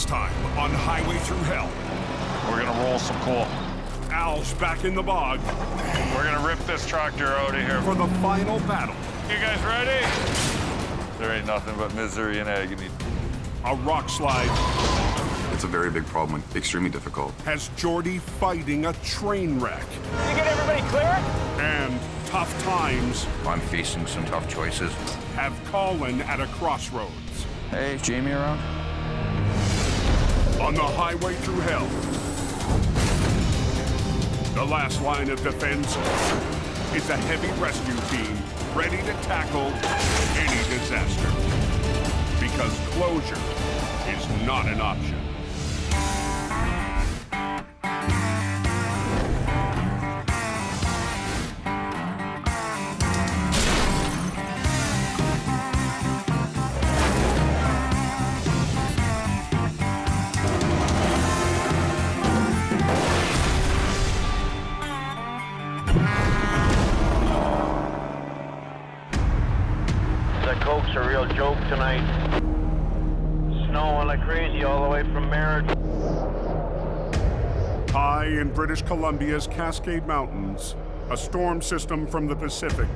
Next time on Highway Through Hell. We're gonna roll some coal. Al's back in the bog. We're gonna rip this tractor out of here. For the final battle. You guys ready? There ain't nothing but misery and agony. A rock slide. It's a very big problem, extremely difficult. Has Jordy fighting a train wreck. Did you get everybody clear? And tough times. I'm facing some tough choices. Have Colin at a crossroads. Hey, is Jamie around? On the Highway Through Hell. The last line of defense is a heavy rescue team ready to tackle any disaster. Because closure is not an option. Coke's a real joke tonight. Snowing like crazy all the way from Merritt. High in British Columbia's Cascade Mountains, a storm system from the Pacific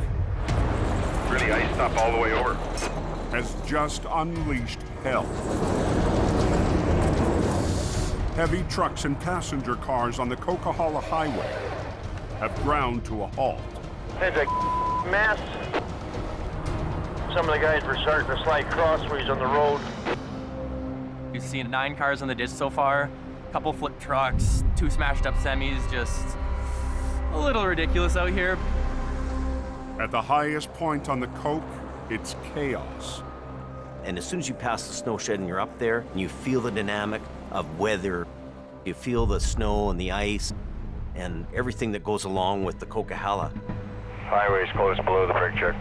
Really iced up all the way over. has just unleashed hell. Heavy trucks and passenger cars on the Coquihalla Highway have ground to a halt. It's a mess. Some of the guys were starting to slide crossways on the road. We've seen 9 cars on the ditch so far, a couple flip trucks, 2 smashed up semis, just a little ridiculous out here. At the highest point on the Coke, it's chaos. And as soon as you pass the snow shed and you're up there, and you feel the dynamic of weather, you feel the snow and the ice and everything that goes along with the Coquihalla. Highway's close below the brake check.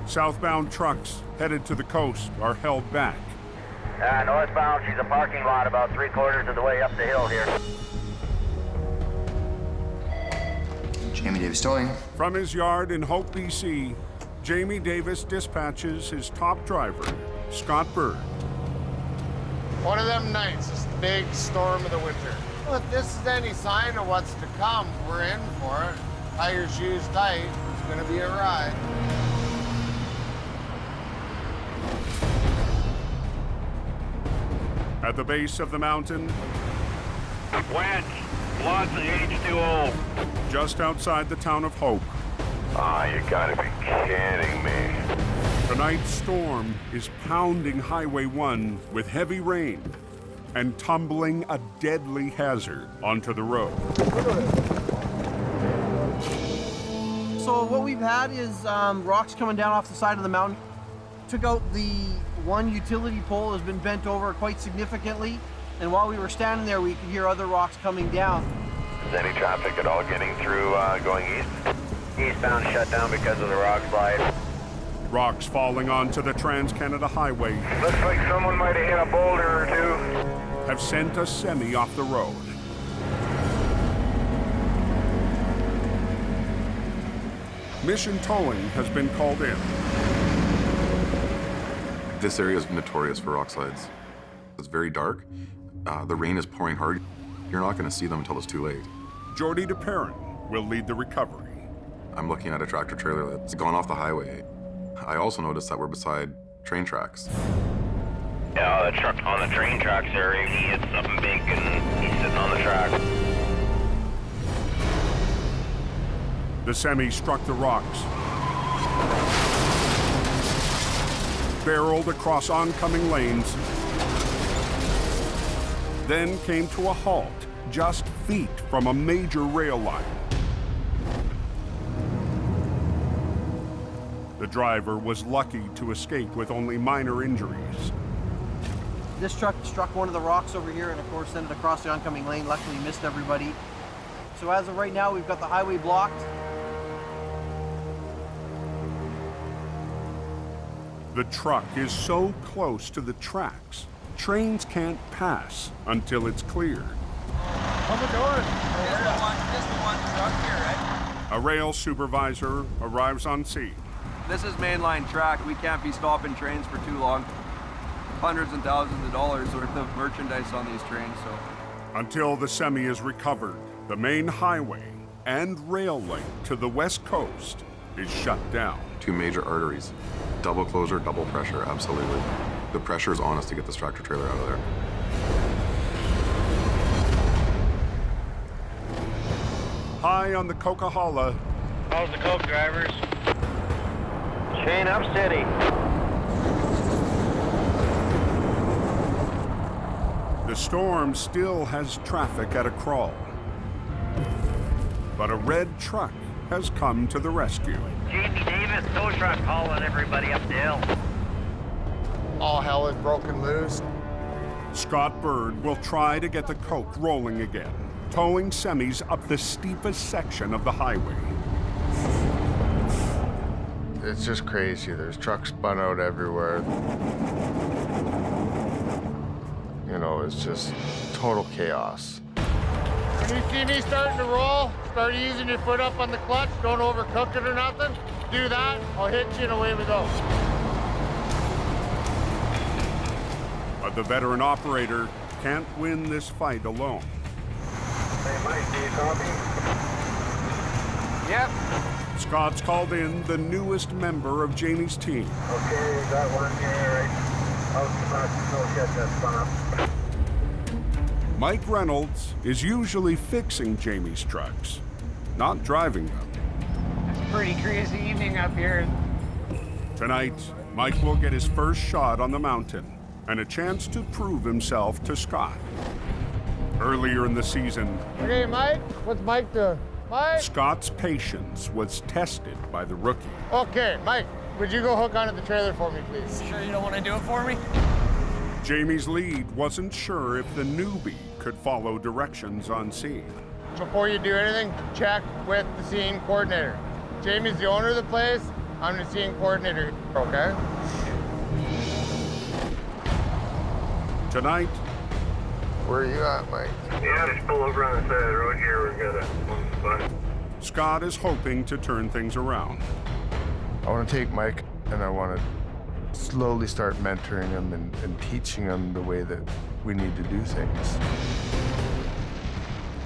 Southbound trucks headed to the coast are held back. Northbound, she's a parking lot about 3/4 of the way up the hill here. Jamie Davis towing. From his yard in Hope, BC, Jamie Davis dispatches his top driver, Scott Bird. One of them nights, this big storm of the winter. Well, if this is any sign of what's to come, we're in for it. Tie your shoes tight, it's gonna be a ride. At the base of the mountain, Wench, lots of H2O. just outside the town of Hope, You gotta be kidding me. tonight's storm is pounding Highway 1 with heavy rain and tumbling a deadly hazard onto the road. So what we've had is rocks coming down off the side of the mountain. Took out the one utility pole, has been bent over quite significantly. And while we were standing there, we could hear other rocks coming down. Is any traffic at all getting through going east? Eastbound shut down because of the rock slide. Rocks falling onto the Trans-Canada Highway Looks like someone might have hit a boulder or two. have sent a semi off the road. Mission towing has been called in. This area is notorious for rock slides. It's very dark. The rain is pouring hard. You're not going to see them until it's too late. Jordy DePerrin will lead the recovery. I'm looking at a tractor trailer that's gone off the highway. I also noticed that we're beside train tracks. Yeah, the truck on the train tracks there, he hit something big and he's sitting on the track. The semi struck the rocks, barreled across oncoming lanes, then came to a halt just feet from a major rail line. The driver was lucky to escape with only minor injuries. This truck struck one of the rocks over here and of course sent it across the oncoming lane. Luckily missed everybody. So as of right now, we've got the highway blocked. The truck is so close to the tracks, trains can't pass until it's cleared. On the door. Just the one truck here, right? A rail supervisor arrives on scene. This is mainline track. We can't be stopping trains for too long. hundreds and thousands of dollars worth of merchandise on these trains, so. Until the semi is recovered, the main highway and rail link to the west coast is shut down. 2 major arteries. Double closure, double pressure, absolutely. The pressure is on us to get this tractor trailer out of there. High on the Coquihalla, How's the coke, drivers? Chain up steady. the storm still has traffic at a crawl. But a red truck has come to the rescue. Jamie Davis, tow truck hauling everybody up the hill. All hell is broken loose. Scott Bird will try to get the coke rolling again, towing semis up the steepest section of the highway. It's just crazy. There's trucks spun out everywhere. You know, it's just total chaos. When you see me starting to roll, start using your foot up on the clutch, don't overcook it or nothing. Do that, I'll hit you and away we go. But the veteran operator can't win this fight alone. Hey, Mike, do you copy? Yep. Scott's called in the newest member of Jamie's team. Okay, got one here, right? I'll get that spun up. Mike Reynolds is usually fixing Jamie's trucks, not driving them. It's a pretty crazy evening up here. Tonight, Mike will get his first shot on the mountain and a chance to prove himself to Scott. Earlier in the season, Okay, Mike, what's Mike doing? Mike? Scott's patience was tested by the rookie. Okay, Mike, would you go hook onto the trailer for me, please? Sure you don't want to do it for me? Jamie's lead wasn't sure if the newbie could follow directions on scene. Before you do anything, check with the scene coordinator. Jamie's the owner of the place. I'm the scene coordinator, okay? Tonight, Where are you at, Mike? Yeah, just pull over on the side of the road here. We've got one spot. Scott is hoping to turn things around. I want to take Mike and I want to slowly start mentoring him and teaching him the way that we need to do things.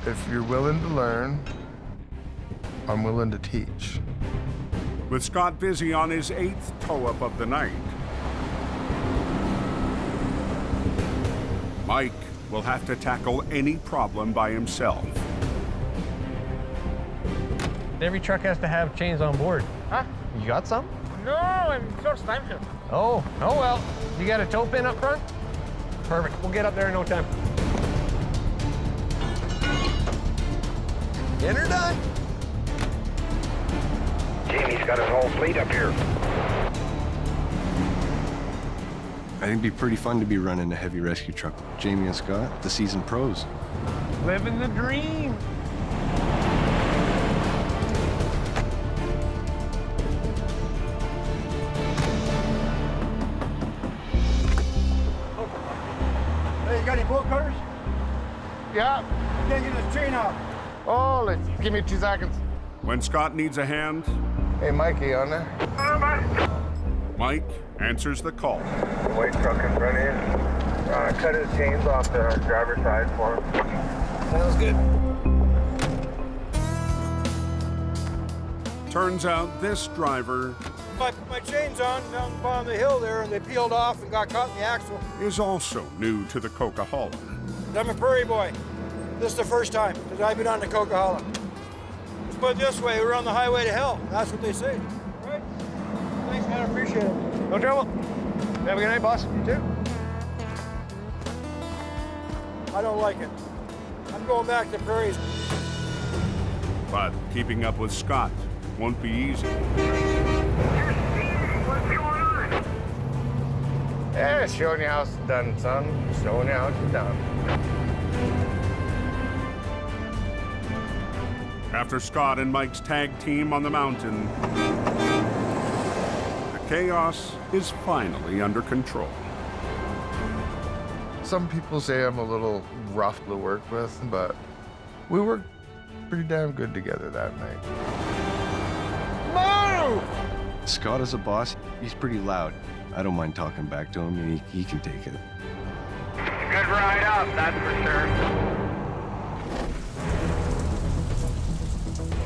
If you're willing to learn, I'm willing to teach. With Scott busy on his 8th tow-up of the night, Mike will have to tackle any problem by himself. Every truck has to have chains on board. Huh? You got some? No, I'm just time to. Oh well. You got a tow pin up front? Perfect. We'll get up there in no time. Dinner done? Jamie's got his whole fleet up here. I think it'd be pretty fun to be running a heavy rescue truck. Jamie and Scott, the seasoned pros. Living the dream. Hey, you got any bolt cutters? Yeah. Can't get this chain out. Oh, give me 2 seconds. When Scott needs a hand, Hey, Mikey, on there? Mike answers the call. The white truck in front of you. Cut his chains off the driver's side for him. Sounds good. Turns out this driver I put my chains on down the bottom of the hill there, and they peeled off and got caught in the axle. is also new to the Coquihalla. I'm a prairie boy. This is the first time, because I've been on the Coquihalla. Let's put it this way, we're on the highway to hell. That's what they say. Right? Thanks, man, I appreciate it. No trouble. Have a good night, boss. You too. I don't like it. I'm going back to the prairies. But keeping up with Scott won't be easy. What's going on? Yeah, showing you how it's done, son. Showing you how it's done. After Scott and Mike's tag team on the mountain, the chaos is finally under control. Some people say I'm a little rough to work with, but we worked pretty damn good together that night. Move! Scott is a boss, he's pretty loud. I don't mind talking back to him, and he can take it. Good ride up, that's for sure.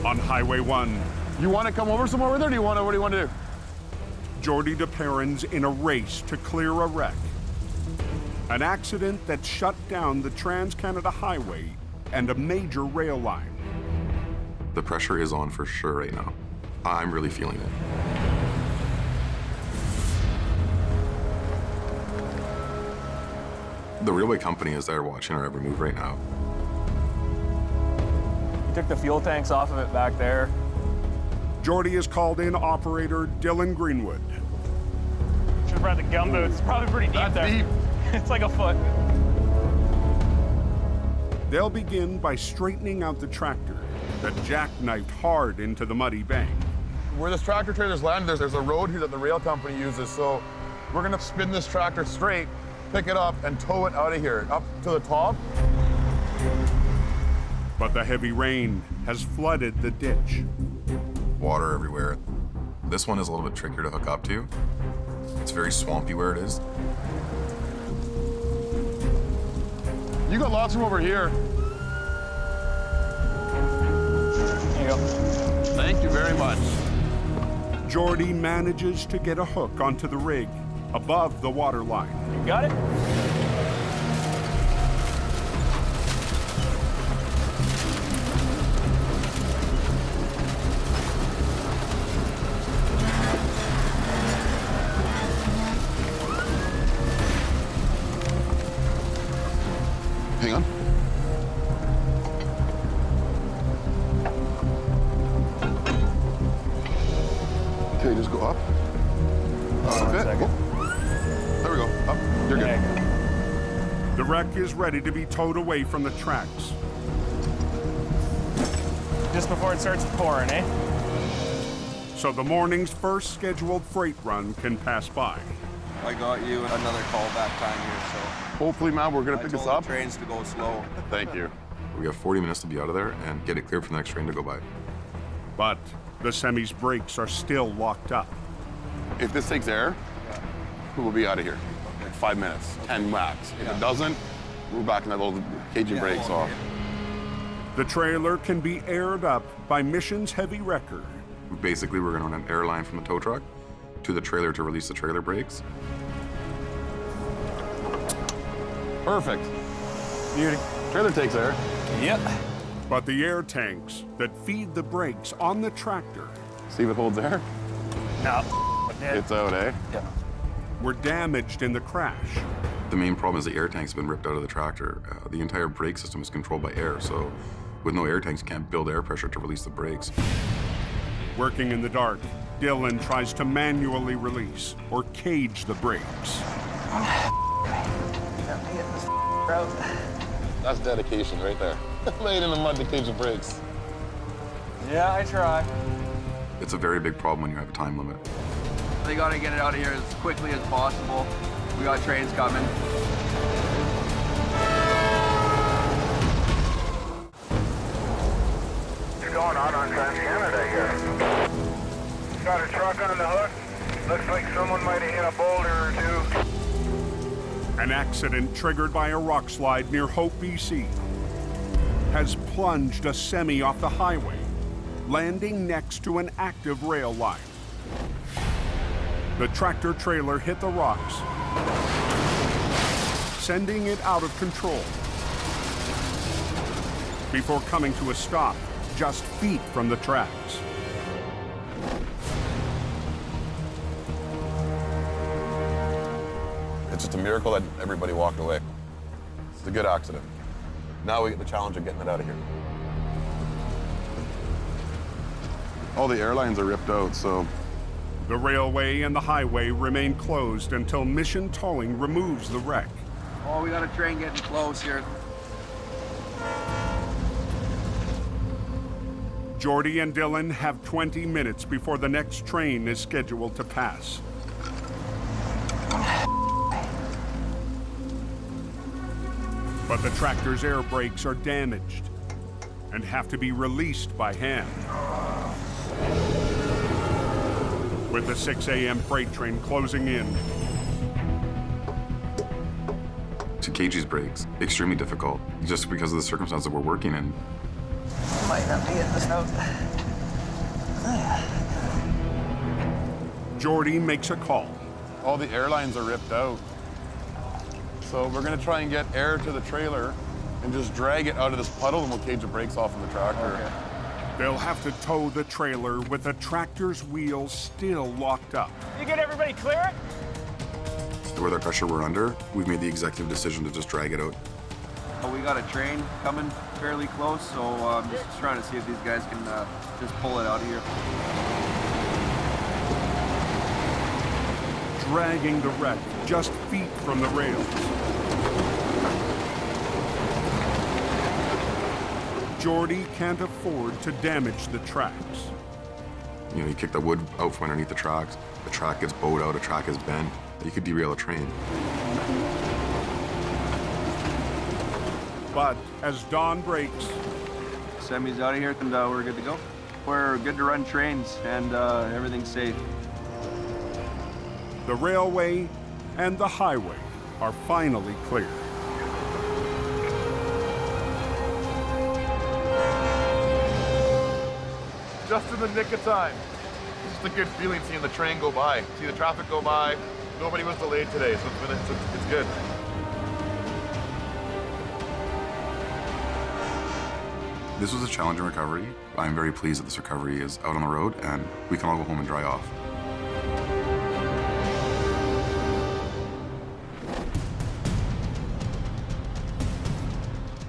On Highway 1, You want to come over somewhere with her, or what do you want to do? Jordy DePerrin's in a race to clear a wreck. An accident that shut down the Trans-Canada Highway and a major rail line. The pressure is on for sure right now. I'm really feeling it. The railway company is there watching our every move right now. Took the fuel tanks off of it back there. Jordy has called in operator Dylan Greenwood. Should have brought the gumboots. It's probably pretty deep there. It's like a foot. They'll begin by straightening out the tractor that jackknifed hard into the muddy bank. Where this tractor trailer's landed, there's a road here that the rail company uses, so we're gonna spin this tractor straight, pick it up, and tow it out of here, up to the top. But the heavy rain has flooded the ditch. Water everywhere. This one is a little bit trickier to hook up to. It's very swampy where it is. You got lots from over here. There you go. Thank you very much. Jordy manages to get a hook onto the rig above the water line. You got it? Hang on. Okay, just go up. There we go. Up. You're good. The wreck is ready to be towed away from the tracks. Just before it starts pouring, eh? So the morning's first scheduled freight run can pass by. I got you another call back time here, so. Hopefully, man, we're gonna I pick told us up. the trains to go slow. Thank you. We have 40 minutes to be out of there and get it cleared for the next train to go by. But the semi's brakes are still locked up. If this takes air, we'll be out of here. Like 5 minutes, 10 max. If it doesn't, we're back in that little cagey brakes off. The trailer can be aired up by Mission's heavy wrecker. Basically, we're going to run an air line from the tow truck to the trailer to release the trailer brakes. Perfect. Beauty. Trailer takes air. Yep. But the air tanks that feed the brakes on the tractor See if it holds air. No. It's out, eh? Yeah. were damaged in the crash. The main problem is the air tank's been ripped out of the tractor. The entire brake system is controlled by air, so with no air tanks, you can't build air pressure to release the brakes. Working in the dark, Dylan tries to manually release or cage the brakes. That's dedication right there. Laid in the mud to cage the brakes. Yeah, I try. It's a very big problem when you have a time limit. They gotta get it out of here as quickly as possible. We got trains coming. What's going on Trans-Canada here? Got a truck on the hook. Looks like someone might have hit a boulder or two. An accident triggered by a rock slide near Hope, BC, has plunged a semi off the highway, landing next to an active rail line. The tractor trailer hit the rocks, sending it out of control before coming to a stop just feet from the tracks. It's just a miracle that everybody walked away. It's a good accident. Now we get the challenge of getting it out of here. All the airlines are ripped out, so... The railway and the highway remain closed until Mission Towing removes the wreck. Oh, we got a train getting close here. Jordy and Dylan have 20 minutes before the next train is scheduled to pass. But the tractor's air brakes are damaged and have to be released by hand. with the 6 a.m. freight train closing in. To cage these brakes, extremely difficult, just because of the circumstances that we're working in. Might not be getting this out. Jordy makes a call. All the airlines are ripped out. So we're gonna try and get air to the trailer and just drag it out of this puddle, and we'll cage the brakes off of the tractor. Okay. They'll have to tow the trailer with the tractor's wheels still locked up. You get everybody clear? With our pressure we're under, we've made the executive decision to just drag it out. We got a train coming fairly close, so I'm just trying to see if these guys can just pull it out of here. Dragging the wreck just feet from the rails. Jordy can't afford to damage the tracks. You know, you kick the wood out from underneath the tracks, the track gets bowed out, a track is bent, you could derail a train. But as dawn breaks, Semi's out of here, and we're good to go. We're good to run trains, and everything's safe. the railway and the highway are finally clear. Just in the nick of time. It's just a good feeling seeing the train go by, see the traffic go by. Nobody was delayed today, so it's good. This was a challenging recovery. I'm very pleased that this recovery is out on the road and we can all go home and dry off.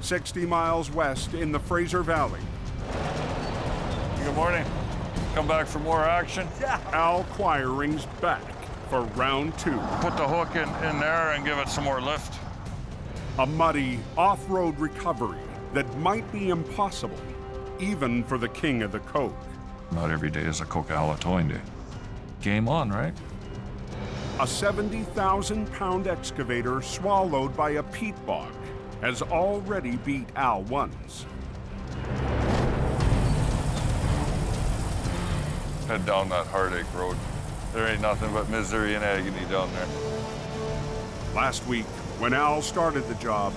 "60 miles west in the Fraser Valley, Good morning. Come back for more action? Al Quiring's back for round 2. Put the hook in there and give it some more lift. A muddy off-road recovery that might be impossible, even for the king of the coke. Not every day is a Coca-Cola towing day. Game on, right? A 70,000-pound excavator swallowed by a peat bog has already beat Al once. Head down that heartache road. There ain't nothing but misery and agony down there. Last week, when Al started the job,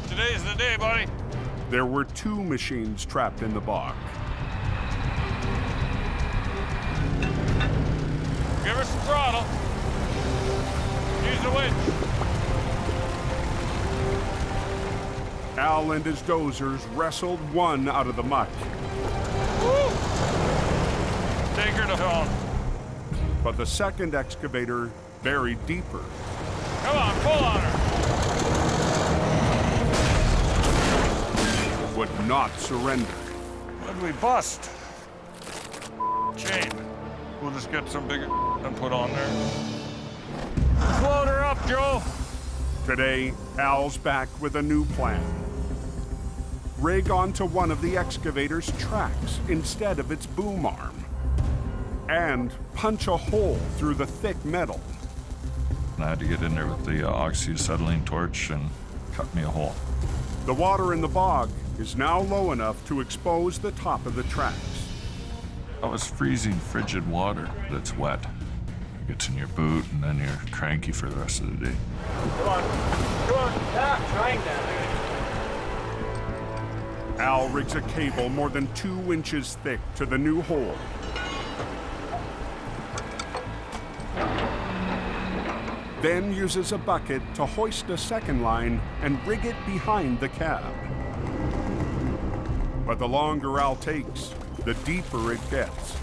Today's the day, buddy. there were 2 machines trapped in the bog. Give her some throttle. Use the winch. Al and his dozers wrestled one out of the muck. Woo! Take her to home. But the second excavator buried deeper. Come on, pull on her. Would not surrender. What'd we bust? Chain. We'll just get some bigger and put on there. Load her up, Joe. Today, Al's back with a new plan. Rig onto one of the excavator's tracks instead of its boom arm. And punch a hole through the thick metal. I had to get in there with the oxyacetylene torch and cut me a hole. The water in the bog is now low enough to expose the top of the tracks. That was freezing, frigid water that's wet. Gets in your boot, and then you're cranky for the rest of the day. Come on. Trying down there. Al rigs a cable more than 2 inches thick to the new hole. Then uses a bucket to hoist a second line and rig it behind the cab. But the longer Al takes, the deeper it gets.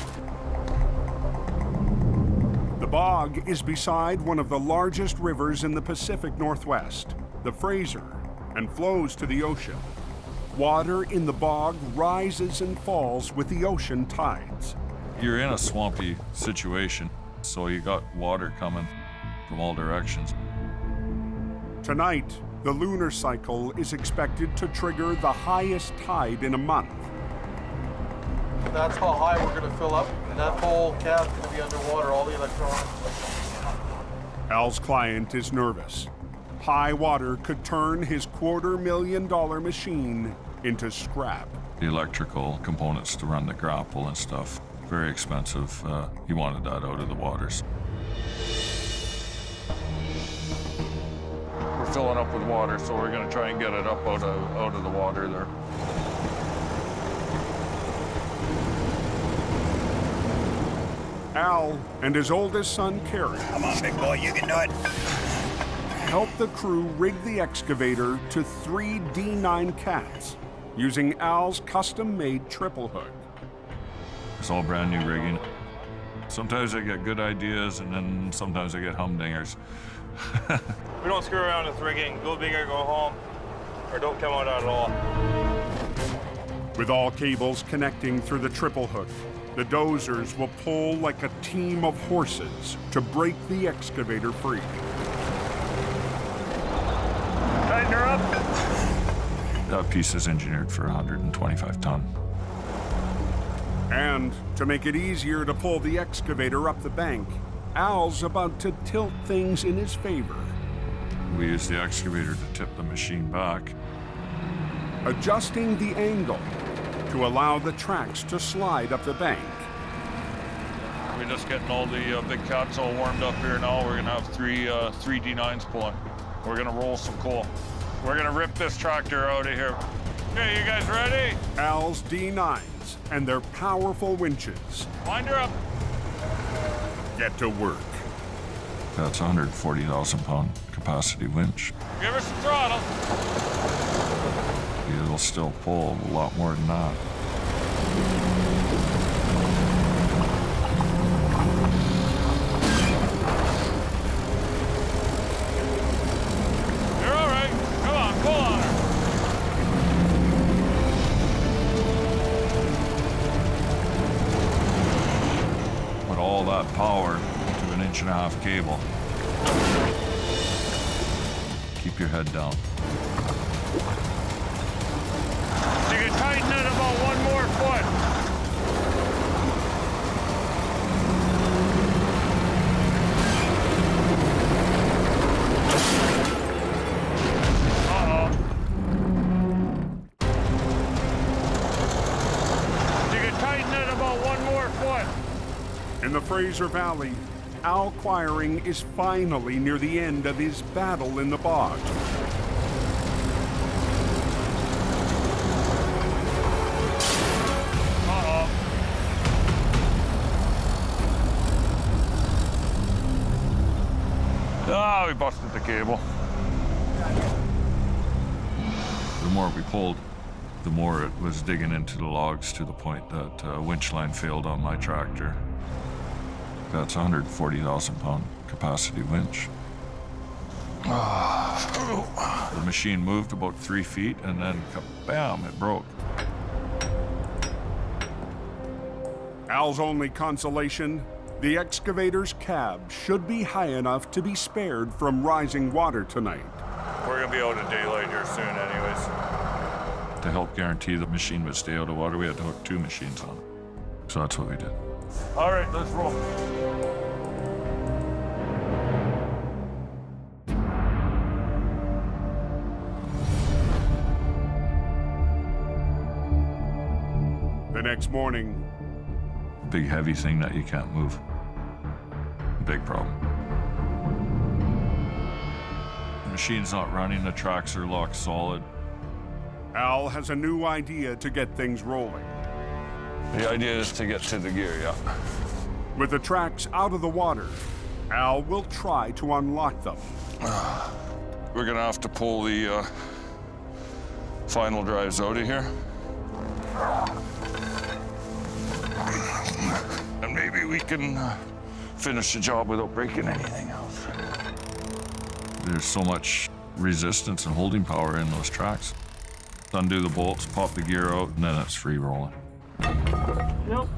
The bog is beside one of the largest rivers in the Pacific Northwest, the Fraser, and flows to the ocean. Water in the bog rises and falls with the ocean tides. You're in a swampy situation, so you got water coming from all directions. Tonight, the lunar cycle is expected to trigger the highest tide in a month. That's how high we're going to fill up, and that whole cab's going to be underwater, all the electronics. Al's client is nervous. High water could turn his $250,000 machine into scrap. The electrical components to run the grapple and stuff, very expensive. He wanted that out of the waters. We're filling up with water, so we're gonna try and get it up out of the water there. Al and his oldest son, Kerry. Come on, big boy, you can do it. Help the crew rig the excavator to 3 D9 cats using Al's custom-made triple hook. It's all brand new rigging. Sometimes I get good ideas, and then sometimes I get humdingers. We don't screw around with rigging. Go big or go home, or don't come out at all. With all cables connecting through the triple hook, the dozers will pull like a team of horses to break the excavator free. Tighten her up. That piece is engineered for 125 ton. And to make it easier to pull the excavator up the bank, Al's about to tilt things in his favor. We use the excavator to tip the machine back. Adjusting the angle to allow the tracks to slide up the bank. We're just getting all the big cats all warmed up here now. We're gonna have three D9s pulling. We're gonna roll some coal. We're gonna rip this tractor out of here. Okay, you guys ready? Al's D9s and their powerful winches. Wind her up. Get to work. That's a 140,000 pound capacity winch. Give her some throttle. It'll still pull a lot more than that. You're all right. Come on, pull on her. Put all that power into an 1.5-inch cable. Keep your head down. You can tighten it about 1 more foot. Uh-oh. You can tighten it about 1 more foot. In the Fraser Valley, Al Quiring is finally near the end of his battle in the bog. Ah, we busted the cable. The more we pulled, the more it was digging into the logs to the point that winch line failed on my tractor. That's a 140,000 pound capacity winch. The machine moved about 3 feet and then bam, it broke. Al's only consolation, the excavator's cab should be high enough to be spared from rising water tonight. We're gonna be out of daylight here soon anyways. To help guarantee the machine would stay out of water, we had to hook 2 machines on it. So that's what we did. All right, let's roll. The next morning, Big heavy thing that you can't move. Big problem. The machine's not running, the tracks are locked solid. Al has a new idea to get things rolling. The idea is to get to the gear, yeah. With the tracks out of the water, Al will try to unlock them. We're gonna have to pull the final drives out of here. And maybe we can finish the job without breaking anything else. There's so much resistance and holding power in those tracks. Undo the bolts, pop the gear out, and then it's free rolling. Nope.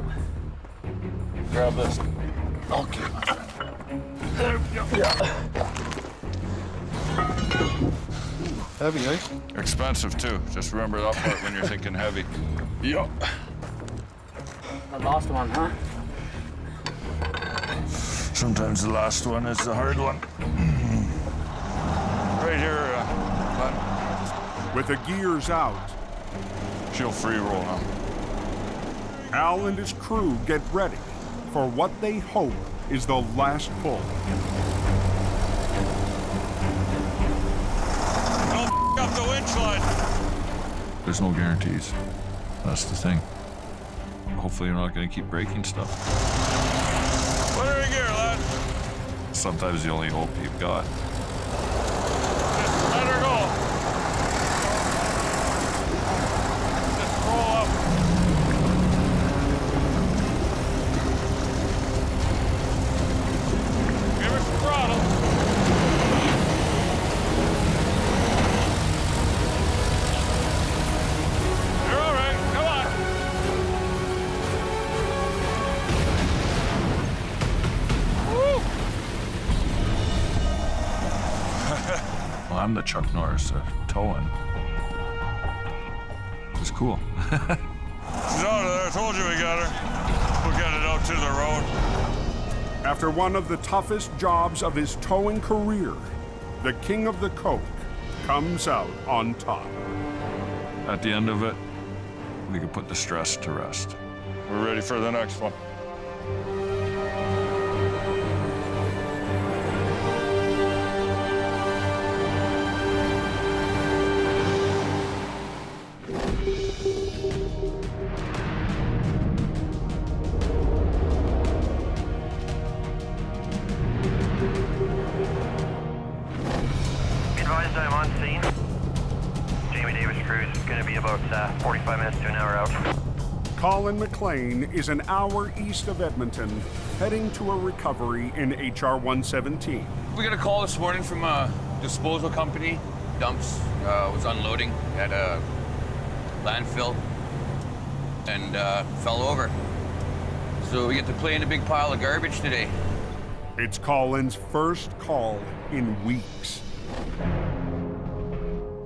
Grab this. Okay. There we go. Yeah. Heavy, eh? Expensive too. Just remember that part when you're thinking heavy. Yup. The last one, huh? Sometimes the last one is the hard one. Right here, With the gears out, she'll free roll now. Al and his crew get ready for what they hope is the last pull. Don't up the winch line. There's no guarantees. That's the thing. Hopefully you're not going to keep breaking stuff. What are we gear, lad? Sometimes the only hope you've got. Just let her go. Just roll up. Give her some throttle. You're all right. Come on. Woo! Well, I'm the Chuck Norris towing. It's cool. She's out of there. I told you we got her. We'll get it out to the road. After one of the toughest jobs of his towing career, the king of the coke comes out on top. At the end of it, we can put the stress to rest. We're ready for the next one. Advised I'm on scene. Jamie Davis cruise is going to be about 45 minutes to an hour out. Colin McLean is an hour east of Edmonton, heading to a recovery in HR 117. We got a call this morning from a disposal company. Dumps was unloading at a landfill and fell over. So we get to play in a big pile of garbage today. It's Colin's first call in weeks.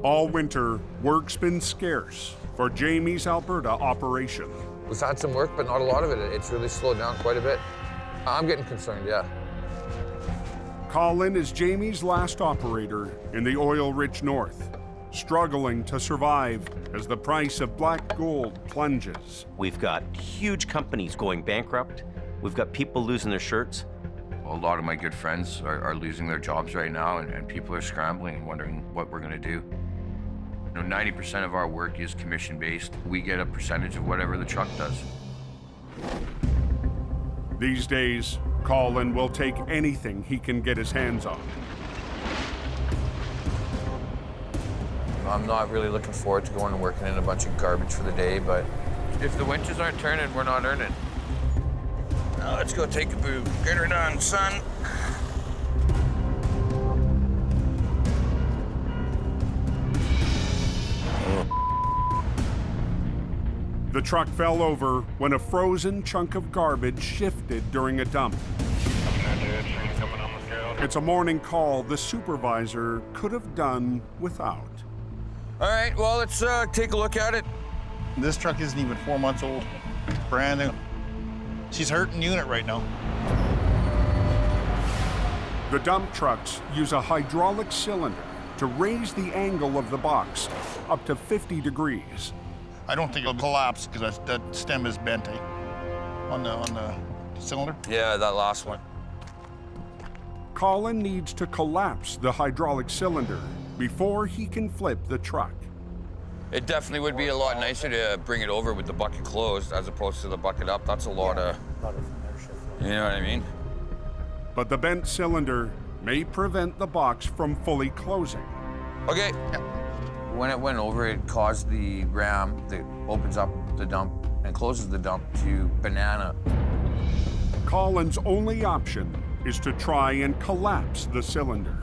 All winter, work's been scarce for Jamie's Alberta operation. We've had some work, but not a lot of it. It's really slowed down quite a bit. I'm getting concerned, yeah. Colin is Jamie's last operator in the oil-rich north, struggling to survive as the price of black gold plunges. We've got huge companies going bankrupt. We've got people losing their shirts. A lot of my good friends are losing their jobs right now, and people are scrambling and wondering what we're going to do. You know, 90% of our work is commission-based. We get a percentage of whatever the truck does. These days, Colin will take anything he can get his hands on. I'm not really looking forward to going and working in a bunch of garbage for the day, but If the winches aren't turning, we're not earning. now let's go take a boo. Get her done, son. The truck fell over when a frozen chunk of garbage shifted during a dump. It's a morning call the supervisor could have done without. All right, well, let's take a look at it. This truck isn't even 4 months old. Brand new. She's hurting unit right now. The dump trucks use a hydraulic cylinder to raise the angle of the box up to 50 degrees. I don't think it'll collapse because that stem is bent, eh? On the cylinder. Yeah, that last one. Colin needs to collapse the hydraulic cylinder before he can flip the truck. It definitely would be a lot nicer to bring it over with the bucket closed as opposed to the bucket up. That's a lot of, you know what I mean? But the bent cylinder may prevent the box from fully closing. Okay. When it went over, it caused the ram that opens up the dump and closes the dump to banana. Colin's only option is to try and collapse the cylinder.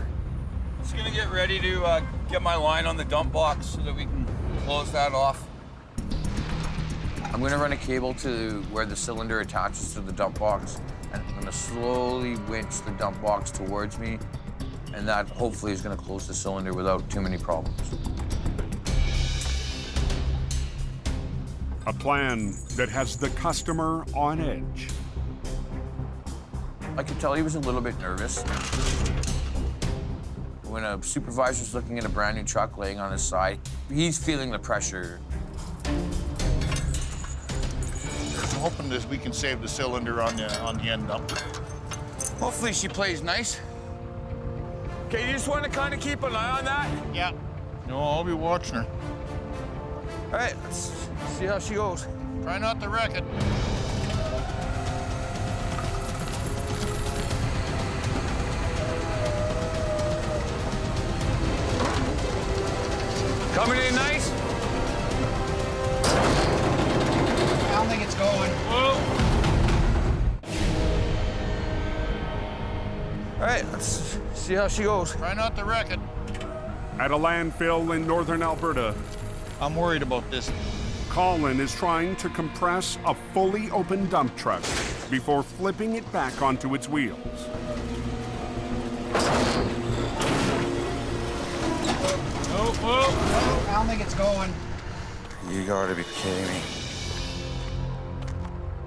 Just gonna get ready to get my line on the dump box so that we can close that off. I'm gonna run a cable to where the cylinder attaches to the dump box, and I'm gonna slowly winch the dump box towards me, and that hopefully is gonna close the cylinder without too many problems. A plan that has the customer on edge. I could tell he was a little bit nervous. When a supervisor's looking at a brand new truck laying on his side, he's feeling the pressure. I'm hoping that we can save the cylinder on the end dump. Hopefully she plays nice. Okay, you just want to kind of keep an eye on that? Yeah. No, I'll be watching her. All right, let's see how she goes. Try not to wreck it. Coming in nice? I don't think it's going. Whoa. All right, let's see how she goes. Try not to wreck it. At a landfill in northern Alberta, I'm worried about this. Colin is trying to compress a fully open dump truck before flipping it back onto its wheels. I don't think it's going. You gotta be kidding me.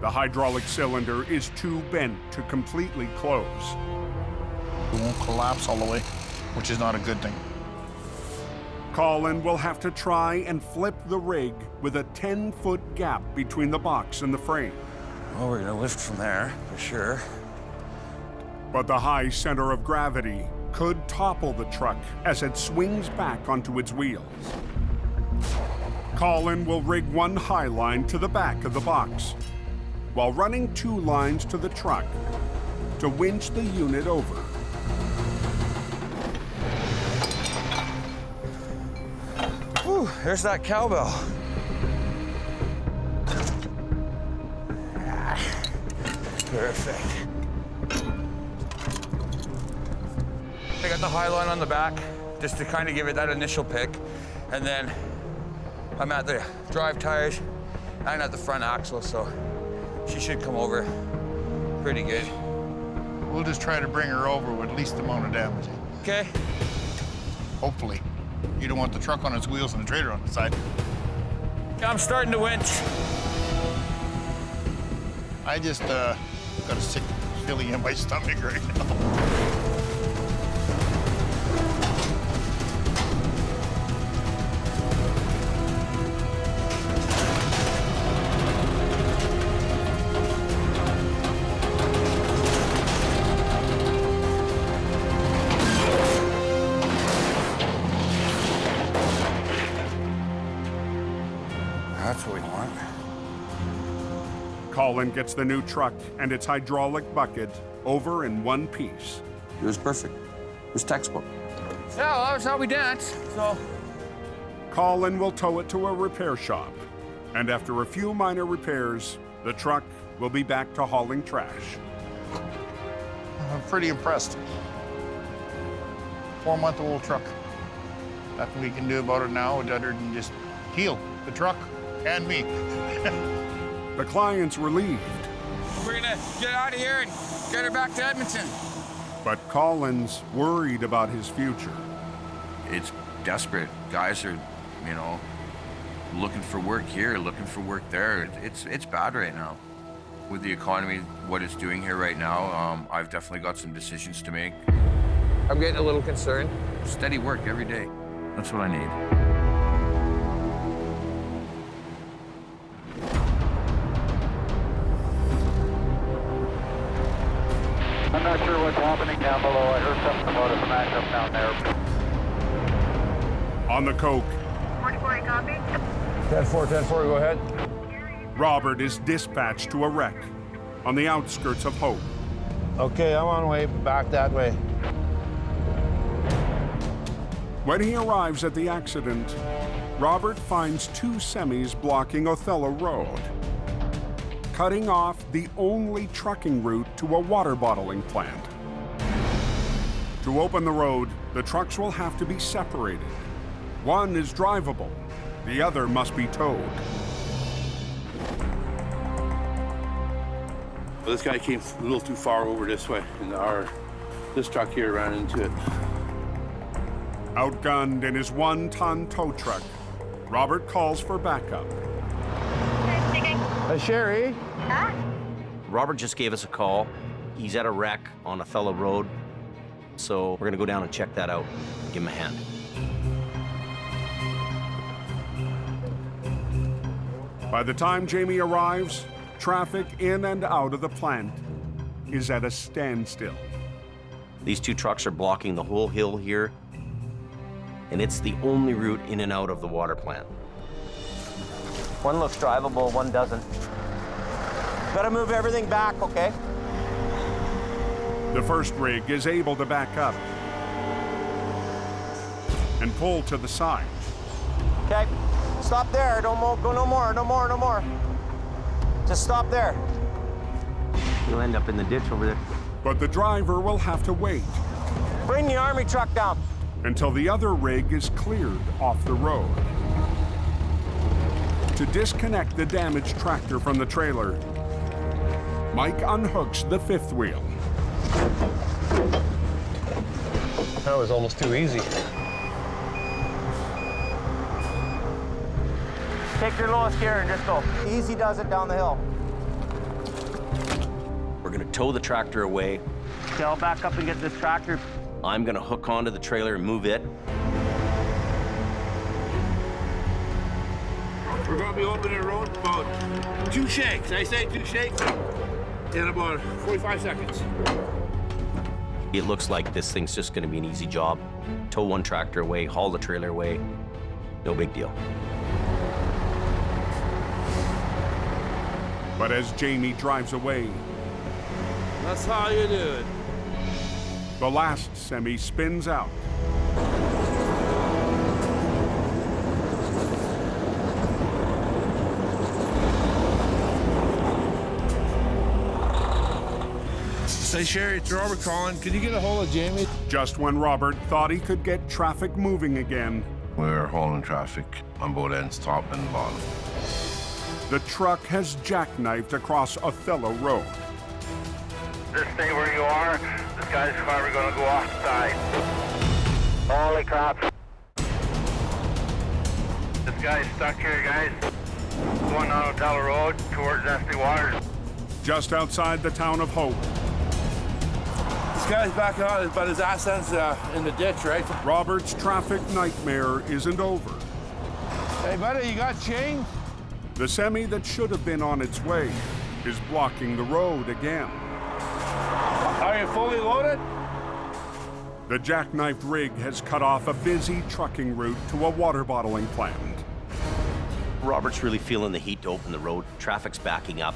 The hydraulic cylinder is too bent to completely close. It won't collapse all the way, which is not a good thing. Colin will have to try and flip the rig with a 10-foot gap between the box and the frame. Well, we're gonna lift from there, for sure. But the high center of gravity could topple the truck as it swings back onto its wheels. Colin will rig one high line to the back of the box, while running 2 lines to the truck to winch the unit over. Whew, there's that cowbell. Perfect. I got the high line on the back, just to kind of give it that initial pick. And then I'm at the drive tires and at the front axle, so she should come over pretty good. We'll just try to bring her over with least amount of damage. Okay. Hopefully. You don't want the truck on its wheels and the trailer on the side. I'm starting to winch. I just got a sick feeling in my stomach right now. That's what we want. Colin gets the new truck and its hydraulic bucket over in one piece. It was perfect. It was textbook. Yeah, well, that was how we danced, so. Colin will tow it to a repair shop, and after a few minor repairs, the truck will be back to hauling trash. I'm pretty impressed. 4-month-old truck. Nothing we can do about it now other than just heal the truck and me. The client's relieved. We're gonna get out of here and get her back to Edmonton. But Colin's worried about his future. It's desperate. Guys are, you know, looking for work here, looking for work there. It's bad right now. With the economy, what it's doing here right now, I've definitely got some decisions to make. I'm getting a little concerned. Steady work every day. That's what I need. I'm not sure what's happening down below. I heard something about a smash up down there. On the coke, 44, copy. 10-4, go ahead. Robert is dispatched to a wreck on the outskirts of Hope. Okay, I'm on way back that way. When he arrives at the accident, Robert finds 2 semis blocking Othello Road, cutting off the only trucking route to a water bottling plant. To open the road, the trucks will have to be separated. One is drivable, the other must be towed. Well, this guy came a little too far over this way, and this truck here ran into it. Outgunned in his 1-ton tow truck, Robert calls for backup. Hey, Sherry. Huh? Robert just gave us a call. He's at a wreck on Othello Road. So we're gonna go down and check that out, give him a hand. By the time Jamie arrives, Traffic in and out of the plant is at a standstill. These two trucks are blocking the whole hill here, and it's the only route in and out of the water plant. One looks drivable, one doesn't. Gotta move everything back, okay? The first rig is able to back up and pull to the side. Okay, stop there. Don't go no more, no more, no more. Just stop there. You'll end up in the ditch over there. But the driver will have to wait Bring the army truck down. until the other rig is cleared off the road. To disconnect the damaged tractor from the trailer, Mike unhooks the fifth wheel. That was almost too easy. Take your lowest gear and just go. Easy does it down the hill. We're gonna tow the tractor away. Okay, I'll back up and get this tractor. I'm gonna hook onto the trailer and move it. We're going to be opening the road about 2 shakes. I say 2 shakes in about 45 seconds. It looks like this thing's just gonna be an easy job. Tow one tractor away, haul the trailer away. No big deal. But as Jamie drives away, That's how you do it. the last semi spins out. Say, Sherry, it's Robert calling. Can you get a hold of Jamie? Just when Robert thought he could get traffic moving again, We're hauling traffic on both ends, top and bottom. the truck has jackknifed across Othello Road. Just stay where you are. This guy's probably going to go off the side. Holy crap. This guy's stuck here, guys. Going on Othello Road towards Esty Waters. Just outside the town of Hope, This guy's backing out, but his ass ends in the ditch, right? Robert's traffic nightmare isn't over. Hey, buddy, you got change? The semi that should have been on its way is blocking the road again. Are you fully loaded? The jackknifed rig has cut off a busy trucking route to a water bottling plant. Robert's really feeling the heat to open the road. Traffic's backing up.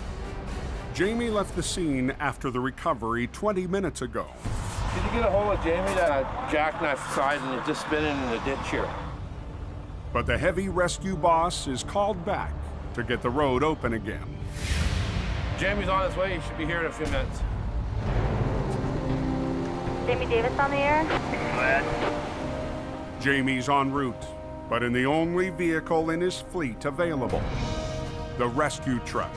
Jamie left the scene after the recovery 20 minutes ago. Did you get a hold of Jamie? That jackknife side and it's just spinning in the ditch here. But the heavy rescue boss is called back to get the road open again. Jamie's on his way. He should be here in a few minutes. Jamie Davis on the air. Jamie's en route, but in the only vehicle in his fleet available, the rescue truck.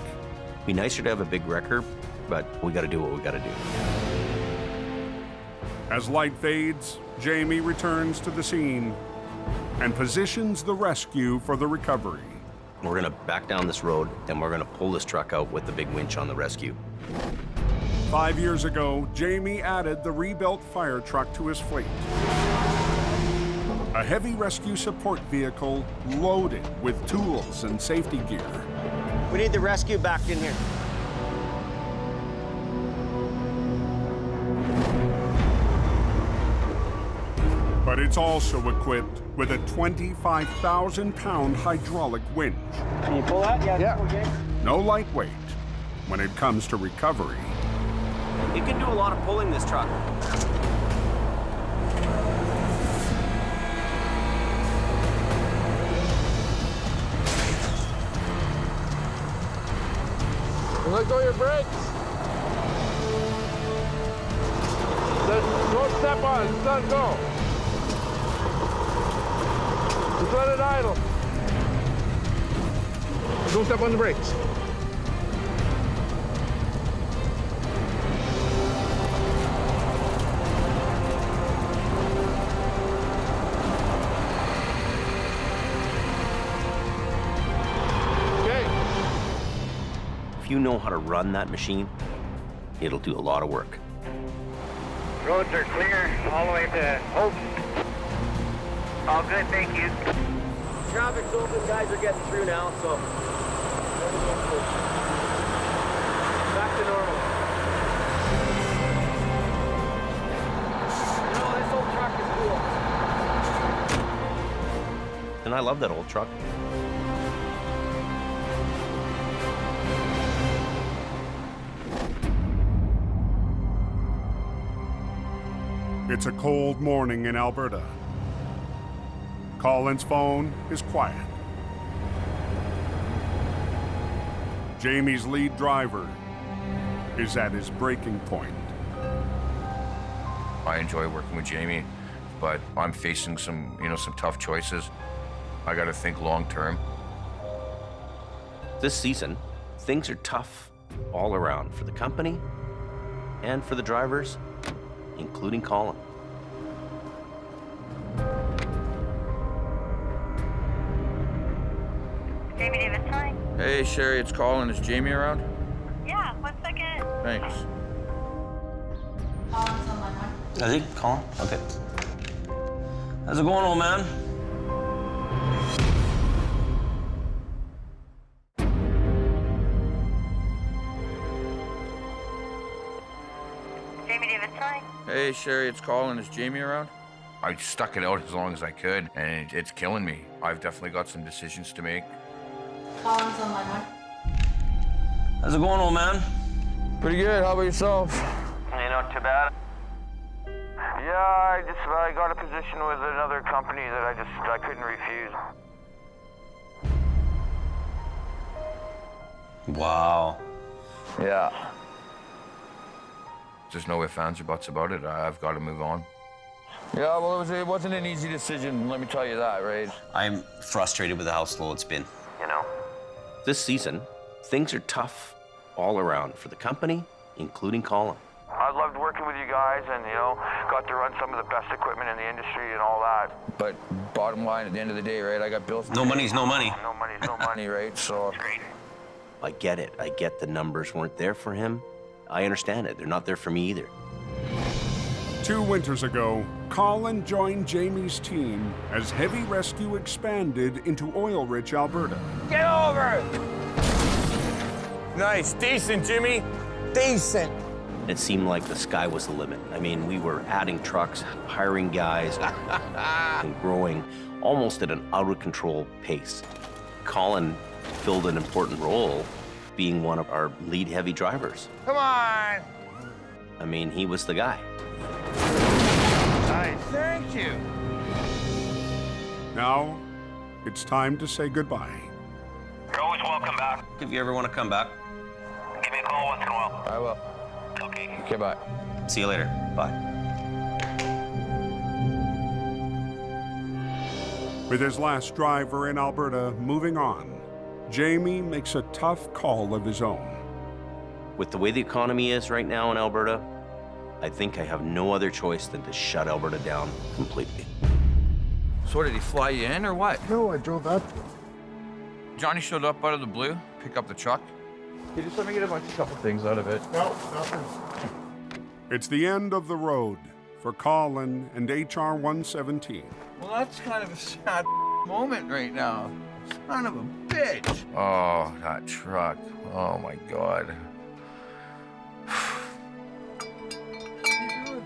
Be nicer to have a big wrecker, but we gotta do what we gotta do. As light fades, Jamie returns to the scene and positions the rescue for the recovery. We're gonna back down this road and we're gonna pull this truck out with the big winch on the rescue. 5 years ago, Jamie added the rebuilt fire truck to his fleet. A heavy rescue support vehicle loaded with tools and safety gear. We need the rescue back in here. But it's also equipped with a 25,000-pound hydraulic winch. Can you pull that? Yeah. No lightweight when it comes to recovery. You can do a lot of pulling this truck. Let go of your brakes. Don't step on it. Just let it go. Just let it idle. Don't step on the brakes. If you know how to run that machine, it'll do a lot of work. Roads are clear all the way to Hope. All good, thank you. Traffic's open, guys are getting through now, so. to normal. You know, this old truck is cool. And I love that old truck. It's a cold morning in Alberta. Colin's phone is quiet. Jamie's lead driver is at his breaking point. I enjoy working with Jamie, but I'm facing some tough choices. I got to think long term. This season, things are tough all around for the company and for the drivers, including Colin. Jamie Davis, hi. Hey, Sherry, it's Colin. Is Jamie around? Yeah, 1 second. Thanks. Colin's on my line. Is he? Colin? Okay. How's it going, old man? Jamie Davis, hi. Hey, Sherry, it's Colin. Is Jamie around? I stuck it out as long as I could, and it's killing me. I've definitely got some decisions to make. Colin's on my line. How's it going, old man? Pretty good. How about yourself? Hey, not too bad. Yeah, I got a position with another company that I couldn't refuse. Wow. Yeah. There's no ifs, ands, or buts about it. I've got to move on. Yeah, well, it wasn't an easy decision, let me tell you that, right? I'm frustrated with how slow it's been. You know? This season, things are tough all around for the company, including Colin. I loved working with you guys and, got to run some of the best equipment in the industry and all that. But bottom line, at the end of the day, right, I got bills. No money's no money. No money's no money, Right, so. I get it. I get the numbers weren't there for him. I understand it. They're not there for me either. 2 winters ago, Colin joined Jamie's team as heavy rescue expanded into oil-rich Alberta. Get over! Nice, decent, Jimmy. Decent. It seemed like the sky was the limit. I mean, we were adding trucks, hiring guys, and growing almost at an out-of-control pace. Colin filled an important role, being one of our lead heavy drivers. Come on! I mean, he was the guy. Nice. Thank you. Now, it's time to say goodbye. You're always welcome back. If you ever want to come back, Give me a call once in a while. I will. Okay. Okay, bye. see you later. Bye. With his last driver in Alberta moving on, Jamie makes a tough call of his own. With the way the economy is right now in Alberta, I think I have no other choice than to shut Alberta down completely. So what, did he fly you in or what? No, I drove that. Johnny showed up out of the blue, pick up the truck. He just let me get a couple things out of it. No, nothing. It's the end of the road for Colin and HR 117. Well, that's kind of a sad moment right now. Son of a bitch. Oh, that truck. Oh, my God.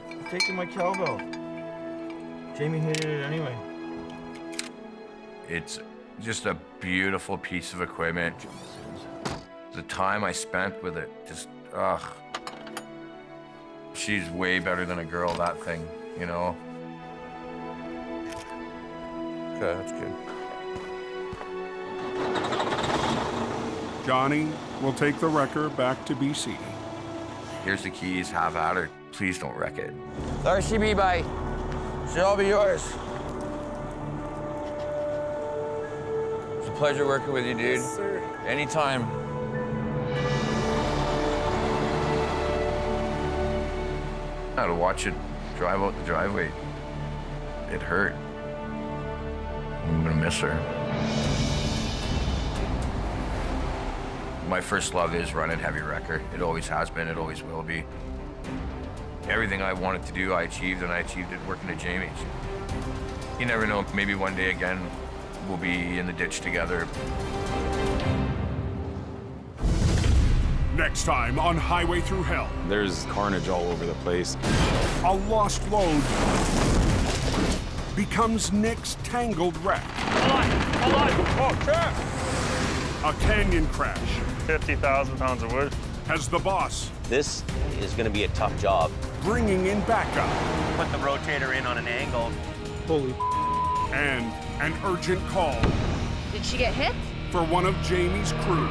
I'm taking my cowbell. Jamie hated it anyway. It's just a beautiful piece of equipment. The time I spent with it, just, ugh. She's way better than a girl, that thing, you know? Okay, that's good. Johnny will take the wrecker back to BC. Here's the keys, have at her. Please don't wreck it. RCB, bye. Should all be yours. It's a pleasure working with you, dude. Yes, sir. Anytime. I had to watch it drive out the driveway. It hurt. I'm gonna miss her. My first love is running heavy wrecker. It always has been, it always will be. Everything I wanted to do, I achieved, and I achieved it working at Jamie's. You never know, maybe one day again, we'll be in the ditch together. Next time on Highway Through Hell. There's carnage all over the place. A lost load becomes Nick's tangled wreck. Hold on. Oh, crap. A canyon crash. 50,000 pounds of wood. Has the boss This is going to be a tough job. bringing in backup. Put the rotator in on an angle. Holy. And an urgent call Did she get hit? for one of Jamie's crew.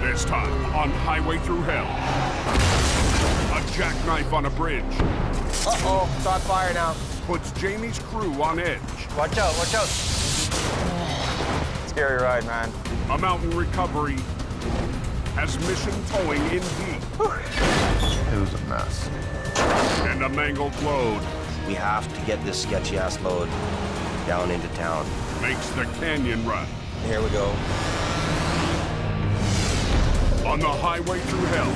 This time on Highway Through Hell. A jackknife on a bridge Uh-oh, it's on fire now. puts Jamie's crew on edge. Watch out, watch out. Scary ride, man. A mountain recovery has mission towing in deep. It was a mess. And a mangled load We have to get this sketchy-ass load down into town. makes the canyon run. Here we go. On the Highway Through Hell.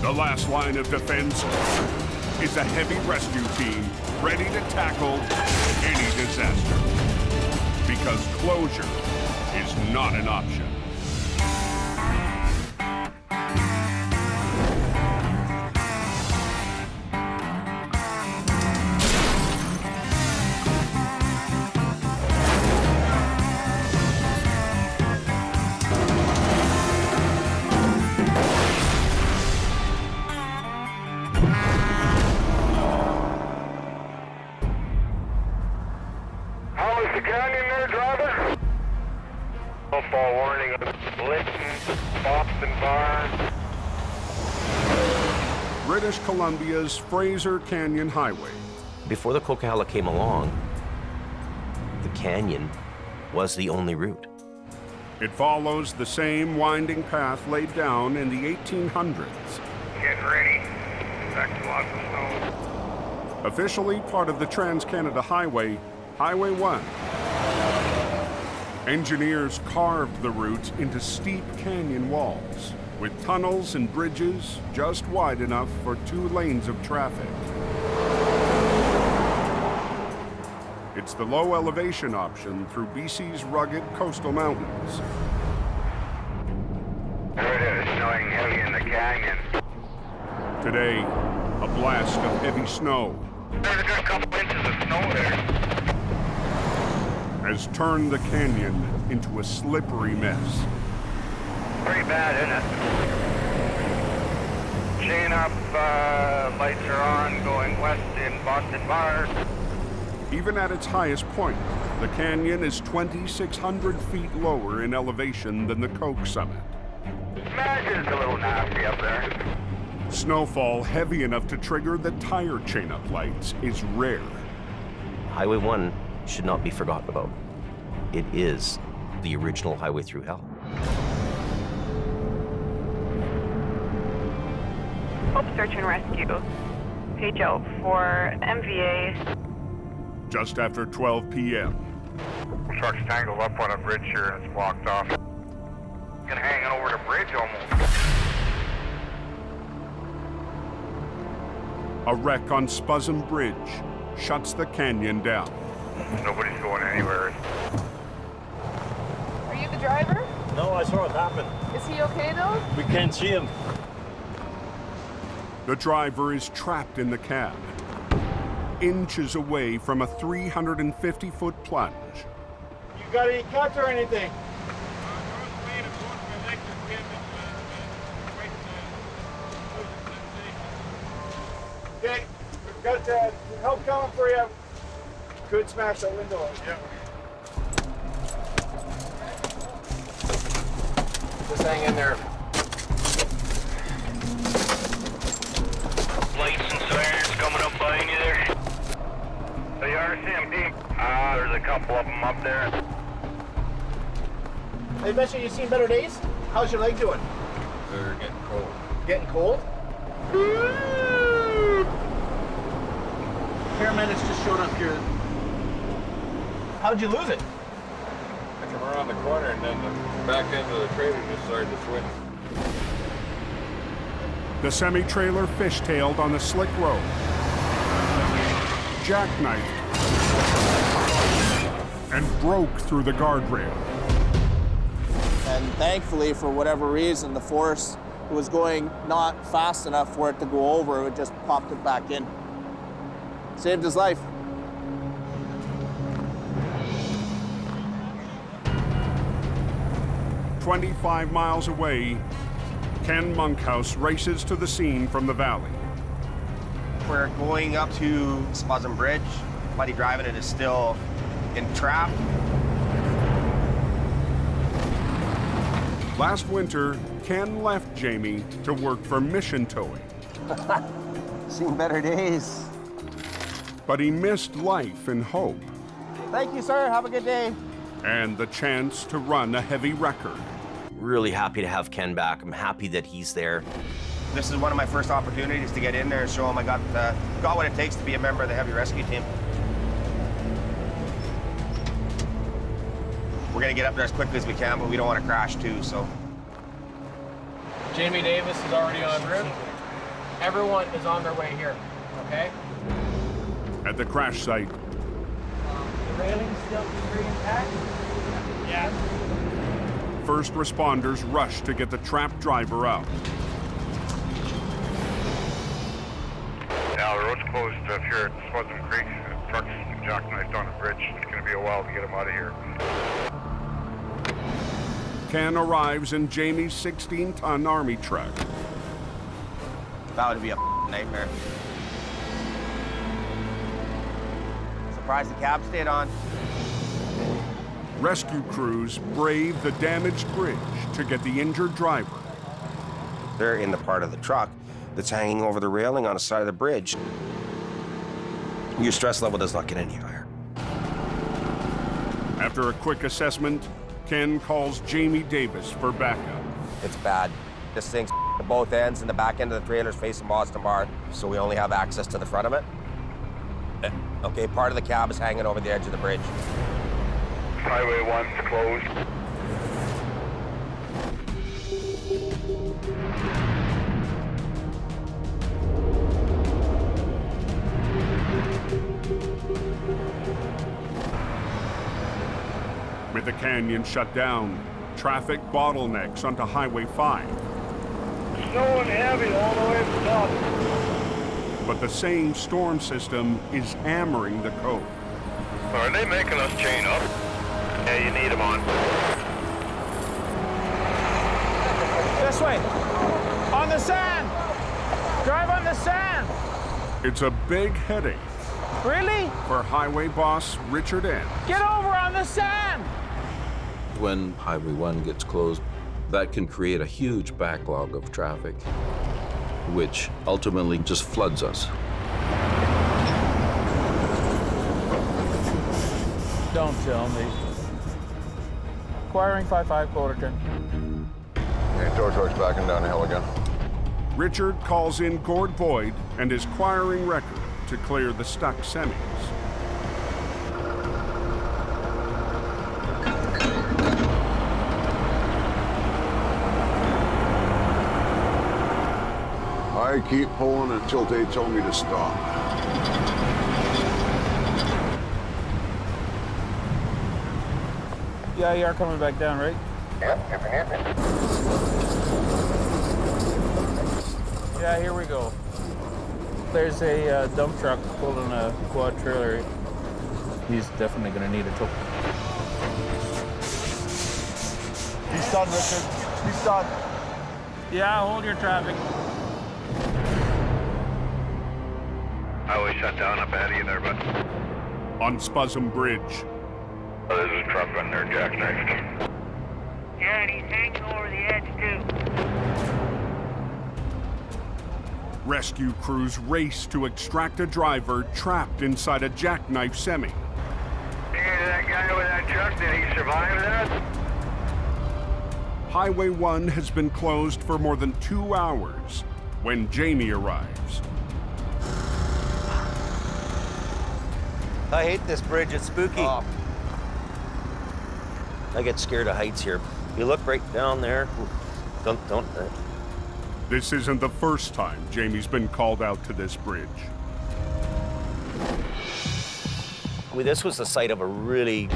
The last line of defense is a heavy rescue team ready to tackle any disaster. Because closure is not an option. How is the canyon there, driver? Snowfall warning of Linton, Boston Bar. British Columbia's Fraser Canyon Highway. Before the Coquihalla came along, the canyon was the only route. It follows the same winding path laid down in the 1800s. Get ready. Expect lots of snow. Officially part of the Trans-Canada Highway, Highway 1. Engineers carved the route into steep canyon walls, with tunnels and bridges just wide enough for 2 lanes of traffic. It's the low elevation option through BC's rugged coastal mountains. There it is, snowing heavy in the canyon. Today, a blast of heavy snow There's a good couple inches of snow there. has turned the canyon into a slippery mess. Pretty bad, isn't it? Chain up, lights are on, going west in Boston Bar. Even at its highest point, the canyon is 2,600 feet lower in elevation than the Coke summit. Imagine it's a little nasty up there. Snowfall heavy enough to trigger the tire chain-up lights is rare. Highway 1 should not be forgotten about. It is the original Highway Through Hell. Hope Search and Rescue. Page out for MVA. Just after 12 p.m. Truck's tangled up on a bridge here and it's blocked off. Gonna hang it over the bridge almost. A wreck on Spuzzum Bridge shuts the canyon down. Nobody's going anywhere. Are you the driver? No, I saw it happen. Is he okay though? We can't see him. The driver is trapped in the cab, inches away from a 350-foot plunge. You got any cuts or anything? Okay, we've got help coming for you. Could smash that window out. Yeah. Just hang in there. Lights and sirens coming up behind you there. They are seeing there's a couple of them up there. I bet you've seen better days. How's your leg doing? They're getting cold. Getting cold? Paramedics just showed up here. How'd you lose it? I come around the corner and then the back end of the trailer just started to swing. The semi-trailer fishtailed on the slick road. Jackknifed and broke through the guardrail. And thankfully, for whatever reason, the force was going not fast enough for it to go over. It just popped it back in. Saved his life. "25 miles away, Ken Monkhouse races to the scene from the valley. We're going up to Spasm Bridge. Buddy driving it is still entrapped. Last winter, Ken left Jamie to work for Mission Towing. Seen better days. But he missed life and hope Thank you, sir. Have a good day. and the chance to run a heavy record. Really happy to have Ken back. I'm happy that he's there. This is one of my first opportunities to get in there and show him I got what it takes to be a member of the heavy rescue team. We're gonna get up there as quickly as we can, but we don't want to crash too, so. Jamie Davis is already en route. Everyone is on their way here, okay? At the crash site, The railing's still pretty intact? Yeah. first responders rush to get the trapped driver out. Now, the road's closed up here at Spudson Creek. Truck's jackknifed on a bridge. It's going to be a while to get him out of here. Ken arrives in Jamie's 16-ton army truck. That would be a nightmare. Surprised the cab stayed on. Rescue crews brave the damaged bridge to get the injured driver. They're in the part of the truck that's hanging over the railing on the side of the bridge. Your stress level does not get any higher. After a quick assessment, Ken calls Jamie Davis for backup. It's bad. This thing's at both ends, and the back end of the trailer's facing Boston Bar, so we only have access to the front of it. Okay, part of the cab is hanging over the edge of the bridge. Highway 1's closed. With the canyon shut down, traffic bottlenecks onto Highway 5. Snowing heavy all the way from top. But the same storm system is hammering the coast. Are they making us chain up? Yeah, you need them on. This way. On the sand. Drive on the sand. It's a big headache Really? for highway boss Richard N. Get over on the sand. When Highway 1 gets closed, that can create a huge backlog of traffic, which ultimately just floods us. Don't tell me. Acquiring 5-5 Fullerton. Hey, tow truck's backing down the hill again. Richard calls in Gord Boyd and his quiring record to clear the stuck semis. I keep pulling until they tell me to stop. Yeah, you are coming back down, right? Yep, if you need me. Yeah, here we go. There's a dump truck pulling a quad trailer. He's definitely gonna need a tow. He's done, Richard. He's done. Yeah, hold your traffic. Highway shut down up ahead of you there, bud. On Spasm Bridge, There's a truck on there jackknifed. Yeah, and he's hanging over the edge, too. rescue crews race to extract a driver trapped inside a jackknife semi. You Chuck, did he survive that? Highway 1 has been closed for more than 2 hours when Jamie arrives. I hate this bridge, it's spooky. I get scared of heights here. You look right down there. Don't. This isn't the first time Jamie's been called out to this bridge. This was the site of a really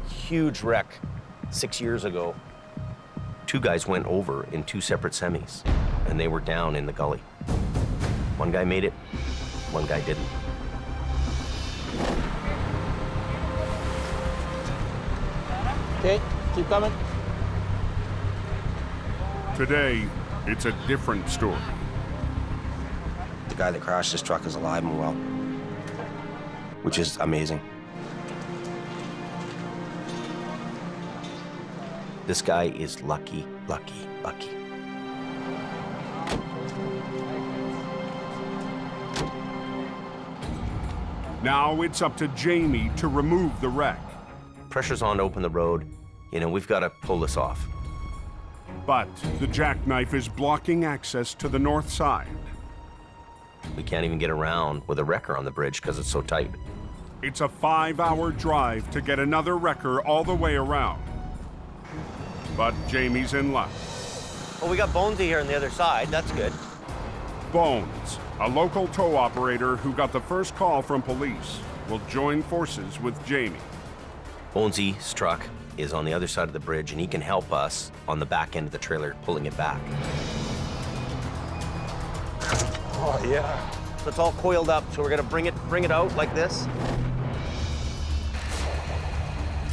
huge wreck 6 years ago. 2 guys went over in 2 separate semis, and they were down in the gully. One guy made it, one guy didn't. Okay, keep coming. Today, it's a different story. The guy that crashed this truck is alive and well, which is amazing. This guy is lucky. Now it's up to Jamie to remove the wreck. Pressure's on to open the road. You know, we've got to pull this off. But the jackknife is blocking access to the north side. We can't even get around with a wrecker on the bridge because it's so tight. It's a 5-hour drive to get another wrecker all the way around. But Jamie's in luck. Well, we got Bonesy here on the other side. That's good. Bones, a local tow operator who got the first call from police, will join forces with Jamie. Bonesy's truck is on the other side of the bridge, and he can help us on the back end of the trailer, pulling it back. Oh, yeah. So it's all coiled up, so we're gonna bring it out like this.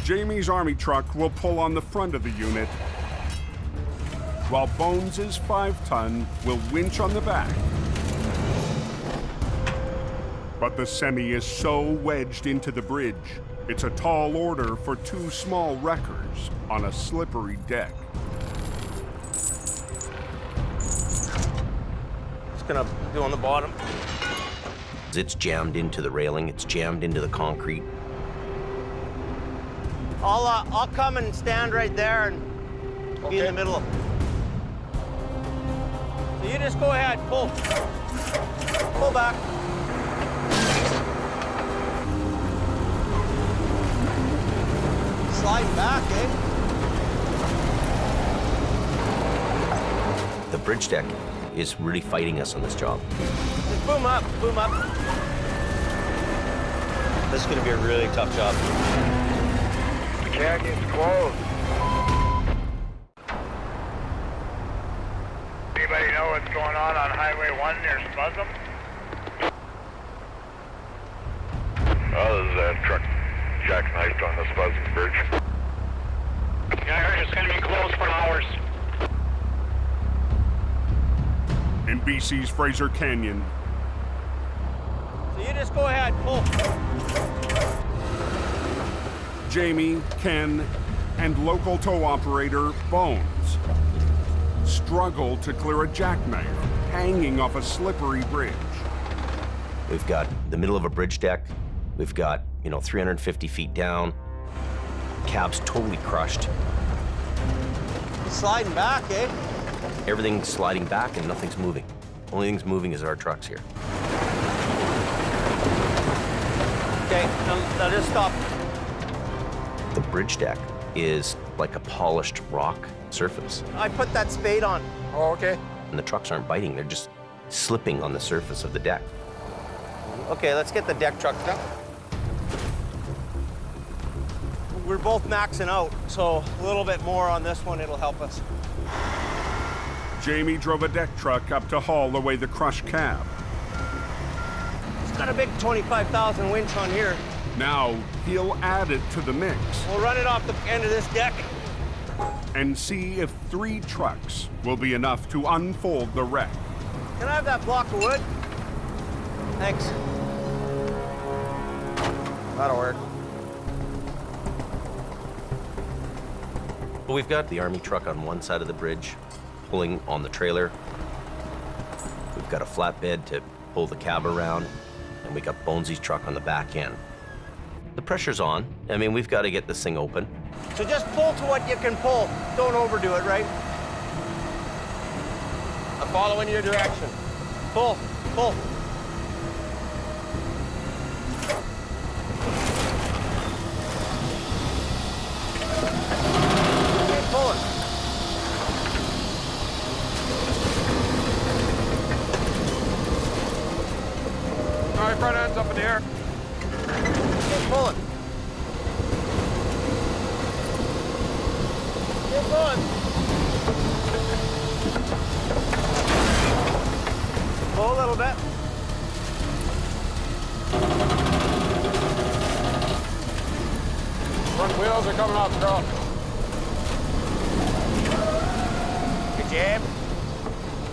Jamie's army truck will pull on the front of the unit, while Bones' 5-ton will winch on the back. But the semi is so wedged into the bridge, it's a tall order for 2 small wreckers on a slippery deck. It's gonna go on the bottom. It's jammed into the railing, it's jammed into the concrete. I'll come and stand right there and be in the middle. So you just go ahead, pull. Pull back. Slide back, eh? The bridge deck is really fighting us on this job. Just boom up, boom up. This is gonna be a really tough job. The canyon's closed. Anybody know what's going on Highway 1 near Spuzum? Oh, there's that truck jackknifed on the Spuzum Bridge. Yeah, I heard it's going to be closed for hours. In BC's Fraser Canyon, So you just go ahead, pull. Jamie, Ken, and local tow operator Bones struggle to clear a jackknife hanging off a slippery bridge. We've got the middle of a bridge deck. We've got, 350 feet down. Cab's totally crushed. Sliding back, eh? Everything's sliding back and nothing's moving. Only thing's moving is our trucks here. Okay, now just stop. The bridge deck is like a polished rock surface. I put that spade on. Oh, okay. And the trucks aren't biting, they're just slipping on the surface of the deck. Okay, let's get the deck truck done. We're both maxing out, so a little bit more on this one, it'll help us. Jamie drove a deck truck up to haul away the crushed cab. It's got a big 25,000 winch on here. Now he'll add it to the mix. We'll run it off the end of this deck. And see if 3 trucks will be enough to unfold the wreck. Can I have that block of wood? Thanks. That'll work. Well, we've got the army truck on one side of the bridge, pulling on the trailer. We've got a flatbed to pull the cab around, and we got Bonesy's truck on the back end. The pressure's on. I mean, we've got to get this thing open. So just pull to what you can pull. Don't overdo it, right? I'm following your direction. Pull, pull. Keep pulling. All right, front end's up in the air. Keep pulling. Keep going. Pull a little bit. Front wheels are coming off strong. Good job.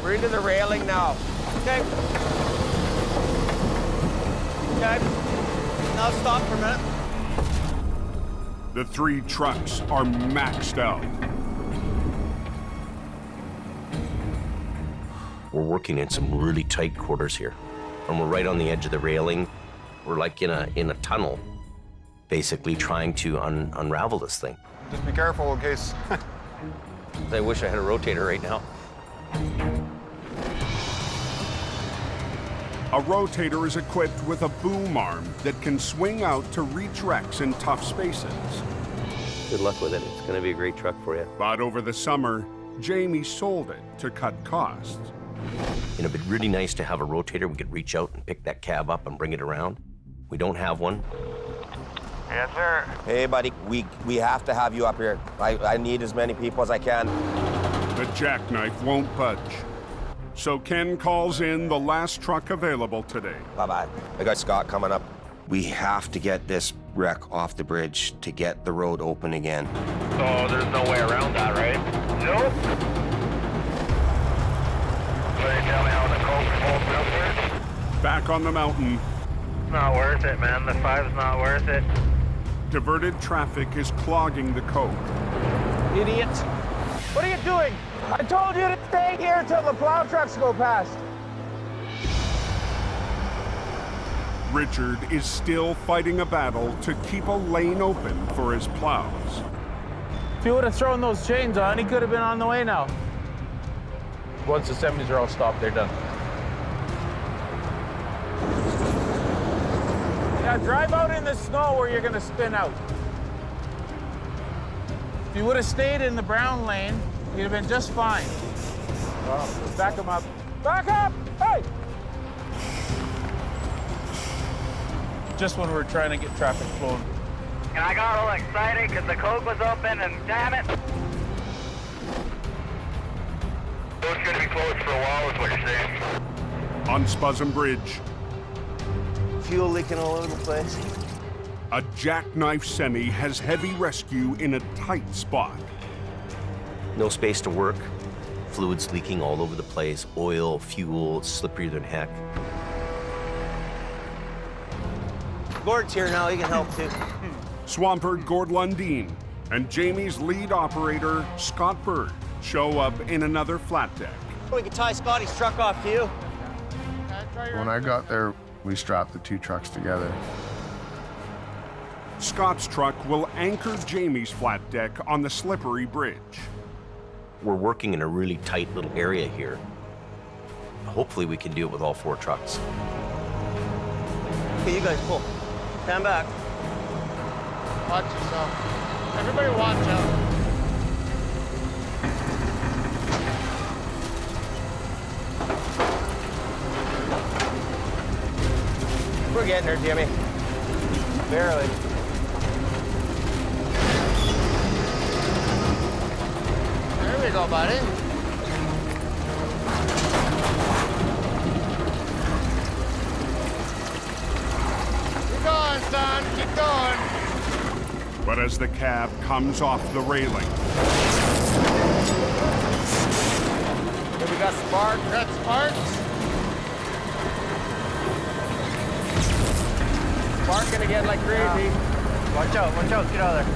We're into the railing now. Okay. Okay. Now stop for a minute. The 3 trucks are maxed out. We're working in some really tight quarters here. And we're right on the edge of the railing. We're like in a tunnel, basically trying to unravel this thing. Just be careful in case. I wish I had a rotator right now. A rotator is equipped with a boom arm that can swing out to reach wrecks in tough spaces. Good luck with it. It's going to be a great truck for you. But over the summer, Jamie sold it to cut costs. You know, it'd be really nice to have a rotator. We could reach out and pick that cab up and bring it around. We don't have one. Yes, sir. Hey, buddy, we have to have you up here. I need as many people as I can. The jackknife won't budge. So Ken calls in the last truck available today. Bye-bye. I got Scott coming up. We have to get this wreck off the bridge to get the road open again. So there's no way around that, right? Nope. So you tell me how the coke holds up here? Back on the mountain. It's not worth it, man. The 5's not worth it. Diverted traffic is clogging the coke. Idiot. What are you doing? I told you to stay here till the plow trucks go past. Richard is still fighting a battle to keep a lane open for his plows. If he would have thrown those chains on, he could have been on the way now. Once the semis are all stopped, they're done. Yeah, drive out in the snow where you're gonna spin out. If you would have stayed in the brown lane, you'd have been just fine. Oh, back him up. Back up! Hey! Just when we're trying to get traffic flowing. And I got all excited because the coke was open and damn it. It's going to be closed for a while is what you're saying. On Spuzzum Bridge, Fuel leaking all over the place. a jackknife semi has heavy rescue in a tight spot. No space to work. Fluids leaking all over the place. Oil, fuel, it's slipperier than heck. Gord's here now, he can help too. Swampert Gord Lundeen and Jamie's lead operator, Scott Bird, show up in another flat deck. We can tie Scotty's truck off to you. When I got there, we strapped the 2 trucks together. Scott's truck will anchor Jamie's flat deck on the slippery bridge. We're working in a really tight little area here. Hopefully we can do it with all 4 trucks. Okay, you guys pull. Stand back. Watch yourself. Everybody watch out. We're getting there, Jimmy. Barely. There we go, buddy. Keep going, son. Keep going. But as the cab comes off the railing, Here we got sparks. Got sparks. Barking again like crazy. Watch out, get out of there.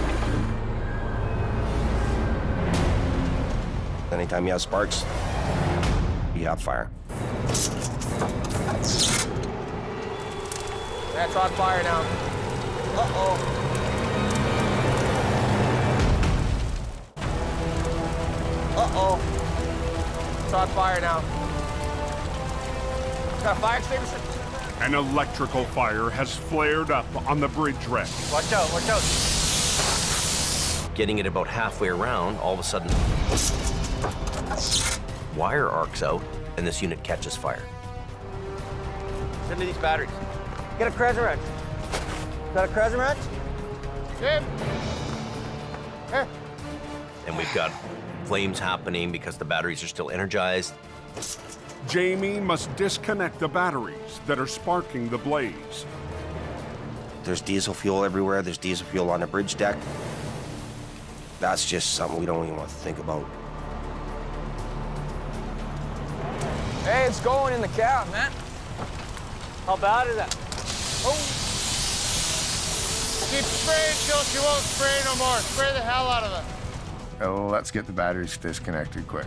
Anytime you have sparks, you have fire. That's on fire now. Uh-oh. Uh-oh. It's on fire now. Got a fire extinguisher? An electrical fire has flared up on the bridge wreck. Watch out, watch out. Getting it about halfway around, all of a sudden, wire arcs out, and this unit catches fire. Send me these batteries. Get a crescent wrench. Got a crescent wrench? Jim. Here. And we've got flames happening because the batteries are still energized. Jamie must disconnect the batteries that are sparking the blaze. There's diesel fuel everywhere. There's diesel fuel on the bridge deck. That's just something we don't even want to think about. Hey, it's going in the cab, man. How bad is that? Oh. Keep spraying till she won't spray no more. Spray the hell out of it. Oh, let's get the batteries disconnected quick.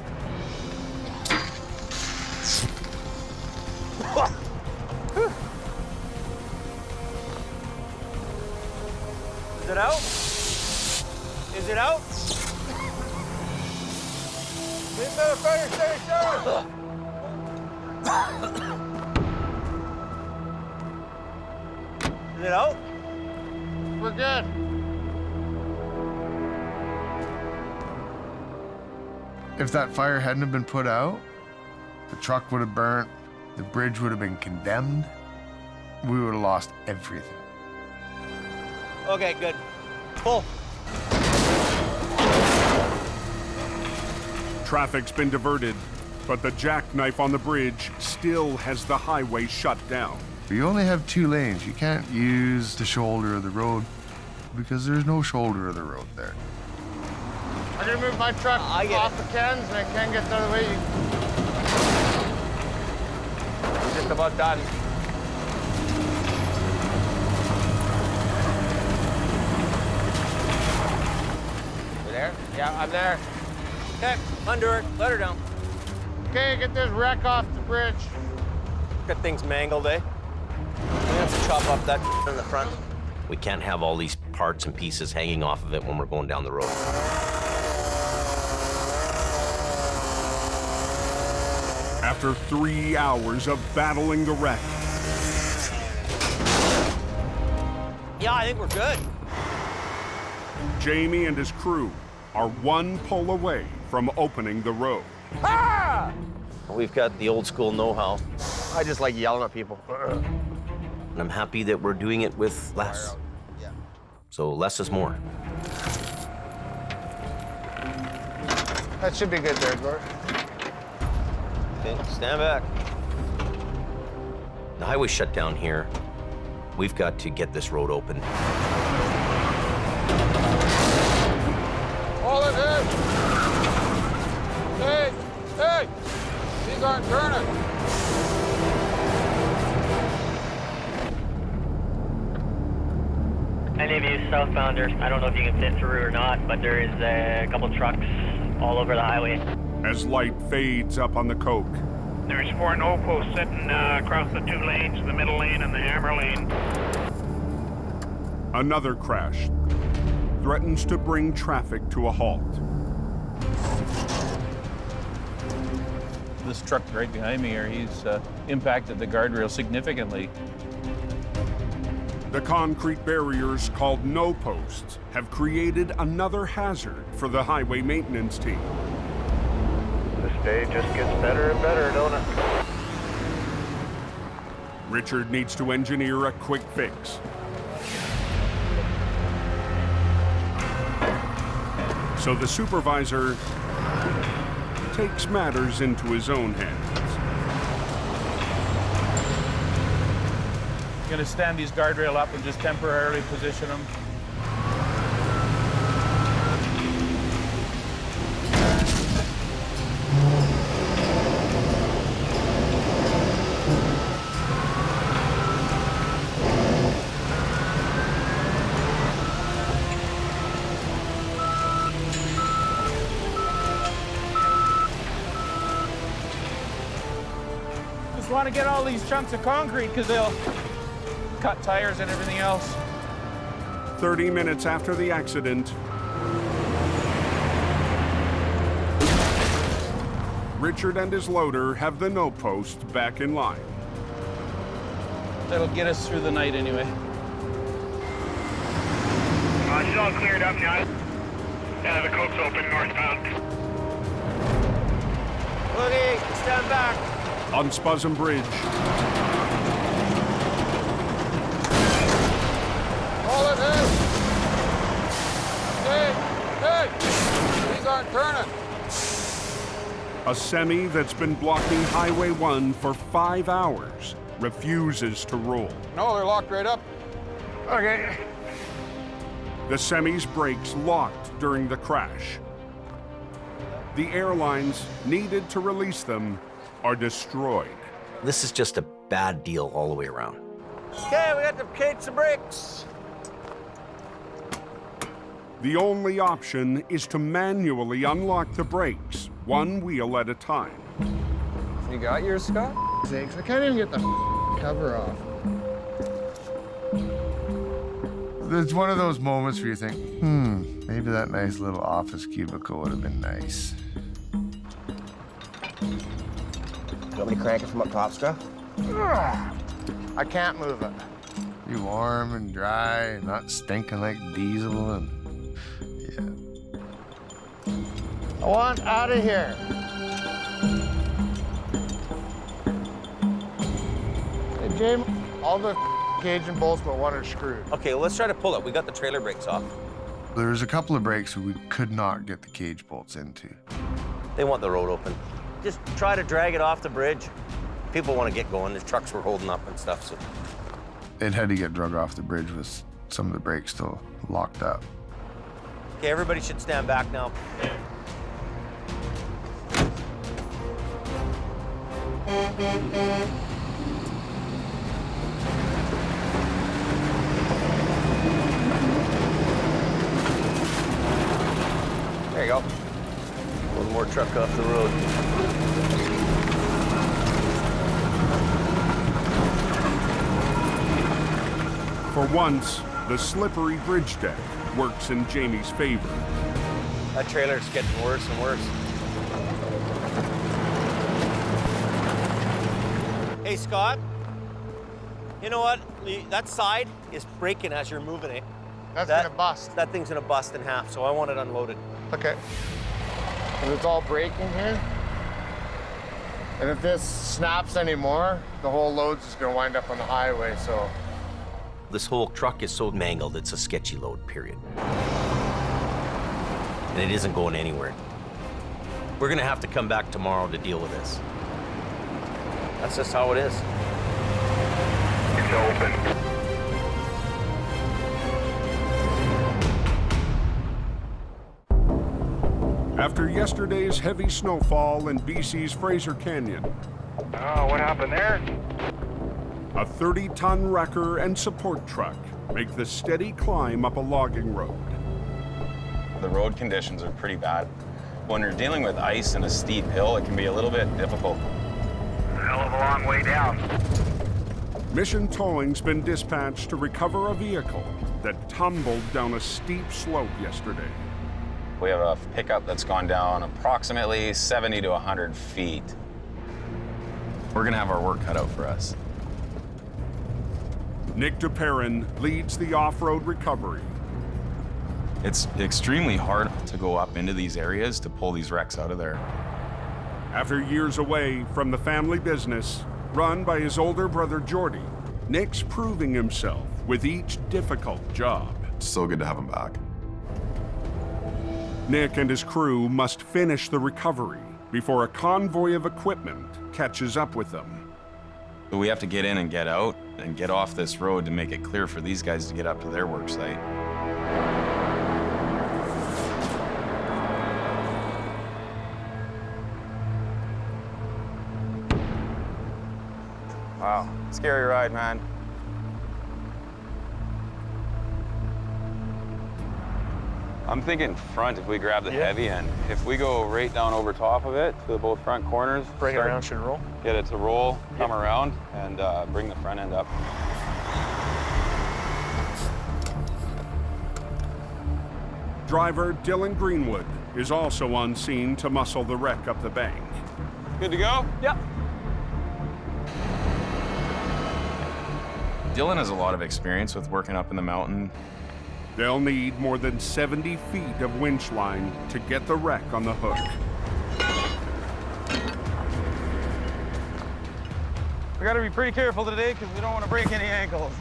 Is it out? Is it out? Get to the fire station! Is it out? We're good. If that fire hadn't have been put out, the truck would have burnt, the bridge would have been condemned, we would have lost everything. Okay, good. Pull. Traffic's been diverted, but the jackknife on the bridge still has the highway shut down. You only have 2 lanes. You can't use the shoulder of the road because there's no shoulder of the road there. I'm gonna move my truck off the cans and I can't get out of the way. We're just about done. You there? Yeah, I'm there. Okay, undo her. Let her down. Okay, get this wreck off the bridge. Got things mangled, eh? We have to chop up that in the front. We can't have all these parts and pieces hanging off of it when we're going down the road. After 3 hours of battling the wreck, Yeah, I think we're good. Jamie and his crew are 1 pull away from opening the road. Ah! We've got the old school know-how. I just like yelling at people. And I'm happy that we're doing it with less. So less is more. That should be good there, Gord. Okay, stand back. The highway shut down here. We've got to get this road open. Hold it in! Hey! Hey! These aren't turning! Any of you southbounders, I don't know if you can fit through or not, but there is a couple trucks all over the highway. As light fades up on the coke, There's 4 no posts sitting across the 2 lanes, the middle lane and the hammer lane. another crash threatens to bring traffic to a halt. This truck right behind me here, he's impacted the guardrail significantly. The concrete barriers called no posts have created another hazard for the highway maintenance team. This day just gets better and better, don't it? Richard needs to engineer a quick fix. So the supervisor takes matters into his own hands. Gonna stand these guardrail up and just temporarily position them. Just want to get all these chunks of concrete because they'll cut tires and everything else. 30 minutes after the accident, Richard and his loader have the no post back in line. That'll get us through the night anyway. She's all cleared up now. Yeah, the coke's open northbound. Okay, stand back. On Spuzzum Bridge, Hold it, hey! Hey! These aren't turning. a semi that's been blocking Highway 1 for 5 hours refuses to roll. No, they're locked right up. Okay. The semi's brakes locked during the crash. The airlines needed to release them are destroyed. This is just a bad deal all the way around. Okay, we got to cage some brakes. The only option is to manually unlock the brakes, one wheel at a time. You got yours, Scott? Sakes, I can't even get the cover off. It's one of those moments where you think, maybe that nice little office cubicle would have been nice. You want me to crank it from up top, Scott? I can't move it. Be warm and dry and not stinking like diesel and I want out of here. Hey, James, all the cage and bolts but one are screwed. Okay, well, let's try to pull it. We got the trailer brakes off. There was a couple of brakes we could not get the cage bolts into. They want the road open. Just try to drag it off the bridge. People want to get going. The trucks were holding up and stuff, so. It had to get drug off the bridge with some of the brakes still locked up. Okay, everybody should stand back now. There you go. One more truck off the road. For once, the slippery bridge deck works in Jamie's favor. That trailer's getting worse and worse. Hey, Scott. You know what? That side is breaking as you're moving it. That's gonna bust. That thing's gonna bust in half, so I want it unloaded. Okay. And it's all breaking here. And if this snaps anymore, the whole load's just gonna wind up on the highway, so. This whole truck is so mangled, it's a sketchy load, period. And it isn't going anywhere. We're gonna have to come back tomorrow to deal with this. That's just how it is. It's open. After yesterday's heavy snowfall in BC's Fraser Canyon, Oh, what happened there? a 30-ton wrecker and support truck make the steady climb up a logging road. The road conditions are pretty bad. When you're dealing with ice and a steep hill, it can be a little bit difficult. Hell of a long way down. Mission Towing's been dispatched to recover a vehicle that tumbled down a steep slope yesterday. We have a pickup that's gone down approximately 70 to 100 feet. We're gonna have our work cut out for us. Nick DePerrin leads the off-road recovery. It's extremely hard to go up into these areas to pull these wrecks out of there. After years away from the family business, run by his older brother Jordy, Nick's proving himself with each difficult job. It's so good to have him back. Nick and his crew must finish the recovery before a convoy of equipment catches up with them. So we have to get in and get out and get off this road to make it clear for these guys to get up to their work site. Wow, scary ride, man. I'm thinking front if we grab the heavy end. If we go right down over top of it to both front corners. Bring it around, should roll? Get it to roll, come around, and bring the front end up. Driver Dylan Greenwood is also on scene to muscle the wreck up the bank. Good to go? Yep. Dylan has a lot of experience with working up in the mountain. They'll need more than 70 feet of winch line to get the wreck on the hook. We gotta be pretty careful today because we don't want to break any ankles.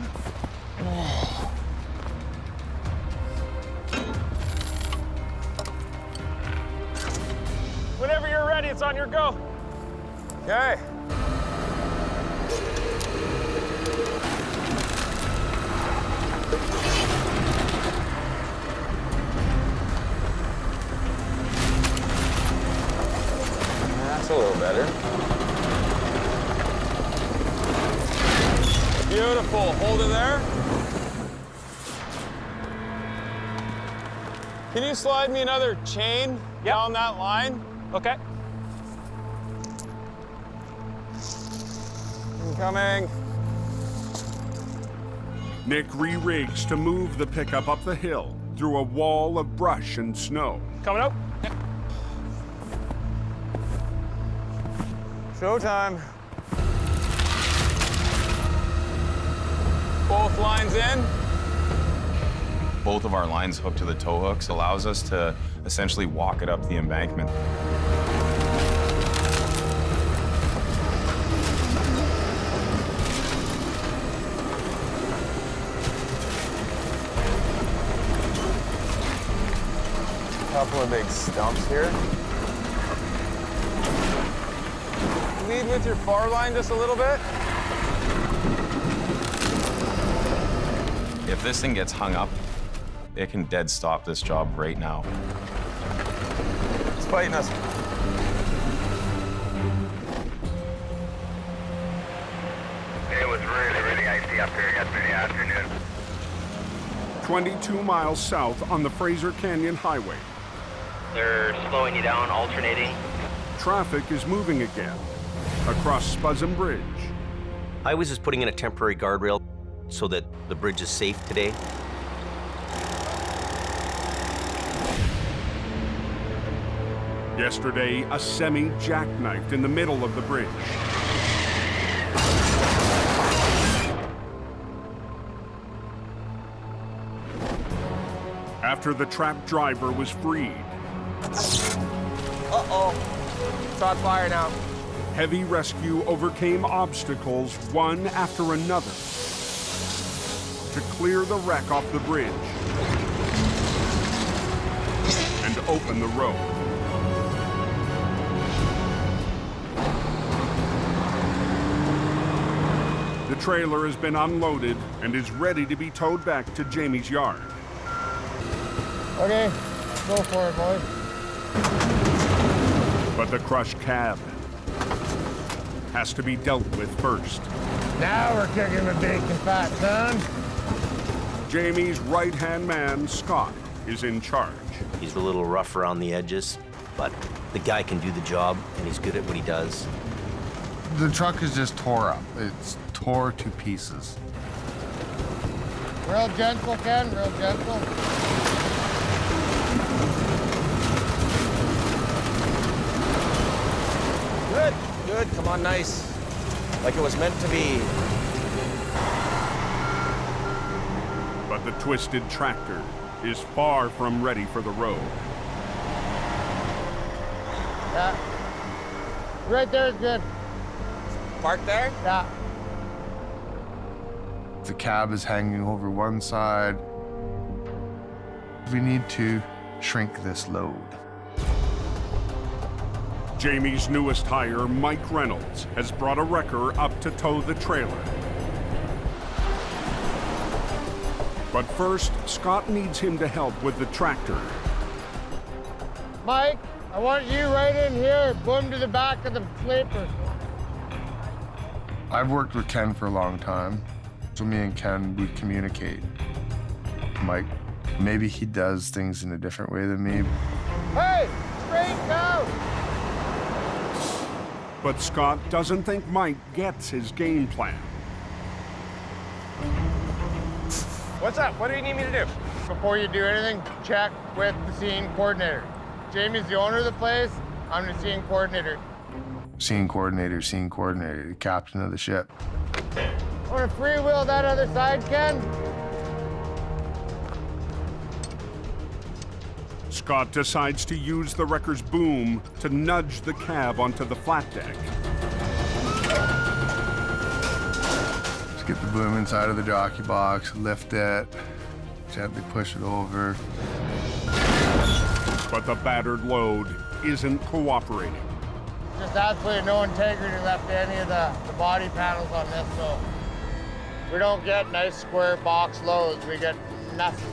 Whenever you're ready, it's on your go. Okay. That's a little better. Beautiful. Hold it there. Can you slide me another chain down that line? Okay. Incoming. Nick re-rigs to move the pickup up the hill through a wall of brush and snow. Coming up. Yep. Showtime. Both lines in. Both of our lines hooked to the tow hooks allows us to essentially walk it up the embankment. Couple of big stumps here. Lead with your far line just a little bit. If this thing gets hung up, it can dead stop this job right now. It's fighting us. It was really, really icy up here yesterday afternoon. 22 miles south on the Fraser Canyon Highway. They're slowing you down, alternating. Traffic is moving again across Spuzzum Bridge. Highways is putting in a temporary guardrail so that the bridge is safe today. Yesterday, a semi jackknifed in the middle of the bridge. After the trapped driver was freed. Uh-oh. It's on fire now. Heavy rescue overcame obstacles one after another to clear the wreck off the bridge and open the road. The trailer has been unloaded and is ready to be towed back to Jamie's yard. Okay, go for it, boys. But the crushed cab has to be dealt with first. Now we're kicking the bacon fat, son. Jamie's right-hand man, Scott, is in charge. He's a little rough around the edges, but the guy can do the job, and he's good at what he does. The truck is just tore up. It's tore to pieces. Real gentle, Ken, real gentle. Good, good, come on, nice. Like it was meant to be. But the twisted tractor is far from ready for the road. Yeah. Right there is good. Park there? Yeah. The cab is hanging over one side. We need to shrink this load. Jamie's newest hire, Mike Reynolds, has brought a wrecker up to tow the trailer. But first, Scott needs him to help with the tractor. Mike, I want you right in here. Boom to the back of the sleeper. I've worked with Ken for a long time, so me and Ken, we communicate. Mike, maybe he does things in a different way than me. Hey, straight go! But Scott doesn't think Mike gets his game plan. What's up? What do you need me to do? Before you do anything, check with the scene coordinator. Jamie's the owner of the place. I'm the scene coordinator. Scene coordinator, the captain of the ship. Want to freewheel that other side, Ken? Scott decides to use the wrecker's boom to nudge the cab onto the flat deck. Just get the boom inside of the jockey box, lift it, gently push it over. But the battered load isn't cooperating. Just absolutely no integrity left to any of the body panels on this, so we don't get nice square box loads. We get nothing.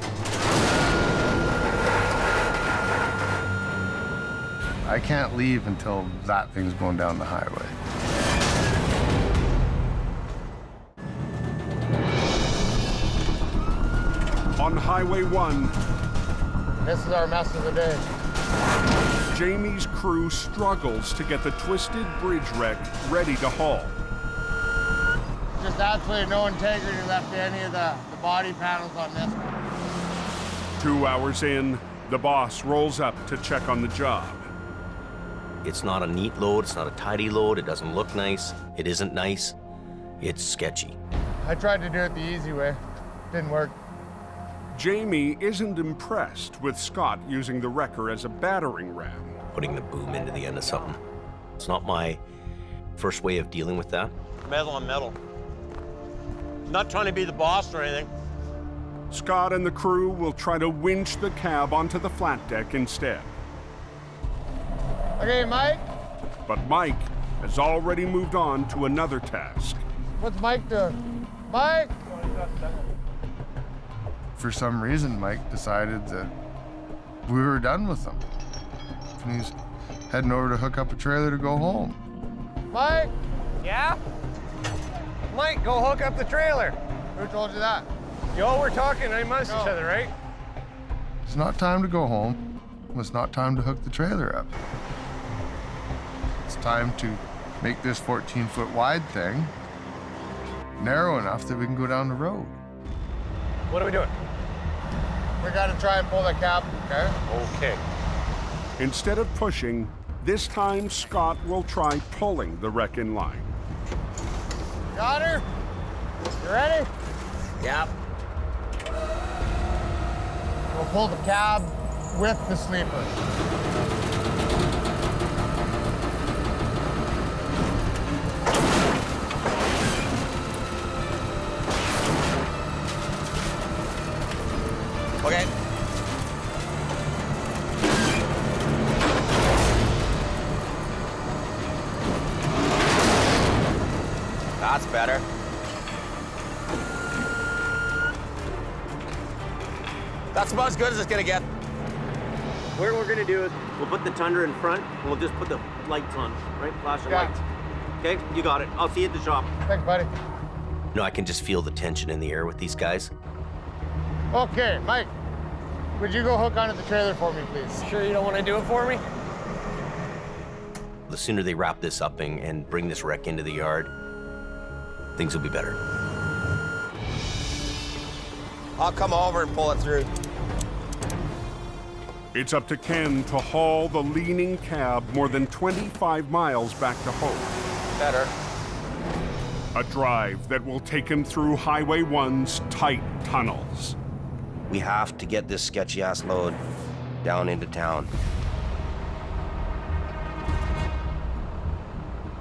I can't leave until that thing's going down the highway. On Highway 1, this is our mess of the day. Jamie's crew struggles to get the twisted bridge wreck ready to haul. Just absolutely no integrity left to any of the body panels on this. 2 hours in, the boss rolls up to check on the job. It's not a neat load, it's not a tidy load, it doesn't look nice, it isn't nice, it's sketchy. I tried to do it the easy way. Didn't work. Jamie isn't impressed with Scott using the wrecker as a battering ram. Putting the boom into the end of something. It's not my first way of dealing with that. Metal on metal. Not trying to be the boss or anything. Scott and the crew will try to winch the cab onto the flat deck instead. Okay, Mike. But Mike has already moved on to another task. What's Mike doing? Mike! For some reason, Mike decided that we were done with them. And he's heading over to hook up a trailer to go home. Mike! Yeah? Mike, go hook up the trailer. Who told you that? Yo, we're talking amongst each other, right? It's not time to go home. It's not time to hook the trailer up. It's time to make this 14-foot wide thing narrow enough that we can go down the road. What are we doing? We gotta try and pull the cab, okay? Okay. Instead of pushing, this time Scott will try pulling the wreck in line. Got her? You ready? Yep. We'll pull the cab with the sleeper. Okay. That's better. That's about as good as it's gonna get. What we're gonna do is we'll put the Tundra in front and we'll just put the lights on, right? Flashing lights. Okay, you got it. I'll see you at the shop. Thanks, buddy. No, I can just feel the tension in the air with these guys. Okay, Mike, would you go hook onto the trailer for me, please? Sure you don't want to do it for me? The sooner they wrap this up and bring this wreck into the yard, things will be better. I'll come over and pull it through. It's up to Ken to haul the leaning cab more than 25 miles back to home. Better. A drive that will take him through Highway 1's tight tunnels. We have to get this sketchy-ass load down into town.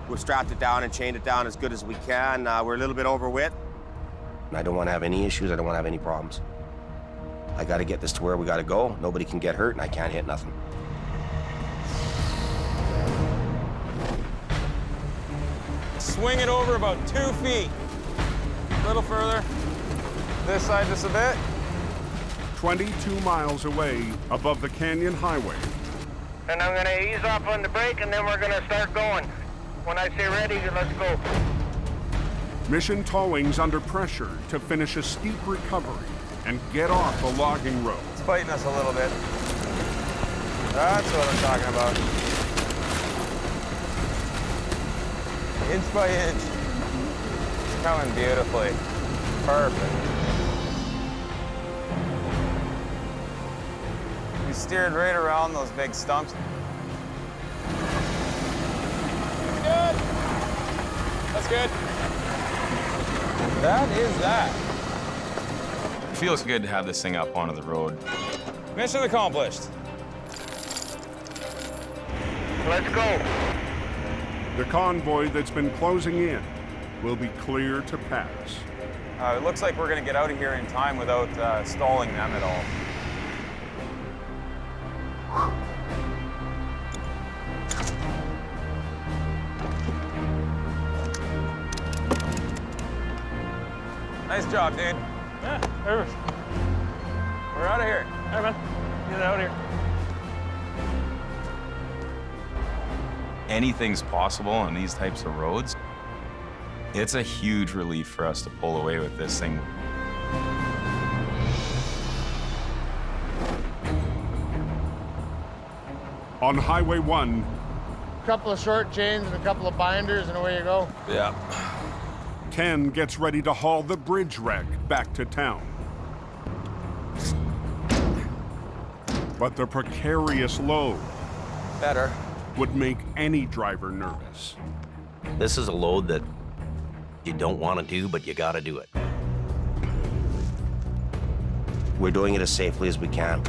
We've strapped it down and chained it down as good as we can. We're a little bit over width. And I don't want to have any issues. I don't want to have any problems. I got to get this to where we got to go. Nobody can get hurt, and I can't hit nothing. Swing it over about 2 feet. A little further. This side just a bit. 22 miles away above the Canyon Highway. And I'm gonna ease off on the brake and then we're gonna start going. When I say ready, let's go. Mission Towing's under pressure to finish a steep recovery and get off a logging road. It's fighting us a little bit. That's what I'm talking about. Inch by inch. It's coming beautifully. Perfect. steered right around those big stumps. Good. That's good. That is that. It feels good to have this thing up onto the road. Mission accomplished. Let's go. The convoy that's been closing in will be clear to pass. It looks like we're gonna get out of here in time without stalling them at all. Nice job, dude. Yeah, perfect. We're out of here. All right, man. Get out of here. Anything's possible on these types of roads. It's a huge relief for us to pull away with this thing. On Highway 1, A couple of short chains and a couple of binders, and away you go. Yeah. Ken gets ready to haul the bridge wreck back to town. But the precarious load Better. would make any driver nervous. This is a load that you don't want to do, but you got to do it. We're doing it as safely as we can.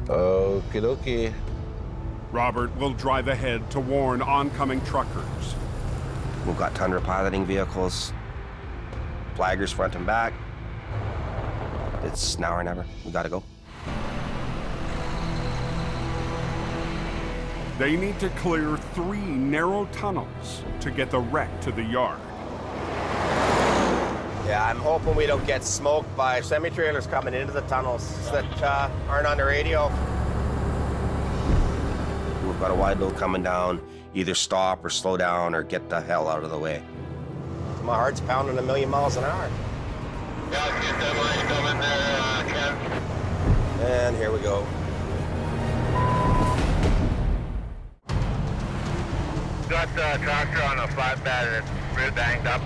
Okie dokie. Robert will drive ahead to warn oncoming truckers. We've got tundra piloting vehicles, flaggers front and back. It's now or never. We gotta go. They need to clear 3 narrow tunnels to get the wreck to the yard. Yeah, I'm hoping we don't get smoked by semi-trailers coming into the tunnels that aren't on the radio. We've got a wide load coming down. Either stop or slow down or get the hell out of the way. My heart's pounding 1,000,000 miles an hour. Yeah, get that line coming there, Ken. And here we go. Got the tractor on a flatbed and it's real banged up.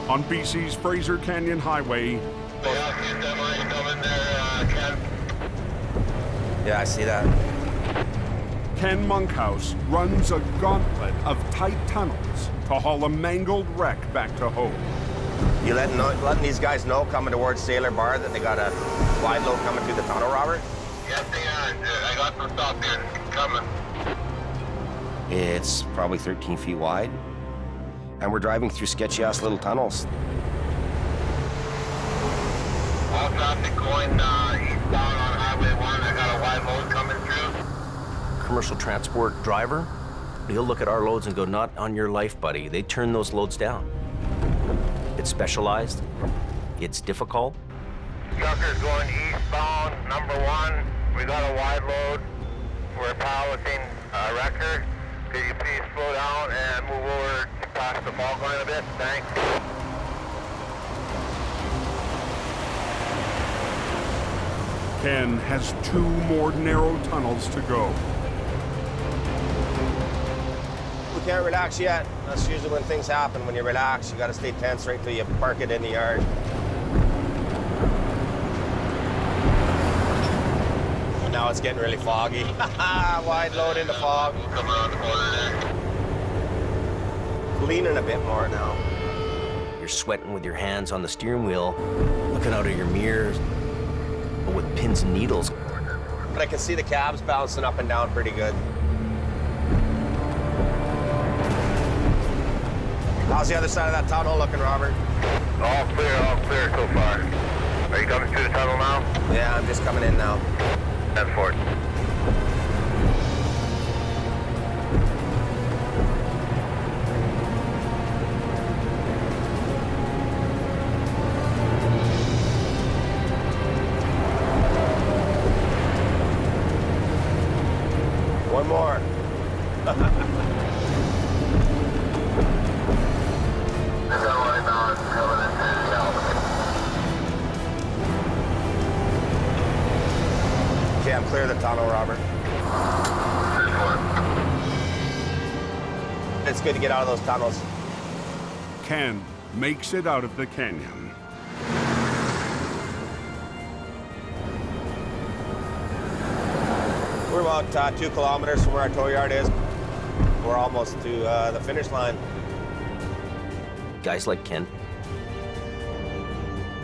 On BC's Fraser Canyon Highway, Yeah, get that line coming there, Ken. Yeah, I see that. Ken Monkhouse runs a gauntlet of tight tunnels to haul a mangled wreck back to home. You letting these guys know coming towards Sailor Bar that they got a wide load coming through the tunnel, Robert? Yes, they are. I got them stopped here. It's coming. It's probably 13 feet wide. And we're driving through sketchy-ass little tunnels. All traffic going eastbound on Highway 1. I got a wide load coming through. Commercial transport driver, he'll look at our loads and go, not on your life, buddy. They turn those loads down. It's specialized. It's difficult. Truckers going eastbound, number 1. We got a wide load. We're piloting a wrecker. Could you please slow down and move over past the fog line a bit? Thanks. Ken has 2 more narrow tunnels to go. We can't relax yet. That's usually when things happen. When you relax, you got to stay tense right till you park it in the yard. And now it's getting really foggy. Wide load into fog. Come around the corner there. Leaning a bit more now. You're sweating with your hands on the steering wheel, looking out of your mirrors, but with pins and needles. But I can see the cabs bouncing up and down pretty good. How's the other side of that tunnel looking, Robert? All clear so far. Are you coming through the tunnel now? Yeah, I'm just coming in now. That's for it. One more. Okay, I'm clear of the tunnel, Robert. It's good to get out of those tunnels. Ken makes it out of the canyon. We're about 2 kilometers from where our tow yard is. We're almost to the finish line. Guys like Ken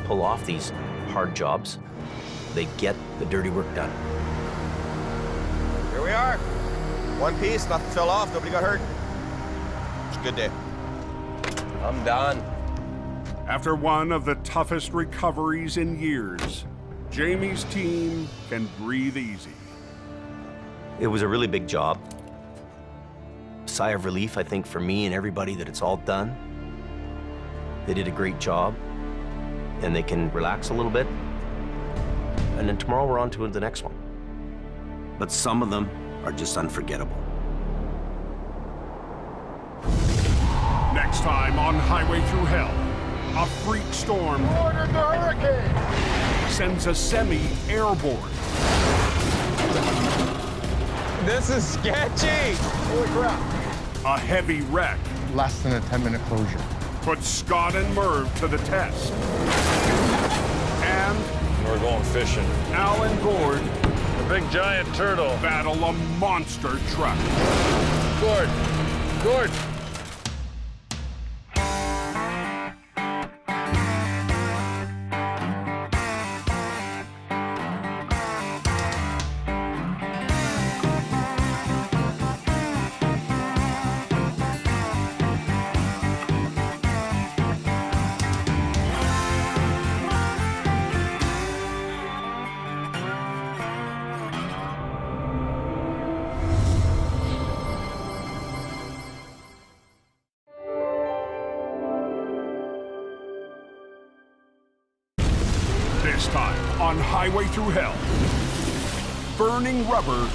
pull off these hard jobs. They get the dirty work done. Here we are. One piece, nothing fell off, nobody got hurt. It's a good day. I'm done. After one of the toughest recoveries in years, Jamie's team can breathe easy. It was a really big job. Sigh of relief, I think, for me and everybody that it's all done. They did a great job, and they can relax a little bit. And then tomorrow we're on to the next one. But some of them are just unforgettable. Next time on Highway Through Hell, a freak storm Ordered the hurricane! sends a semi airborne. This is sketchy! Holy crap. A heavy wreck Less than a 10-minute closure. puts Scott and Merv to the test. And we're going fishing. Al and Gord, A big giant turtle. battle a monster truck. Gord! This time on Highway Through Hell, burning rubber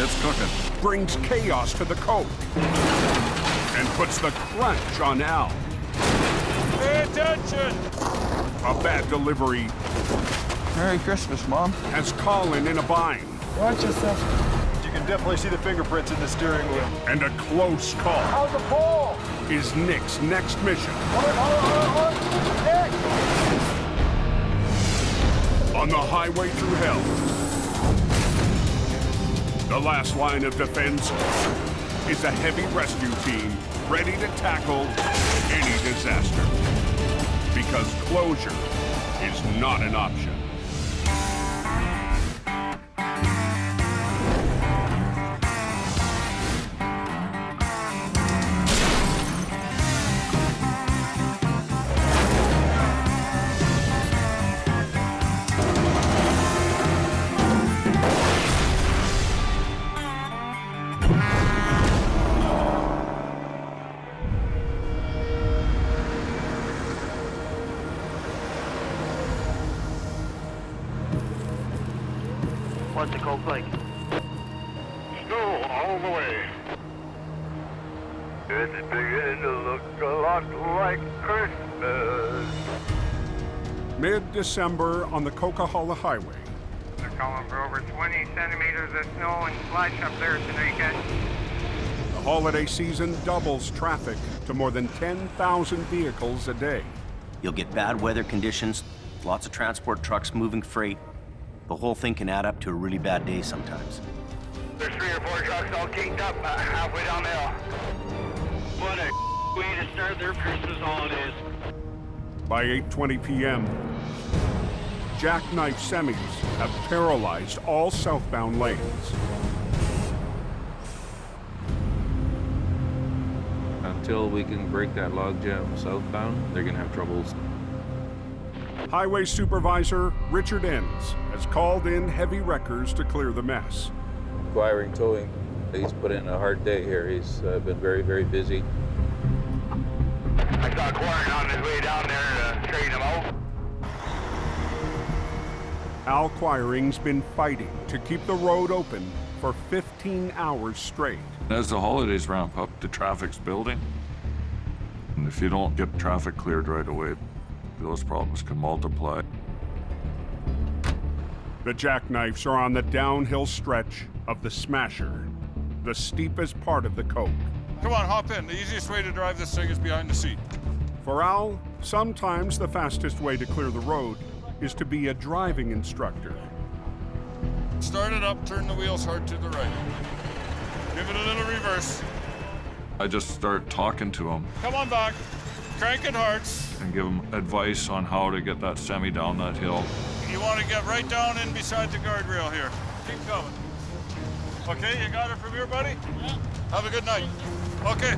It's cooking. brings chaos to the coke and puts the crunch on Al. Pay attention! A bad delivery Merry Christmas, Mom. has Colin in a bind. Watch yourself. You can definitely see the fingerprints in the steering wheel. And a close call How's the pole? is Nick's next mission. Nick! On the Highway Through Hell, the last line of defense is a heavy rescue team ready to tackle any disaster. Because closure is not an option. What's the coke like? Snow all the way. It's beginning to look a lot like Christmas. Mid-December on the Coquihalla Highway, They're calling for over 20 centimeters of snow and slush up there tonight, guys. the holiday season doubles traffic to more than 10,000 vehicles a day. You'll get bad weather conditions, lots of transport trucks moving freight. The whole thing can add up to a really bad day sometimes. There's 3 or 4 trucks all caked up halfway down the hill. What a way to start their Christmas holidays. By 8:20 p.m., jackknife semis have paralyzed all southbound lanes. Until we can break that logjam southbound, they're gonna have troubles. Highway Supervisor Richard Enns has called in heavy wreckers to clear the mess. Acquiring towing, he's put in a hard day here. He's been very, very busy. I saw Quarren on his way down there to straighten him out. Al Quiring's been fighting to keep the road open for 15 hours straight. As the holidays ramp up, the traffic's building. And if you don't get traffic cleared right away, those problems can multiply. The jackknives are on the downhill stretch of the Smasher, the steepest part of the coke. Come on, hop in. The easiest way to drive this thing is behind the seat. For Al, sometimes the fastest way to clear the road is to be a driving instructor. Start it up, turn the wheels hard to the right. Give it a little reverse. I just start talking to him. Come on back. Crank it hard. And give him advice on how to get that semi down that hill. You want to get right down in beside the guardrail here. Keep coming. Okay, you got it from here, buddy? Yeah. Have a good night. Okay.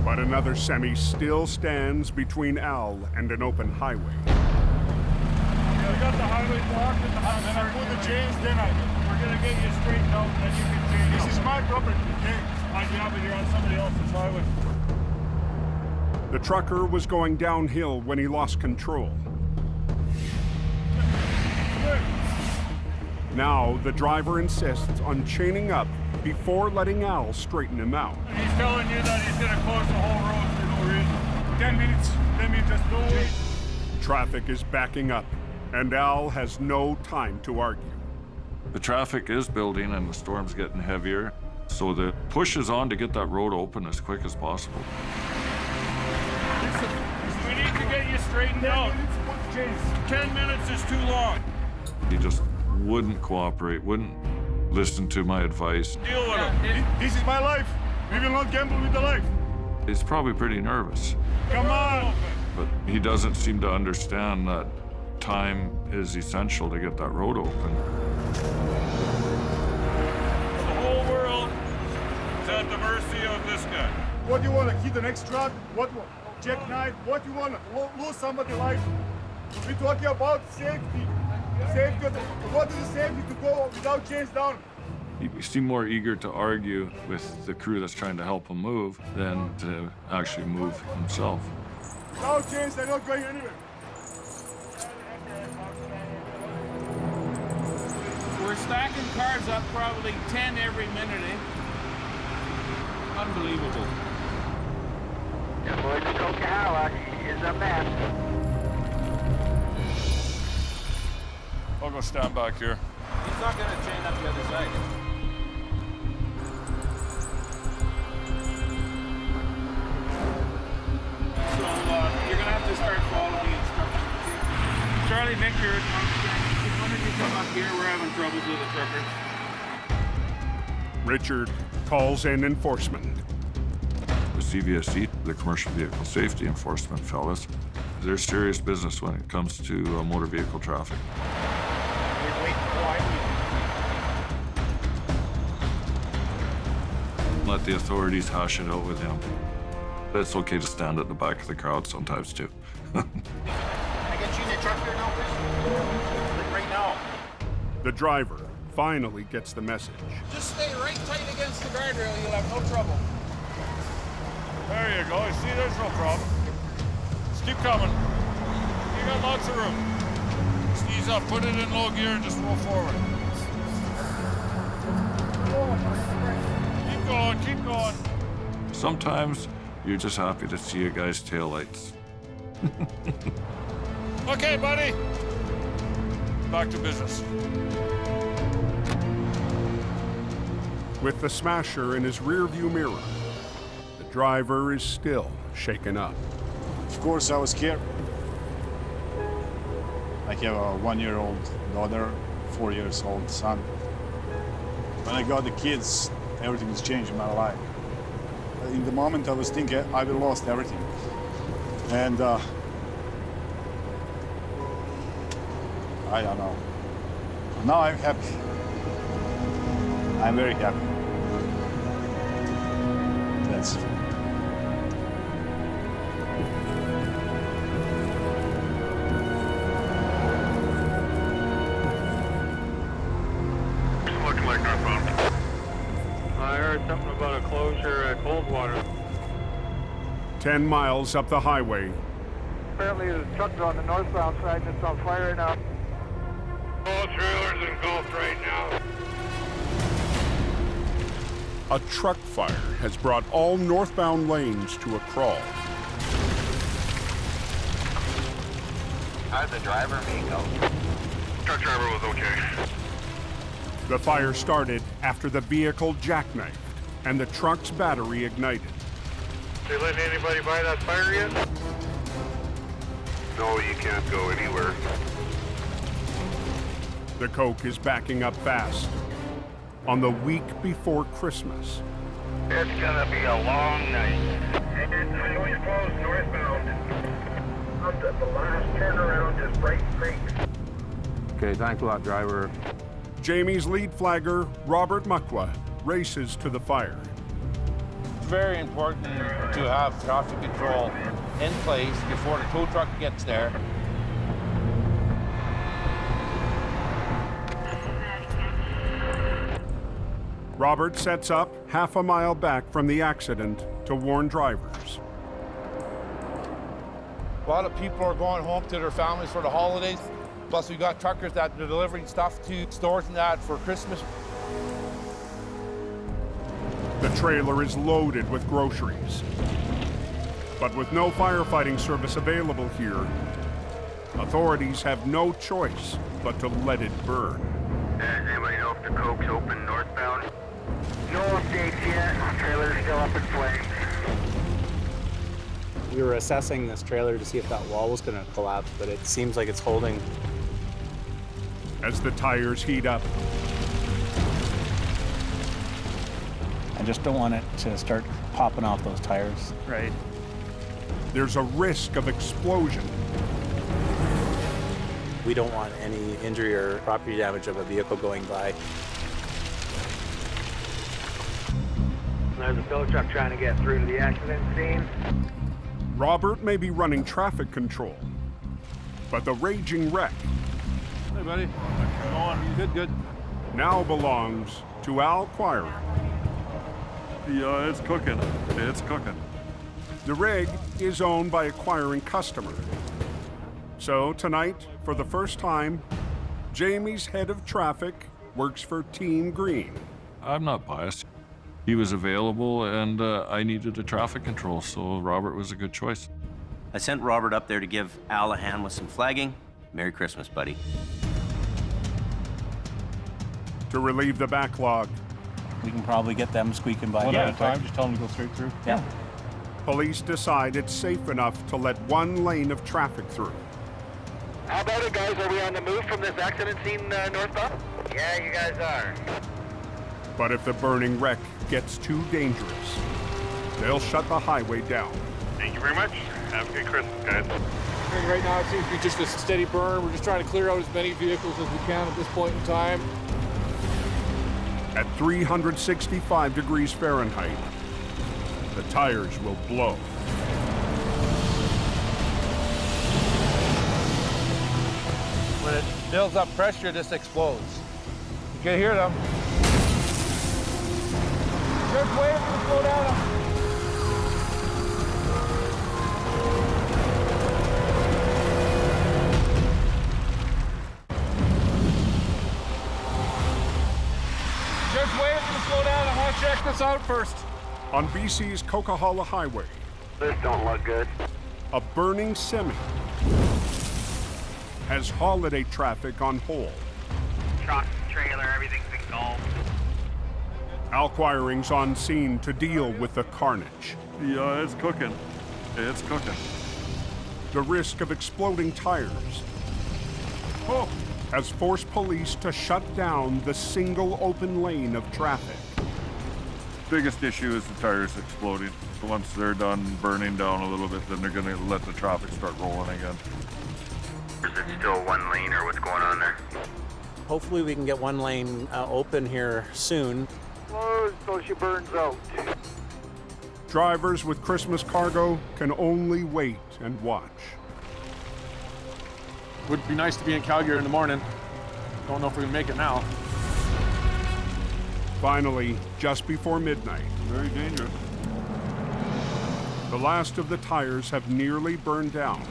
But another semi still stands between Al and an open highway. We got the highway blocked and I put the chains, then we're gonna get you straightened out and then you can change. This is my property, okay? Yeah, but you're on somebody else's highway. The trucker was going downhill when he lost control. Now the driver insists on chaining up before letting Al straighten him out. He's telling you that he's gonna close the whole road for no reason. 10 minutes, just no way. Traffic is backing up, and Al has no time to argue. The traffic is building and the storm's getting heavier, so the push is on to get that road open as quick as possible. We need to get you straightened out. 10 minutes is too long. He just wouldn't cooperate, wouldn't listen to my advice. Deal with him. This is my life. We will not gamble with the life. He's probably pretty nervous. Come on. But he doesn't seem to understand that time is essential to get that road open. The whole world is at the mercy of this guy. What do you want to hit the next truck? What jackknife? What do you want to lose somebody's life? We're talking about safety. Safety. What is the safety to go without chains down? He seemed more eager to argue with the crew that's trying to help him move than to actually move himself. Without chains, they're not going anywhere. We're stacking cars up probably 10 every minute, eh? Unbelievable. Yeah, boys, the Cadillac is a mess. I'll go stand back here. He's not going to chain up the other side. So you're going to have to start following instructions. Charlie, Nick here. When did you come up here? We're having troubles with the truckers. Richard calls in enforcement. The CVSC, the Commercial Vehicle Safety Enforcement fellas, they're serious business when it comes to motor vehicle traffic. Let the authorities hash it out with him. It's okay to stand at the back of the crowd sometimes too. Can I get you in the truck here now, please? Right now. The driver finally gets the message. Just stay right tight against the guardrail. You'll have no trouble. There you go. See, there's no problem. Just keep coming. You got lots of room. Just ease up, put it in low gear, and just roll forward. Keep going, keep going. Sometimes you're just happy to see a guy's taillights. Okay, buddy. Back to business. With the smasher in his rearview mirror, the driver is still shaken up. Of course, I was scared. I have a 1-year-old daughter, 4-year-old son. When I got the kids, everything's changed in my life. In the moment, I was thinking I will lost everything. And I don't know. Now I'm happy. I'm very happy. That's it. Looking like northbound. I heard something about a closure at Coldwater. 10 miles up the highway, Apparently the truck's on the northbound side and it's on fire now. All trailers engulfed right now. a truck fire has brought all northbound lanes to a crawl. How did the driver make out? Truck driver was okay. The fire started after the vehicle jackknifed and the truck's battery ignited. They letting anybody buy that fire yet? No, you can't go anywhere. The Coke is backing up fast on the week before Christmas. It's gonna be a long night. And highway's closed northbound. Up at the last turnaround is Bright Creek. Okay, thanks a lot, driver. Jamie's lead flagger, Robert Muckwa, races to the fire. It's very important to have traffic control in place before the tow truck gets there. Robert sets up half a mile back from the accident to warn drivers. A lot of people are going home to their families for the holidays. Plus, we got truckers that are delivering stuff to stores and that for Christmas. The trailer is loaded with groceries. But with no firefighting service available here, authorities have no choice but to let it burn. Does anybody know if the Coke's open northbound? No updates yet. Trailer's still up in flames. We were assessing this trailer to see if that wall was going to collapse, but it seems like it's holding. As the tires heat up, I just don't want it to start popping off those tires. Right. there's a risk of explosion. We don't want any injury or property damage of a vehicle going by. There's a tow truck trying to get through to the accident scene. Robert may be running traffic control, but the raging wreck Hey, buddy. Come on. Good, good. now belongs to Al Quire. Yeah, it's cooking. It's cooking. The rig is owned by acquiring customer. So tonight, for the first time, Jamie's head of traffic works for Team Green. I'm not biased. He was available, and I needed a traffic control, so Robert was a good choice. I sent Robert up there to give Al a hand with some flagging. Merry Christmas, buddy. To relieve the backlog, We can probably get them squeaking by. One at a time, just tell them to go straight through. Yeah. police decide it's safe enough to let one lane of traffic through. How about it, guys? Are we on the move from this accident scene northbound? Yeah, you guys are. But if the burning wreck gets too dangerous, they'll shut the highway down. Thank you very much. Have a good Christmas, guys. Right now, it seems to be just a steady burn. We're just trying to clear out as many vehicles as we can at this point in time. At 365 degrees Fahrenheit, the tires will blow. When it builds up pressure, this explodes. You can hear them. Just wait for the slow down. Just wait for the slow down. I want to check this out first. On BC's Coquihalla Highway, This don't look good. a burning semi has holiday traffic on hold. Truck, trailer, everything's engulfed. Al Quiring's on scene to deal with the carnage. Yeah, it's cooking. It's cooking. The risk of exploding tires has forced police to shut down the single open lane of traffic. Biggest issue is the tires exploding. Once they're done burning down a little bit, then they're gonna let the traffic start rolling again. Is it still one lane or what's going on there? Hopefully we can get one lane open here soon. Close so she burns out. Drivers with Christmas cargo can only wait and watch. Would be nice to be in Calgary in the morning. Don't know if we can make it now. Finally, just before midnight, Very dangerous. the last of the tires have nearly burned down.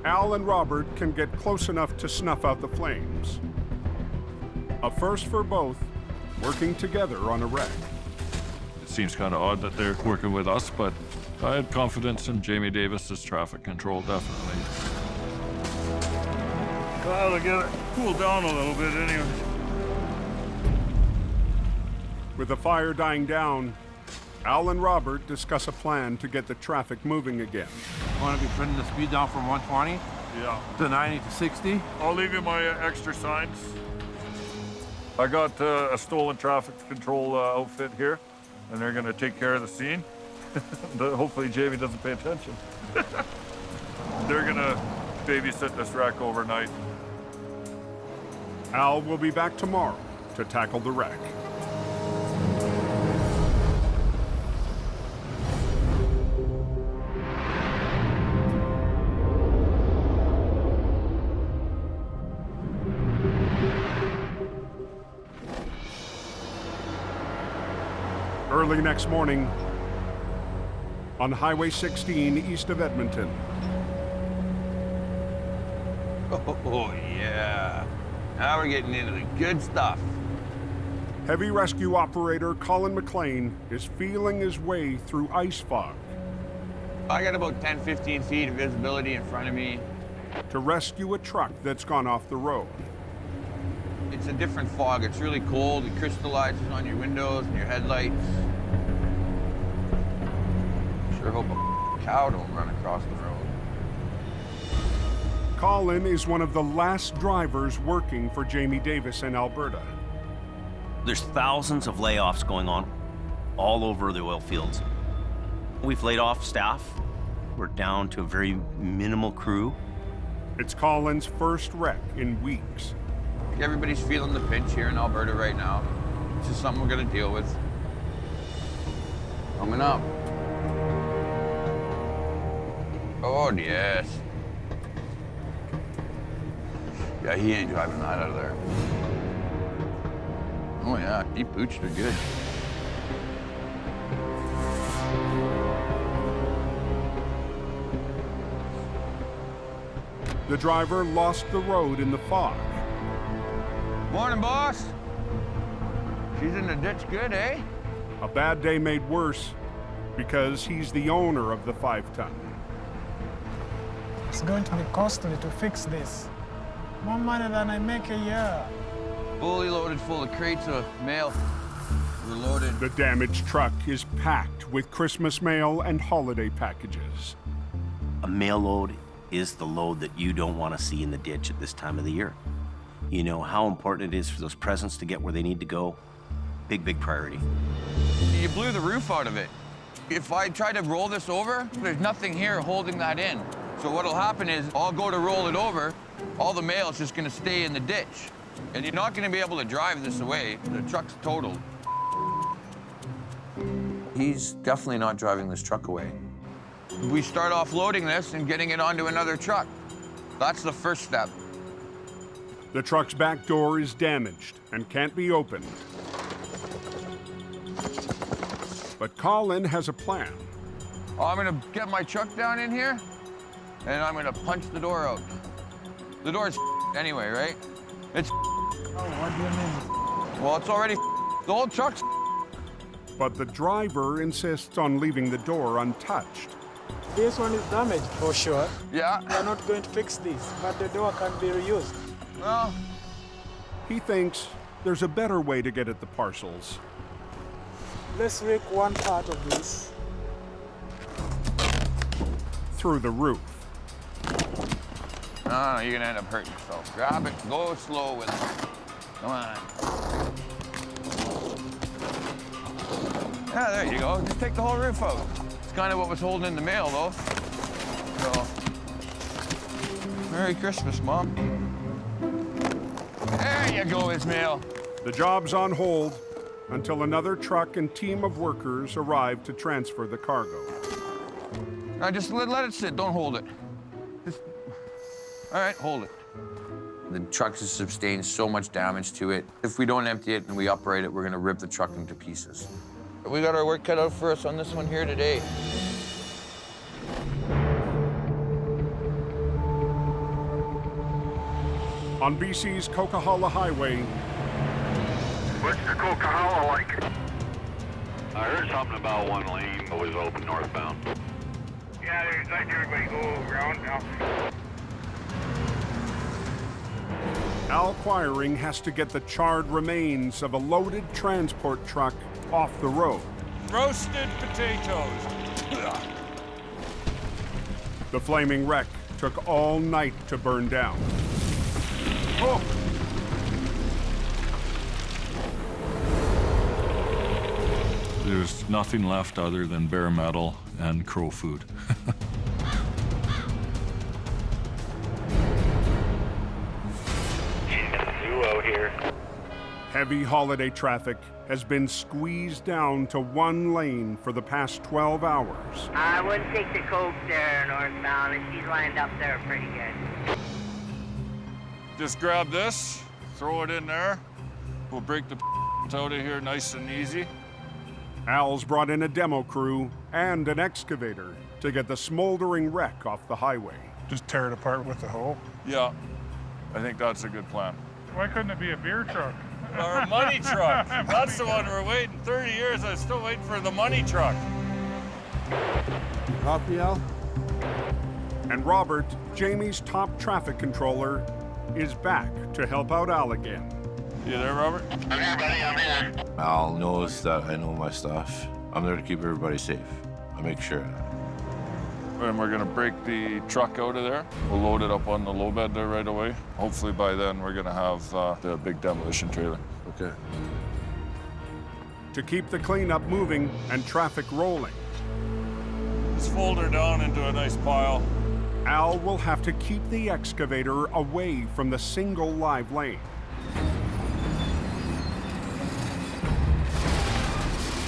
Al and Robert can get close enough to snuff out the flames. A first for both, working together on a wreck. It seems kind of odd that they're working with us, but I had confidence in Jamie Davis's traffic control, definitely. Well, to get it cooled down a little bit anyway. With the fire dying down, Al and Robert discuss a plan to get the traffic moving again. Want to be putting the speed down from 120 to 90 to 60? I'll leave you my extra signs. I got a stolen traffic control outfit here, and they're going to take care of the scene. Hopefully Jamie doesn't pay attention. They're going to babysit this wreck overnight. Al will be back tomorrow to tackle the wreck. Early next morning, on Highway 16 east of Edmonton. Oh, yeah. Now we're getting into the good stuff. Heavy rescue operator Colin McLean is feeling his way through ice fog. I got about 10, 15 feet of visibility in front of me. To rescue a truck that's gone off the road. It's a different fog. It's really cold. It crystallizes on your windows and your headlights. Sure hope a cow don't run across the road. Colin is one of the last drivers working for Jamie Davis in Alberta. There's thousands of layoffs going on all over the oil fields. We've laid off staff. We're down to a very minimal crew. It's Colin's first wreck in weeks. Everybody's feeling the pinch here in Alberta right now. It's just something we're gonna deal with. Coming up. Oh, yes. Yeah, he ain't driving that out of there. Oh, yeah, deep boots are good. The driver lost the road in the fog. Morning, boss. She's in the ditch good, eh? A bad day made worse because he's the owner of the 5-ton. It's going to be costly to fix this. More money than I make a year. Fully loaded full of crates of mail. We're loaded. The damaged truck is packed with Christmas mail and holiday packages. A mail load is the load that you don't want to see in the ditch at this time of the year. You know how important it is for those presents to get where they need to go. Big, big priority. You blew the roof out of it. If I try to roll this over, there's nothing here holding that in. So what'll happen is I'll go to roll it over, all the mail is just gonna stay in the ditch. And you're not gonna be able to drive this away. The truck's totaled. He's definitely not driving this truck away. We start off loading this and getting it onto another truck. That's the first step. The truck's back door is damaged and can't be opened. But Colin has a plan. I'm gonna get my truck down in here, and I'm gonna punch the door out. The door's anyway, right? It's Oh, what do you mean? well, it's already the whole truck's. But the driver insists on leaving the door untouched. This one is damaged for sure. Yeah. We're not going to fix this, but the door can be reused. Well, he thinks there's a better way to get at the parcels. Let's rake one part of this. Through the roof. No, you're gonna end up hurting yourself. Grab it, go slow with it. Come on. Yeah, there you go. Just take the whole roof out. It's kind of what was holding in the mail, though. So, Merry Christmas, Mom. There you go, Ismail. The job's on hold until another truck and team of workers arrive to transfer the cargo. Now just let it sit. Don't hold it. Just, all right, hold it. The truck has sustained so much damage to it. If we don't empty it and we operate it, we're gonna rip the truck into pieces. We got our work cut out for us on this one here today. On BC's Coquihalla Highway. What's the Coquihalla like? I heard something about one lane that was open northbound. Yeah, there's like everybody go around now. Al Quiring has to get the charred remains of a loaded transport truck off the road. roasted potatoes. The flaming wreck took all night to burn down. Oh! There's nothing left other than bare metal and crow food. Duo here. Heavy holiday traffic has been squeezed down to one lane for the past 12 hours. I wouldn't take the Coke there northbound, and she's lined up there pretty good. Just grab this, throw it in there. We'll break the out of here nice and easy. Al's brought in a demo crew and an excavator to get the smoldering wreck off the highway. Just tear it apart with the hoe? Yeah, I think that's a good plan. Why couldn't it be a beer truck? Our money truck. That's the one we're waiting. 30 years, I'm still waiting for the money truck. Copy, Al? And Robert, Jamie's top traffic controller, is back to help out Al again. You there, Robert? I'm here, buddy, I'm here. Al knows that I know my stuff. I'm there to keep everybody safe. I make sure. And we're gonna break the truck out of there. We'll load it up on the low bed there right away. Hopefully by then we're gonna have the big demolition trailer. Okay. To keep the cleanup moving and traffic rolling, Just fold her down into a nice pile. Al will have to keep the excavator away from the single live lane.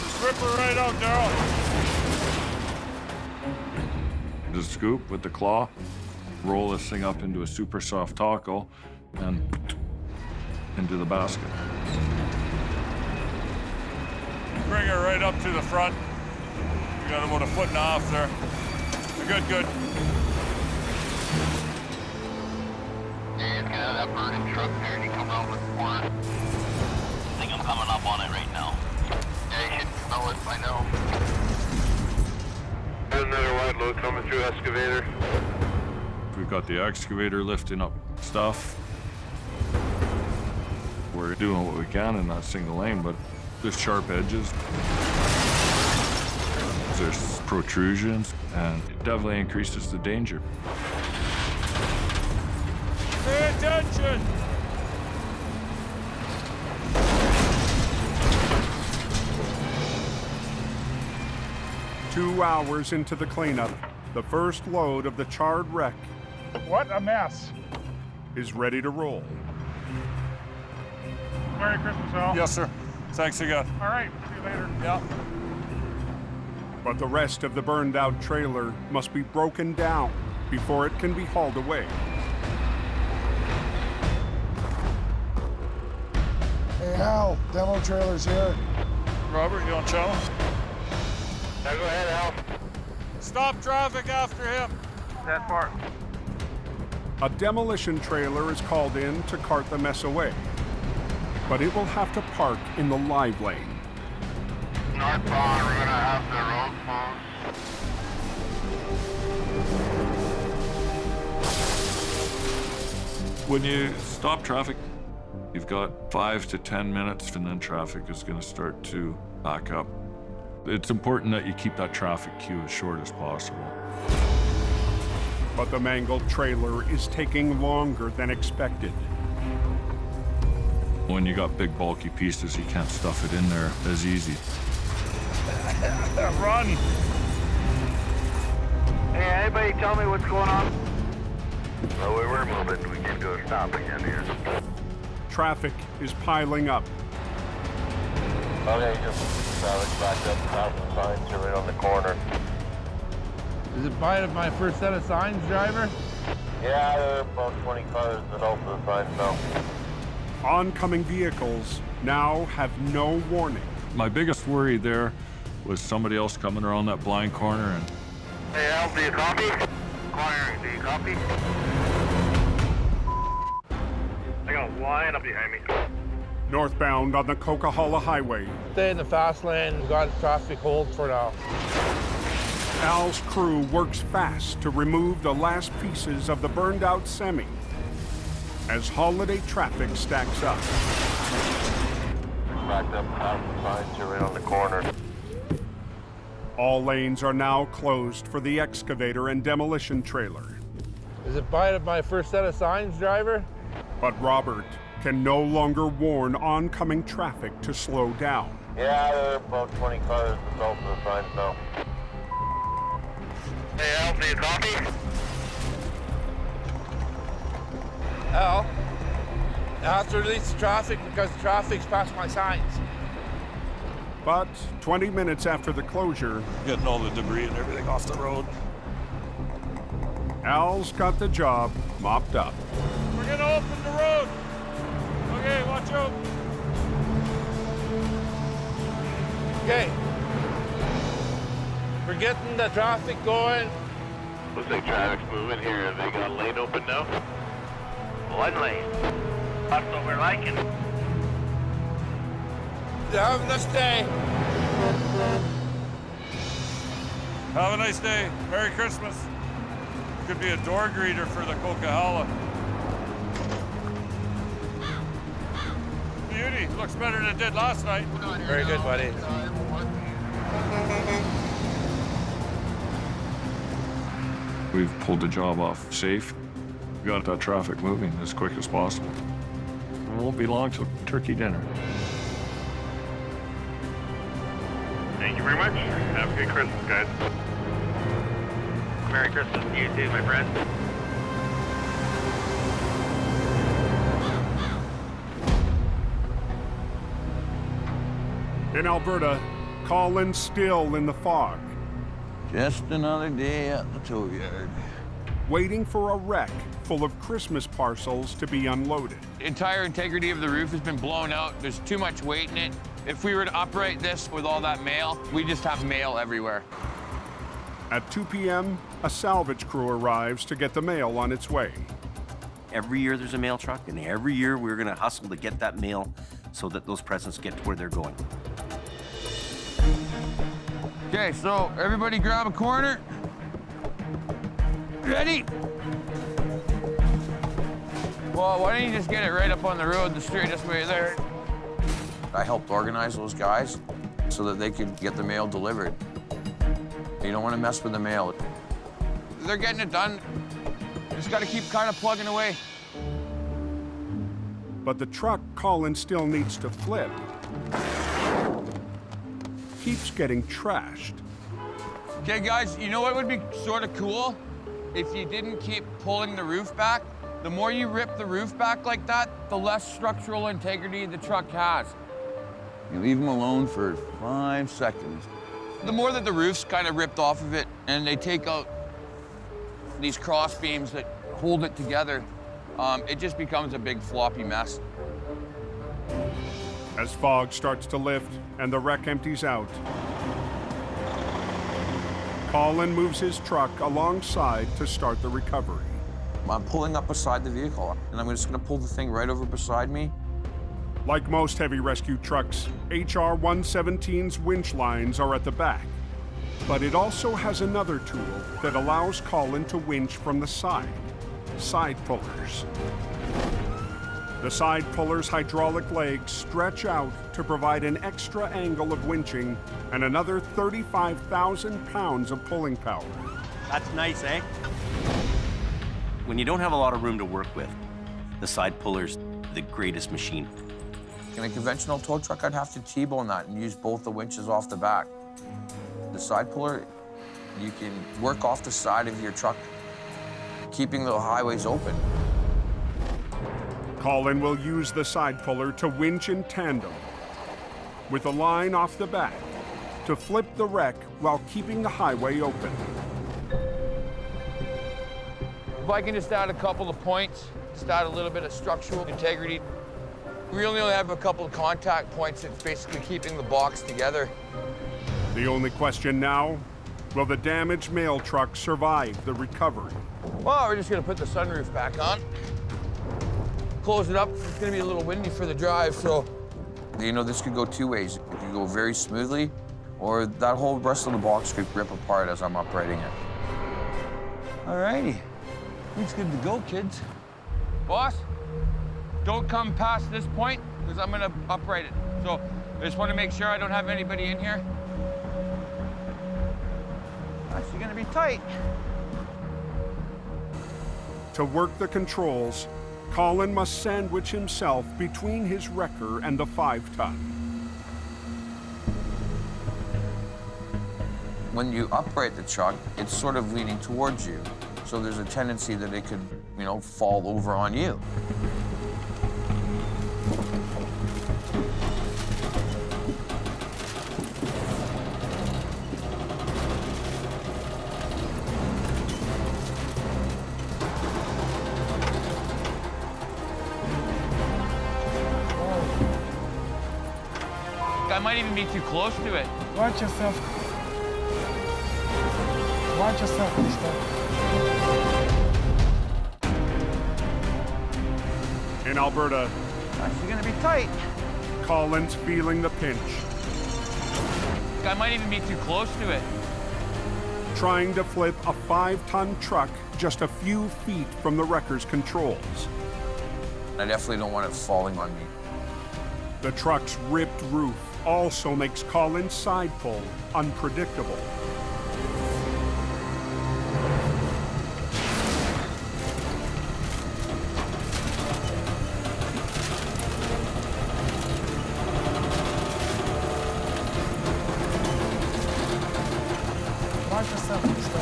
Just rip her right out, Daryl. Just scoop with the claw, roll this thing up into a super soft taco, and into the basket. Bring her right up to the front. We got about 1.5 feet there. Good, good. Yeah, get out of that burning truck there and you come out with the corner. I think I'm coming up on it right now. Yeah, you should smell it by now. Another wide load coming through excavator. We've got the excavator lifting up stuff. We're doing what we can in that single lane, but there's sharp edges. There's protrusions, and it definitely increases the danger. Pay attention! Two hours into the cleanup, the first load of the charred wreck What a mess. is ready to roll. Merry Christmas, Al. Yes, sir. Thanks again. All right, see you later. Yeah. But the rest of the burned out trailer must be broken down before it can be hauled away. Hey, Al, demo trailer's here. Robert, you on channel? Now go ahead, Al. Stop traffic after him. That far. A demolition trailer is called in to cart the mess away, but it will have to park in the live lane. Northbound, we're gonna have the road closed. When you stop traffic, you've got 5 to 10 minutes, and then traffic is going to start to back up. It's important that you keep that traffic queue as short as possible. But the mangled trailer is taking longer than expected. When you got big bulky pieces, you can't stuff it in there as easy. Run! Hey, anybody tell me what's going on? Well, we were moving. We can go stop again here. Traffic is piling up. Okay, just back up, stop the signs are right on the corner. Is it my first set of signs, driver? Yeah, there are about 20 cars that open the signs now. Oncoming vehicles now have no warning. My biggest worry there was somebody else coming around that blind corner and... Hey, Al, do you copy? Inquiring, do you copy? I got a line up behind me. Northbound on the Coquihalla Highway, Stay in the fast lane. We got traffic hold for now. Al's crew works fast to remove the last pieces of the burned out semi as holiday traffic stacks up. Backed up, stop the signs are right on the corner. All lanes are now closed for the excavator and demolition trailer. Is it my first set of signs, driver? But Robert can no longer warn oncoming traffic to slow down. Yeah, there are about 20 cars south of the signs now. Hey, Al, do you copy? Al, I have to release the traffic because the traffic's past my signs. But 20 minutes after the closure, Getting all the debris and everything off the road. Al's got the job mopped up. We're gonna open the road. Okay, watch out. Okay. We're getting the traffic going. Looks like traffic's moving here. Have they got a lane open now? One lane. That's what we're liking. Have a nice day. Have a nice day. Merry Christmas. Could be a door greeter for the Coquihalla. Beauty. Looks better than it did last night. Very good, buddy. We've pulled the job off safe. We got that traffic moving as quick as possible. It won't be long till turkey dinner. Thank you very much. Have a good Christmas, guys. Merry Christmas to you too, my friend. In Alberta, Colin's still in the fog, Just another day at the tow yard. waiting for a wreck full of Christmas parcels to be unloaded. The entire integrity of the roof has been blown out. There's too much weight in it. If we were to operate this with all that mail, we just have mail everywhere. At 2 p.m., a salvage crew arrives to get the mail on its way. Every year there's a mail truck, and every year we're gonna hustle to get that mail so that those presents get to where they're going. Okay, so everybody grab a corner. Ready? Well, why don't you just get it right up on the road, the straightest way there? I helped organize those guys so that they could get the mail delivered. You don't want to mess with the mail. They're getting it done. Just got to keep kind of plugging away. But the truck Colin still needs to flip keeps getting trashed. Okay, guys, you know what would be sort of cool? If you didn't keep pulling the roof back. The more you rip the roof back like that, the less structural integrity the truck has. You leave them alone for 5 seconds. The more that the roof's kind of ripped off of it and they take out these cross beams that hold it together, it just becomes a big floppy mess. As fog starts to lift and the wreck empties out, Colin moves his truck alongside to start the recovery. I'm pulling up beside the vehicle, and I'm just gonna pull the thing right over beside me. Like most heavy rescue trucks, HR 117's winch lines are at the back. But it also has another tool that allows Colin to winch from the side pullers. The side pullers' hydraulic legs stretch out to provide an extra angle of winching and another 35,000 pounds of pulling power. That's nice, eh? When you don't have a lot of room to work with, the side puller's the greatest machine. In a conventional tow truck, I'd have to T-bone that and use both the winches off the back. The side puller, you can work off the side of your truck, keeping the highways open. Colin will use the side puller to winch in tandem with a line off the back to flip the wreck while keeping the highway open. If I can just add a couple of points, just add a little bit of structural integrity. We only have a couple of contact points that's basically keeping the box together. The only question now, will the damaged mail truck survive the recovery? Well, we're just gonna put the sunroof back on. Close it up. It's gonna be a little windy for the drive, so. You know, this could go two ways. It could go very smoothly, or that whole rest of the box could rip apart as I'm operating it. All righty. It's good to go, kids. Boss, don't come past this point, because I'm gonna upright it. So I just want to make sure I don't have anybody in here. Actually gonna be tight. To work the controls, Colin must sandwich himself between his wrecker and the 5-ton. When you upright the truck, it's sort of leaning towards you. So there's a tendency that it could, you know, fall over on you. I might even be too close to it. Watch yourself. Watch yourself, mister. In Alberta, Actually gonna be tight. Colin's feeling the pinch, I might even be too close to it. trying to flip a 5-ton truck just a few feet from the wrecker's controls. I definitely don't want it falling on me. The truck's ripped roof also makes Colin's side pull unpredictable. Watch yourself, mister.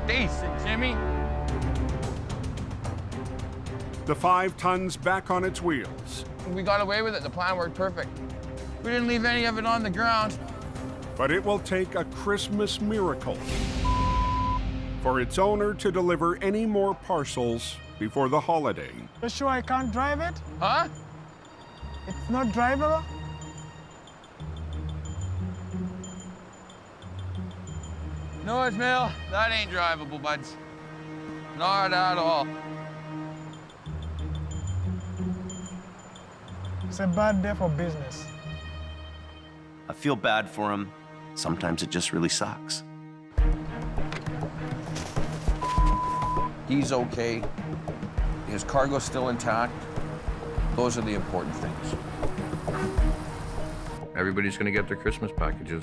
Decent, Jimmy. The 5-ton's back on its wheels, We got away with it. The plan worked perfect. We didn't leave any of it on the ground. but it will take a Christmas miracle for its owner to deliver any more parcels before the holiday. You sure I can't drive it? Huh? It's not drivable? No, Ismail, that ain't drivable, buds. Not at all. It's a bad day for business. I feel bad for him. Sometimes it just really sucks. He's okay. His cargo's still intact. Those are the important things. Everybody's gonna get their Christmas packages.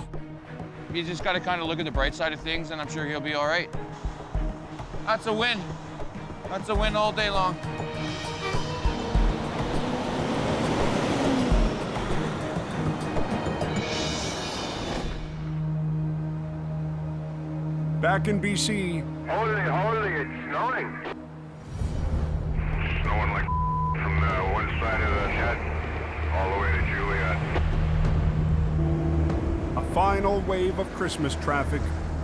You just gotta kind of look at the bright side of things, and I'm sure he'll be all right. That's a win. That's a win all day long. Back in BC, Holy, it's snowing. Snowing like from one side of the head all the way to Juliet. a final wave of Christmas traffic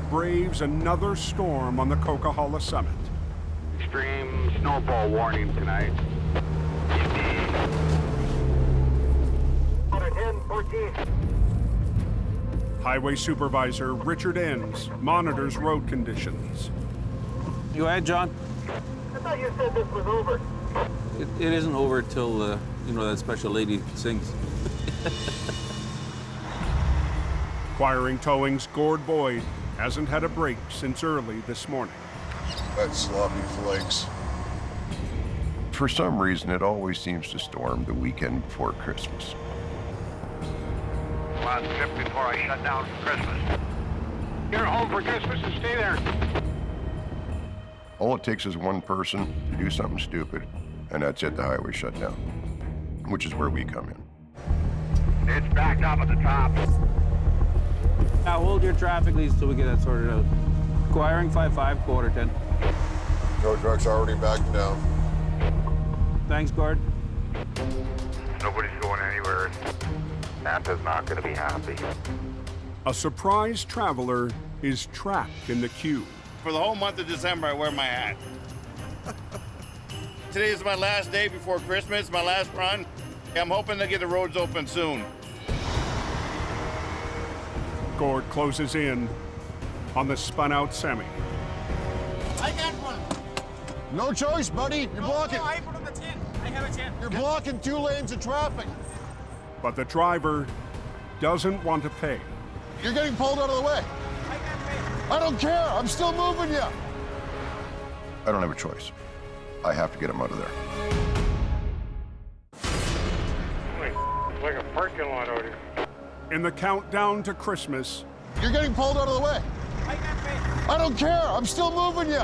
braves another storm on the Coquihalla summit. Extreme snowfall warning tonight. 10-14. Highway Supervisor Richard Enns monitors road conditions. Go ahead, John. I thought you said this was over. It isn't over till, you know, that special lady sings. Acquiring Towing's Gord Boyd hasn't had a break since early this morning. That sloppy flakes. For some reason, it always seems to storm the weekend before Christmas. Last trip before I shut down for Christmas. You're home for Christmas and stay there. All it takes is one person to do something stupid, and that's it, the highway shut down, which is where we come in. It's backed up at the top. Now hold your traffic leads till we get that sorted out. Acquiring 5-5, quarter 10. Tow truck's already backed down. Thanks, Gord. Nobody's going anywhere. Santa's not going to be happy. A surprise traveler is trapped in the queue. For the whole month of December, I wear my hat. Today is my last day before Christmas, my last run. I'm hoping to get the roads open soon. Gord closes in on the spun-out semi. I got one. No choice, buddy. You're blocking. No, I put on the 10. I have a 10. You're blocking 2 lanes of traffic. But the driver doesn't want to pay. You're getting pulled out of the way. I can't pay. I don't care. I'm still moving you. I don't have a choice. I have to get him out of there. It's like a parking lot out here. In the countdown to Christmas, You're getting pulled out of the way. I don't care. I'm still moving you.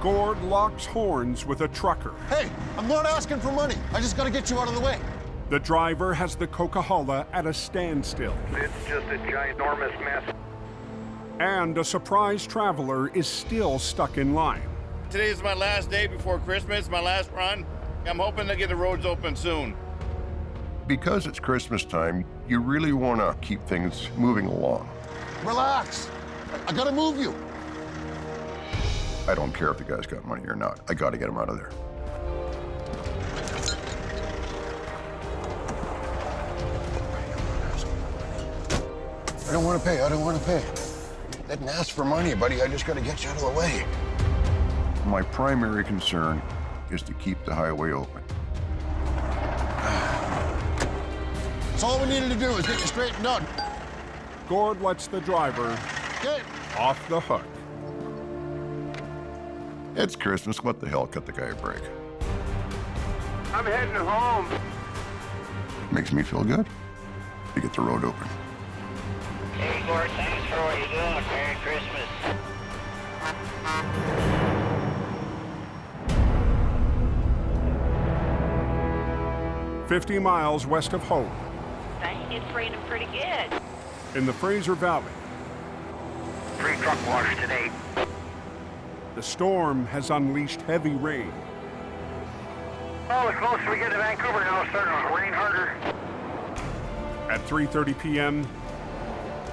Gord locks horns with a trucker. Hey, I'm not asking for money. I just got to get you out of the way. The driver has the Coca-Cola at a standstill. It's just a ginormous mess. And a surprise traveler is still stuck in line. Today is my last day before Christmas, my last run. I'm hoping to get the roads open soon. Because it's Christmas time, you really want to keep things moving along. Relax. I got to move you. I don't care if the guy's got money or not. I got to get him out of there. I don't want to pay. I don't want to pay. I didn't ask for money, buddy. I just got to get you out of the way. My primary concern is to keep the highway open. That's all we needed to do is get you straightened out. Gord lets the driver off the hook. It's Christmas. What the hell? Cut the guy a break. I'm heading home. Makes me feel good to get the road open. Hey, Gord, thanks for what you're doing. Merry Christmas. 50 miles west of Hope, Dang, it's raining pretty good. in the Fraser Valley, 3 truck wash today. the storm has unleashed heavy rain. Well, the closer we get to Vancouver now, it's starting to rain harder. At 3:30 p.m.,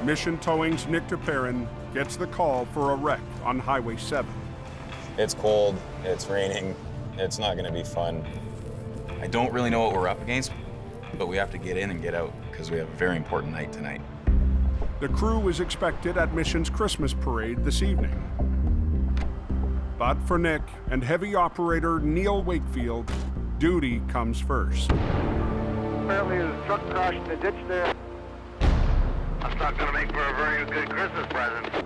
Mission Towing's Nick DePerrin gets the call for a wreck on Highway 7. It's cold, it's raining, it's not gonna be fun. I don't really know what we're up against, but we have to get in and get out because we have a very important night tonight. The crew is expected at Mission's Christmas parade this evening. But for Nick and heavy operator Neil Wakefield, duty comes first. Apparently the truck crashed in the ditch there. That's not going to make for a very good Christmas present.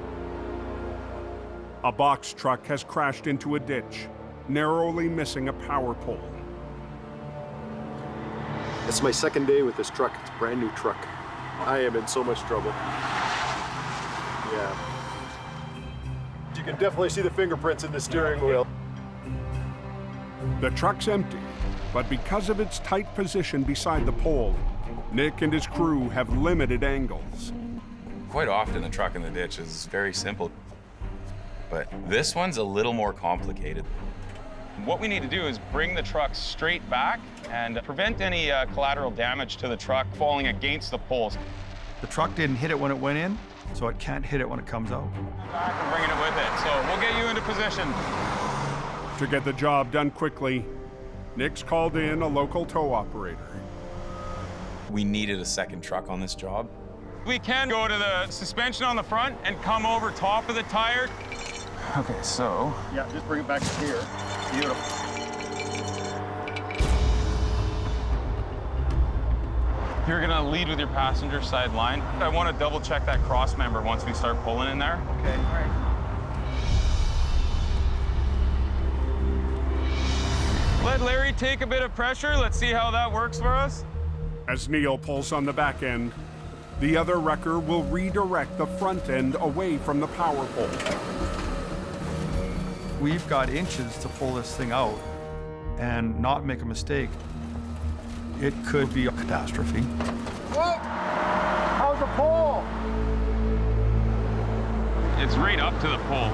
A box truck has crashed into a ditch, narrowly missing a power pole. It's my second day with this truck. It's a brand new truck. I am in so much trouble. Yeah. You can definitely see the fingerprints in the steering wheel. The truck's empty, but because of its tight position beside the pole, Nick and his crew have limited angles. Quite often the truck in the ditch is very simple, but this one's a little more complicated. What we need to do is bring the truck straight back and prevent any collateral damage to the truck falling against the poles. The truck didn't hit it when it went in, so it can't hit it when it comes out. Back and bringing it with it, so we'll get you into position. To get the job done quickly, Nick's called in a local tow operator. We needed a second truck on this job. We can go to the suspension on the front and come over top of the tire. Okay, so. Yeah, just bring it back to here. Beautiful. You're gonna lead with your passenger side line. I want to double check that cross member once we start pulling in there. Okay. All right. Let Larry take a bit of pressure. Let's see how that works for us. As Neil pulls on the back end, the other wrecker will redirect the front end away from the power pole. We've got inches to pull this thing out and not make a mistake. It could be a catastrophe. Whoa! How's the pole? It's right up to the pole.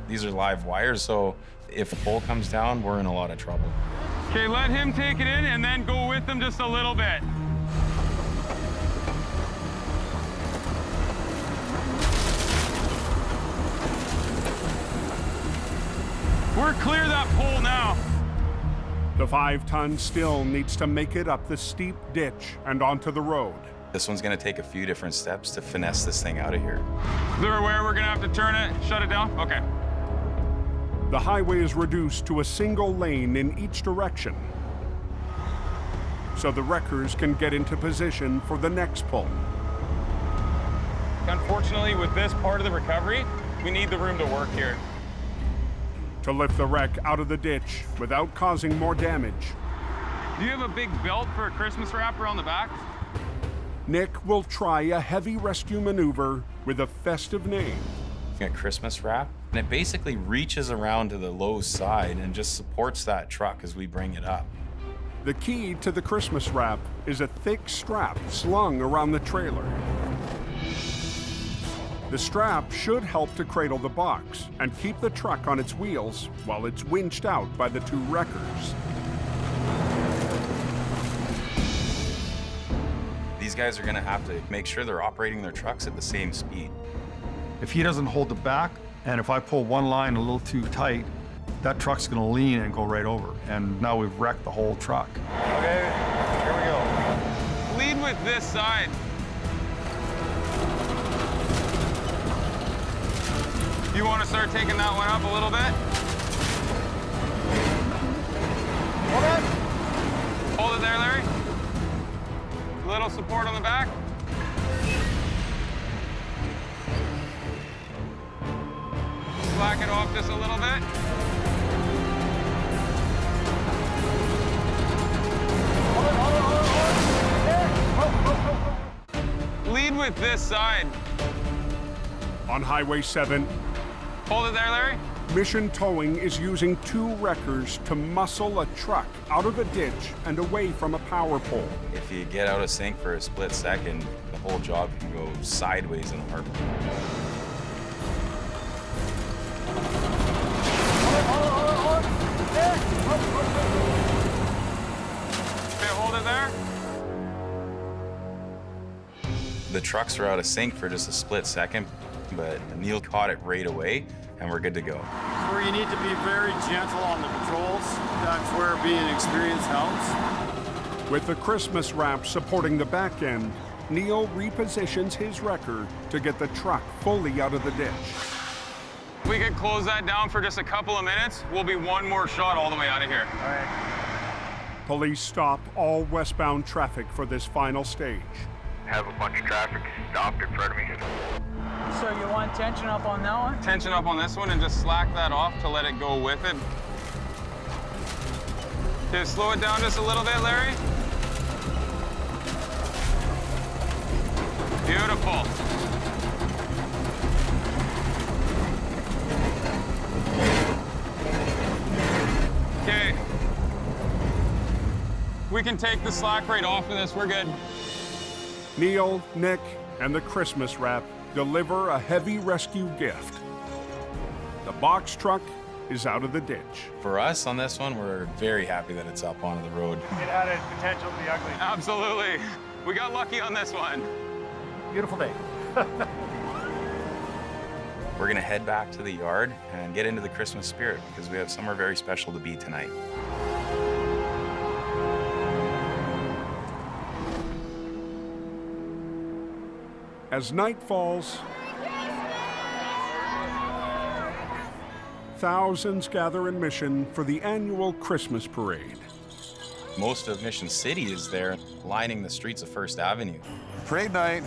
These are live wires, so if the pole comes down, we're in a lot of trouble. Okay, let him take it in and then go with him just a little bit. We're clear that pole now. The 5-ton still needs to make it up the steep ditch and onto the road. This one's gonna take a few different steps to finesse this thing out of here. They're aware we're gonna have to turn it, shut it down? Okay. The highway is reduced to a single lane in each direction, so the wreckers can get into position for the next pull. Unfortunately, with this part of the recovery, We need the room to work here. To lift the wreck out of the ditch without causing more damage, Do you have a big belt for a Christmas wrap around the back? Nick will try a heavy rescue maneuver with a festive name. A Christmas wrap, and it basically reaches around to the low side and just supports that truck as we bring it up. The key to the Christmas wrap is a thick strap slung around the trailer. The strap should help to cradle the box and keep the truck on its wheels while it's winched out by the two wreckers. These guys are gonna have to make sure they're operating their trucks at the same speed. If he doesn't hold the back, and if I pull one line a little too tight, that truck's gonna lean and go right over. And now we've wrecked the whole truck. Okay, here we go. Lead with this side. You want to start taking that one up a little bit? Hold on. Hold it there, Larry. Little support on the back. Slack it off just a little bit. Lead with this side. On Highway 7, Hold it there, Larry. Mission Towing is using two wreckers to muscle a truck out of a ditch and away from a power pole. If you get out of sync for a split second, the whole job can go sideways in a heartbeat. Okay, hold it there. The trucks were out of sync for just a split second, but Neil caught it right away, and we're good to go. Where you need to be very gentle on the controls. That's where being experienced helps. With the Christmas wrap supporting the back end, Neil repositions his wrecker to get the truck fully out of the ditch. We could close that down for just a couple of minutes. We'll be one more shot all the way out of here. All right. Police stop all westbound traffic for this final stage. Have a bunch of traffic stopped in front of me. So you want tension up on that one? Tension up on this one and just slack that off to let it go with it. Okay, slow it down just a little bit, Larry. Beautiful. Okay. We can take the slack right off of this, we're good. Neil, Nick, and the Christmas wrap deliver a heavy rescue gift. The box truck is out of the ditch. For us on this one, we're very happy that it's up onto the road. It had a potential to be ugly. Absolutely. We got lucky on this one. Beautiful day. We're gonna head back to the yard and get into the Christmas spirit because we have somewhere very special to be tonight. As night falls, thousands gather in Mission for the annual Christmas parade. Most of Mission City is there, lining the streets of First Avenue. Parade night.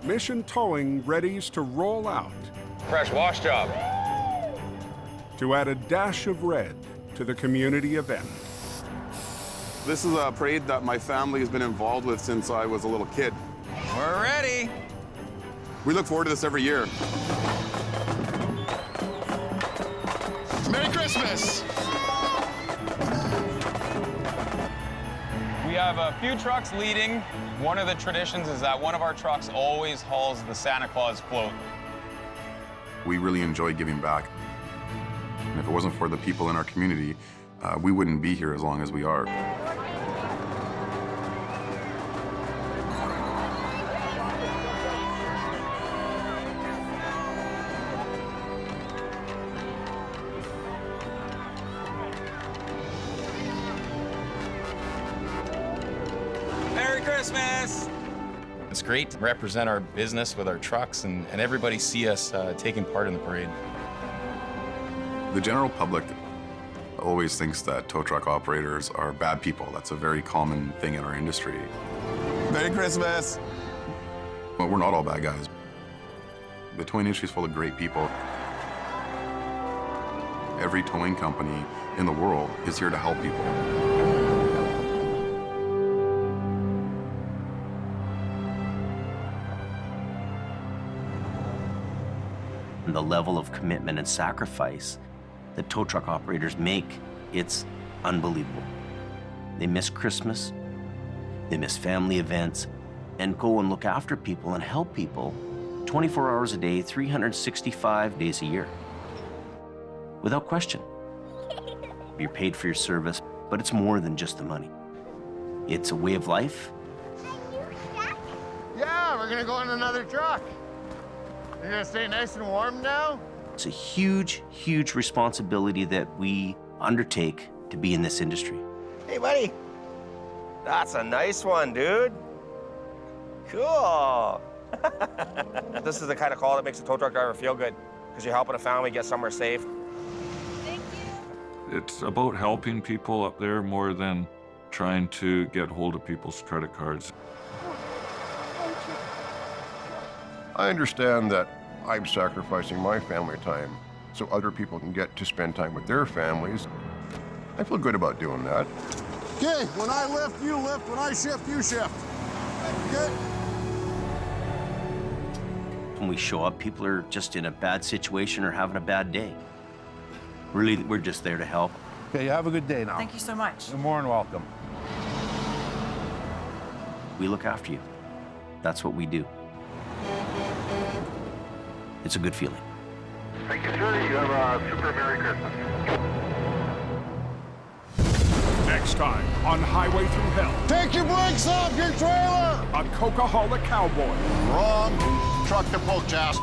Mission Towing readies to roll out. Fresh wash job. To add a dash of red to the community event. This is a parade that my family has been involved with since I was a little kid. We're ready. We look forward to this every year. Merry Christmas. We have a few trucks leading. One of the traditions is that one of our trucks always hauls the Santa Claus float. We really enjoy giving back. And if it wasn't for the people in our community, we wouldn't be here as long as we are. Merry Christmas! It's great to represent our business with our trucks and everybody see us taking part in the parade. The general public always thinks that tow truck operators are bad people. That's a very common thing in our industry. Merry Christmas! But we're not all bad guys. The towing industry is full of great people. Every towing company in the world is here to help people. And the level of commitment and sacrifice that tow truck operators make, it's unbelievable. They miss Christmas, they miss family events, and go and look after people and help people 24 hours a day, 365 days a year. Without question. You're paid for your service, but it's more than just the money. It's a way of life. Yeah, we're gonna go in another truck. You're gonna stay nice and warm now? It's a huge, huge responsibility that we undertake to be in this industry. Hey, buddy. That's a nice one, dude. Cool. This is the kind of call that makes a tow truck driver feel good, because you're helping a family get somewhere safe. It's about helping people up there more than trying to get hold of people's credit cards. I understand that I'm sacrificing my family time so other people can get to spend time with their families. I feel good about doing that. Okay, when I lift, you lift. When I shift, you shift. Okay? When we show up, people are just in a bad situation or having a bad day. Really, we're just there to help. Okay, you have a good day now. Thank you so much. You're more than welcome. We look after you. That's what we do. It's a good feeling. Thank you, sir. You have a super Merry Christmas. Next time on Highway Through Hell. Take your brakes off your trailer! A Coca-Cola cowboy. Wrong. Truck to poke ass.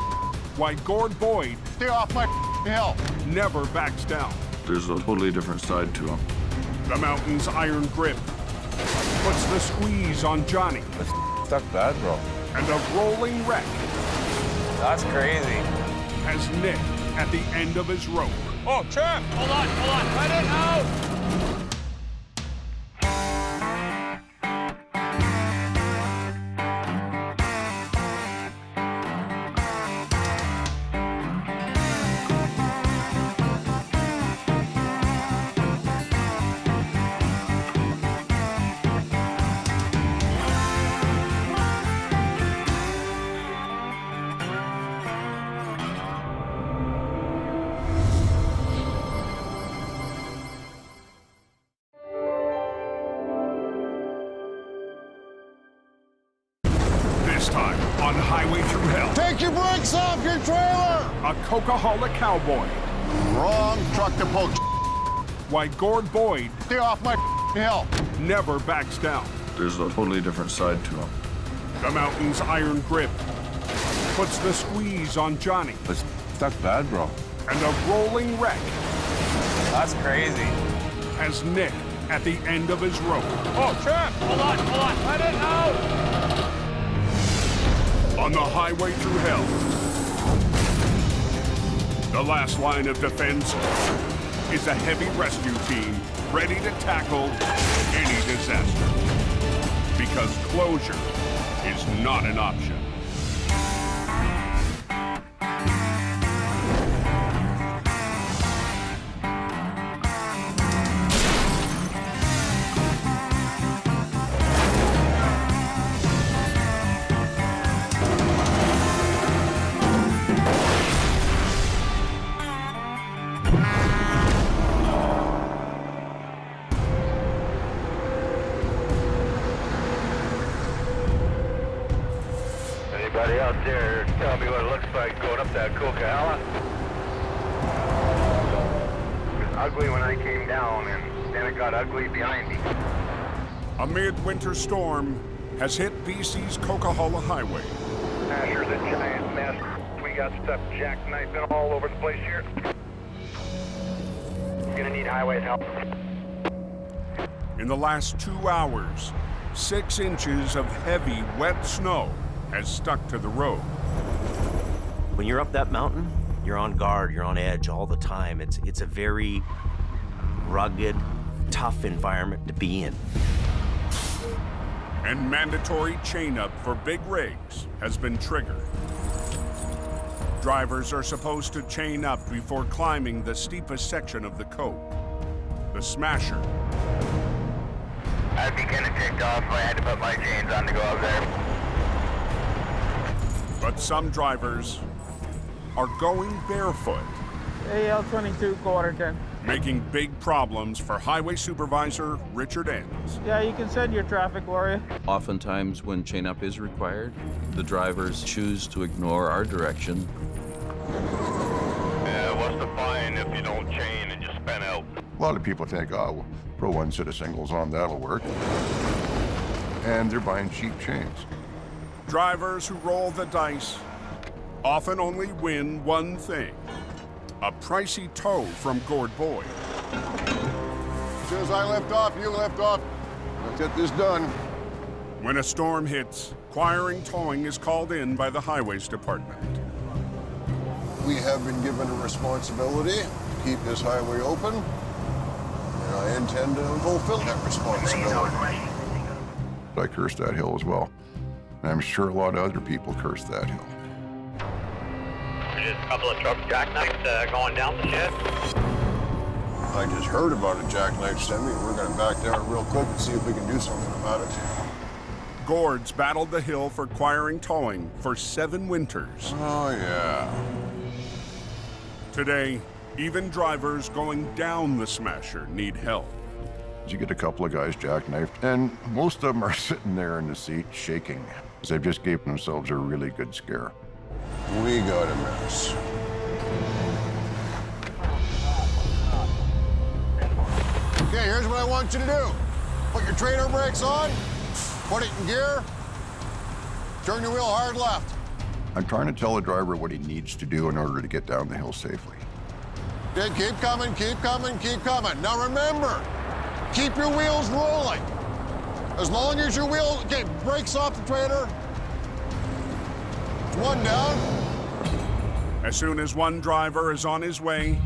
Why Gord Boyd Stay off my hill. never backs down. There's a totally different side to him. The mountain's iron grip puts the squeeze on Johnny. That's stuck bad, bro. And a rolling wreck That's crazy. has Nick at the end of his rope. Oh, Trap! Hold on. Let it out! This time on Highway Through Hell. Take your brakes off your trailer! A Coca-Cola cowboy. Wrong. Truck to poke. Why Gord Boyd Stay off my hill. never backs down. There's a totally different side to him. The mountain's iron grip puts the squeeze on Johnny. That's stuck bad, bro. And a rolling wreck That's crazy. has Nick at the end of his rope. Oh, Trap! Hold on. Let it out! On the Highway Through Hell. The last line of defense is a heavy rescue team ready to tackle any disaster. Because closure is not an option. Anybody out there tell me what it looks like going up that Coca-Cola? It was ugly when I came down, and then it got ugly behind me. A midwinter storm has hit BC's Coca-Cola Highway. Asher's a giant mess. We got stuff jackknifing all over the place here. Gonna need highway help. In the last 2 hours, 6 inches of heavy, wet snow has stuck to the road. When you're up that mountain, you're on guard, you're on edge all the time. It's a very rugged, tough environment to be in. And mandatory chain-up for big rigs has been triggered. Drivers are supposed to chain up before climbing the steepest section of the cope, the smasher. I'd be kind of ticked off if I had to put my chains on to go up there. But some drivers are going barefoot, AL22 quarter 10. making big problems for Highway Supervisor Richard Enns. Yeah, you can send your traffic warrior. Oftentimes when chain up is required, the drivers choose to ignore our direction. What's the fine if you don't chain and just spin out? A lot of people think, oh, we'll throw one set of singles on, that'll work. And they're buying cheap chains. Drivers who roll the dice often only win one thing: a pricey tow from Gord Boyd. As soon as I lift off, you lift off. Let's get this done. When a storm hits, Quiring Towing is called in by the Highways Department. We have been given a responsibility to keep this highway open, and I intend to fulfill that responsibility. I curse that hill as well. And I'm sure a lot of other people curse that hill. Just a couple of truck jackknifes going down the ship. I just heard about a jackknife semi. We're going to back down real quick and see if we can do something about it. Gord's battled the hill for Quiring Towing for 7 winters. Oh, yeah. Today, even drivers going down the smasher need help. You get a couple of guys jackknifed, and most of them are sitting there in the seat shaking. They've just gave themselves a really good scare. We got a mess. Okay, here's what I want you to do. Put your trailer brakes on, put it in gear, turn your wheel hard left. I'm trying to tell the driver what he needs to do in order to get down the hill safely. Okay, keep coming, keep coming, keep coming. Now remember, keep your wheels rolling. As long as your wheel, okay, brakes off the trailer. One down. As soon as one driver is on his way,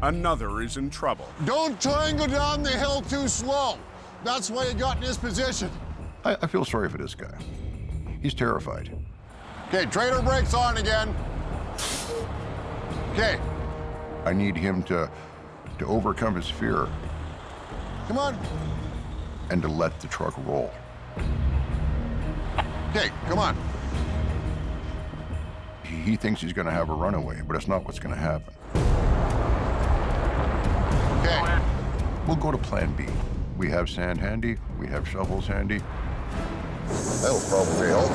another is in trouble. Don't try and go down the hill too slow. That's why you got in this position. I feel sorry for this guy. He's terrified. Okay, trailer brakes on again. Okay. I need him to overcome his fear. Come on. And to let the truck roll. Okay, come on. He thinks he's gonna have a runaway, but it's not what's gonna happen. Okay, we'll go to plan B. We have sand handy, we have shovels handy. That'll probably help.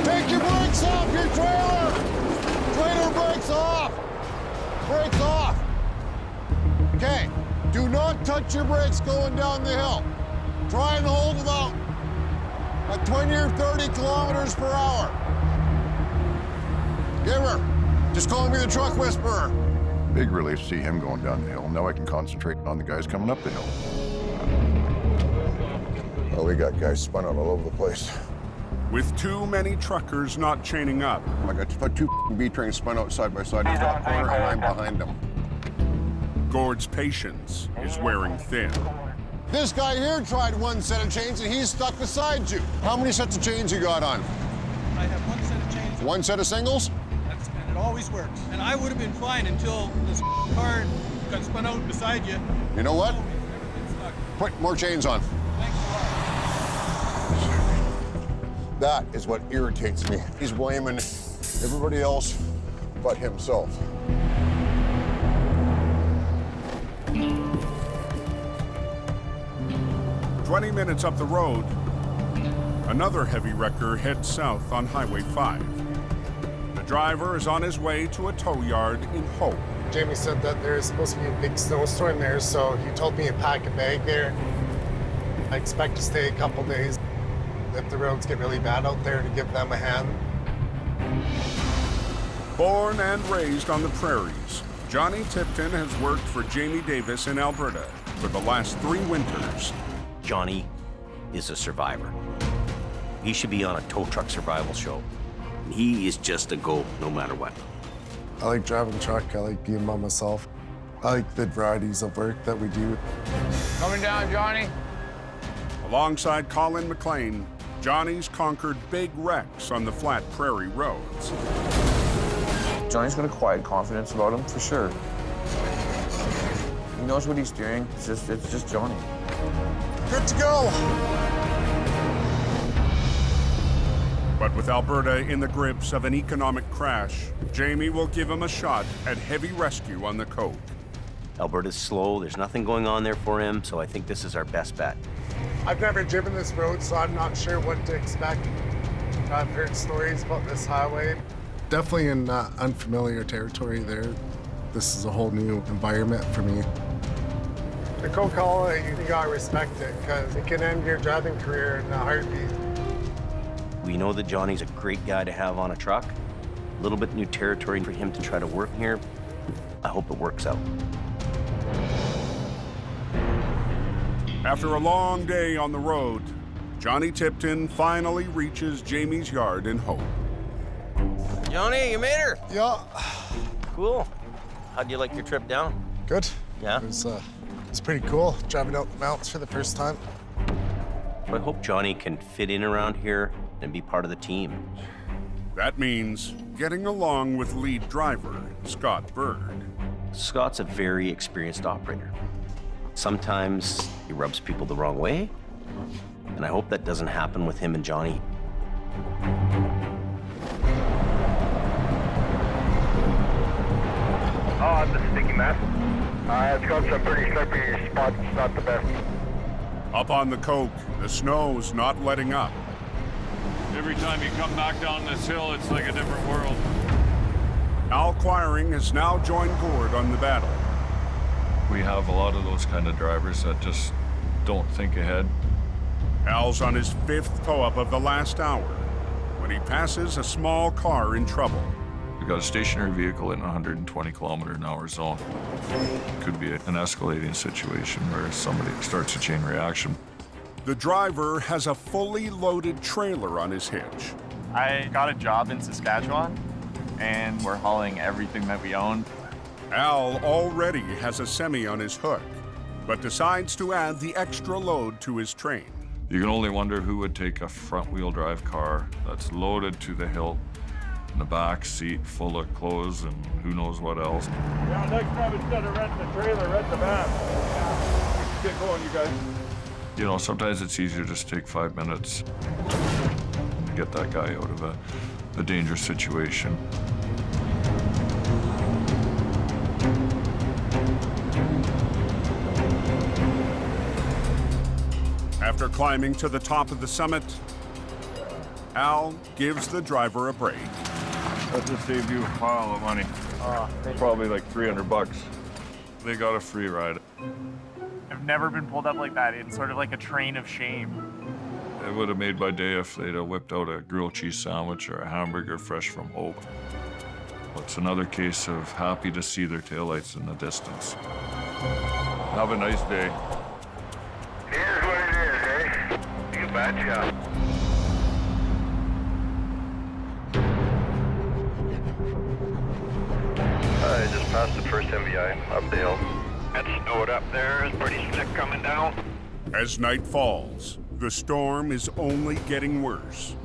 Take your brakes off your trailer! Trailer brakes off! Brakes off! Okay, do not touch your brakes going down the hill. Try and hold them out at 20 or 30 kilometers per hour. Give her. Just call me the truck whisperer. Big relief to see him going down the hill. Now I can concentrate on the guys coming up the hill. Oh, we got guys spun out all over the place. With too many truckers not chaining up. I got 2 B-trains spun out side by side in the top corner, and I'm behind them. Gord's patience is wearing thin. This guy here tried one set of chains and he's stuck beside you. How many sets of chains you got on? I have 1 set of chains. 1 set of singles? And it always works. And I would have been fine until this car got spun out beside you. You know what? Put more chains on. That is what irritates me. He's blaming everybody else but himself. "20 minutes up the road, another heavy wrecker heads south on Highway 5. The driver is on his way to a tow yard in Hope. Jamie said that there's supposed to be a big snowstorm there, so he told me to pack a bag there. I expect to stay a couple days. If the roads get really bad out there, to give them a hand. Born and raised on the prairies, Johnny Tipton has worked for Jamie Davis in Alberta for the last 3 winters. Johnny is a survivor. He should be on a tow truck survival show. He is just a go no matter what. I like driving truck. I like being by myself. I like the varieties of work that we do. Coming down, Johnny. Alongside Colin McLean, Johnny's conquered big wrecks on the flat prairie roads. Johnny's got a quiet confidence about him, for sure. He knows what he's doing. It's just Johnny. Good to go. But with Alberta in the grips of an economic crash, Jamie will give him a shot at heavy rescue on the Coke. Alberta's slow, there's nothing going on there for him, so I think this is our best bet. I've never driven this road, so I'm not sure what to expect. I've heard stories about this highway. Definitely in unfamiliar territory there. This is a whole new environment for me. The Coca-Cola, you gotta respect it, because it can end your driving career in a heartbeat. We know that Johnny's a great guy to have on a truck. A little bit new territory for him to try to work here. I hope it works out. After a long day on the road, Johnny Tipton finally reaches Jamie's yard in Hope. Johnny, you made her. Yeah. Cool. How'd you like your trip down? Good. Yeah? It was pretty cool, driving out the mountains for the first time. I hope Johnny can fit in around here and be part of the team. That means getting along with lead driver, Scott Bird. Scott's a very experienced operator. Sometimes he rubs people the wrong way, and I hope that doesn't happen with him and Johnny. Oh, it's a sticky mess. It's got some pretty slippery spots, not the best. Up on the Coke, the snow's not letting up. Every time you come back down this hill, it's like a different world. Al Quiring has now joined Gord on the battle. We have a lot of those kind of drivers that just don't think ahead. Al's on his 5th tow-up of the last hour when he passes a small car in trouble. We got a stationary vehicle in a 120-kilometer-an-hour zone. Could be an escalating situation where somebody starts a chain reaction. The driver has a fully loaded trailer on his hitch. I got a job in Saskatchewan, and we're hauling everything that we own. Al already has a semi on his hook, but decides to add the extra load to his train. You can only wonder who would take a front-wheel drive car that's loaded to the hilt, in the back seat full of clothes and who knows what else. Yeah, next time instead of renting the trailer, rent the van. Get going, you guys. You know, sometimes it's easier to just take 5 minutes to get that guy out of a dangerous situation. After climbing to the top of the summit, Al gives the driver a break. That just saved you a pile of money. Probably like $300. They got a free ride. I've never been pulled up like that. It's sort of like a train of shame. It would have made my day if they'd have whipped out a grilled cheese sandwich or a hamburger fresh from Hope. It's another case of happy to see their taillights in the distance. Have a nice day. Here's what it is, eh? You betcha. I just passed the first MVI up the hill. That snowed up there is pretty slick coming down. As night falls, the storm is only getting worse.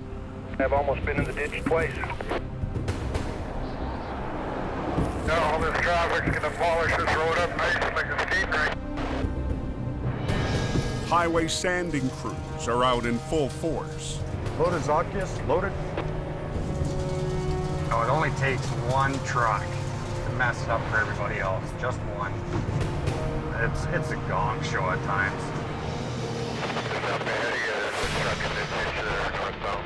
I've almost been in the ditch twice. Now all this traffic's gonna polish this road up nice like a skate rink. Highway sanding crews are out in full force. Loaded Zodkiss, loaded. No, it only takes one truck to mess it up for everybody else. Just one. It's a gong show at times. Just up ahead of you, there's a truck in this ditch there, northbound.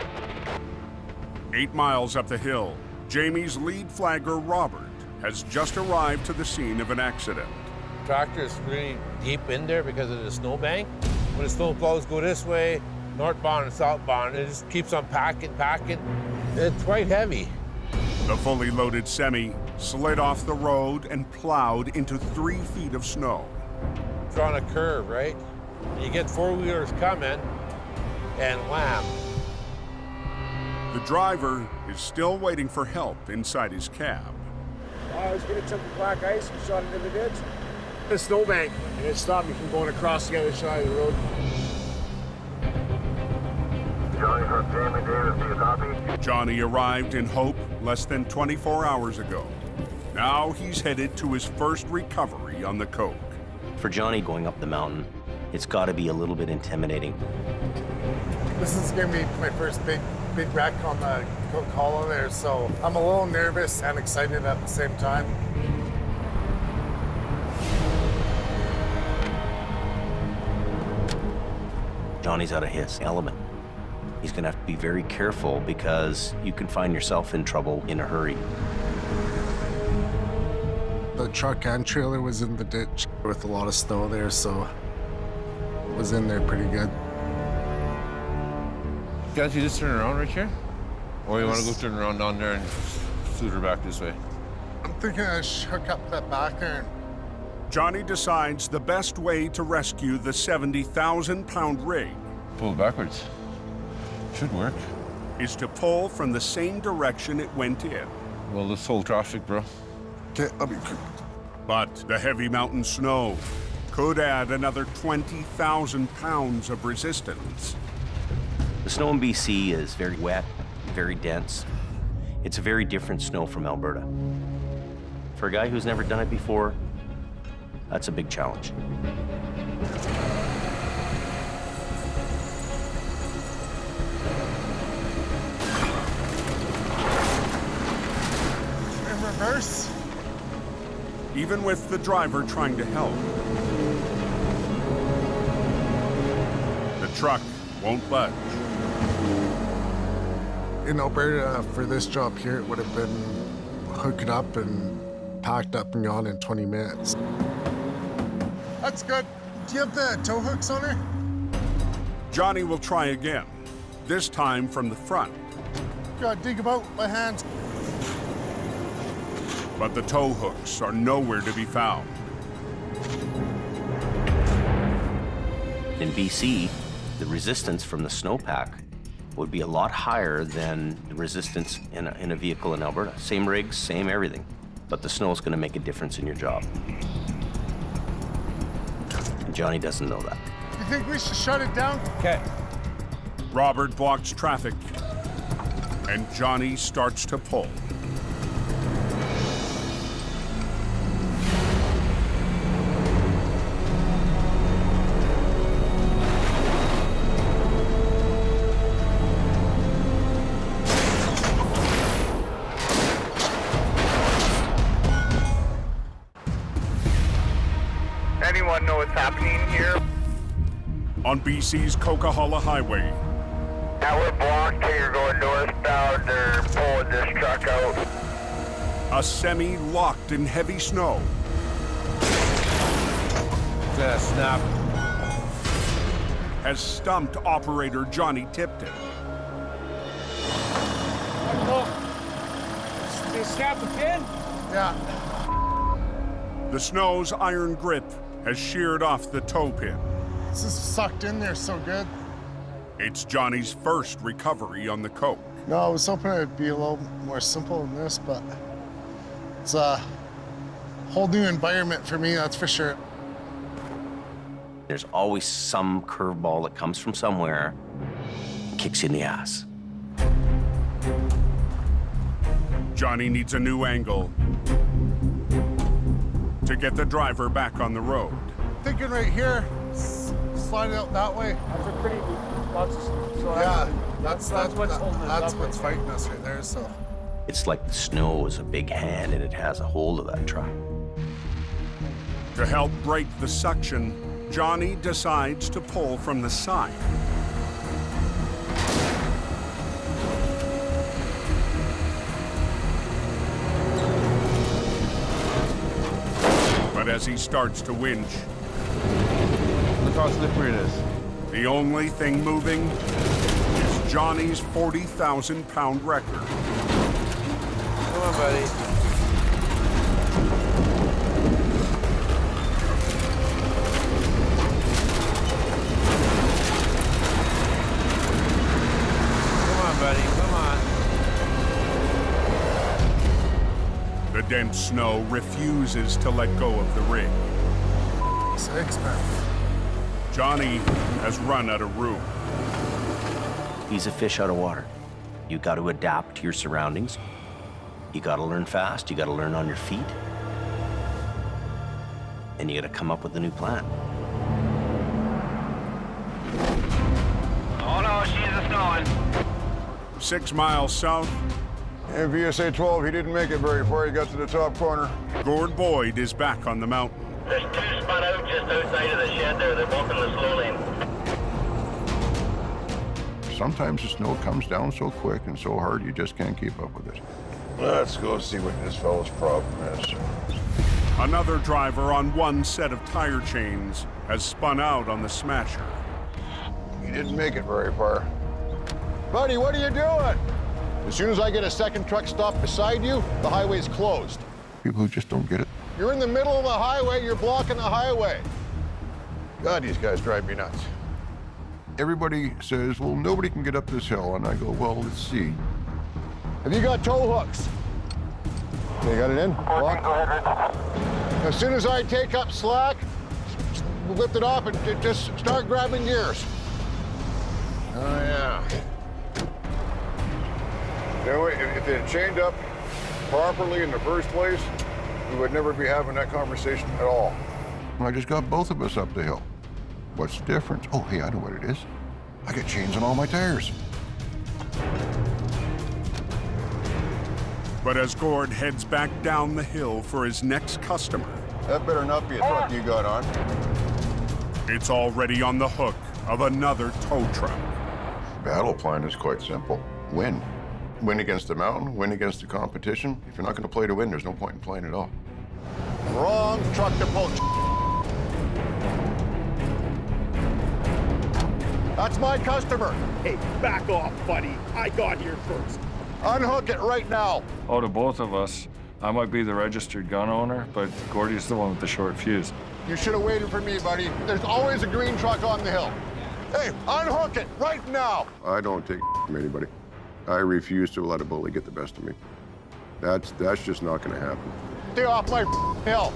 8 miles up the hill, Jamie's lead flagger, Robert, has just arrived to the scene of an accident. Tractor is really deep in there because of the snowbank. When the snow plows go this way, northbound and southbound, it just keeps on packing. It's quite heavy. The fully loaded semi slid off the road and plowed into 3 feet of snow. It's on a curve, right? You get four-wheelers coming, and wham. The driver is still waiting for help inside his cab. I was going to chunk the black ice and shot it in the ditch. The snowbank, and it stopped me from going across the other side of the road. Johnny, Johnny arrived in Hope less than 24 hours ago. Now he's headed to his first recovery on the coke. For Johnny, going up the mountain, it's got to be a little bit intimidating. This is gonna be my first big wreck on the Coke Hollow there, so I'm a little nervous and excited at the same time. Johnny's out of his element. He's gonna have to be very careful because you can find yourself in trouble in a hurry. The truck and trailer was in the ditch with a lot of snow there, so it was in there pretty good. Guys, you just turn around right here? Or you want to go turn around down there and shoot her back this way? I'm thinking I should hook up that back there. Johnny decides the best way to rescue the 70,000-pound rig Pull it backwards. Should work. is to pull from the same direction it went in. Well, let's hold traffic, bro. Okay, I'll be quick. But the heavy mountain snow could add another 20,000 pounds of resistance. The snow in BC is very wet, very dense. It's a very different snow from Alberta. For a guy who's never done it before, that's a big challenge. In reverse. Even with the driver trying to help, the truck won't budge. In Alberta, for this job here, it would have been hooked up and packed up and gone in 20 minutes. That's good. Do you have the tow hooks on her? Johnny will try again, this time from the front. Gotta dig about with my hands. But the tow hooks are nowhere to be found. In BC, the resistance from the snowpack would be a lot higher than the resistance in a vehicle in Alberta. Same rigs, same everything, but the snow is going to make a difference in your job. And Johnny doesn't know that. You think we should shut it down? Okay. Robert blocks traffic, and Johnny starts to pull. Anyone know what's happening here? On BC's Coquihalla Highway, Now we're blocked here going northbound. They're pulling this truck out. a semi locked in heavy snow Gonna snap. has stumped operator Johnny Tipton. They snap the pin? Yeah. The snow's iron grip has sheared off the toe pin. This is sucked in there so good. It's Johnny's first recovery on the coke. No, I was hoping it'd be a little more simple than this, but it's a whole new environment for me, that's for sure. There's always some curveball that comes from somewhere and kicks you in the ass. Johnny needs a new angle to get the driver back on the road. Thinking right here, slide it out that way. That's a pretty lots of so Yeah, that's what's holding it That's up what's right fighting us right there, so. It's like the snow is a big hand and it has a hold of that truck. To help break the suction, Johnny decides to pull from the side. But as he starts to winch, Look how slippery it is. the only thing moving is Johnny's 40,000-pound record. Come on, buddy. Come on, buddy. Come on. The dense snow refuses to let go of the rig. Six, man. Johnny has run out of room. He's a fish out of water. You got to adapt to your surroundings. You got to learn fast. You got to learn on your feet. And you got to come up with a new plan. Oh no, she's a snowing. 6 miles south. In VSA 12, he didn't make it very far. He got to the top corner. Gord Boyd is back on the mountain. There's 2 spun out just outside of the shed there. They're both in the slow lane. Sometimes the snow comes down so quick and so hard, you just can't keep up with it. Let's go see what this fellow's problem is. Another driver on one set of tire chains has spun out on the smasher. He didn't make it very far. Buddy, what are you doing? As soon as I get a second truck stopped beside you, the highway's closed. People who just don't get it. You're in the middle of the highway, you're blocking the highway. God, these guys drive me nuts. Everybody says, well, nobody can get up this hill. And I go, well, let's see. Have you got tow hooks? You got it in? Lock? As soon as I take up slack, lift it off and just start grabbing gears. Oh, yeah. You know, if they had chained up properly in the first place, we would never be having that conversation at all. I just got both of us up the hill. What's the difference? Oh, hey, I know what it is. I got chains on all my tires. But as Gord heads back down the hill for his next customer, that better not be a truck you got on. It's already on the hook of another tow truck. Battle plan is quite simple. Win. Win against the mountain, win against the competition. If you're not going to play to win, there's no point in playing at all. Wrong truck to pull. That's my customer. Hey, back off, buddy. I got here first. Unhook it right now. Out of both of us, I might be the registered gun owner, but Gordy's the one with the short fuse. You should have waited for me, buddy. There's always a green truck on the hill. Hey, unhook it right now. I don't take from anybody. I refuse to let a bully get the best of me. That's just not going to happen. Stay off my hill.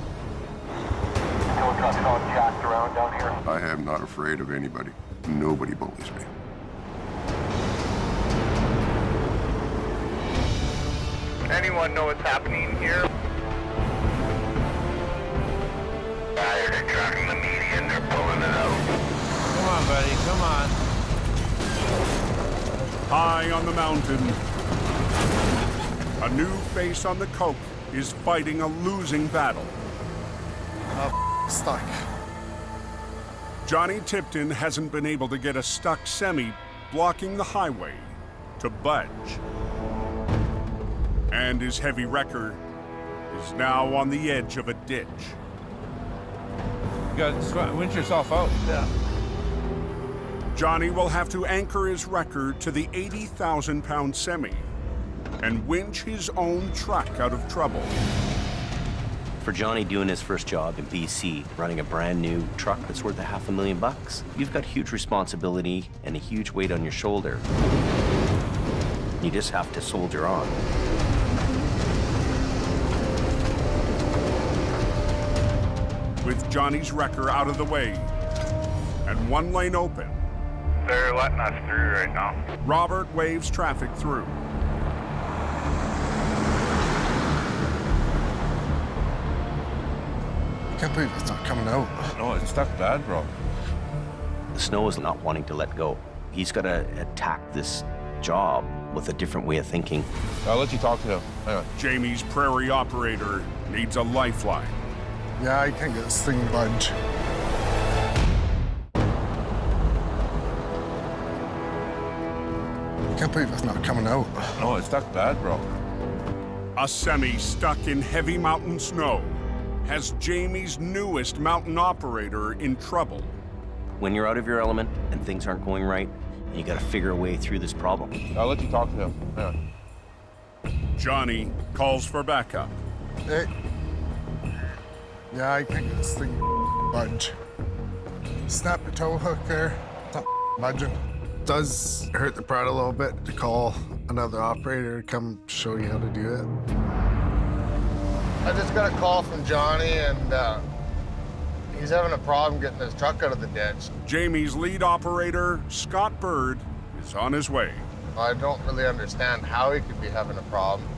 Tow truck's all jacked around down here. I am not afraid of anybody. Nobody bullies me. Anyone know what's happening here? They're tracking the median. They're pulling it out. Come on, buddy. Come on. High on the mountain, a new face on the coke is fighting a losing battle. Stuck. Johnny Tipton hasn't been able to get a stuck semi blocking the highway to budge. And his heavy wrecker is now on the edge of a ditch. You gotta winch yourself out. Yeah. Johnny will have to anchor his wrecker to the 80,000-pound semi and winch his own truck out of trouble. For Johnny doing his first job in BC, running a brand new truck that's worth $500,000, you've got huge responsibility and a huge weight on your shoulder. You just have to soldier on. With Johnny's wrecker out of the way and one lane open, they're letting us through right now. Robert waves traffic through. I can't believe it's not coming out. No, it's stuck bad, bro. The snow is not wanting to let go. He's got to attack this job with a different way of thinking. I'll let you talk to him. Hang on. Jamie's prairie operator needs a lifeline. Yeah, I can't get this thing to budge. I can't believe it's not coming out. No, it's stuck bad, bro. A semi stuck in heavy mountain snow has Jamie's newest mountain operator in trouble. When you're out of your element and things aren't going right, you got to figure a way through this problem. I'll let you talk to him. Hang on. Johnny calls for backup. Hey. Yeah, I can't get this thing to budge. Snap the tow hook there. It's not budging. Does hurt the pride a little bit to call another operator to come show you how to do it. I just got a call from Johnny, and he's having a problem getting his truck out of the ditch. Jamie's lead operator, Scott Bird, is on his way. I don't really understand how he could be having a problem.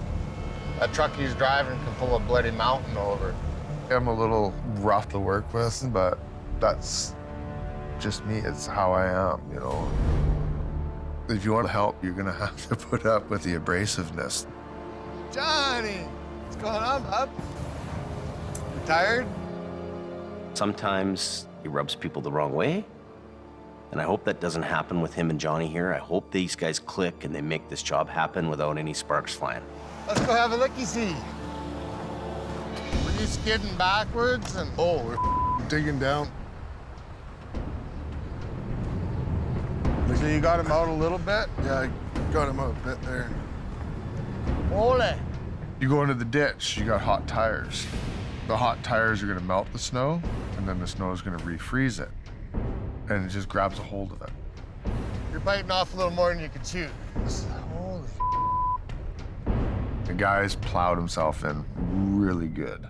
That truck he's driving can pull a bloody mountain over. I'm a little rough to work with, but that's just me. It's how I am, you know. If you want to help, you're gonna have to put up with the abrasiveness. Johnny, what's going on, bub? You tired? Sometimes he rubs people the wrong way. And I hope that doesn't happen with him and Johnny here. I hope these guys click and they make this job happen without any sparks flying. Let's go have a looky-see. Were you skidding backwards and... Oh, we're digging down. So you got him out a little bit? Yeah, I got him out a bit there. Ole. You go into the ditch, you got hot tires. The hot tires are gonna melt the snow, and then the snow is gonna refreeze it. And it just grabs a hold of it. You're biting off a little more than you can chew. Holy. The guy's plowed himself in really good.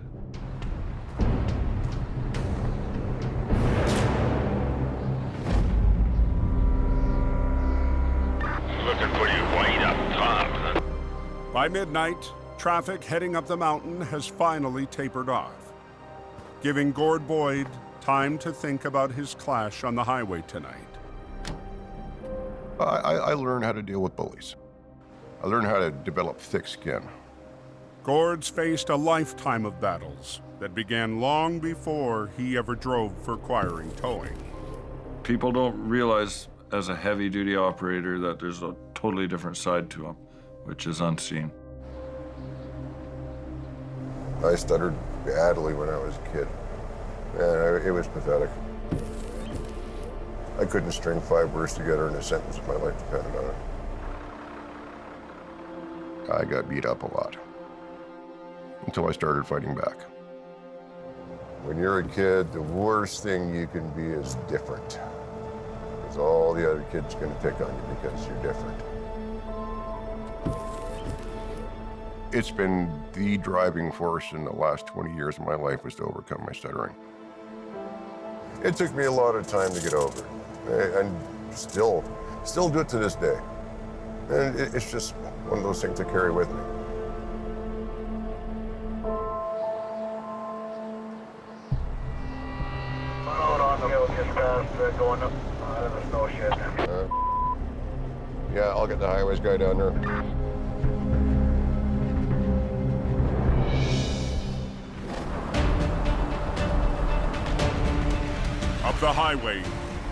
Looking pretty white up top. By midnight, traffic heading up the mountain has finally tapered off, giving Gord Boyd time to think about his clash on the highway tonight. I learned how to deal with bullies. I learned how to develop thick skin. Gord's faced a lifetime of battles that began long before he ever drove for Quiring Towing. People don't realize as a heavy-duty operator that there's a totally different side to them, which is unseen. I stuttered badly when I was a kid. And it was pathetic. I couldn't string 5 words together in a sentence if my life depended on it. I got beat up a lot until I started fighting back. When you're a kid, the worst thing you can be is different. Because all the other kids are going to pick on you because you're different. It's been the driving force in the last 20 years of my life was to overcome my stuttering. It took me a lot of time to get over, and still do it to this day. And it's just one of those things I carry with me. Hold on, the hill just past going up out of the snow shed. Yeah, I'll get the highways guy down there. Up the highway,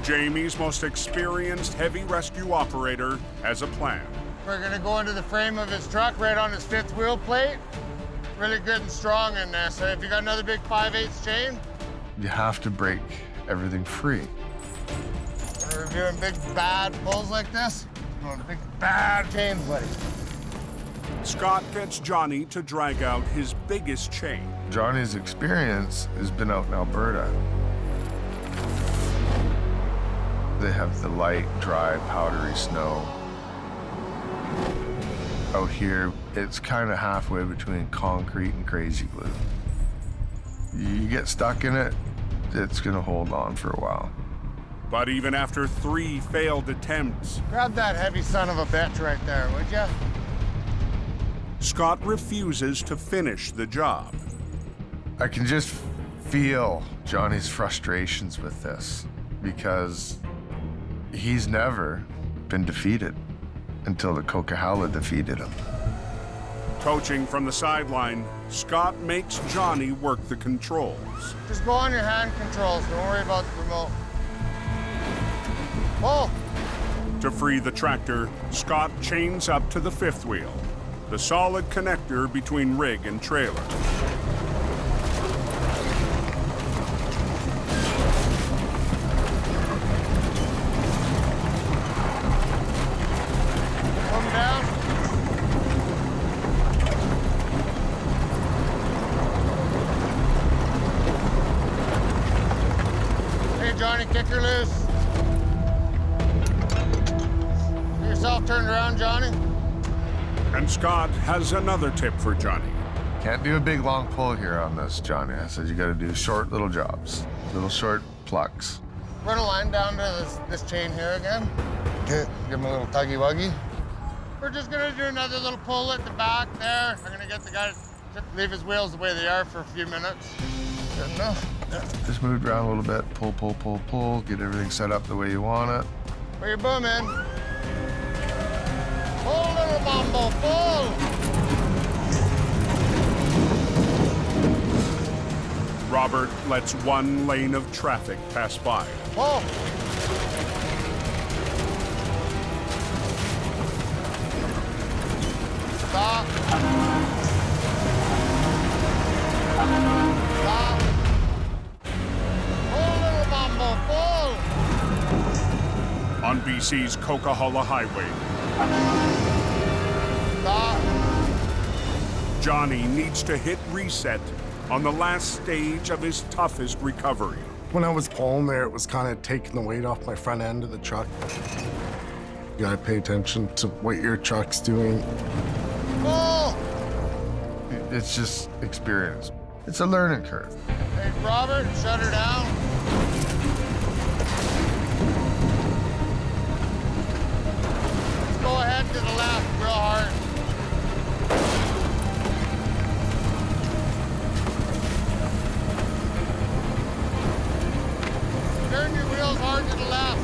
Jamie's most experienced heavy rescue operator has a plan. We're gonna go into the frame of his truck right on his 5th wheel plate. Really good and strong in there. So if you got another big 5/8 chain. You have to break everything free. When we're doing big bad pulls like this, going to big bad chains, buddy. Scott gets Johnny to drag out his biggest chain. Johnny's experience has been out in Alberta. They have the light, dry, powdery snow. Out here, it's kind of halfway between concrete and crazy glue. You get stuck in it, it's gonna hold on for a while. But even after 3 failed attempts, Grab that heavy son of a bitch right there, would ya? Scott refuses to finish the job. I can just feel Johnny's frustrations with this because he's never been defeated until the Coquihalla defeated him. Coaching from the sideline, Scott makes Johnny work the controls. Just go on your hand controls. Don't worry about the remote. Pull. To free the tractor, Scott chains up to the 5th wheel, the solid connector between rig and trailer. Johnny, kick her loose. Get yourself turned around, Johnny. And Scott has another tip for Johnny. Can't do a big long pull here on this, Johnny. I said you gotta do short little jobs, little short plucks. Run a line down to this chain here again. Okay, give him a little tuggy-wuggy. We're just gonna do another little pull at the back there. I'm gonna get the guy to leave his wheels the way they are for a few minutes. Good enough? Yeah, just move it around a little bit. Pull, pull, pull, pull. Get everything set up the way you want it. Where you booming? Pull, little bumble, pull! Robert lets one lane of traffic pass by. Pull! Stop. Stop. Pull, little bumble, pull! On BC's Coquihalla Highway, Stop. Johnny needs to hit reset on the last stage of his toughest recovery. When I was pulling there, it was kind of taking the weight off my front end of the truck. You gotta pay attention to what your truck's doing. Pull! It's just experience. It's a learning curve. Hey, Robert, shut her down. Let's go ahead to the left real hard. Turn your wheels hard to the left.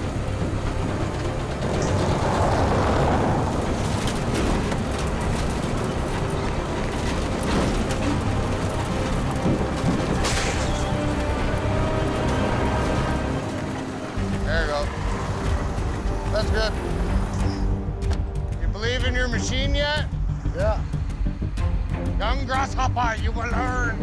There you go. That's good. You believe in your machine yet? Yeah. Young grasshopper, you will learn.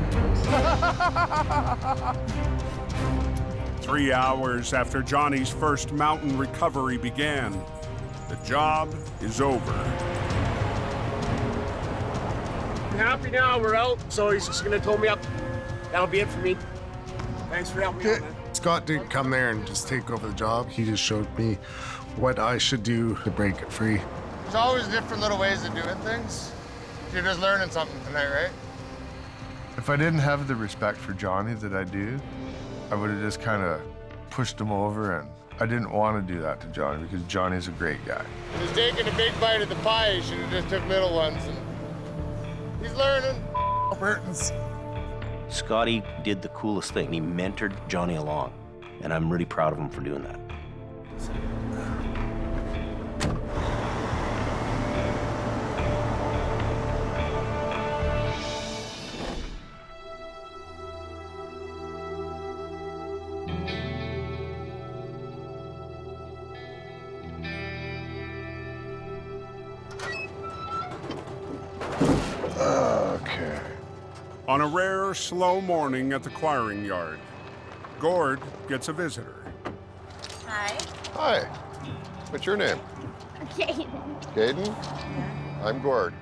3 hours after Johnny's first mountain recovery began, the job is over. I'm happy now, we're out, so he's just gonna tow me up. That'll be it for me. Thanks for helping me out, man. Scott didn't come there and just take over the job. He just showed me what I should do to break it free. There's always different little ways of doing things. You're just learning something tonight, right? If I didn't have the respect for Johnny that I do, I would have just kind of pushed him over, and I didn't want to do that to Johnny because Johnny's a great guy. He was taking a big bite of the pie. He should have just took little ones. And he's learning. Burton's. Scotty did the coolest thing. He mentored Johnny along, and I'm really proud of him for doing that. Okay. On a rare, slow morning at the quiring yard, Gord gets a visitor. Hi. Hi. What's your name? Caden. Caden? I'm Gord.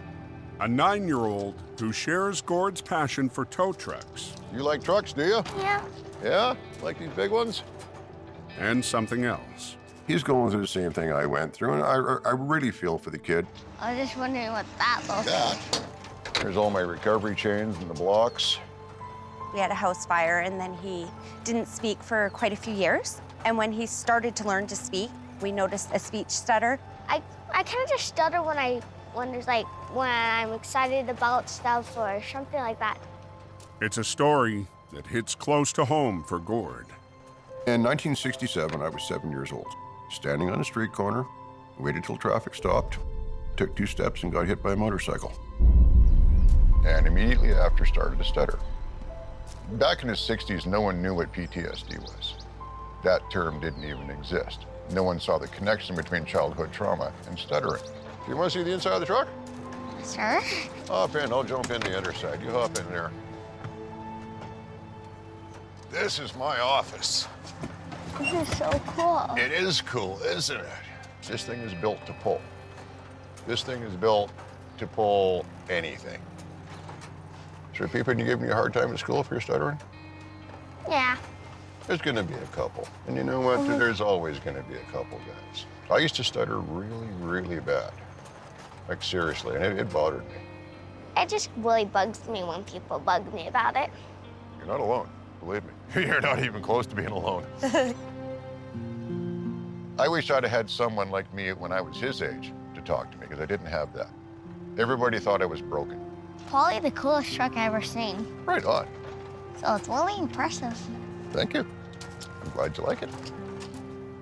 A 9-year-old who shares Gord's passion for tow trucks. You like trucks, do you? Yeah. Yeah? Like these big ones? And something else. He's going through the same thing I went through, and I really feel for the kid. I was just wondering what that looks like. There's all my recovery chains and the blocks. We had a house fire, and then he didn't speak for quite a few years. And when he started to learn to speak, we noticed a speech stutter. I kind of just stutter when I'm excited about stuff or something like that. It's a story that hits close to home for Gord. In 1967, I was 7 years old. Standing on a street corner, waited till traffic stopped, took 2 steps and got hit by a motorcycle. And immediately after started to stutter. Back in the 60s, no one knew what PTSD was. That term didn't even exist. No one saw the connection between childhood trauma and stuttering. Do you want to see the inside of the truck? Sure. Hop in, I'll jump in the other side. You hop in there. This is my office. This is so cool. It is cool, isn't it? This thing is built to pull. This thing is built to pull anything. Is there people giving you a hard time at school for your stuttering? Yeah. There's gonna be a couple. And you know what? There's always gonna be a couple, guys. I used to stutter really, really bad. Like seriously, and it bothered me. It just really bugs me when people bug me about it. You're not alone, believe me. You're not even close to being alone. I wish I'd have had someone like me when I was his age to talk to me, because I didn't have that. Everybody thought I was broken. Probably the coolest truck I ever seen. Right on. So it's really impressive. Thank you. I'm glad you like it.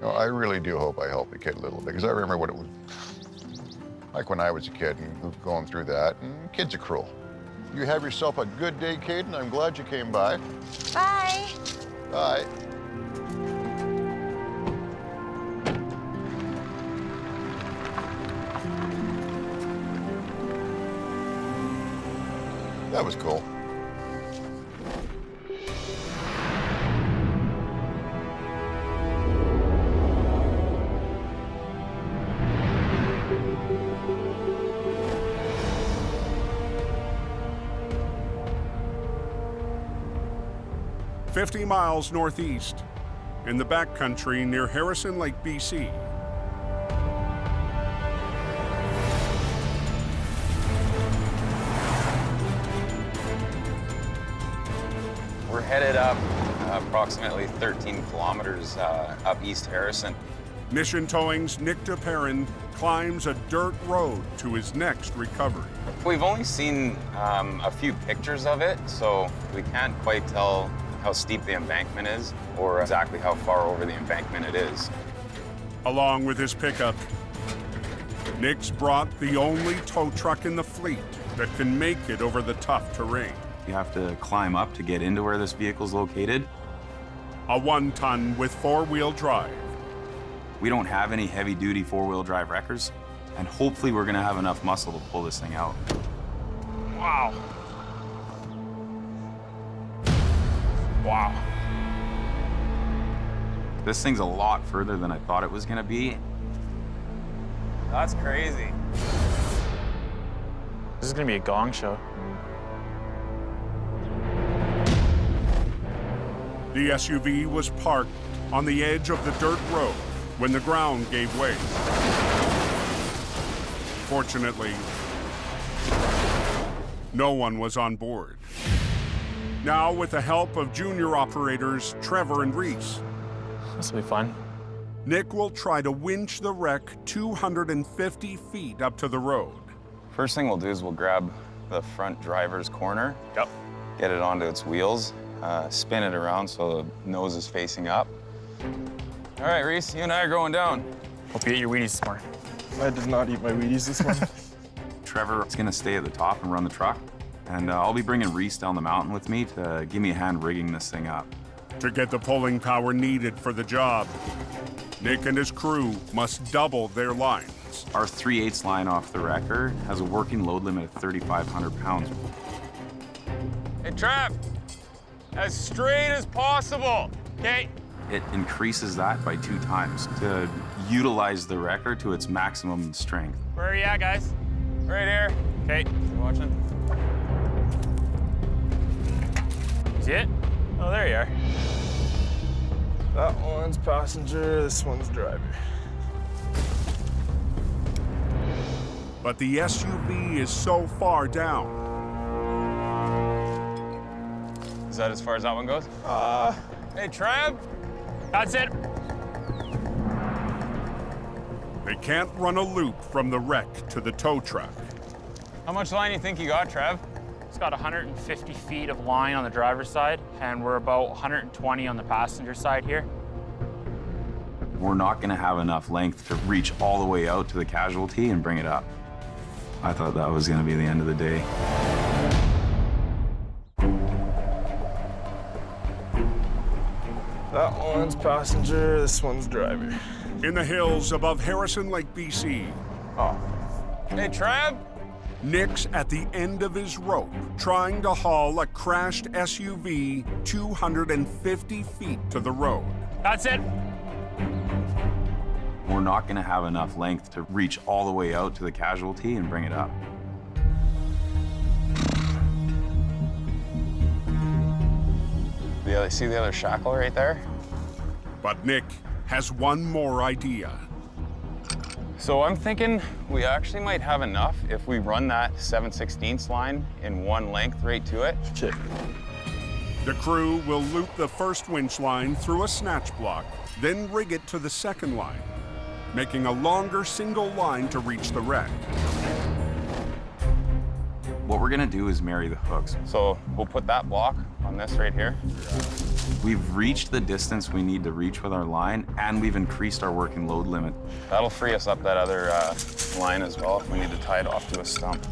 You know, I really do hope I help the kid a little bit, because I remember what it was like when I was a kid and going through that, and kids are cruel. You have yourself a good day, Caden. I'm glad you came by. Bye. Bye. That was cool. "50 miles northeast, in the backcountry near Harrison Lake, BC. We're headed up approximately 13 kilometers up East Harrison. Mission Towing's Nick DePerrin climbs a dirt road to his next recovery. We've only seen a few pictures of it, so we can't quite tell how steep the embankment is or exactly how far over the embankment it is. Along with his pickup, Nick's brought the only tow truck in the fleet that can make it over the tough terrain. You have to climb up to get into where this vehicle's located. A 1-ton with 4-wheel drive. We don't have any heavy-duty 4-wheel drive wreckers, and hopefully we're gonna have enough muscle to pull this thing out. Wow. Wow. This thing's a lot further than I thought it was gonna be. That's crazy. This is gonna be a gong show. The SUV was parked on the edge of the dirt road when the ground gave way. Fortunately, no one was on board. Now, with the help of junior operators Trevor and Reese, This will be fun. Nick will try to winch the wreck 250 feet up to the road. First thing we'll do is we'll grab the front driver's corner. Yep. Get it onto its wheels, spin it around so the nose is facing up. All right, Reese, you and I are going down. Hope you ate your Wheaties this morning. I did not eat my Wheaties this morning. Trevor is gonna stay at the top and run the truck, and I'll be bringing Reese down the mountain with me to give me a hand rigging this thing up. To get the pulling power needed for the job, Nick and his crew must double their lines. Our 3/8 line off the wrecker has a working load limit of 3,500 pounds. Hey, Trav, as straight as possible, okay? It increases that by 2 times to utilize the wrecker to its maximum strength. Where are you at, guys? Right here. Okay, you watching? See it? Oh, there you are. That one's passenger, this one's driver. But the SUV is so far down. Is that as far as that one goes? Hey, Trav. That's it. They can't run a loop from the wreck to the tow truck. How much line do you think you got, Trav? It's got 150 feet of line on the driver's side, and we're about 120 on the passenger side here. We're not gonna have enough length to reach all the way out to the casualty and bring it up. I thought that was gonna be the end of the day. That one's passenger, this one's driver. In the hills above Harrison Lake, BC. Oh. Hey, Trav. Nick's at the end of his rope, trying to haul a crashed SUV 250 feet to the road. That's it. We're not gonna have enough length to reach all the way out to the casualty and bring it up. See the other shackle right there? But Nick has one more idea. So I'm thinking we actually might have enough if we run that 7/16 line in one length right to it. Check. The crew will loop the first winch line through a snatch block, then rig it to the second line. making a longer single line to reach the wreck. What we're gonna do is marry the hooks. So we'll put that block on this right here. We've reached the distance we need to reach with our line, and we've increased our working load limit. That'll free us up that other line as well if we need to tie it off to a stump.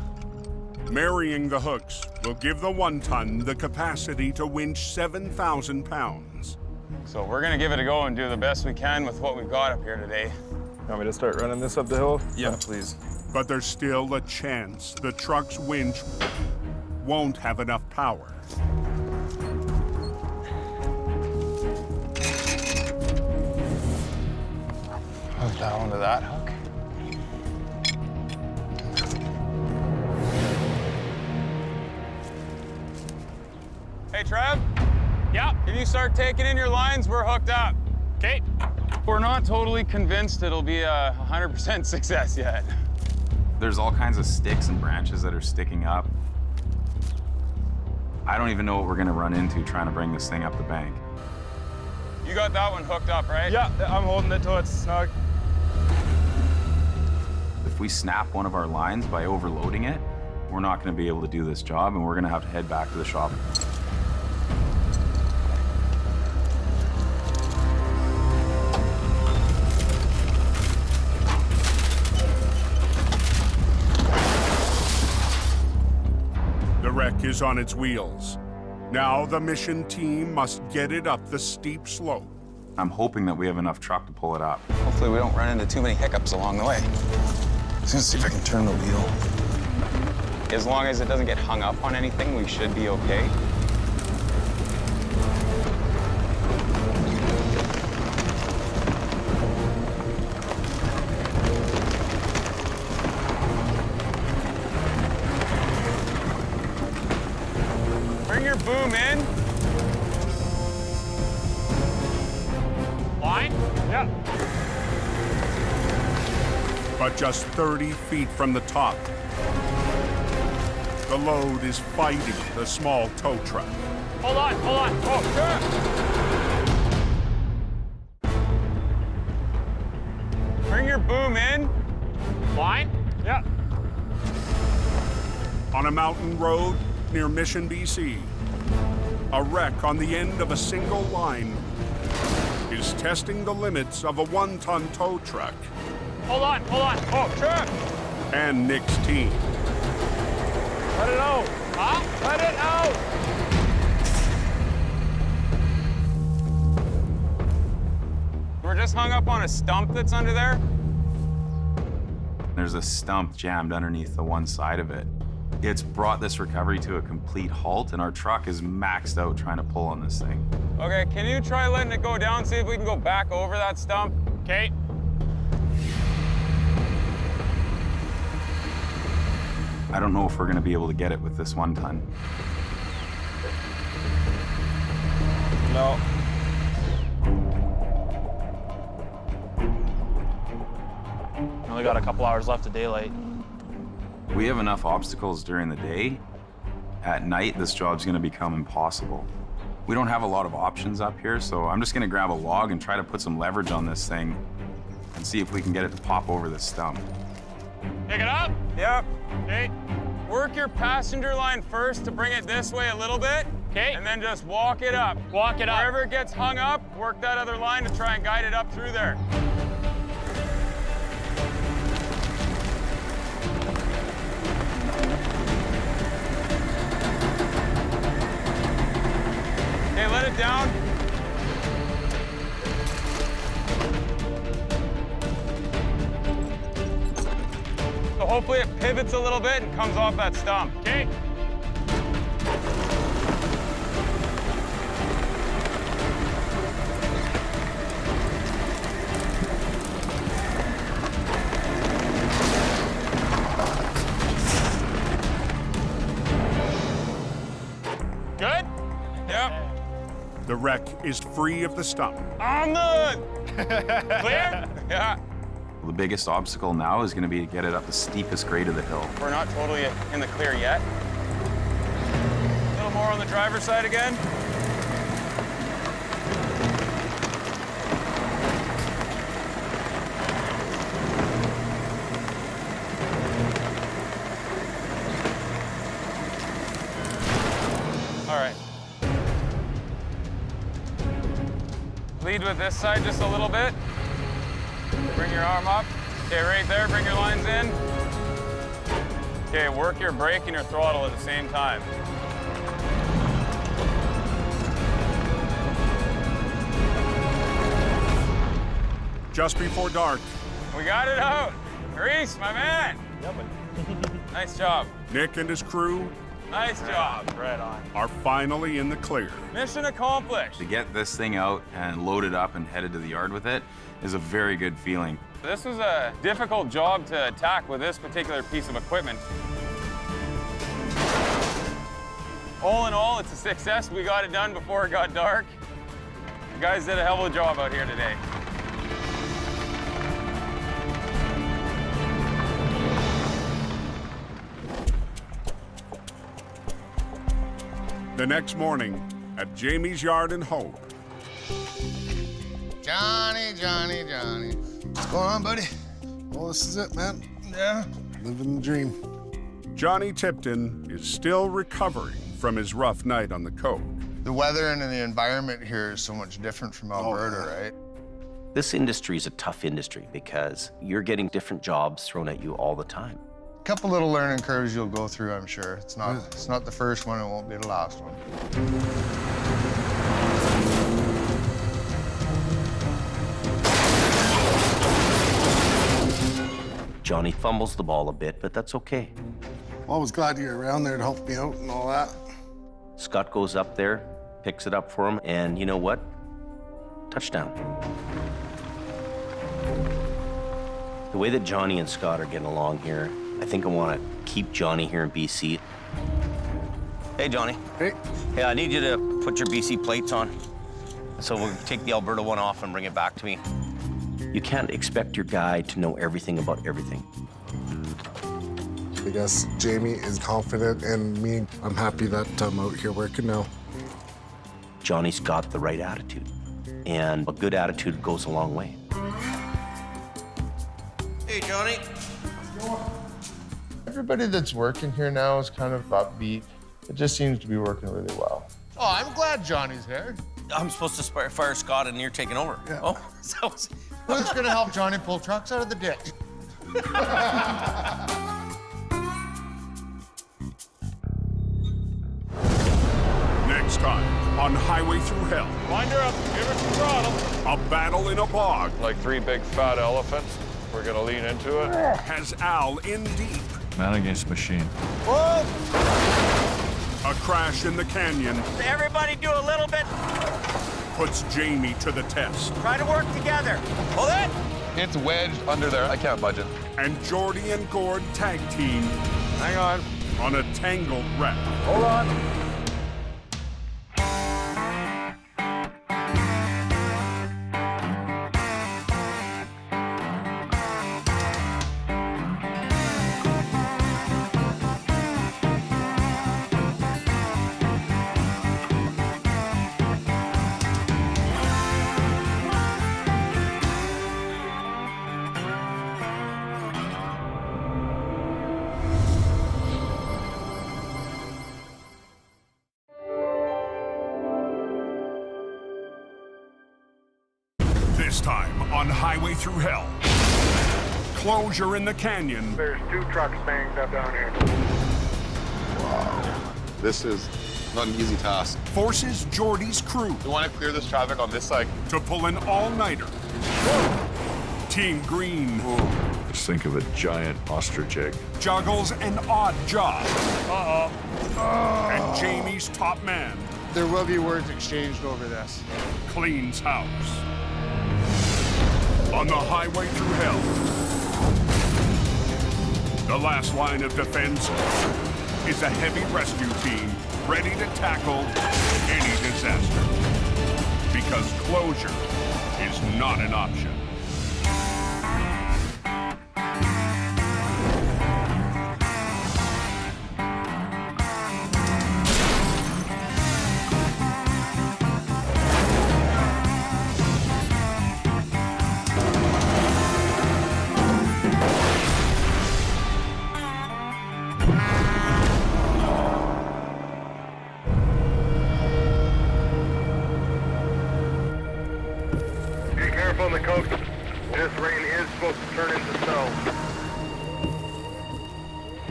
Marrying the hooks will give the 1-ton the capacity to winch 7,000 pounds. So we're gonna give it a go and do the best we can with what we've got up here today. You want me to start running this up the hill? Yeah, please. But there's still a chance the truck's winch won't have enough power. Hook that onto that hook. Hey, Trev? Yeah? Can you start taking in your lines? We're hooked up. Okay. We're not totally convinced it'll be a 100% success yet. There's all kinds of sticks and branches that are sticking up. I don't even know what we're gonna run into trying to bring this thing up the bank. You got that one hooked up, right? Yeah, I'm holding it till it's snug. If we snap one of our lines by overloading it, we're not gonna be able to do this job, and we're gonna have to head back to the shop. The wreck is on its wheels. Now the mission team must get it up the steep slope. I'm hoping that we have enough truck to pull it up. Hopefully we don't run into too many hiccups along the way. Just gonna see if I can turn the wheel. As long as it doesn't get hung up on anything, we should be okay. Bring your boom in. Line? Yeah. But just 30 feet from the top, the load is fighting the small tow truck. Hold on. Oh, Sure. Bring your boom in. line? Yeah. On a mountain road near Mission, BC, a wreck on the end of a single line is testing the limits of a 1-ton tow truck Hold on. Oh, sure. and Nick's team. Let it out. Huh? Let it out. We're just hung up on a stump that's under there. There's a stump jammed underneath the one side of it. It's brought this recovery to a complete halt, and our truck is maxed out trying to pull on this thing. Okay, can you try letting it go down, see if we can go back over that stump? Okay. I don't know if we're gonna be able to get it with this 1-ton. No. Only got a couple hours left of daylight. We have enough obstacles during the day. At night, this job's gonna become impossible. We don't have a lot of options up here, so I'm just gonna grab a log and try to put some leverage on this thing and see if we can get it to pop over this stump. Pick it up. Yep. Okay. Work your passenger line first to bring it this way a little bit. Okay. And then just walk it up. Walk it up. Wherever it gets hung up, work that other line to try and guide it up through there. Okay, let it down. So hopefully it pivots a little bit and comes off that stump. Okay. Good? Yep. The wreck is free of the stump. I'm good. Clear? Yeah. The biggest obstacle now is gonna be to get it up the steepest grade of the hill. We're not totally in the clear yet. A little more on the driver's side again. Lead with this side just a little bit. Bring your arm up. Okay, right there, bring your lines in. Okay, work your brake and your throttle at the same time. Just before dark, We got it out. Reese, my man. Nice job. Nick and his crew Nice job. Right on. are finally in the clear. Mission accomplished. To get this thing out and loaded up and headed to the yard with it is a very good feeling. This was a difficult job to attack with this particular piece of equipment. All in all, it's a success. We got it done before it got dark. You guys did a hell of a job out here today. The next morning, at Jamie's yard in Hope, Johnny. What's going on, buddy? Well, this is it, man. Yeah. Living the dream. Johnny Tipton is still recovering from his rough night on the Cove. The weather and the environment here is so much different from Alberta, right? This industry is a tough industry because you're getting different jobs thrown at you all the time. A couple little learning curves you'll go through, I'm sure. It's not the first one, it won't be the last one. Johnny fumbles the ball a bit, but that's okay. Well, I was glad you were around there to help me out and all that. Scott goes up there, picks it up for him, and you know what? Touchdown. The way that Johnny and Scott are getting along here, I think I want to keep Johnny here in BC. Hey, Johnny. Hey. Hey, I need you to put your BC plates on. So we'll take the Alberta one off and bring it back to me. You can't expect your guy to know everything about everything. I guess Jamie is confident in me. I'm happy that I'm out here working now. Johnny's got the right attitude, and a good attitude goes a long way. Hey, Johnny. Everybody that's working here now is kind of upbeat. It just seems to be working really well. Oh, I'm glad Johnny's here. I'm supposed to fire Scott, and you're taking over. Yeah. Oh, so Who's gonna help Johnny pull trucks out of the ditch? Next time on Highway Through Hell, Wind her up, give her some throttle. a battle in a bog Like three big fat elephants. We're gonna lean into it. has Al in deep. Man against machine. Whoa! A crash in the canyon Everybody do a little bit. puts Jamie to the test. Try to work together. Hold it. It's wedged under there. I can't budge it. And Jordy and Gord tag team Hang on. a tangled wreck. Hold on. This time on Highway Through Hell. Closure in the canyon. There's 2 trucks banged up down here. Wow. This is not an easy task. Forces Jordy's crew We want to clear this traffic on this side. to pull an all-nighter. Team Green Just think of a giant ostrich egg. juggles an odd job. Uh-oh. And Jamie's top man There will be words exchanged over this. cleans house. On the Highway Through Hell, the last line of defense is a heavy rescue team ready to tackle any disaster. Because closure is not an option.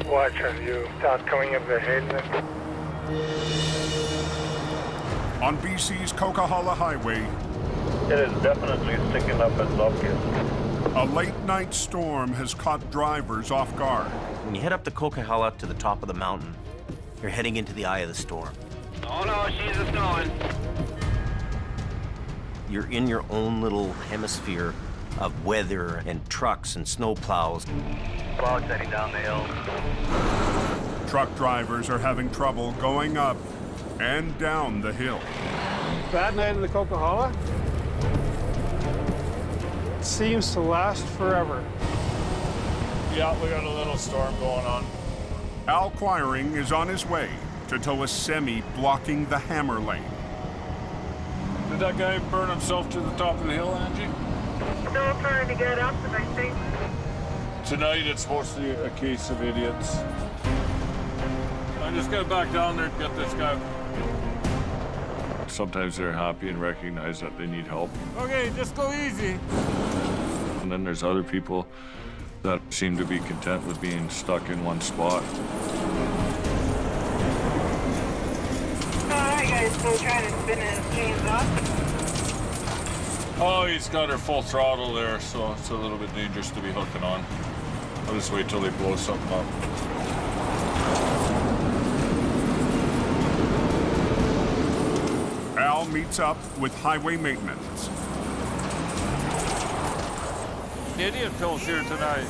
Watch as you start coming up the hill. On BC's Coquihalla Highway, It is definitely sticking up its locust. a late-night storm has caught drivers off guard. When you head up the Coquihalla to the top of the mountain, you're heading into the eye of the storm. Oh no, she's a snowing. You're in your own little hemisphere of weather and trucks and snow plows. Cloud heading down the hill. Truck drivers are having trouble going up and down the hill. Bad night in the Coquihalla. Seems to last forever. Yeah, we got a little storm going on. Al Quiring is on his way to tow a semi blocking the hammer lane. Did that guy burn himself to the top of the hill, Angie? Still trying to get up, and I think Tonight it's mostly a case of idiots. I'm just gonna back down there and get this guy. Sometimes they're happy and recognize that they need help. Okay, just go easy. And then there's other people that seem to be content with being stuck in one spot. that guy's still trying to spin his chains off. Oh, he's got her full throttle there, so it's a little bit dangerous to be hooking on. I'll just wait till they blow something up. Al meets up with highway maintenance. Idiot pills here tonight.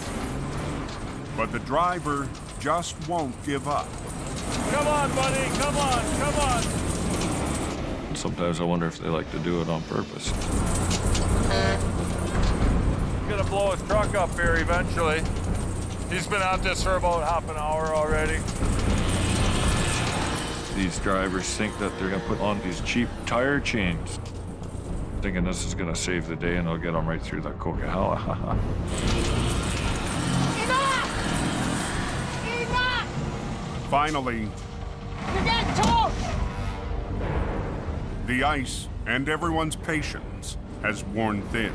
But the driver just won't give up. Come on, buddy, come on, come on. Sometimes I wonder if they like to do it on purpose. He's gonna blow his truck up here eventually. He's been at this for about half an hour already. These drivers think that they're gonna put on these cheap tire chains, thinking this is gonna save the day and they'll get them right through that Coquihalla. Enough! Enough! Finally, You're getting told! the ice and everyone's patience has worn thin.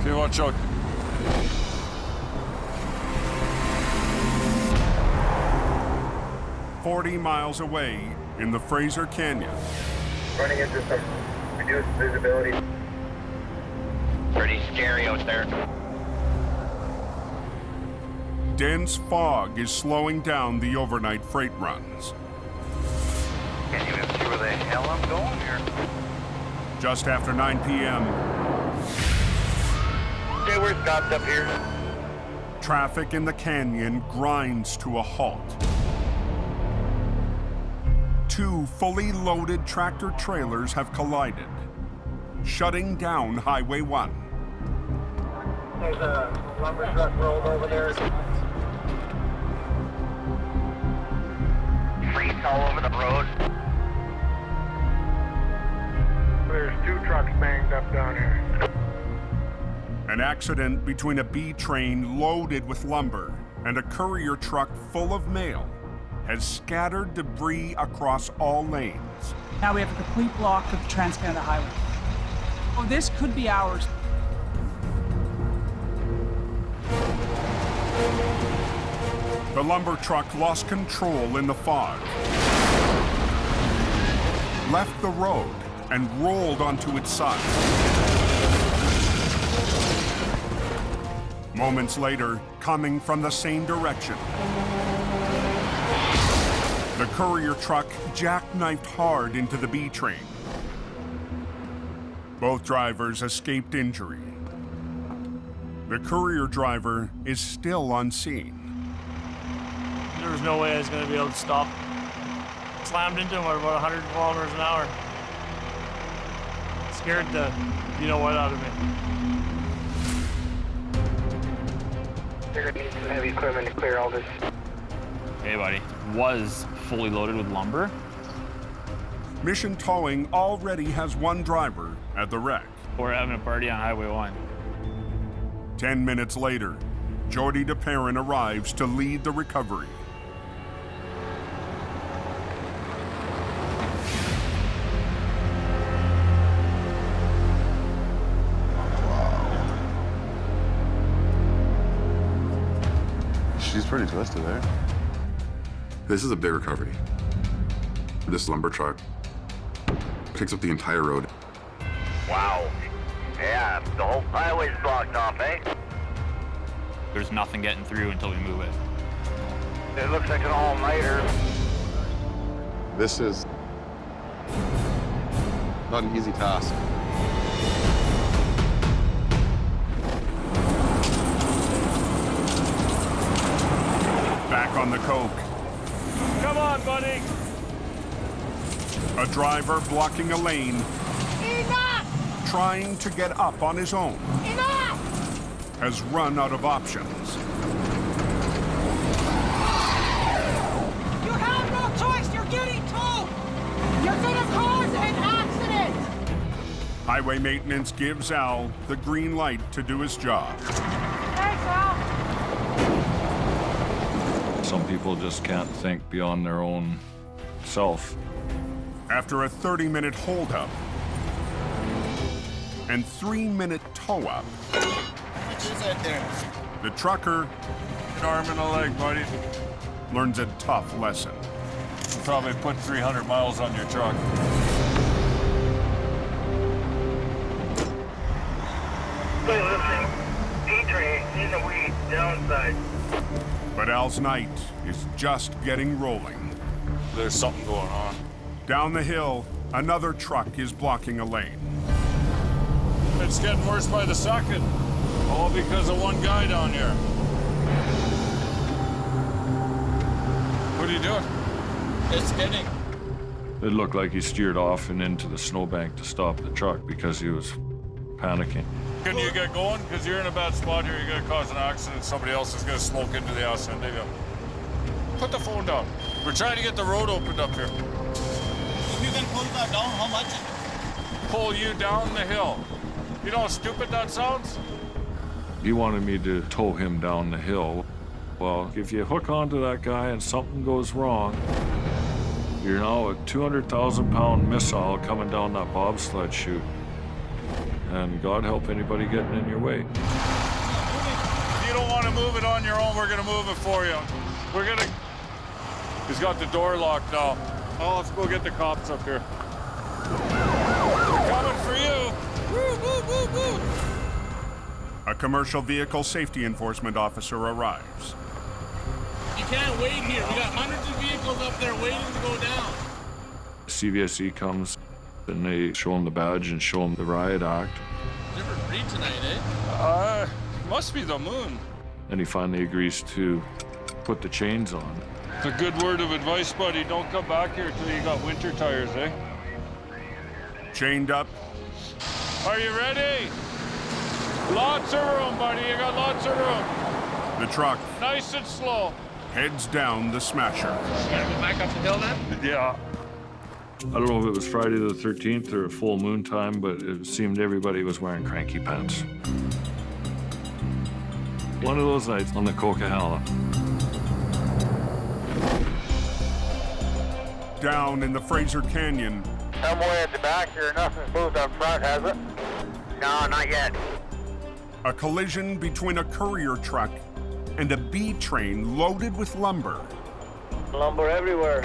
Okay, watch out. "40 miles away in the Fraser Canyon, Running into some reduced visibility. Pretty scary out there. dense fog is slowing down the overnight freight runs. Can't even see where the hell I'm going here. Just after 9 p.m., Okay, we're stopped up here. traffic in the canyon grinds to a halt. Two fully loaded tractor trailers have collided, shutting down Highway 1. There's a lumber truck rolled over there. Freight all over the road. There's 2 trucks banged up down here. An accident between a B train loaded with lumber and a courier truck full of mail has scattered debris across all lanes. Now we have a complete block of the Trans-Canada Highway. Oh, this could be hours. The lumber truck lost control in the fog, left the road, and rolled onto its side. Moments later, coming from the same direction, the courier truck jackknifed hard into the B train. Both drivers escaped injury. The courier driver is still on scene. There was no way I was going to be able to stop. Slammed into him at about 100 kilometers an hour. Scared the you-know-what out of me. They're going to need some heavy equipment to clear all this. Hey, buddy. Was fully loaded with lumber. Mission Towing already has one driver at the wreck. We're having a party on Highway 1. 10 minutes later, Jody DeParent arrives to lead the recovery. She's pretty twisted there. This is a big recovery. This lumber truck picks up the entire road. Wow. Yeah, the whole highway's blocked off, eh? There's nothing getting through until we move it. It looks like an all-nighter. This is not an easy task. Back on the coke. Come on, buddy. A driver blocking a lane, Enough! trying to get up on his own, Enough! has run out of options. You have no choice! You're getting towed! You're gonna cause an accident! Highway maintenance gives Al the green light to do his job. Thanks, Al! Some people just can't think beyond their own self. After a 30-minute holdup and 3-minute tow-up, How much is that there? the trucker An arm and a leg, buddy. learns a tough lesson. We'll probably put 300 miles on your truck. Hey, listen. D-train in the weeds, downside. But Al's night is just getting rolling. There's something going on. Down the hill, another truck is blocking a lane. It's getting worse by the second. All because of one guy down here. What are you doing? Just kidding. It looked like he steered off and into the snowbank to stop the truck because he was panicking. Can you get going? Because you're in a bad spot here. You're going to cause an accident. Somebody else is going to smoke into the accident. There you go. Put the phone down. We're trying to get the road opened up here. If you can pull that down, how much? Pull you down the hill. You know how stupid that sounds? He wanted me to tow him down the hill. Well, if you hook onto that guy and something goes wrong, you're now a 200,000-pound missile coming down that bobsled chute. And God help anybody getting in your way. If you don't want to move it on your own, we're going to move it for you. We're going to... He's got the door locked now. Oh, let's go get the cops up here. We're coming for you. Woo, woo, woo, woo. A commercial vehicle safety enforcement officer arrives. You can't wait here. We got hundreds of vehicles up there waiting to go down. CVSE comes and they show him the badge and show him the riot act. Never read tonight, eh? Must be the moon. And he finally agrees to put the chains on. It's a good word of advice, buddy. Don't come back here till you got winter tires, eh? Chained up. Are you ready? Lots of room, buddy. You got lots of room. The truck Nice and slow. heads down the smasher. Gotta go back up the hill then? Yeah. I don't know if it was Friday the 13th or full moon time, but it seemed everybody was wearing cranky pants. One of those nights on the Coquihalla. Down in the Fraser Canyon, Somewhere at the back here, nothing's moved up front, has it? No, not yet. a collision between a courier truck and a B train loaded with lumber Lumber everywhere.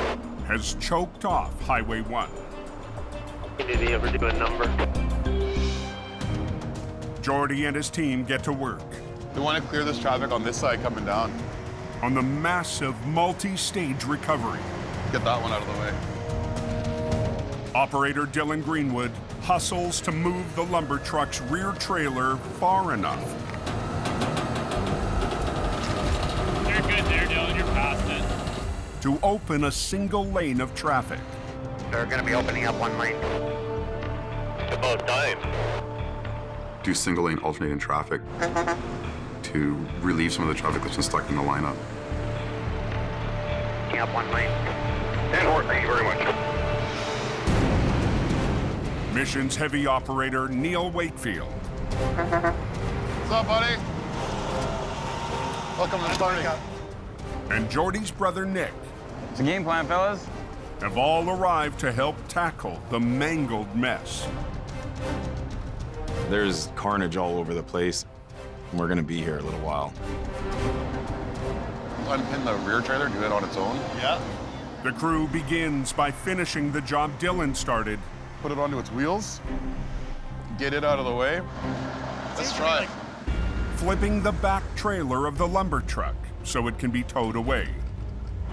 has choked off Highway 1. Did he ever do a number? Jordy and his team get to work We want to clear this traffic on this side coming down. on the massive multi-stage recovery. Get that one out of the way. Operator Dylan Greenwood hustles to move the lumber truck's rear trailer far enough You're good there, Dylan. You're past it. to open a single lane of traffic. They're gonna be opening up one lane. It's about time. Do single lane alternating traffic to relieve some of the traffic that's been stuck in the lineup. Opening up one lane. And thank you very much. Missions heavy operator Neil Wakefield What's up, buddy? Welcome to the party. and Jordy's brother Nick It's a game plan, fellas. have all arrived to help tackle the mangled mess. There's carnage all over the place, and we're gonna be here a little while. unpin the rear trailer, do it on its own. Yeah. The crew begins by finishing the job Dylan started. Put it onto its wheels, get it out of the way. Let's try it. Flipping the back trailer of the lumber truck so it can be towed away.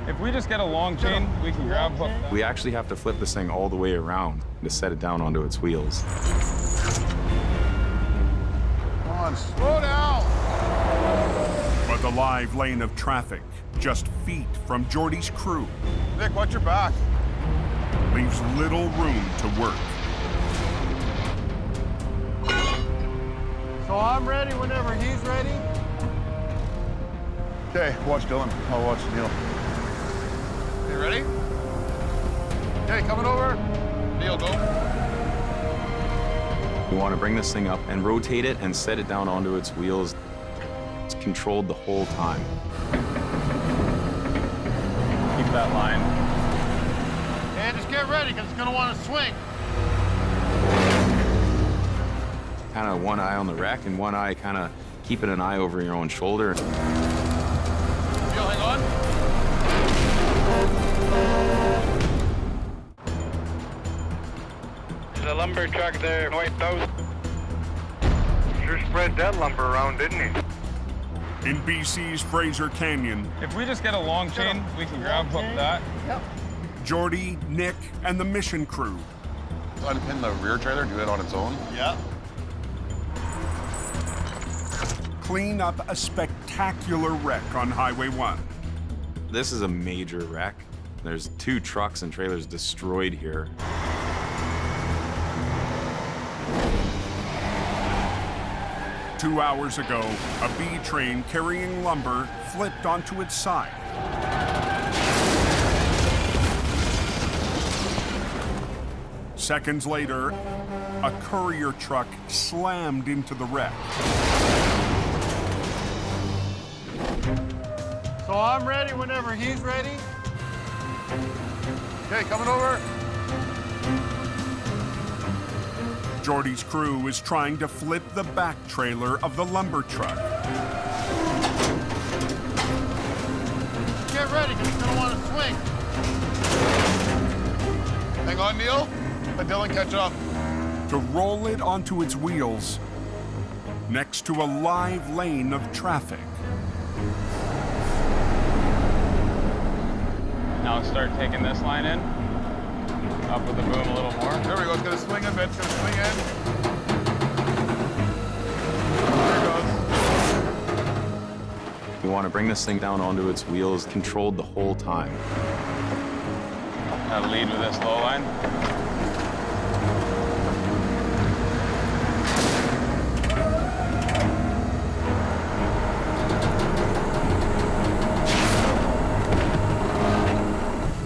If we just get a long chain, we can grab hook. We actually have to flip this thing all the way around to set it down onto its wheels. Come on, slow down. But the live lane of traffic, just feet from Jordy's crew, Nick, watch your back. leaves little room to work. So I'm ready whenever he's ready. Okay, watch Dylan. I'll watch Neil. Okay, ready? Okay, coming over. Neil, go. We want to bring this thing up and rotate it and set it down onto its wheels. It's controlled the whole time. Keep that line. And just get ready, because it's going to want to swing. Kind of one eye on the wreck and one eye kind of keeping an eye over your own shoulder. Neil, hang on. There's a lumber truck there, wiped out. Sure spread that lumber around, didn't he? In BC's Fraser Canyon, If we just get a long chain, we can grab hook that. Yep. Jordy, Nick, and the mission crew Unpin the rear trailer, do it on its own. Yeah. clean up a spectacular wreck on Highway 1. This is a major wreck. There's 2 trucks and trailers destroyed here. Two hours ago, a B train carrying lumber flipped onto its side. Seconds later, a courier truck slammed into the wreck. So I'm ready whenever he's ready. Okay, coming over. Jordy's crew is trying to flip the back trailer of the lumber truck. Get ready, because it's going to want to swing. Hang on, Neil. Let Dylan catch up. To roll it onto its wheels next to a live lane of traffic. Now start taking this line in. Up with the boom a little more. There we go. It's going to swing a bit. It's going to swing in. There it goes. We want to bring this thing down onto its wheels, controlled the whole time. Now lead with this low line.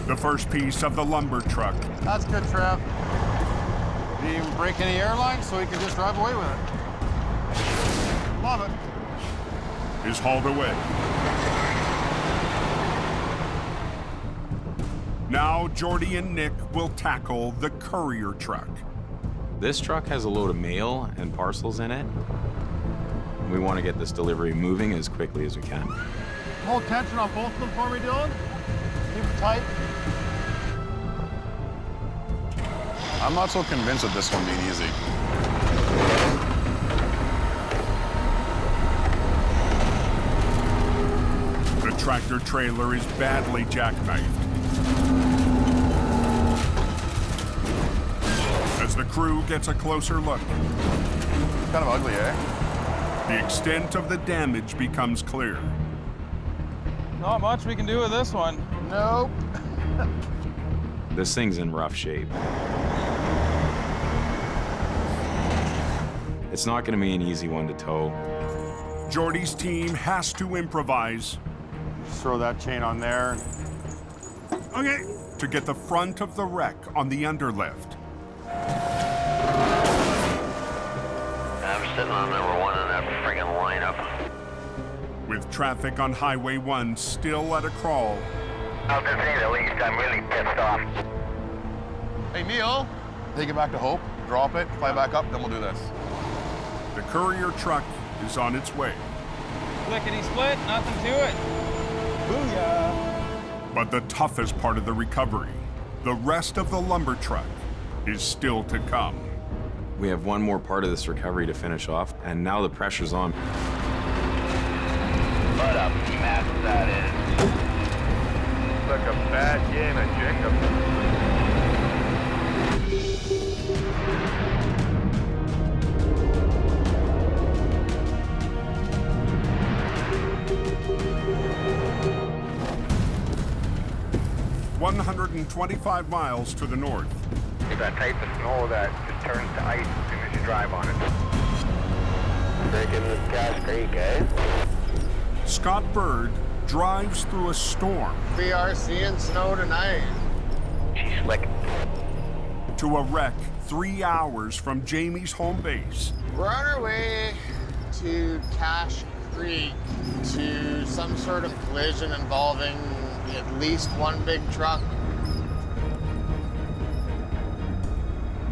The first piece of the lumber truck That's good, Trav. Didn't even break any airlines, so he can just drive away with it. Love it. is hauled away. Now Jordy and Nick will tackle the courier truck. This truck has a load of mail and parcels in it. We want to get this delivery moving as quickly as we can. Hold tension on both of them for me, Dylan. Keep it tight. I'm not so convinced of this one being easy. The tractor trailer is badly jackknifed. As the crew gets a closer look, Kind of ugly, eh? the extent of the damage becomes clear. Not much we can do with this one. Nope. This thing's in rough shape. It's not going to be an easy one to tow. Jordy's team has to improvise. Just throw that chain on there. Okay. To get the front of the wreck on the underlift. I'm sitting on number one in that friggin' lineup. With traffic on Highway 1 still at a crawl, I'll just say the least, I'm really pissed off. Hey, Neil, take it back to Hope, drop it, fly back up, then we'll do this. the courier truck is on its way. Lickety split, nothing to it. Booyah! But the toughest part of the recovery, the rest of the lumber truck, is still to come. We have one more part of this recovery to finish off, and now the pressure's on. Put up, smash that in. Look a bad game of Jacob. 125 miles to the north. It's that type of snow that just turns to ice as soon as you drive on it. Breaking this Cache Creek, eh? Scott Bird drives through a storm. We are seeing snow tonight. She's slick. To a wreck 3 hours from Jamie's home base. We're on our way to Cache Creek to some sort of collision involving at least one big truck.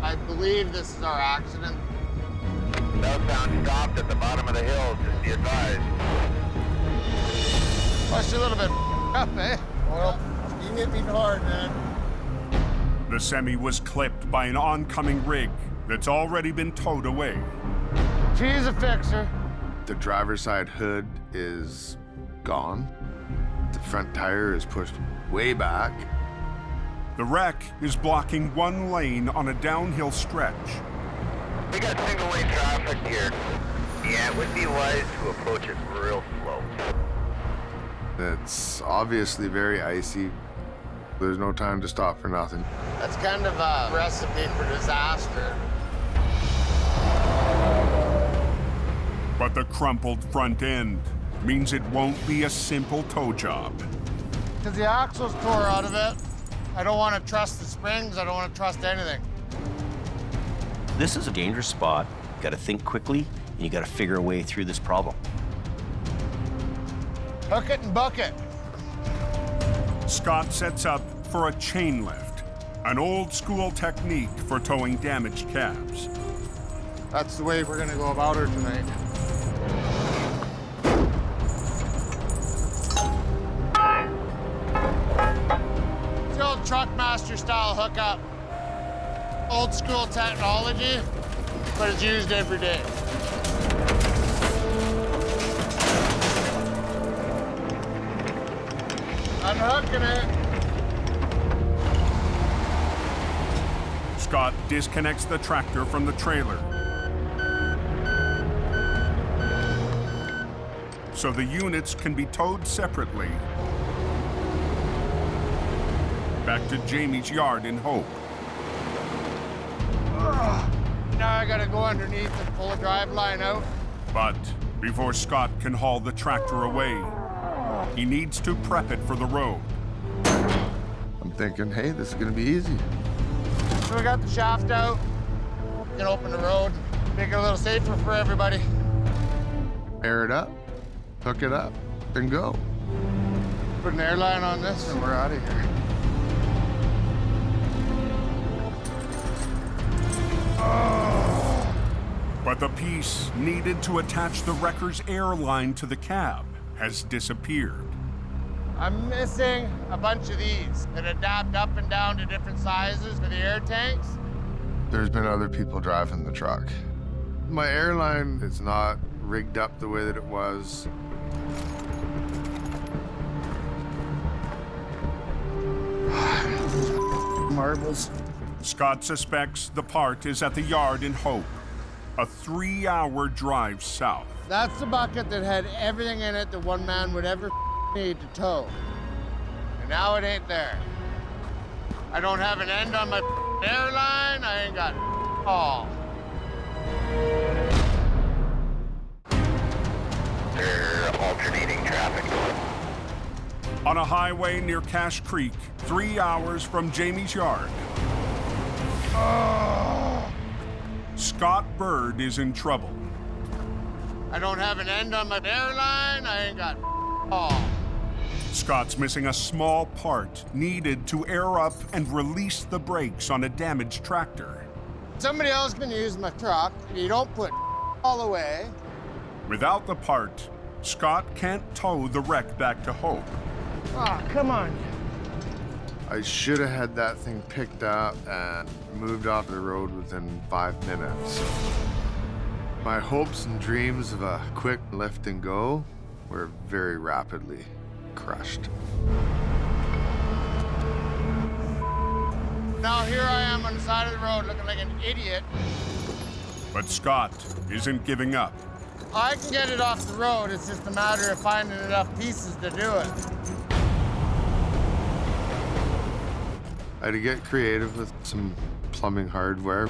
I believe this is our accident. Southbound stopped at the bottom of the hill, just be advised. Pushed a little bit up, eh? Well, you hit me hard, man. The semi was clipped by an oncoming rig that's already been towed away. She's a fixer. The driver's side hood is gone. The front tire is pushed way back. The wreck is blocking one lane on a downhill stretch. We got single lane traffic here. Yeah, it would be wise to approach it real slow. It's obviously very icy. There's no time to stop for nothing. That's kind of a recipe for disaster. But the crumpled front end means it won't be a simple tow job. Because the axle's tore out of it. I don't want to trust the springs. I don't want to trust anything. This is a dangerous spot. You gotta think quickly, and you gotta figure a way through this problem. Hook it and buck it. Scott sets up for a chain lift, an old school technique for towing damaged cabs. That's the way we're gonna go about her tonight. It's the old Truckmaster style hookup. Old school technology, but it's used every day. Unhooking it. Scott disconnects the tractor from the trailer, so the units can be towed separately back to Jamie's yard in Hope. Now I gotta go underneath and pull a drive line out. But before Scott can haul the tractor away, he needs to prep it for the road. I'm thinking, hey, this is gonna be easy. So we got the shaft out. We can open the road, make it a little safer for everybody. Air it up, hook it up, and go. Put an airline on this and we're out of here. But the piece needed to attach the wrecker's airline to the cab has disappeared. I'm missing a bunch of these that adapt up and down to different sizes for the air tanks. There's been other people driving the truck. My airline is not rigged up the way that it was. Marbles. Scott suspects the part is at the yard in Hope, a 3-hour drive south. That's the bucket that had everything in it that one man would ever need to tow. And now it ain't there. I don't have an end on my airline. I ain't got all. They're alternating traffic. On a highway near Cache Creek, 3 hours from Jamie's yard. Scott Bird is in trouble. I don't have an end on my airline. I ain't got all. Scott's missing a small part needed to air up and release the brakes on a damaged tractor. Somebody else can use my truck. You don't put all away. Without the part, Scott can't tow the wreck back to Hope. Oh, come on. I should have had that thing picked up and moved off the road within 5 minutes. My hopes and dreams of a quick lift and go were very rapidly crushed. Now here I am on the side of the road looking like an idiot. But Scott isn't giving up. I can get it off the road. It's just a matter of finding enough pieces to do it. I had to get creative with some plumbing hardware.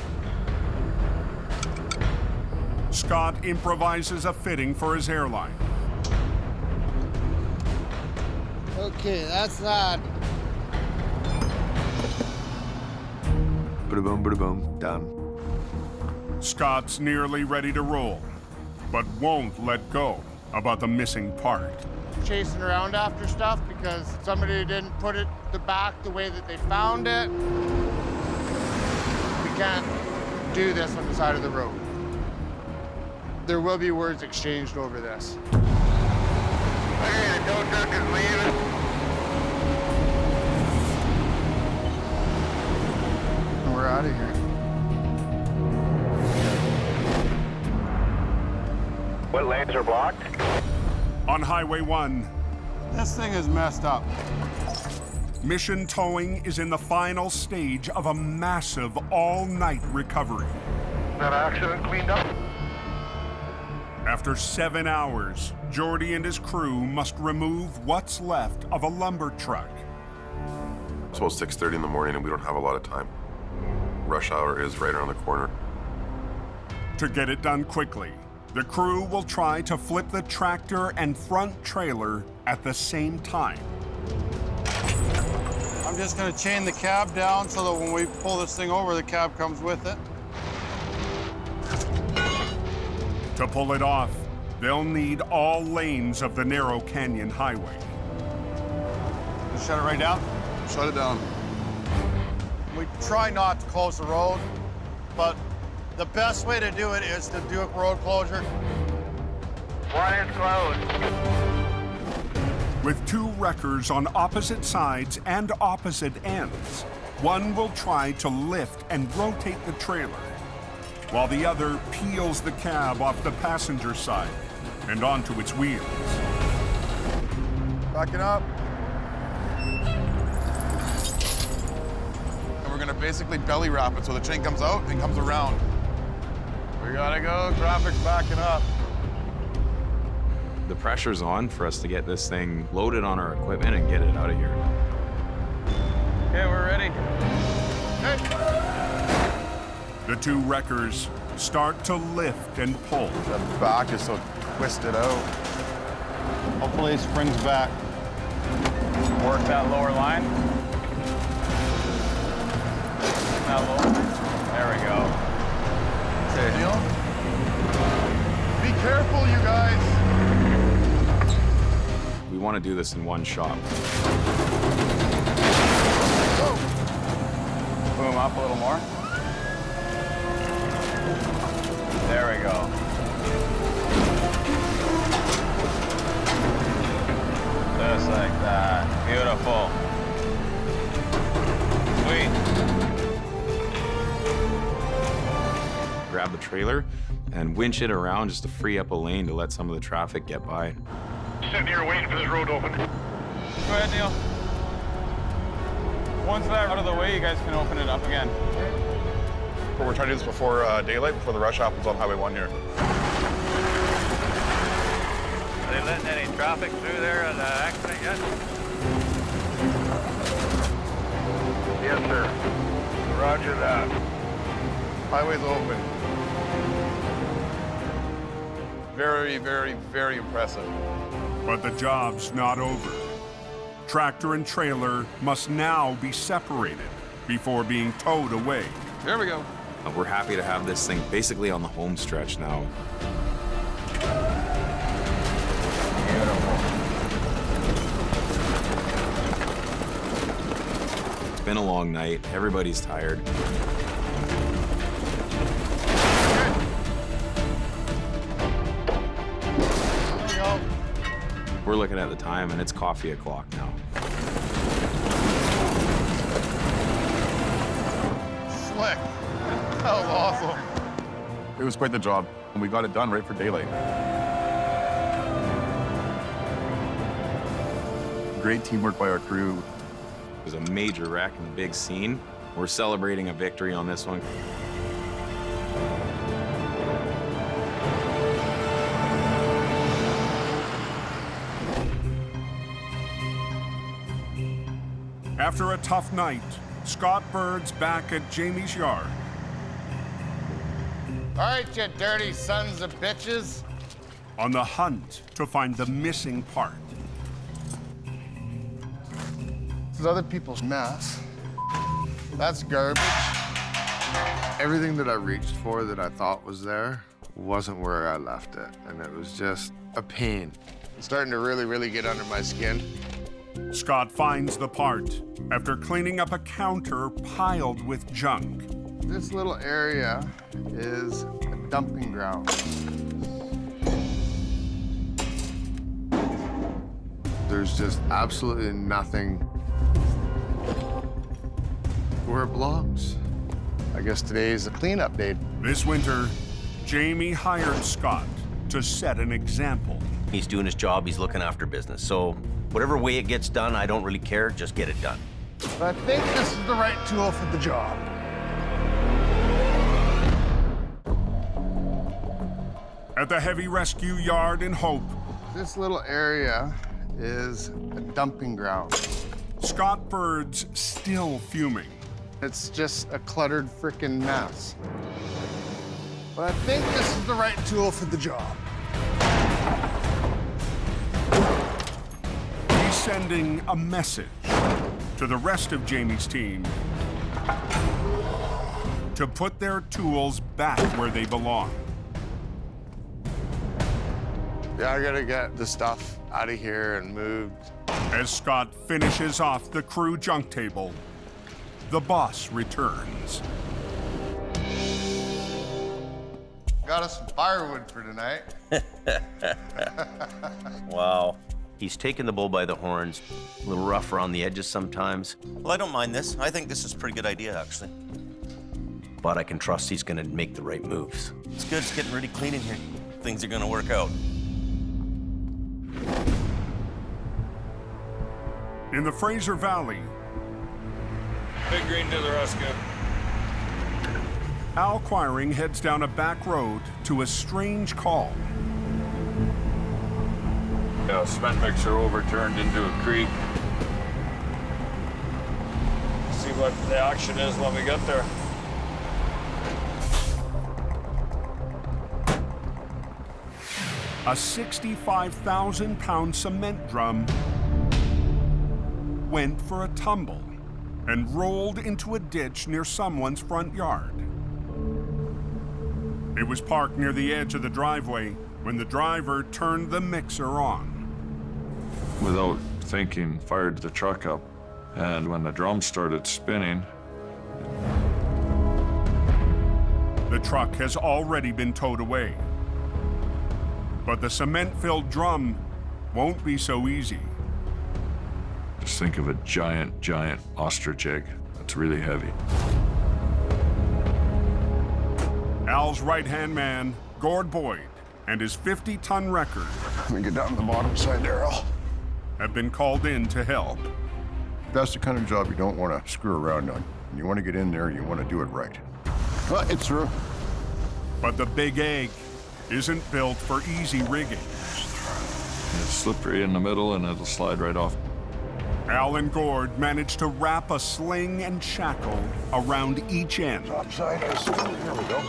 Scott improvises a fitting for his airline. Okay, that's that. Bada boom, done. Scott's nearly ready to roll, but won't let go about the missing part. Chasing around after stuff because somebody didn't put it back the way that they found it. We can't do this on the side of the road. There will be words exchanged over this. Okay, the tow truck is leaving. We're out of here. What lanes are blocked? On Highway 1, This thing is messed up. Mission Towing is in the final stage of a massive all-night recovery. That accident cleaned up? After 7 hours, Jordy and his crew must remove what's left of a lumber truck. It's about 6:30 in the morning and we don't have a lot of time. Rush hour is right around the corner. To get it done quickly, the crew will try to flip the tractor and front trailer at the same time. I'm just gonna chain the cab down so that when we pull this thing over, the cab comes with it. To pull it off, they'll need all lanes of the narrow canyon highway. Just shut it right down? Shut it down. We try not to close the road, but the best way to do it is to do a road closure. One is closed. With 2 wreckers on opposite sides and opposite ends, one will try to lift and rotate the trailer, while the other peels the cab off the passenger side and onto its wheels. Backing up. And we're gonna basically belly wrap it so the chain comes out and comes around. We gotta go, traffic's backing up. The pressure's on for us to get this thing loaded on our equipment and get it out of here. Okay, we're ready. The 2 wreckers start to lift and pull. The back is so twisted out. Hopefully it springs back. Work that lower line. That lower. There we go. Daniel? Be careful, you guys. We want to do this in one shot. Boom up a little more. There we go. Just like that. Beautiful. Sweet. Grab the trailer and winch it around just to free up a lane to let some of the traffic get by. Sitting here waiting for this road to open. Go ahead, Neil. Once that's out of the way, you guys can open it up again. We're trying to do this before daylight, before the rush happens on Highway 1 here. Are they letting any traffic through there at the accident yet? Yes, sir. Roger that. Highway's open. Very, very, very impressive. But the job's not over. Tractor and trailer must now be separated before being towed away. There we go. We're happy to have this thing basically on the home stretch now. It's been a long night. Everybody's tired. We're looking at the time and it's coffee o'clock now. It was quite the job, and we got it done right for daylight. Great teamwork by our crew. It was a major wreck in the big scene. We're celebrating a victory on this one. After a tough night, Scott Bird's back at Jamie's yard. All right, you dirty sons of bitches. On the hunt to find the missing part. This is other people's mess. That's garbage. Everything that I reached for that I thought was there wasn't where I left it, and it was just a pain. It's starting to really get under my skin. Scott finds the part after cleaning up a counter piled with junk. This little area is a dumping ground. There's just absolutely nothing where it belongs. I guess today's a cleanup day. This winter, Jamie hired Scott to set an example. He's doing his job, he's looking after business. So whatever way it gets done, I don't really care, just get it done. But I think this is the right tool for the job. At the heavy rescue yard in Hope, This little area is a dumping ground. Scott Bird's still fuming. It's just a cluttered frickin' mess. But I think this is the right tool for the job. He's sending a message to the rest of Jamie's team to put their tools back where they belong. Yeah, I gotta get the stuff out of here and moved. As Scott finishes off the crew junk table, the boss returns. Got us some firewood for tonight. Wow. He's taking the bull by the horns, a little rough around the edges sometimes. Well, I don't mind this. I think this is a pretty good idea, actually. But I can trust he's gonna make the right moves. It's good. It's getting really clean in here. Things are gonna work out. In the Fraser Valley, Big Green to the rescue. Al Quiring heads down a back road to a strange call. Yeah, cement mixer overturned into a creek. See what the action is when we get there. A 65,000-pound cement drum went for a tumble and rolled into a ditch near someone's front yard. It was parked near the edge of the driveway when the driver turned the mixer on. Without thinking, fired the truck up. And when the drum started spinning, The truck has already been towed away. But the cement-filled drum won't be so easy. just think of a giant ostrich egg. That's really heavy. Al's right-hand man, Gord Boyd, and his 50-ton record Let me get down to the bottom side there, Al. have been called in to help. That's the kind of job you don't want to screw around on. You want to get in there, you want to do it right. Well, it's through. But the big egg isn't built for easy rigging. It's slippery in the middle and it'll slide right off. Al and Gord managed to wrap a sling and shackle around each end. Topside is, here we go.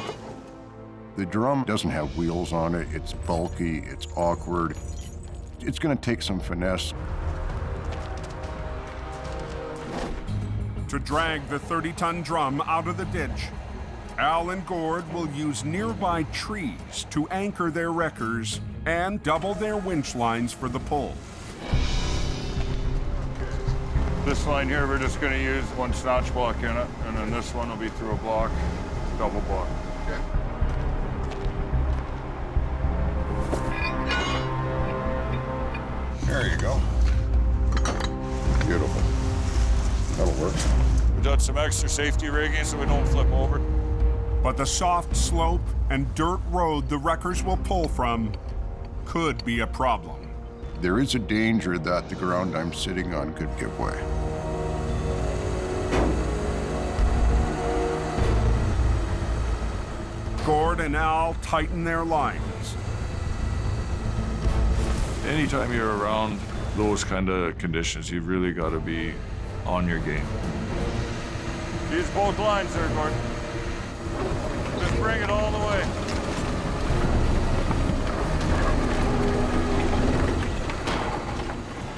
The drum doesn't have wheels on it. It's bulky, it's awkward. It's going to take some finesse. To drag the 30-ton drum out of the ditch, Al and Gord will use nearby trees to anchor their wreckers and double their winch lines for the pull. This line here, we're just gonna use one snatch block in it, and then this one will be through a block, double block. Okay. There you go. Beautiful. That'll work. We've done some extra safety rigging so we don't flip over. But the soft slope and dirt road the wreckers will pull from could be a problem. There is a danger that the ground I'm sitting on could give way. Gord and Al tighten their lines. Anytime you're around those kind of conditions, you've really got to be on your game. Use both lines there, Gordon. Just bring it all the way.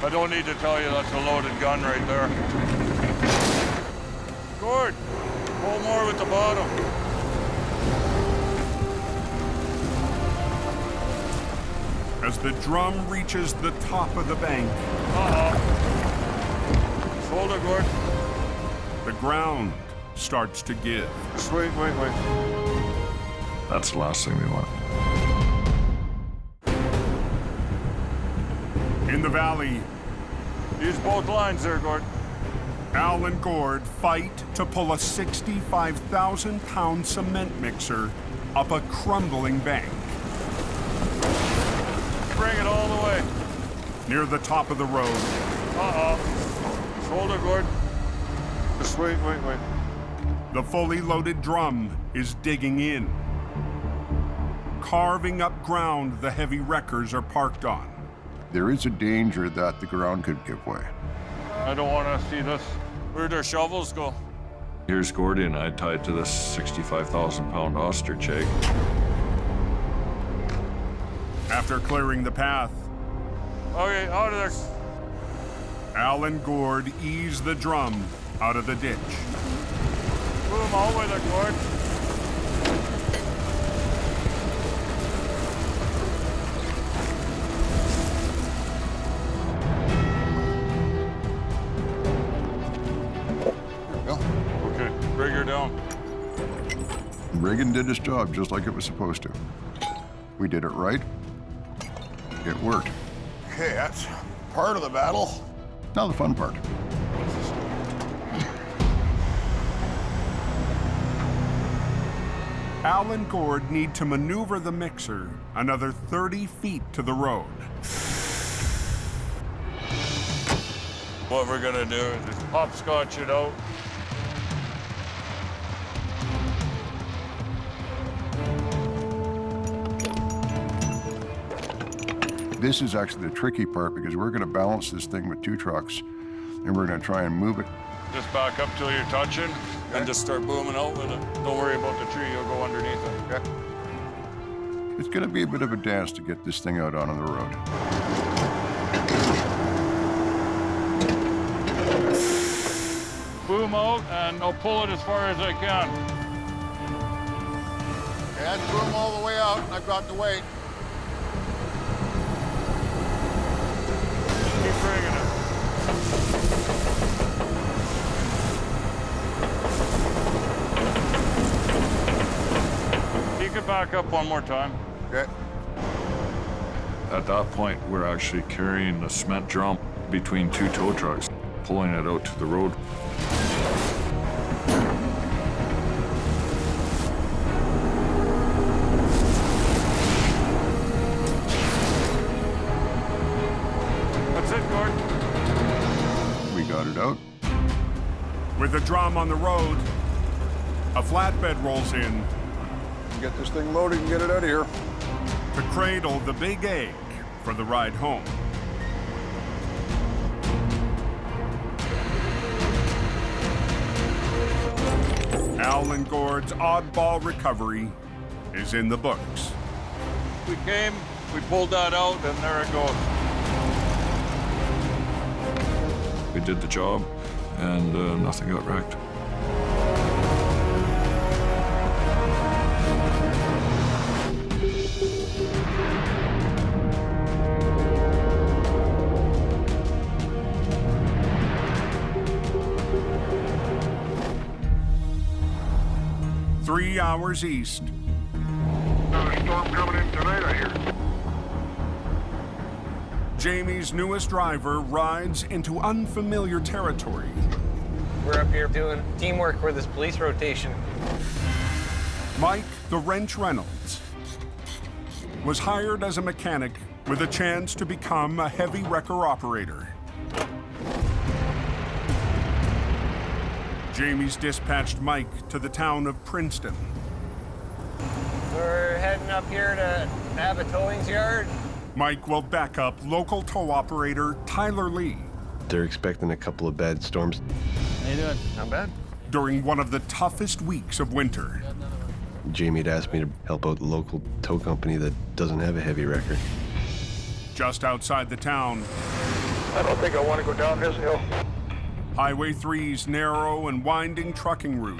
I don't need to tell you that's a loaded gun right there. Gord, pull more with the bottom. As the drum reaches the top of the bank, Hold it, Gord. the ground starts to give. Just wait. That's the last thing we want. In the valley, use both lines there, Gord. Al and Gord fight to pull a 65,000-pound cement mixer up a crumbling bank. Bring it all the way. Near the top of the road, Just hold it, Gord. Just wait. the fully loaded drum is digging in, carving up ground the heavy wreckers are parked on. There is a danger that the ground could give way. I don't want to see this. Where'd our shovels go? Here's Gordy and I tied to this 65,000-pound ostrich egg. After clearing the path, Okay, out of there. Al and Gord ease the drum out of the ditch. Move them out with it, Gord. Okay, bring her down. Reagan did his job just like it was supposed to. We did it right. It worked. Okay, that's part of the battle. Now the fun part. Al and Gord need to maneuver the mixer another 30 feet to the road. What we're gonna do is just hopscotch it out. This is actually the tricky part because we're going to balance this thing with two trucks and we're going to try and move it. Just back up till you're touching and just start booming out with it. Don't worry about the tree, you'll go underneath it, okay? It's going to be a bit of a dance to get this thing out on the road. Boom out and I'll pull it as far as I can. Okay, I had to boom all the way out, and I've got the weight. Keep bringing it. Take it back up one more time. Okay. At that point, we're actually carrying the cement drum between two tow trucks, pulling it out to the road. That's it, Gord. We got it out. With the drum on the road, a flatbed rolls in Get this thing loaded and get it out of here. to cradle the big egg for the ride home. Al and Gord's oddball recovery is in the books. We came, we pulled that out, and there it goes. We did the job, and nothing got wrecked. Three hours east, Another storm coming in tonight, I hear. Jamie's newest driver rides into unfamiliar territory. We're up here doing teamwork for this police rotation. Mike the Wrench Reynolds was hired as a mechanic with a chance to become a heavy wrecker operator. Jamie's dispatched Mike to the town of Princeton. We're heading up here to have a towing yard. Mike will back up local tow operator Tyler Lee. They're expecting a couple of bad storms. How you doing? Not bad. During one of the toughest weeks of winter. Jamie had asked me to help out the local tow company that doesn't have a heavy wrecker. Just outside the town, I don't think I want to go down this hill. Highway 3's narrow and winding trucking route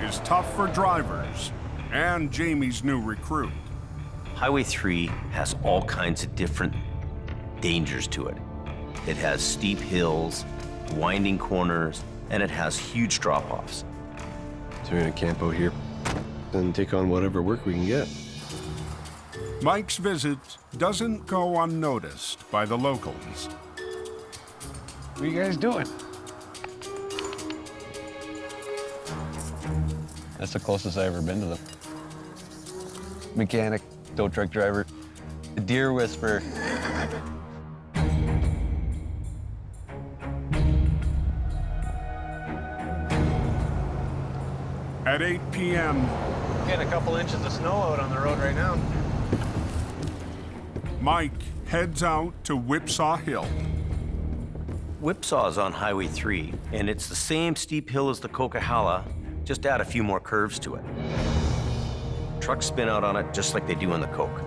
is tough for drivers and Jamie's new recruit. Highway 3 has all kinds of different dangers to it. It has steep hills, winding corners, and it has huge drop-offs. So we're gonna camp out here and take on whatever work we can get. Mike's visit doesn't go unnoticed by the locals. What are you guys doing? That's the closest I've ever been to them. Mechanic, tow truck driver, a deer whisperer. At 8 p.m., Getting a couple inches of snow out on the road right now. Mike heads out to Whipsaw Hill. Whipsaw is on Highway 3, and it's the same steep hill as the Coquihalla, just add a few more curves to it. Trucks spin out on it just like they do on the Coke.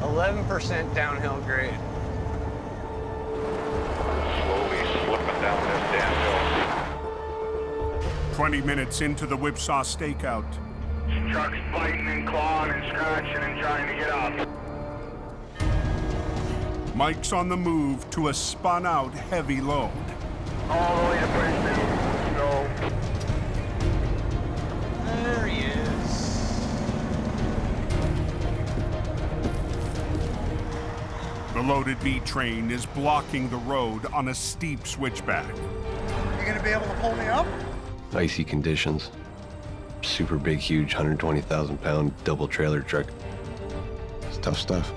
11% downhill grade. Slowly slipping down this damn hill. 20 minutes into the Whipsaw stakeout, Trucks biting and clawing and scratching and trying to get up. Mike's on the move to a spun-out heavy load. All the way to Princeton. So. There he is. The loaded B train is blocking the road on a steep switchback. You gonna be able to pull me up? Icy conditions. Super big, huge, 120,000-pound double trailer truck. It's tough stuff.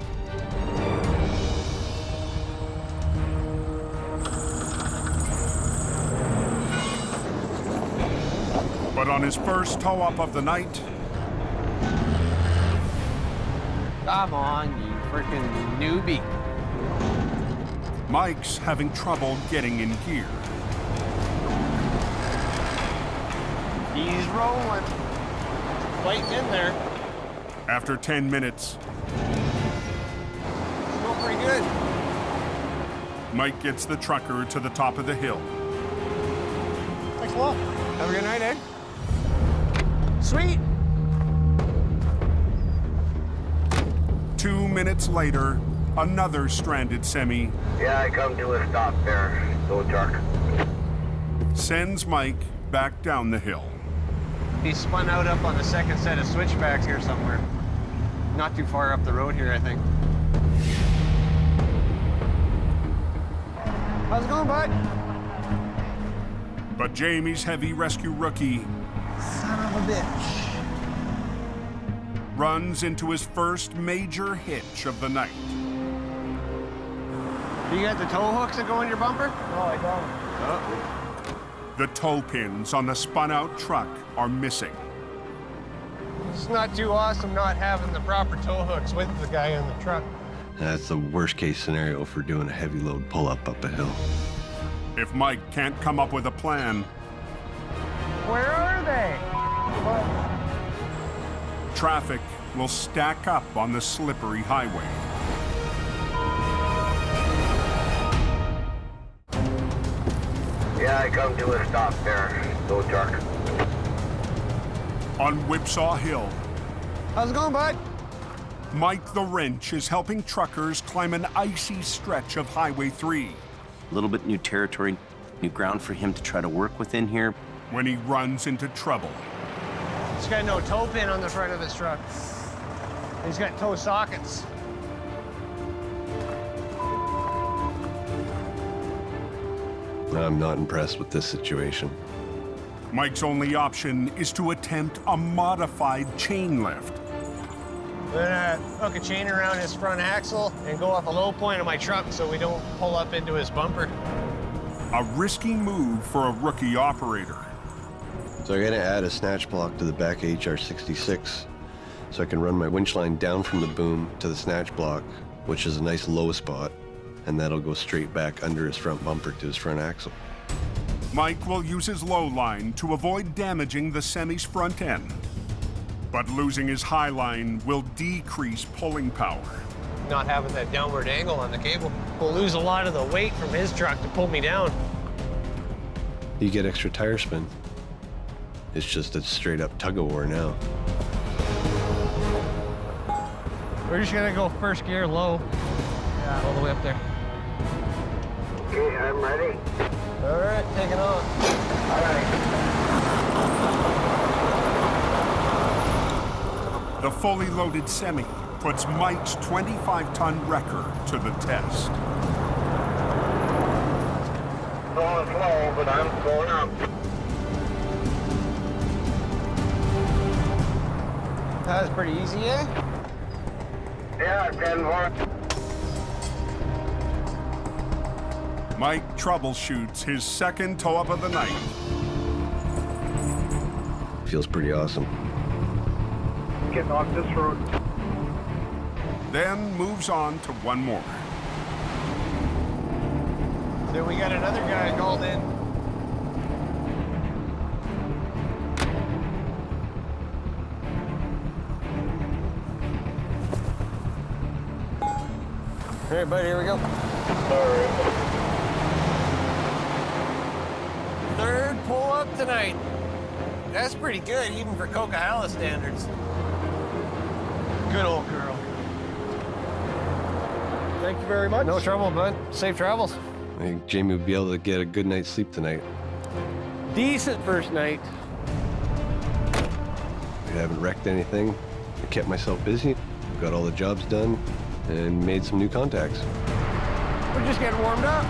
But on his first tow-up of the night, Come on, you freaking newbie. Mike's having trouble getting in gear. He's rolling. Waiting in there. After 10 minutes, Going pretty good. Mike gets the trucker to the top of the hill. Thanks a lot. Have a good night, Ed. Sweet. 2 minutes later, another stranded semi Yeah, I come to a stop there. Tow truck. sends Mike back down the hill. He spun out up on the second set of switchbacks here somewhere. Not too far up the road here, I think. How's it going, bud? But Jamie's heavy rescue rookie Son of a bitch. runs into his first major hitch of the night. You got the tow hooks that go in your bumper? No, I don't. Oh. The tow pins on the spun-out truck are missing. It's not too awesome not having the proper tow hooks with the guy in the truck. That's the worst case scenario for doing a heavy load pull-up up a hill. If Mike can't come up with a plan, Where are they? traffic will stack up on the slippery highway. Yeah, I come to a stop there. Tow truck. On Whipsaw Hill, How's it going, bud? Mike the Wrench is helping truckers climb an icy stretch of Highway 3. A little bit new territory, new ground for him to try to work within here. When he runs into trouble. He's got no tow pin on the front of his truck. He's got tow sockets. I'm not impressed with this situation. Mike's only option is to attempt a modified chain lift. We're gonna hook a chain around his front axle and go off a low point of my truck so we don't pull up into his bumper. A risky move for a rookie operator. So I'm gonna add a snatch block to the back of HR66 so I can run my winch line down from the boom to the snatch block, which is a nice low spot, and that'll go straight back under his front bumper to his front axle. Mike will use his low line to avoid damaging the semi's front end. But losing his high line will decrease pulling power. Not having that downward angle on the cable will lose a lot of the weight from his truck to pull me down. You get extra tire spin. It's just a straight up tug of war now. We're just gonna go first gear low. Yeah, all the way up there. Okay, I'm ready. All right, take it on. All right. The fully loaded semi puts Mike's 25-ton wrecker to the test. Going slow, but I'm going up. That was pretty easy, eh? Yeah, 10-4. Mike troubleshoots his second tow-up of the night. Feels pretty awesome. Getting off this road. Then moves on to one more. Then we got another guy called in. All right, buddy, here we go. All right. Third pull-up tonight. That's pretty good, even for Coquihalla standards. Good old girl. Thank you very much. No trouble, bud. Safe travels. I think Jamie will be able to get a good night's sleep tonight. Decent first night. I haven't wrecked anything. I kept myself busy, got all the jobs done, and made some new contacts. We're just getting warmed up.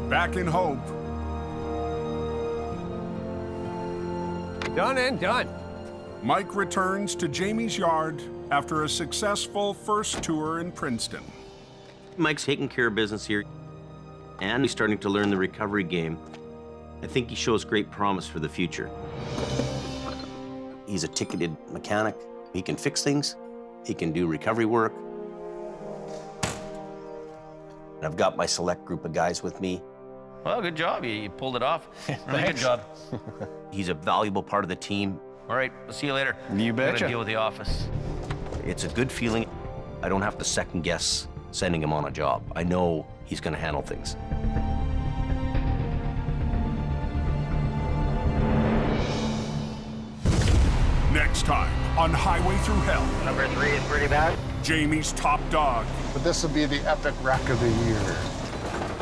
Back in Hope. Done and done. Mike returns to Jamie's yard after a successful first tour in Princeton. Mike's taking care of business here, and he's starting to learn the recovery game. I think he shows great promise for the future. He's a ticketed mechanic. He can fix things. He can do recovery work. And I've got my select group of guys with me. Well, good job. You pulled it off. Really good job. He's a valuable part of the team. All right, we'll see you later. You betcha. Gotta deal with the office. It's a good feeling. I don't have to second guess sending him on a job. I know he's gonna handle things. Next time on Highway Through Hell. Number 3 is pretty bad. Jamie's top dog But this will be the epic wreck of the year.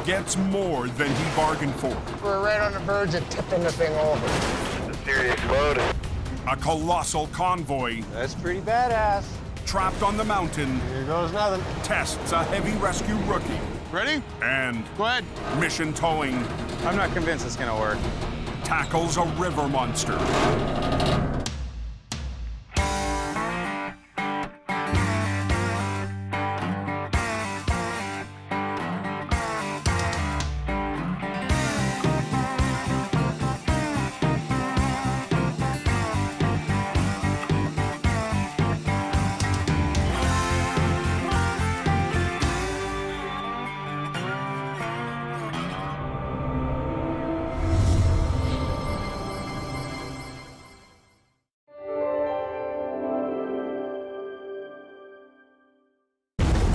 gets more than he bargained for. We're right on the verge of tipping the thing over. It's a serious load. A colossal convoy That's pretty badass. trapped on the mountain Here goes nothing. tests a heavy rescue rookie. Ready? And Go ahead. Mission Towing I'm not convinced it's gonna work. tackles a river monster.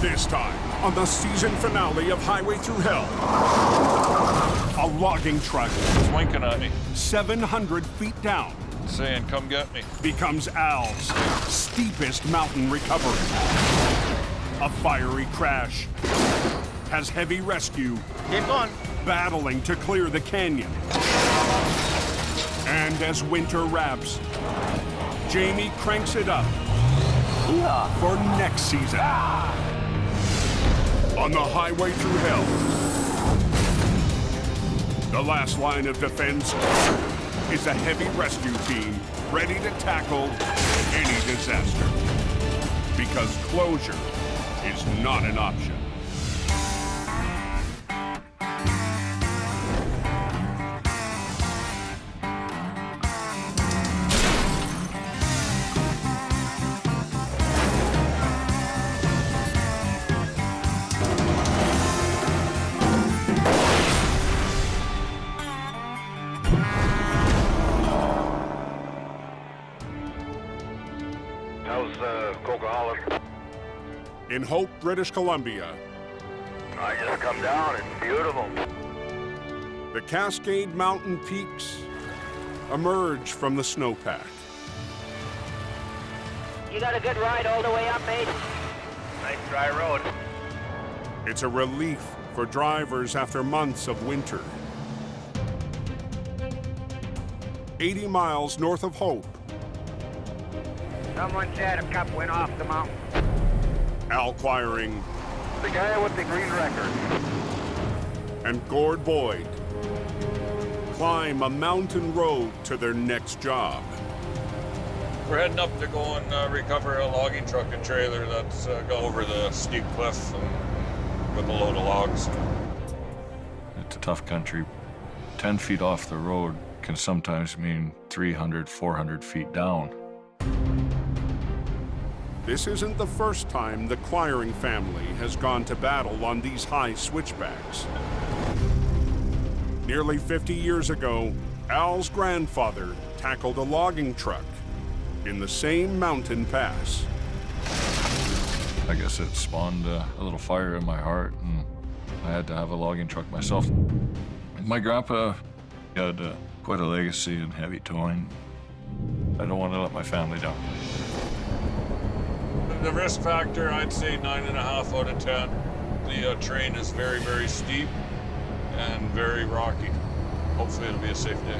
This time, on the season finale of Highway Through Hell, a logging truck He's winking at me, 700 feet down saying, come get me. becomes Al's steepest mountain recovery. A fiery crash has heavy rescue Keep going. battling to clear the canyon. And as winter wraps, Jamie cranks it up for next season. On the highway through hell, the last line of defense is a heavy rescue team ready to tackle any disaster. Because closure is not an option. How's Coca-Cola? In Hope, British Columbia, I just come down. It's beautiful. the Cascade Mountain peaks emerge from the snowpack. You got a good ride all the way up, mate? Nice dry road. It's a relief for drivers after months of winter. 80 miles north of Hope, Someone said a cup went off the mountain. Al Quiring The guy with the green record. and Gord Boyd climb a mountain road to their next job. We're heading up to go and recover a logging truck and trailer that's gone over the steep cliff and with a load of logs. It's a tough country. 10 feet off the road can sometimes mean 300, 400 feet down. This isn't the first time the Quiring family has gone to battle on these high switchbacks. Nearly 50 years ago, Al's grandfather tackled a logging truck in the same mountain pass. I guess it spawned a little fire in my heart, and I had to have a logging truck myself. My grandpa had quite a legacy in heavy towing. I don't want to let my family down. The risk factor, I'd say 9.5 out of 10. The terrain is very, very steep and very rocky. Hopefully it'll be a safe day.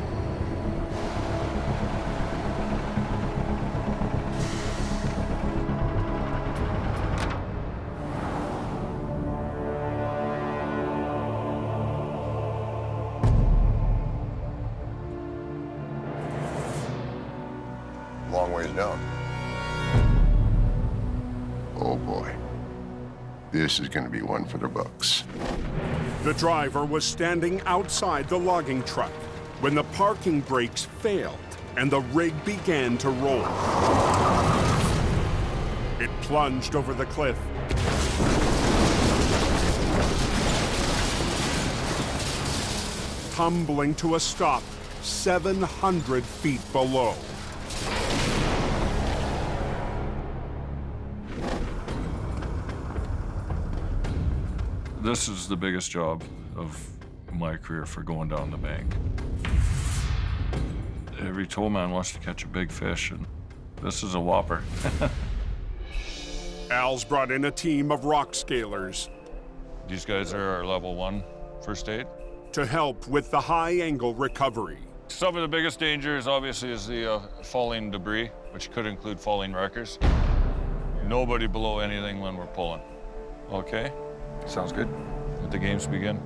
Long ways down. Oh boy. This is gonna be one for the books. The driver was standing outside the logging truck when the parking brakes failed and the rig began to roll. It plunged over the cliff. Tumbling to a stop 700 feet below. This is the biggest job of my career for going down the bank. Every tow man wants to catch a big fish, and this is a whopper. Al's brought in a team of rock scalers These guys are our level 1 first aid. to help with the high-angle recovery. Some of the biggest dangers, obviously, is the falling debris, which could include falling wreckers. Nobody below anything when we're pulling. Okay? Sounds good. Let the games begin.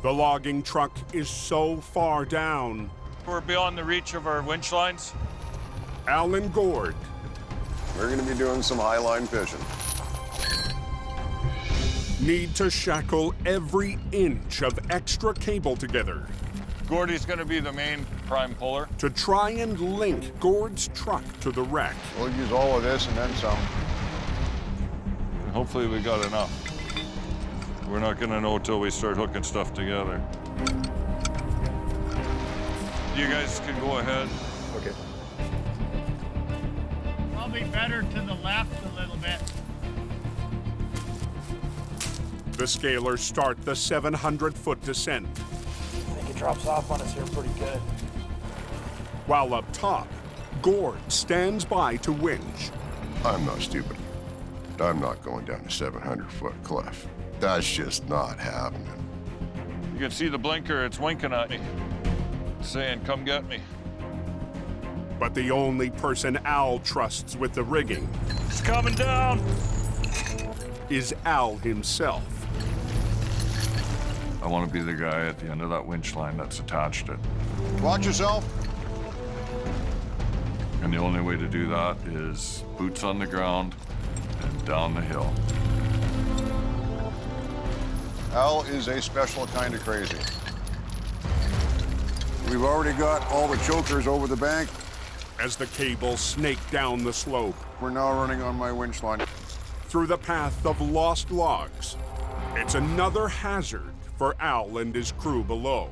The logging truck is so far down. We're beyond the reach of our winch lines. Al and Gord We're gonna be doing some high line fishing. need to shackle every inch of extra cable together Gordy's gonna be the main prime puller. to try and link Gord's truck to the wreck. We'll use all of this and then some. And hopefully we got enough. We're not gonna know till we start hooking stuff together. You guys can go ahead. Okay. Probably better to the left a little bit. The scalers start the 700-foot descent, I think it drops off on us here pretty good. while up top, Gord stands by to winch. I'm not stupid. I'm not going down a 700-foot cliff. That's just not happening. You can see the blinker, it's winking at me, saying, come get me. But the only person Al trusts with the rigging It's coming down. is Al himself. I want to be the guy at the end of that winch line that's attached it. Watch yourself. And the only way to do that is boots on the ground and down the hill. Al is a special kind of crazy. We've already got all the chokers over the bank. As the cables snake down the slope. We're now running on my winch line. Through the path of lost logs. It's another hazard for Al and his crew below.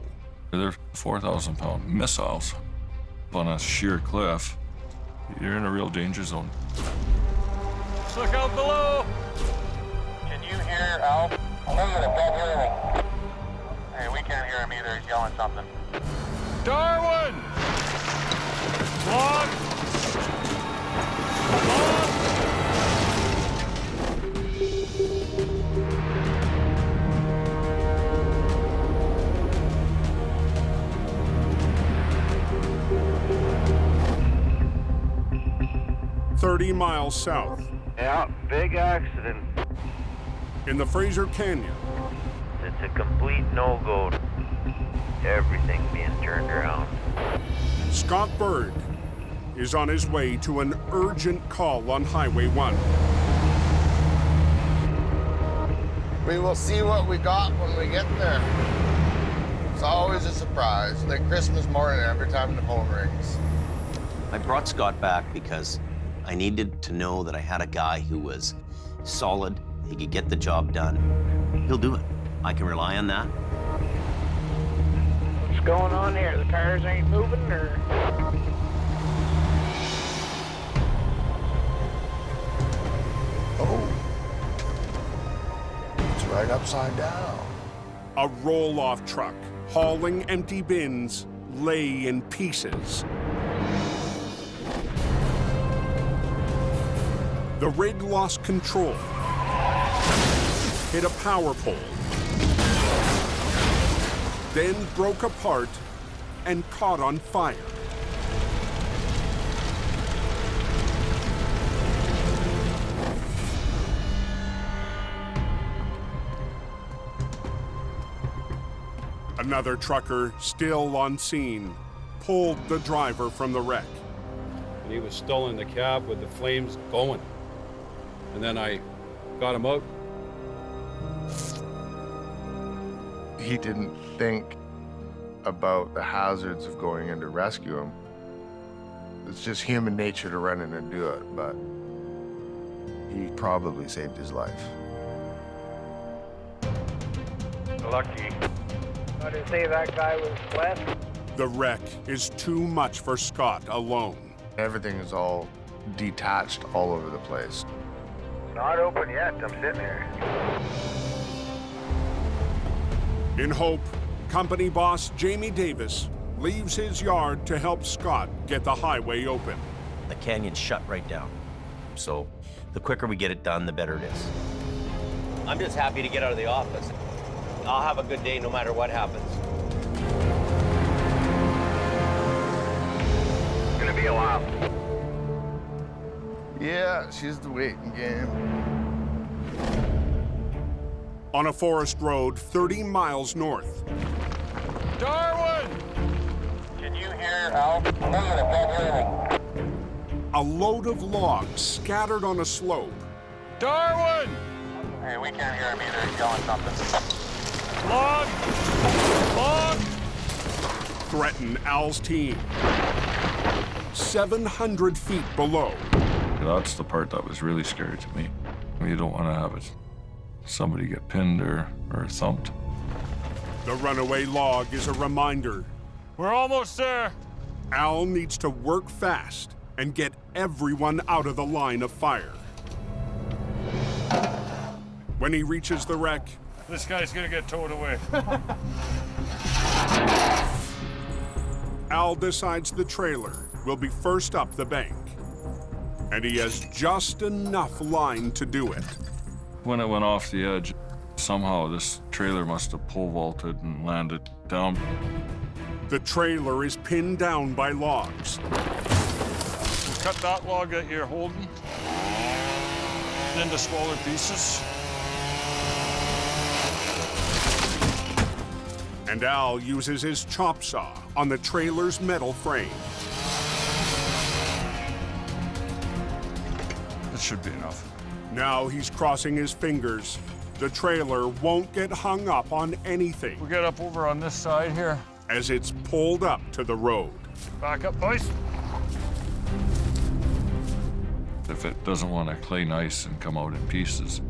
They're 4,000-pound missiles on a sheer cliff. You're in a real danger zone. Look out below. Can you hear Al? Negative, can't hear anything. Hey, we can't hear him either. He's yelling something. Darwin! Log! Log! "30 miles south, Yeah, big accident. in the Fraser Canyon, It's a complete no-go. Everything being turned around. Scott Bird is on his way to an urgent call on Highway 1. We will see what we got when we get there. It's always a surprise, like Christmas morning every time the phone rings. I brought Scott back because I needed to know that I had a guy who was solid, he could get the job done. He'll do it. I can rely on that. What's going on here? The tires ain't moving, or? Oh. It's right upside down. A roll-off truck hauling empty bins lay in pieces. The rig lost control, hit a power pole, then broke apart and caught on fire. Another trucker, still on scene, pulled the driver from the wreck. And he was still in the cab with the flames going. And then I got him out. He didn't think about the hazards of going in to rescue him. It's just human nature to run in and do it, but he probably saved his life. Lucky. How did you say that guy was blessed? The wreck is too much for Scott alone. Everything is all detached all over the place. Not open yet. I'm sitting here. In hope, company boss Jamie Davis leaves his yard to help Scott get the highway open. The canyon's shut right down. So the quicker we get it done, the better it is. I'm just happy to get out of the office. I'll have a good day no matter what happens. It's gonna be a while. Yeah, she's the waiting game. On a forest road 30 miles north, Darwin! Can you hear Al? Negative, can't hear anything. a load of logs scattered on a slope. Darwin! Hey, we can't hear him either. He's yelling something. Log! Log! Threaten Al's team. 700 feet below. That's the part that was really scary to me. You don't want to have it somebody get pinned or thumped. The runaway log is a reminder. We're almost there. Al needs to work fast and get everyone out of the line of fire. When he reaches the wreck, This guy's gonna get towed away. Al decides the trailer will be first up the bank. And he has just enough line to do it. When it went off the edge, somehow this trailer must have pole vaulted and landed down. The trailer is pinned down by logs. cut that log that you're holding into smaller pieces. And Al uses his chop saw on the trailer's metal frame. That should be enough. Now he's crossing his fingers. The trailer won't get hung up on anything. We'll get up over on this side here. As it's pulled up to the road. Back up, boys. If it doesn't want to clay nice and come out in pieces,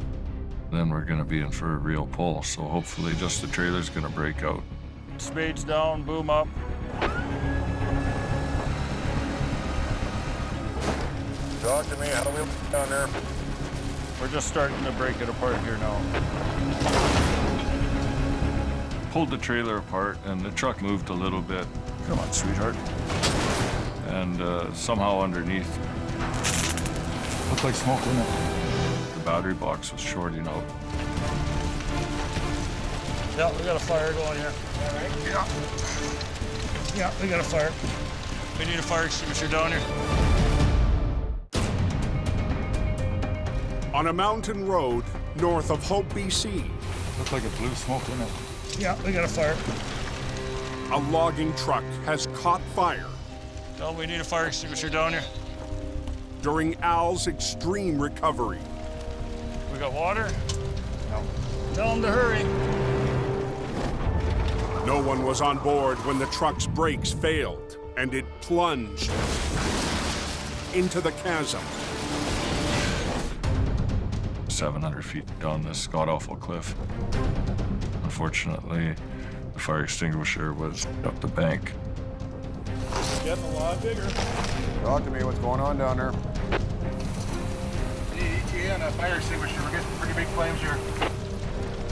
then we're going to be in for a real pull. So hopefully just the trailer's going to break out. Spades down, boom up. Talk to me, how do we down there? We're just starting to break it apart here now. Pulled the trailer apart and the truck moved a little bit. Come on, sweetheart. And somehow underneath, Looked like smoke, didn't it? the battery box was shorting out. Yeah, we got a fire going here. All right. Yeah. Yeah, we got a fire. We need a fire extinguisher down here. On a mountain road north of Hope, BC. Looked like it blew smoke, didn't it? Yeah, we got a fire. A logging truck has caught fire. Tell them we need a fire extinguisher down here. During Al's extreme recovery. We got water? No. Tell them to hurry. No one was on board when the truck's brakes failed and it plunged into the chasm. 700 feet down this god-awful cliff. Unfortunately, the fire extinguisher was up the bank. It's getting a lot bigger. Talk to me, what's going on down there? ETA on a fire extinguisher. We're getting pretty big flames here.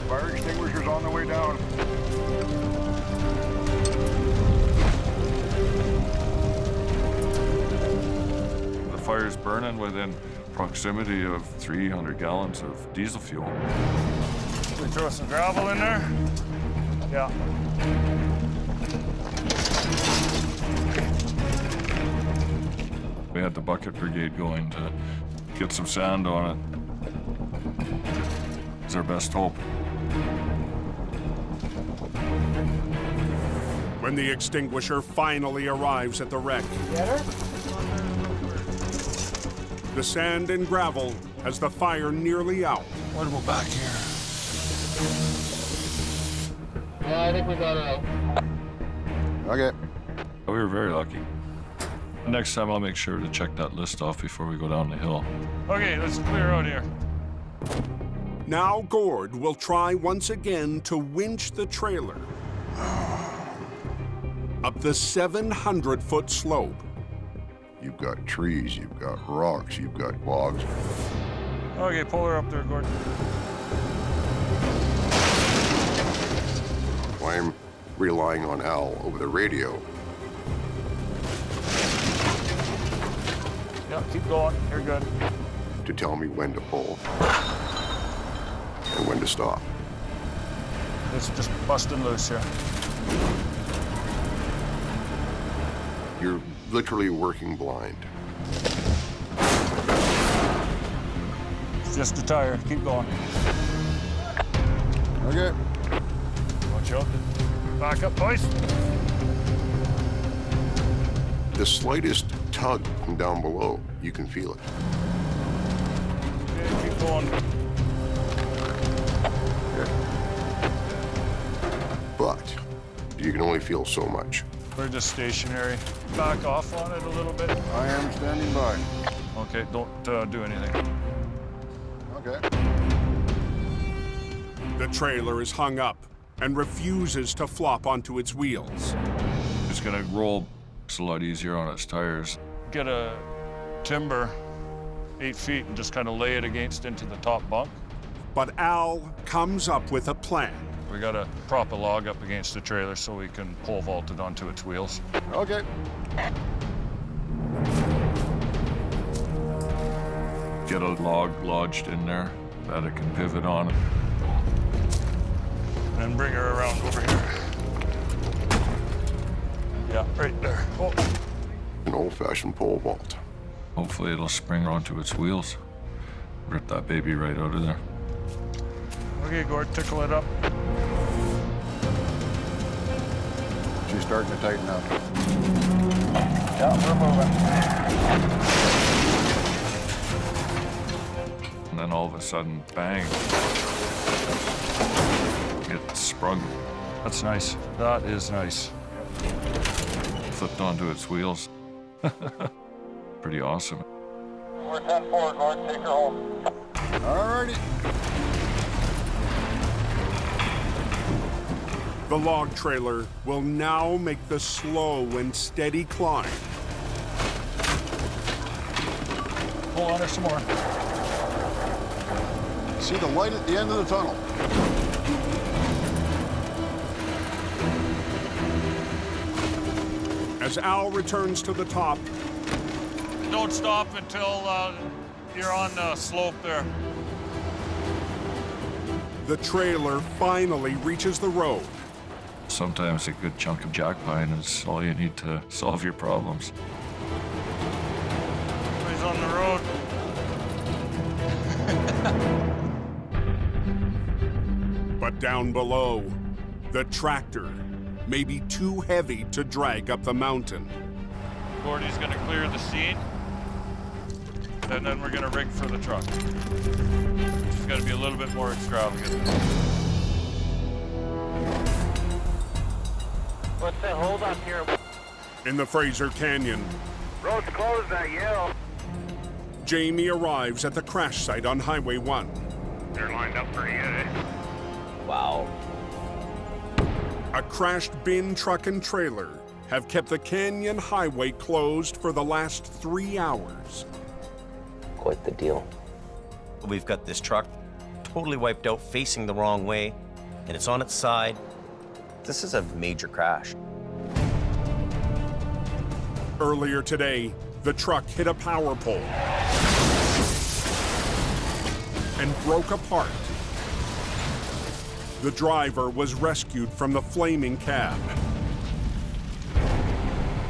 Fire extinguisher's on the way down. The fire's burning within proximity of 300 gallons of diesel fuel. We throw some gravel in there. Yeah. We had the bucket brigade going to get some sand on it. It's our best hope. When the extinguisher finally arrives at the wreck. Get her? The sand and gravel has the fire nearly out. What about back here? Yeah, I think we got it out. Okay. We were very lucky. Next time I'll make sure to check that list off before we go down the hill. Okay, let's clear out here. Now Gord will try once again to winch the trailer up the 700-foot slope. You've got trees, you've got rocks, you've got logs. Okay, pull her up there, Gordon. I'm relying on Al over the radio. Yeah, keep going. You're good. To tell me when to pull and when to stop. It's just busting loose here. You're literally working blind. It's just a tire. Keep going. Okay. Watch out. Back up, boys. The slightest tug from down below, you can feel it. Okay, keep going. But you can only feel so much. We're just stationary. Back off on it a little bit. I am standing by. Okay, don't do anything. Okay. The trailer is hung up and refuses to flop onto its wheels. It's gonna roll. It's a lot easier on its tires. Get a timber 8 feet and just kind of lay it against into the top bunk. But Al comes up with a plan. We gotta prop a log up against the trailer so we can pole vault it onto its wheels. Okay. Get a log lodged in there that it can pivot on. And bring her around over here. Yeah, right there. Oh. An old-fashioned pole vault. Hopefully it'll spring onto its wheels. Rip that baby right out of there. Okay, Gord, tickle it up. She's starting to tighten up. Yeah, we're moving. And then all of a sudden, bang. It sprung. That's nice. That is nice. Flipped onto its wheels. Pretty awesome. We're 10-4, Gord, take her home. Alrighty. The log trailer will now make the slow and steady climb. Hold on her some more. See the light at the end of the tunnel. As Al returns to the top, Don't stop until you're on the slope there. the trailer finally reaches the road. Sometimes a good chunk of jack pine is all you need to solve your problems. He's on the road. But down below, the tractor may be too heavy to drag up the mountain. Gordy's gonna clear the scene, and then we're gonna rig for the truck. It's gonna be a little bit more extravagant. What's the hold up here? In the Fraser Canyon, Road's closed at Yale. Jamie arrives at the crash site on Highway 1. They're lined up pretty good, eh? Wow. A crashed bin truck and trailer have kept the Canyon Highway closed for the last 3 hours. Quite the deal. We've got this truck totally wiped out, facing the wrong way, and it's on its side. This is a major crash. Earlier today, the truck hit a power pole and broke apart. The driver was rescued from the flaming cab.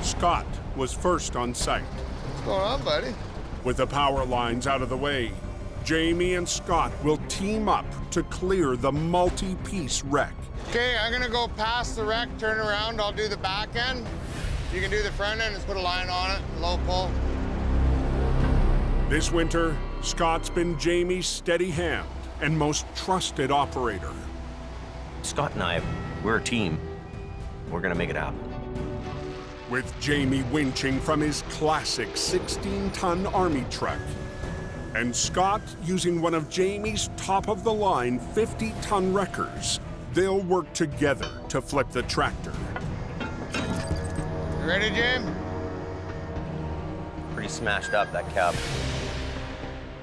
Scott was first on site. What's going on, buddy? With the power lines out of the way, Jamie and Scott will team up to clear the multi-piece wreck. Okay, I'm gonna go past the wreck, turn around, I'll do the back end. You can do the front end, just put a line on it, low pull. This winter, Scott's been Jamie's steady hand and most trusted operator. Scott and I, we're a team. We're gonna make it happen. With Jamie winching from his classic 16-ton Army truck, and Scott using one of Jamie's top-of-the-line 50-ton wreckers, they'll work together to flip the tractor. You ready, Jim? Pretty smashed up, that cab.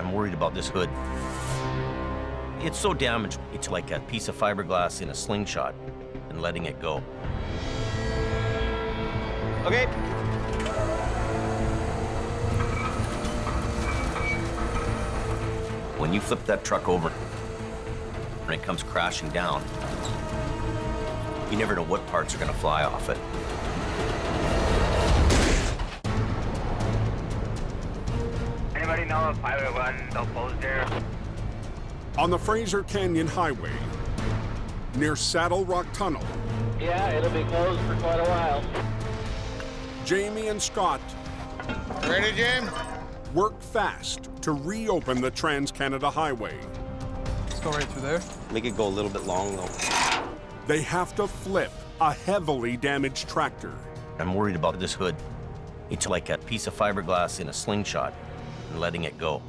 I'm worried about this hood. It's so damaged, it's like a piece of fiberglass in a slingshot and letting it go. Okay. When you flip that truck over and it comes crashing down, you never know what parts are gonna fly off it. Anybody know if Highway 1 still closed there? On the Fraser Canyon Highway, near Saddle Rock Tunnel, Yeah, it'll be closed for quite a while. Jamie and Scott Ready, Jim? work fast to reopen the Trans-Canada Highway. Let's go right through there. Make it go a little bit long, though. They have to flip a heavily damaged tractor. I'm worried about this hood. It's like a piece of fiberglass in a slingshot and letting it go.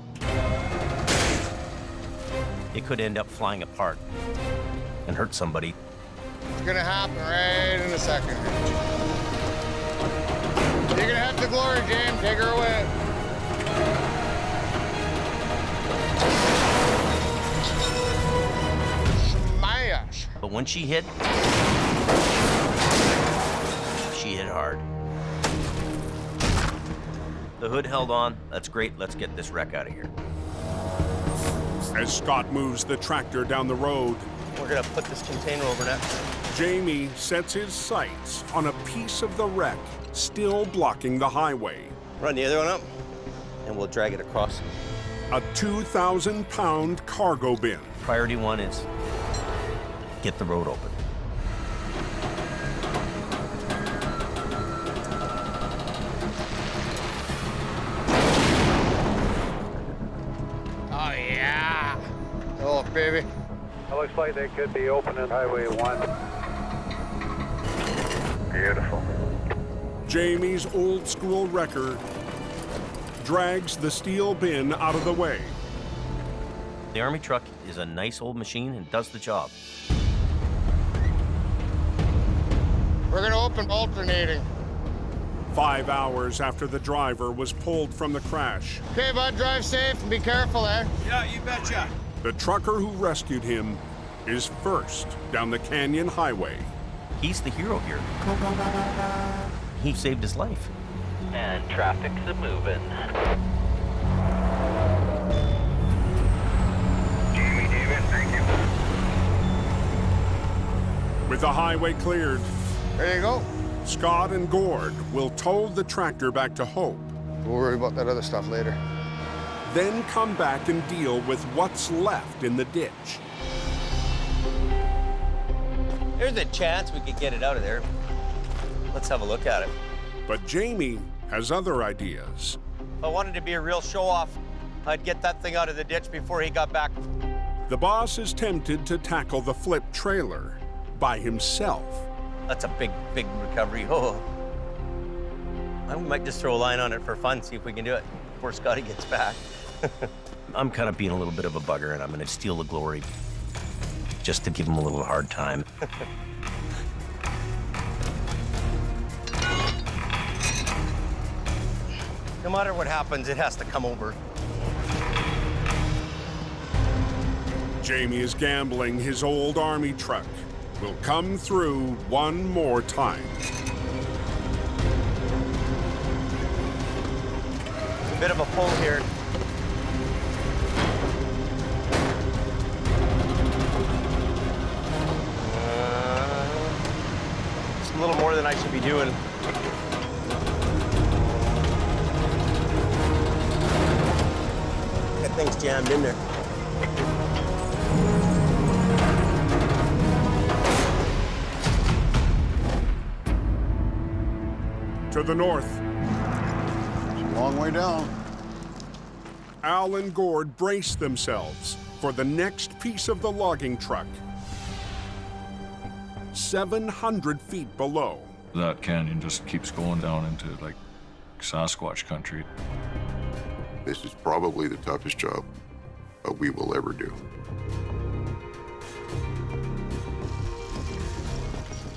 It could end up flying apart and hurt somebody. It's gonna happen right in a second. You're gonna have the glory, Jim. Take her away. Smash. But when she hit hard. The hood held on. That's great. Let's get this wreck out of here. As Scott moves the tractor down the road, We're gonna put this container over next. Jamie sets his sights on a piece of the wreck still blocking the highway. Run the other one up. and we'll drag it across. A 2,000-pound cargo bin. Priority one is get the road open. Oh, yeah. Oh, baby. It looks like they could be opening Highway 1. Beautiful. Jamie's old-school wrecker drags the steel bin out of the way. The Army truck is a nice old machine and does the job. We're gonna open alternating. 5 hours after the driver was pulled from the crash, Okay, bud, drive safe and be careful, eh? Yeah, you betcha. the trucker who rescued him is first down the canyon highway. He's the hero here. He saved his life. And traffic's a-moving. Jamie, David, thank you. With the highway cleared, There you go. Scott and Gord will tow the tractor back to Hope, We'll worry about that other stuff later. then come back and deal with what's left in the ditch. There's a chance we could get it out of there. Let's have a look at it. But Jamie has other ideas. If I wanted to be a real show-off, I'd get that thing out of the ditch before he got back. The boss is tempted to tackle the flip trailer by himself. That's a big, big recovery. Oh. I might just throw a line on it for fun, see if we can do it before Scotty gets back. I'm kind of being a little bit of a bugger, and I'm going to steal the glory just to give him a little hard time. No matter what happens, it has to come over. Jamie is gambling his old Army truck will come through one more time. A bit of a pull here. It's a little more than I should be doing. That thing's jammed in there. To the north, It's a long way down. Al and Gord brace themselves for the next piece of the logging truck. 700 feet below. That canyon just keeps going down into like Sasquatch country. This is probably the toughest job we will ever do.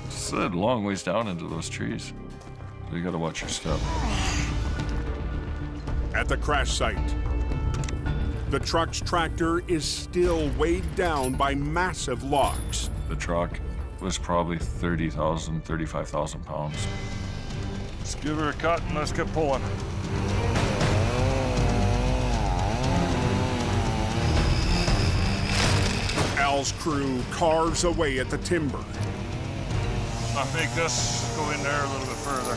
It's a long ways down into those trees. So you gotta watch your step. At the crash site, the truck's tractor is still weighed down by massive logs. The truck was probably 30,000, 35,000 pounds. Let's give her a cut and let's get pulling. Al's crew carves away at the timber I'll make this go in there a little bit further.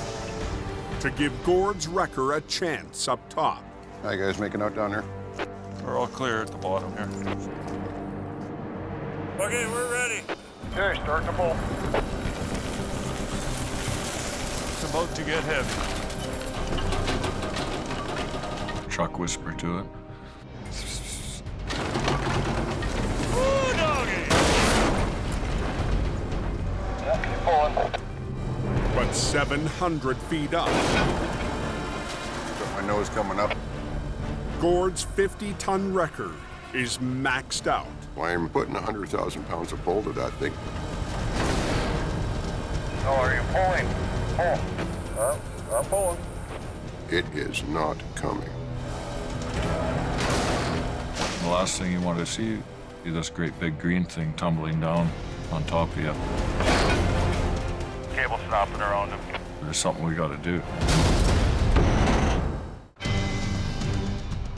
to give Gord's wrecker a chance up top. How you guys making out down there? We're all clear at the bottom here. Okay, we're ready. Okay, start the pull. It's about to get heavy. Truck whisper to it. Woo, doggy! Yeah, keep pulling. But 700 feet up, Got my nose coming up. Gord's 50-ton wrecker is maxed out. Why am I putting 100,000 pounds of pull to that thing? Oh, are you pulling? Pull. I'm pulling. It is not coming. The last thing you want to see is this great big green thing tumbling down on top of you. Cable snapping around him. There's something we gotta do.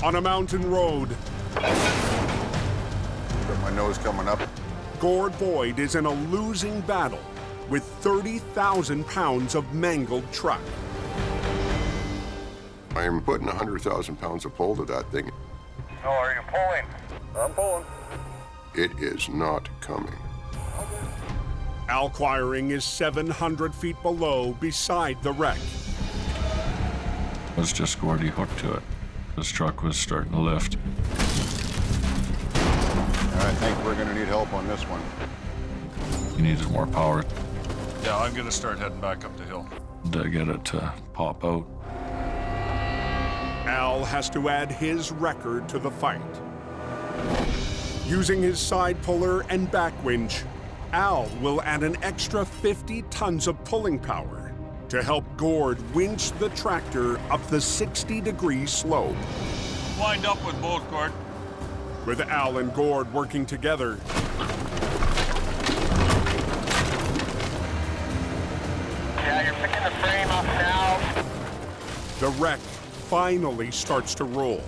On a mountain road, Got my nose coming up. Gord Boyd is in a losing battle with 30,000 pounds of mangled truck. I am putting 100,000 pounds of pull to that thing. So are you pulling? I'm pulling. It is not coming. Al Quiring is 700 feet below, beside the wreck. It was just Gordy hooked to it. This truck was starting to lift. I think we're gonna need help on this one. He needed more power Yeah, I'm gonna start heading back up the hill to get it to pop out. Al has to add his record to the fight. Using his side puller and back winch, Al will add an extra 50 tons of pulling power to help Gord winch the tractor up the 60-degree slope. Wind up with both, Gord. With Al and Gord working together, Yeah, you're picking the frame up now. the wreck finally starts to roll.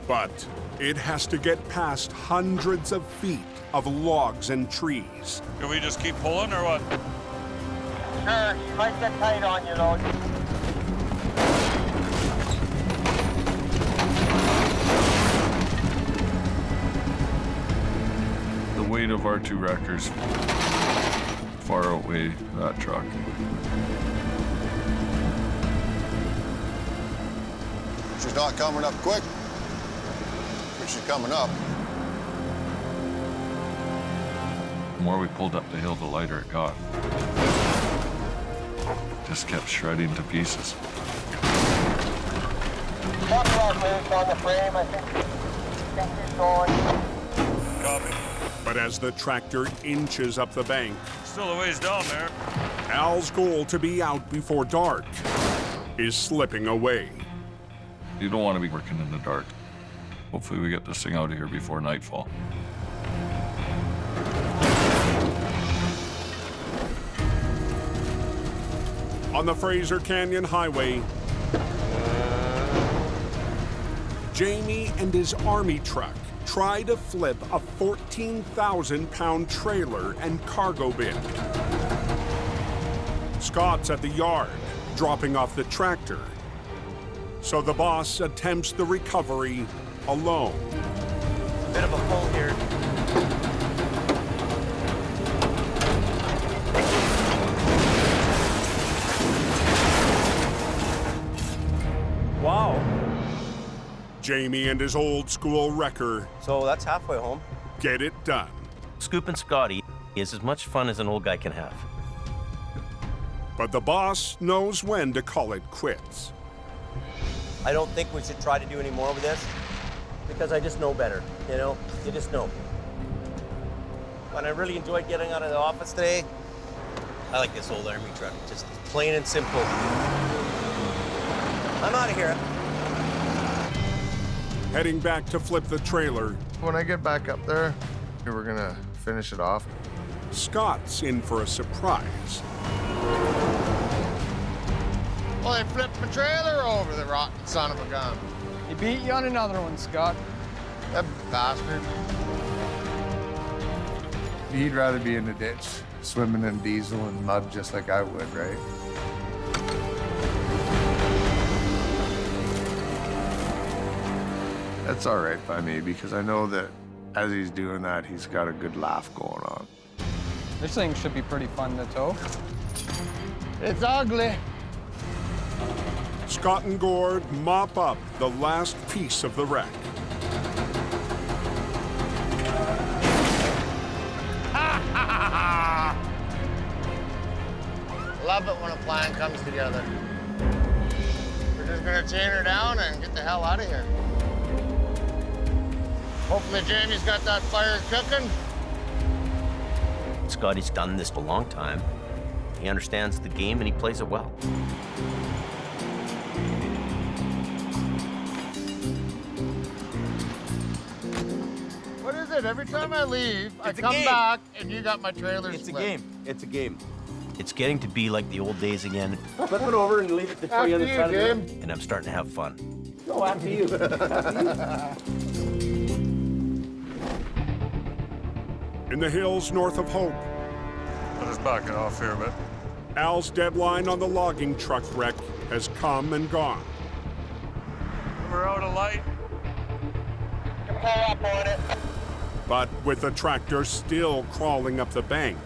But it has to get past hundreds of feet of logs and trees. Can we just keep pulling or what? Sure, you might get tight on you though. The weight of our two wreckers far outweigh that truck. She's not coming up quick, but she's coming up. The more we pulled up the hill, the lighter it got. Just kept shredding to pieces. Top rock loose on the frame, I think he's going. Copy. But as the tractor inches up the bank, Still a ways down there. Al's goal to be out before dark is slipping away. You don't want to be working in the dark. Hopefully we get this thing out of here before nightfall. On the Fraser Canyon Highway, Jamie and his army truck try to flip a 14,000-pound trailer and cargo bin. Scott's at the yard, dropping off the tractor. So the boss attempts the recovery alone. Bit of a pull here. Wow. Jamie and his old school wrecker So that's halfway home. get it done. Scooping Scotty is as much fun as an old guy can have. But the boss knows when to call it quits. I don't think we should try to do any more with this because I just know better, you know? You just know. But I really enjoyed getting out of the office today. I like this old army truck, just plain and simple. I'm out of here. Heading back to flip the trailer, When I get back up there, we're gonna finish it off. Scott's in for a surprise. Well, they flipped my trailer over, the rotten son of a gun. He beat you on another one, Scott. That bastard. He'd rather be in the ditch, swimming in diesel and mud just like I would, right? That's all right by me because I know that as he's doing that, he's got a good laugh going on. This thing should be pretty fun to tow. It's ugly. Scott and Gord mop up the last piece of the wreck. Love it when a plan comes together. We're just gonna chain her down and get the hell out of here. Hopefully Jamie's got that fire cooking. Scotty's done this a long time. He understands the game and he plays it well. What is it? Every time I leave, I It's a come game. back and you got my trailer It's a split. game. It's a game. It's getting to be like the old days again, Flip it over and leave it to After you on the you, side of the Jim. road. and I'm starting to have fun. No, after you. In the hills north of Hope, Let us back it off here a bit. Al's deadline on the logging truck wreck has come and gone. We're out of light. Pull up on it. But with the tractor still crawling up the bank,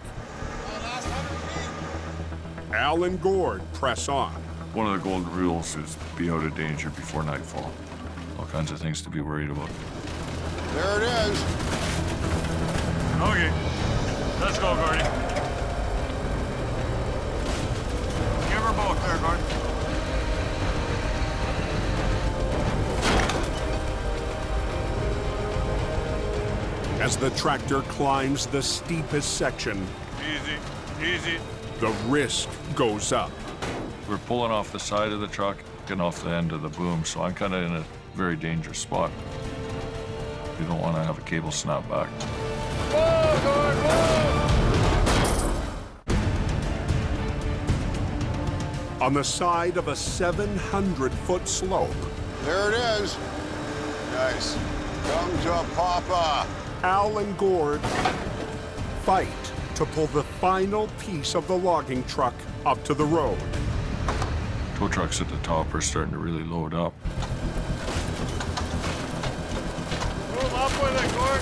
Al and Gord press on. One of the golden rules is be out of danger before nightfall. All kinds of things to be worried about. There it is. Okay. Let's go, Gordy. Give her both there, Gord. As the tractor climbs the steepest section, Easy, easy. the risk goes up. We're pulling off the side of the truck, getting off the end of the boom, so I'm kind of in a very dangerous spot. You don't want to have a cable snap back. Whoa, Gord, whoa! On the side of a 700-foot slope, There it is. Nice. Come to Papa. Al and Gord fight to pull the final piece of the logging truck up to the road. Tow trucks at the top are starting to really load up. Move up with it, Gord.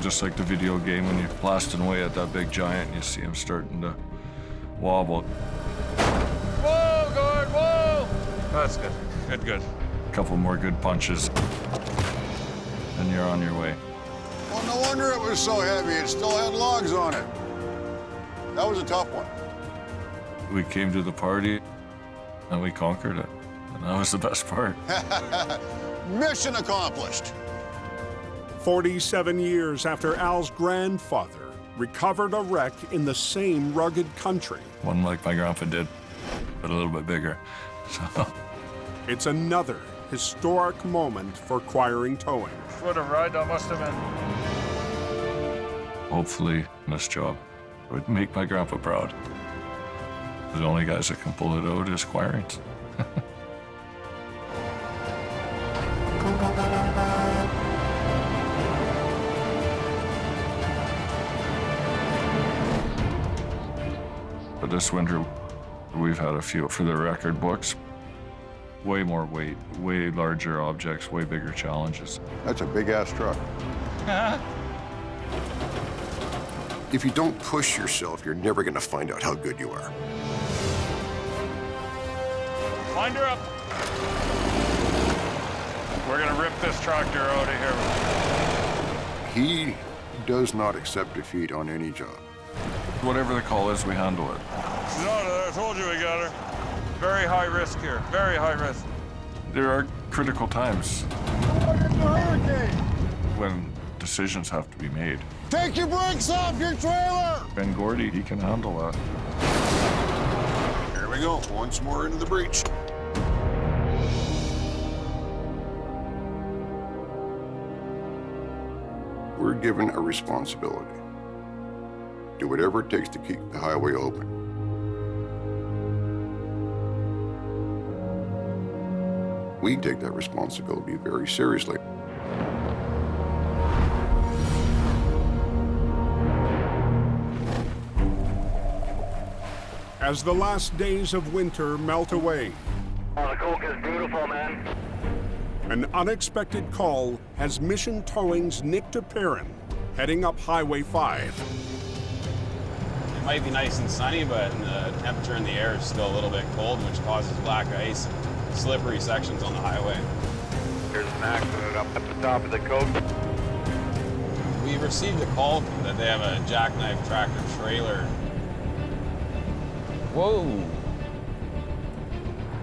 Just like the video game when you're blasting away at that big giant and you see him starting to wobble. Whoa, Gord, whoa! That's good. Good, good. A couple more good punches, and you're on your way. Well, no wonder it was so heavy. It still had logs on it. That was a tough one. We came to the party, and we conquered it. And that was the best part. Mission accomplished. 47 years after Al's grandfather recovered a wreck in the same rugged country. One like my grandpa did, but a little bit bigger. So. It's another historic moment for Quiring Towing. What a ride that must have been. Hopefully, this job would make my grandpa proud. The only guys that can pull it out is Quirings. But this winter, we've had a few for the record books. Way more weight, way larger objects, way bigger challenges. That's a big-ass truck. If you don't push yourself, you're never going to find out how good you are. Wind her up. We're gonna rip this tractor out of here. He does not accept defeat on any job. Whatever the call is, we handle it. No, I told you we got her. Very high risk here, very high risk. There are critical times Hurricane! when decisions have to be made. Take your brakes off your trailer! Ben Gordy, he can handle that. Here we go, once more into the breach. We're given a responsibility. Do whatever it takes to keep the highway open. We take that responsibility very seriously. As the last days of winter melt away, Oh, the Coke is beautiful, man. an unexpected call has Mission Towing's Nick DePerrin heading up Highway 5. It might be nice and sunny, but the temperature in the air is still a little bit cold, which causes black ice and slippery sections on the highway. There's an accident up at the top of the Coke. We received a call that they have a jackknife tractor trailer. Whoa.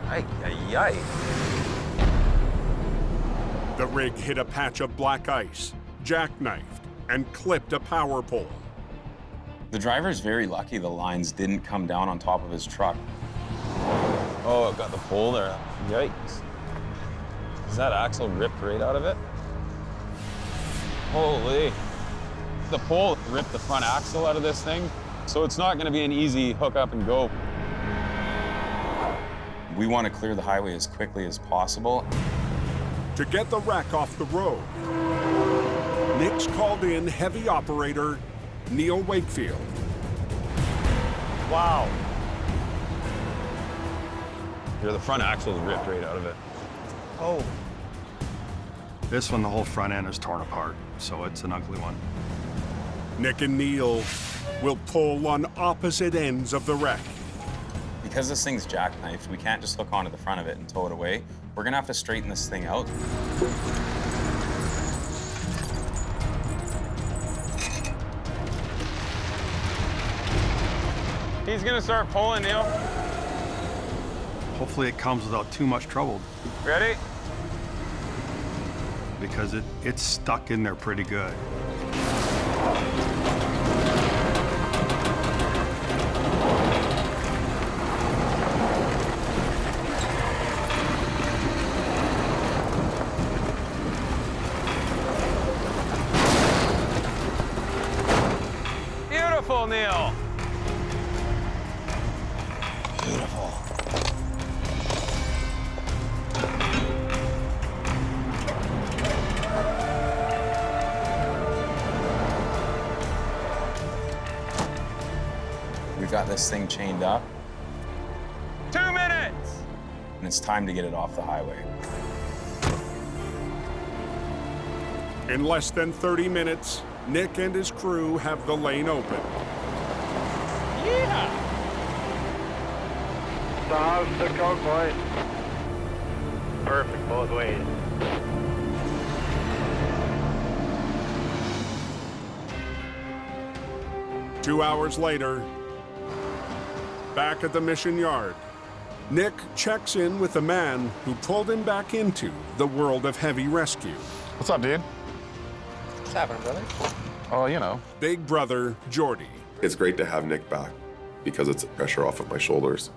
Ay, ay, ay. The rig hit a patch of black ice, jackknifed, and clipped a power pole. The driver's very lucky the lines didn't come down on top of his truck. Oh, it got the pole there. Yikes. Is that axle ripped right out of it? Holy. The pole ripped the front axle out of this thing, so it's not gonna be an easy hook up and go. We want to clear the highway as quickly as possible. To get the wreck off the road, Nick's called in heavy operator Neil Wakefield. Wow. Here, the front axle's ripped right out of it. Oh. This one, the whole front end is torn apart, so it's an ugly one. Nick and Neil will pull on opposite ends of the wreck. Because this thing's jackknifed, we can't just hook onto the front of it and tow it away. We're gonna have to straighten this thing out. He's gonna start pulling, Neil. Hopefully it comes without too much trouble. Ready? Because it's stuck in there pretty good. Beautiful, Neil. Beautiful. We've got this thing chained up. 2 minutes! And it's time to get it off the highway. In less than 30 minutes, Nick and his crew have the lane open. Yeah! So how's the coke, boys? Perfect both ways. Two hours later, back at the mission yard, Nick checks in with the man who pulled him back into the world of heavy rescue. What's up, dude? What's happening, brother? Oh, you know. Big brother, Jordy. It's great to have Nick back because it's pressure off of my shoulders.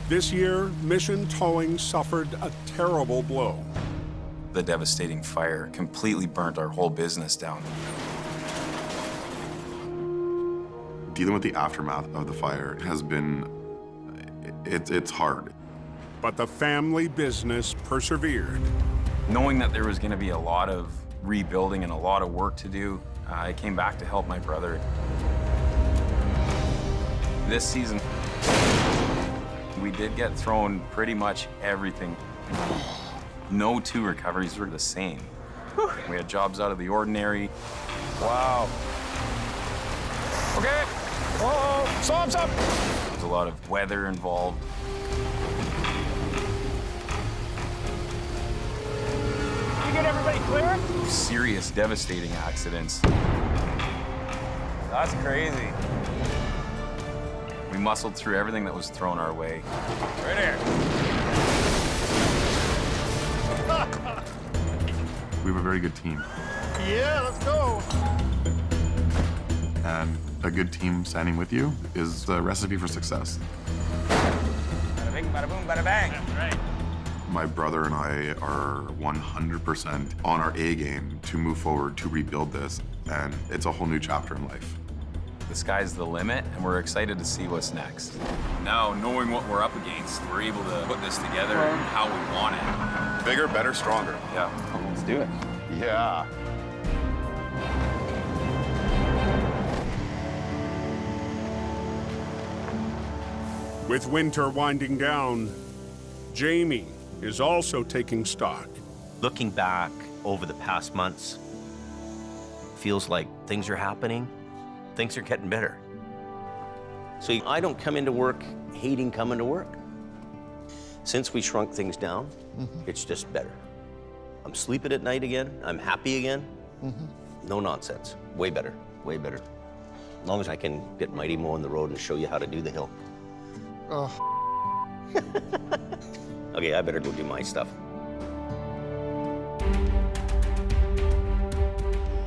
This year, mission towing suffered a terrible blow. The devastating fire completely burnt our whole business down. Dealing with the aftermath of the fire has been, it's hard. But the family business persevered. Knowing that there was going to be a lot of rebuilding and a lot of work to do, I came back to help my brother. This season, we did get thrown pretty much everything. No two recoveries were the same. We had jobs out of the ordinary. Wow. Okay. Whoa, stop. There's a lot of weather involved. You get everybody clear? Serious, devastating accidents. That's crazy. We muscled through everything that was thrown our way. Right here. We have a very good team. Yeah, let's go. And a good team standing with you is the recipe for success. Bada bing, bada boom, bada bang. That's right. My brother and I are 100% on our A game to move forward, to rebuild this, and it's a whole new chapter in life. The sky's the limit, and we're excited to see what's next. Now, knowing what we're up against, we're able to put this together how we want it. Bigger, better, stronger. Yeah, let's do it. Yeah. With winter winding down, Jamie is also taking stock. Looking back over the past months, feels like things are happening, things are getting better. So I don't come into work hating coming to work. Since we shrunk things down, it's just better. I'm sleeping at night again, I'm happy again. No nonsense, way better, way better. As long as I can get Mighty Mo on the road and show you how to do the hill. Okay, I better go do my stuff.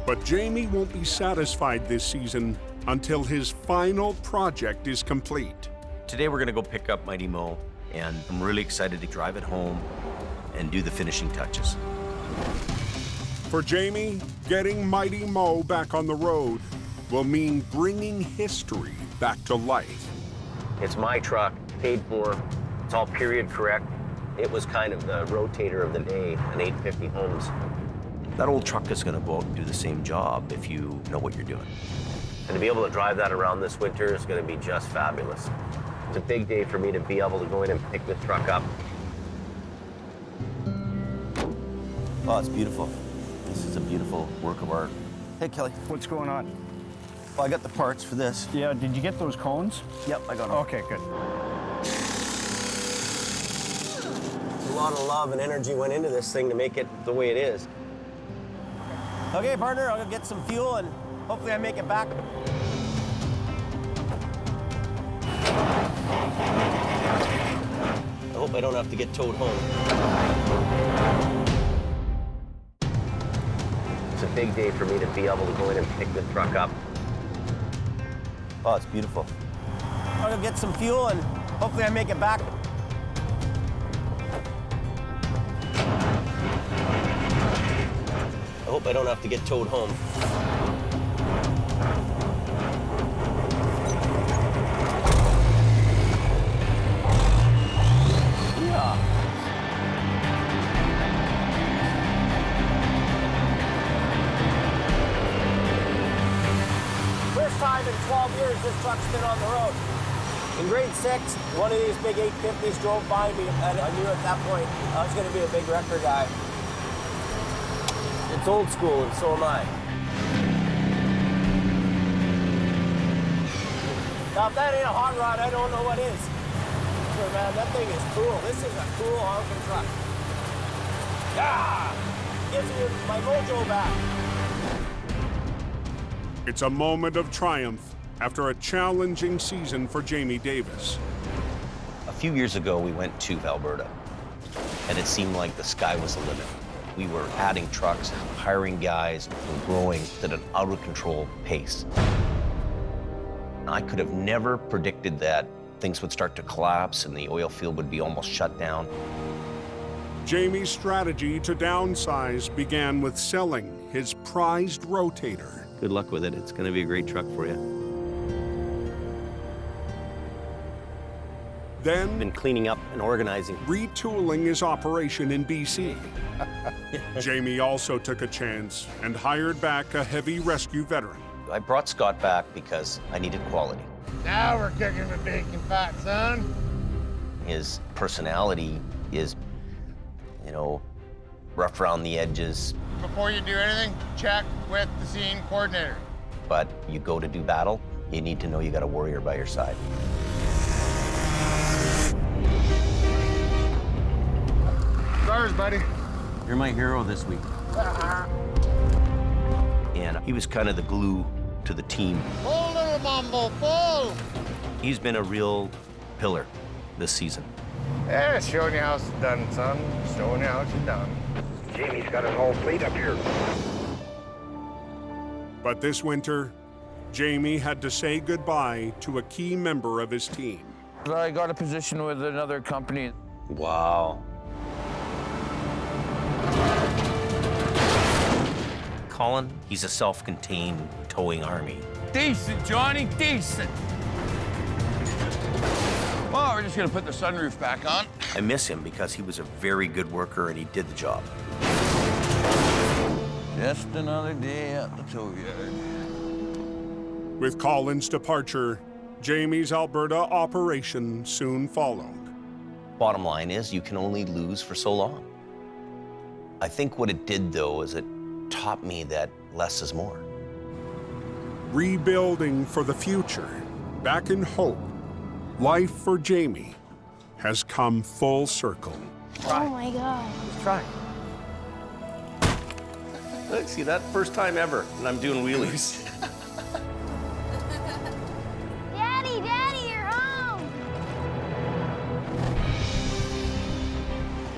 But Jamie won't be satisfied this season until his final project is complete. Today we're gonna go pick up Mighty Mo, and I'm really excited to drive it home and do the finishing touches. For Jamie, getting Mighty Mo back on the road will mean bringing history back to life. It's my truck, paid for, it's all period correct. It was kind of the rotator of the day, an 850 Holmes. That old truck is gonna go out and do the same job if you know what you're doing. And to be able to drive that around this winter is gonna be just fabulous. It's a big day for me to be able to go in and pick this truck up. Oh, it's beautiful. This is a beautiful work of art. Hey, Kelly. What's going on? Well, I got the parts for this. Yeah, did you get those cones? Yep, I got them. Okay, good. A lot of love and energy went into this thing to make it the way it is. Okay, partner, I'll go get some fuel and hopefully I make it back. I hope I don't have to get towed home. It's a big day for me to be able to go in and pick this truck up. Oh, it's beautiful. I'll go get some fuel and hopefully I make it back. I hope I don't have to get towed home. Yeah. First time in 12 years this truck's been on the road. In grade 6, one of these big 850s drove by me, and I knew at that point I was going to be a big wrecker guy. It's old school, and so am I. Now, if that ain't a hot rod, I don't know what is. So, man, that thing is cool. This is a cool honking truck. Yeah! Gives me my mojo back. It's a moment of triumph after a challenging season for Jamie Davis. A few years ago, we went to Alberta, and it seemed like the sky was the limit. We were adding trucks, hiring guys, and growing at an out-of-control pace. I could have never predicted that things would start to collapse and the oil field would be almost shut down. Jamie's strategy to downsize began with selling his prized rotator. Good luck with it. It's going to be a great truck for you. Then, been cleaning up and organizing. Retooling his operation in BC. Jamie also took a chance and hired back a heavy rescue veteran. I brought Scott back because I needed quality. Now we're cooking the bacon fat, son. His personality is, you know, rough around the edges. Before you do anything, check with the scene coordinator. But you go to do battle, you need to know you got a warrior by your side. Stars, buddy. You're my hero this week. And he was kind of the glue to the team. Pull, little Mumbo, pull! He's been a real pillar this season. Yeah, showing you how it's done, son. Showing you how it's done. Jamie's got his whole fleet up here. But this winter, Jamie had to say goodbye to a key member of his team. I got a position with another company. Wow. Colin, he's a self-contained towing army. Decent, Johnny, decent. Well, we're just gonna put the sunroof back on. I miss him because he was a very good worker and he did the job. Just another day at the tow yard. With Colin's departure, Jamie's Alberta operation soon followed. Bottom line is, you can only lose for so long. I think what it did, though, is it taught me that less is more. Rebuilding for the future, back in hope, life for Jamie has come full circle. Oh my God. Let's try. Look, see that? First time ever, and I'm doing wheelies. Daddy, Daddy, you're home.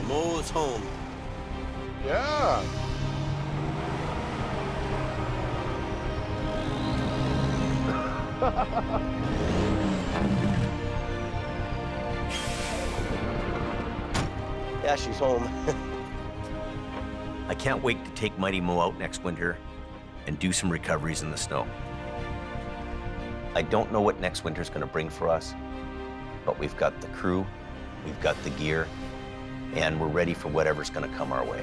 Mo's home. Yeah. Yeah, she's home. I can't wait to take Mighty Mo out next winter and do some recoveries in the snow. I don't know what next winter's gonna bring for us, but we've got the crew, we've got the gear, and we're ready for whatever's gonna come our way.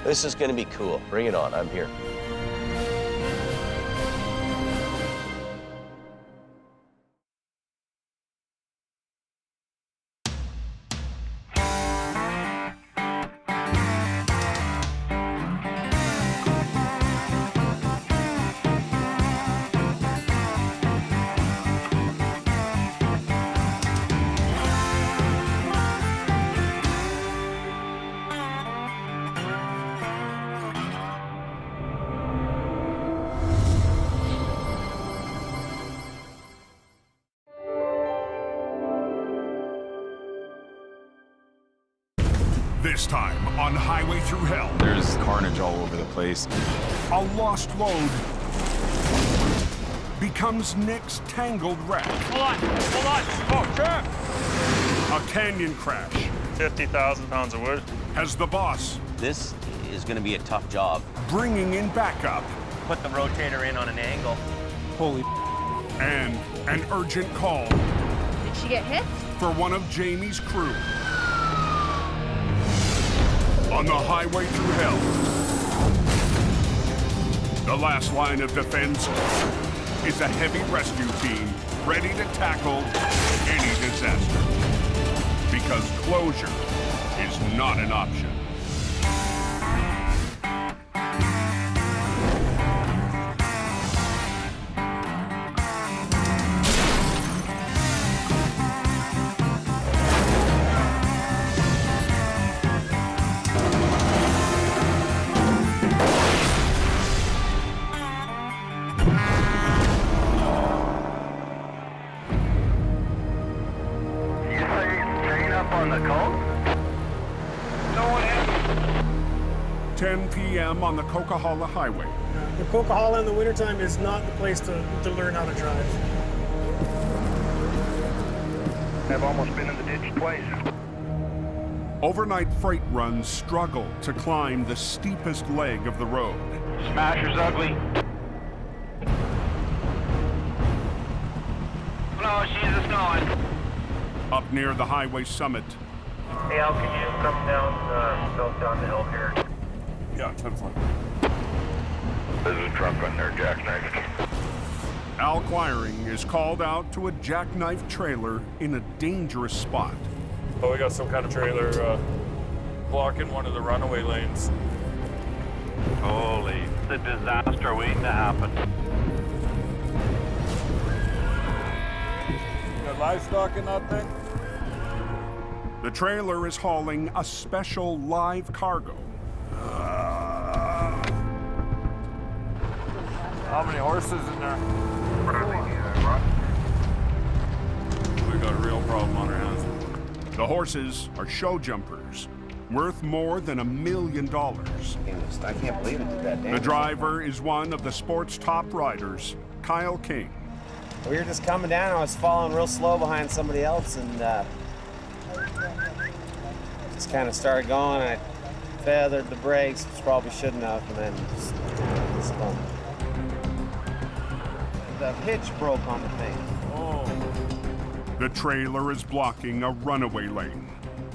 This is gonna be cool. Bring it on, I'm here. This time on Highway Through Hell. There's carnage all over the place. A lost load becomes Nick's tangled wreck. Hold on. Oh, crap. A canyon crash 50,000 pounds of wood. has the boss This is going to be a tough job. bringing in backup Put the rotator in on an angle. Holy and an urgent call Did she get hit? for one of Jamie's crew. On the Highway Through Hell, the last line of defense is a heavy rescue team ready to tackle any disaster. Because closure is not an option. You say train up on the coast? No one has. 10 p.m. on the Coquihalla Highway. The Coquihalla in the wintertime is not the place to learn how to drive. I've almost been in the ditch twice. Overnight freight runs struggle to climb the steepest leg of the road. Smasher's ugly. No, she's just going. Up near the highway summit, Hey, Al, can you come down the hill here? Yeah, 10-4. There's a truck on there, jackknife. Al Quiring is called out to a jackknife trailer in a dangerous spot. Oh, we got some kind of trailer blocking one of the runaway lanes. Holy, the disaster waiting to happen. You got livestock in that thing? The trailer is hauling a special live cargo. How many horses in there? We got a real problem on our hands. The horses are show jumpers, worth more than $1 million. I can't believe it did that damage. The driver is one of the sport's top riders, Kyle King. We were just coming down. I was following real slow behind somebody else, and just kind of started going. I feathered the brakes, which probably shouldn't have, and then just spun. The hitch broke on the thing. The trailer is blocking a runaway lane,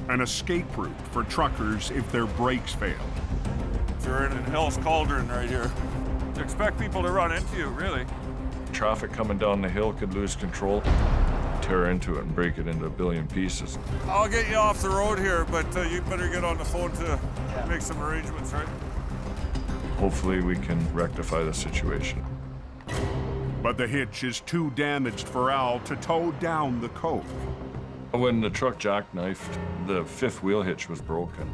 an escape route for truckers if their brakes fail. You're in Hell's Cauldron right here. Expect people to run into you, really. Traffic coming down the hill could lose control, tear into it and break it into a billion pieces. I'll get you off the road here, but you better get on the phone to make some arrangements, right? Hopefully we can rectify the situation. But the hitch is too damaged for Al to tow down the cove. When the truck jackknifed, the fifth wheel hitch was broken.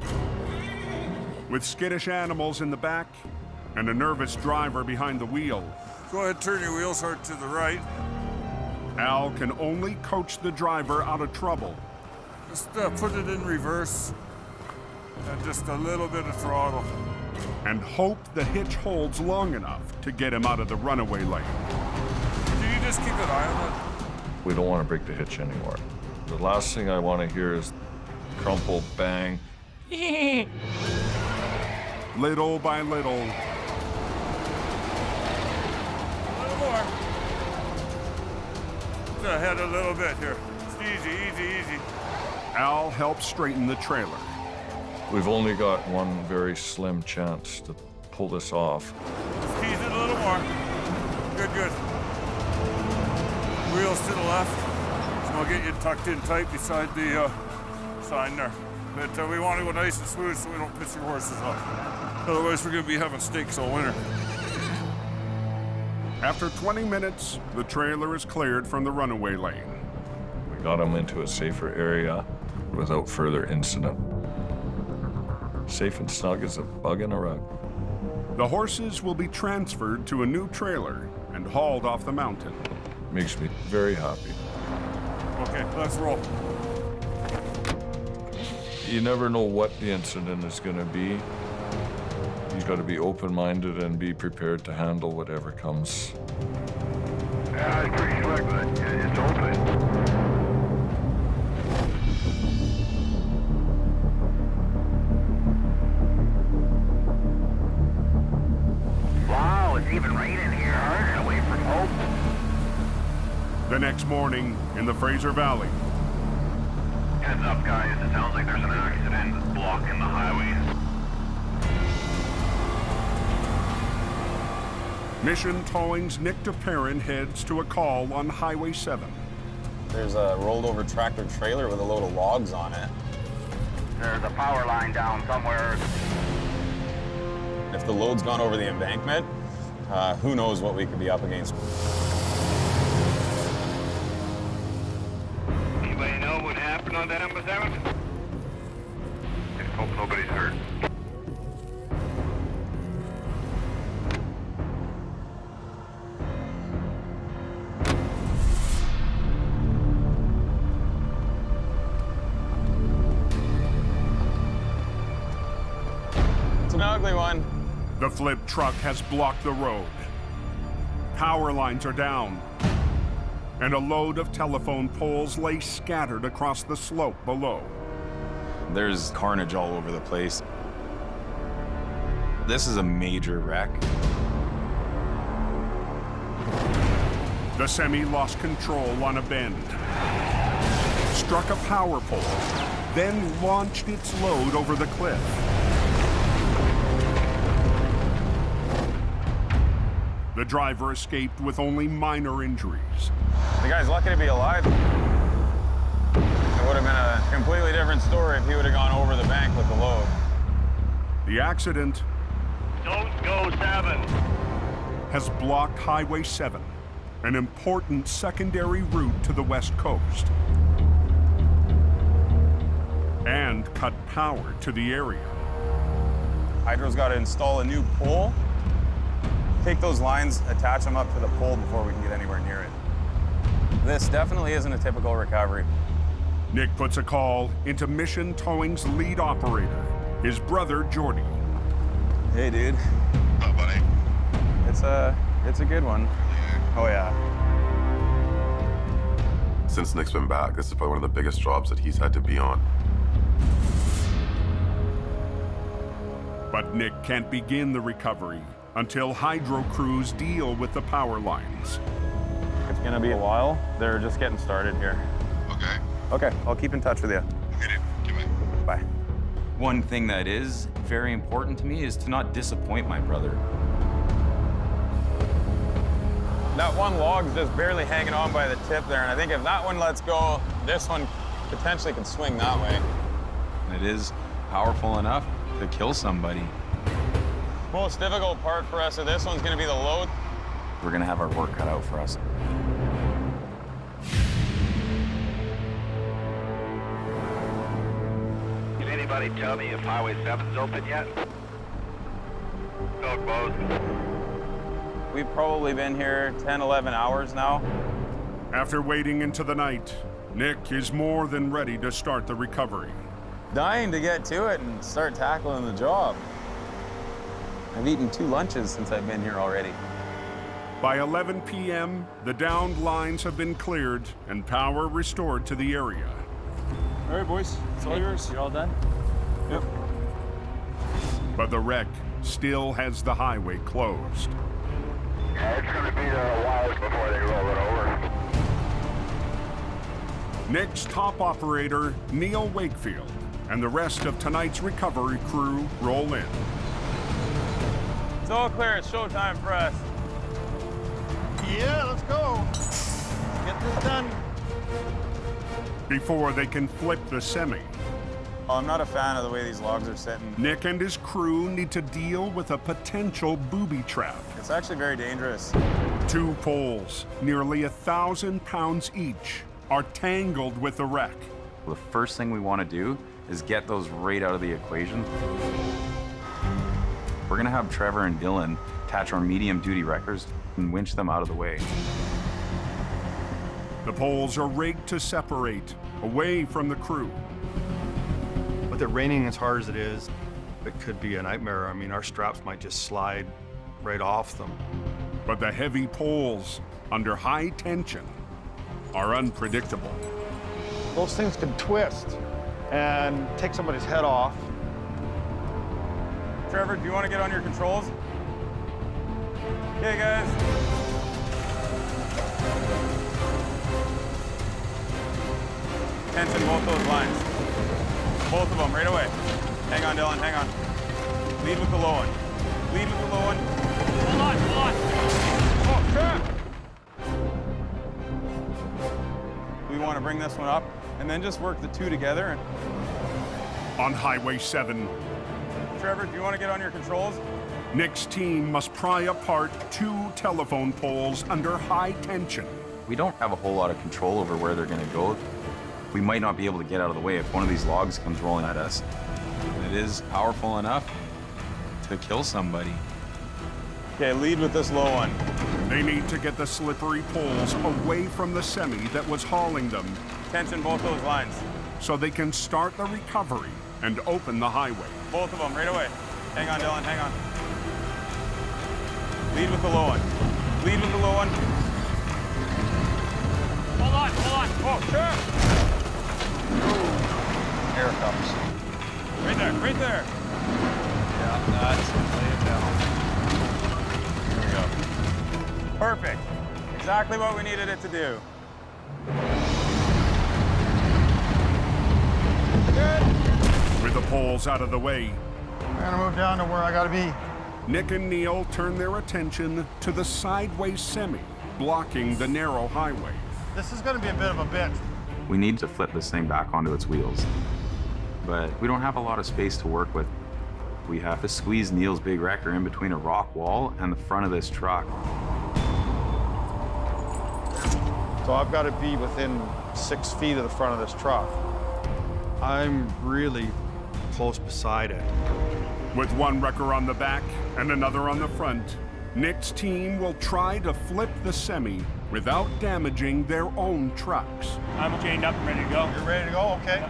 With skittish animals in the back and a nervous driver behind the wheel, Go ahead, turn your wheels hard to the right. Al can only coach the driver out of trouble. Just put it in reverse and just a little bit of throttle. And hope the hitch holds long enough to get him out of the runaway lane. Can you just keep an eye on it? We don't want to break the hitch anymore. The last thing I want to hear is crumple, bang. Little by little, A little more. Just ahead a little bit here. Just easy, easy, easy. Al helps straighten the trailer. We've only got one very slim chance to pull this off. Just tease it a little more. Good, good. Wheels to the left. So I'll get you tucked in tight beside the sign there. But we want to go nice and smooth so we don't piss your horses off. Otherwise, we're going to be having steaks all winter. After 20 minutes, the trailer is cleared from the runaway lane. We got them into a safer area without further incident. Safe and snug as a bug in a rug. The horses will be transferred to a new trailer and hauled off the mountain. Makes me very happy. Okay, let's roll. You never know what the incident is going to be. You've got to be open-minded and be prepared to handle whatever comes. Yeah, it's pretty slick, but it's open. Wow, it's even raining here. Hard away from home. The next morning in the Fraser Valley. Heads up, guys. It sounds like there's an accident blocking the highway. Mission Towing's Nick DePerrin heads to a call on Highway 7. There's a rolled over tractor trailer with a load of logs on it. There's a power line down somewhere. If the load's gone over the embankment, who knows what we could be up against. Anybody know what happened on that number 7? Just hope nobody's hurt. It's an ugly one. The flip truck has blocked the road. Power lines are down, and a load of telephone poles lay scattered across the slope below. There's carnage all over the place. This is a major wreck. The semi lost control on a bend, struck a power pole, then launched its load over the cliff. The driver escaped with only minor injuries. The guy's lucky to be alive. It would have been a completely different story if he would have gone over the bank with the load. The accident Don't go 7. has blocked Highway 7, an important secondary route to the West Coast, and cut power to the area. Hydro's got to install a new pole, take those lines, attach them up to the pole before we can get anywhere near it. This definitely isn't a typical recovery. Nick puts a call into Mission Towing's lead operator, his brother Jordy. Hey, dude. Oh, buddy. It's a good one. Oh, yeah. Since Nick's been back, this is probably one of the biggest jobs that he's had to be on. But Nick can't begin the recovery until hydro crews deal with the power lines. It's gonna be a while. They're just getting started here. Okay. Okay, I'll keep in touch with you. Okay, dude. Goodbye. Bye. One thing that is very important to me is to not disappoint my brother. That one log's just barely hanging on by the tip there, and I think if that one lets go, this one potentially could swing that way. And it is powerful enough to kill somebody. Most difficult part for us of this one's gonna be the load. We're gonna have our work cut out for us. Can anybody tell me if Highway 7's open yet? Still closed. We've probably been here 10, 11 hours now. After waiting into the night, Nick is more than ready to start the recovery. Dying to get to it and start tackling the job. I've eaten 2 lunches since I've been here already. By 11 p.m., the downed lines have been cleared and power restored to the area. All right, boys, it's all yours. You all done? Yep. But the wreck still has the highway closed. Yeah, it's gonna be there a while before they roll it over. Nick's top operator, Neil Wakefield, and the rest of tonight's recovery crew roll in. It's all clear. It's showtime for us. Yeah, let's go. Get this done. Before they can flip the semi, I'm not a fan of the way these logs are sitting. Nick and his crew need to deal with a potential booby trap. It's actually very dangerous. 2 poles, nearly 1,000 pounds each, are tangled with the wreck. The first thing we want to do is get those right out of the equation. We're gonna have Trevor and Dylan attach our medium-duty wreckers and winch them out of the way. The poles are rigged to separate, away from the crew. With it raining as hard as it is, it could be a nightmare. I mean, our straps might just slide right off them. But the heavy poles under high tension are unpredictable. Those things can twist and take somebody's head off. Trevor, do you want to get on your controls? Okay, guys. Tension both those lines. Both of them, right away. Hang on, Dylan, hang on. Lead with the low one. Lead with the low one. Hold on, hold on. Oh, crap! We want to bring this one up and then just work the two together. On Highway 7, Trevor, do you want to get on your controls? Nick's team must pry apart 2 telephone poles under high tension. We don't have a whole lot of control over where they're going to go. We might not be able to get out of the way if one of these logs comes rolling at us. It is powerful enough to kill somebody. Okay, lead with this low one. They need to get the slippery poles away from the semi that was hauling them. Tension both those lines. So they can start the recovery and open the highway. Both of them, right away. Hang on, Dylan, hang on. Lead with the low one. Lead with the low one. Hold on, hold on. Oh, shit! Here it comes. Right there, right there. Yeah, that's it. Lay it down. There we go. Perfect. Exactly what we needed it to do. Good. With the poles out of the way, I'm gonna move down to where I gotta be. Nick and Neil turn their attention to the sideways semi, blocking the narrow highway. This is gonna be a bit of a bitch. We need to flip this thing back onto its wheels, but we don't have a lot of space to work with. We have to squeeze Neil's big wrecker in between a rock wall and the front of this truck. So I've got to be within 6 feet of the front of this truck. I'm really close beside it. With one wrecker on the back and another on the front, Nick's team will try to flip the semi without damaging their own trucks. I'm chained up and ready to go. You're ready to go? Okay.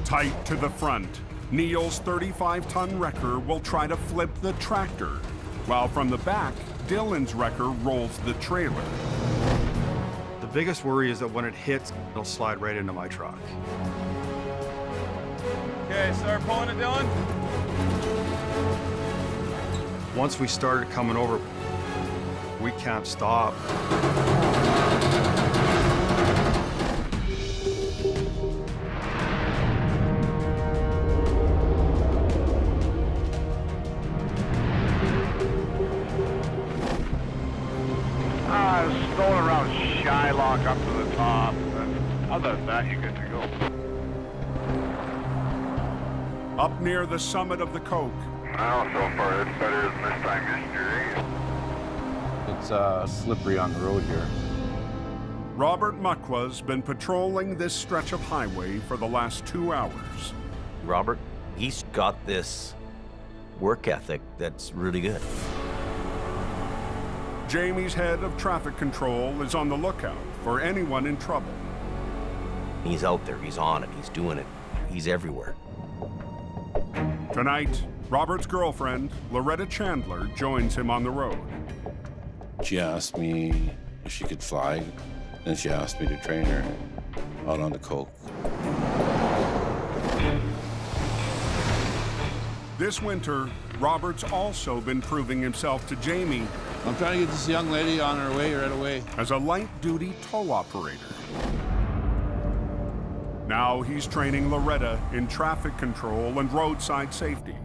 Tight to the front, Neil's 35-ton wrecker will try to flip the tractor, while from the back, Dylan's wrecker rolls the trailer. The biggest worry is that when it hits, it'll slide right into my truck. Okay, start pulling it, Dylan. Once we started coming over, we can't stop. Just going around Shylock up to the top. And other than that, you're good to go. Up near the summit of the Coke, Well, so far it's better than this time yesterday. It's slippery on the road here. Robert Muckwa's been patrolling this stretch of highway for the last 2 hours. Robert, he's got this work ethic that's really good. Jamie's head of traffic control is on the lookout for anyone in trouble. He's out there, he's on it, he's doing it, he's everywhere. Tonight, Robert's girlfriend, Loretta Chandler, joins him on the road. She asked me if she could fly, and she asked me to train her out on the Coke. This winter, Robert's also been proving himself to Jamie. I'm trying to get this young lady on her way right away. As a light-duty tow operator. Now he's training Loretta in traffic control and roadside safety.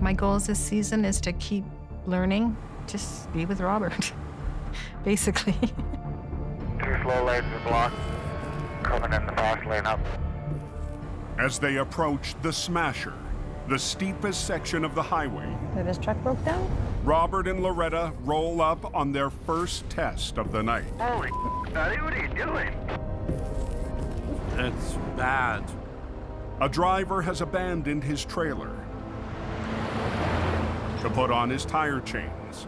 My goals this season is to keep learning, just be with Robert, basically. 2 slow lanes are blocked. Coming in the fast lane up. As they approach the Smasher, the steepest section of the highway, Where this truck broke down? Robert and Loretta roll up on their first test of the night. Holy, buddy, what are you doing? It's bad. A driver has abandoned his trailer to put on his tire chains.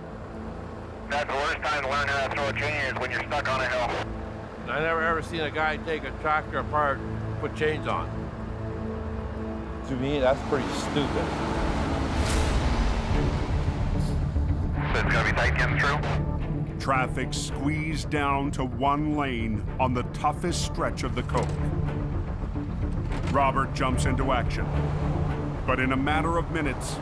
That's the worst time to learn how to throw a chain is when you're stuck on a hill. I never ever seen a guy take a tractor apart, put chains on. To me, that's pretty stupid. So it's gonna be tight getting through? Traffic squeezed down to one lane on the toughest stretch of the coke. Robert jumps into action, but in a matter of minutes,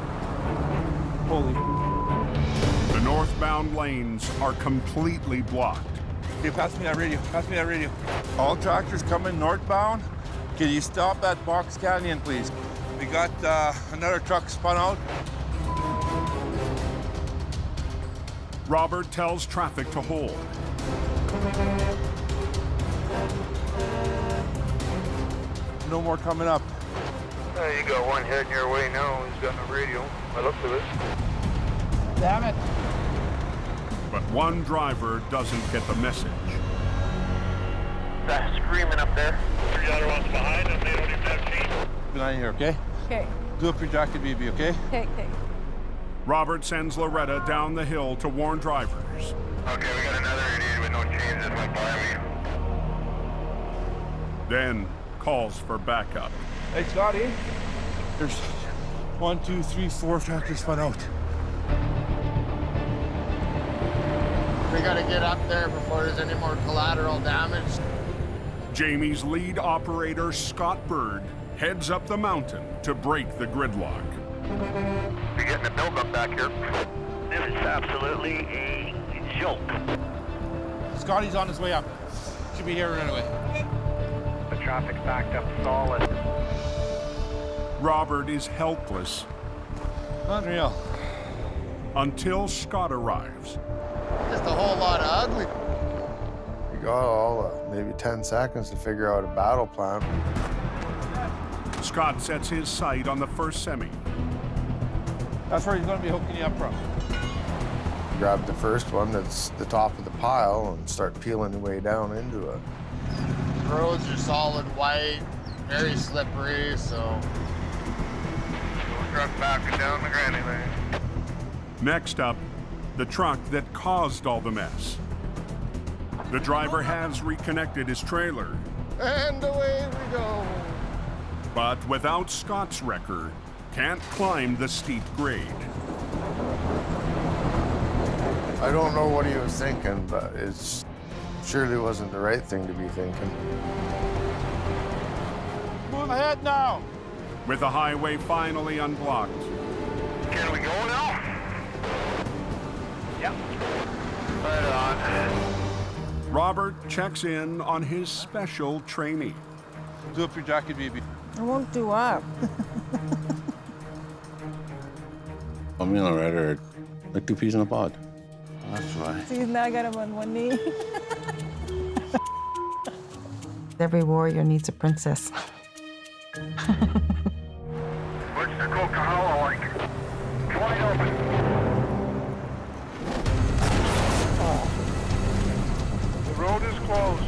the northbound lanes are completely blocked. Okay, pass me that radio. Pass me that radio. All tractors coming northbound. Can you stop at Box Canyon, please? We got another truck spun out. Robert tells traffic to hold. No more coming up. You got one heading your way now. He's got no radio. I looked at it. Damn it. But one driver doesn't get the message. That screaming up there. Three other ones behind them, they don't even have chains. Behind here, okay? Okay. Do up your jacket, BB, okay? Okay, okay. Robert sends Loretta down the hill to warn drivers. Okay, we got another idiot with no chains that went by me. Then calls for backup. Hey, Scotty. There's 1, 2, 3, 4 tractors spun out. We gotta get up there before there's any more collateral damage. Jamie's lead operator, Scott Bird, heads up the mountain to break the gridlock. You're getting a buildup back here. This is absolutely a joke. Scotty's on his way up. Should be here right away. The traffic's backed up solid. Robert is helpless Unreal. until Scott arrives. Just a whole lot of ugly. You got all maybe 10 seconds to figure out a battle plan. Scott sets his sight on the first semi. That's where he's going to be hooking you up from. Grab the first one that's the top of the pile and start peeling your way down into it. Roads are solid white, very slippery, so. Truck backing down the granny lane. Next up, the truck that caused all the mess. The driver has reconnected his trailer, And away we go. but without Scott's wrecker, can't climb the steep grade. I don't know what he was thinking, but it surely wasn't the right thing to be thinking. Move ahead now. With the highway finally unblocked, Can we go now? Yep. Right on. Robert checks in on his special trainee. Do up your jacket, BB. I won't do up. Me and Loretta are like two peas in a pod. That's why. See, now I got him on one knee. Every warrior needs a princess. What's the Coca-Cola like? Wide open. The road is closed.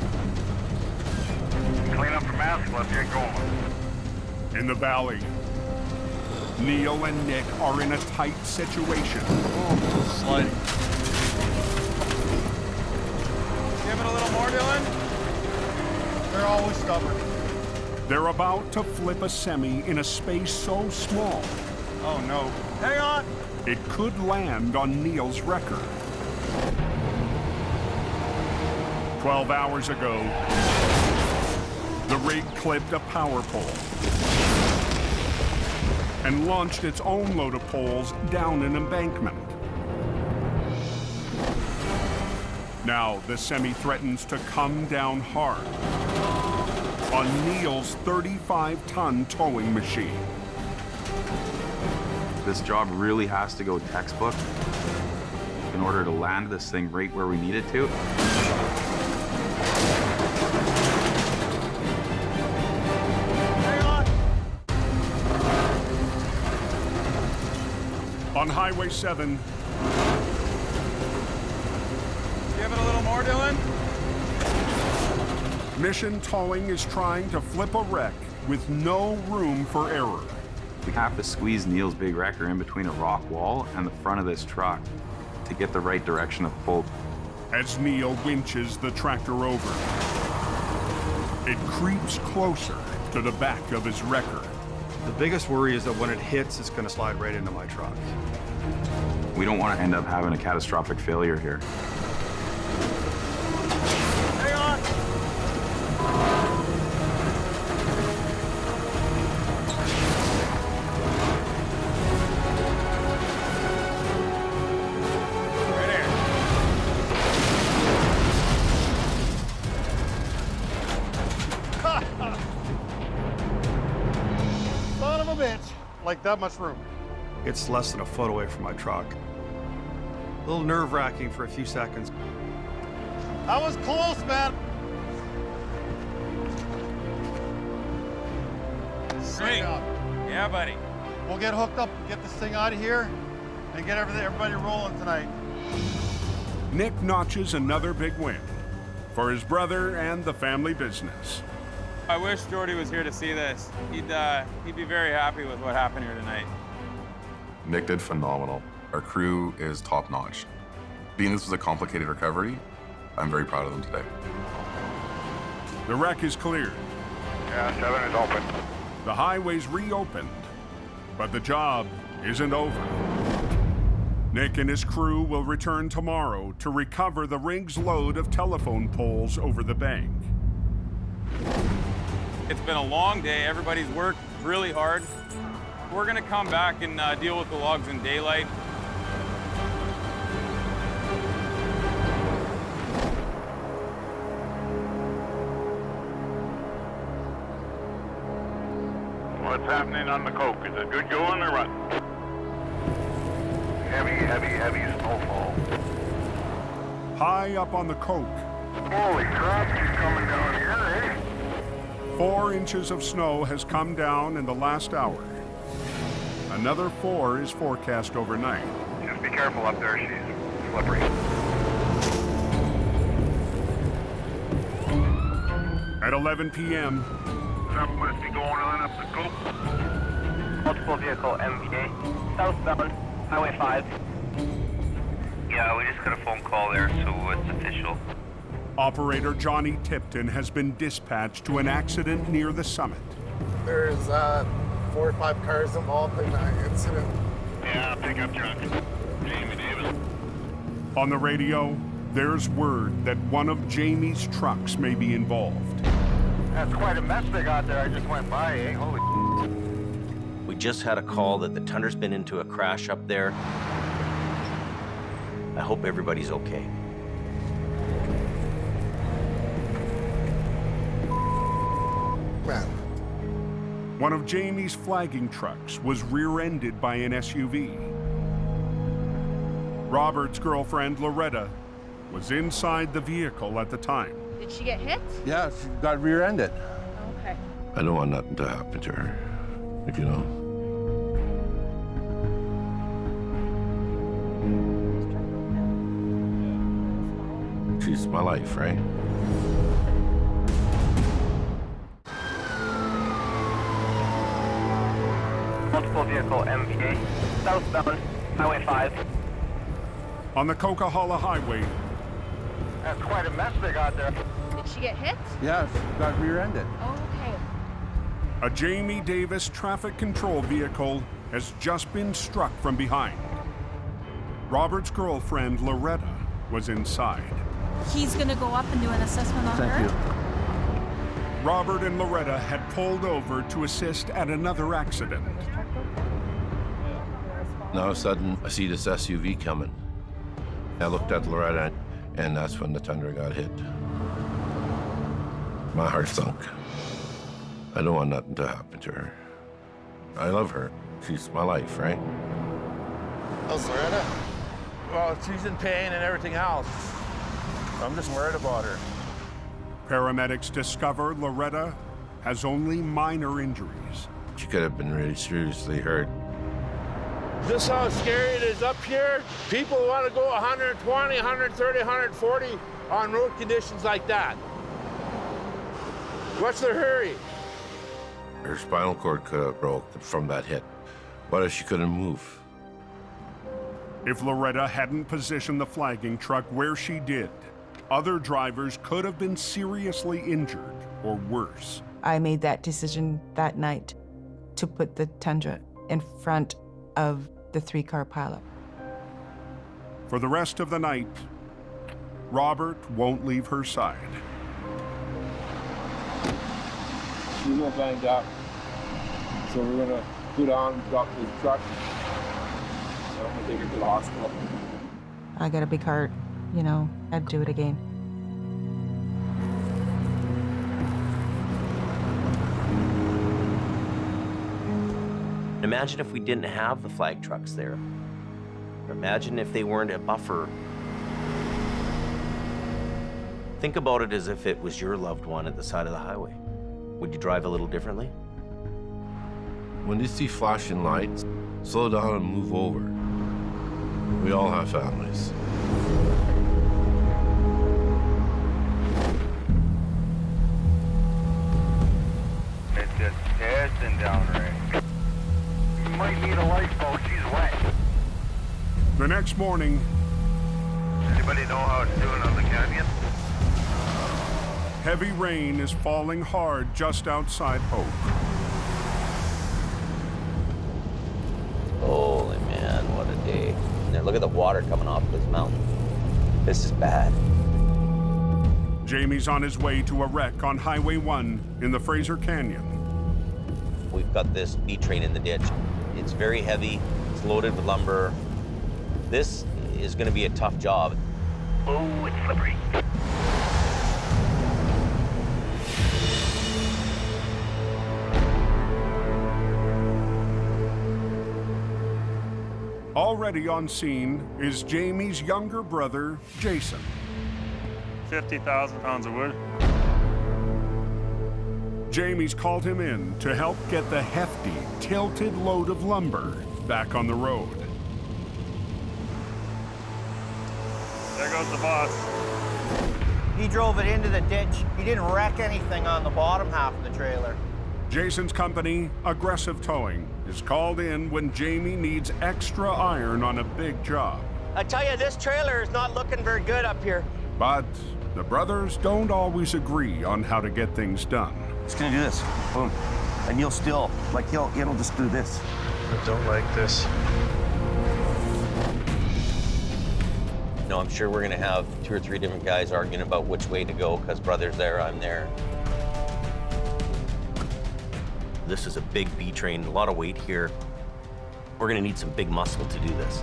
Clean up from asphalt, let's get going. In the valley, Neil and Nick are in a tight situation. Oh, sliding. Give it a little more, Dylan. They're always stubborn. They're about to flip a semi in a space so small, Oh, no. Hang on. it could land on Neil's wrecker. 12 hours ago, the rig clipped a power pole and launched its own load of poles down an embankment. Now the semi threatens to come down hard on Neil's 35-ton towing machine. This job really has to go textbook in order to land this thing right where we need it to. On Highway 7, Give it a little more, Dylan. Mission Towing is trying to flip a wreck with no room for error. We have to squeeze Neil's big wrecker in between a rock wall and the front of this truck to get the right direction of pull. As Neil winches the tractor over, it creeps closer to the back of his wrecker. The biggest worry is that when it hits, it's going to slide right into my truck. We don't want to end up having a catastrophic failure here. Hang on. Son of a bitch. Like that much room. It's less than a foot away from my truck. A little nerve-wracking for a few seconds. That was close, man. Swing. Yeah, buddy. We'll get hooked up, get this thing out of here, and get everybody rolling tonight. Nick notches another big win for his brother and the family business. I wish Jordy was here to see this. He'd be very happy with what happened here tonight. Nick did phenomenal. Our crew is top-notch. Being this was a complicated recovery, I'm very proud of them today. The wreck is cleared. Yeah, 7 is open. The highway's reopened, but the job isn't over. Nick and his crew will return tomorrow to recover the rig's load of telephone poles over the bank. It's been a long day. Everybody's worked really hard. We're gonna come back and deal with the logs in daylight. What's happening on the coke? Is it good going or what? Heavy snowfall. High up on the coke, Holy crap, she's coming down here, 4 inches of snow has come down in the last hour. Another 4 is forecast overnight. eh? Just be careful up there, she's slippery. At 11 p.m., Something must be going on up the coke. Multiple vehicle MVA, southbound, Highway 5. Yeah, we just got a phone call there, so it's official. operator Johnny Tipton has been dispatched to an accident near the summit. There's 4 or 5 cars involved in that incident. Yeah, pickup truck. Jamie Davis. On the radio, there's word that one of Jamie's trucks may be involved. That's quite a mess they got there. I just went by, eh? Holy. We just had a call that the Tunder's been into a crash up there. I hope everybody's okay. Man. One of Jamie's flagging trucks was rear-ended by an SUV. Robert's girlfriend, Loretta, was inside the vehicle at the time. Did she get hit? Yeah, she got rear-ended. Okay. I don't want nothing to happen to her, if you know. She's my life, right? Multiple vehicle MVA, southbound, Highway 5. On the Coquihalla Highway, That's quite a mess they got there. Did she get hit? Yeah, she got rear-ended. Okay. a Jamie Davis traffic control vehicle has just been struck from behind. Robert's girlfriend, Loretta, was inside. He's gonna go up and do an assessment on her? Robert and Loretta had pulled over to assist at another accident. And all of a sudden, I see this SUV coming. I looked at Loretta, and that's when the Thunder got hit. My heart sunk. I don't want nothing to happen to her. I love her. She's my life, right? How's Loretta? Well, she's in pain and everything else. I'm just worried about her. Paramedics discover Loretta has only minor injuries. She could have been really seriously hurt. This how scary it is up here. People want to go 120, 130, 140 on road conditions like that. What's their hurry? Her spinal cord could have broke from that hit. What if she couldn't move? If Loretta hadn't positioned the flagging truck where she did, other drivers could have been seriously injured or worse. I made that decision that night to put the Tundra in front of the 3-car pileup. For the rest of the night, Robert won't leave her side. She's all banged up, so we're gonna put on, drop the truck, and I'm gonna take her to the hospital. I got a big heart, you know, I'd do it again. Imagine if we didn't have the flag trucks there. Imagine if they weren't a buffer. Think about it as if it was your loved one at the side of the highway. Would you drive a little differently? When you see flashing lights, slow down and move over. We all have families. It's just pissing down rain. You might need a lifeboat, she's wet. The next morning, Anybody know how it's doing on the canyon? heavy rain is falling hard just outside Hope. Holy man, what a day. Now look at the water coming off this mountain. This is bad. Jamie's on his way to a wreck on Highway 1 in the Fraser Canyon. We've got this B train in the ditch. It's very heavy, it's loaded with lumber. This is gonna be a tough job. Oh, it's slippery. Already on scene is Jamie's younger brother, Jason. 50,000 pounds of wood. Jamie's called him in to help get the hefty, tilted load of lumber back on the road. There goes the boss. He drove it into the ditch. He didn't wreck anything on the bottom half of the trailer. Jason's company, Aggressive Towing, is called in when Jamie needs extra iron on a big job. I tell you, this trailer is not looking very good up here. But the brothers don't always agree on how to get things done. It's gonna do this, boom. And you'll still, like it'll just do this. I don't like this. No, I'm sure we're gonna have 2 or 3 different guys arguing about which way to go, because brother's there, I'm there. This is a big B train, a lot of weight here. We're gonna need some big muscle to do this.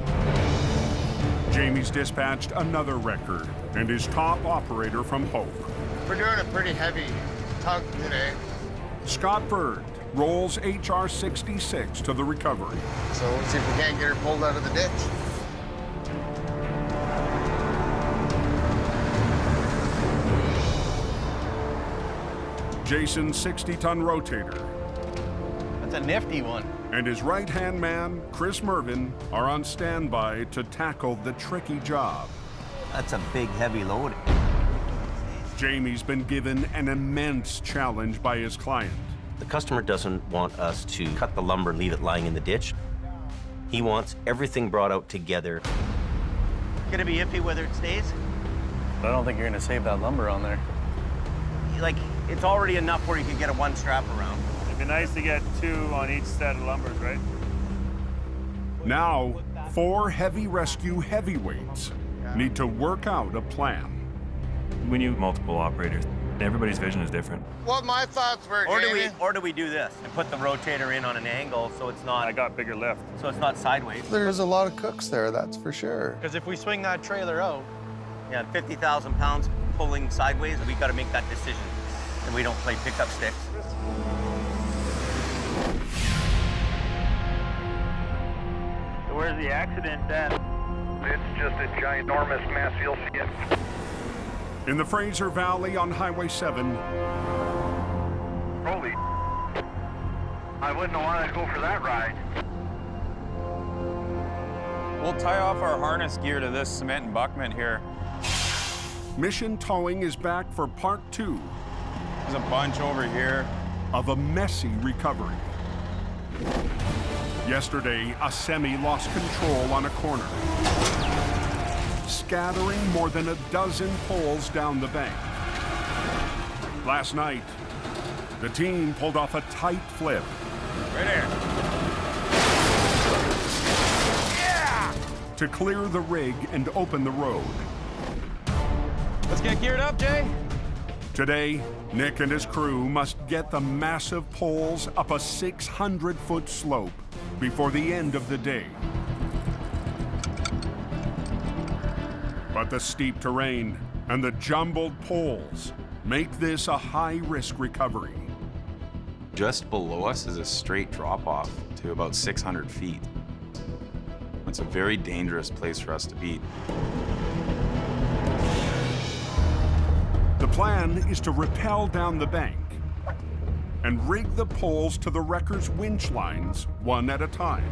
Jamie's dispatched another record and is top operator from Hope. We're doing a pretty heavy tug today. Scott Bird rolls HR 66 to the recovery. So let's see if we can't get her pulled out of the ditch. Jason's 60-ton rotator That's a nifty one. and his right-hand man, Chris Mervin, are on standby to tackle the tricky job. That's a big, heavy load. Jamie's been given an immense challenge by his client. The customer doesn't want us to cut the lumber and leave it lying in the ditch. He wants everything brought out together. Gonna be iffy whether it stays. I don't think you're gonna save that lumber on there. Like, it's already enough where you can get a 1 strap around. It'd be nice to get 2 on each set of lumbers, right? Now, 4 heavy rescue heavyweights need to work out a plan. We need multiple operators. Everybody's vision is different. What my thoughts were, Jamie. Or do we do this and put the rotator in on an angle so it's not... I got bigger lift. So it's not sideways. There's a lot of cooks there, that's for sure. Because if we swing that trailer out... Yeah, 50,000 pounds pulling sideways, we got to make that decision. And we don't play pickup sticks. So where's the accident then? It's just a ginormous mess, you'll see it. In the Fraser Valley on Highway 7, Holy, I wouldn't have wanted to go for that ride. We'll tie off our harness gear to this cement embankment here. Mission Towing is back for part 2. There's a bunch over here. Of a messy recovery. Yesterday, a semi lost control on a corner, scattering more than a dozen poles down the bank. Last night, the team pulled off a tight flip Right here. Yeah! To clear the rig and open the road. Let's get geared up, Jay. Today, Nick and his crew must get the massive poles up a 600-foot slope before the end of the day. But the steep terrain and the jumbled poles make this a high-risk recovery. Just below us is a straight drop-off to about 600 feet. It's a very dangerous place for us to be. The plan is to rappel down the bank and rig the poles to the wrecker's winch lines one at a time.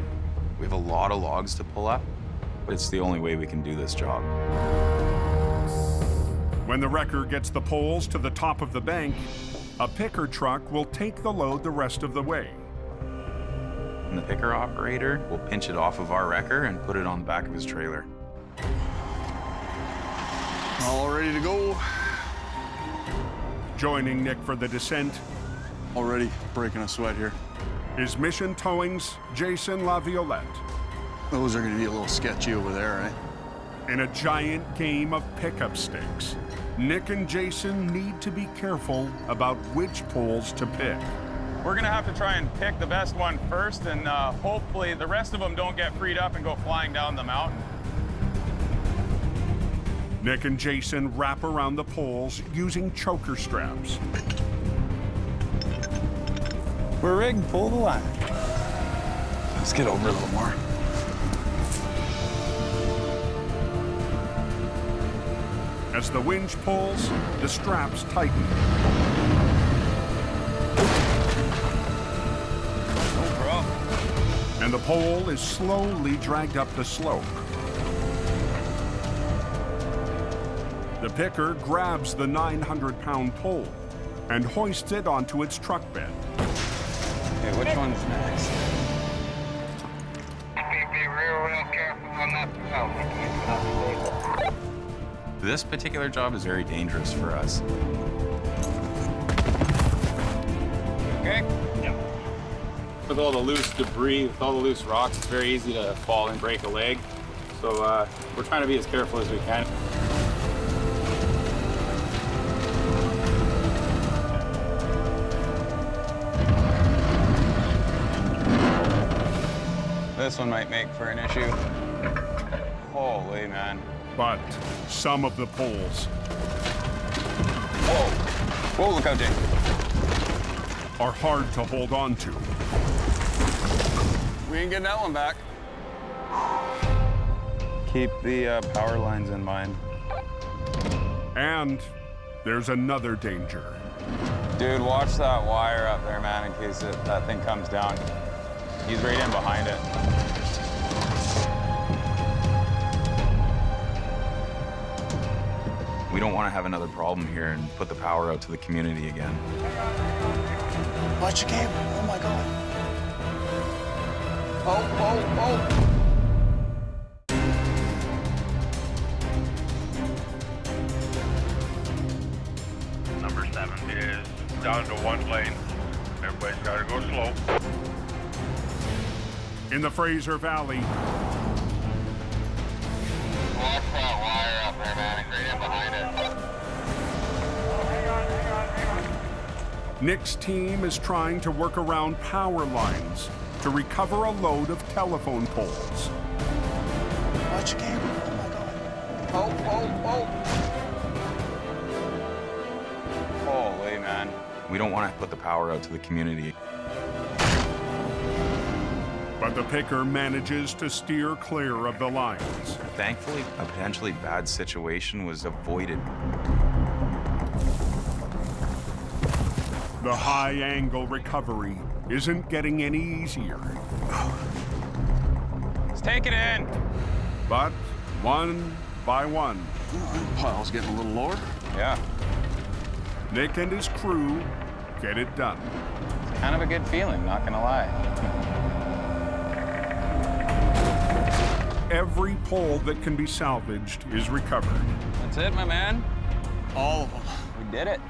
We have a lot of logs to pull up, but it's the only way we can do this job. When the wrecker gets the poles to the top of the bank, a picker truck will take the load the rest of the way. And the picker operator will pinch it off of our wrecker and put it on the back of his trailer. All ready to go. Joining Nick for the descent, Already breaking a sweat here. is Mission Towing's Jason LaViolette. Those are gonna be a little sketchy over there, right? In a giant game of pickup stakes, Nick and Jason need to be careful about which poles to pick. We're gonna have to try and pick the best one first, and hopefully the rest of them don't get freed up and go flying down the mountain. Nick and Jason wrap around the poles using choker straps. We're rigged, pull the line. Let's get over a little more. As the winch pulls, the straps tighten. No problem. And the pole is slowly dragged up the slope. The picker grabs the 900-pound pole and hoists it onto its truck bed. Okay, which one's next? Be real careful on that valve. This particular job is very dangerous for us. Okay? Yeah. With all the loose debris, with all the loose rocks, it's very easy to fall and break a leg. So we're trying to be as careful as we can. This one might make for an issue. Holy man. But some of the poles Whoa. Whoa, look out, Jay. are hard to hold on to. We ain't getting that one back. Keep the power lines in mind. And there's another danger. Dude, watch that wire up there, man, in case that thing comes down. He's right in behind it. We don't want to have another problem here and put the power out to the community again. Watch your cable. Oh my God. Oh. Number 7 is down to one lane. Everybody's got to go slow. In the Fraser Valley, Watch that wire up there, man, and right in behind it. Nick's team is trying to work around power lines to recover a load of telephone poles. Watch your cable. Oh my God. Holy man. We don't want to put the power out to the community. But the picker manages to steer clear of the lines. Thankfully, a potentially bad situation was avoided. The high-angle recovery isn't getting any easier. Let's take it in. But one by one, Pile's getting a little lower. Yeah, Nick and his crew get it done. it's kind of a good feeling, not gonna lie. Every pole that can be salvaged is recovered. That's it, my man. All of them. We did it.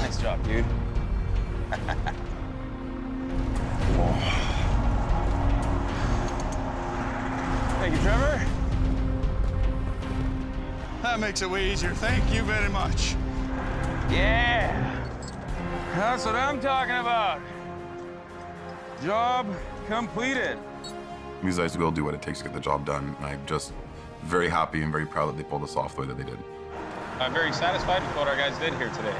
Nice job, dude. Thank you, Trevor. That makes it way easier. Thank you very much. Yeah. That's what I'm talking about. Job completed. These guys will do what it takes to get the job done. And I'm just very happy and very proud that they pulled us off the way that they did. I'm very satisfied with what our guys did here today.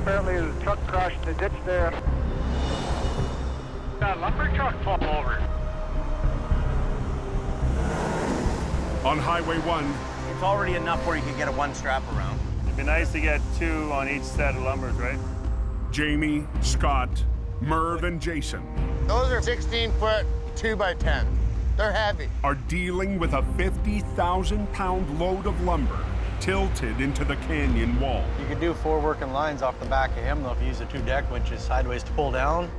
Apparently the truck crashed in the ditch there. That lumber truck fall over. On Highway 1, It's already enough where you can get a one strap around. It'd be nice to get 2 on each set of lumbers, right? Jamie, Scott, Merv, and Jason Those are 16-foot 2x10. They're heavy. are dealing with a 50,000-pound load of lumber tilted into the canyon wall. You could do 4 working lines off the back of him, though, if you use the 2 deck winches sideways to pull down.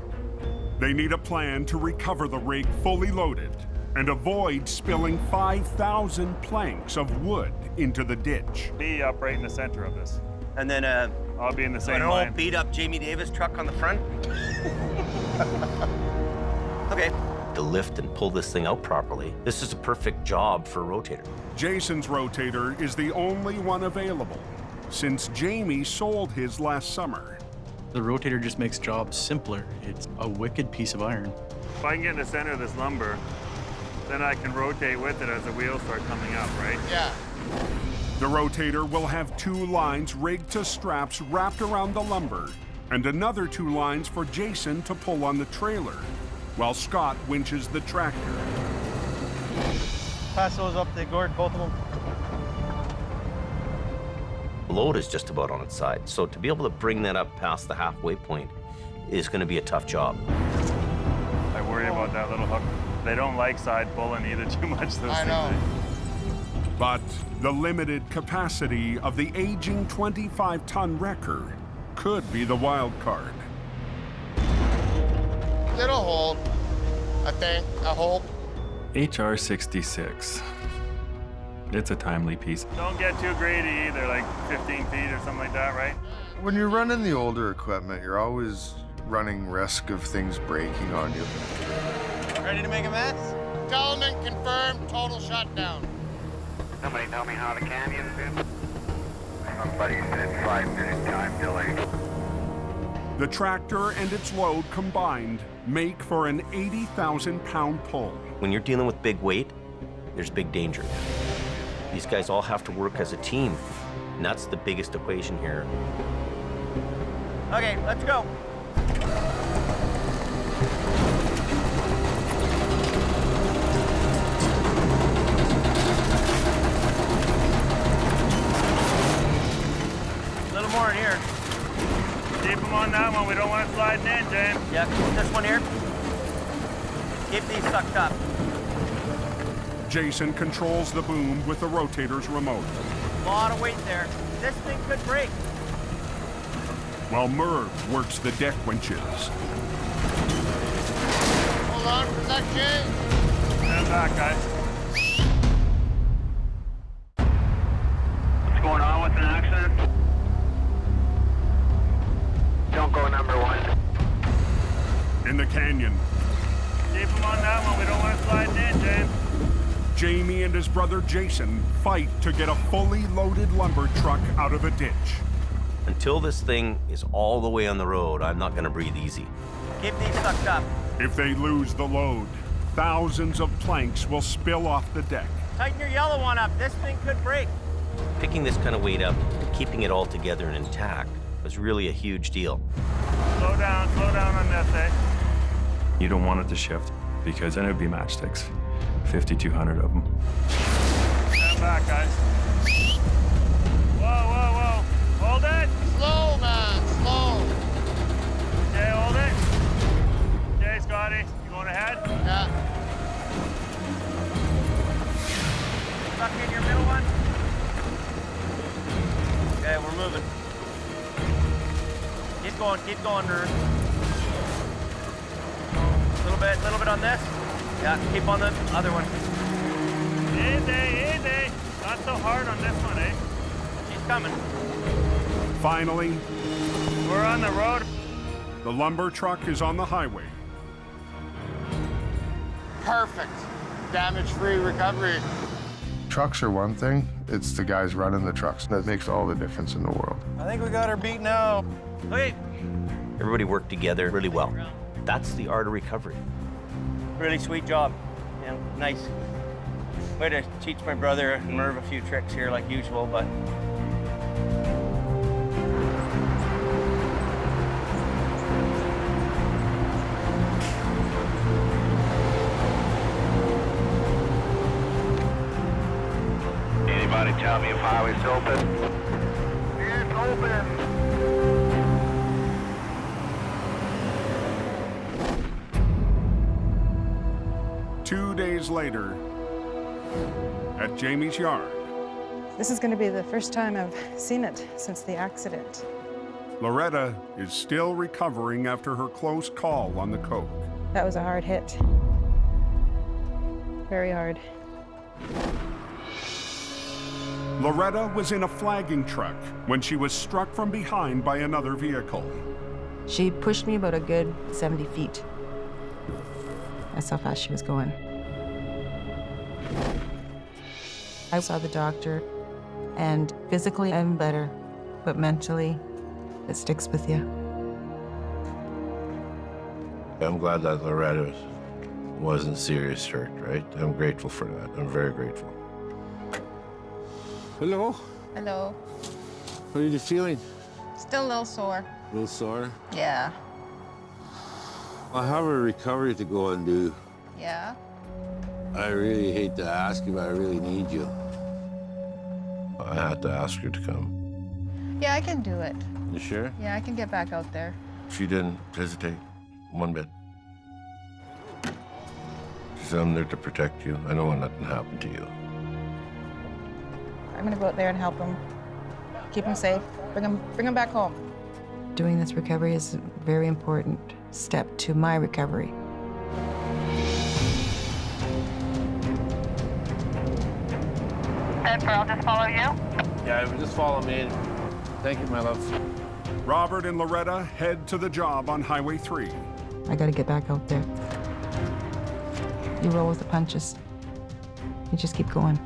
They need a plan to recover the rig fully loaded and avoid spilling 5,000 planks of wood into the ditch. Be up right in the center of this. And then I'll be in the same an line. old beat up Jamie Davis truck on the front. Okay. To lift and pull this thing out properly, this is a perfect job for a rotator. Jason's rotator is the only one available since Jamie sold his last summer. The rotator just makes jobs simpler. It's a wicked piece of iron. If I can get in the center of this lumber, then I can rotate with it as the wheels start coming up, right? Yeah. The rotator will have 2 lines rigged to straps wrapped around the lumber and another 2 lines for Jason to pull on the trailer while Scott winches the tractor. Pass those up the gourd, both of them. The load is just about on its side, so to be able to bring that up past the halfway point is going to be a tough job. I worry about that little hook. They don't like side pulling either too much, those I things. know. But the limited capacity of the aging 25-ton wrecker could be the wild card. It'll hold, I think. I hope. HR 66. It's a timely piece. Don't get too greedy either, like 15 feet or something like that, right? When you're running the older equipment, you're always running risk of things breaking on you. Ready to make a mess? Gentlemen, confirmed total shutdown. Somebody tell me how the canyon's been? Somebody said 5-minute time delay. The tractor and its load combined make for an 80,000-pound pull. When you're dealing with big weight, there's big danger. These guys all have to work as a team, and that's the biggest equation here. Okay, let's go. A little more in here. Keep them on that one. We don't want to slide in, James. Yeah, this one here. Keep these sucked up. Jason controls the boom with the rotator's remote, A lot of weight there. This thing could break. while Merv works the deck winches. Hold on for that, Jay. Stand back, guys. What's going on with an accident? Don't go number 1. In the canyon, Keep them on that one. We don't want to slide in, James. Jamie and his brother Jason fight to get a fully loaded lumber truck out of a ditch. Until this thing is all the way on the road, I'm not going to breathe easy. Keep these sucked up. If they lose the load, thousands of planks will spill off the deck. Tighten your yellow one up. This thing could break. Picking this kind of weight up, keeping it all together and intact was really a huge deal. Slow down on this, eh? You don't want it to shift because then it would be matchsticks. 5,200 of them. Stand back, guys. Whoa. Hold it. Slow, man, slow. Okay, hold it. Okay, Scotty, you going ahead? Yeah. Stuck in your middle one. Okay, we're moving. Keep going, Nerd. A little little bit on this. Yeah, keep on the other one. Easy. Not so hard on this one, eh? She's coming. Finally, We're on the road. the lumber truck is on the highway. Perfect. Damage-free recovery. Trucks are one thing, it's the guys running the trucks that makes all the difference in the world. I think we got her beat now. Okay. Everybody worked together really well. That's the art of recovery. Really sweet job. Yeah, nice. Way to teach my brother and Merv a few tricks here like usual, but Anybody tell me if highway's open? It's open. 2 days later, at Jamie's yard, This is going to be the first time I've seen it since the accident. Loretta is still recovering after her close call on the coke. That was a hard hit. Very hard. Loretta was in a flagging truck when she was struck from behind by another vehicle. She pushed me about a good 70 feet. That's how fast she was going. I saw the doctor, and physically I'm better, but mentally, it sticks with you. I'm glad that Loretta wasn't serious hurt, right? I'm grateful for that. I'm very grateful. Hello. Hello. How are you feeling? Still a little sore. A little sore? Yeah. I have a recovery to go and do. Yeah. I really hate to ask you, but I really need you. I had to ask her to come. Yeah, I can do it. You sure? Yeah, I can get back out there. She didn't hesitate one bit. She said, I'm there to protect you. I don't want nothing to happen to you. I'm going to go out there and help him. Keep him safe. Bring him back home. Doing this recovery is a very important step to my recovery. Jennifer, I'll just follow you. Yeah, just follow me. Thank you, my love. Robert and Loretta head to the job on Highway 3. I gotta get back out there. You roll with the punches. You just keep going.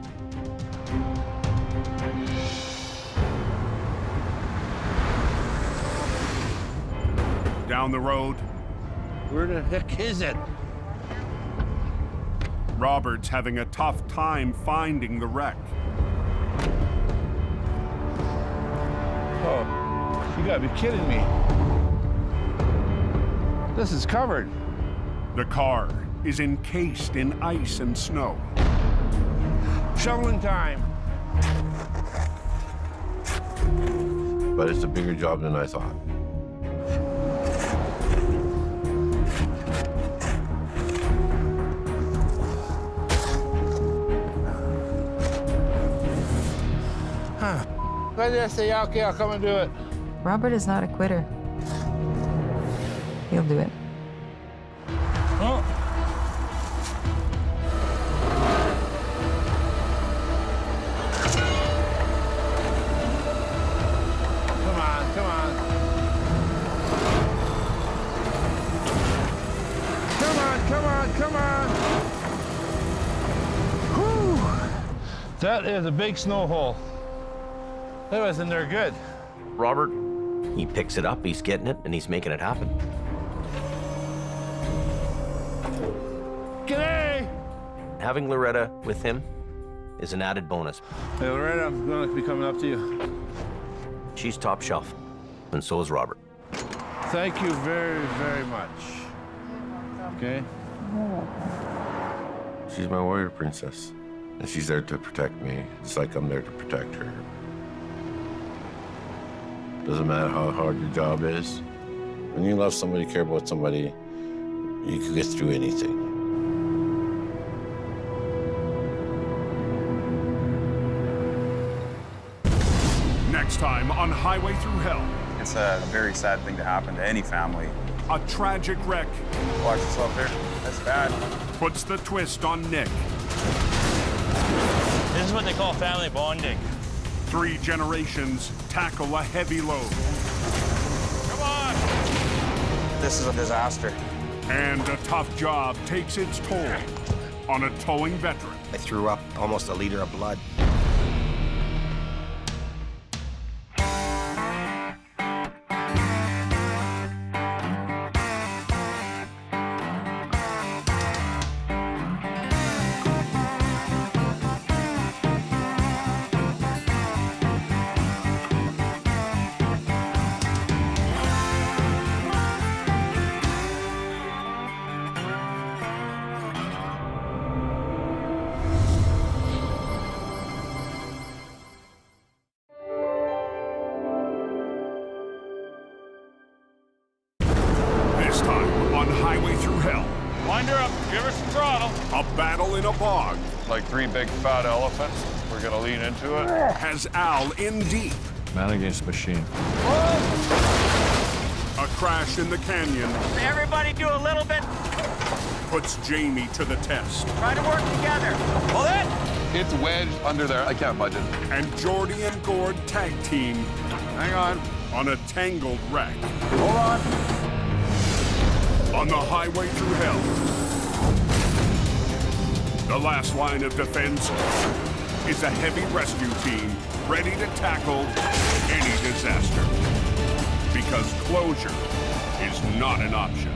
Down the road, Where the heck is it? Robert's having a tough time finding the wreck. Oh, you gotta be kidding me. This is covered. The car is encased in ice and snow. Shoveling time. But it's a bigger job than I thought. Why did I say, yeah, okay, I'll come and do it? Robert is not a quitter. He'll do it. Oh. Come on, come on. Come on, come on, come on. Whew. That is a big snow hole. That was in there good. Robert, he picks it up, he's getting it, and he's making it happen. G'day! Having Loretta with him is an added bonus. Hey, Loretta, I'm going to be coming up to you. She's top shelf, and so is Robert. Thank you very, very much. Okay? She's my warrior princess, and she's there to protect me, just like I'm there to protect her. Doesn't matter how hard your job is. When you love somebody, care about somebody, you can get through anything. Next time on Highway Through Hell. It's a very sad thing to happen to any family. A tragic wreck. Watch yourself there. That's bad. Puts the twist on Nick. This is what they call family bonding. 3 generations tackle a heavy load. Come on! This is a disaster. And a tough job takes its toll on a towing veteran. I threw up almost a liter of blood. This time on Highway Through Hell. Wind her up, give her some throttle. A battle in a bog. Like 3 big fat elephants. We're gonna lean into it. Has Al in deep. Man against machine. A crash in the canyon. Everybody do a little bit. Puts Jamie to the test. Try to work together. Pull it. It's wedged under there. I can't budge it. And Jordy and Gord tag team. Hang on. On a tangled wreck. Hold on. On the Highway Through Hell. The last line of defense is a heavy rescue team ready to tackle any disaster. Because closure is not an option.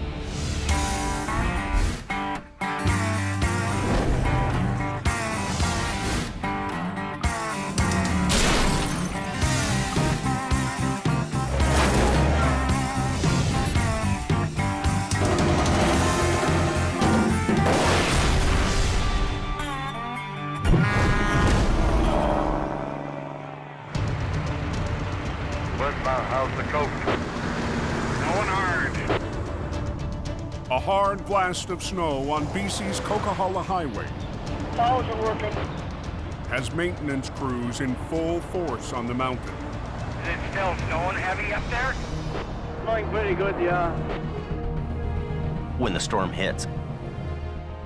How's the coach? Going hard. A hard blast of snow on BC's Coquihalla Highway Plows are working. has maintenance crews in full force on the mountain. Is it still snowing heavy up there? Going pretty good, yeah. When the storm hits,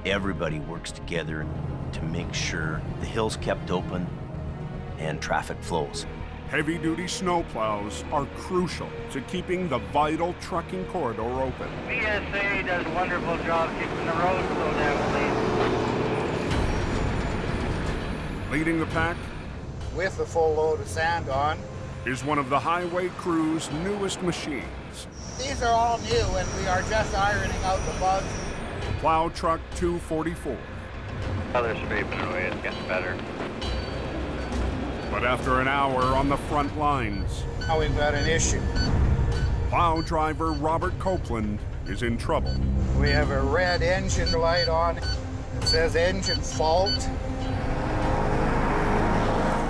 everybody works together to make sure the hill's kept open and traffic flows. Heavy-duty snowplows are crucial to keeping the vital trucking corridor open. BSA does a wonderful job keeping the roads so damn clean. Leading the pack With a full load of sand on. is one of the highway crew's newest machines. These are all new and we are just ironing out the bugs. Plow Truck 244. They're scraping away. It's getting better. But after an hour on the front lines, Now we've got an issue. plow driver Robert Copeland is in trouble. We have a red engine light on. It says engine fault.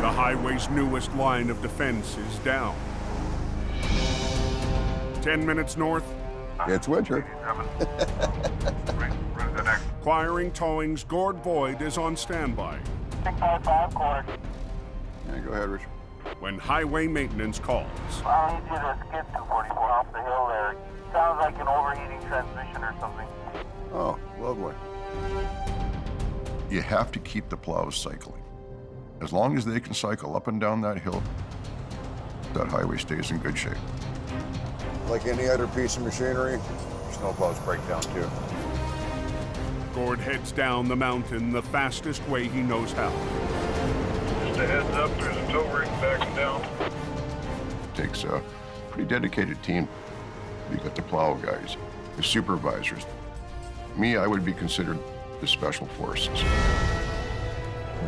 The highway's newest line of defense is down. 10 minutes north, It's winter. Acquiring Towing's Gord Boyd is on standby 655 quarter. Yeah, go ahead, Richard. when highway maintenance calls. I'll need you to skip 244 off the hill there. Sounds like an overheating transmission or something. Oh, lovely. You have to keep the plows cycling. As long as they can cycle up and down that hill, that highway stays in good shape. Like any other piece of machinery, snowplows break down too. Gord heads down the mountain the fastest way he knows how. Just a heads up, there's a tow rig backing down. Takes a pretty dedicated team. You got the plow guys, the supervisors. Me, I would be considered the special forces.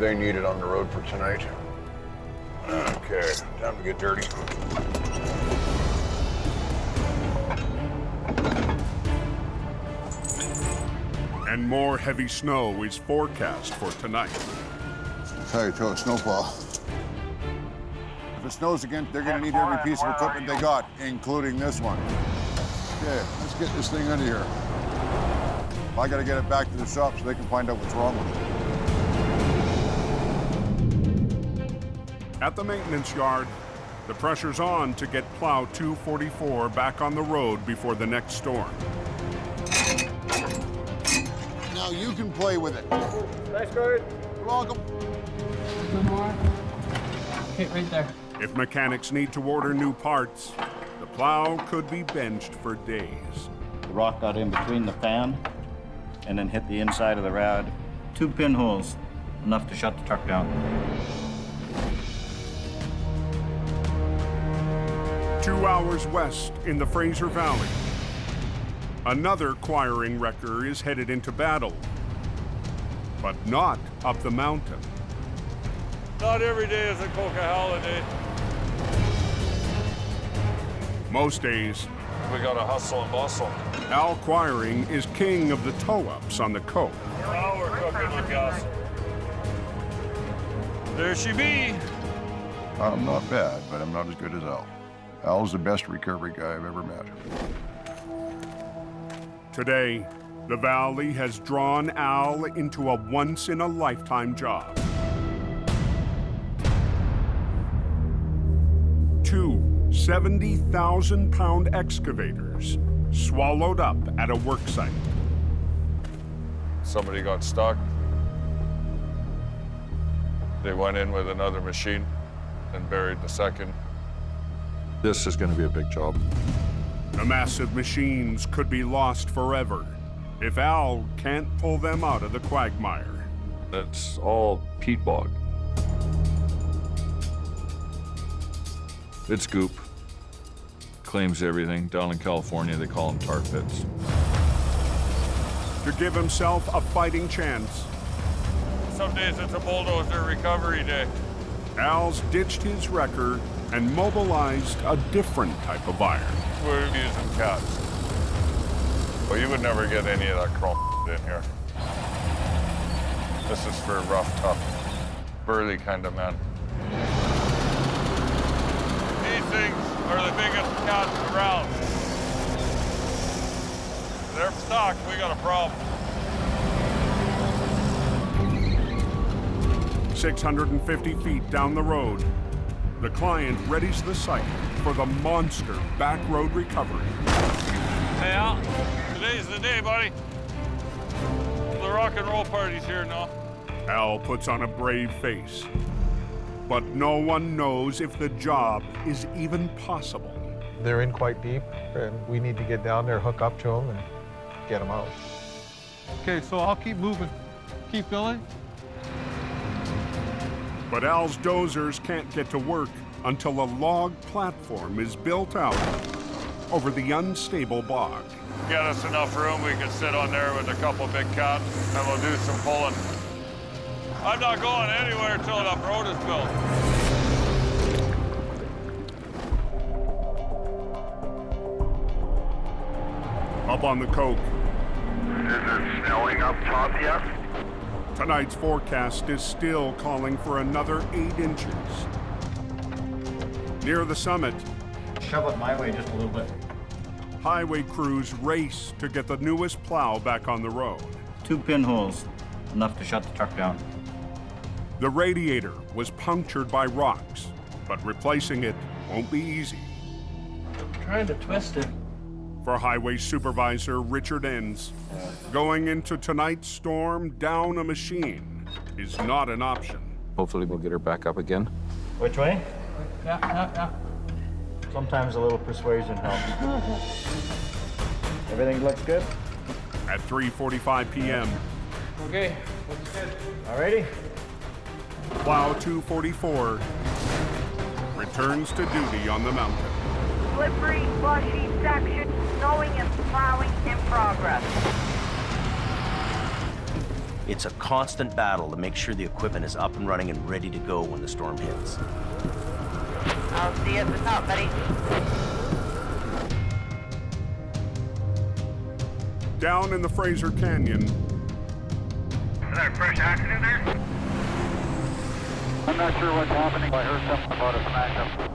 They need it on the road for tonight. Okay, time to get dirty. And more heavy snow is forecast for tonight. That's how you tow a snowplow. If it snows again, they're gonna need every piece of equipment they got, including this one. Okay, let's get this thing under here. I gotta get it back to the shop so they can find out what's wrong with it. At the maintenance yard, the pressure's on to get Plow 244 back on the road before the next storm. you can play with it. Nice guard. You're welcome. One more. Okay, right there. If mechanics need to order new parts, the plow could be benched for days. The rock got in between the fan and then hit the inside of the rad. 2 pinholes, enough to shut the truck down. 2 hours west in the Fraser Valley, another quiring wrecker is headed into battle, but not up the mountain. Not every day is a coca holiday. Most days, We gotta hustle and bustle. Al Quiring is king of the tow-ups on the coast. Now we're cooking with gas. There she be. I'm not bad, but I'm not as good as Al. Al's the best recovery guy I've ever met. Today, the Valley has drawn Al into a once-in-a-lifetime job. 2 70,000-pound excavators swallowed up at a work site. Somebody got stuck. They went in with another machine and buried the second. This is going to be a big job. The massive machines could be lost forever if Al can't pull them out of the quagmire. It's all peat bog. It's goop. Claims everything. Down in California, they call them tar pits. To give himself a fighting chance, Some days it's a bulldozer recovery day. Al's ditched his wrecker and mobilized a different type of iron. We're using cats. Well, you would never get any of that chrome in here. This is for rough, tough, burly kind of men. These things are the biggest cats around. They're stuck, we got a problem. 650 feet down the road, the client readies the site for the monster back road recovery. Hey, Al, today's the day, buddy. The rock and roll party's here now. Al puts on a brave face, but no one knows if the job is even possible. They're in quite deep, and we need to get down there, hook up to them, and get them out. Okay, so I'll keep moving. Keep going. But Al's dozers can't get to work until a log platform is built out over the unstable bog. Get us enough room, we can sit on there with a couple big cats, and we'll do some pulling. I'm not going anywhere until that road is built. Up on the coke. Is it snowing up top yet? Tonight's forecast is still calling for another 8 inches. Near the summit, Shove it my way just a little bit. highway crews race to get the newest plow back on the road. 2 pinholes, enough to shut the truck down. The radiator was punctured by rocks, but replacing it won't be easy. Trying to twist it. For Highway Supervisor Richard Enns, going into tonight's storm down a machine is not an option. Hopefully we'll get her back up again. Which way? Yeah. Sometimes a little persuasion helps. Everything looks good? At 3:45 p.m., Okay, looks good. Alrighty. Plow 244 returns to duty on the mountain. Slippery, slushy section, snowing and plowing in progress. It's a constant battle to make sure the equipment is up and running and ready to go when the storm hits. I'll see you at the top, buddy. Down in the Fraser Canyon, Is there a fresh accident there? I'm not sure what's happening. I heard something about a smash-up.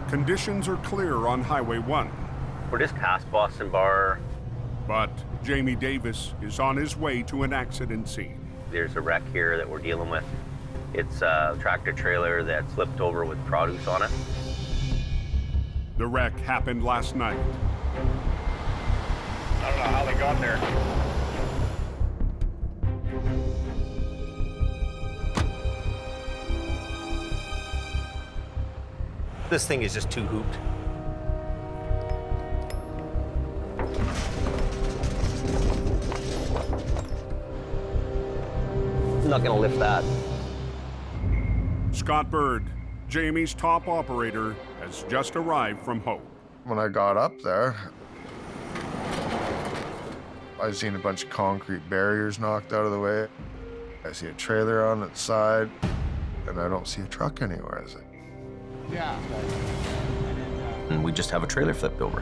conditions are clear on Highway 1. We're just past Boston Bar. But Jamie Davis is on his way to an accident scene. There's a wreck here that we're dealing with. It's a tractor trailer that flipped over with produce on it. The wreck happened last night. I don't know how they got there. This thing is just too hooped. I'm not gonna lift that. Scott Bird, Jamie's top operator, has just arrived from Hope. When I got up there, I seen a bunch of concrete barriers knocked out of the way. I see a trailer on its side, and I don't see a truck anywhere, is it? Yeah. And we just have a trailer flipped over.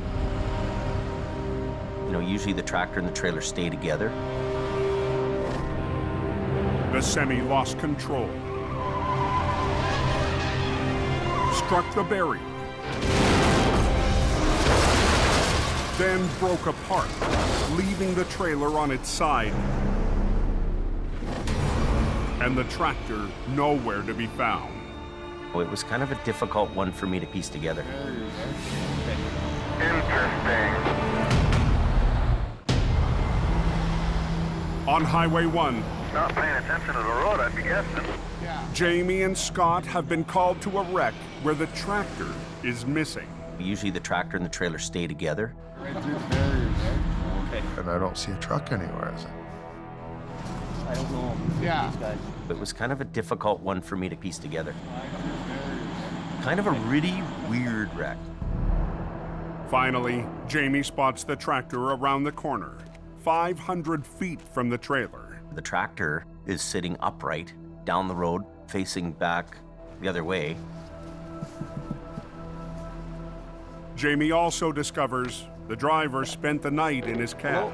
You know, usually the tractor and the trailer stay together. The semi lost control. Struck the barrier. Then broke apart, leaving the trailer on its side. And the tractor nowhere to be found. It was kind of a difficult one for me to piece together. Interesting. On Highway 1, Not paying attention to the road, I'd be guessing. Jamie and Scott have been called to a wreck where the tractor is missing. Usually the tractor and the trailer stay together. Right through the barriers, Okay. And I don't see a truck anywhere, is it? I don't know. Yeah. These guys. It was kind of a difficult one for me to piece together. Kind of a really weird wreck. Finally, Jamie spots the tractor around the corner, 500 feet from the trailer. The tractor is sitting upright down the road, facing back the other way. Jamie also discovers the driver spent the night in his cab.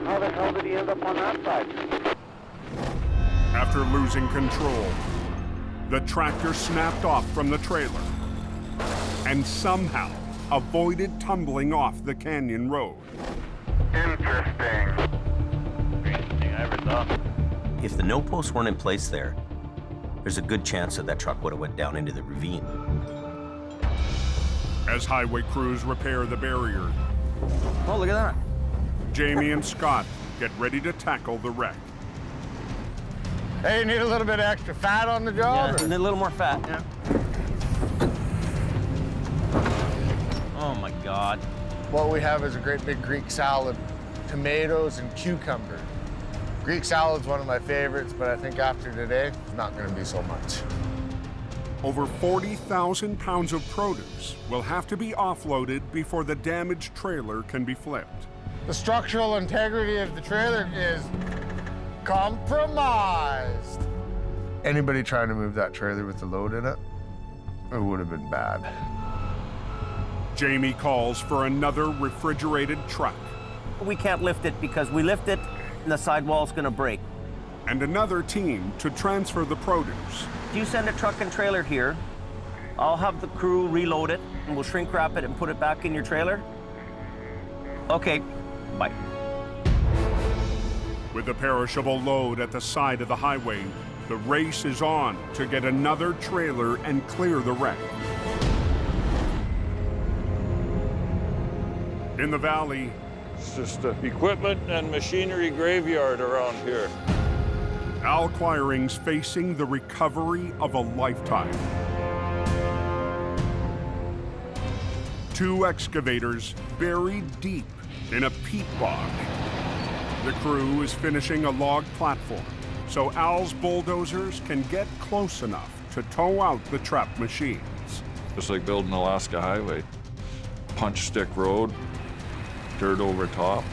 How the hell did he end up on that side? After losing control, the tractor snapped off from the trailer and somehow avoided tumbling off the canyon road. Interesting. Greatest thing I ever saw. If the no posts weren't in place there, there's a good chance that that truck would have went down into the ravine. As highway crews repair the barrier, Oh, look at that. Jamie and Scott get ready to tackle the wreck. Hey, you need a little bit of extra fat on the job? Yeah, and a little more fat. Yeah. Oh my God. What we have is a great big Greek salad, tomatoes and cucumber. Greek salad's one of my favorites, but I think after today, it's not gonna be so much. Over 40,000 pounds of produce will have to be offloaded before the damaged trailer can be flipped. The structural integrity of the trailer is compromised. Anybody trying to move that trailer with the load in it, it would have been bad. Jamie calls for another refrigerated truck. We can't lift it because we lift it and the sidewall's gonna break. And another team to transfer the produce. If you send a truck and trailer here, I'll have the crew reload it and we'll shrink wrap it and put it back in your trailer. Okay, bye. With the perishable load at the side of the highway, the race is on to get another trailer and clear the wreck. In the valley, It's just an equipment and machinery graveyard around here. Al Quiring's facing the recovery of a lifetime. 2 excavators buried deep in a peat bog. The crew is finishing a log platform so Al's bulldozers can get close enough to tow out the trapped machines. Just like building Alaska Highway. Punch stick road, dirt over top,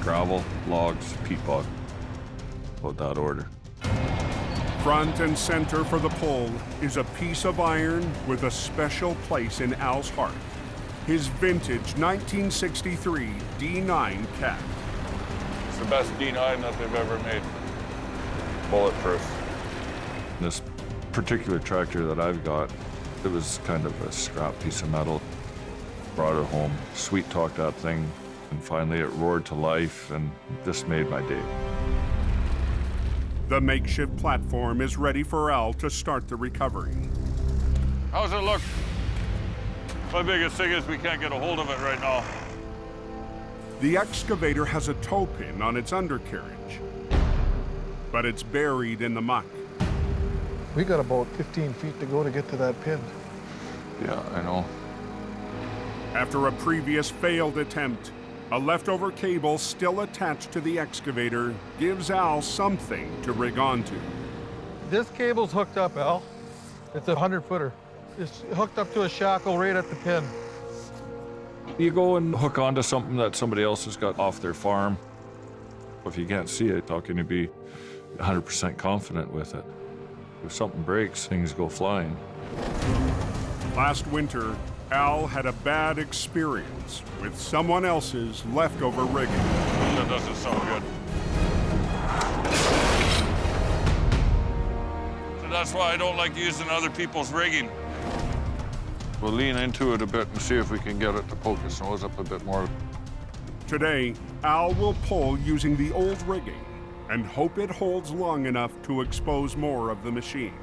gravel, logs, peat bog. About that order. Front and center for the pull is a piece of iron with a special place in Al's heart. His vintage 1963 D9 Cat. It's the best D9 that they've ever made. Bulletproof. This particular tractor that I've got, it was kind of a scrap piece of metal. Brought it home, sweet talked that thing, and finally it roared to life, and this made my day. The makeshift platform is ready for Al to start the recovery. How's it look? My biggest thing is we can't get a hold of it right now. The excavator has a toe pin on its undercarriage, but it's buried in the muck. We got about 15 feet to go to get to that pin. Yeah, I know. After a previous failed attempt, a leftover cable still attached to the excavator gives Al something to rig onto. This cable's hooked up, Al. It's a 100-footer. It's hooked up to a shackle right at the pin. You go and hook onto something that somebody else has got off their farm. If you can't see it, how can you be 100% confident with it? If something breaks, things go flying. Last winter, Al had a bad experience with someone else's leftover rigging. That doesn't sound good. So that's why I don't like using other people's rigging. We'll lean into it a bit and see if we can get it to poke its nose up a bit more. Today, Al will pull using the old rigging and hope it holds long enough to expose more of the machine.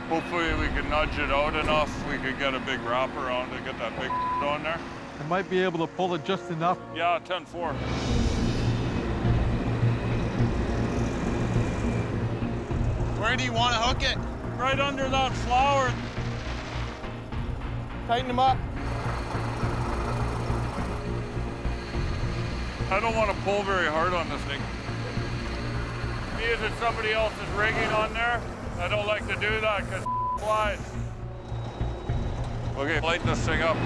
Hopefully we can nudge it out enough, we could get a big wrapper on to get that big on there. I might be able to pull it just enough. Yeah, 10-4. Where do you want to hook it? Right under that flower. Tighten them up. I don't want to pull very hard on this thing. Me, is it somebody else's rigging on there? I don't like to do that because it flies. Okay, light this thing up.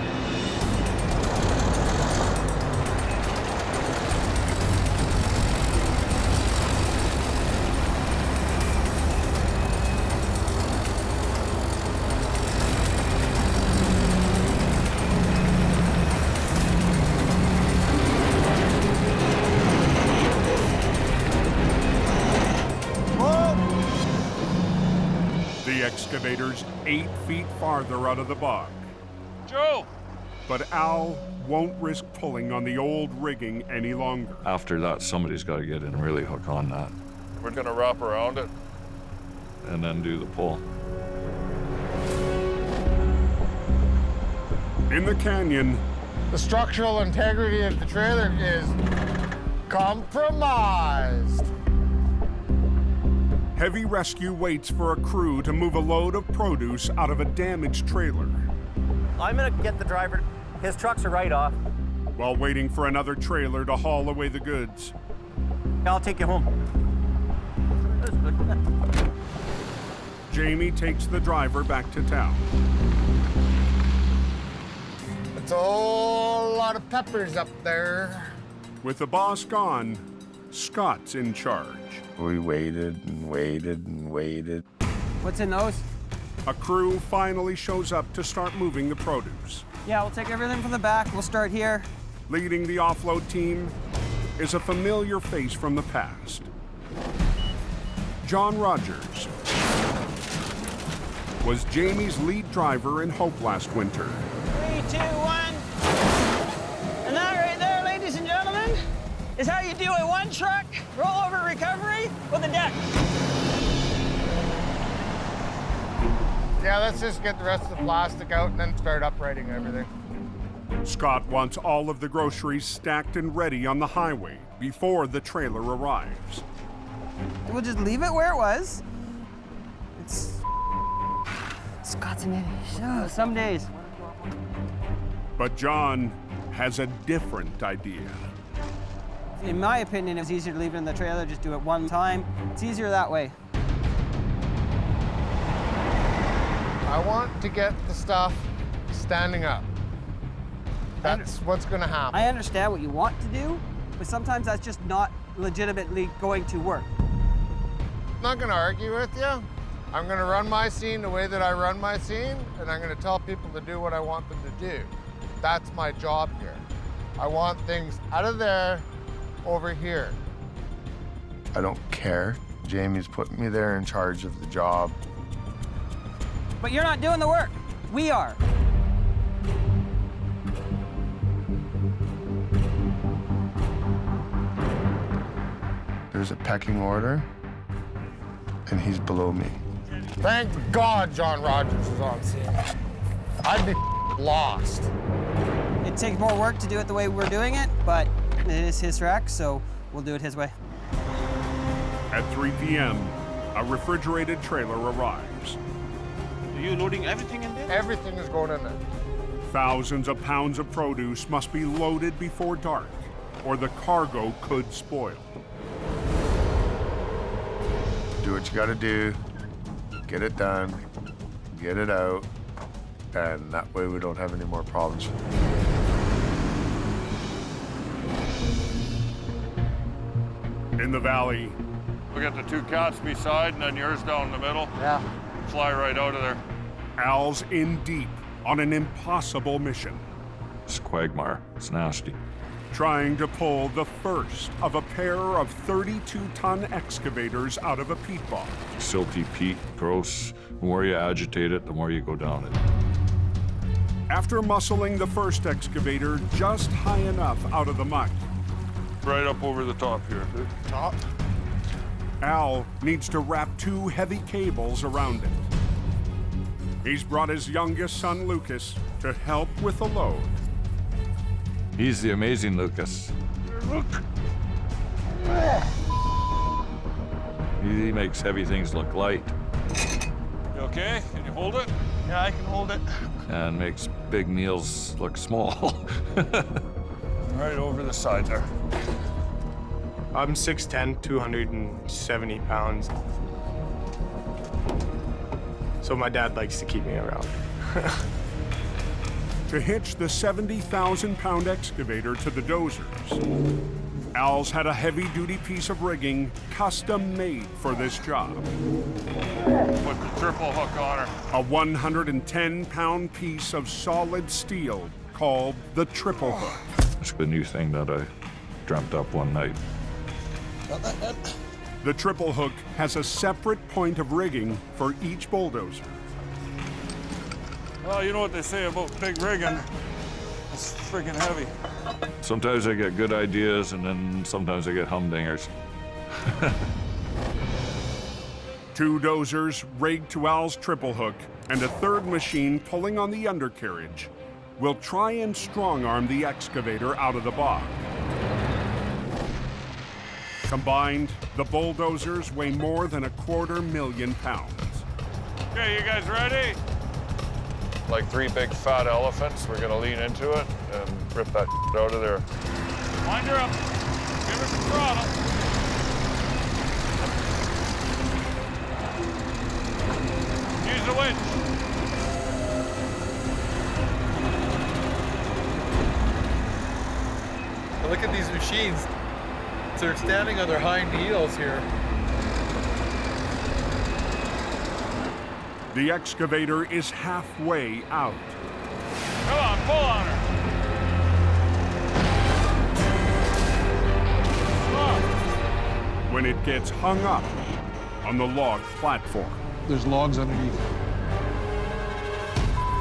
The excavator's 8 feet farther out of the bog. Joe! But Al won't risk pulling on the old rigging any longer. After that, somebody's got to get in and really hook on that. We're gonna wrap around it. And then do the pull. In the canyon, The structural integrity of the trailer is compromised. heavy rescue waits for a crew to move a load of produce out of a damaged trailer. I'm gonna get the driver. His trucks are right off. While waiting for another trailer to haul away the goods. I'll take you home. Jamie takes the driver back to town. It's a whole lot of peppers up there. With the boss gone, Scott's in charge. We waited and waited and waited. What's in those? A crew finally shows up to start moving the produce. Yeah, we'll take everything from the back. We'll start here. Leading the offload team is a familiar face from the past. John Rogers was Jamie's lead driver in Hope last winter. 3, 2, 1. And that right there, ladies and gentlemen, is how you do a one-truck rollover recovery with a deck. Yeah, let's just get the rest of the plastic out and then start uprighting everything. Scott wants all of the groceries stacked and ready on the highway before the trailer arrives. We'll just leave it where it was. Scott's an idiot. Oh, some days. But John has a different idea. In my opinion, it's easier to leave it in the trailer, just do it one time. It's easier that way. I want to get the stuff standing up. That's what's gonna happen. I understand what you want to do, but sometimes that's just not legitimately going to work. I'm not gonna argue with you. I'm gonna run my scene the way that I run my scene, and I'm gonna tell people to do what I want them to do. That's my job here. I want things out of there, over here. I don't care. Jamie's putting me there in charge of the job. But you're not doing the work. We are. There's a pecking order, and he's below me. Thank God John Rogers is on scene. I'd be lost. It takes more work to do it the way we're doing it, but it is his wreck, so we'll do it his way. At 3 p.m., a refrigerated trailer arrives. trucks. Are you loading everything in there? Everything is going in there. Thousands of pounds of produce must be loaded before dark, or the cargo could spoil. Do what you gotta do, get it done, get it out, and that way we don't have any more problems. In the valley, We got the two cats beside and then yours down the middle. Yeah. Fly right out of there. Al's in deep on an impossible mission, It's quagmire. It's nasty. trying to pull the first of a pair of 32-ton excavators out of a peat bog. Silty peat, gross. The more you agitate it, the more you go down it. After muscling the first excavator just high enough out of the muck, Right up over the top here. Top? Al needs to wrap two heavy cables around it. He's brought his youngest son, Lucas, to help with the load. He's the amazing Lucas. Look. He makes heavy things look light You okay? Can you hold it? Yeah, I can hold it. and makes big meals look small. Right over the side there. I'm 6'10", 270 pounds. So my dad likes to keep me around. To hitch the 70,000-pound excavator to the dozers, Al's had a heavy-duty piece of rigging custom-made for this job. Put the triple hook on her. A 110-pound piece of solid steel called the triple hook. It's the new thing that I dreamt up one night. The triple hook has a separate point of rigging for each bulldozer. Well, you know what they say about big rigging. It's friggin' heavy. Sometimes I get good ideas, and then sometimes I get humdingers. Two dozers rigged to Al's triple hook and a third machine pulling on the undercarriage will try and strong-arm the excavator out of the bog. Combined, the bulldozers weigh more than 250,000 pounds. Okay, you guys ready? Like three big fat elephants, we're gonna lean into it and rip that out of there. Wind her up. Give her some throttle. Use the winch. Look at these machines. They're standing on their hind heels here. The excavator is halfway out. Come on, pull on her. When it gets hung up on the log platform. There's logs underneath.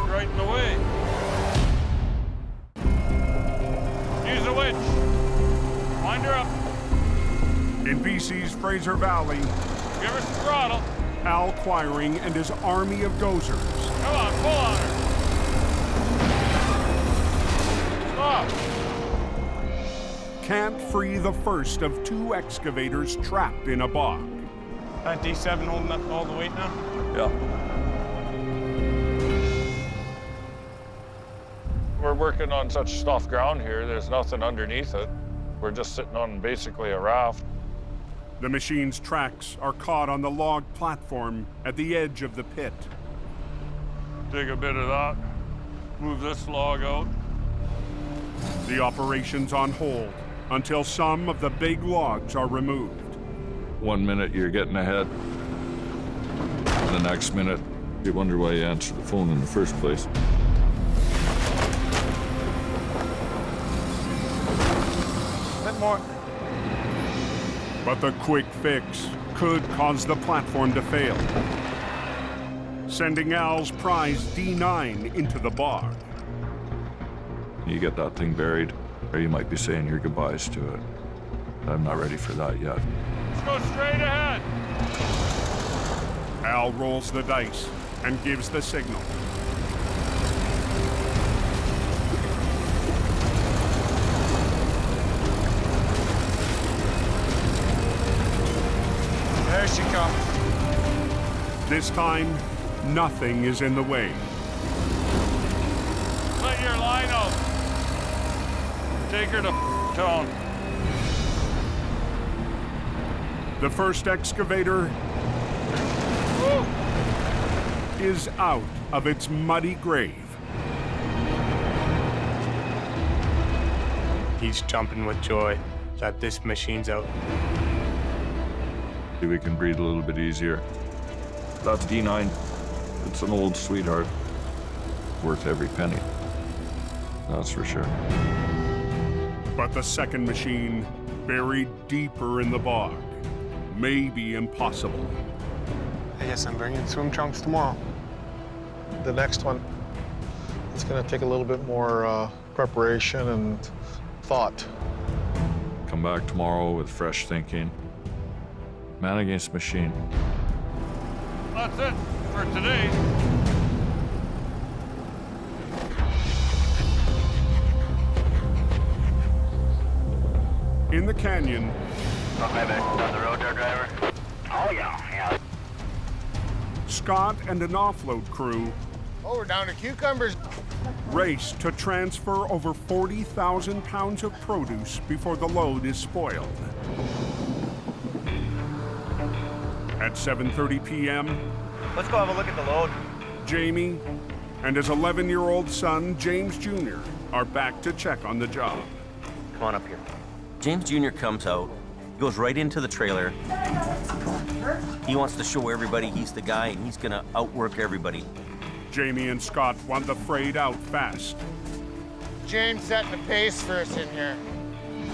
Right in the way. Use the winch. Wind her up. In BC's Fraser Valley, Give her some throttle. Al Quiring and his army of dozers Come on, pull on her. Stop. can't free the first of two excavators trapped in a bog. That D7 holding up all the weight now? Yeah. We're working on such soft ground here, there's nothing underneath it. We're just sitting on basically a raft. The machine's tracks are caught on the log platform at the edge of the pit. Dig a bit of that. Move this log out. The operation's on hold until some of the big logs are removed. 1 minute you're getting ahead. The next minute, you wonder why you answered the phone in the first place. A bit more. But the quick fix could cause the platform to fail, sending Al's prize D9 into the bog. You get that thing buried, or you might be saying your goodbyes to it. I'm not ready for that yet. Let's go straight ahead. Al rolls the dice and gives the signal. There she comes. This time, nothing is in the way. Let your line out. Take her to town. The first excavator is out of its muddy grave. He's jumping with joy that this machine's out. We can breathe a little bit easier. That's D9. It's an old sweetheart. Worth every penny. That's for sure. But the second machine, buried deeper in the bog, may be impossible. I guess I'm bringing swim trunks tomorrow. The next one, it's going to take a little bit more preparation and thought. Come back tomorrow with fresh thinking. Man against machine. That's it for today. In the canyon, Okay, back down the road there, driver. Oh, yeah. Scott and an offload crew Oh, we're down to cucumbers. race to transfer over 40,000 pounds of produce before the load is spoiled. At 7:30 p.m., Let's go have a look at the load. Jamie and his 11-year-old son, James Jr., are back to check on the job. Come on up here. James Jr. comes out, goes right into the trailer. He wants to show everybody he's the guy and he's gonna outwork everybody. Jamie and Scott want the freight out fast James setting the pace for us in here.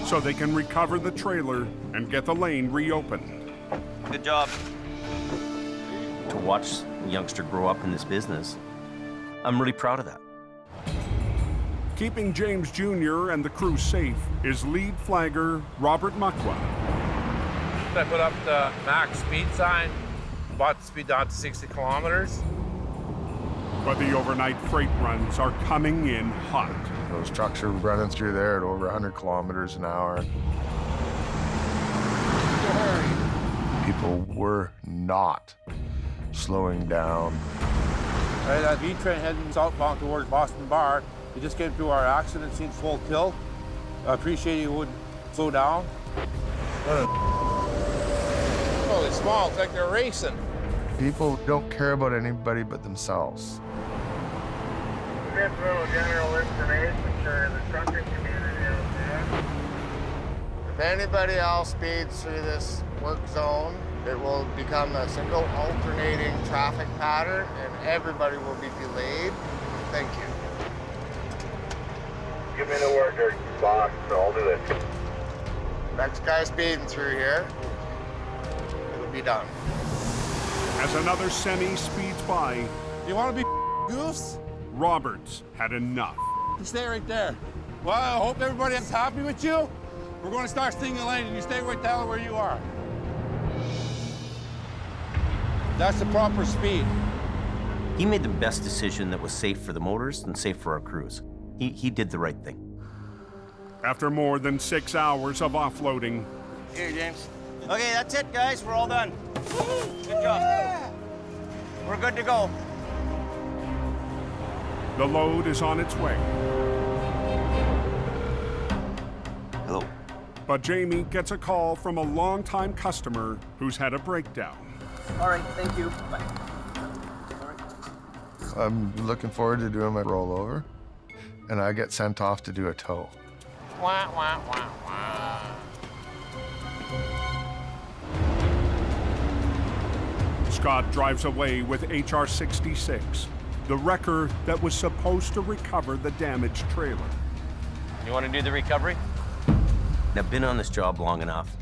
so they can recover the trailer and get the lane reopened. Good job. To watch a youngster grow up in this business, I'm really proud of that. Keeping James Jr. and the crew safe is lead flagger Robert Muckwa. I put up the max speed sign, brought the speed down to 60 kilometers. But the overnight freight runs are coming in hot. Those trucks are running through there at over 100 kilometers an hour. People were not slowing down. Right, that V train heading southbound towards Boston Bar. We just came through our accident scene full tilt. I appreciate you wouldn't slow down. Holy small, it's like they're racing. People don't care about anybody but themselves. This little general information for the trucking community out there. If anybody else speeds through this work zone, it will become a single alternating traffic pattern and everybody will be delayed. Thank you. Give me the word there, boss. I'll do it. Next guy speeding through here, it'll be done. As another semi speeds by, You want to be goose? Roberts had enough. You stay right there. Well, I hope everybody's happy with you. We're going to start stinging the lane, and you stay right down where you are. That's the proper speed. He made the best decision that was safe for the motors and safe for our crews. He did the right thing. After more than 6 hours of offloading, Here, James. Okay, that's it, guys. We're all done. Good job. We're good to go. the load is on its way. Hello. But Jamie gets a call from a longtime customer who's had a breakdown. All right, thank you. Bye. I'm looking forward to doing my rollover, and I get sent off to do a tow. Wah, wah, wah, wah. Scott drives away with HR 66, the wrecker that was supposed to recover the damaged trailer. You want to do the recovery? I've been on this job long enough.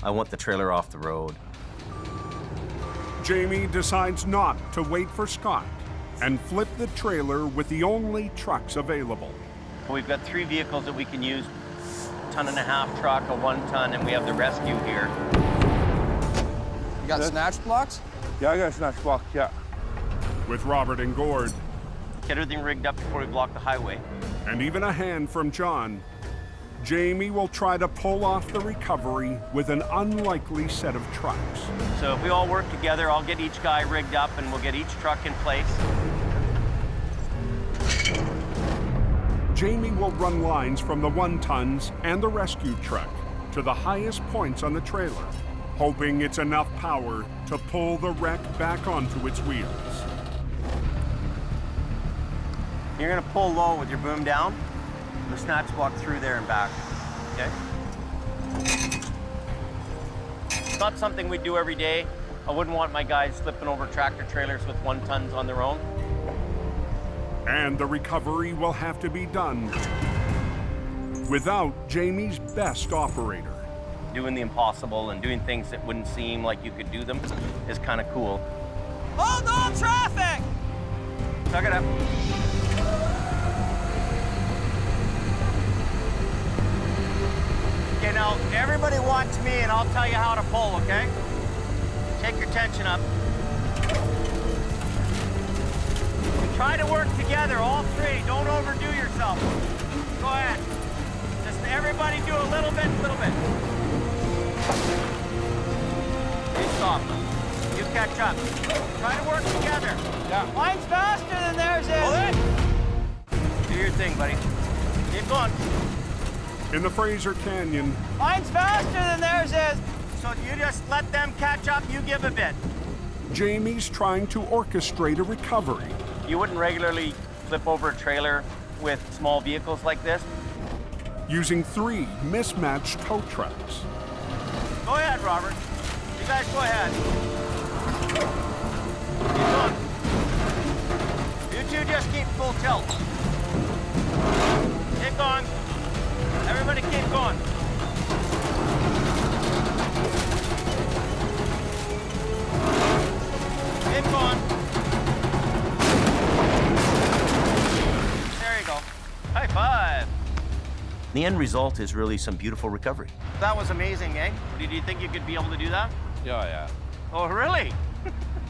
I want the trailer off the road. Jamie decides not to wait for Scott and flip the trailer with the only trucks available. We've got 3 vehicles that we can use. 1.5-ton truck, a 1-ton, and we have the rescue here. You got snatch blocks? Yeah, I got a snatch block, yeah. With Robert and Gord. Get everything rigged up before we block the highway. And even a hand from John. Jamie will try to pull off the recovery with an unlikely set of trucks. So if we all work together, I'll get each guy rigged up and we'll get each truck in place. Jamie will run lines from the 1-tons and the rescue truck to the highest points on the trailer, hoping it's enough power to pull the wreck back onto its wheels. You're gonna pull low with your boom down. The snatch block through there and back, okay? It's not something we do every day. I wouldn't want my guys slipping over tractor trailers with 1-tons on their own. And the recovery will have to be done without Jamie's best operator. Doing the impossible and doing things that wouldn't seem like you could do them is kind of cool. Hold on traffic! Suck it up. Okay, now everybody watch me and I'll tell you how to pull, okay? Take your tension up. Try to work together, all three. Don't overdo yourself. Go ahead. Just everybody do a little bit, You stop. You catch up. Try to work together. Yeah. Mine's faster than theirs is. Do your thing, buddy. Keep going. In the Fraser Canyon, Mine's faster than theirs is. So you just let them catch up, you give a bit. Jamie's trying to orchestrate a recovery. You wouldn't regularly flip over a trailer with small vehicles like this. Using 3 mismatched tow trucks. Go ahead, Robert. You guys go ahead. Keep going. You two just keep full tilt. Keep going. Everybody keep going. Keep going. There you go. High five. The end result is really some beautiful recovery. That was amazing, eh? Did you think you could be able to do that? Yeah. Oh, really?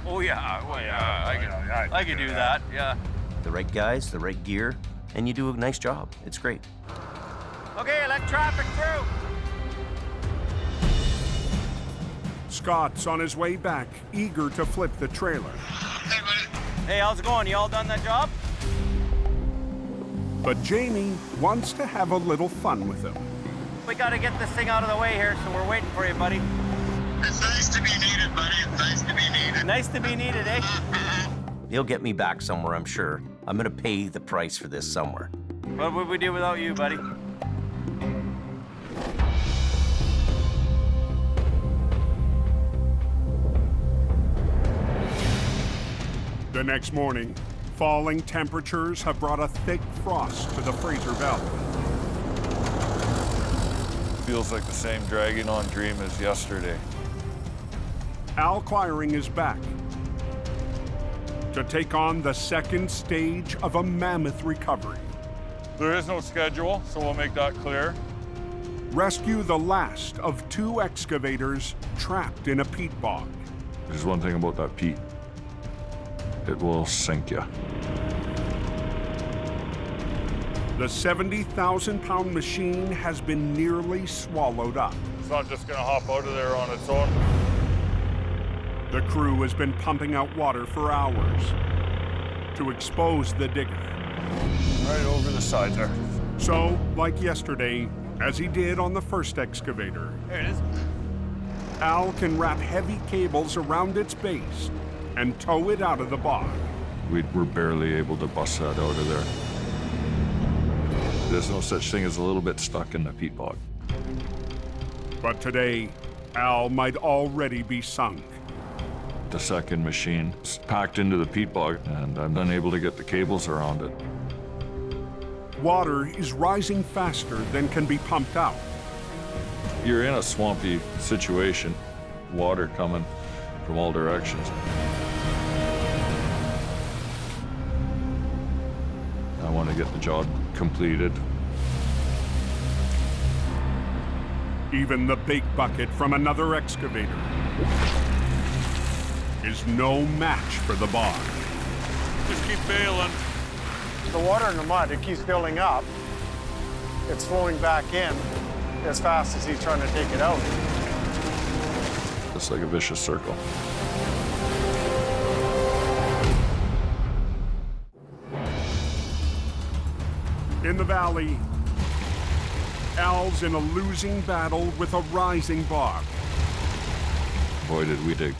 Oh, yeah. Oh, yeah. I could do that, yeah. The right guys, the right gear, and you do a nice job. It's great. Okay, let traffic through. Scott's on his way back, eager to flip the trailer. Hey, how's it going? You all done that job? But Jamie wants to have a little fun with him. We gotta get this thing out of the way here, so we're waiting for you, buddy. It's nice to be needed, buddy. It's nice to be needed. Nice to be needed, eh? He'll get me back somewhere, I'm sure. I'm gonna pay the price for this somewhere. What would we do without you, buddy? The next morning, falling temperatures have brought a thick frost to the Fraser Valley. Feels like the same dragging on dream as yesterday. Al Quiring is back to take on the second stage of a mammoth recovery. There is no schedule, so we'll make that clear. Rescue the last of 2 excavators trapped in a peat bog. There's one thing about that peat. It will sink you. The 70,000-pound machine has been nearly swallowed up. It's not just gonna hop out of there on its own. The crew has been pumping out water for hours to expose the digger. Right over the side there. So, like yesterday, as he did on the first excavator, There it is. Al can wrap heavy cables around its base and tow it out of the bog. We were barely able to bust that out of there. There's no such thing as a little bit stuck in the peat bog. But today, Al might already be sunk. The second machine is packed into the peat bog, and I'm unable to get the cables around it. Water is rising faster than can be pumped out. You're in a swampy situation, water coming from all directions. I want to get the job completed. Even the big bucket from another excavator is no match for the bog. Just keep bailing. The water in the mud, it keeps building up. it's flowing back in as fast as he's trying to take it out. It's like a vicious circle. In the valley, Al's in a losing battle with a rising bog. Boy, did we to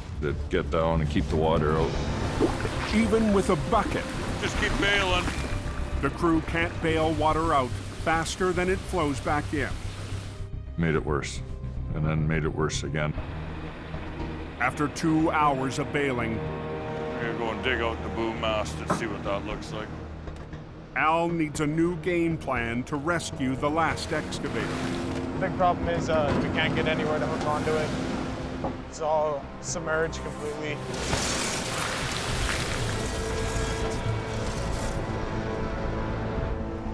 get down and keep the water out. Even with a bucket, Just keep bailing. the crew can't bail water out faster than it flows back in. Made it worse, and then made it worse again. After 2 hours of bailing, We're gonna go and dig out the boom mast and see what that looks like. Al needs a new game plan to rescue the last excavator. The big problem is we can't get anywhere to hook onto it. It's all submerged completely.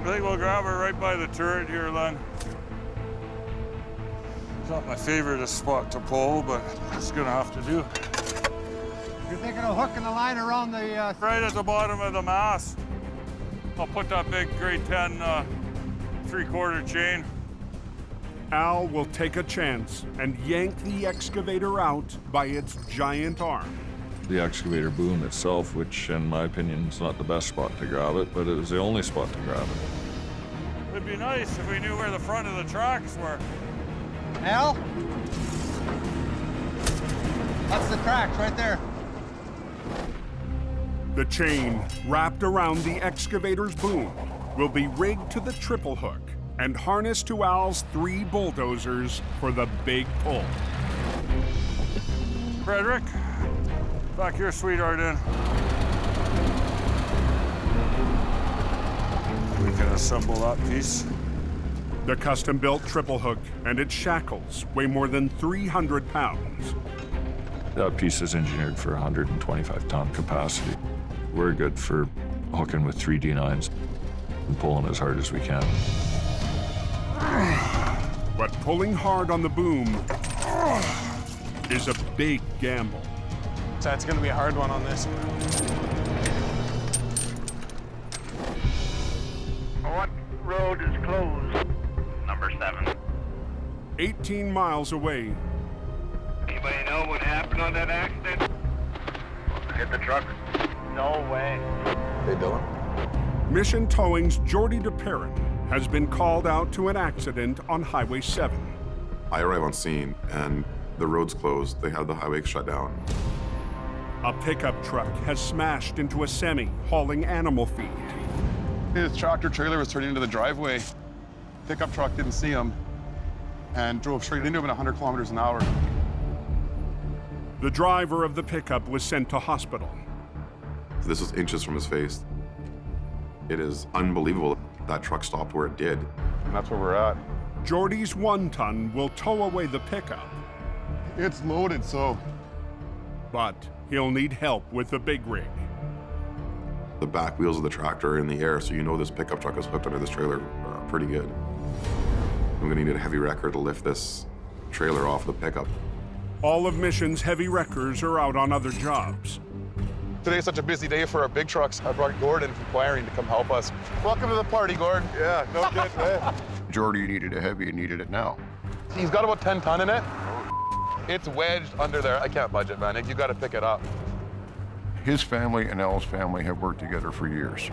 I think we'll grab her right by the turret here, Len. It's not my favorite spot to pull, but it's gonna have to do. You're thinking of hooking the line around the... Right at the bottom of the mast. I'll put that big grade 10 3/4 chain. Al will take a chance and yank the excavator out by its giant arm. The excavator boom itself, which in my opinion is not the best spot to grab it, but it was the only spot to grab it. It'd be nice if we knew where the front of the tracks were. Al? That's the tracks right there. The chain wrapped around the excavator's boom will be rigged to the triple hook and harnessed to Al's 3 bulldozers for the big pull. Frederick, back your sweetheart in. We can assemble that piece. The custom-built triple hook and its shackles weigh more than 300 pounds. That piece is engineered for 125-ton capacity. We're good for hooking with 3 D9s and pulling as hard as we can. But pulling hard on the boom is a big gamble. So it's going to be a hard one on this. What road is closed? Number 7. 18 miles away, Anybody know what happened on that accident? Hit the truck? No way. Hey, Dylan. Mission Towing's Jordy DePerrin has been called out to an accident on Highway 7. I arrive on scene and the road's closed. They have the highway shut down. A pickup truck has smashed into a semi hauling animal feed. His tractor trailer was turning into the driveway. Pickup truck didn't see him and drove straight into him at 100 kilometers an hour. The driver of the pickup was sent to hospital. This was inches from his face. It is unbelievable that truck stopped where it did. And that's where we're at. Jordy's 1-ton will tow away the pickup. It's loaded, so. But he'll need help with the big rig. The back wheels of the tractor are in the air, so you know this pickup truck is hooked under this trailer pretty good. I'm gonna need a heavy wrecker to lift this trailer off the pickup. All of Mission's heavy wreckers are out on other jobs. Today's such a busy day for our big trucks. I brought Gordon from Acquiring to come help us. Welcome to the party, Gordon. Yeah, no kidding, man. Jordy needed a heavy and needed it now. He's got about 10 ton in it. It's wedged under there. I can't budge it, man. You got to pick it up. His family and Al's family have worked together for years.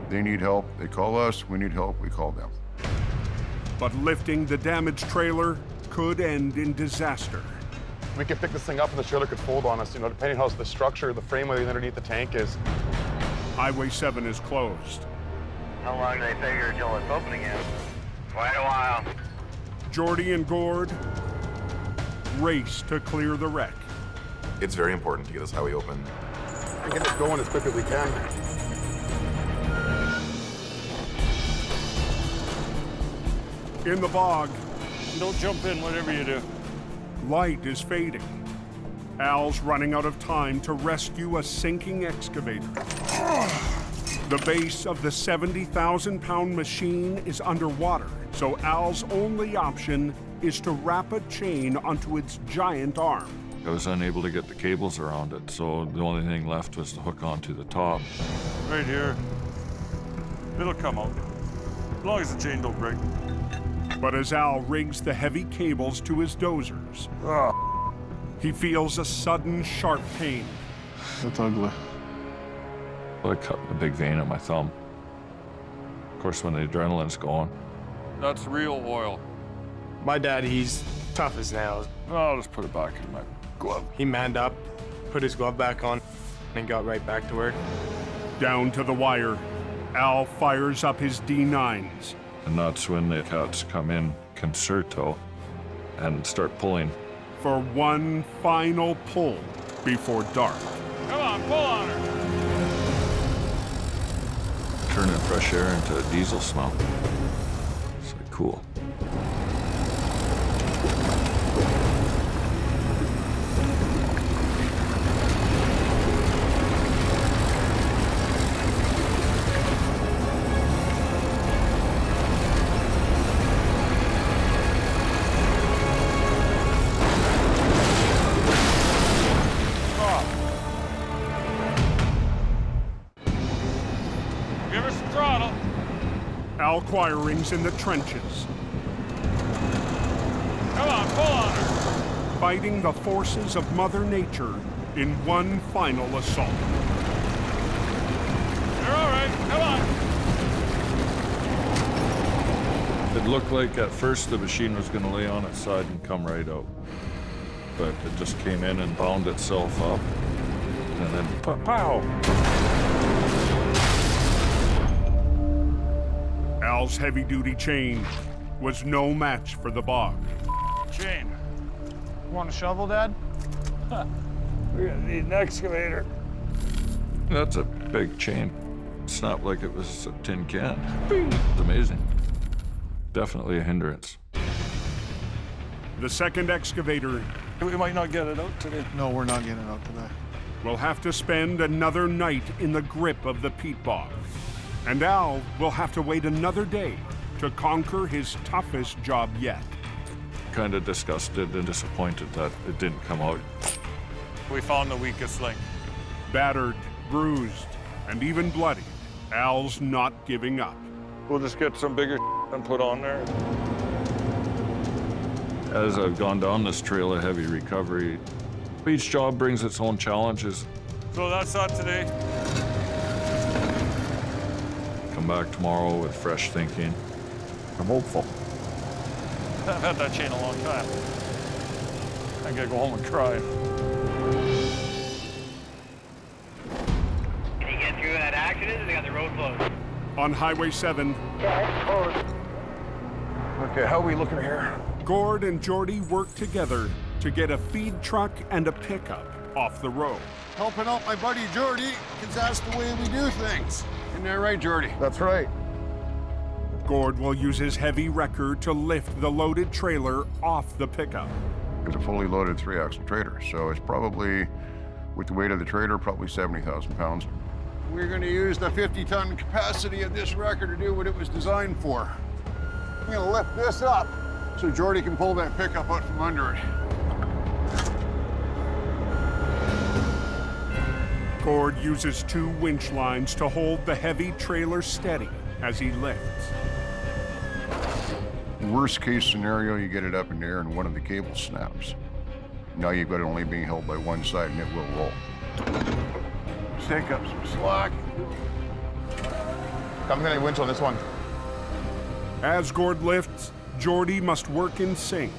They need help, they call us. We need help, we call them. But lifting the damaged trailer could end in disaster. We could pick this thing up and the trailer could fold on us, depending how the structure, the frame underneath the tank is. Highway 7 is closed. How long do they figure until it's open again? Quite a while. Jordy and Gord race to clear the wreck. It's very important to get this highway open. And get it going as quick as we can. In the bog, Don't jump in, whatever you do. light is fading. Al's running out of time to rescue a sinking excavator. The base of the 70,000-pound machine is underwater, so Al's only option is to wrap a chain onto its giant arm. I was unable to get the cables around it, so the only thing left was to hook onto the top. Right here. It'll come out. As long as the chain don't break. But as Al rigs the heavy cables to his dozers, he feels a sudden sharp pain. That's ugly. I cut a big vein in my thumb. Of course, when the adrenaline's going, that's real oil. My dad, he's tough as nails. I'll just put it back in my glove. He manned up, put his glove back on, and got right back to work. Down to the wire, Al fires up his D9s. And that's when the cats come in concerto and start pulling. For one final pull before dark. Come on, pull on her. Turning fresh air into a diesel smell. It's like cool. Give her some throttle. Al Quiring's in the trenches. Come on, pull on her. Fighting the forces of Mother Nature in one final assault. You're all right, come on. It looked like at first the machine was going to lay on its side and come right out. But it just came in and bound itself up. And then pow! Al's heavy-duty chain was no match for the bog. Chain. Want a shovel, Dad? We're gonna need an excavator. That's a big chain. It's not like it was a tin can. It's amazing. Definitely a hindrance. The second excavator We might not get it out today. No, we're not getting it out today. will have to spend another night in the grip of the peat bog. And Al will have to wait another day to conquer his toughest job yet. Kind of disgusted and disappointed that it didn't come out. We found the weakest link. Battered, bruised, and even bloody, Al's not giving up. We'll just get some bigger and put on there. As I've gone down this trail of heavy recovery, each job brings its own challenges. So that's that today. Come back tomorrow with fresh thinking. I'm hopeful. I've had that chain a long time. I gotta go home and cry. Can you get through that accident? They got the road closed. On Highway 7, Okay, how are we looking here? Gord and Jordy work together to get a feed truck and a pickup off the road. Helping out my buddy Jordy, because that's the way we do things. Isn't that right, Jordy? That's right. Gord will use his heavy wrecker to lift the loaded trailer off the pickup. It's a fully loaded 3-axle trailer, so it's probably, with the weight of the trailer, probably 70,000 pounds. We're going to use the 50-ton capacity of this wrecker to do what it was designed for. I'm going to lift this up so Jordy can pull that pickup out from under it. Gord uses 2 winch lines to hold the heavy trailer steady as he lifts. Worst case scenario, you get it up in the air and one of the cables snaps. Now you've got it only being held by one side and it will roll. Take up some slack. I'm gonna winch on this one. As Gord lifts, Jordy must work in sync.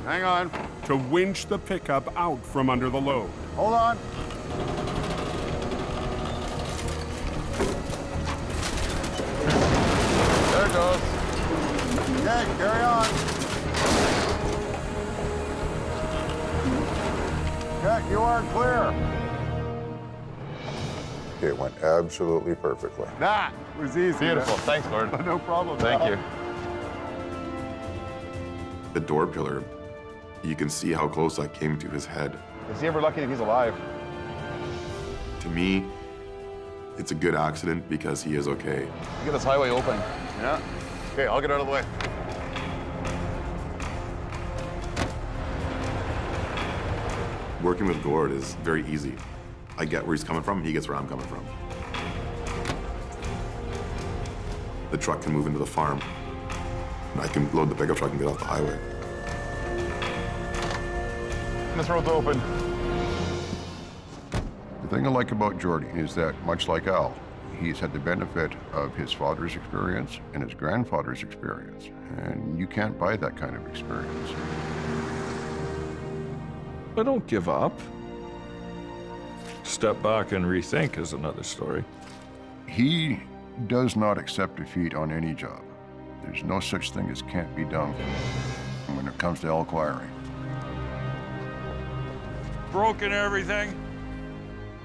Hang on. To winch the pickup out from under the load. Hold on. There it goes. Okay, carry on. Okay, you are clear. It went absolutely perfectly. That was easy. Beautiful. Thanks, Gord. No problem. Thank you. The door pillar, you can see how close that came to his head. Is he ever lucky that he's alive? To me, it's a good accident because he is okay. Get this highway open. Yeah. Okay, I'll get out of the way. Working with Gord is very easy. I get where he's coming from, he gets where I'm coming from. The truck can move into the farm. I can load the pickup truck and get off the highway. This road's open. The thing I like about Jordy is that, much like Al, he's had the benefit of his father's experience and his grandfather's experience, and you can't buy that kind of experience. I don't give up. Step back and rethink is another story. He does not accept defeat on any job. There's no such thing as can't be done when it comes to elk wiring. Broken everything.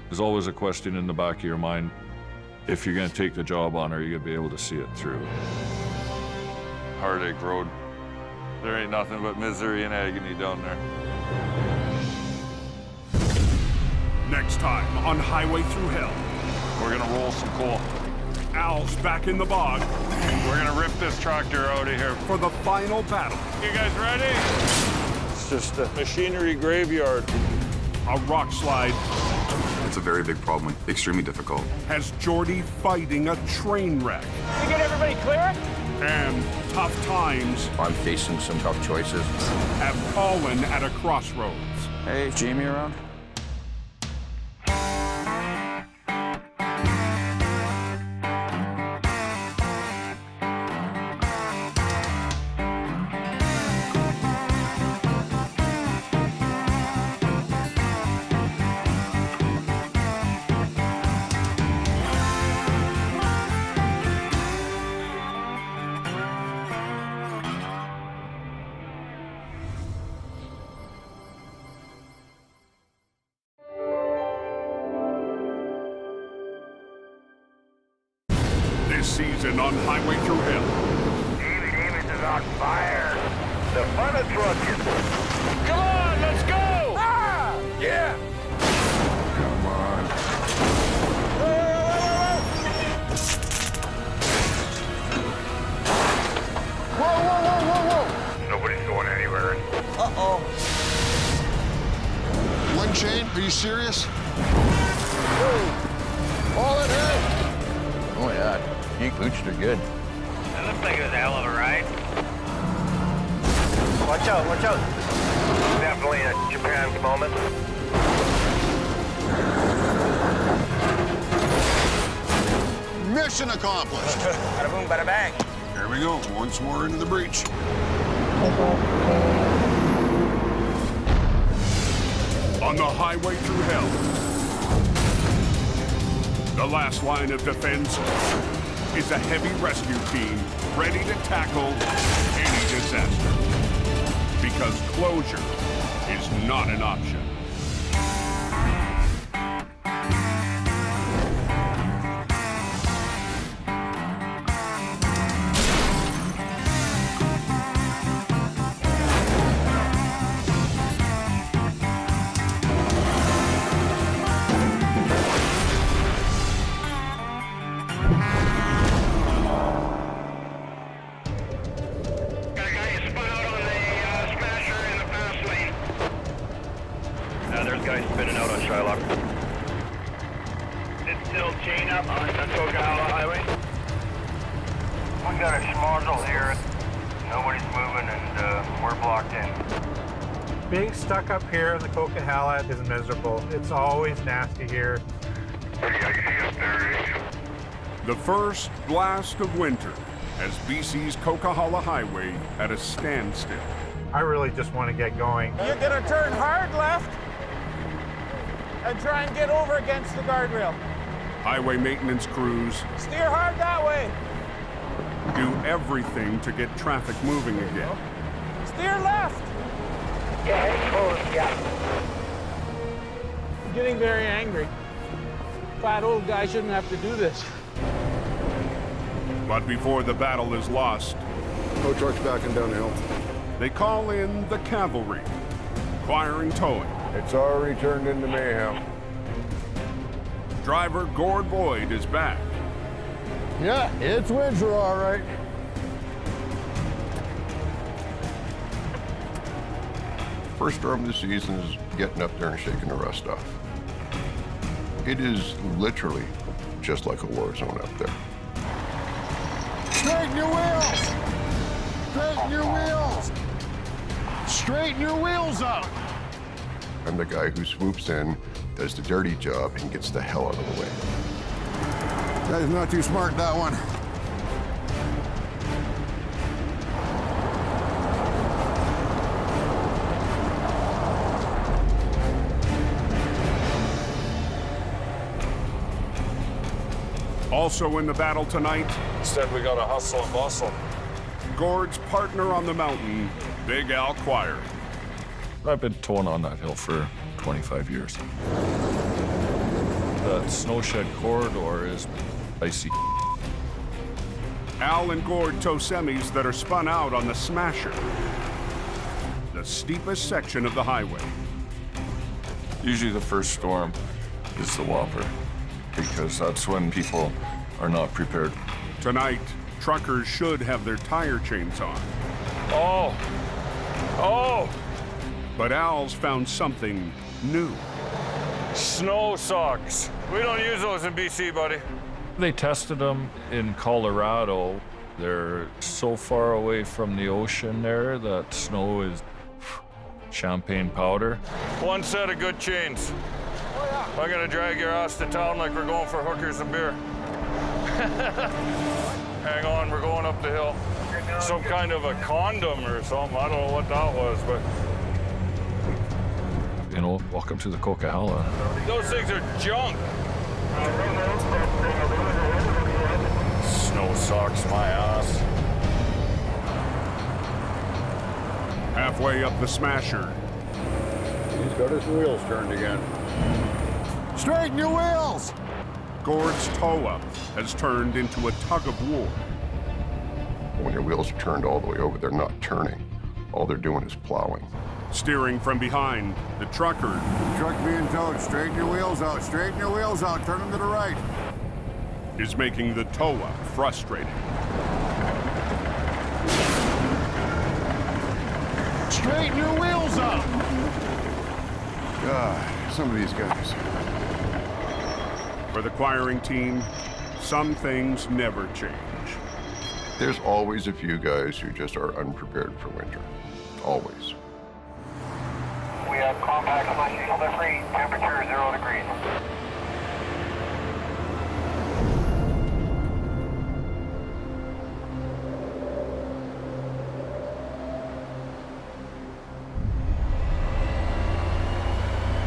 There's always a question in the back of your mind. If you're gonna take the job on, are you gonna be able to see it through? Heartache Road. There ain't nothing but misery and agony down there. Next time on Highway Through Hell. We're gonna roll some coal. Al's back in the bog. We're gonna rip this tractor out of here. For the final battle. You guys ready? It's just a machinery graveyard. A rock slide. It's a very big problem, extremely difficult. Has Jordy fighting a train wreck. You get everybody clear? And tough times I'm facing some tough choices. have fallen at a crossroads. Hey, Jamie around? This season on Highway Through Hell. David is on fire. The fun of trucking. Come on, let's go! Ah! Yeah! Come on. Whoa, whoa, whoa, whoa, whoa! Nobody's going anywhere. Uh-oh. One chain? Are you serious? All in here! Oh yeah, you pooched her good. That looks like it was a hell of a ride. Watch out, watch out. Definitely a Japan moment. Mission accomplished. Bada boom, bada bang. Here we go, once more into the breach. On the Highway Through Hell. The last line of defense is a heavy rescue team ready to tackle any disaster. Because closure is not an option. There's guys spinning out on Shylock. It's still chain up on Coca-Cola Highway. We got a schmozzle here. Nobody's moving and we're blocked in. Being stuck up here in the Coquihalla is miserable. It's always nasty here. Pretty icy up there, eh? The first blast of winter has BC's Coquihalla Highway at a standstill. I really just want to get going. You're gonna turn hard left and try and get over against the guardrail. Highway maintenance crews Steer hard that way. do everything to get traffic moving again. Steer left. Yeah, close, yeah. I'm getting very angry. Fat old guy shouldn't have to do this. But before the battle is lost, Tow truck's backing down the hill. they call in the cavalry, requiring towing. It's already turned into mayhem. Driver Gord Boyd is back. Yeah, it's winter, all right. First storm of the season is getting up there and shaking the rust off. It is literally just like a war zone up there. Straighten your wheels! Straighten your wheels! Straighten your wheels up! I'm the guy who swoops in, does the dirty job, and gets the hell out of the way. That is not too smart, that one. Also in the battle tonight, Instead, we gotta hustle and bustle. Gord's partner on the mountain, Big Al Quire. I've been towing on that hill for 25 years. That snowshed corridor is icy. Al and Gord tow semis that are spun out on the Smasher, the steepest section of the highway. Usually the first storm is the whopper, because that's when people are not prepared. Tonight, truckers should have their tire chains on. Oh! Oh! But Al's found something new. Snow socks. We don't use those in BC, buddy. They tested them in Colorado. They're so far away from the ocean there that snow is champagne powder. One set of good chains. I'm gonna drag your ass to town like we're going for hookers and beer. Hang on, we're going up the hill. Some kind of a condom or something. I don't know what that was, but You know, welcome to the Coquihalla. those things are junk. Snow socks, my ass. Halfway up the Smasher, He's got his wheels turned again. Straighten your wheels! Gord's tow-up has turned into a tug-of-war. When your wheels are turned all the way over, they're not turning. All they're doing is plowing. Steering from behind, the trucker Truck being towed. Straighten your wheels out. Straighten your wheels out. Turn them to the right. is making the tow-up frustrating. Straighten your wheels up! God, some of these guys. For the quiring team, some things never change. There's always a few guys who just are unprepared for winter. Always. We have compact slushy slippery, temperature 0 degrees.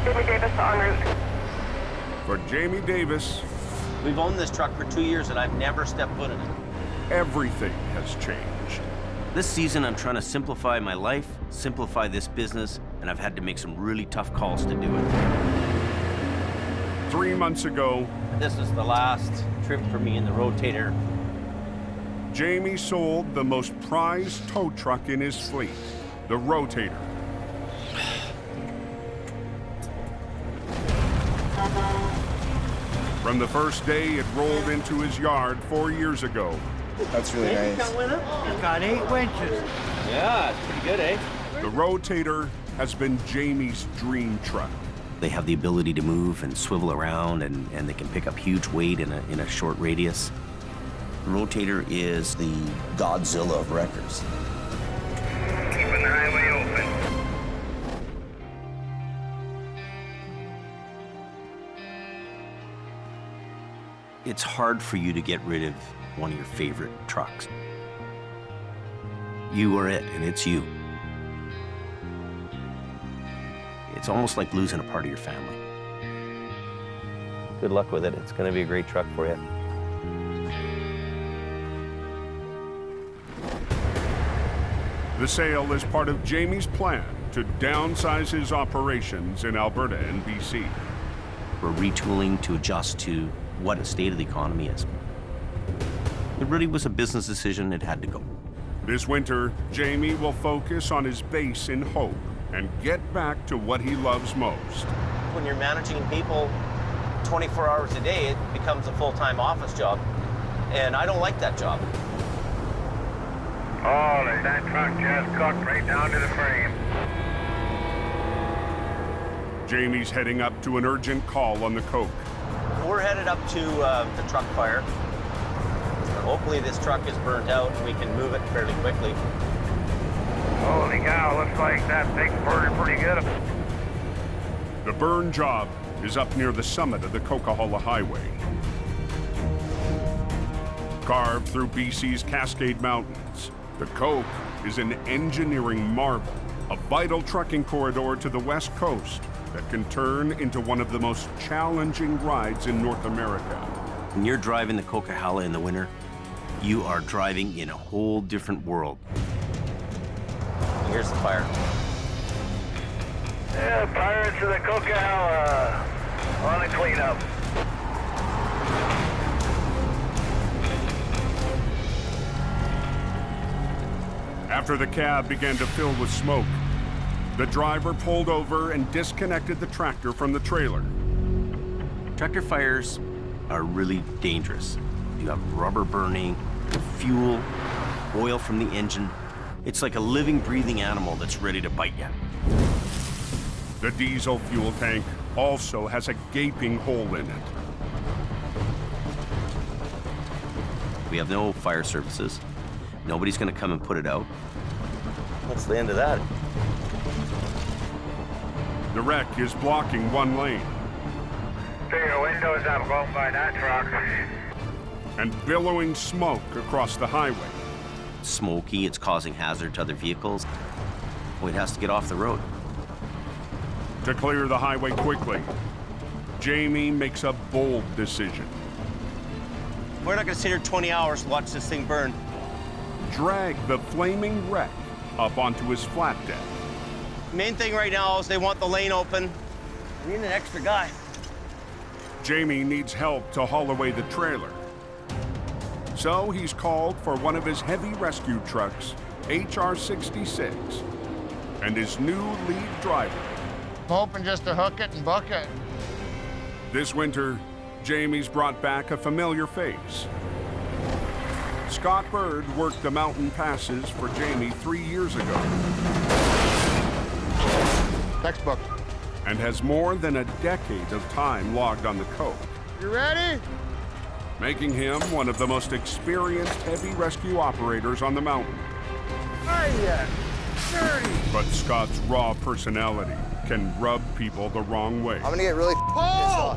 Jamie Davis en route. For Jamie Davis, We've owned this truck for 2 years and I've never stepped foot in it. everything has changed. This season, I'm trying to simplify my life, simplify this business, and I've had to make some really tough calls to do it. 3 months ago, This is the last trip for me in the rotator. Jamie sold the most prized tow truck in his fleet, the Rotator. From the first day it rolled into his yard 4 years ago, That's really nice. It's got 8 winches. Yeah, it's pretty good, eh? the Rotator has been Jamie's dream truck. They have the ability to move and swivel around, and they can pick up huge weight in a short radius. The Rotator is the Godzilla of wreckers. Keeping the highway open. It's hard for you to get rid of one of your favorite trucks. You are it, and it's you. It's almost like losing a part of your family. Good luck with it. It's going to be a great truck for you. The sale is part of Jamie's plan to downsize his operations in Alberta and BC. We're retooling to adjust to what the state of the economy is. It really was a business decision. It had to go. This winter, Jamie will focus on his base in Hope and get back to what he loves most. When you're managing people 24 hours a day, it becomes a full-time office job. And I don't like that job. Holy, that truck just cooked right down to the frame. Jamie's heading up to an urgent call on the Coke. We're headed up to the truck fire. Hopefully this truck is burnt out and we can move it fairly quickly. Holy cow, looks like that thing's burning pretty good. The burn job is up near the summit of the Coquihalla Highway. Carved through BC's Cascade Mountains, the Coke is an engineering marvel, a vital trucking corridor to the West Coast that can turn into one of the most challenging rides in North America. When you're driving the Coquihalla in the winter, you are driving in a whole different world. Here's the fire. Yeah, Pirates of the Coquihalla on a cleanup. After the cab began to fill with smoke, the driver pulled over and disconnected the tractor from the trailer. Tractor fires are really dangerous. You have rubber burning, fuel, oil from the engine. It's like a living, breathing animal that's ready to bite you. The diesel fuel tank also has a gaping hole in it. We have no fire services. Nobody's gonna come and put it out. What's the end of that? The wreck is blocking one lane. Through your windows, I'm going by that truck. And billowing smoke across the highway. It's smoky, it's causing hazard to other vehicles. Well, it has to get off the road. To clear the highway quickly, Jamie makes a bold decision. We're not gonna sit here 20 hours to watch this thing burn. Drag the flaming wreck up onto his flat deck. Main thing right now is they want the lane open. We need an extra guy. Jamie needs help to haul away the trailer. So he's called for one of his heavy rescue trucks, HR-66, and his new lead driver. I'm hoping just to hook it and book it. This winter, Jamie's brought back a familiar face. Scott Bird worked the mountain passes for Jamie 3 years ago. Textbook. And has more than a decade of time logged on the Coke. You ready? Making him one of the most experienced heavy rescue operators on the mountain. Hiya! Dirty! But Scott's raw personality can rub people the wrong way. I'm gonna get really Paul!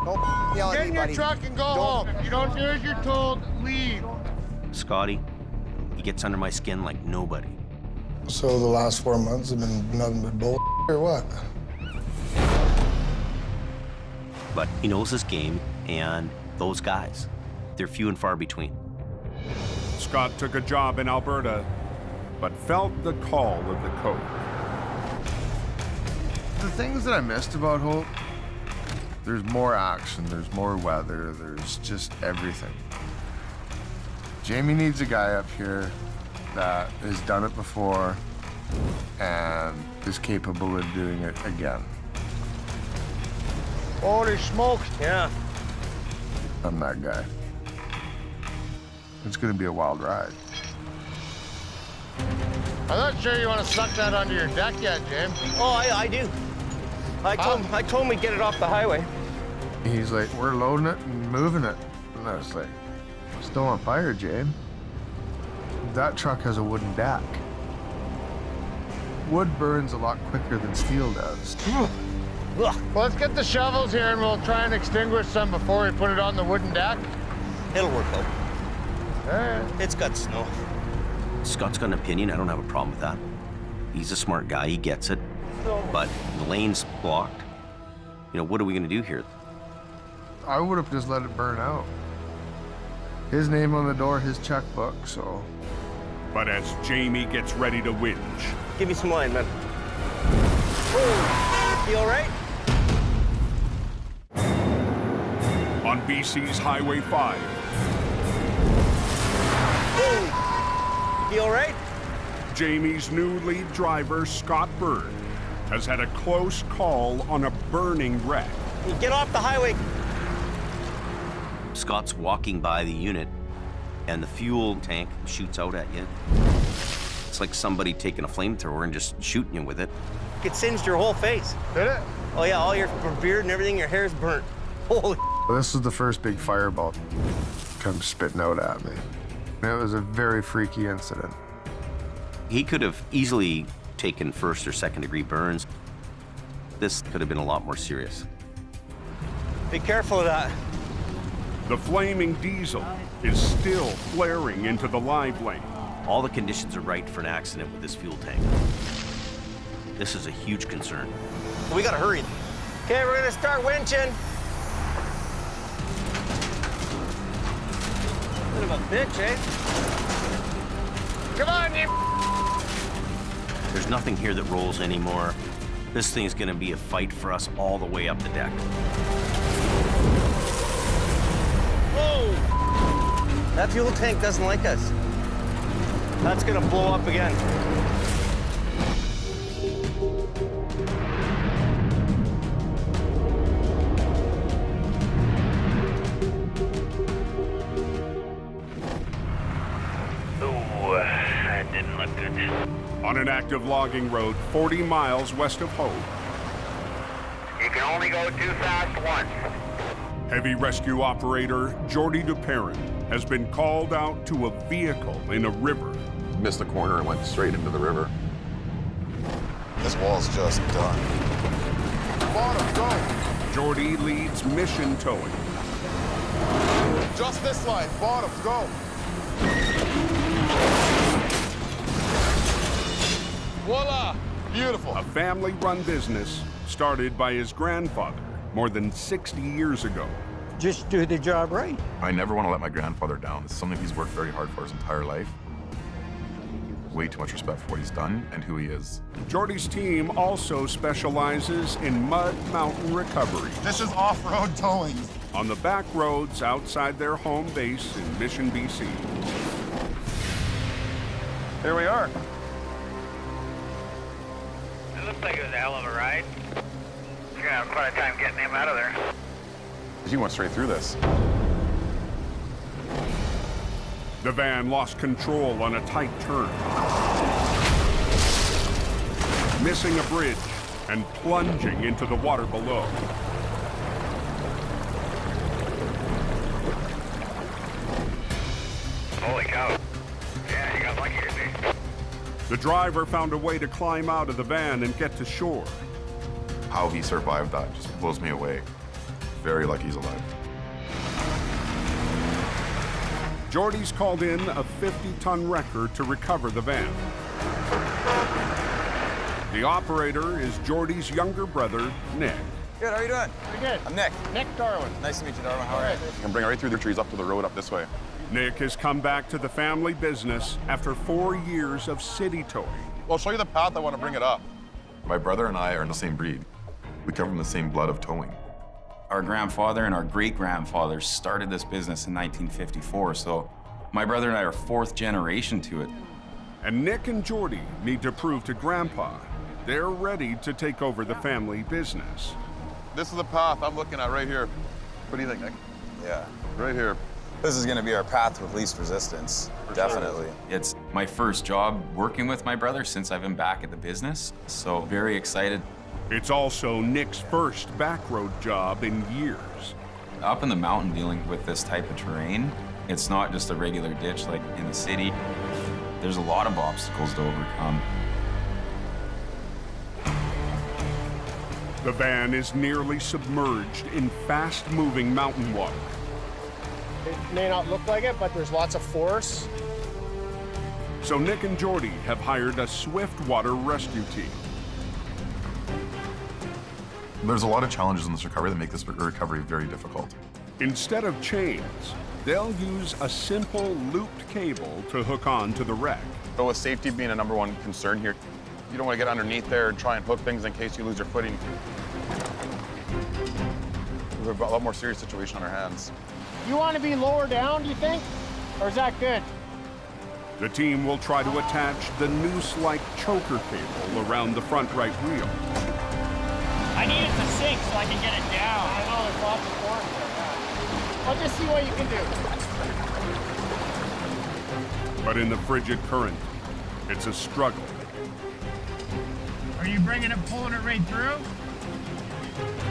Don't yell at Get me, in your buddy. truck and go home. If you don't do as you're told, leave. Scotty, he gets under my skin like nobody. So the last 4 months have been nothing but bull or what? But he knows his game, and those guys, they're few and far between. Scott took a job in Alberta, but felt the call of the Coke. The things that I missed about Hope, there's more action, there's more weather, there's just everything. Jamie needs a guy up here that has done it before and is capable of doing it again. Holy smokes. Yeah. I'm that guy. It's gonna be a wild ride. I'm not sure you want to suck that onto your deck yet, James. Oh, I do. I told him we'd get it off the highway. He's like, we're loading it and moving it. And I was like, still on fire, James. That truck has a wooden deck. Wood burns a lot quicker than steel does. Well, let's get the shovels here and we'll try and extinguish some before we put it on the wooden deck. It'll work out. All right. It's got snow. Scott's got an opinion, I don't have a problem with that. He's a smart guy, he gets it. But the lane's blocked. You know, what are we gonna do here? I would have just let it burn out. His name on the door, his checkbook, so. But as Jamie gets ready to whinge. Give me some line, man. Oh, you all right? On BC's Highway 5. Oh, you all right? Jamie's new lead driver, Scott Bird, has had a close call on a burning wreck. Get off the highway. Scott's walking by the unit, and the fuel tank shoots out at you. It's like somebody taking a flamethrower and just shooting you with it. It singed your whole face. Did it? Oh yeah, all your beard and everything, your hair's burnt. Holy. Well, this was the first big fireball come spitting out at me. It was a very freaky incident. He could have easily taken first or second degree burns. This could have been a lot more serious. Be careful of that. The flaming diesel is still flaring into the live lane. All the conditions are right for an accident with this fuel tank. This is a huge concern. We gotta hurry. Okay, we're gonna start winching. Bit of a bitch, eh? Come on, you. There's nothing here that rolls anymore. This thing's gonna be a fight for us all the way up the deck. Whoa! That fuel tank doesn't like us. That's gonna blow up again. That didn't look good. On an active logging road 40 miles west of Hope, You can only go too fast once. heavy rescue operator Jordy DuPerrin has been called out to a vehicle in a river. Missed the corner and went straight into the river. This wall's just done. Bottom, go. Jordy leads mission towing. Just this line. Bottom, go. Voila! Beautiful. A family-run business started by his grandfather more than 60 years ago. Just do the job right. I never want to let my grandfather down. It's something he's worked very hard for his entire life. Way too much respect for what he's done and who he is. Jordy's team also specializes in mud mountain recovery. This is off-road towing. On the back roads outside their home base in Mission, BC. Here we are. It looks like it was a hell of a ride. You're gonna have quite a time getting him out of there. He went straight through this. The van lost control on a tight turn, missing a bridge and plunging into the water below. Holy cow. Yeah, you got lucky, didn't you? The driver found a way to climb out of the van and get to shore. How he survived that just blows me away. Very lucky he's alive. Jordy's called in a 50-ton wrecker to recover the van. The operator is Jordy's younger brother, Nick. Good, how are you doing? Pretty good. I'm Nick. Nick Darwin. Nice to meet you, Darwin. How are you? You can bring it right through the trees up to the road up this way. Nick has come back to the family business after 4 years of city towing. Well, I'll show you the path I want to bring it up. My brother and I are in the same breed. We come from the same blood of towing. Our grandfather and our great-grandfather started this business in 1954, so my brother and I are fourth generation to it. And Nick and Jordy need to prove to Grandpa they're ready to take over the family business. This is the path I'm looking at right here. What do you think, Nick? Yeah. Right here. This is going to be our path with least resistance. Definitely. It's my first job working with my brother since I've been back at the business, so very excited. It's also Nick's first backroad job in years. Up in the mountain dealing with this type of terrain, it's not just a regular ditch like in the city. There's a lot of obstacles to overcome. The van is nearly submerged in fast-moving mountain water. It may not look like it, but there's lots of force. So Nick and Jordy have hired a swift water rescue team. There's a lot of challenges in this recovery that make this recovery very difficult. Instead of chains, they'll use a simple looped cable to hook on to the wreck. But with safety being a #1 concern here, you don't want to get underneath there and try and hook things in case you lose your footing. We have a lot more serious situation on our hands. You want to be lower down, do you think? Or is that good? The team will try to attach the noose-like choker cable around the front right wheel. I need it to sink so I can get it down. I know, there's lots of force there. I'll just see what you can do. But in the frigid current, it's a struggle. Are you bringing it, pulling it right through?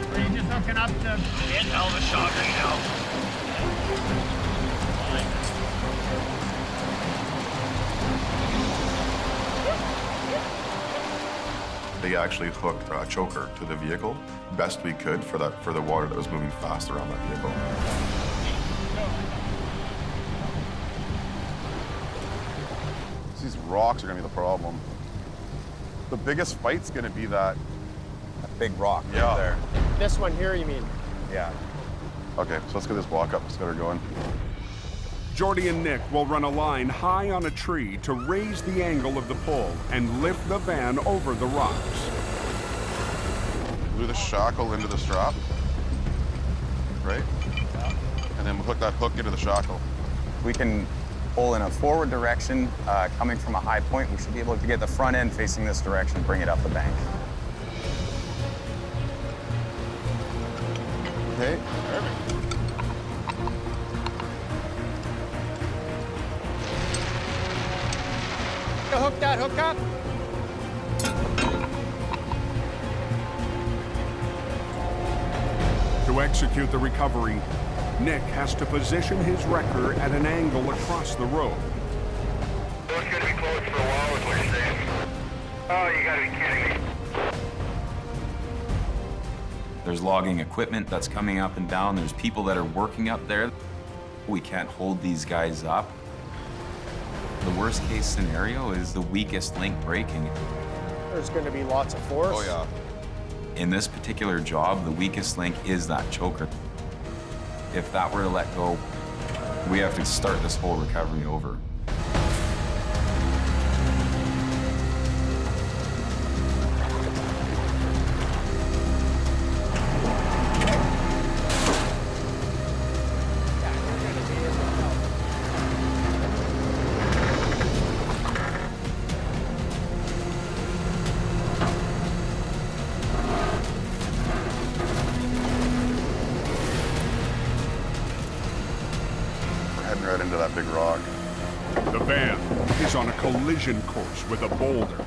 Or are you just hooking up the... It's hell of a shot right now. they actually hooked a choker to the vehicle best we could for the water that was moving fast around that vehicle. These rocks are gonna be the problem. The biggest fight's gonna be that big rock yeah. right there. This one here, you mean? Yeah. Okay, so let's get this walk up. Let's get her going. Jordy and Nick will run a line high on a tree to raise the angle of the pull and lift the van over the rocks. Glue the shackle into the strap, right? And then we'll hook that hook into the shackle. We can pull in a forward direction, coming from a high point. We should be able to get the front end facing this direction, bring it up the bank. Okay, perfect. Hook that hook up. To execute the recovery, Nick has to position his wrecker at an angle across the road. It's going to be closed for a while with what you're saying. Oh, you got to be kidding me. There's logging equipment that's coming up and down. There's people that are working up there. We can't hold these guys up. The worst case scenario is the weakest link breaking. There's going to be lots of force. Oh, yeah. In this particular job, the weakest link is that choker. If that were to let go, we have to start this whole recovery over. Right into that big rock. The van is on a collision course with a boulder.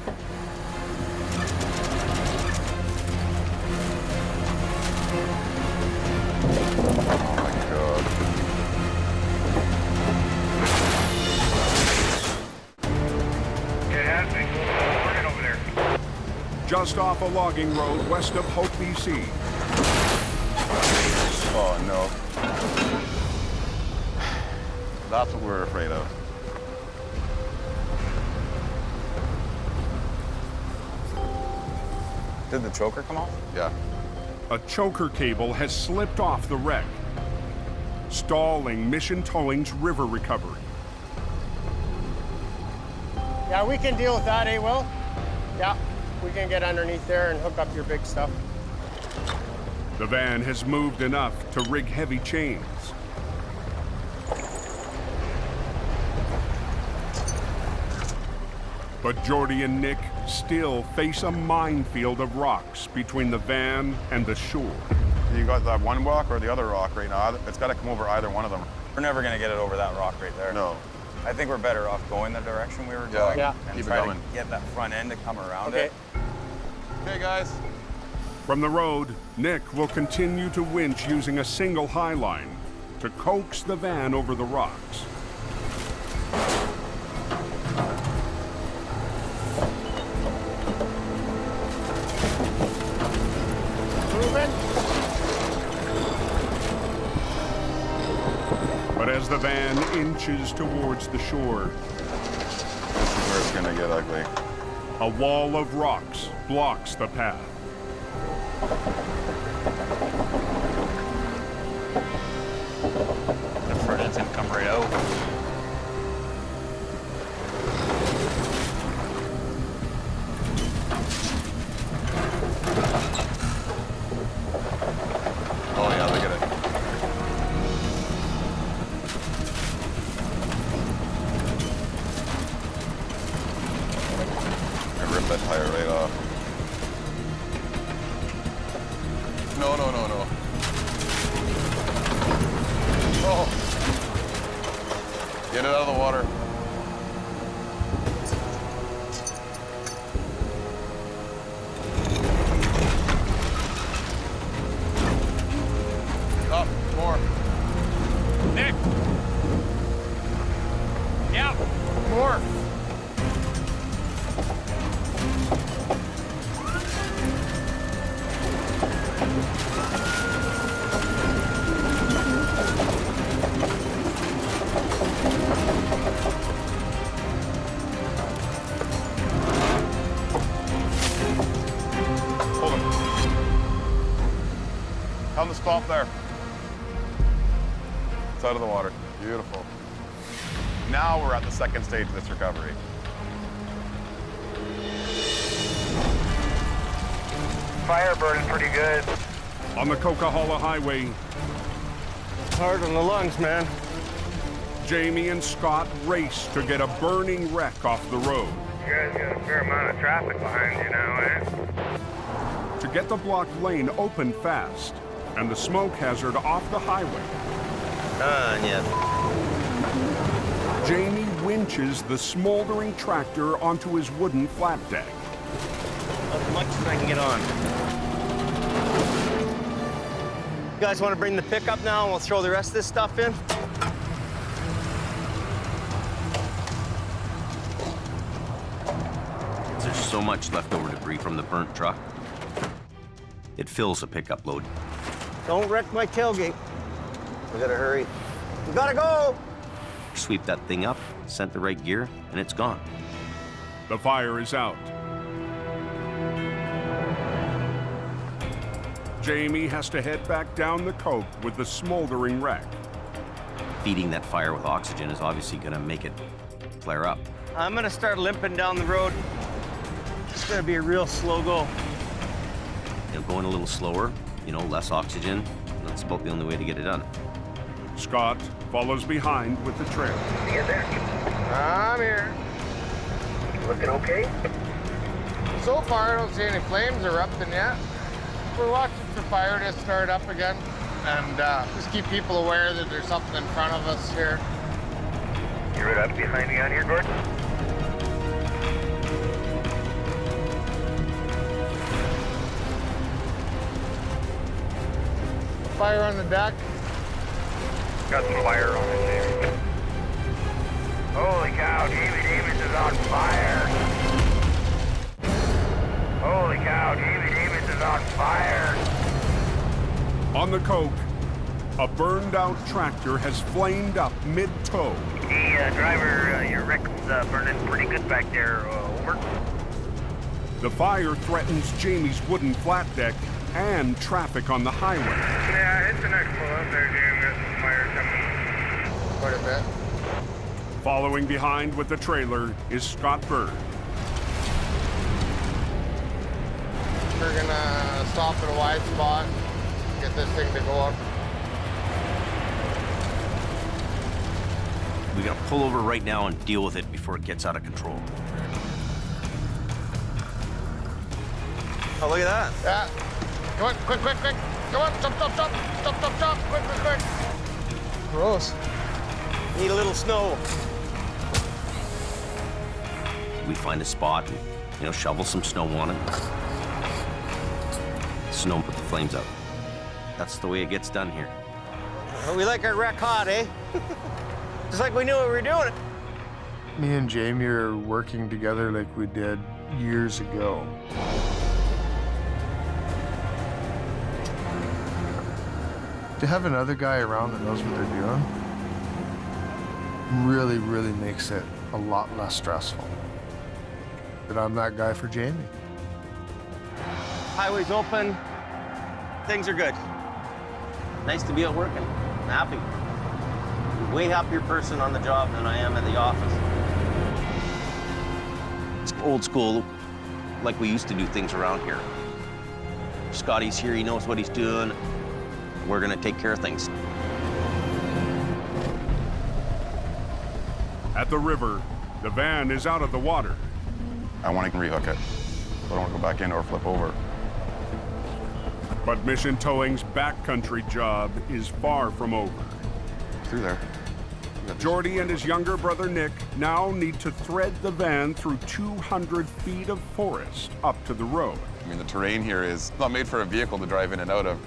Oh my God. It has me. Working over there. Just off a logging road west of Hope, BC. Oh no. That's what we're afraid of. Did the choker come off? Yeah. A choker cable has slipped off the wreck, stalling Mission Towing's river recovery. Yeah, we can deal with that, eh, Will? Yeah, we can get underneath there and hook up your big stuff. The van has moved enough to rig heavy chains. But Jordy and Nick still face a minefield of rocks between the van and the shore. You got that one rock or the other rock right now? It's got to come over either one of them. We're never going to get it over that rock right there. No. I think we're better off going the direction we were going. Yeah. And Keep it try going. to get that front end to come around Okay. it. Okay, guys. From the road, Nick will continue to winch using a single high line to coax the van over the rocks. But as the van inches towards the shore, This is where it's gonna get ugly. a wall of rocks blocks the path. The front end's gonna come right out. Oh yeah, look at it. I ripped that tire right off. No, no, no, no. Oh. Get it out of the water. Up, more. Nick! Yeah, more. Stop there. It's out of the water. Beautiful. Now we're at the second stage of this recovery. Fire burning pretty good. On the Coquihalla Highway, Hard on the lungs, man. Jamie and Scott race to get a burning wreck off the road. You guys got a fair amount of traffic behind you now, eh? To get the blocked lane open fast and the smoke hazard off the highway, Yeah. Jamie winches the smoldering tractor onto his wooden flat deck. As much as I can get on. You guys want to bring the pickup now and we'll throw the rest of this stuff in? There's so much leftover debris from the burnt truck. It fills a pickup load. Don't wreck my tailgate. We gotta hurry. We gotta go! Sweep that thing up, sent the right gear, and it's gone. The fire is out. Jamie has to head back down the coke with the smoldering wreck. Feeding that fire with oxygen is obviously gonna make it flare up. I'm gonna start limping down the road. It's gonna be a real slow go. Going a little slower, less oxygen. That's about the only way to get it done. Scott follows behind with the trailer. Get there. I'm here. Looking okay? So far, I don't see any flames erupting yet. We're watching for fire to start up again, and just keep people aware that there's something in front of us here. You right up behind me on here, Gordon? Fire on the deck. Got some fire on it there. Holy cow, Jamie Davis is on fire. Holy cow, Jamie Davis is on fire. On the coke, a burned-out tractor has flamed up mid-tow. Hey, driver, your wreck's burning pretty good back there. Over. The fire threatens Jamie's wooden flat deck and traffic on the highway. Yeah, it's the next pull up there, Jamie. Got some fire coming. Quite a bit. Following behind with the trailer is Scott Bird. We're gonna stop at a wide spot, get this thing to go up. We gotta pull over right now and deal with it before it gets out of control. Oh, look at that. Yeah. Come on, quick. Come on, jump. Quick. Gross. Need a little snow. We find a spot and, shovel some snow on it. Snow, put the flames out. That's the way it gets done here. Well, we like our wreck hot, eh? Just like we knew what we were doing. Me and Jamie are working together like we did years ago. To have another guy around that knows what they're doing really makes it a lot less stressful. But I'm that guy for Jamie. Highway's open. Things are good. Nice to be out working. I'm happy. Way happier person on the job than I am at the office. It's old school, like we used to do things around here. Scotty's here, he knows what he's doing. We're gonna take care of things. At the river, the van is out of the water. I want to rehook it. I don't want to go back in or flip over. But Mission Towing's backcountry job is far from over. Through there. Jordy and his younger brother Nick now need to thread the van through 200 feet of forest up to the road. I mean, the terrain here is not made for a vehicle to drive in and out of.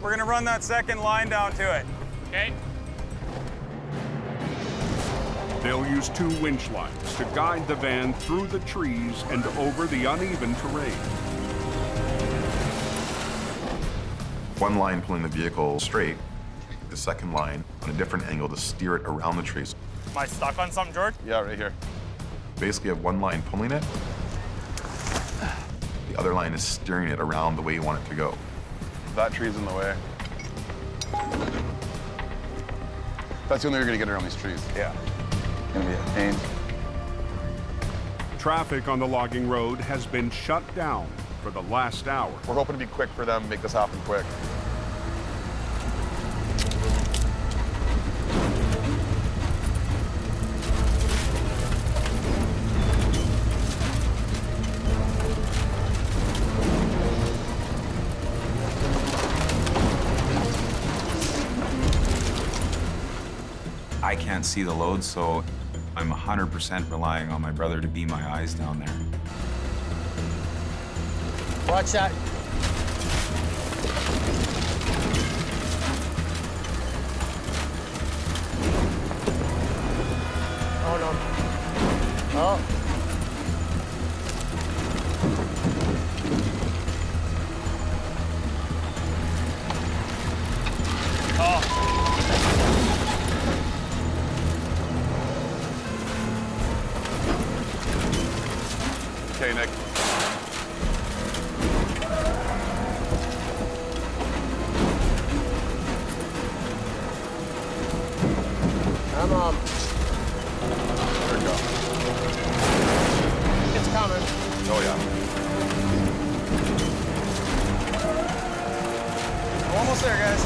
We're gonna run that second line down to it. Okay. They'll use 2 winch lines to guide the van through the trees and over the uneven terrain. One line pulling the vehicle straight, the second line on a different angle to steer it around the trees. Am I stuck on something, George? Yeah, right here. Basically, you have one line pulling it. The other line is steering it around the way you want it to go. That tree's in the way. That's the only way you're gonna get around these trees. Yeah. Gonna be a pain. Traffic on the logging road has been shut down for the last hour. We're hoping to be quick for them, make this happen quick. I can't see the load, so I'm 100% relying on my brother to be my eyes down there. Watch that. Oh, no. Oh. Okay, Nick. Come on. There we go. It's coming. Oh, yeah. Almost there, guys.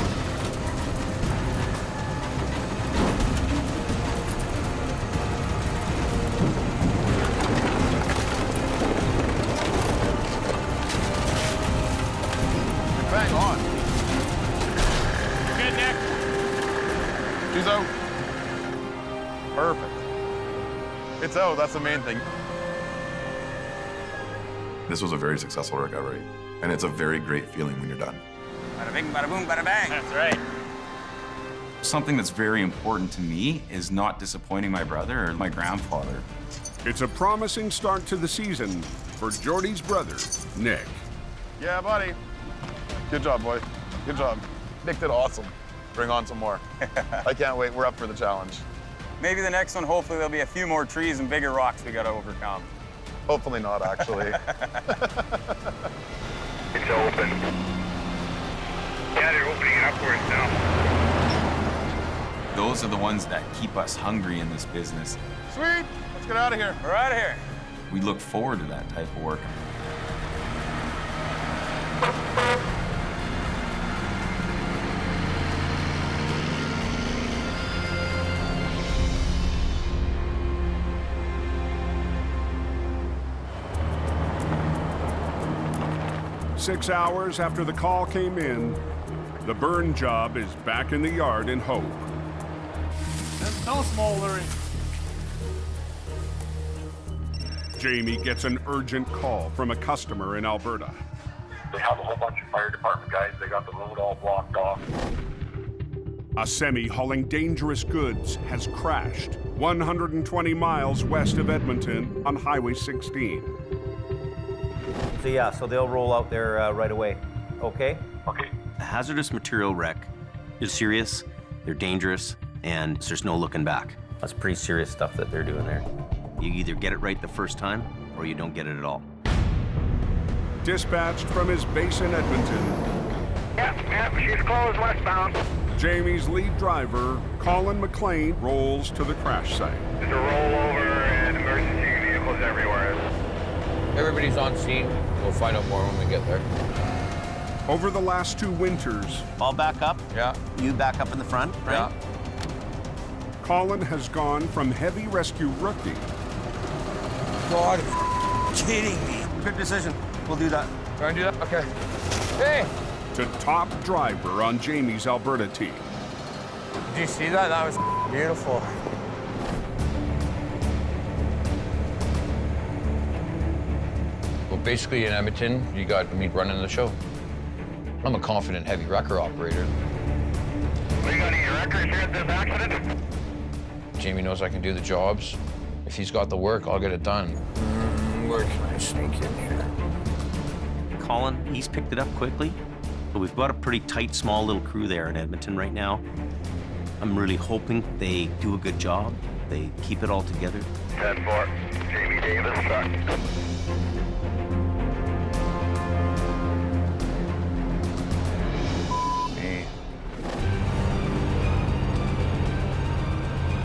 Bang on. Good, Nick. She's out. Perfect. It's out, that's the main thing. This was a very successful recovery, and it's a very great feeling when you're done. Bada bing, bada boom, bada bang. That's right. Something that's very important to me is not disappointing my brother or my grandfather. It's a promising start to the season for Jordy's brother, Nick. Yeah, buddy. Good job, boy. Good job. Nick did awesome. Bring on some more. I can't wait. We're up for the challenge. Maybe the next one, hopefully there'll be a few more trees and bigger rocks we gotta overcome. Hopefully not, actually. It's open. Yeah, they're opening it upwards now. Those are the ones that keep us hungry in this business. Sweet. Let's get out of here. We're out of here. We look forward to that type of work. 6 hours after the call came in, the burn job is back in the yard in Hope. It's no smoldering. Jamie gets an urgent call from a customer in Alberta. They have a whole bunch of fire department guys. They got the road all blocked off. A semi hauling dangerous goods has crashed 120 miles west of Edmonton on Highway 16. So yeah, so they'll roll out there right away. Okay? Okay. A hazardous material wreck is serious, they're dangerous, and there's no looking back. That's pretty serious stuff that they're doing there. You either get it right the first time, or you don't get it at all. Dispatched from his base in Edmonton, Yep, she's closed westbound. Jamie's lead driver, Colin McLean, rolls to the crash site. There's a rollover and emergency vehicles everywhere. Everybody's on scene. We'll find out more when we get there. Over the last 2 winters, I'll back up. Yeah. You back up in the front, right? Yeah. Colin has gone from heavy rescue rookie God, kidding me. Good decision. We'll do that. Try and do that? Okay. Hey! to top driver on Jamie's Alberta team. Did you see that? That was beautiful. Well, basically in Edmonton, you got me running the show. I'm a confident heavy wrecker operator. We got any records here at this accident? Jamie knows I can do the jobs. If he's got the work, I'll get it done. Where can I sneak in here? Colin, he's picked it up quickly, but we've got a pretty tight, small little crew there in Edmonton right now. I'm really hoping they do a good job. They keep it all together. 10-4, Jamie Davis, truck.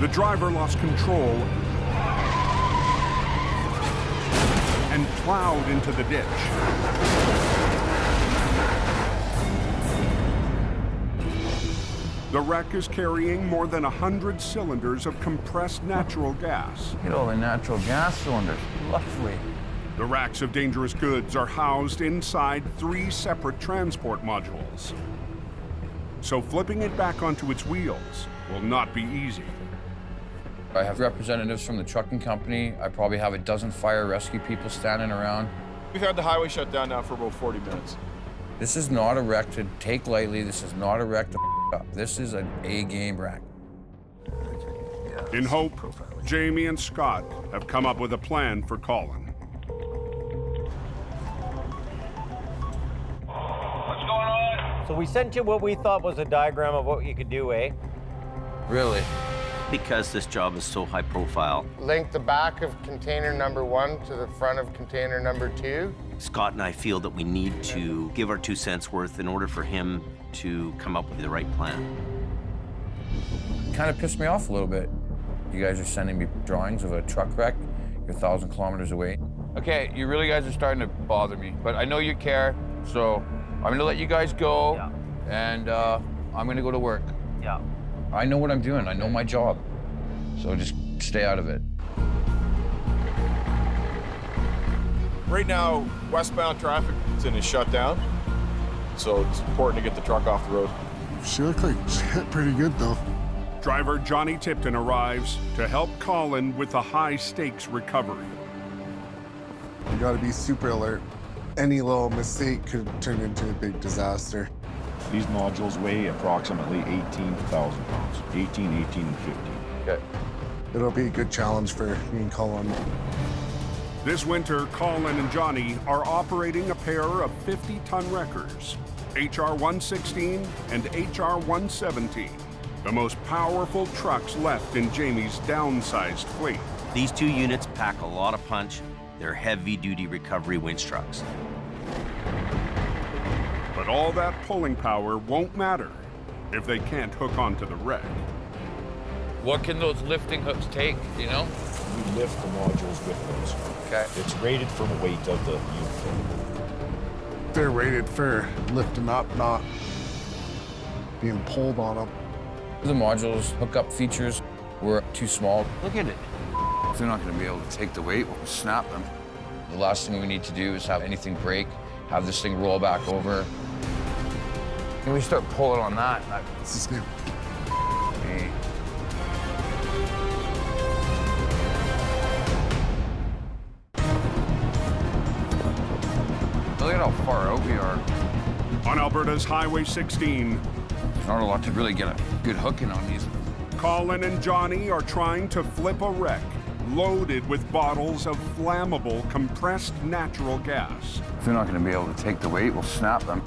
The driver lost control and plowed into the ditch. The wreck is carrying more than 100 cylinders of compressed natural gas. Look at all the natural gas cylinders. Lovely. The racks of dangerous goods are housed inside 3 separate transport modules. So flipping it back onto its wheels will not be easy. I have representatives from the trucking company. I probably have a dozen fire rescue people standing around. We've had the highway shut down now for about 40 minutes. This is not a wreck to take lightly. This is not a wreck to up. This is an A-game wreck. In hope, Jamie and Scott have come up with a plan for Colin. What's going on? So we sent you what we thought was a diagram of what you could do, eh? Really? Because this job is so high profile, Link the back of container number 1 to the front of container number 2. Scott and I feel that we need to give our 2 cents worth in order for him to come up with the right plan. Kind of pissed me off a little bit. You guys are sending me drawings of a truck wreck. You're 1,000 kilometers away. Okay, you really guys are starting to bother me, but I know you care, so I'm gonna let you guys go, and I'm gonna go to work. Yeah. I know what I'm doing. I know my job. So just stay out of it. Right now, westbound traffic is in a shutdown, so it's important to get the truck off the road. She looked like she hit pretty good, though. Driver Johnny Tipton arrives to help Colin with a high-stakes recovery. You gotta be super alert. Any little mistake could turn into a big disaster. These modules weigh approximately 18,000 pounds. 18, and 15. Okay. It'll be a good challenge for me and Colin. This winter, Colin and Johnny are operating a pair of 50-ton wreckers, HR-116 and HR-117, the most powerful trucks left in Jamie's downsized fleet. These 2 units pack a lot of punch. They're heavy-duty recovery winch trucks. But all that pulling power won't matter if they can't hook onto the wreck. What can those lifting hooks take, you know? We lift the modules with those. Okay. It's rated for the weight of the unit. They're rated for lifting up, not being pulled on them. The modules hookup features were too small. Look at it. If they're not going to be able to take the weight, we'll snap them. The last thing we need to do is have anything break, have this thing roll back over. And we start pulling on that. This is good. Hey. Look at how far out we are. On Alberta's Highway 16, there's not a lot to really get a good hooking on these. Colin and Johnny are trying to flip a wreck loaded with bottles of flammable compressed natural gas. If they're not going to be able to take the weight, we'll snap them.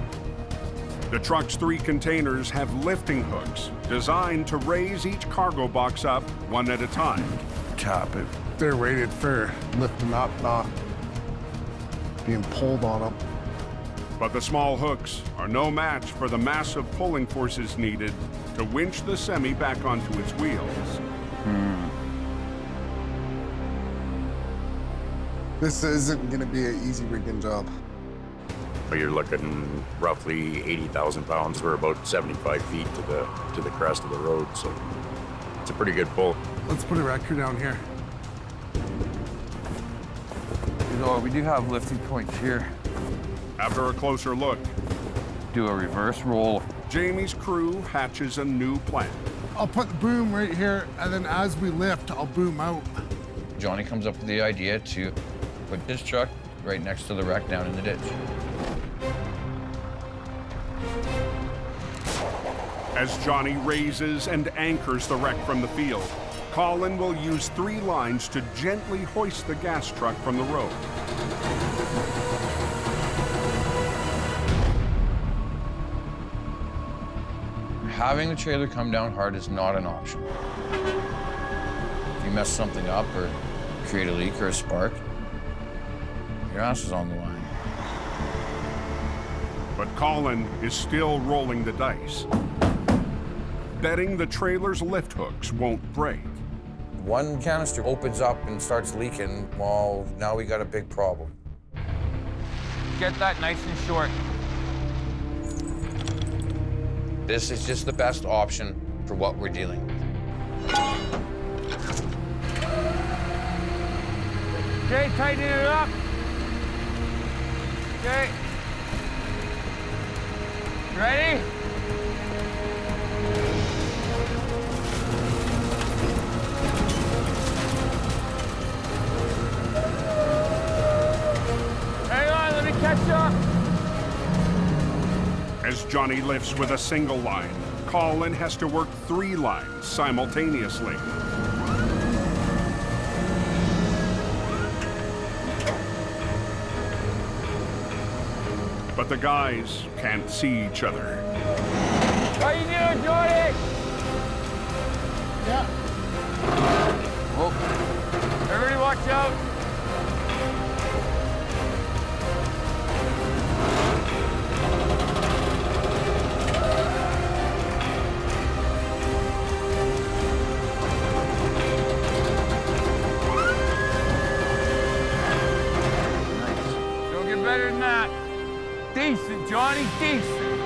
The truck's 3 containers have lifting hooks designed to raise each cargo box up one at a time. Tap it. They're rated for lifting up, not being pulled on them. But the small hooks are no match for the massive pulling forces needed to winch the semi back onto its wheels. This isn't going to be an easy rigging job. You're looking roughly 80,000 pounds. We're about 75 feet to the crest of the road, so it's a pretty good pull. Let's put a wrecker down here. You know, we do have lifting points here. After a closer look, do a reverse roll. Jamie's crew hatches a new plan. I'll put the boom right here, and then as we lift, I'll boom out. Johnny comes up with the idea to put his truck right next to the wreck down in the ditch. As Johnny raises and anchors the wreck from the field, Colin will use 3 lines to gently hoist the gas truck from the road. Having the trailer come down hard is not an option. If you mess something up or create a leak or a spark, your ass is on the line. But Colin is still rolling the dice, betting the trailer's lift hooks won't break. One canister opens up and starts leaking, well, now we got a big problem. Get that nice and short. This is just the best option for what we're dealing with. Okay, tighten it up. Okay. Ready? Hang on, let me catch up. As Johnny lifts with a single line, Colin has to work 3 lines simultaneously. But the guys can't see each other. How you doing, Jordy? Yeah. Oh. Everybody watch out. Don't get better than that. Decent, Johnny, decent.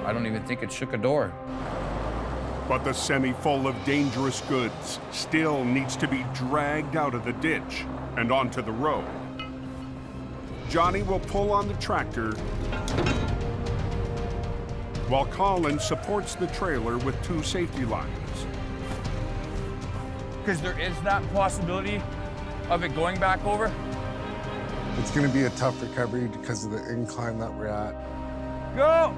I don't even think it shook a door. But the semi full of dangerous goods still needs to be dragged out of the ditch and onto the road. Johnny will pull on the tractor while Colin supports the trailer with 2 safety lines. Because there is that possibility of it going back over. It's going to be a tough recovery because of the incline that we're at. Go!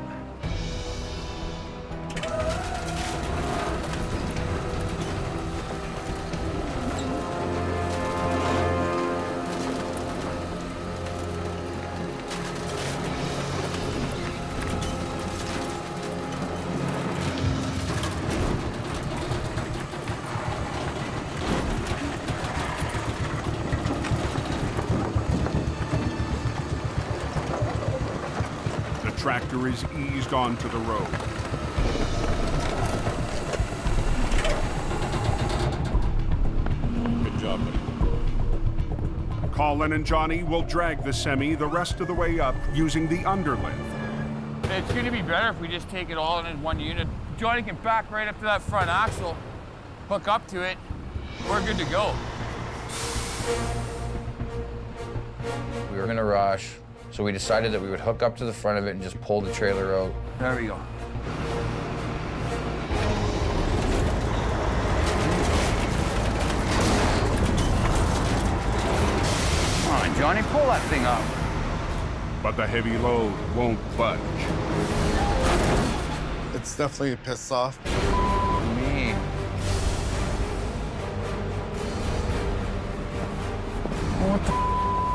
The tractor is eased onto the road. Good job, buddy. Colin and Johnny will drag the semi the rest of the way up using the underlift. It's going to be better if we just take it all in one unit. Johnny can back right up to that front axle, hook up to it. We're good to go. We were gonna rush, so we decided that we would hook up to the front of it and just pull the trailer out. There we go. Come on, Johnny, pull that thing up. But the heavy load won't budge. It's definitely a piss off. Me. What the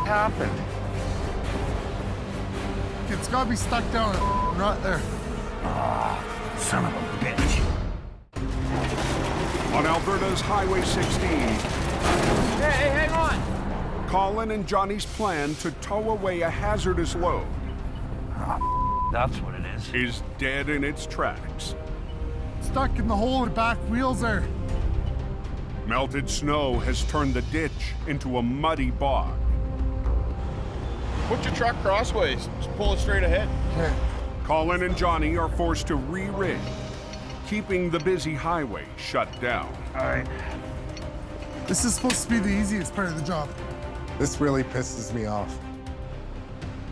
happened? It's got to be stuck down right there. Ah, son of a bitch. On Alberta's Highway 16, Hey, hang on. Colin and Johnny's plan to tow away a hazardous load That's what it is dead in its tracks. Stuck in the hole in the back wheels there. Melted snow has turned the ditch into a muddy bog. Put your truck crossways. Just pull it straight ahead. Colin and Johnny are forced to re-rig, keeping the busy highway shut down. All right. This is supposed to be the easiest part of the job. This really pisses me off.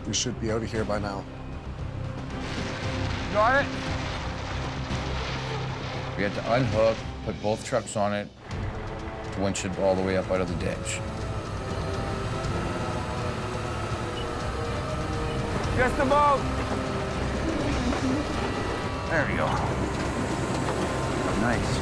We should be out of here by now. Got it? We had to unhook, put both trucks on it, winch it all the way up out of the ditch. Just about. There we go. Nice.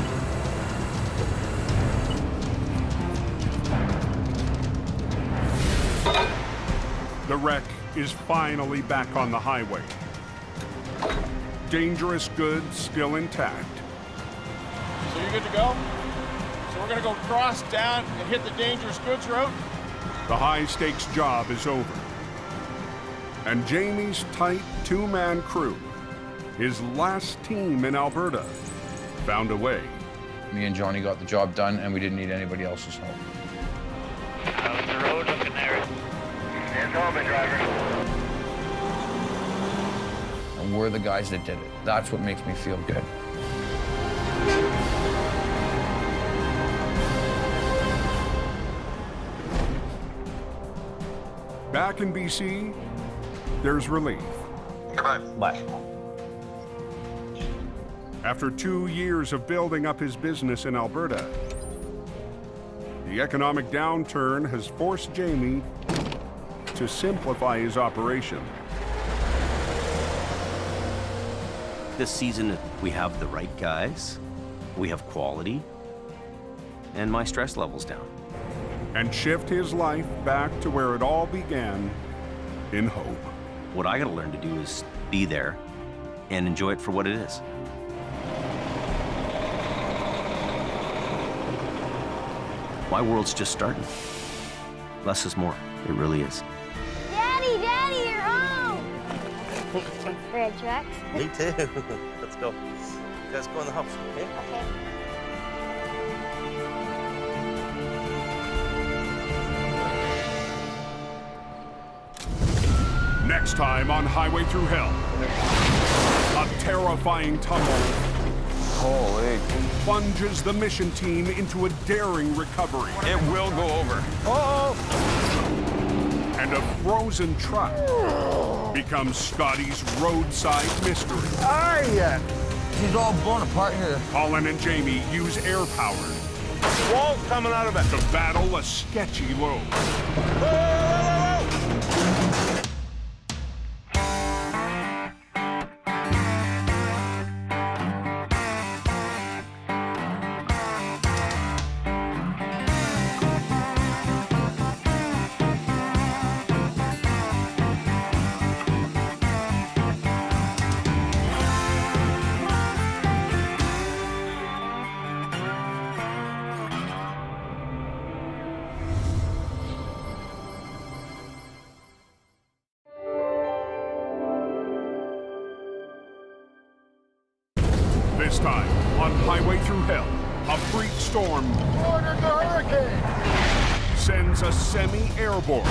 The wreck is finally back on the highway. Dangerous goods still intact. So you good to go? So we're gonna go cross down and hit the dangerous goods route. The high-stakes job is over. And Jamie's tight 2-man crew, his last team in Alberta, found a way Me and Johnny got the job done, and we didn't need anybody else's help. How's the road looking there? Stand tall, my driver. And we're the guys that did it. That's what makes me feel good. Back in BC, there's relief. Bye. After 2 years of building up his business in Alberta, the economic downturn has forced Jamie to simplify his operation. This season, we have the right guys, we have quality, and my stress level's down. And shift his life back to where it all began, in Hope. What I gotta learn to do is be there and enjoy it for what it is. My world's just starting. Less is more, it really is. Daddy, Daddy, you're home! Thanks for a truck. Me too. Let's go. You guys go in the house, okay? Okay. Next time on Highway Through Hell, a terrifying tumble plunges the mission team into a daring recovery. It will go over. And a frozen truck becomes Scotty's roadside mystery. He's all blown apart here. Colin and Jamie use air power. Walls coming out of it. To battle a sketchy load. This time, on Highway Through Hell, a freak storm Order the hurricane! sends a semi-airborne.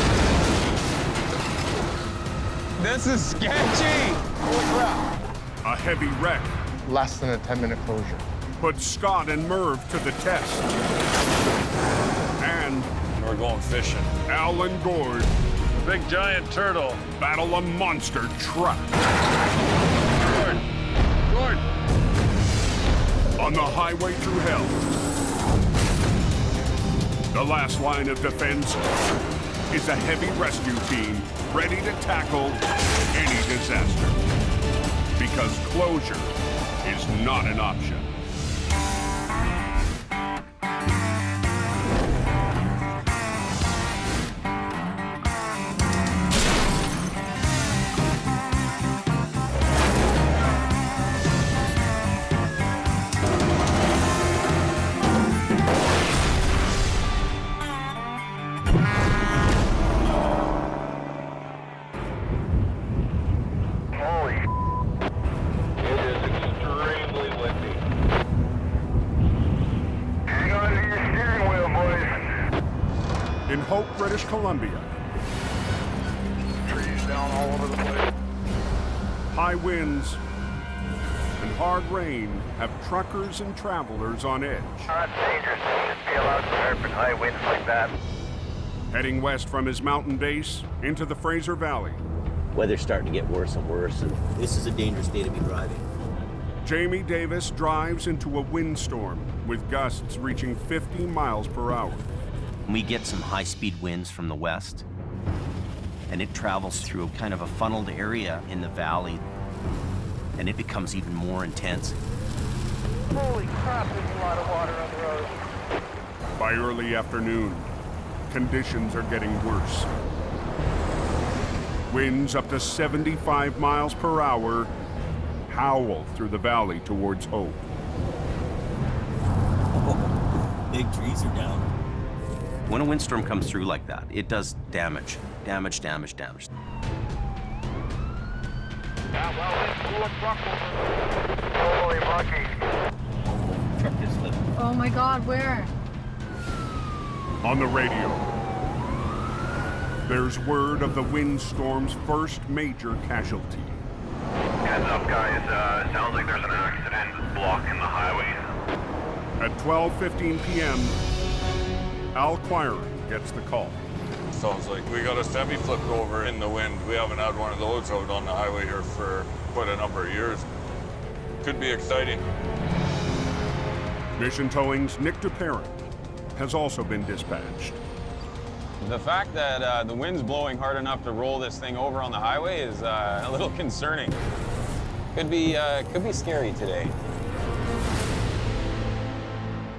This is sketchy! Holy crap! A heavy wreck Less than a 10-minute closure. puts Scott and Merv to the test. And We're going fishing. Al and Gord Big giant turtle. battle a monster truck. Gord! On the Highway Through Hell, the last line of defense is a heavy rescue team ready to tackle any disaster. Because closure is not an option. Holy it is extremely windy. Hang on to your steering wheel, boys. In Hope, British Columbia, Trees down all over the place. high winds and hard rain have truckers and travelers on edge. That's dangerous. Shouldn't be allowed to surf in high winds like that. Heading west from his mountain base into the Fraser Valley, Weather's starting to get worse and worse, and this is a dangerous day to be driving. Jamie Davis drives into a windstorm with gusts reaching 50 miles per hour. We get some high-speed winds from the west, and it travels through kind of a funneled area in the valley, and it becomes even more intense. Holy crap, there's a lot of water on the road. By early afternoon, conditions are getting worse. Winds up to 75 miles per hour howl through the valley towards Hope. Big trees are down. When a windstorm comes through like that, it does damage. Damage, damage, damage. Yeah, well, let's pull a truck over. Holy monkey. Truck just slipped. Oh, Oh my God, where? On the radio, there's word of the windstorm's first major casualty. Heads up, guys. Sounds like there's an accident blocking the highway. At 12:15 p.m., Al Quiring gets the call. Sounds like we got a semi flipped over in the wind. We haven't had one of those out on the highway here for quite a number of years. Could be exciting. Mission Towing's Nick DeParent has also been dispatched. The fact that the wind's blowing hard enough to roll this thing over on the highway is a little concerning. Could be scary today.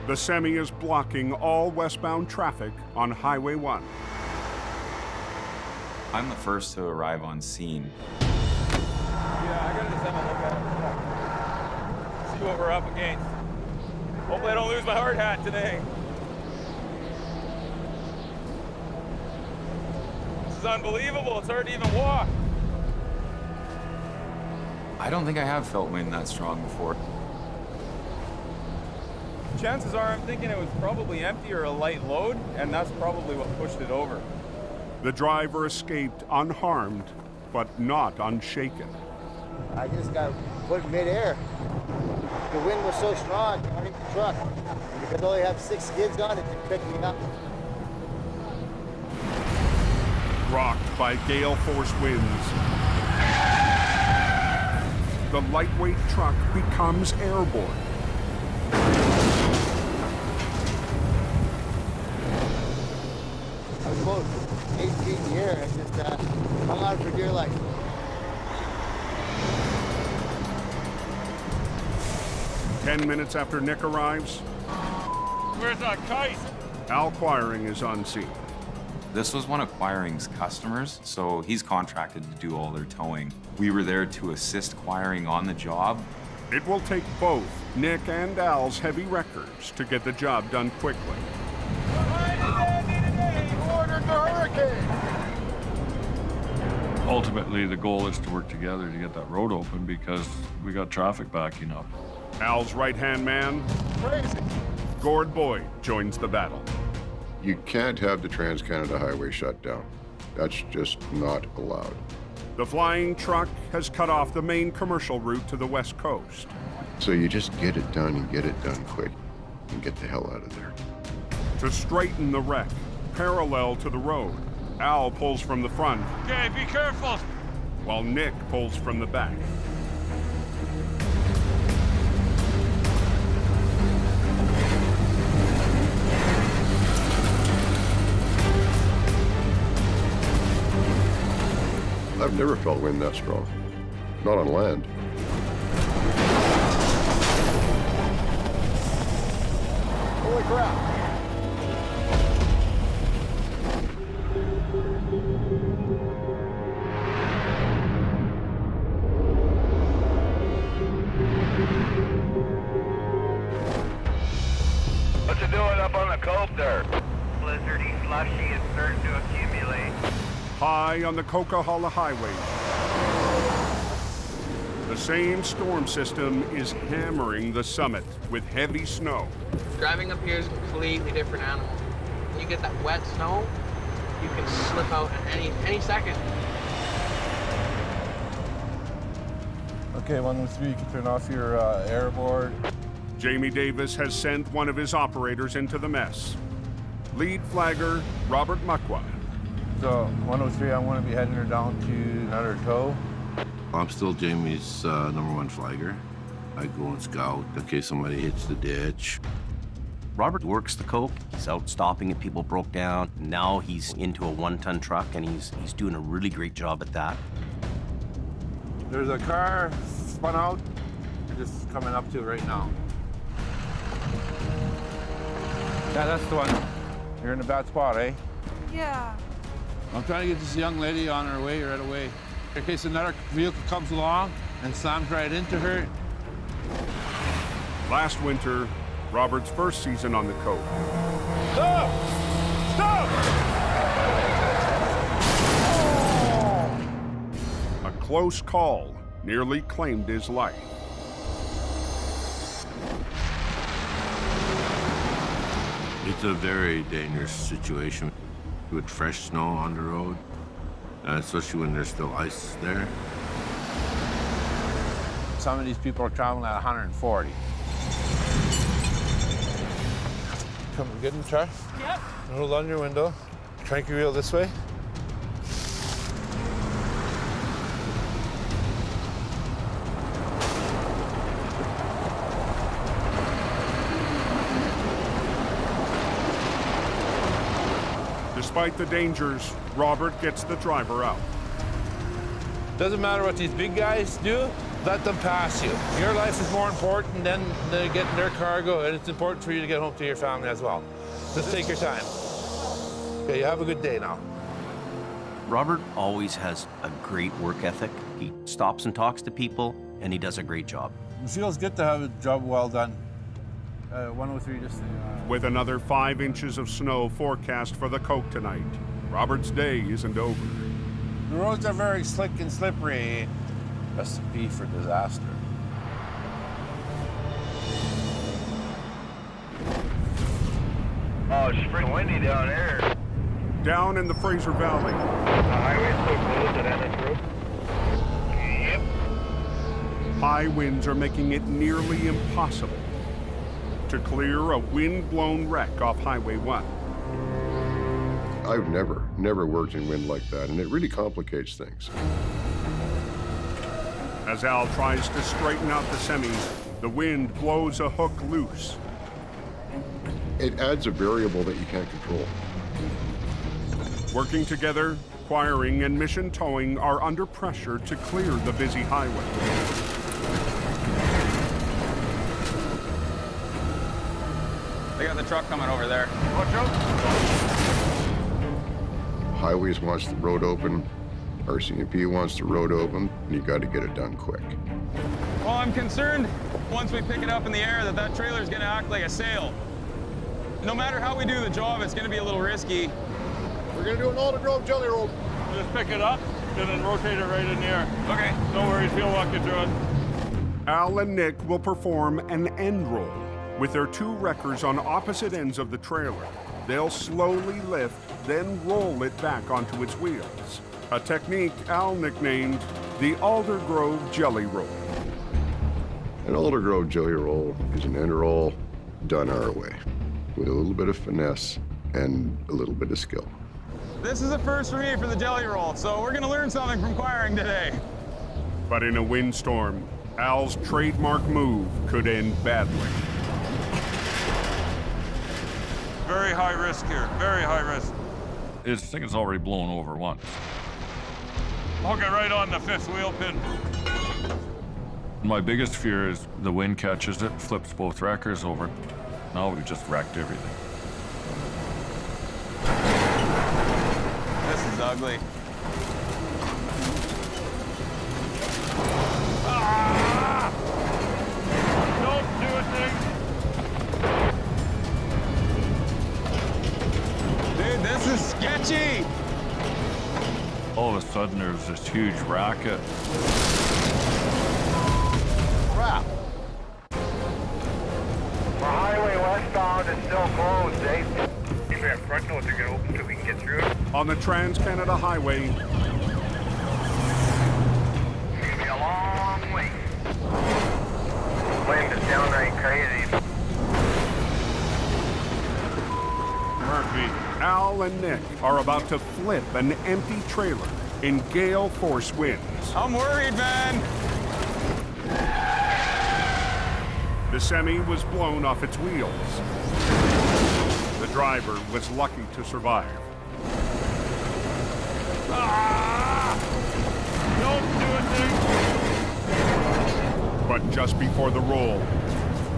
The semi is blocking all westbound traffic on Highway 1. I'm the first to arrive on scene. Yeah, I gotta just have a look at it. See what we're up against. Hopefully I don't lose my hard hat today. This is unbelievable. It's hard to even walk. I don't think I have felt wind that strong before. Chances are I'm thinking it was probably empty or a light load, and that's probably what pushed it over. The driver escaped unharmed, but not unshaken. I just got put in midair. The wind was so strong underneath the truck. Because I only have 6 skids on it, it picked me up. Rocked by gale force winds, the lightweight truck becomes airborne. I was about 8 feet in the air. I just hung on for dear life. Ten minutes after Nick arrives, Where's that kite? Al Quiring is on scene. This was one of Quiring's customers, so he's contracted to do all their towing. We were there to assist Quiring on the job. It will take both Nick and Al's heavy records to get the job done quickly. Ordered the hurricane! Ultimately, the goal is to work together to get that road open because we got traffic backing up. Al's right-hand man, Crazy. Gord Boyd, joins the battle. You can't have the Trans-Canada Highway shut down. That's just not allowed. The flying truck has cut off the main commercial route to the west coast. So you just get it done and get it done quick and get the hell out of there. To straighten the wreck, parallel to the road, Al pulls from the front, Okay, be careful. while Nick pulls from the back. I've never felt wind that strong. Not on land. Holy crap. What's it doing up on the coast there? Blizzardy slushy is starting to accumulate. High on the Coquihalla Highway, the same storm system is hammering the summit with heavy snow. Driving up here is a completely different animal. When you get that wet snow, you can slip out at any second. Okay, 103, you can turn off your airboard. Jamie Davis has sent one of his operators into the mess. Lead flagger Robert Muckwa. So 103, I'm going to be heading her down to another tow. I'm still Jamie's #1 flagger. I go and scout in case somebody hits the ditch. Robert works the coke. He's out stopping if people broke down. Now he's into a 1-ton truck, and he's doing a really great job at that. There's a car spun out. We're just coming up to it right now. Yeah, that's the one. You're in a bad spot, eh? Yeah. I'm trying to get this young lady on her way right away. In case another vehicle comes along and slams right into her. Last winter, Robert's first season on the coke. Stop! Stop! A close call nearly claimed his life. It's a very dangerous situation with fresh snow on the road, especially when there's still ice there. Some of these people are traveling at 140. Come good in the truck? Yep. Hold on your window. Crank your wheel this way. Despite the dangers, Robert gets the driver out. Doesn't matter what these big guys do, let them pass you. Your life is more important than getting their cargo, and it's important for you to get home to your family as well. Just take your time. Okay, you have a good day now. Robert always has a great work ethic. He stops and talks to people, and he does a great job. It feels good to have a job well done. 103 just... With another 5 inches of snow forecast for the Coke tonight, Robert's day isn't over. The roads are very slick and slippery. Recipe for disaster. Oh, it's pretty windy down there. Down in the Fraser Valley, The highway's so closed at Ennis Road. Yep. high winds are making it nearly impossible to clear a wind-blown wreck off Highway 1. I've never worked in wind like that, and it really complicates things. As Al tries to straighten out the semi, the wind blows a hook loose. It adds a variable that you can't control. Working together, Quiring and Mission Towing are under pressure to clear the busy highway. They got the truck coming over there. Watch out. Highways wants the road open, RCMP wants the road open, and you got to get it done quick. Well, I'm concerned once we pick it up in the air that trailer's gonna act like a sail. No matter how we do the job, it's gonna be a little risky. We're gonna do an all-to-grove jelly roll. Just pick it up and then rotate it right in the air. Okay. No worries, we'll walk you through it. Al and Nick will perform an end roll. With their 2 wreckers on opposite ends of the trailer, they'll slowly lift, then roll it back onto its wheels. A technique Al nicknamed the Aldergrove Jelly Roll. An Aldergrove jelly roll is an end roll done our way, with a little bit of finesse and a little bit of skill. This is a first for me for the jelly roll, so we're gonna learn something from Quiring today. But in a windstorm, Al's trademark move could end badly. Very high risk here, very high risk. This thing is already blown over once. Hook it right on the 5th wheel pin. My biggest fear is the wind catches it, flips both wreckers over. Now we've just wrecked everything. This is ugly. Ah! Don't do a thing. Dude, this is sketchy. All of a sudden, there was this huge racket. Crap. The highway westbound is still closed, eh? If we have front doors to get open so we can get through it. On the Trans-Canada Highway, Maybe a long way. Wind is downright crazy. Murphy, Al and Nick are about to flip an empty trailer in gale force winds. I'm worried, man. The semi was blown off its wheels. The driver was lucky to survive. Ah! Don't do a thing. But just before the roll,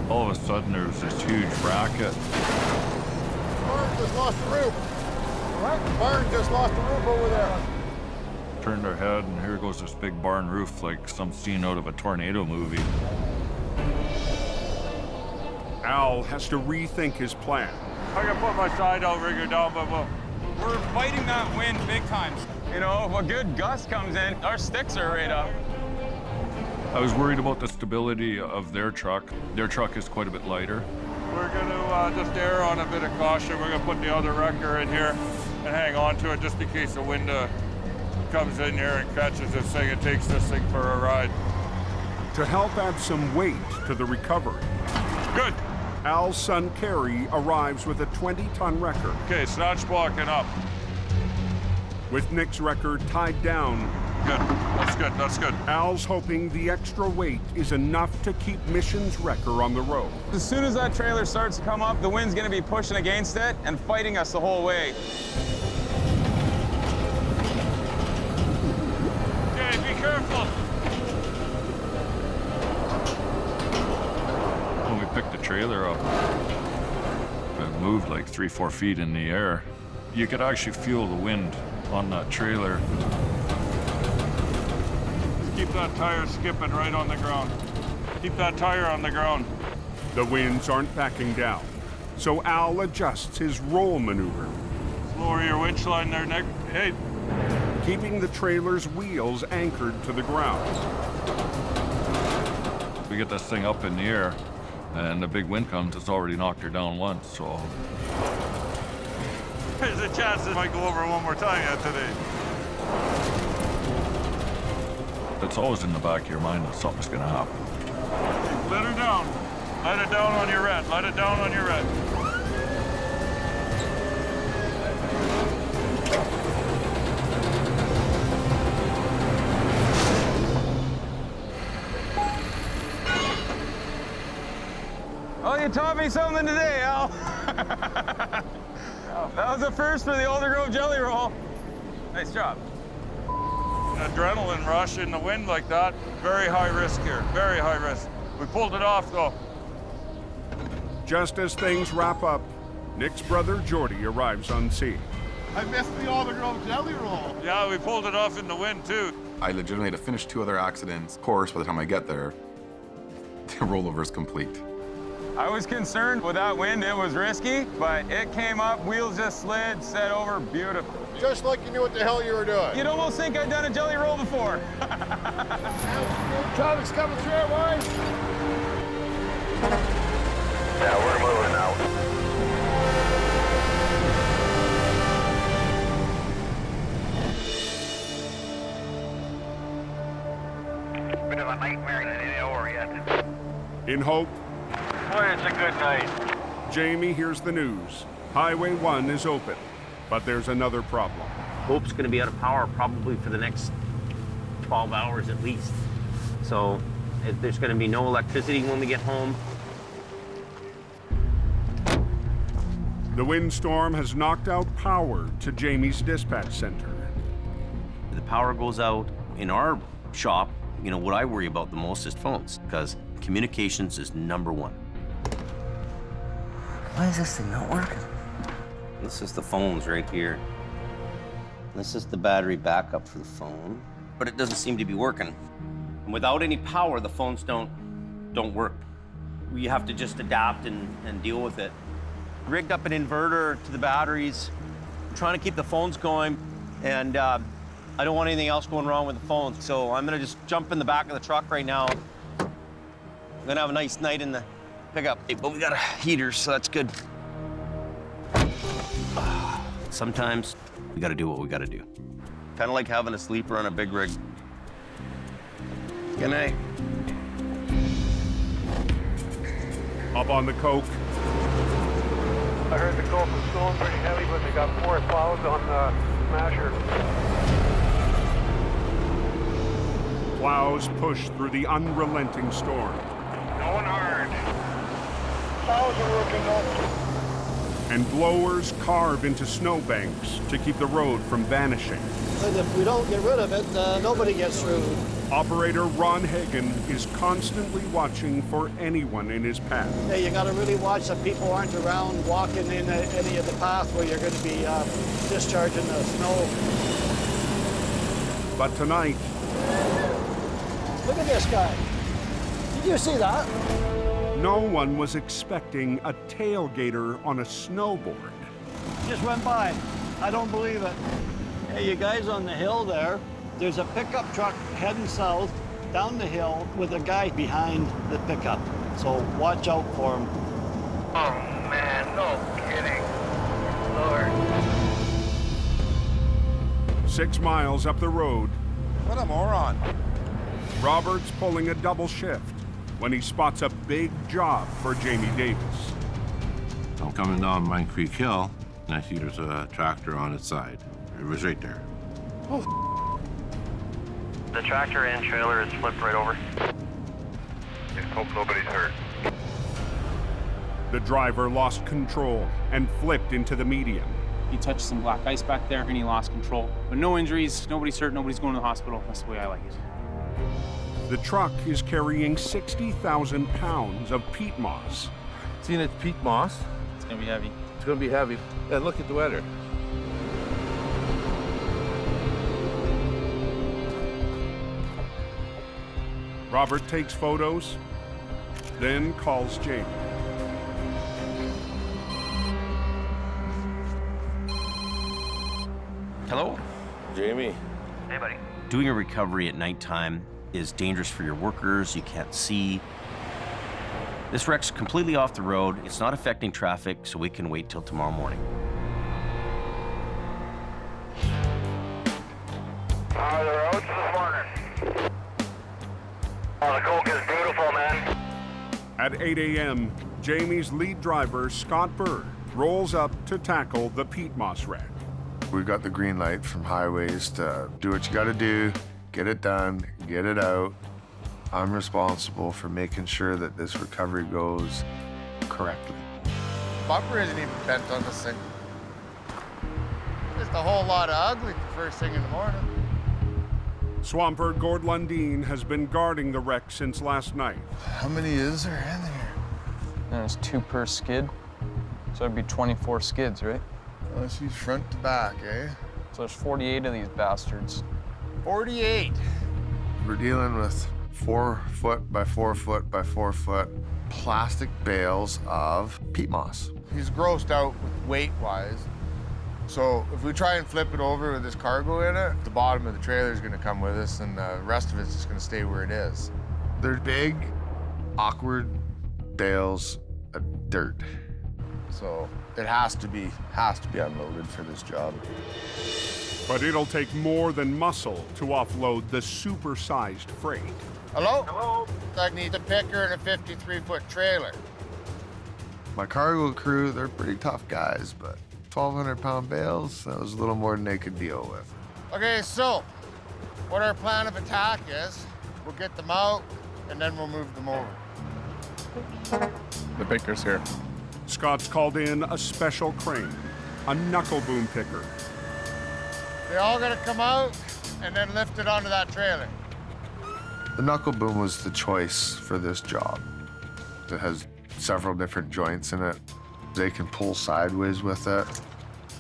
all of a sudden there was this huge racket. Barn just lost the roof. What? Barn just lost the roof over there. Turned our head, and here goes this big barn roof like some scene out of a tornado movie. Al has to rethink his plan. I can put my side outrigger down, but we're fighting that wind big time. You know, if a good gust comes in, our sticks are right up. I was worried about the stability of their truck. Their truck is quite a bit lighter. We're going to just err on a bit of caution. We're going to put the other wrecker in here and hang on to it just in case the wind comes in here and catches this thing and takes this thing for a ride. To help add some weight to the recovery, Good. Al's son Kerry arrives with a 20-ton wrecker. Okay, snatch blocking up. With Nick's wrecker tied down. Good, that's good, that's good. Al's hoping the extra weight is enough to keep Mission's wrecker on the road. As soon as that trailer starts to come up, the wind's gonna be pushing against it and fighting us the whole way. Okay, be careful. When we picked the trailer up, it moved like 3-4 feet in the air. You could actually feel the wind on that trailer. Keep that tire skipping right on the ground. Keep that tire on the ground. The winds aren't backing down, so Al adjusts his roll maneuver. Lower your winch line there, Nick. Hey. Keeping the trailer's wheels anchored to the ground. We get this thing up in the air, and the big wind comes, it's already knocked her down once, so. There's a chance it might go over one more time yet today. It's always in the back of your mind that something's gonna happen. Let her down. Let it down on your red. Let it down on your red. Oh, you taught me something today, Al. That was a first for the Alder Grove Jelly Roll. Nice job. Adrenaline rush in the wind like that, very high risk here, very high risk. We pulled it off though. Just as things wrap up, Nick's brother Jordy arrives on scene. I missed the Alder Grove Jelly Roll. Yeah, we pulled it off in the wind too. I legitimately had to finish 2 other accidents. Of course, by the time I get there, the rollover is complete. I was concerned with that wind, it was risky, but it came up, wheels just slid, set over, beautiful. Just like you knew what the hell you were doing. You'd almost think I'd done a jelly roll before. Traffic's coming through our way. Yeah, we're moving now. Bit of a nightmare and it ain't over yet. In hope, Boy, it's a good night. Jamie hears the news. Highway 1 is open, but there's another problem. Hope's gonna be out of power probably for the next 12 hours at least. So there's gonna be no electricity when we get home. The windstorm has knocked out power to Jamie's dispatch center. The power goes out in our shop. You know, what I worry about the most is phones, because communications is #1. Why is this thing not working? This is the phones right here. This is the battery backup for the phone, but it doesn't seem to be working. And without any power, the phones don't work. We have to just adapt and deal with it. Rigged up an inverter to the batteries, trying to keep the phones going, and I don't want anything else going wrong with the phones, so I'm gonna just jump in the back of the truck right now. I'm gonna have a nice night in the pickup, but we got a heater, so that's good. Sometimes we gotta do what we gotta do. Kind of like having a sleeper on a big rig. Good night. Up on the coke. I heard the coke was going pretty heavy, but they got 4 plows on the smasher. Plows push through the unrelenting storm. Going hard. Plows are working up. And blowers carve into snowbanks to keep the road from vanishing. But if we don't get rid of it, nobody gets through. Operator Ron Hagen is constantly watching for anyone in his path. Yeah, you got to really watch that people aren't around walking in any of the path where you're going to be discharging the snow. But tonight, Look at this guy. Did you see that? no one was expecting a tailgater on a snowboard. Just went by. I don't believe it. Hey, you guys on the hill there, there's a pickup truck heading south down the hill with a guy behind the pickup. So watch out for him. Oh man, no kidding. Lord. 6 miles up the road, What a moron. Robert's pulling a double shift when he spots a big job for Jamie Davis. I'm coming down Mine Creek Hill, and I see there's a tractor on its side. It was right there. The tractor and trailer is flipped right over. Yeah, hope nobody's hurt. The driver lost control and flipped into the median. He touched some black ice back there and he lost control. But no injuries, nobody's hurt, nobody's going to the hospital. That's the way I like it. The truck is carrying 60,000 pounds of peat moss. Seeing it's peat moss. It's gonna be heavy. It's gonna be heavy. And look at the weather. Robert takes photos, then calls Jamie. Hello? Jamie. Hey, buddy. Doing a recovery at nighttime is dangerous for your workers. You can't see. This wreck's completely off the road. It's not affecting traffic, so we can wait till tomorrow morning. How are the roads this morning? Oh, the Coke is beautiful, man. At 8 a.m., Jamie's lead driver, Scott Bird, rolls up to tackle the peat moss wreck. We got the green light from highways to do what you gotta do, get it done, get it out. I'm responsible for making sure that this recovery goes correctly. Bumper isn't even bent on this thing. Just a whole lot of ugly for first thing in the morning. Swamper Gord Lundeen has been guarding the wreck since last night. How many is there in there? There's 2 per skid, so it'd be 24 skids, right? Oh, she's front to back, eh? So there's 48 of these bastards. 48. We're dealing with 4 foot by 4 foot by 4 foot plastic bales of peat moss. He's grossed out with weight-wise. So if we try and flip it over with this cargo in it, the bottom of the trailer is going to come with us, and the rest of it's just going to stay where it is. They're big, awkward bales of dirt. So it has to be unloaded for this job. But it'll take more than muscle to offload the supersized freight. Hello? Hello? I need a picker and a 53-foot trailer. My cargo crew, they're pretty tough guys, but 1,200-pound bales, that was a little more than they could deal with. Okay, so what our plan of attack is, we'll get them out, and then we'll move them over. The picker's here. Scott's called in a special crane, a knuckle boom picker. They all gotta come out and then lift it onto that trailer. The knuckle boom was the choice for this job. It has several different joints in it. They can pull sideways with it,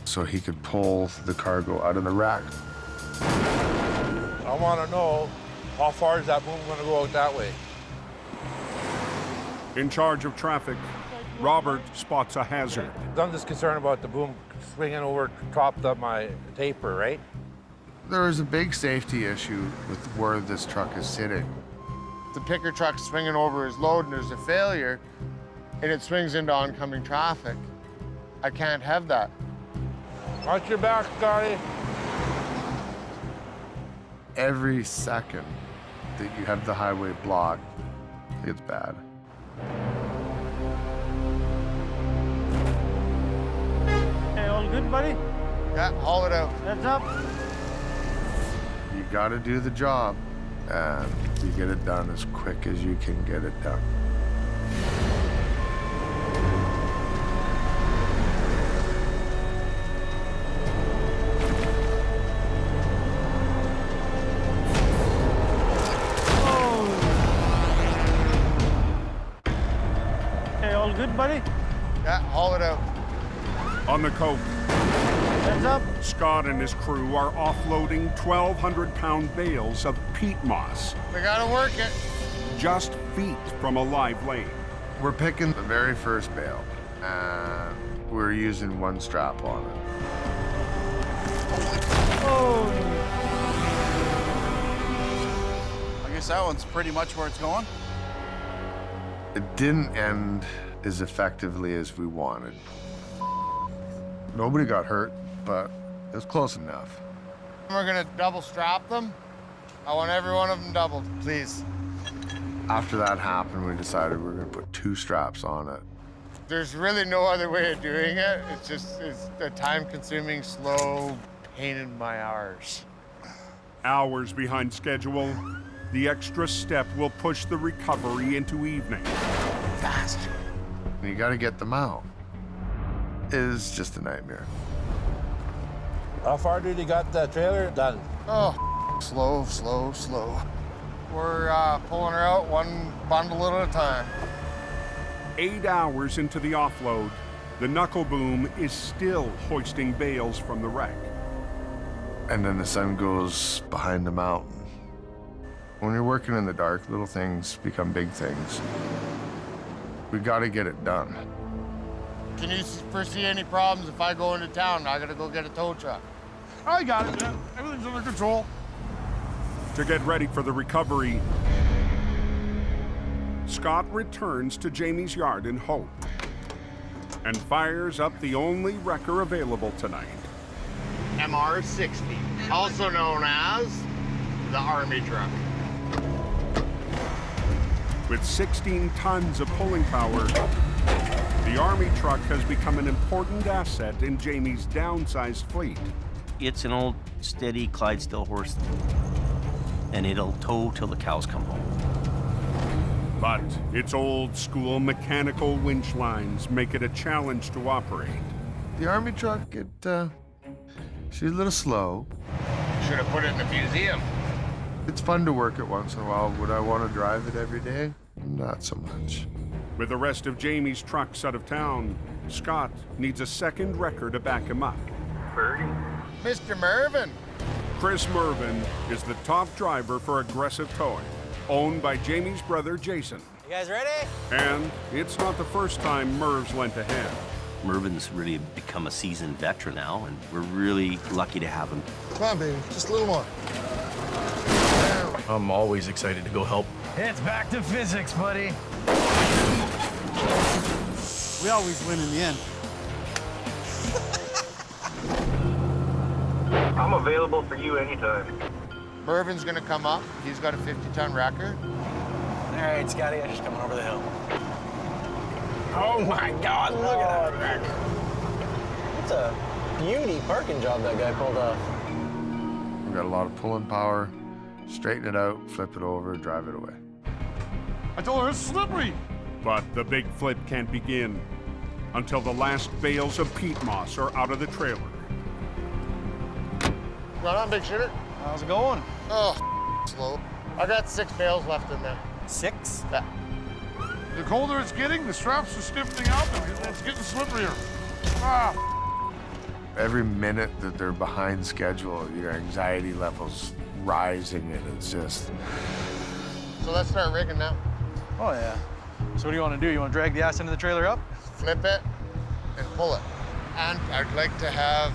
so he could pull the cargo out of the rack. I want to know, how far is that boom going to go out that way? In charge of traffic, Robert spots a hazard. I'm just concerned about the boom swinging over top of my taper, right? There is a big safety issue with where this truck is sitting. The picker truck's swinging over his load and there's a failure, and it swings into oncoming traffic. I can't have that. Watch your back, Scotty. Every second that you have the highway blocked, it's bad. Hey, all good, buddy? Yeah, haul it out. Heads up. You gotta do the job, and you get it done as quick as you can get it done. Hey, all good, buddy? Yeah, haul it out. On the coke, Heads up. Scott and his crew are offloading 1,200-pound bales of peat moss, We gotta work it. just feet from a live lane. We're picking the very first bale, and we're using one strap on it. I guess that one's pretty much where it's going. It didn't end as effectively as we wanted. Nobody got hurt, but it was close enough. We're gonna double strap them. I want every one of them doubled, please. After that happened, we decided we were gonna put 2 straps on it. There's really no other way of doing it. It's a time-consuming, slow pain in my arse. Hours behind schedule, the extra step will push the recovery into evening. Faster. You gotta get them out. It is just a nightmare. How far did you got the trailer done? Oh, slow, slow, slow. We're pulling her out one bundle at a time. 8 hours into the offload, the knuckle boom is still hoisting bales from the wreck. And then the sun goes behind the mountain. When you're working in the dark, little things become big things. We gotta get it done. Can you foresee any problems if I go into town? I gotta go get a tow truck. I got it, man. Everything's under control. To get ready for the recovery, Scott returns to Jamie's yard in hope and fires up the only wrecker available tonight. MR-60, also known as the Army truck. With 16 tons of pulling power, the Army truck has become an important asset in Jamie's downsized fleet. It's an old, steady Clydesdale horse, and it'll tow till the cows come home. But its old-school mechanical winch lines make it a challenge to operate. The Army truck, she's a little slow. Should have put it in the museum. It's fun to work it once in a while. Would I want to drive it every day? Not so much. With the rest of Jamie's trucks out of town, Scott needs a second wrecker to back him up. Mr. Mervin. Chris Mervin is the top driver for Aggressive Towing, owned by Jamie's brother, Jason. You guys ready? And it's not the first time Merv's lent a hand. Mervin's really become a seasoned veteran now, and we're really lucky to have him. Come on, baby. Just a little more. I'm always excited to go help. It's back to physics, buddy. We always win in the end. I'm available for you anytime. Mervin's gonna come up. He's got a 50-ton wrecker. All right, Scotty, I'm just coming over the hill. Oh my God, look at that wreck. It's a beauty parking job that guy pulled off. We've got a lot of pulling power. Straighten it out, flip it over, drive it away. I told her it's slippery. But the big flip can't begin until the last bales of peat moss are out of the trailer. Right on, big shitter. How's it going? Oh, slow. I got 6 bales left in there. 6? Yeah. The colder it's getting, the straps are stiffening up, and it's getting slipperier. Ah. Every minute that they're behind schedule, your anxiety level's rising, and it's just... So let's start rigging now. Oh, yeah. So what do you want to do? You want to drag the ass into the trailer up? Flip it and pull it. And I'd like to have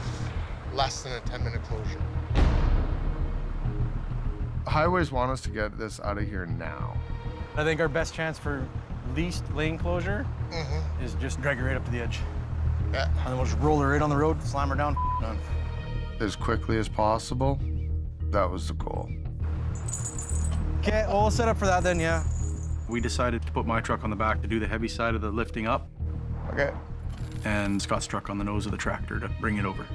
less than a 10-minute closure. Highways want us to get this out of here now. I think our best chance for least lane closure is just drag her right up to the edge. Yeah. And then we'll just roll her right on the road, slam her down, done. As quickly as possible, that was the goal. Okay, well, we'll set up for that then, yeah. We decided to put my truck on the back to do the heavy side of the lifting up. Okay. And Scott's truck on the nose of the tractor to bring it over.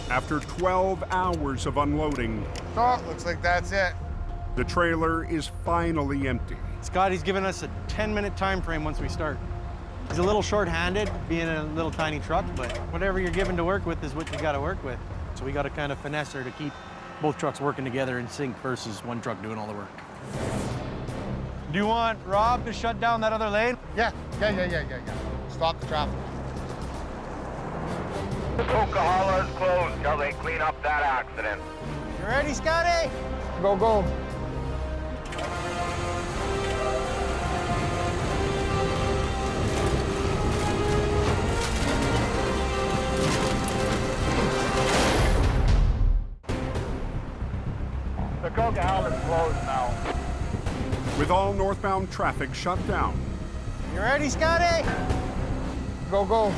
After 12 hours of unloading, Oh, looks like that's it. the trailer is finally empty. Scotty's given us a 10-minute time frame once we start. He's a little short-handed, being a little tiny truck, but whatever you're given to work with is what you got to work with. So we got to kind of finesse her to keep both trucks working together in sync versus one truck doing all the work. Do you want Rob to shut down that other lane? Yeah. Stop the traffic. Coca-Cola is closed till they clean up that accident. You ready, Scotty? Go, go. The Coca-Cola is closed now. With all northbound traffic shut down, You ready, Scotty? Go, go.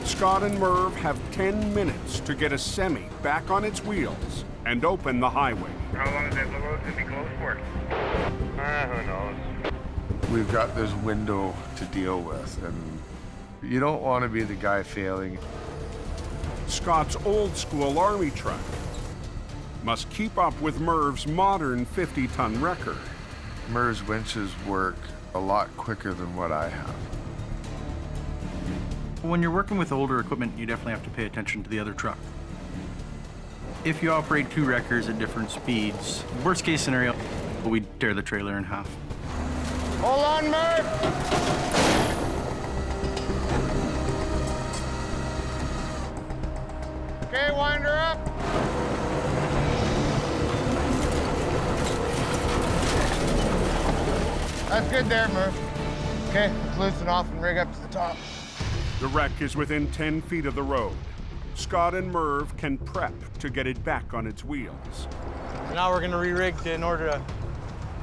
Scott and Merv have 10 minutes to get a semi back on its wheels and open the highway. How long is that road going to be closed for? Who knows? We've got this window to deal with, and you don't want to be the guy failing. Scott's old-school army truck must keep up with Merv's modern 50-ton wrecker. Merv's winches work a lot quicker than what I have. When you're working with older equipment, you definitely have to pay attention to the other truck. If you operate two wreckers at different speeds, worst case scenario, we'd tear the trailer in half. Hold on, Merv! Okay, wind her up. That's good there, Merv. Okay, let's loosen off and rig up to the top. The wreck is within 10 feet of the road. Scott and Merv can prep to get it back on its wheels. Now we're gonna re-rig in order to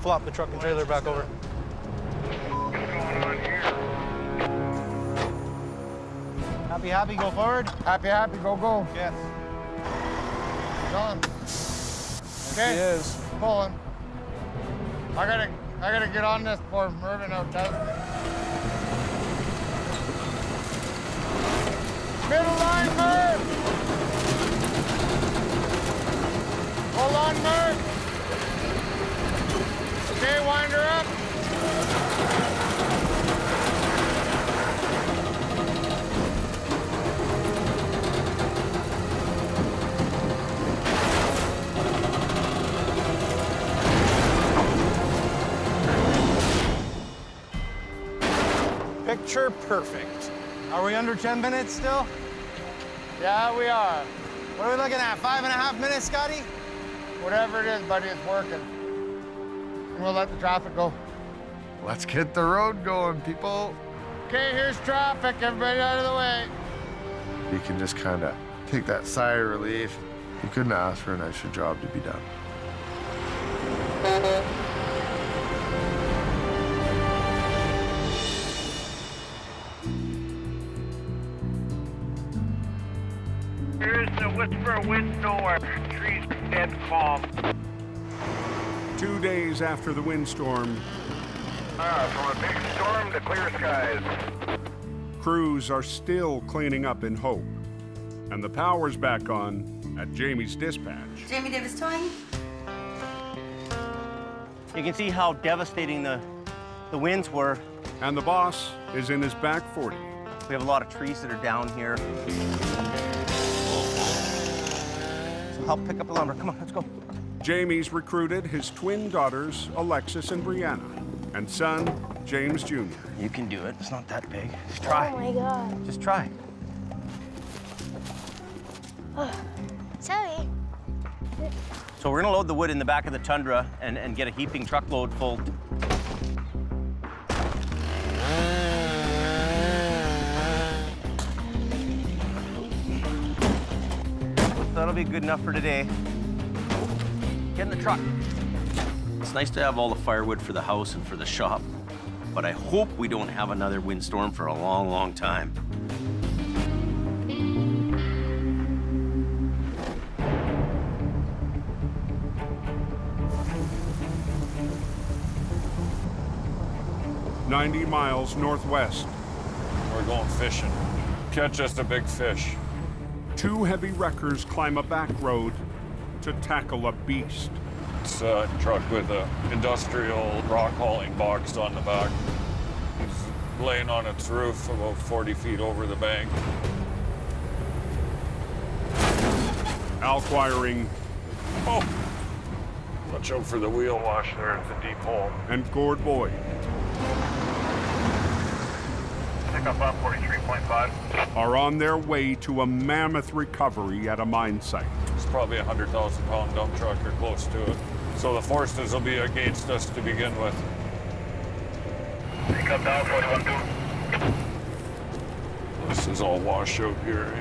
flop the truck and trailer back over. What's going on here? Happy, happy, go forward. Happy, happy, go, go. Yes. Done. Okay. He is. Pulling. I gotta get on this before Mervin outdoes me. Middle line, Merv! Hold on, Merv! Okay, wind her up. Picture perfect. Are we under 10 minutes still? Yeah, we are. What are we looking at, 5.5 minutes, Scotty? Whatever it is, buddy, it's working. And we'll let the traffic go. Let's get the road going, people. Okay, here's traffic. Everybody out of the way. You can just kind of take that sigh of relief. You couldn't ask for a nicer job to be done. Here's the whisper of wind nowhere. Trees dead calm. 2 days after the windstorm, From a big storm to clear skies. crews are still cleaning up in Hope. And the power's back on at Jamie's dispatch. Jamie Davis towing. You can see how devastating the winds were. And the boss is in his back 40. We have a lot of trees that are down here. So help pick up the lumber. Come on, let's go. Jamie's recruited his twin daughters, Alexis and Brianna, and son, James Jr. You can do it. It's not that big. Just try. Oh my God. Just try. Sorry. So we're gonna load the wood in the back of the Tundra and get a heaping truckload full. That'll be good enough for today. Get in the truck. It's nice to have all the firewood for the house and for the shop, but I hope we don't have another windstorm for a long, long time. "90 miles northwest. We're going fishing. Catch us a big fish. 2 heavy wreckers climb a back road to tackle a beast. It's a truck with a industrial rock hauling box on the back. It's laying on its roof about 40 feet over the bank. Al Quiring. Oh! Watch out for the wheel wash there at the deep hole. And Gord Boyd Pick up 43.5. are on their way to a mammoth recovery at a mine site. It's probably a 100,000-pound dump truck or close to it. So the forces will be against us to begin with. Pick up down 41.2. This is all washout here.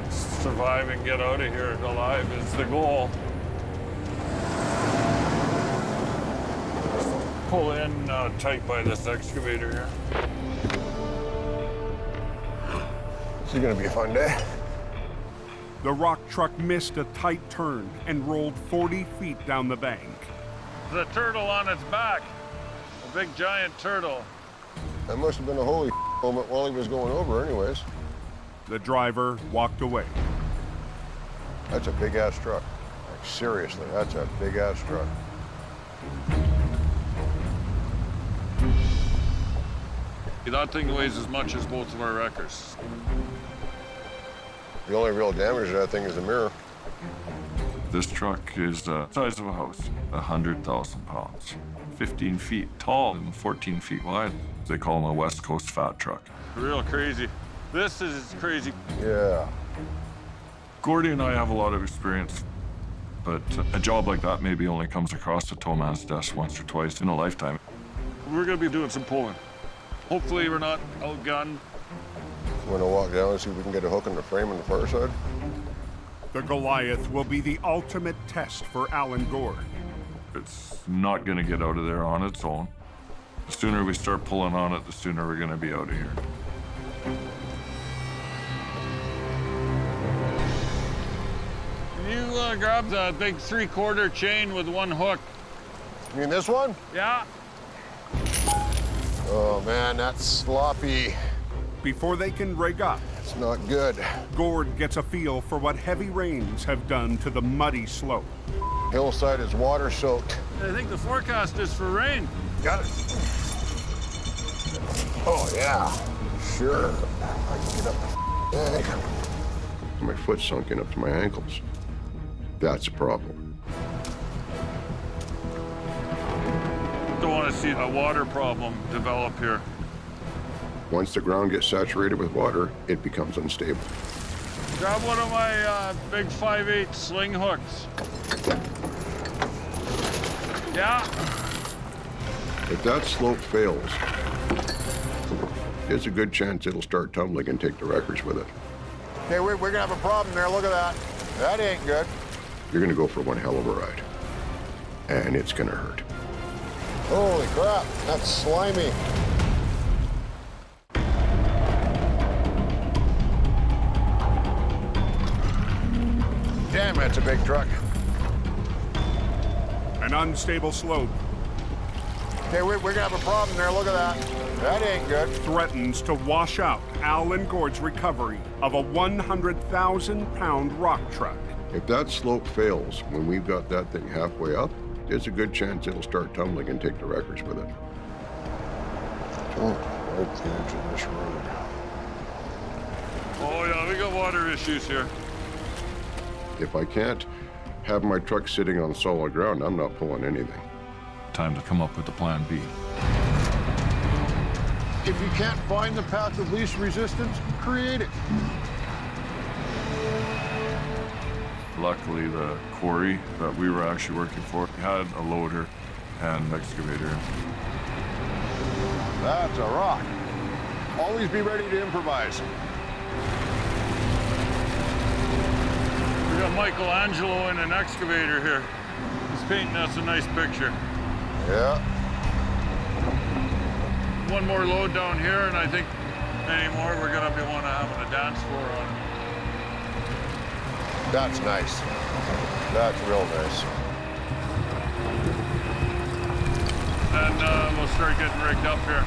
Survive and get out of here alive is the goal. pull in tight by this excavator here. This is gonna be a fun day. The rock truck missed a tight turn and rolled 40 feet down the bank. There's a turtle on its back. A big giant turtle. That must have been a holy moment while he was going over anyways. The driver walked away. That's a big ass truck. Like, seriously, that's a big ass truck. That thing weighs as much as both of our wreckers. The only real damage to that thing is the mirror. This truck is the size of a house, 100,000 pounds, 15 feet tall and 14 feet wide. They call them a West Coast fat truck. Real crazy. This is crazy. Yeah. Gordy and I have a lot of experience, but a job like that maybe only comes across a tow man's desk once or twice in a lifetime. We're gonna be doing some pulling. Hopefully we're not outgunned. We're gonna walk down and see if we can get a hook in the frame on the far side. The Goliath will be the ultimate test for Alan Gord. It's not gonna get out of there on its own. The sooner we start pulling on it, the sooner we're gonna be out of here. Can you grab the big 3/4 chain with one hook? You mean this one? Yeah. Oh man, that's sloppy. Before they can rig up, it's not good. Gord gets a feel for what heavy rains have done to the muddy slope. Hillside is water soaked. I think the forecast is for rain. Got it. Oh yeah, sure. I can get up the bank. My foot's sunken up to my ankles. That's a problem. Don't want to see a water problem develop here. Once the ground gets saturated with water, it becomes unstable. Grab one of my big 5/8 sling hooks. Yeah. If that slope fails, there's a good chance it'll start tumbling and take the wreckers with it. Hey, we're gonna have a problem there. Look at that. That ain't good. You're gonna go for one hell of a ride. And it's gonna hurt. Holy crap, that's slimy. Damn, that's a big truck. An unstable slope. Hey, we're gonna have a problem there. Look at that. That ain't good. Threatens to wash out Alan Gord's recovery of a 100,000-pound rock truck. If that slope fails when we've got that thing halfway up, there's a good chance it'll start tumbling and take the wreckers with it. Don't like the edge of this road. Oh yeah, we got water issues here. If I can't have my truck sitting on solid ground, I'm not pulling anything. Time to come up with a plan B. If you can't find the path of least resistance, create it. Luckily, the quarry that we were actually working for had a loader and excavator. That's a rock. Always be ready to improvise. We got Michelangelo in an excavator here. He's painting us a nice picture. Yeah. One more load down here, and I think any more we're gonna be having a dance floor on it. That's nice. That's real nice. And we'll start getting rigged up here.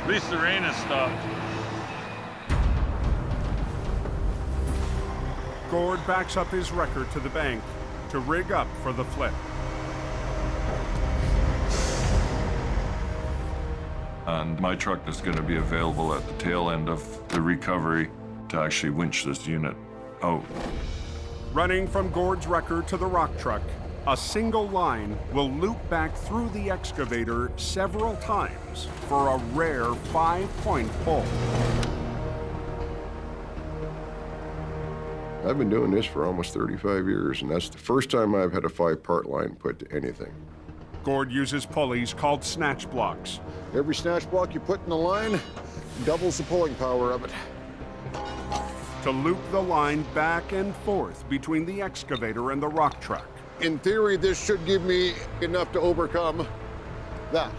At least the rain has stopped. Gord backs up his wrecker to the bank to rig up for the flip. And my truck is going to be available at the tail end of the recovery to actually winch this unit out. Running from Gord's wrecker to the rock truck, a single line will loop back through the excavator several times for a rare 5-point pull. I've been doing this for almost 35 years, and that's the first time I've had a 5-part line put to anything. Gord uses pulleys called snatch blocks. Every snatch block you put in the line doubles the pulling power of it. To loop the line back and forth between the excavator and the rock truck. In theory, this should give me enough to overcome that.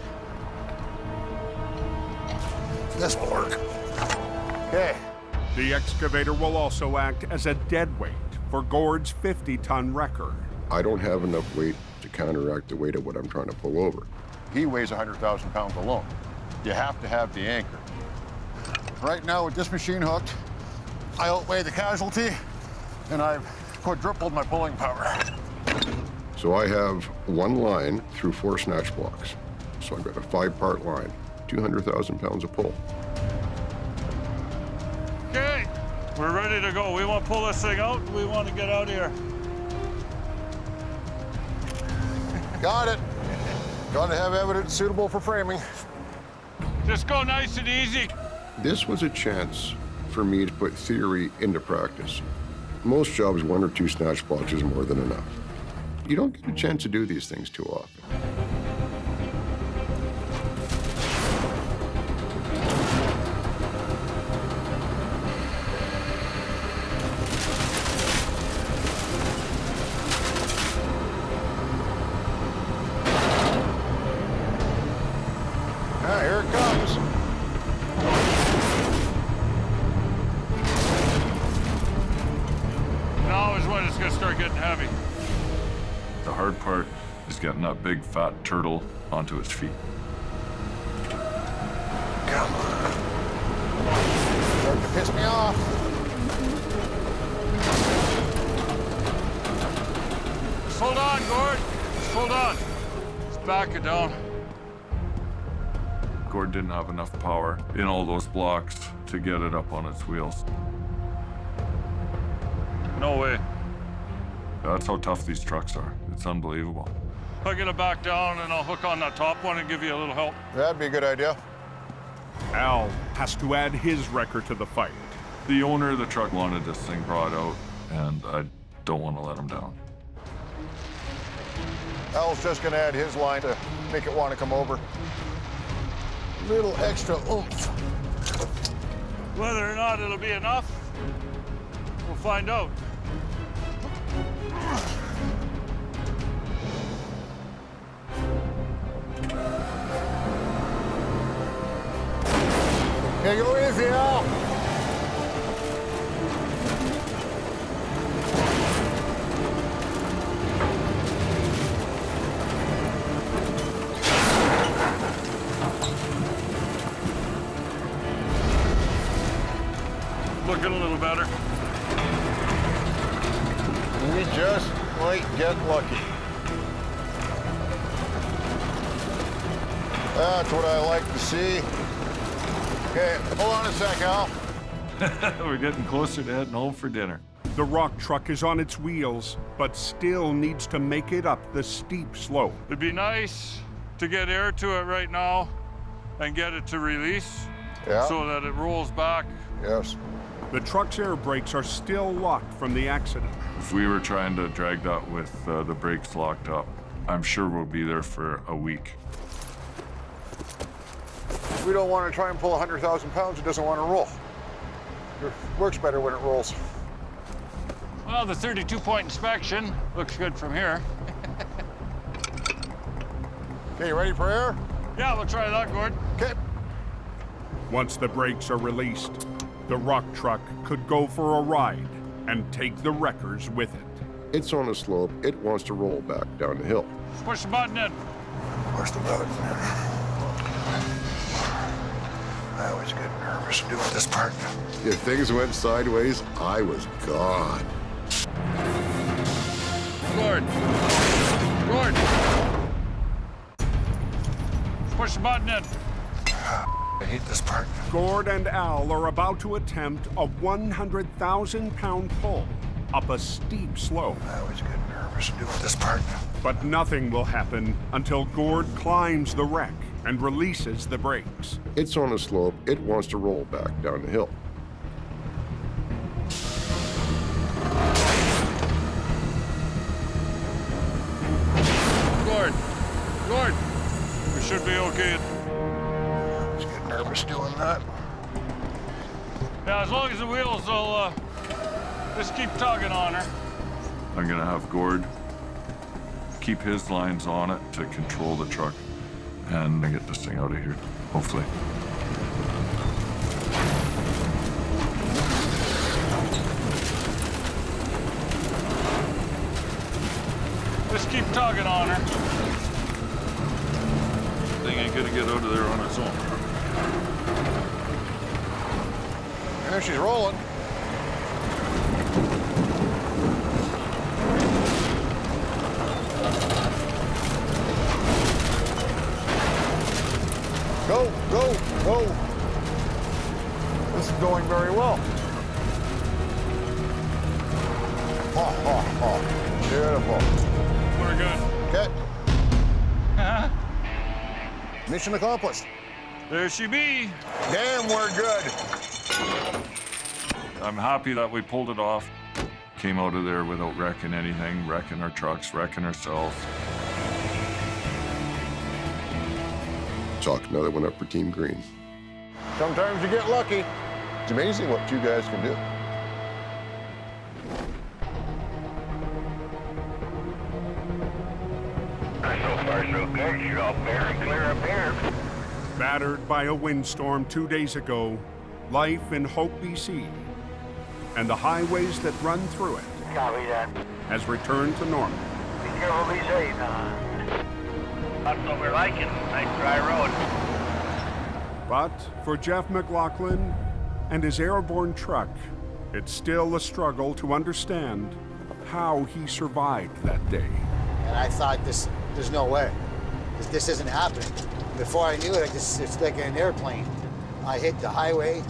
This will work. Okay. The excavator will also act as a deadweight for Gord's 50-ton wrecker. I don't have enough weight to counteract the weight of what I'm trying to pull over. He weighs 100,000 pounds alone. You have to have the anchor. Right now, with this machine hooked, I outweigh the casualty, and I've quadrupled my pulling power. So I have one line through 4 snatch blocks. So I've got a 5-part line, 200,000 pounds of pull. Okay, we're ready to go. We want to pull this thing out. We want to get out of here. Got it. Got to have evidence suitable for framing. Just go nice and easy. This was a chance for me to put theory into practice. Most jobs, 1 or 2 snatch blocks is more than enough. You don't get a chance to do these things too often. Here it comes. Now is when it's going to start getting heavy. The hard part is getting that big fat turtle onto its feet. Come on. Starting to piss me off. Just hold on, Gord. Just hold on. Just back it down. Gord didn't have enough power in all those blocks to get it up on its wheels. No way. That's how tough these trucks are. It's unbelievable. I'll get it back down and I'll hook on that top one and give you a little help. That'd be a good idea. Al has to add his wrecker to the fight. The owner of the truck wanted this thing brought out, and I don't want to let him down. Al's just gonna add his line to make it want to come over. Little extra oomph. Whether or not it'll be enough, we'll find out. Okay, go easy, Al. Looking a little better. We just might get lucky. That's what I like to see. Okay, hold on a sec, Al. We're getting closer to heading home for dinner. The rock truck is on its wheels, but still needs to make it up the steep slope. It'd be nice to get air to it right now and get it to release so that it rolls back. Yes. The truck's air brakes are still locked from the accident. If we were trying to drag that with the brakes locked up, I'm sure we'll be there for a week. We don't want to try and pull 100,000 pounds. It doesn't want to roll. It works better when it rolls. Well, the 32-point inspection looks good from here. Okay, you ready for air? Yeah, we'll try that, Gord. Okay. Once the brakes are released, the rock truck could go for a ride and take the wreckers with it. It's on a slope. It wants to roll back down the hill. Let's push the button in. Push the button in. I always get nervous doing this part. If things went sideways, I was gone. Gord. Gord. Let's push the button in. I hate this part. Gord and Al are about to attempt a 100,000-pound pull up a steep slope. I always get nervous doing this part. But nothing will happen until Gord climbs the wreck and releases the brakes. It's on a slope. It wants to roll back down the hill. Gord. Gord. We should be okay. I always get nervous doing that. Yeah, as long as the wheels will just keep tugging on her. I'm gonna have Gord keep his lines on it to control the truck and get this thing out of here, hopefully. Just keep tugging on her. Thing ain't gonna get out of there on its own. There she's rolling. Go, go, go. This is going very well. Beautiful. We're good. Okay. Mission accomplished. There she be. Damn, we're good. I'm happy that we pulled it off. Came out of there without wrecking anything, wrecking our trucks, wrecking ourselves. Chalk another one up for Team Green. Sometimes you get lucky. It's amazing what you guys can do. So far, so good. You're all fair and clear up here. Battered by a windstorm 2 days ago, life in Hope, BC, and the highways that run through it Copy that. has returned to normal. Be careful, be safe. That's what we're liking. Nice dry road. But for Jeff McLaughlin and his airborne truck, it's still a struggle to understand how he survived that day. And I thought, there's no way. This isn't happening. Before I knew it, it's like an airplane. I hit the highway,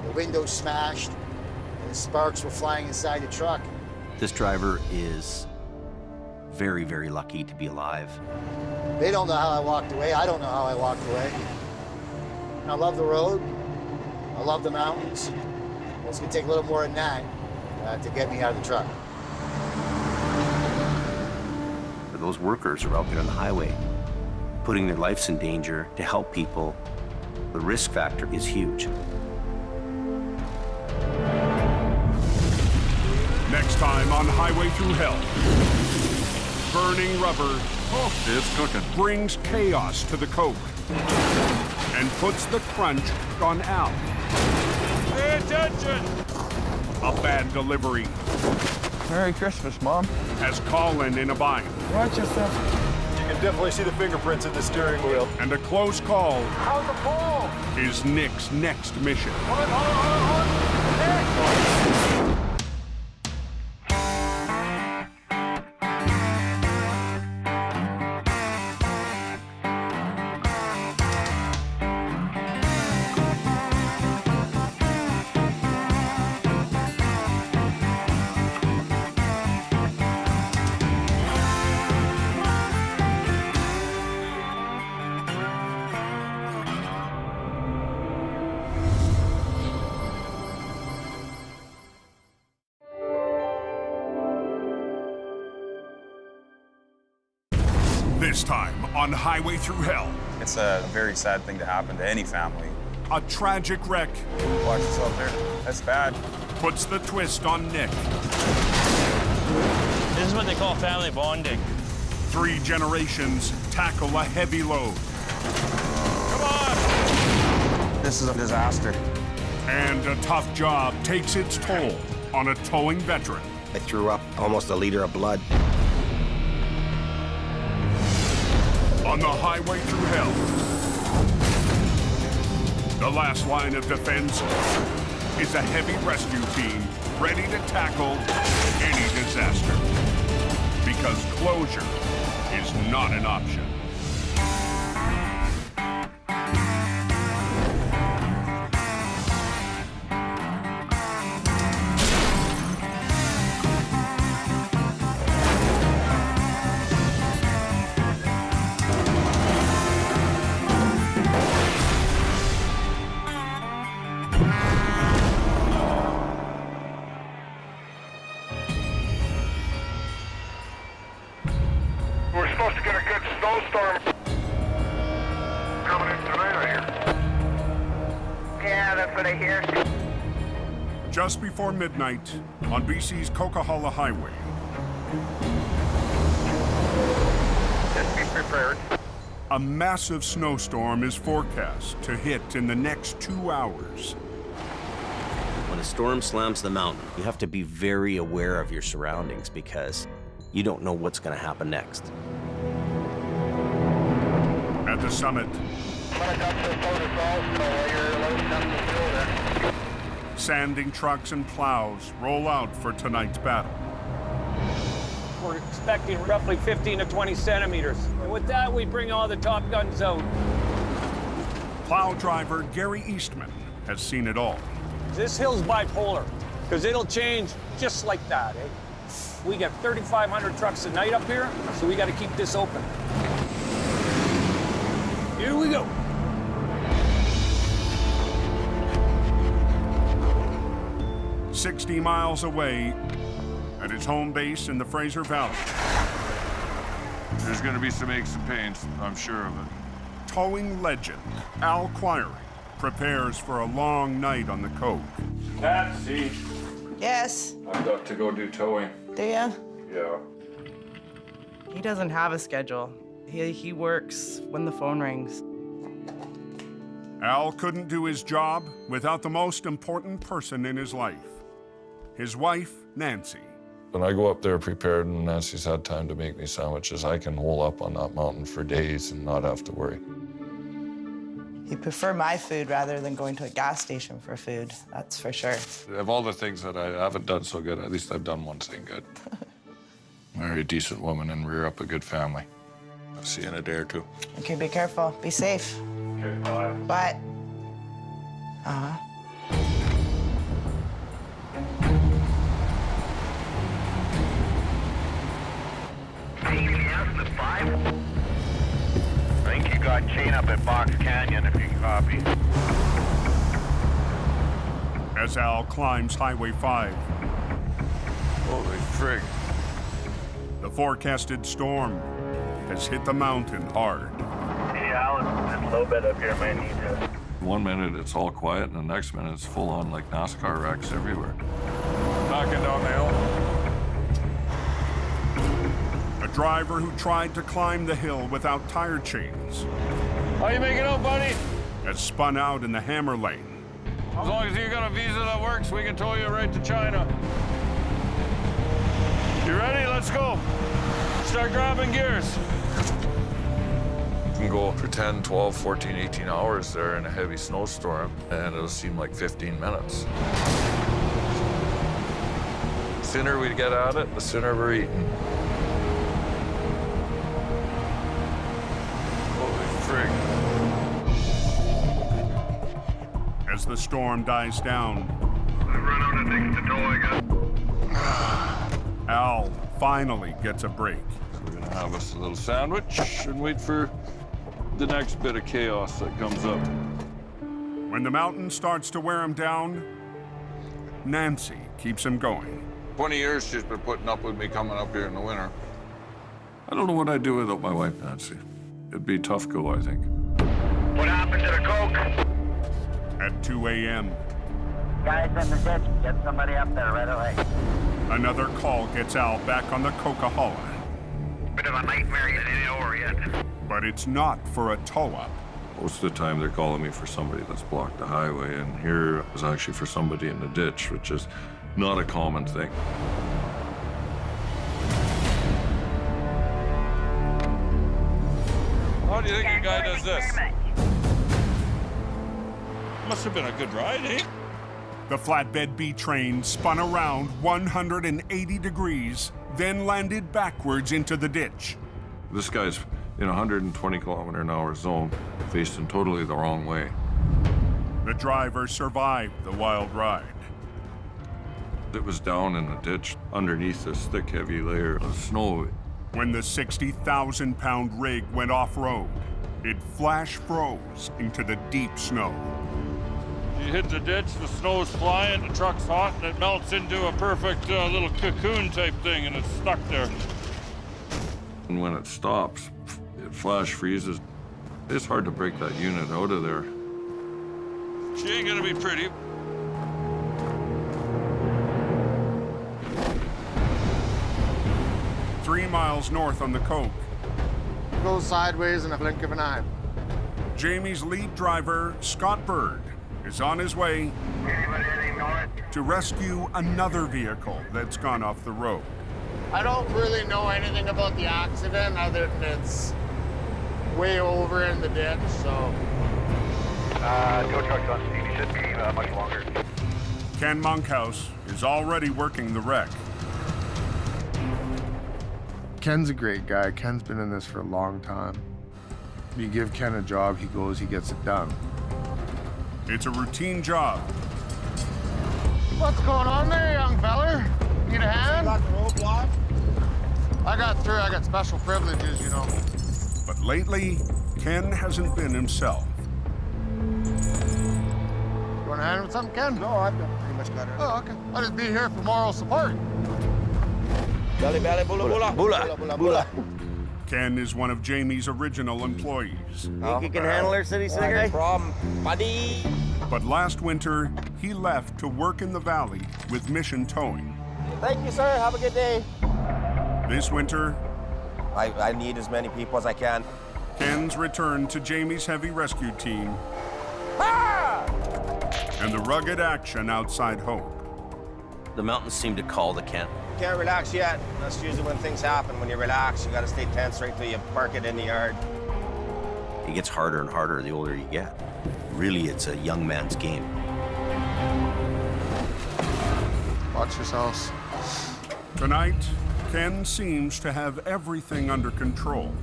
the windows smashed, and the sparks were flying inside the truck. This driver is very, very lucky to be alive. They don't know how I walked away. I don't know how I walked away. I love the road. I love the mountains. It's gonna take a little more than that to get me out of the truck. Those workers are out there on the highway, putting their lives in danger to help people. The risk factor is huge. Next time on Highway Through Hell, burning rubber it's cooking. Brings chaos to the Coke and puts the crunch on Al. Pay attention! A bad delivery Merry Christmas, Mom. has Colin in a bind. Watch yourself. You can definitely see the fingerprints in the steering wheel. And a close call How's the pole? is Nick's next mission. Hold on. Nick! This time on Highway Through Hell, It's a very sad thing to happen to any family. a tragic wreck Watch yourself there. That's bad. puts the twist on Nick. This is what they call family bonding. 3 generations tackle a heavy load. Come on! This is a disaster. And a tough job takes its toll on a towing veteran. I threw up almost a liter of blood. On the Highway Through Hell, the last line of defense is a heavy rescue team ready to tackle any disaster. Because closure is not an option. We're supposed to get a good snowstorm coming in tonight, I hear. Yeah, that's what I hear. Just before midnight on BC's Coquihalla Highway, prepared. A massive snowstorm is forecast to hit in the next 2 hours. When a storm slams the mountain, you have to be very aware of your surroundings because you don't know what's going to happen next. At the summit, sanding trucks and plows roll out for tonight's battle. We're expecting roughly 15 to 20 centimeters. And with that, we bring all the top guns out. Plow driver Gary Eastman has seen it all. This hill's bipolar, because it'll change just like that, eh? We get 3,500 trucks a night up here, so we got to keep this open. Here we go. "60 miles away at his home base in the Fraser Valley. There's gonna be some aches and pains, I'm sure of it. Towing legend Al Quiring prepares for a long night on the coke. Patsy, Yes. I've got to go do towing. Do ya? Yeah. He doesn't have a schedule. He works when the phone rings. Al couldn't do his job without the most important person in his life, his wife, Nancy. When I go up there prepared and Nancy's had time to make me sandwiches, I can hole up on that mountain for days and not have to worry. He'd prefer my food rather than going to a gas station for food, that's for sure. Of all the things that I haven't done so good, at least I've done one thing good. Marry a decent woman and rear up a good family. I'll see you in a day or two. Okay, be careful. Be safe. Okay, bye. Bye. Uh-huh. I think you got chain up at Box Canyon, if you can copy. As Al climbs Highway 5, Holy frig. the forecasted storm has hit the mountain hard. Hey, Alan, this low bed up here might need to... One minute it's all quiet, and the next minute it's full on like NASCAR wrecks everywhere. Knocking down the hill. A driver who tried to climb the hill without tire chains How you making out, buddy? has spun out in the hammer lane. As long as you got a visa that works, we can tow you right to China. You ready? Let's go. Start grabbing gears. You can go for 10, 12, 14, 18 hours there in a heavy snowstorm, and it'll seem like 15 minutes. The sooner we get at it, the sooner we're eating. Holy frig. As the storm dies down, I've run out of things to tow, I guess. Al finally gets a break. So we're gonna have us a little sandwich and wait for the next bit of chaos that comes up. When the mountain starts to wear him down, Nancy keeps him going. 20 years she's been putting up with me coming up here in the winter. I don't know what I'd do without my wife, Nancy. It'd be a tough go, I think. What happened to the coke? At 2 a.m., Guys in the ditch, get somebody up there right away. another call gets Al back on the Coca-Cola. Bit of a nightmare getting it over yet. But it's not for a tow-up. Most of the time they're calling me for somebody that's blocked the highway, and here it was actually for somebody in the ditch, which is not a common thing. How do you think a guy does this? Must have been a good ride, eh? The flatbed B train spun around 180 degrees, then landed backwards into the ditch. This guy's in a 120-kilometer-an-hour zone, facing totally the wrong way. The driver survived the wild ride. It was down in the ditch underneath this thick, heavy layer of snow. When the 60,000-pound rig went off-road, it flash froze into the deep snow. You hit the ditch, the snow's flying, the truck's hot, and it melts into a perfect little cocoon type thing, and it's stuck there. And when it stops, it flash freezes. It's hard to break that unit out of there. She ain't gonna be pretty. Three miles north on the Coke, goes sideways in a blink of an eye. Jamie's lead driver, Scott Bird, is on his way to rescue another vehicle that's gone off the road. I don't really know anything about the accident other than it's way over in the ditch, so. Tow truck's on scene. He shouldn't be much longer. Ken Monkhouse is already working the wreck. Ken's a great guy. Ken's been in this for a long time. You give Ken a job, he goes, he gets it done. It's a routine job. What's going on there, young feller? Need a hand? You got the roadblock? I got through. I got special privileges, you know. But lately, Ken hasn't been himself. You want a hand with something, Ken? No, I've pretty much got it. Oh, okay. I'll just be here for moral support. Belly, belly, bula, bula. Bula, bula, bula. Ken is one of Jamie's original employees. Think you can handle her, city slicker? No problem, buddy. But last winter, he left to work in the valley with Mission Towing. Thank you, sir. Have a good day. This winter, I need as many people as I can. Ken's returned to Jamie's heavy rescue team and the rugged action outside Hope. The mountains seem to call to Ken. Can't relax yet. That's usually when things happen. When you relax, you gotta stay tense right till you park it in the yard. It gets harder and harder the older you get. Really, it's a young man's game. Watch yourselves. Tonight, Ken seems to have everything under control.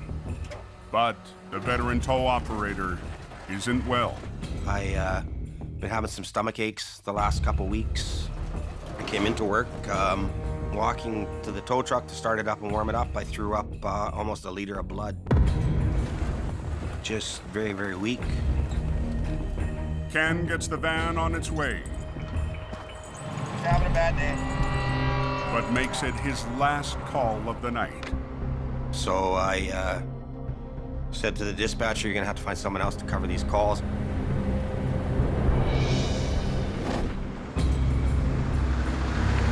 But the veteran tow operator isn't well. I been having some stomach aches the last couple weeks. I came into work, walking to the tow truck to start it up and warm it up. I threw up almost a liter of blood. Just very, very weak. Ken gets the van on its way. He's having a bad day. But makes it his last call of the night. So I said to the dispatcher, you're gonna have to find someone else to cover these calls.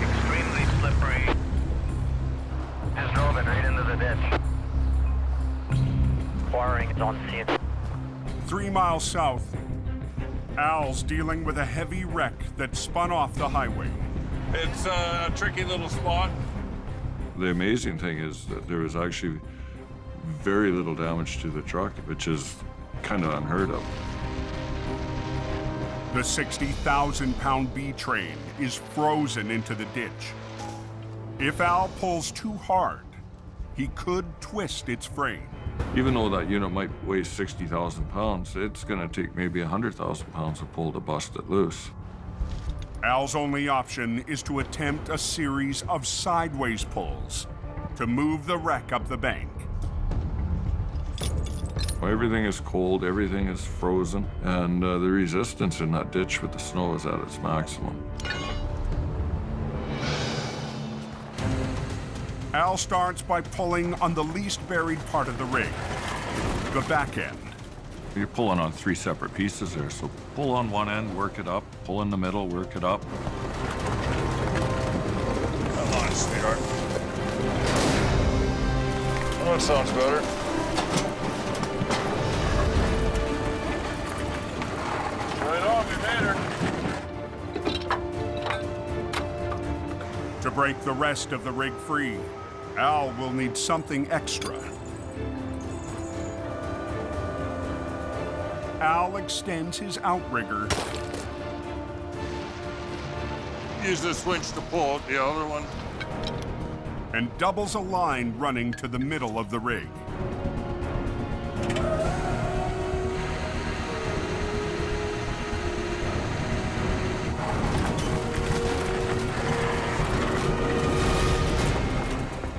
Extremely slippery. Just drove it right into the ditch. Wiring is on scene. 3 miles south, Al's dealing with a heavy wreck that spun off the highway. It's a tricky little spot. The amazing thing is that there was actually very little damage to the truck, which is kind of unheard of. The 60,000-pound B train is frozen into the ditch. If Al pulls too hard, he could twist its frame. Even though that unit might weigh 60,000 pounds, it's going to take maybe 100,000 pounds to pull to bust it loose. Al's only option is to attempt a series of sideways pulls to move the wreck up the bank. Everything is cold, everything is frozen, and the resistance in that ditch with the snow is at its maximum. Al starts by pulling on the least buried part of the rig, the back end. You're pulling on 3 separate pieces there, so pull on one end, work it up, pull in the middle, work it up. Come on, sweetheart. Oh, that sounds better. Right on, we made her. To break the rest of the rig free, Al will need something extra. Al extends his outrigger. Use this winch to pull out the other one. And doubles a line running to the middle of the rig.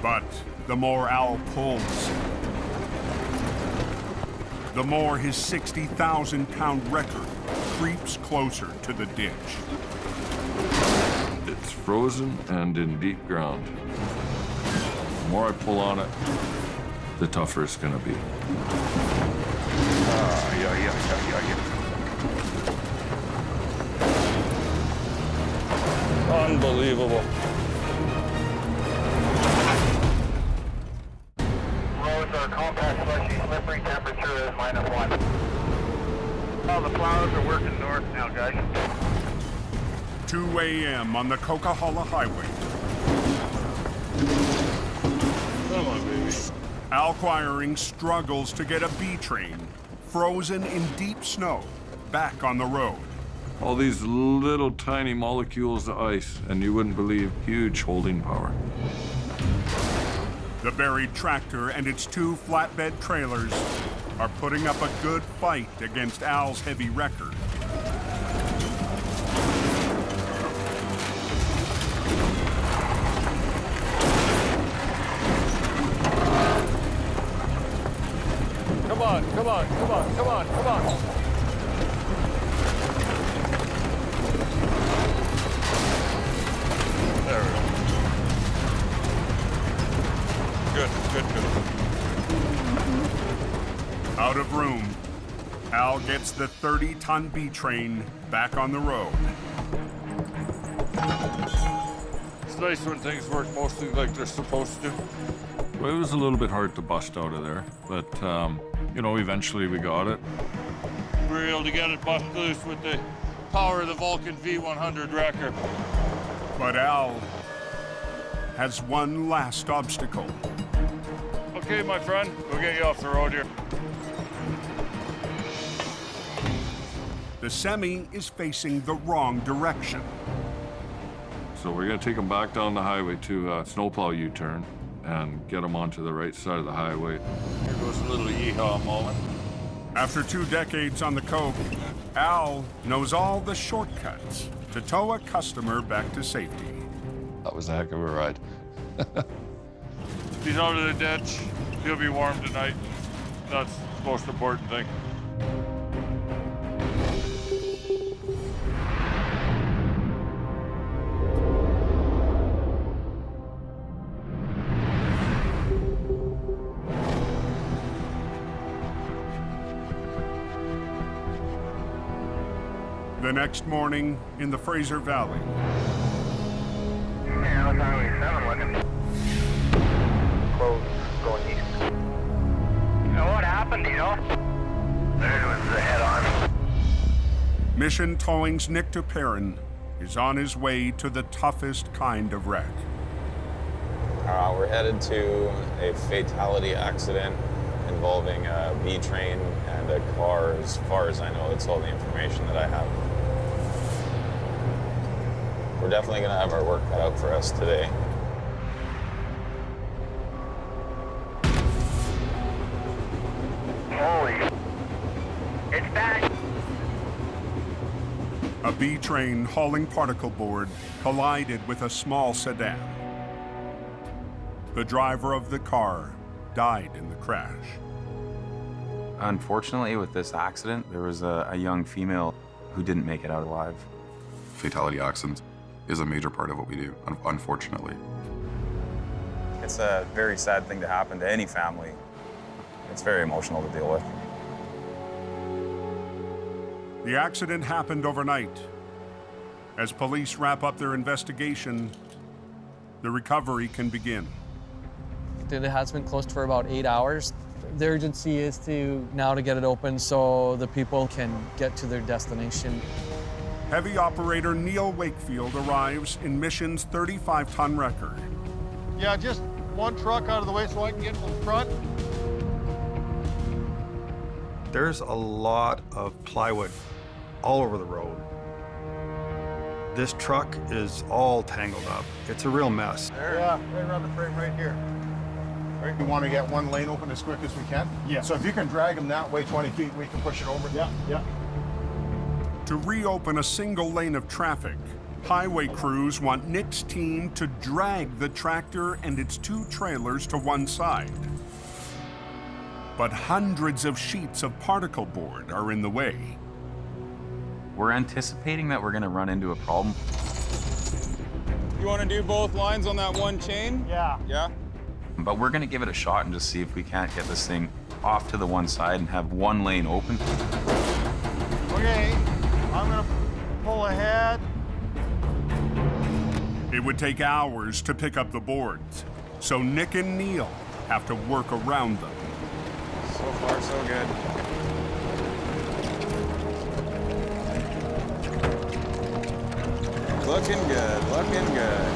But the more Al pulls, the more his 60,000-pound record creeps closer to the ditch. It's frozen and in deep ground. The more I pull on it, the tougher it's gonna be. Unbelievable. Roads are compact slushy. All the plows are working north now, guys. 2 a.m. on the Coquihalla Highway. Come on, baby. Al Quiring struggles to get a B train, frozen in deep snow, back on the road. All these little tiny molecules of ice, and you wouldn't believe huge holding power. The buried tractor and its 2 flatbed trailers are putting up a good fight against Al's heavy wrecker. Come on, come on, come on, come on, come on. There we go. Good, good, good. Out of room, Al gets the 30-ton B train back on the road. It's nice when things work mostly like they're supposed to. Well, it was a little bit hard to bust out of there, but, you know, eventually we got it. We were able to get it bust loose with the power of the Vulcan V100 wrecker. But Al has one last obstacle. Okay, my friend, we'll get you off the road here. The semi is facing the wrong direction. So we're gonna take them back down the highway to a snowplow U-turn and get them onto the right side of the highway. Here goes a little yeehaw moment. After 2 decades on the Coke, Al knows all the shortcuts to tow a customer back to safety. That was a heck of a ride. He's out of the ditch. He'll be warm tonight. That's the most important thing. The next morning in the Fraser Valley. Yeah, it's Highway 7 looking. Closed, going east. Now what happened, do you know? There was the head-on. Mission Towing's Nick Duperrin is on his way to the toughest kind of wreck. We're headed to a fatality accident involving a B train and a car. As far as I know, that's all the information that I have. We're definitely going to have our work cut out for us today. Holy. It's back. A B train hauling particle board collided with a small sedan. The driver of the car died in the crash. Unfortunately, with this accident, there was a young female who didn't make it out alive. Fatality accidents is a major part of what we do, unfortunately. It's a very sad thing to happen to any family. It's very emotional to deal with. The accident happened overnight. As police wrap up their investigation, the recovery can begin. It has been closed for about 8 hours. The urgency is to get it open so the people can get to their destination. Heavy operator Neil Wakefield arrives in Mission's 35-ton wrecker. Yeah, just one truck out of the way so I can get to the front. There's a lot of plywood all over the road. This truck is all tangled up. It's a real mess. Yeah, right around the frame right here. Right, we want to get one lane open as quick as we can. Yeah. So if you can drag them that way 20 feet, we can push it over. Yeah, yeah. To reopen a single lane of traffic, highway crews want Nick's team to drag the tractor and its 2 trailers to one side. But hundreds of sheets of particle board are in the way. We're anticipating that we're going to run into a problem. You want to do both lines on that one chain? Yeah. Yeah? But we're going to give it a shot and just see if we can't get this thing off to the one side and have one lane open. Okay, I'm going to pull ahead. It would take hours to pick up the boards, so Nick and Neil have to work around them. So far, so good. Looking good, looking good.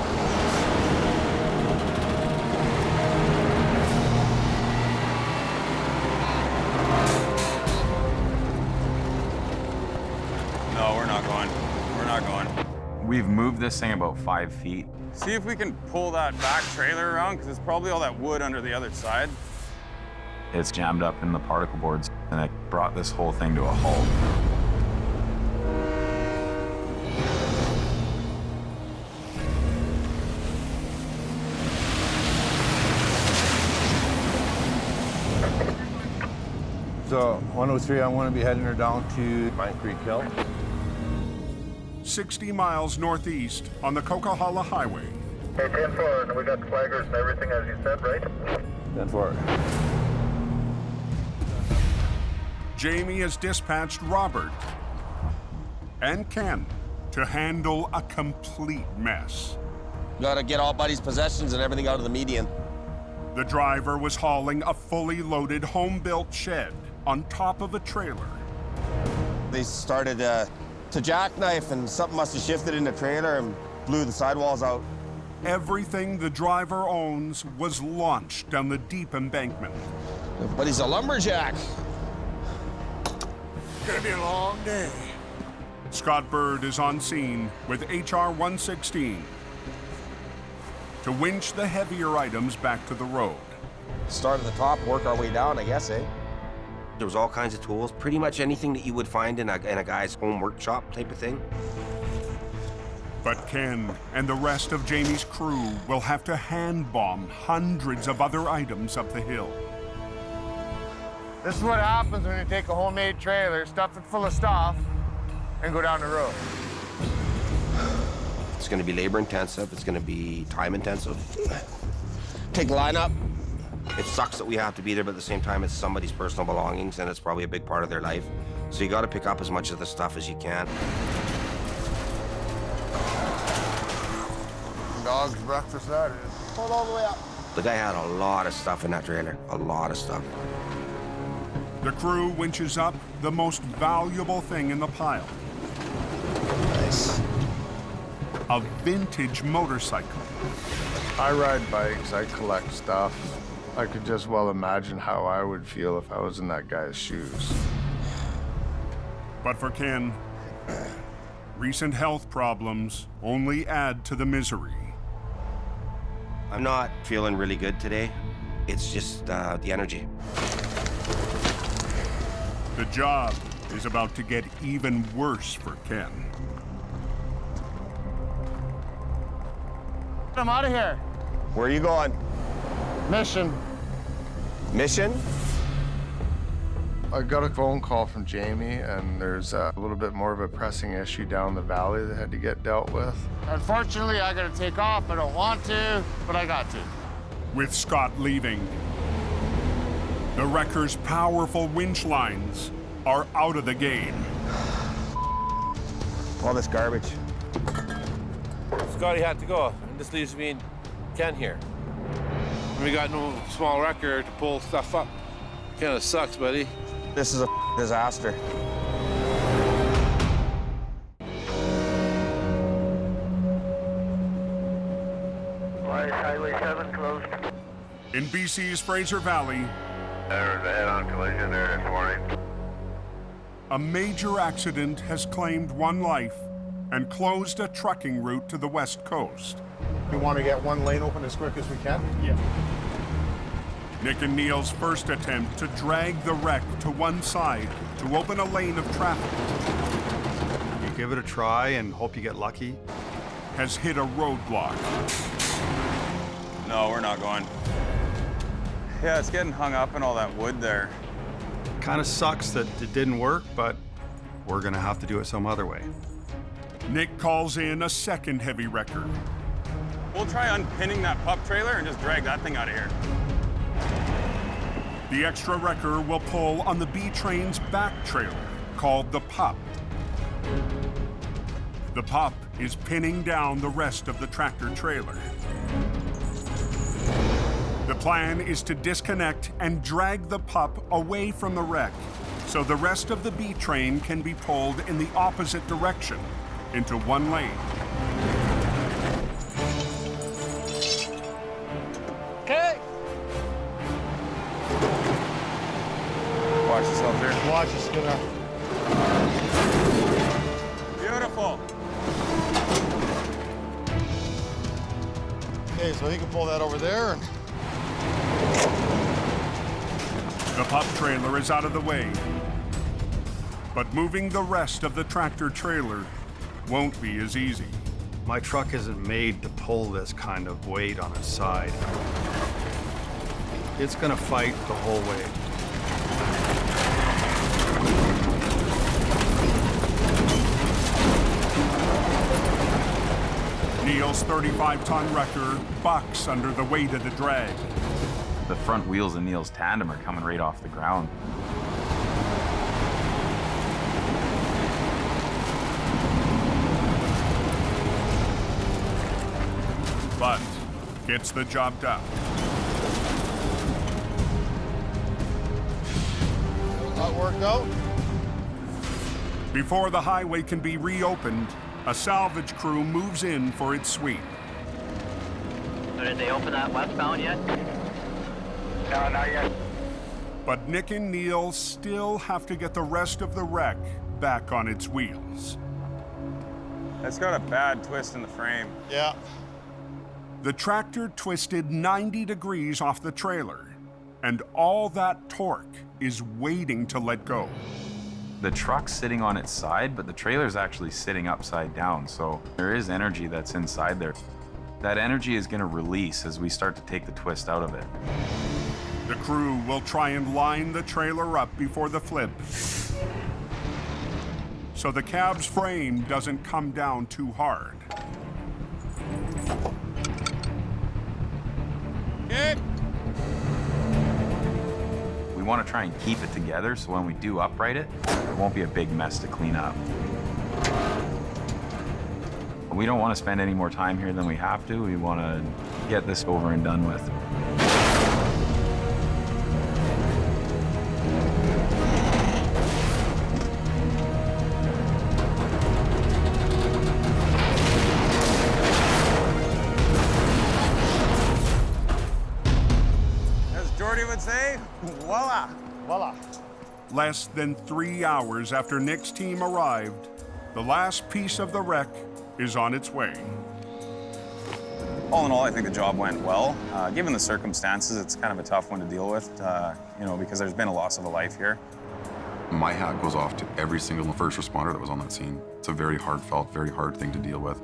No, we're not going. We're not going. We've moved this thing about 5 feet. See if we can pull that back trailer around, because it's probably all that wood under the other side. It's jammed up in the particle boards, and it brought this whole thing to a halt. So 103, I'm going to be heading her down to Pine Creek Hill. 60 miles northeast on the Coquihalla Highway. Hey, 10-4, and we got flaggers and everything as you said, right? 10-4. Jamie has dispatched Robert and Ken to handle a complete mess. Gotta get all Buddy's possessions and everything out of the median. The driver was hauling a fully loaded home-built shed on top of a trailer. They started to jackknife, and something must have shifted in the trailer and blew the sidewalls out. Everything the driver owns was launched down the deep embankment. But he's a lumberjack. Gonna be a long day. Scott Bird is on scene with HR 116 to winch the heavier items back to the road. Start at the top, work our way down, I guess, eh? There was all kinds of tools, pretty much anything that you would find in a guy's home workshop type of thing. But Ken and the rest of Jamie's crew will have to hand-bomb hundreds of other items up the hill. This is what happens when you take a homemade trailer, stuff it full of stuff, and go down the road. It's gonna be labor intensive, it's gonna be time intensive. Take lineup. It sucks that we have to be there, but at the same time, it's somebody's personal belongings, and it's probably a big part of their life. So you gotta pick up as much of the stuff as you can. Dog's breakfast, that is. Hold all the way up. The guy had a lot of stuff in that trailer, a lot of stuff. The crew winches up the most valuable thing in the pile. Nice. A vintage motorcycle. I ride bikes, I collect stuff. I could just well imagine how I would feel if I was in that guy's shoes. But for Ken, recent health problems only add to the misery. I'm not feeling really good today. It's just the energy. The job is about to get even worse for Ken. I'm out of here. Where are you going? Mission. Mission? I got a phone call from Jamie, and there's a little bit more of a pressing issue down the valley that had to get dealt with. Unfortunately, I gotta take off. I don't want to, but I got to. With Scott leaving, the wrecker's powerful winch lines are out of the game. All this garbage. Scotty had to go. This leaves me and Ken here. We got no small wrecker to pull stuff up. Kind of sucks, buddy. This is a disaster. Why is Highway 7 closed? In BC's Fraser Valley, There's a head-on collision there this morning. a major accident has claimed one life and closed a trucking route to the west coast. We want to get one lane open as quick as we can? Yeah. Nick and Neil's first attempt to drag the wreck to one side to open a lane of traffic You give it a try and hope you get lucky. has hit a roadblock. No, we're not going. Yeah, it's getting hung up in all that wood there. Kind of sucks that it didn't work, but we're gonna have to do it some other way. Nick calls in a second heavy wrecker. We'll try unpinning that pup trailer and just drag that thing out of here. The extra wrecker will pull on the B train's back trailer, called the pup. The pup is pinning down the rest of the tractor trailer. The plan is to disconnect and drag the pup away from the wreck so the rest of the B train can be pulled in the opposite direction into one lane. Okay. Watch yourself there. Watch the spinner. Beautiful. Okay, so he can pull that over there. The pup trailer is out of the way, but moving the rest of the tractor trailer won't be as easy. My truck isn't made to pull this kind of weight on its side. It's gonna fight the whole way. Neil's 35-ton wrecker bucks under the weight of the drag. The front wheels of Neil's tandem are coming right off the ground. But gets the job done. That worked out. Before the highway can be reopened, a salvage crew moves in for its sweep. So did they open that westbound yet? No, not yet. But Nick and Neil still have to get the rest of the wreck back on its wheels. It's got a bad twist in the frame. Yeah. The tractor twisted 90 degrees off the trailer, and all that torque is waiting to let go. The truck's sitting on its side, but the trailer's actually sitting upside down, so there is energy that's inside there. That energy is going to release as we start to take the twist out of it. The crew will try and line the trailer up before the flip, so the cab's frame doesn't come down too hard. We want to try and keep it together, so when we do upright it, it won't be a big mess to clean up. We don't want to spend any more time here than we have to. We want to get this over and done with. As Jordy would say, voila. Voila. Less than 3 hours after Nick's team arrived, the last piece of the wreck is on its way. All in all, I think the job went well. Given the circumstances, it's kind of a tough one to deal with, because there's been a loss of a life here. My hat goes off to every single first responder that was on that scene. It's a very heartfelt, very hard thing to deal with.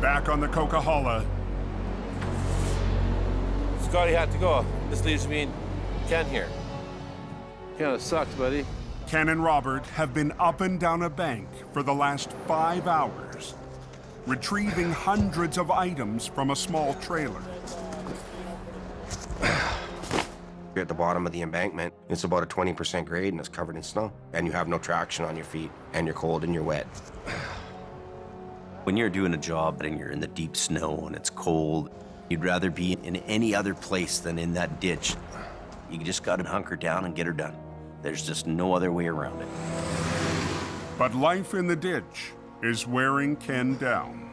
Back on the Coca-Cola, Scotty had to go. This leaves me and Ken here. Kind of sucks, buddy. Ken and Robert have been up and down a bank for the last 5 hours, retrieving hundreds of items from a small trailer. You're at the bottom of the embankment. It's about a 20% grade and it's covered in snow. And you have no traction on your feet, and you're cold and you're wet. When you're doing a job and you're in the deep snow and it's cold, you'd rather be in any other place than in that ditch. You just gotta hunker down and get her done. There's just no other way around it. But life in the ditch is wearing Ken down.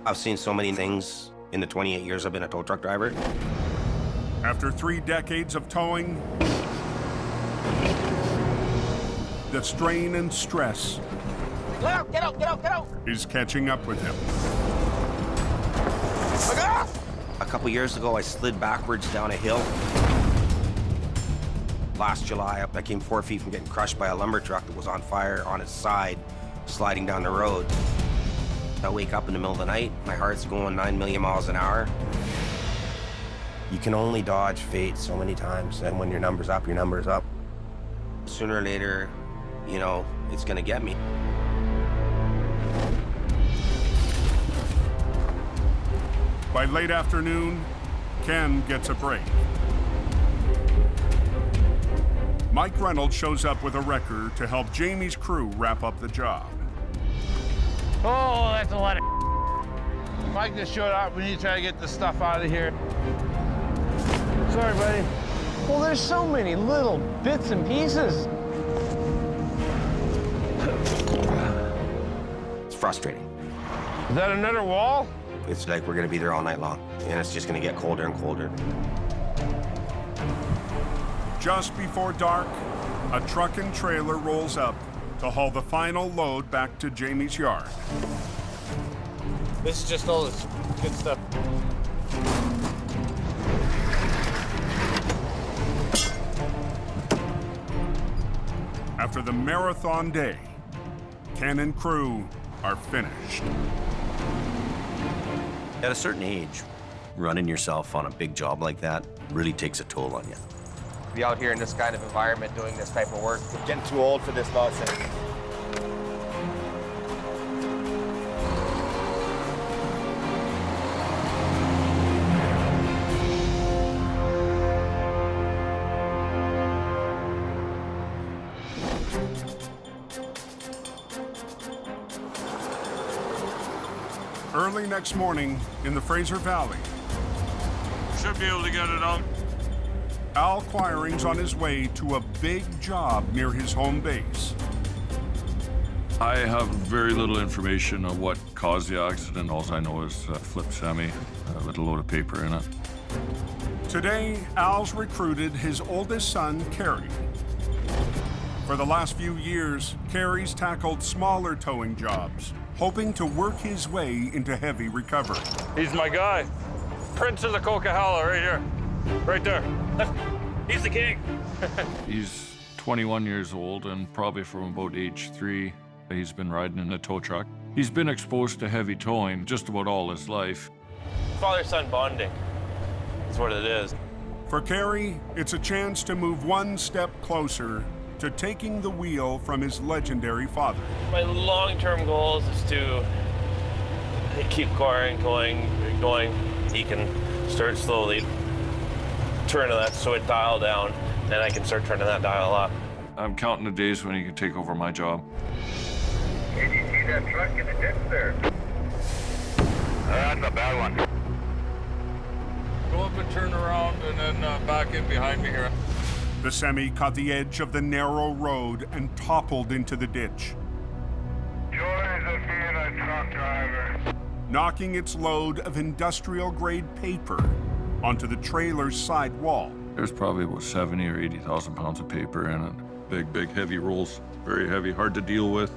I've seen so many things in the 28 years I've been a tow truck driver. After 3 decades of towing, the strain and stress Get out, get out, get out, get out! is catching up with him. A couple years ago, I slid backwards down a hill. Last July, I came 4 feet from getting crushed by a lumber truck that was on fire on its side, sliding down the road. I wake up in the middle of the night, my heart's going 9 million miles an hour. You can only dodge fate so many times, and when your number's up, your number's up. Sooner or later, it's gonna get me. By late afternoon, Ken gets a break. Mike Reynolds shows up with a wrecker to help Jamie's crew wrap up the job. Oh, that's a lot of Mike just showed up. We need to try to get this stuff out of here. Sorry, buddy. Well, there's so many little bits and pieces. It's frustrating. Is that another wall? It's like we're gonna be there all night long, and it's just gonna get colder and colder. Just before dark, a truck and trailer rolls up to haul the final load back to Jamie's yard. This is just all this good stuff. After the marathon day, Ken and crew are finished. At a certain age, running yourself on a big job like that really takes a toll on you. Be out here in this kind of environment doing this type of work. Getting too old for this nonsense. Early next morning in the Fraser Valley, Should be able to get it out. Al Quiring's on his way to a big job near his home base. I have very little information on what caused the accident. All I know is a flip semi with a load of paper in it. Today, Al's recruited his oldest son, Kerry. For the last few years, Kerry's tackled smaller towing jobs, hoping to work his way into heavy recovery. He's my guy. Prince of the Coquihalla right here. Right there. He's the king. He's 21 years old and probably from about age 3, he's been riding in a tow truck. He's been exposed to heavy towing just about all his life. Father-son bonding is what it is. For Kerry, it's a chance to move one step closer to taking the wheel from his legendary father. My long-term goal is to keep Quiring going. He can start slowly turning that switch dial down, then I can start turning that dial up. I'm counting the days when he can take over my job. Did you see that truck in the ditch there? That's a bad one. Go up and turn around and then back in behind me here. The semi caught the edge of the narrow road and toppled into the ditch, Joys of being a truck driver. knocking its load of industrial-grade paper onto the trailer's side wall. There's probably about 70 or 80,000 pounds of paper in it. Big, heavy rolls. Very heavy, hard to deal with.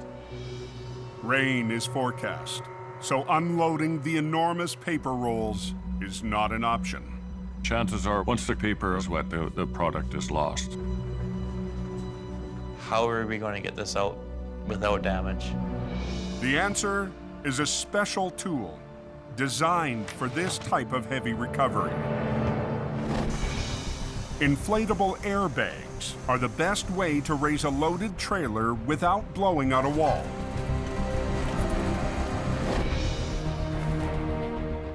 Rain is forecast, so unloading the enormous paper rolls is not an option. Chances are, once the paper is wet, the product is lost. How are we going to get this out without damage? The answer is a special tool designed for this type of heavy recovery. Inflatable airbags are the best way to raise a loaded trailer without blowing out a wall.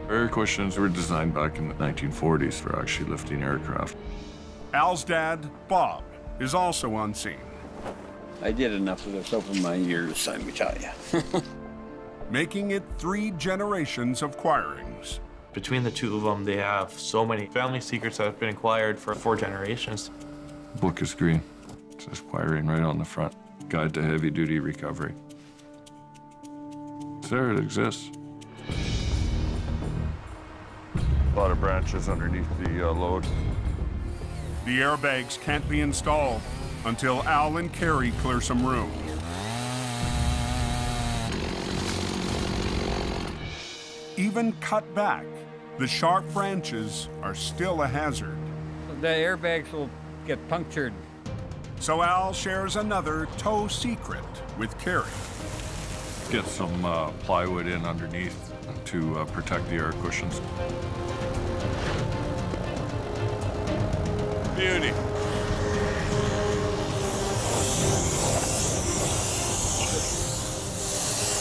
Air cushions were designed back in the 1940s for actually lifting aircraft. Al's dad, Bob, is also on scene. I did enough of this over my years, let me tell you. Making it 3 generations of Quirings. Between the two of them, they have so many family secrets that have been acquired for 4 generations. Book is green. It says Quiring right on the front. Guide to Heavy Duty Recovery. There it exists. A lot of branches underneath the load. The airbags can't be installed until Al and Kerry clear some room. Even cut back, the sharp branches are still a hazard. The airbags will get punctured. So Al shares another tow secret with Kerry. Get some plywood in underneath to protect the air cushions. Beauty.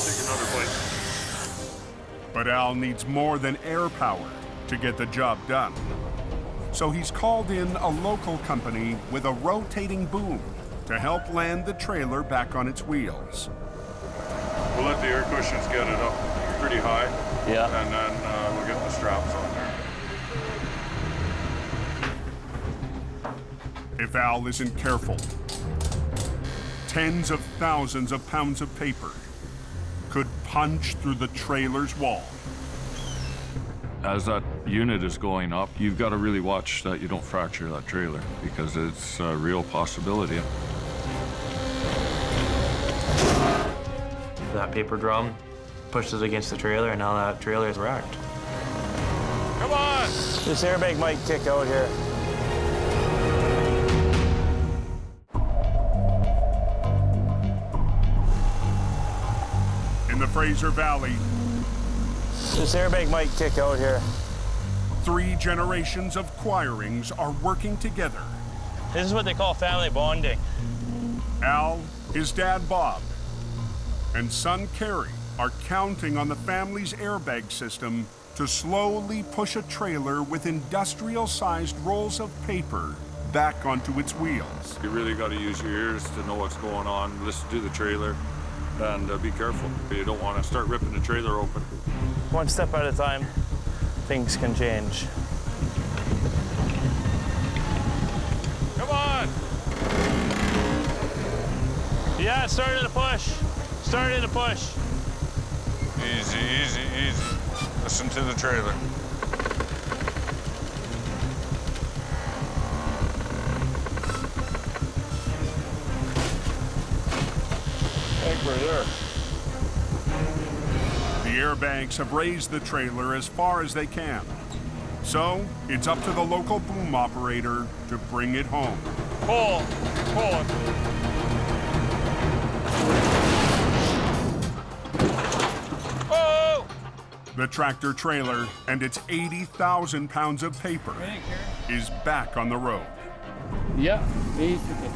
Take another bite. But Al needs more than air power to get the job done. So he's called in a local company with a rotating boom to help land the trailer back on its wheels. We'll let the air cushions get it up pretty high. Yeah. And then we'll get the straps on there. If Al isn't careful, tens of thousands of pounds of paper could punch through the trailer's wall. As that unit is going up, you've got to really watch that you don't fracture that trailer because it's a real possibility. That paper drum pushed it against the trailer, and now that trailer is wrecked. Come on! This airbag might kick out here. In the Fraser Valley, This airbag might kick out here. 3 generations of Choirings are working together. This is what they call family bonding. Al, his dad Bob, and son Kerry are counting on the family's airbag system to slowly push a trailer with industrial-sized rolls of paper back onto its wheels. You really got to use your ears to know what's going on, listen to the trailer, and be careful. You don't want to start ripping the trailer open. One step at a time, things can change. Come on! Yeah, starting to push. Starting to push. Easy, easy, easy. Listen to the trailer. I think we're there. The airbags have raised the trailer as far as they can. So, it's up to the local boom operator to bring it home. Pull, pull it. Oh! The tractor trailer and its 80,000 pounds of paper is back on the road. Yeah, basically.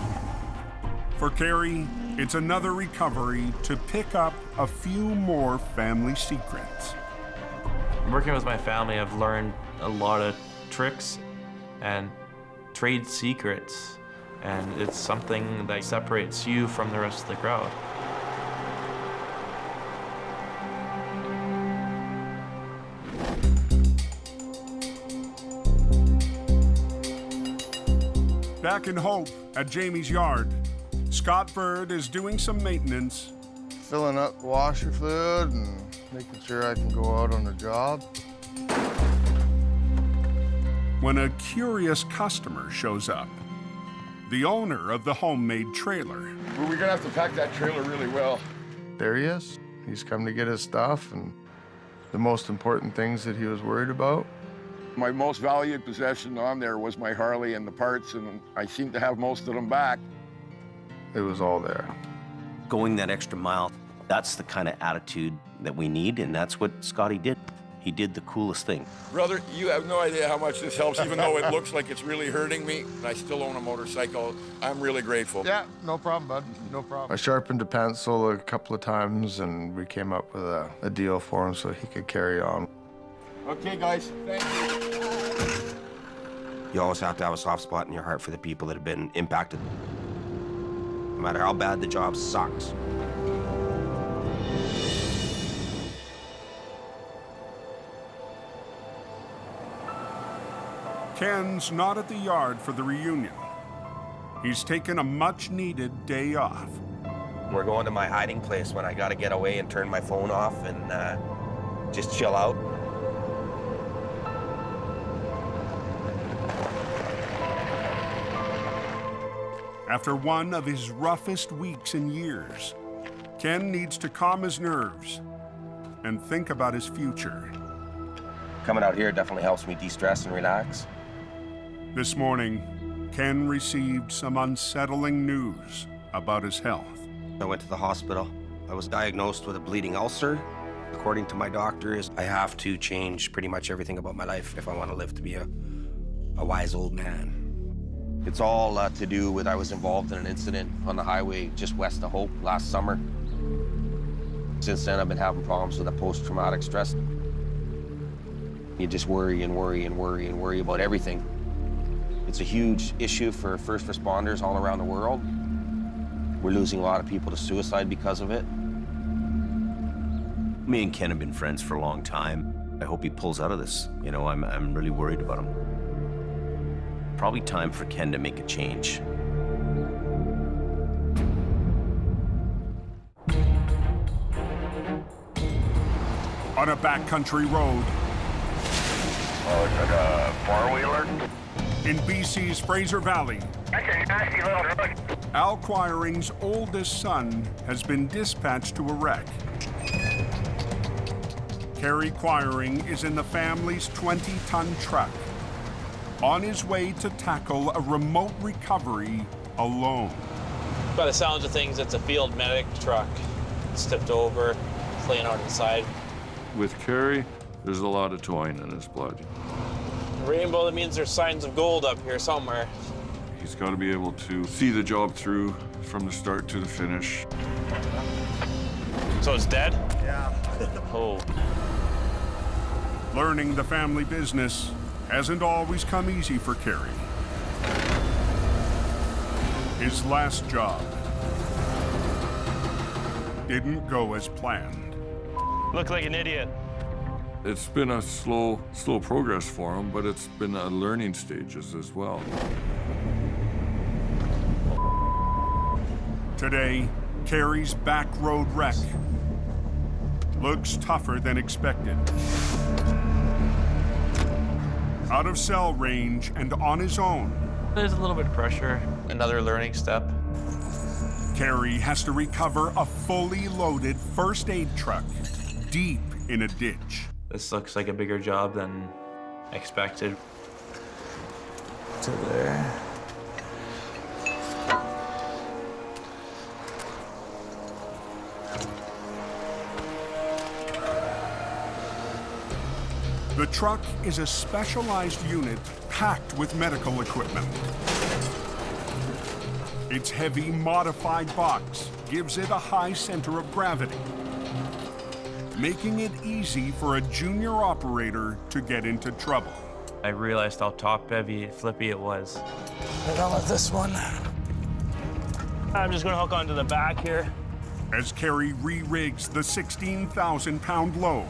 For Kerry, it's another recovery to pick up a few more family secrets. Working with my family, I've learned a lot of tricks and trade secrets, and it's something that separates you from the rest of the crowd. Back in Hope at Jamie's yard, Scott Bird is doing some maintenance. Filling up washer fluid and making sure I can go out on the job. When a curious customer shows up, the owner of the homemade trailer. Well, we're gonna have to pack that trailer really well. There he is. He's come to get his stuff and the most important things that he was worried about. My most valued possession on there was my Harley and the parts, and I seem to have most of them back. It was all there. Going that extra mile, that's the kind of attitude that we need, and that's what Scotty did. He did the coolest thing. Brother, you have no idea how much this helps, even though it looks like it's really hurting me. I still own a motorcycle. I'm really grateful. Yeah, no problem, bud. No problem. I sharpened a pencil a couple of times, and we came up with a deal for him so he could carry on. Okay, guys, thank you. You always have to have a soft spot in your heart for the people that have been impacted. No matter how bad the job sucks. Ken's not at the yard for the reunion. He's taken a much-needed day off. We're going to my hiding place when I gotta get away and turn my phone off and just chill out. After one of his roughest weeks in years, Ken needs to calm his nerves and think about his future. Coming out here definitely helps me de-stress and relax. This morning, Ken received some unsettling news about his health. I went to the hospital. I was diagnosed with a bleeding ulcer. According to my doctors, I have to change pretty much everything about my life if I want to live to be a wise old man. It's all to do with I was involved in an incident on the highway just west of Hope last summer. Since then, I've been having problems with a post-traumatic stress. You just worry and worry and worry and worry about everything. It's a huge issue for first responders all around the world. We're losing a lot of people to suicide because of it. Me and Ken have been friends for a long time. I hope he pulls out of this. You know, I'm really worried about him. Probably time for Ken to make a change. On a backcountry road. Oh, is it a four-wheeler? In BC's Fraser Valley. That's a nasty little road. Al Quiring's oldest son has been dispatched to a wreck. Kerry Quiring is in the family's 20-ton truck, on his way to tackle a remote recovery alone. By the sounds of things, it's a field medic truck. It's tipped over, it's laying out inside. With Kerry, there's a lot of toying in his blood. Rainbow, that means there's signs of gold up here somewhere. He's got to be able to see the job through from the start to the finish. So it's dead? Yeah. Oh. Learning the family business hasn't always come easy for Kerry. His last job didn't go as planned. Look like an idiot. It's been a slow progress for him, but it's been a learning stages as well. Today, Kerry's back road wreck looks tougher than expected. Out of cell range and on his own. There's a little bit of pressure. Another learning step. Kerry has to recover a fully loaded first aid truck deep in a ditch. This looks like a bigger job than expected. To there. The truck is a specialized unit packed with medical equipment. Its heavy, modified box gives it a high center of gravity, making it easy for a junior operator to get into trouble. I realized how top-heavy, flippy it was. We're done with this one. I'm just gonna hook onto the back here. As Kerry re-rigs the 16,000-pound load,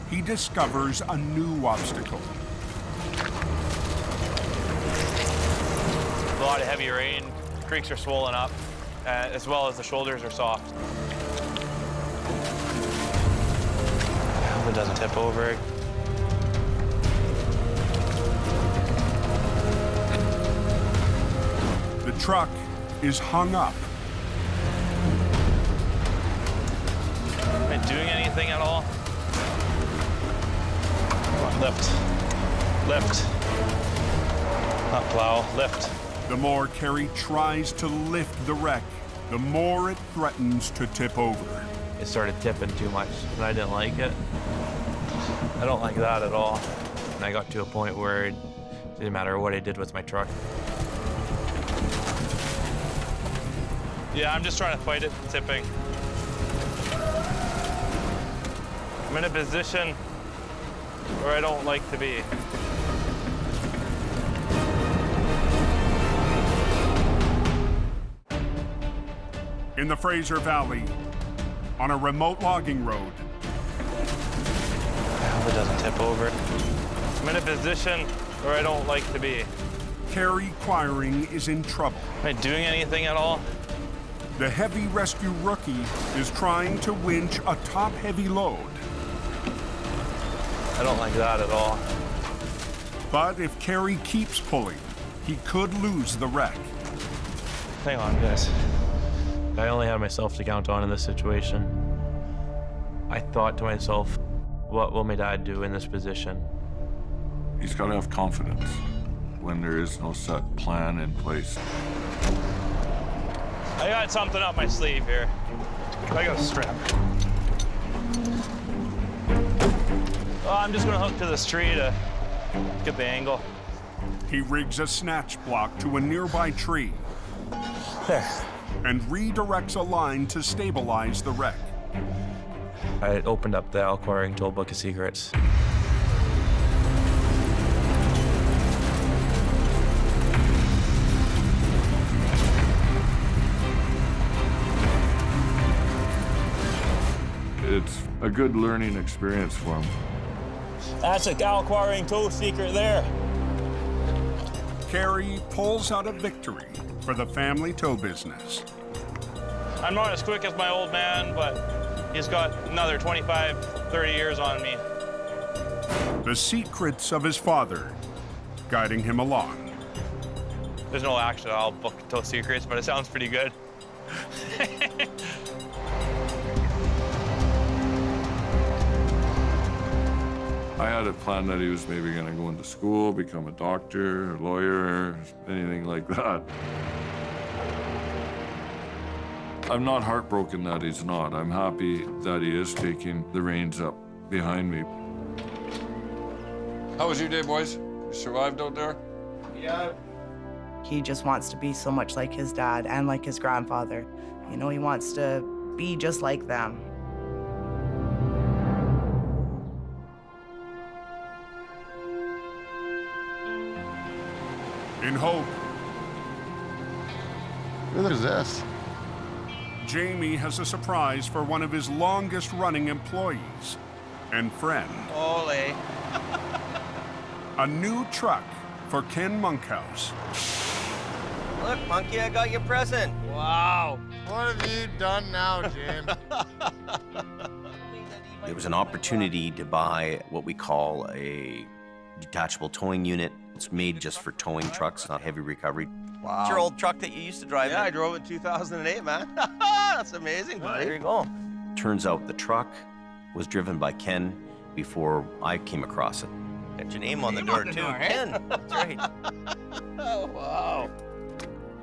he discovers a new obstacle. A lot of heavy rain. Creeks are swollen up, as well as the shoulders are soft. I hope it doesn't tip over. The truck is hung up. Am I doing anything at all? Come on, lift. Lift. Not plow, lift. The more Kerry tries to lift the wreck, the more it threatens to tip over. It started tipping too much, and I didn't like it. I don't like that at all. And I got to a point where it didn't matter what I did with my truck. Yeah, I'm just trying to fight it tipping. I'm in a position where I don't like to be. In the Fraser Valley, on a remote logging road. I hope it doesn't tip over. I'm in a position where I don't like to be. Kerry Quiring is in trouble. Am I doing anything at all? The heavy rescue rookie is trying to winch a top-heavy load. I don't like that at all. But if Kerry keeps pulling, he could lose the wreck. Hang on, guys. I only have myself to count on in this situation. I thought to myself, what will my dad do in this position? He's got to have confidence when there is no set plan in place. I got something up my sleeve here. I got a strap. Oh, I'm just gonna hook to this tree to get the angle. He rigs a snatch block to a nearby tree. There. And redirects a line to stabilize the wreck. I opened up the Al Quiring Tool Book of Secrets. It's a good learning experience for him. That's a Al Quiring Tool Secret there. Carrie pulls out a victory for the family tow business. I'm not as quick as my old man, but he's got another 25, 30 years on me. The secrets of his father guiding him along. There's no actual all book tow secrets, but it sounds pretty good. I had it planned that he was maybe going to go into school, become a doctor, a lawyer, anything like that. I'm not heartbroken that he's not. I'm happy that he is taking the reins up behind me. How was your day, boys? You survived out there? Yeah. He just wants to be so much like his dad and like his grandfather. You know, he wants to be just like them. In hope, Who is this? Jamie has a surprise for one of his longest-running employees and friend. Ole. A new truck for Ken Monkhouse. Look, Monkey, I got your present. Wow. What have you done now, Jim? There was an opportunity to buy what we call a detachable towing unit. It's made just for towing trucks, not heavy recovery. Wow. It's your old truck that you used to drive. Yeah, I drove it in 2008, man. That's amazing, buddy. There you go. Turns out the truck was driven by Ken before I came across it. Got your name on the door, too. Ken. That's right. Oh, wow.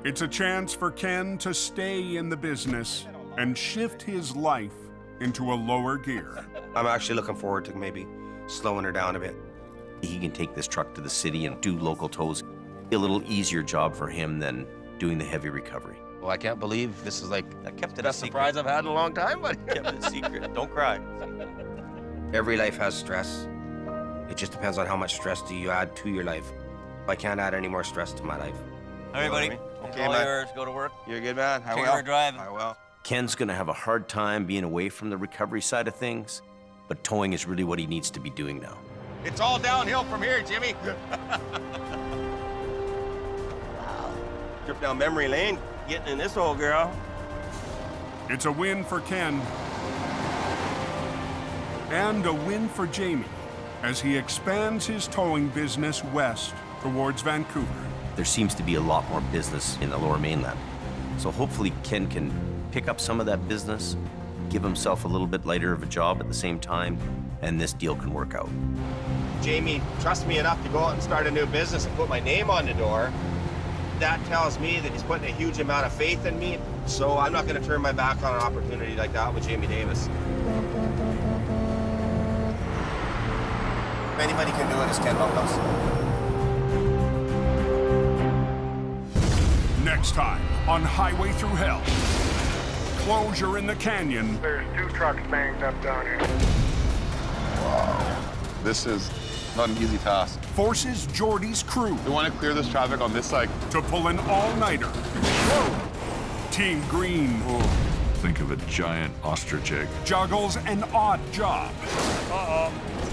It's a chance for Ken to stay in the business and shift his life into a lower gear. I'm actually looking forward to maybe slowing her down a bit. He can take this truck to the city and do local tows. A little easier job for him than doing the heavy recovery. Well, I can't believe this is like I kept it the a best secret. surprise I've had in a long time, buddy. Kept it a secret. Don't cry. Every life has stress. It just depends on how much stress do you add to your life. I can't add any more stress to my life. All right, buddy. Okay, all man. yours. Go to work. You're a good man. I Take will. her driving. I will. Ken's gonna have a hard time being away from the recovery side of things, but towing is really what he needs to be doing now. It's all downhill from here, Jimmy. Wow. Trip down memory lane, getting in this old girl. It's a win for Ken and a win for Jamie as he expands his towing business west towards Vancouver. There seems to be a lot more business in the Lower Mainland. So hopefully Ken can pick up some of that business, give himself a little bit lighter of a job at the same time, and this deal can work out. Jamie trusts me enough to go out and start a new business and put my name on the door. That tells me that he's putting a huge amount of faith in me, so I'm not going to turn my back on an opportunity like that with Jamie Davis. If anybody can do it, it's Ken Monkhouse. Next time on Highway Through Hell, closure in the canyon. There's 2 trucks banged up down here. This is not an easy task. Forces Geordie's crew. We want to clear this traffic on this side. To pull an all-nighter. Team Green. Think of a giant ostrich egg. Juggles an odd job.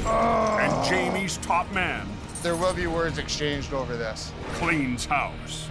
And Jamie's top man. There will be words exchanged over this. Cleans house.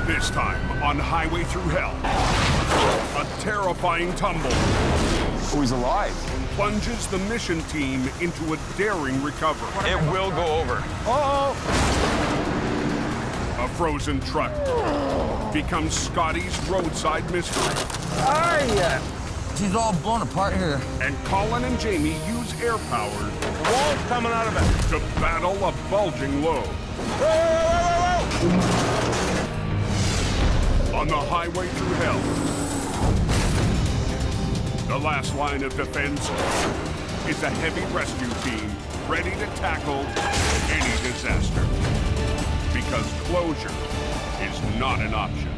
This time on Highway Through Hell, a terrifying tumble. Oh, he's alive. Plunges the mission team into a daring recovery. It will go over. A frozen truck becomes Scotty's roadside mystery. She's all blown apart here. And Colin and Jamie use air power. The wall's coming out of it. To battle a bulging load. On the Highway Through Hell, the last line of defense is a heavy rescue team ready to tackle any disaster. Because closure is not an option.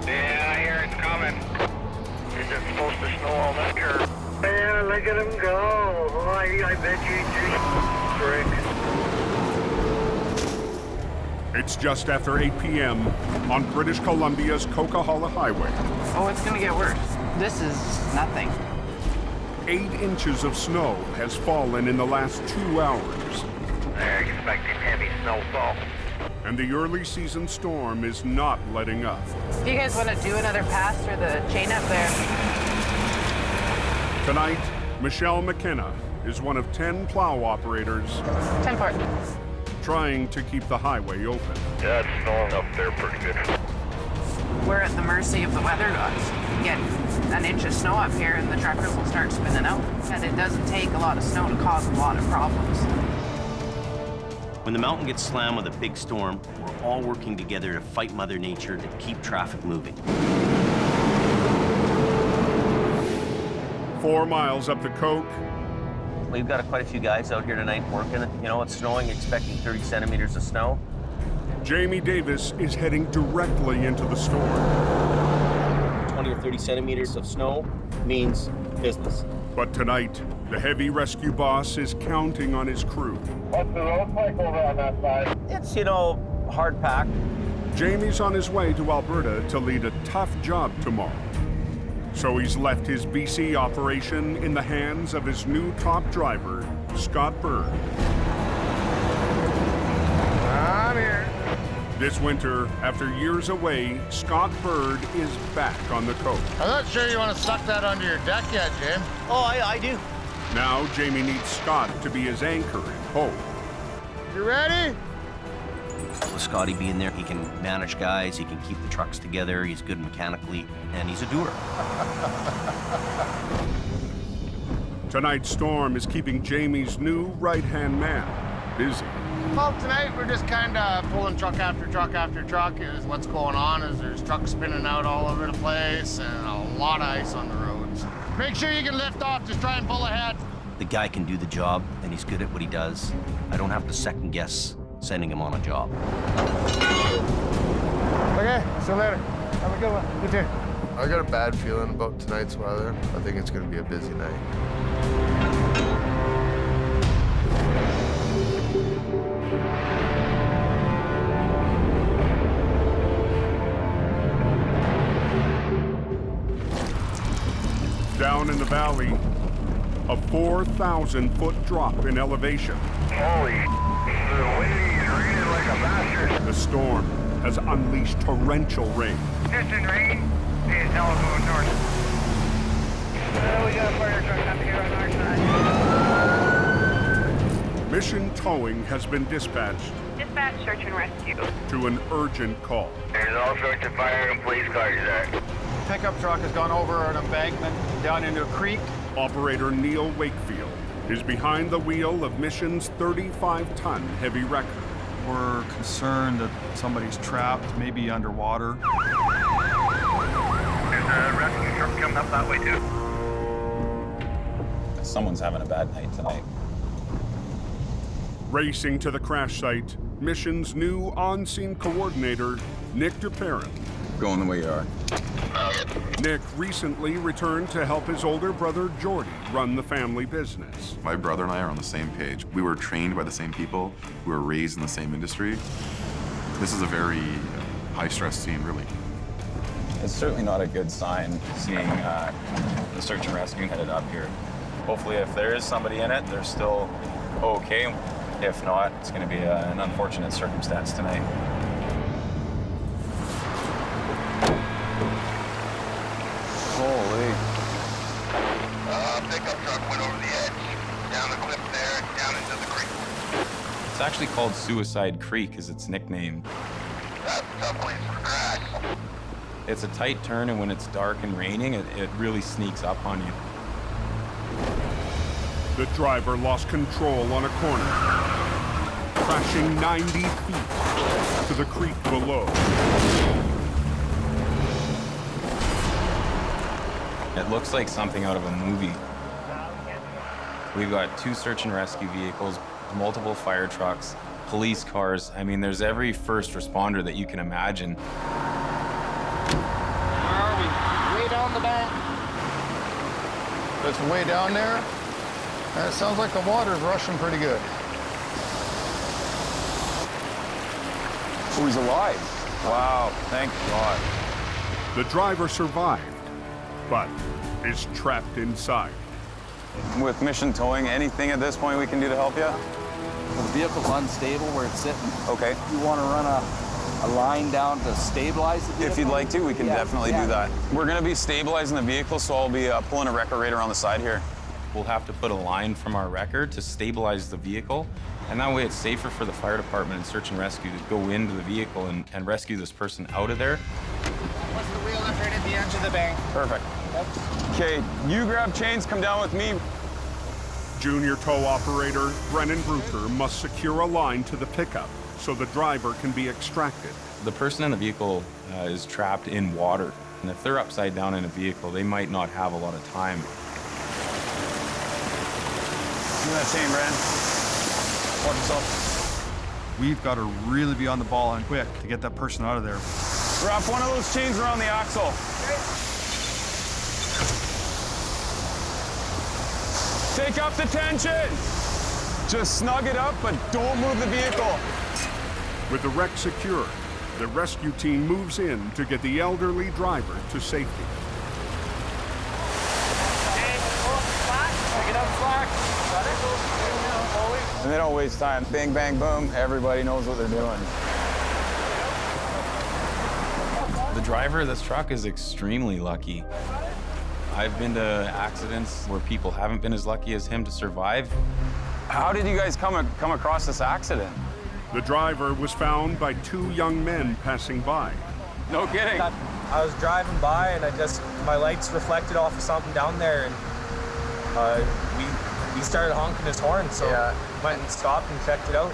Yeah, I hear it's coming. Is it supposed to snow all winter? Yeah, look at him go. Oh, I bet you just frick. It's just after 8 p.m. on British Columbia's Coquihalla Highway. Oh, it's gonna get worse. This is nothing. 8 inches of snow has fallen in the last 2 hours. They're expecting heavy snowfall. And the early season storm is not letting up. Do you guys want to do another pass through the chain up there? Tonight, Michelle McKenna is one of 10 plow operators 10-part. trying to keep the highway open. Yeah, it's snowing up there pretty good. We're at the mercy of the weather gods. Get an inch of snow up here and the truckers will start spinning out. And it doesn't take a lot of snow to cause a lot of problems. When the mountain gets slammed with a big storm, we're all working together to fight Mother Nature to keep traffic moving. 4 miles up the Coke, We've got quite a few guys out here tonight working. You know, it's snowing, expecting 30 centimeters of snow. Jamie Davis is heading directly into the storm. 20 or 30 centimeters of snow means business. But tonight, the heavy rescue boss is counting on his crew. What's the road like over on that side? It's, you know, hard packed. Jamie's on his way to Alberta to lead a tough job tomorrow. So he's left his BC operation in the hands of his new top driver, Scott Bird. I'm here. This winter, after years away, Scott Bird is back on the coast. I'm not sure you want to suck that under your deck yet, Jim. Oh, I do. Now Jamie needs Scott to be his anchor and hope. You ready? With Scotty being there, he can manage guys, he can keep the trucks together, he's good mechanically, and he's a doer. Tonight's storm is keeping Jamie's new right-hand man busy. Well, tonight we're just kind of pulling truck after truck after truck. Is what's going on is there's trucks spinning out all over the place and a lot of ice on the roads. Make sure you can lift off, just try and pull ahead. The guy can do the job, and he's good at what he does. I don't have to second guess sending him on a job. Okay, see you later. Have a good one. You too. I got a bad feeling about tonight's weather. I think it's going to be a busy night. Down in the valley, a 4,000-foot drop in elevation. Holy, the wind is raining like a bastard. The storm has unleashed torrential rain. Distant rain is now going north. We got a fire truck up here on our side. Mission Towing has been dispatched Dispatch, search and rescue. to an urgent call. There's all sorts of fire and police cars there. Pickup truck has gone over an embankment down into a creek. Operator Neil Wakefield is behind the wheel of Mission's 35-ton heavy wrecker. We're concerned that somebody's trapped, maybe underwater. There's a rescue truck coming up that way too. Someone's having a bad night tonight. Racing to the crash site, Mission's new on-scene coordinator, Nick Duperrin. Going the way you are. Nick recently returned to help his older brother, Jordy, run the family business. My brother and I are on the same page. We were trained by the same people. We were raised in the same industry. This is a very high-stress scene, really. It's certainly not a good sign seeing the search and rescue headed up here. Hopefully, if there is somebody in it, they're still okay. If not, it's going to be an unfortunate circumstance tonight. Holy. Pickup truck went over the edge, down the cliff there, down into the creek. It's actually called Suicide Creek is its nickname. It's a tight turn, and when it's dark and raining, it really sneaks up on you. The driver lost control on a corner, crashing 90 feet to the creek below. It looks like something out of a movie. We've got 2 search and rescue vehicles, multiple fire trucks, police cars. I mean, there's every first responder that you can imagine. Where are we? Way down the bank. It's way down there. And it sounds like the water's rushing pretty good. Oh, he's alive. Wow, thank God. The driver survived, but is trapped inside. With mission towing, anything at this point we can do to help you? The vehicle's unstable where it's sitting. Okay. You want to run a line down to stabilize the vehicle? If you'd like to, we can definitely do that. We're going to be stabilizing the vehicle, so I'll be pulling a wrecker right around the side here. We'll have to put a line from our wrecker to stabilize the vehicle, and that way it's safer for the fire department and search and rescue to go into the vehicle and rescue this person out of there. What's the wheel lift right at the edge of the bank? Perfect. Okay, you grab chains, come down with me. Junior tow operator Brennan Brucker must secure a line to the pickup so the driver can be extracted. The person in the vehicle is trapped in water, and if they're upside down in a vehicle, they might not have a lot of time. Give me that chain, Brennan. Watch yourself. We've got to really be on the ball and quick to get that person out of there. Wrap one of those chains around the axle. Take up the tension. Just snug it up, but don't move the vehicle. With the wreck secured, the rescue team moves in to get the elderly driver to safety. And they don't waste time. Bang, bang, boom. Everybody knows what they're doing. The driver of this truck is extremely lucky. I've been to accidents where people haven't been as lucky as him to survive. How did you guys come across this accident? The driver was found by 2 young men passing by. No kidding. I was driving by and my lights reflected off of something down there, and we started honking his horn, so went and stopped and checked it out.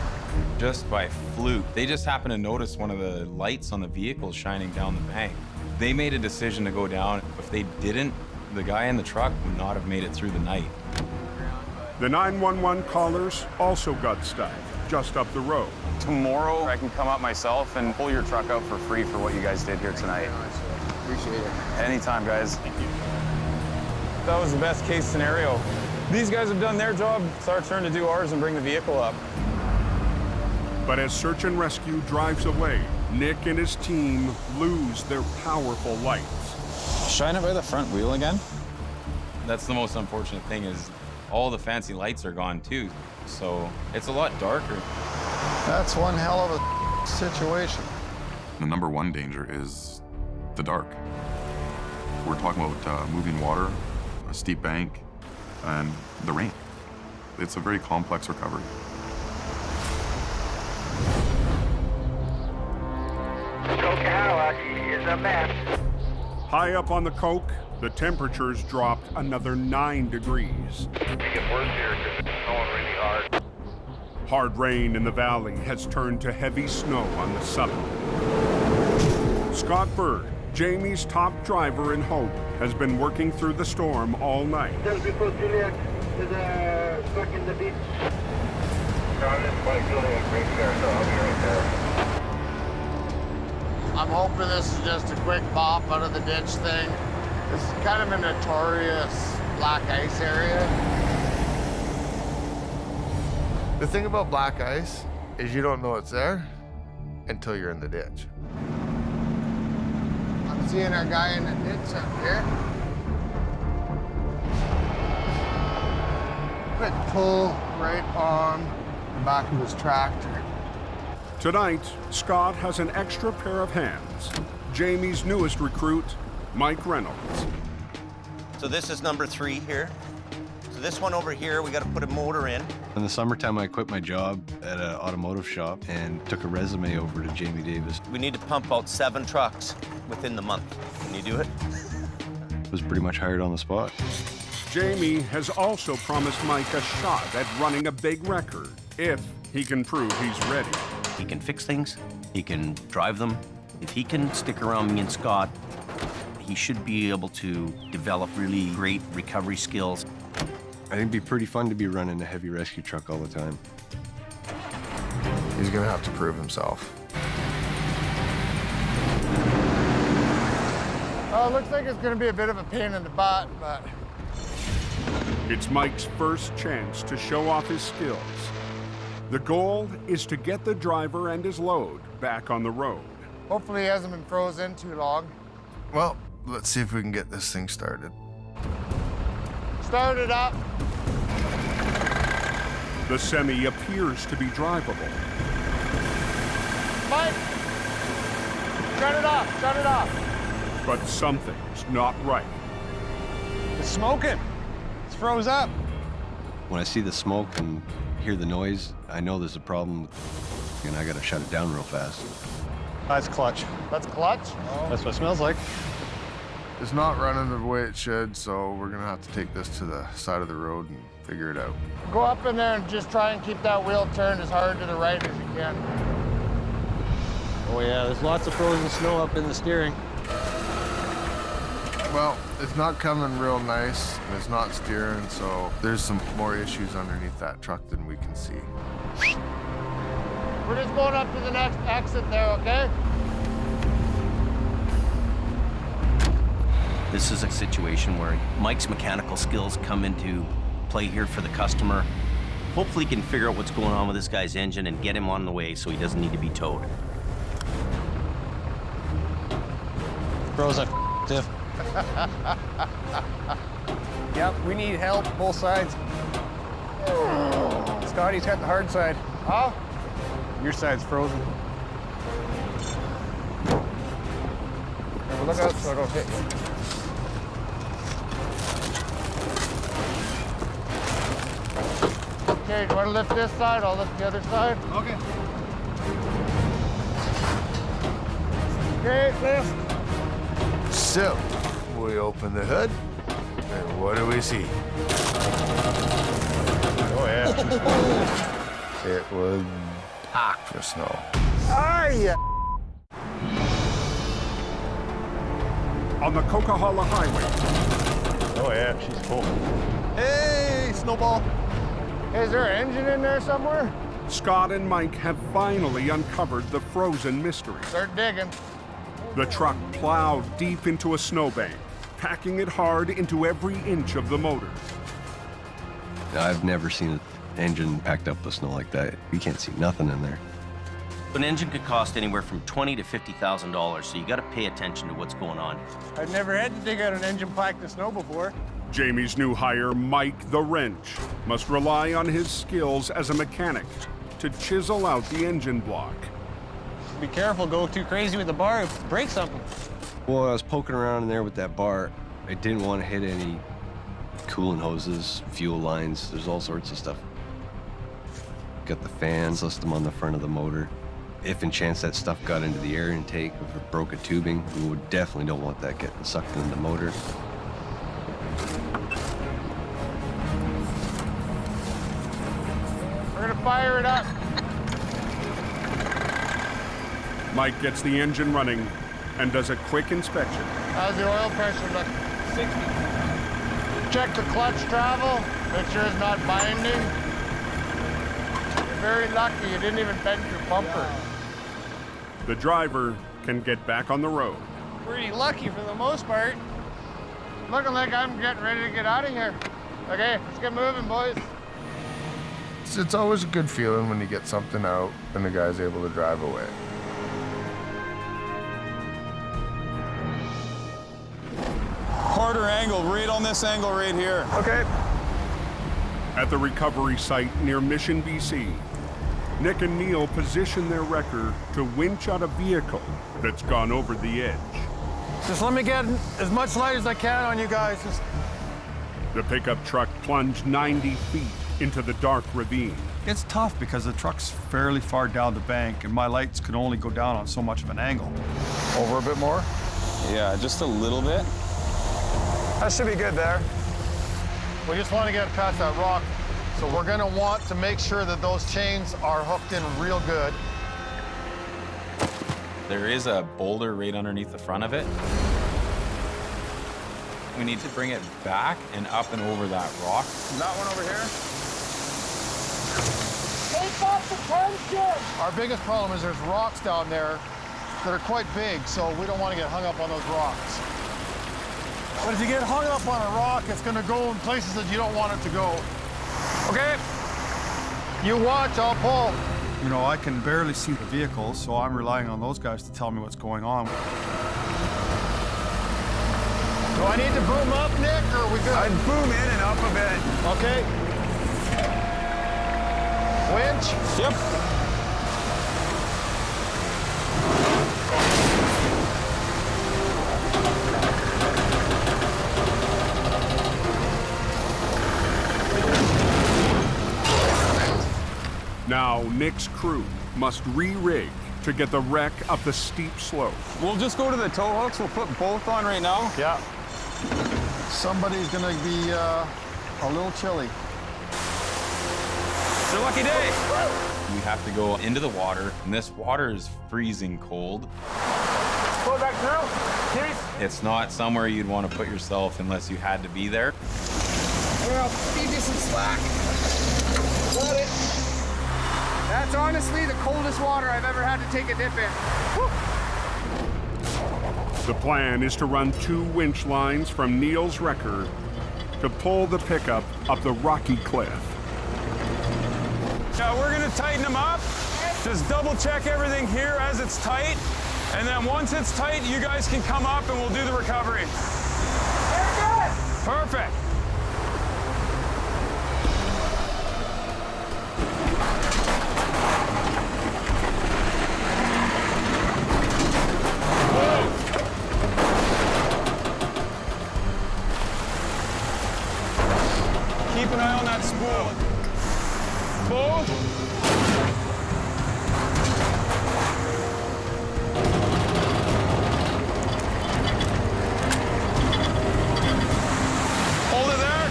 Just by fluke. They just happened to notice one of the lights on the vehicle shining down the bank. They made a decision to go down. If they didn't, the guy in the truck would not have made it through the night. The 911 callers also got stuck just up the road. Tomorrow, I can come up myself and pull your truck out for free for what you guys did here tonight. Appreciate it. Anytime, guys. Thank you. That was the best case scenario. These guys have done their job. It's our turn to do ours and bring the vehicle up. But as search and rescue drives away, Nick and his team lose their powerful lights. Shine it by the front wheel again? That's the most unfortunate thing is all the fancy lights are gone too. So it's a lot darker. That's one hell of a situation. The number one danger is the dark. We're talking about moving water, a steep bank, and the rain. It's a very complex recovery. Coke Cadillac is a mess. High up on the Coke, the temperatures dropped another 9 degrees. It gets worse here because it's snowing really hard. Hard rain in the valley has turned to heavy snow on the summit. Scott Bird, Jamie's top driver in Hope, has been working through the storm all night. Just before Juliet is stuck in the beach. I'm just by Juliet right there, so I'll be right there. I'm hoping this is just a quick pop out of the ditch thing. This is kind of a notorious black ice area. The thing about black ice is you don't know it's there until you're in the ditch. I'm seeing our guy in the ditch up here. Quick pull right on the back of his tractor. Tonight, Scott has an extra pair of hands. Jamie's newest recruit, Mike Reynolds. So this is number 3 here. So this one over here, we got to put a motor in. In the summertime, I quit my job at an automotive shop and took a resume over to Jamie Davis. We need to pump out 7 trucks within the month. Can you do it? Was pretty much hired on the spot. Jamie has also promised Mike a shot at running a big record if he can prove he's ready. He can fix things, he can drive them. If he can stick around me and Scott, he should be able to develop really great recovery skills. I think it'd be pretty fun to be running a heavy rescue truck all the time. He's gonna have to prove himself. It looks like it's gonna be a bit of a pain in the butt, but... It's Mike's first chance to show off his skills. The goal is to get the driver and his load back on the road. Hopefully he hasn't been frozen too long. Well, let's see if we can get this thing started. Start it up. The semi appears to be drivable. Mike! Shut it off, shut it off. But something's not right. It's smoking. It's froze up. When I see the smoke and hear the noise, I know there's a problem, and I gotta shut it down real fast. That's clutch. That's clutch? That's what it smells like. It's not running the way it should, so we're gonna have to take this to the side of the road and figure it out. Go up in there and just try and keep that wheel turned as hard to the right as you can. Oh yeah, there's lots of frozen snow up in the steering. Well, it's not coming real nice, and it's not steering, so there's some more issues underneath that truck than we can see. We're just going up to the next exit there, okay? This is a situation where Mike's mechanical skills come into play here for the customer. Hopefully he can figure out what's going on with this guy's engine and get him on the way so he doesn't need to be towed. Froze that stiff. Yep, we need help, both sides. Scotty's got the hard side. Huh? Your side's frozen. Look out so I don't hit you. Okay, do you want to lift this side? I'll lift the other side. Okay. Okay, lift. So, we open the hood, and what do we see? Oh, yeah. It was packed with snow. Ah, yeah. On the Coquihalla Highway. Oh, yeah, she's full. Hey, Snowball. Is there an engine in there somewhere? Scott and Mike have finally uncovered the frozen mystery. Start digging. The truck plowed deep into a snowbank, packing it hard into every inch of the motor. I've never seen an engine packed up with snow like that. You can't see nothing in there. An engine could cost anywhere from $20,000 to $50,000, so you got to pay attention to what's going on. I've never had to dig out an engine packed with snow before. Jamie's new hire, Mike the Wrench, must rely on his skills as a mechanic to chisel out the engine block. Be careful, go too crazy with the bar, break something. Well, I was poking around in there with that bar. I didn't want to hit any coolant hoses, fuel lines. There's all sorts of stuff. Got the fan system on the front of the motor. If in chance that stuff got into the air intake, if it broke a tubing, we would definitely don't want that getting sucked into the motor. We're gonna fire it up. Mike gets the engine running and does a quick inspection. How's the oil pressure look? 60. Check the clutch travel, make sure it's not binding. You're very lucky you didn't even bend your bumper. The driver can get back on the road. Pretty lucky for the most part. Looking like I'm getting ready to get out of here. Okay, let's get moving, boys. It's always a good feeling when you get something out and the guy's able to drive away. Harder angle, right on this angle right here. Okay. At the recovery site near Mission, BC, Nick and Neil position their wrecker to winch out a vehicle that's gone over the edge. Just let me get as much light as I can on you guys. Just The pickup truck plunged 90 feet into the dark ravine. It's tough because the truck's fairly far down the bank and my lights can only go down on so much of an angle. Over a bit more? Yeah, just a little bit. That should be good there. We just want to get past that rock, so we're going to want to make sure that those chains are hooked in real good. There is a boulder right underneath the front of it. We need to bring it back and up and over that rock. That one over here? Take off the tension! Our biggest problem is there's rocks down there that are quite big, so we don't want to get hung up on those rocks. But if you get hung up on a rock, it's going to go in places that you don't want it to go. Okay. You watch, I'll pull. You know, I can barely see the vehicle, so I'm relying on those guys to tell me what's going on. Do I need to boom up, Nick, or are we good? I'd boom in and up a bit. Okay. Winch? Yep. Now, Nick's crew must re-rig to get the wreck up the steep slope. We'll just go to the tow hooks. We'll put both on right now. Yeah. Somebody's gonna be a little chilly. It's your lucky day. We have to go into the water, and this water is freezing cold. Pull back through. Keith. It's not somewhere you'd want to put yourself unless you had to be there. Here, I'll feed you some slack. Got it. That's honestly the coldest water I've ever had to take a dip in. Whew. The plan is to run 2 winch lines from Neil's wrecker to pull the pickup up the rocky cliff. Now we're gonna tighten them up. Just double check everything here as it's tight. And then once it's tight, you guys can come up and we'll do the recovery. Very good. Perfect. Keep an eye on that spool. Both. Hold it there.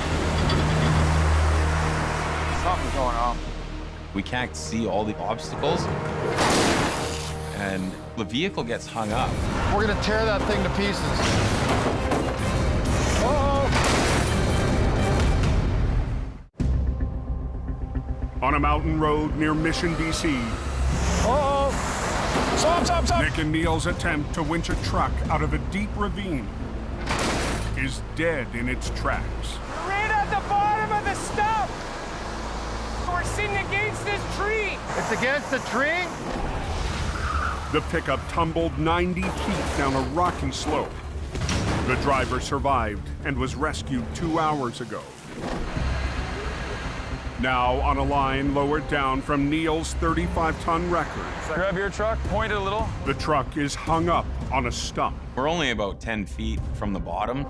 Something's going on. We can't see all the obstacles, and the vehicle gets hung up. We're gonna tear that thing to pieces. Uh-oh. On a mountain road near Mission, BC. Uh-oh. Stop. Nick and Neil's attempt to winch a truck out of a deep ravine is dead in its tracks. Right at the bottom of the stump. We're sitting against this tree. It's against the tree? The pickup tumbled 90 feet down a rocky slope. The driver survived and was rescued 2 hours ago. Now on a line lowered down from Neil's 35-ton wrecker. Grab your truck, point it a little. The truck is hung up on a stump. We're only about 10 feet from the bottom,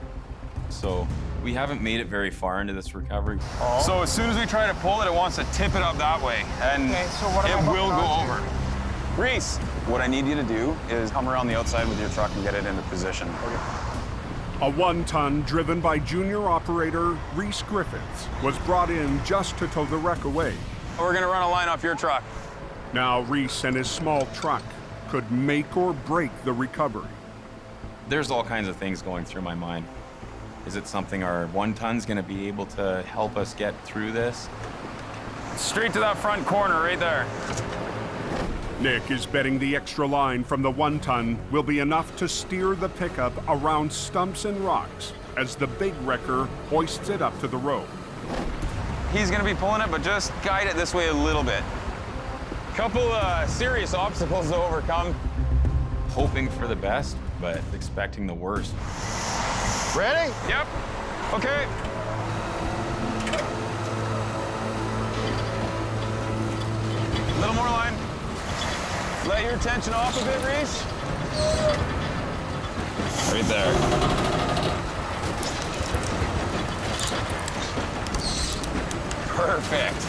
so we haven't made it very far into this recovery. So as soon as we try to pull it, it wants to tip it up that way, and Okay, so what am I it will hooked go on over. Reese, what I need you to do is come around the outside with your truck and get it into position. A 1-ton driven by junior operator Reese Griffiths was brought in just to tow the wreck away. We're gonna run a line off your truck. Now Reese and his small truck could make or break the recovery. There's all kinds of things going through my mind. Is it something our 1-ton's gonna be able to help us get through this? Straight to that front corner right there. Nick is betting the extra line from the 1-ton will be enough to steer the pickup around stumps and rocks as the big wrecker hoists it up to the road. He's gonna be pulling it, but just guide it this way a little bit. Couple serious obstacles to overcome. Hoping for the best, but expecting the worst. Ready? Yep. Okay. A little more line. Let your tension off a bit, Reese. Right there. Perfect.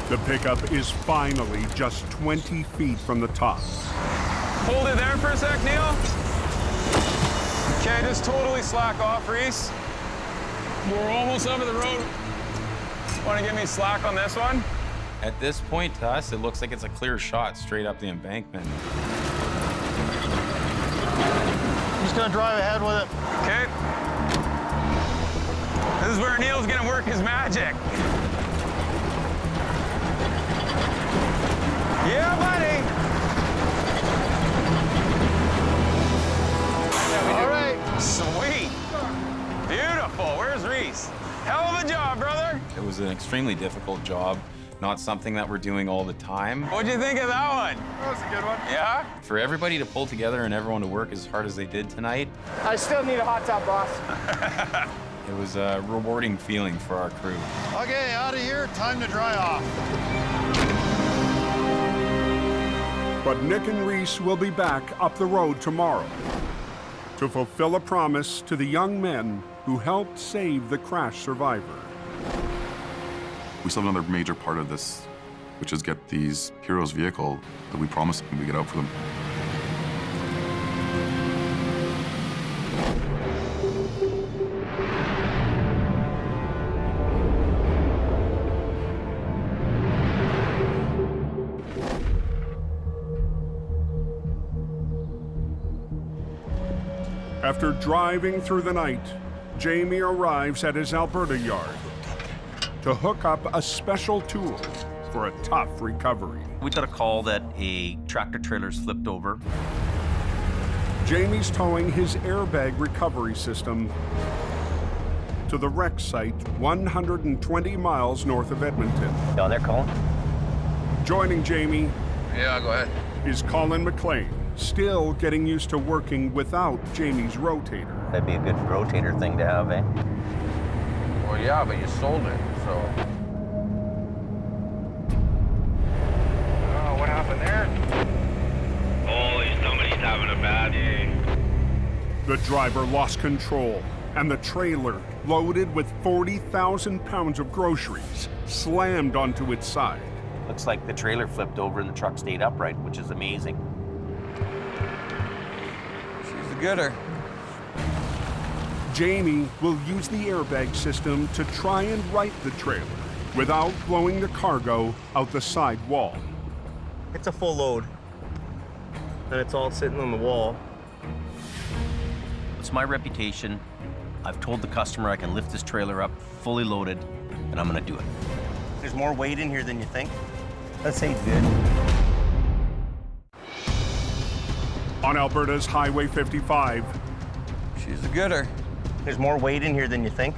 The pickup is finally just 20 feet from the top. Hold it there for a sec, Neil. Okay, just totally slack off, Reese. We're almost over the road. Want to give me slack on this one? At this point, to us, it looks like it's a clear shot straight up the embankment. He's gonna drive ahead with it. Okay. This is where Neil's gonna work his magic. Yeah, buddy. All right. Sweet. Beautiful. Where's Reese? Hell of a job, brother. It was an extremely difficult job, not something that we're doing all the time. What'd you think of that one? That was a good one. Yeah? For everybody to pull together and everyone to work as hard as they did tonight, I still need a hot tub, boss. it was a rewarding feeling for our crew. Okay, out of here, time to dry off. But Nick and Reese will be back up the road tomorrow to fulfill a promise to the young men who helped save the crash survivor. We still have another major part of this, which is get these heroes' vehicle that we promised when we get out for them. After driving through the night, Jamie arrives at his Alberta yard to hook up a special tool for a tough recovery. We got a call that a tractor trailer's flipped over. Jamie's towing his airbag recovery system to the wreck site 120 miles north of Edmonton. Down there, Colin? Joining Jamie Yeah, go ahead. is Colin McLean, still getting used to working without Jamie's rotator. That'd be a good rotator thing to have, eh? Well, yeah, but you sold it, so. Oh, what happened there? Holy, somebody's having a bad day. The driver lost control, and the trailer, loaded with 40,000 pounds of groceries, slammed onto its side. Looks like the trailer flipped over and the truck stayed upright, which is amazing. She's a gooder. Jamie will use the airbag system to try and right the trailer without blowing the cargo out the side wall. It's a full load, and it's all sitting on the wall. It's my reputation. I've told the customer I can lift this trailer up fully loaded, and I'm gonna do it. There's more weight in here than you think. That seems good. On Alberta's Highway 55, She's a gooder. There's more weight in here than you think,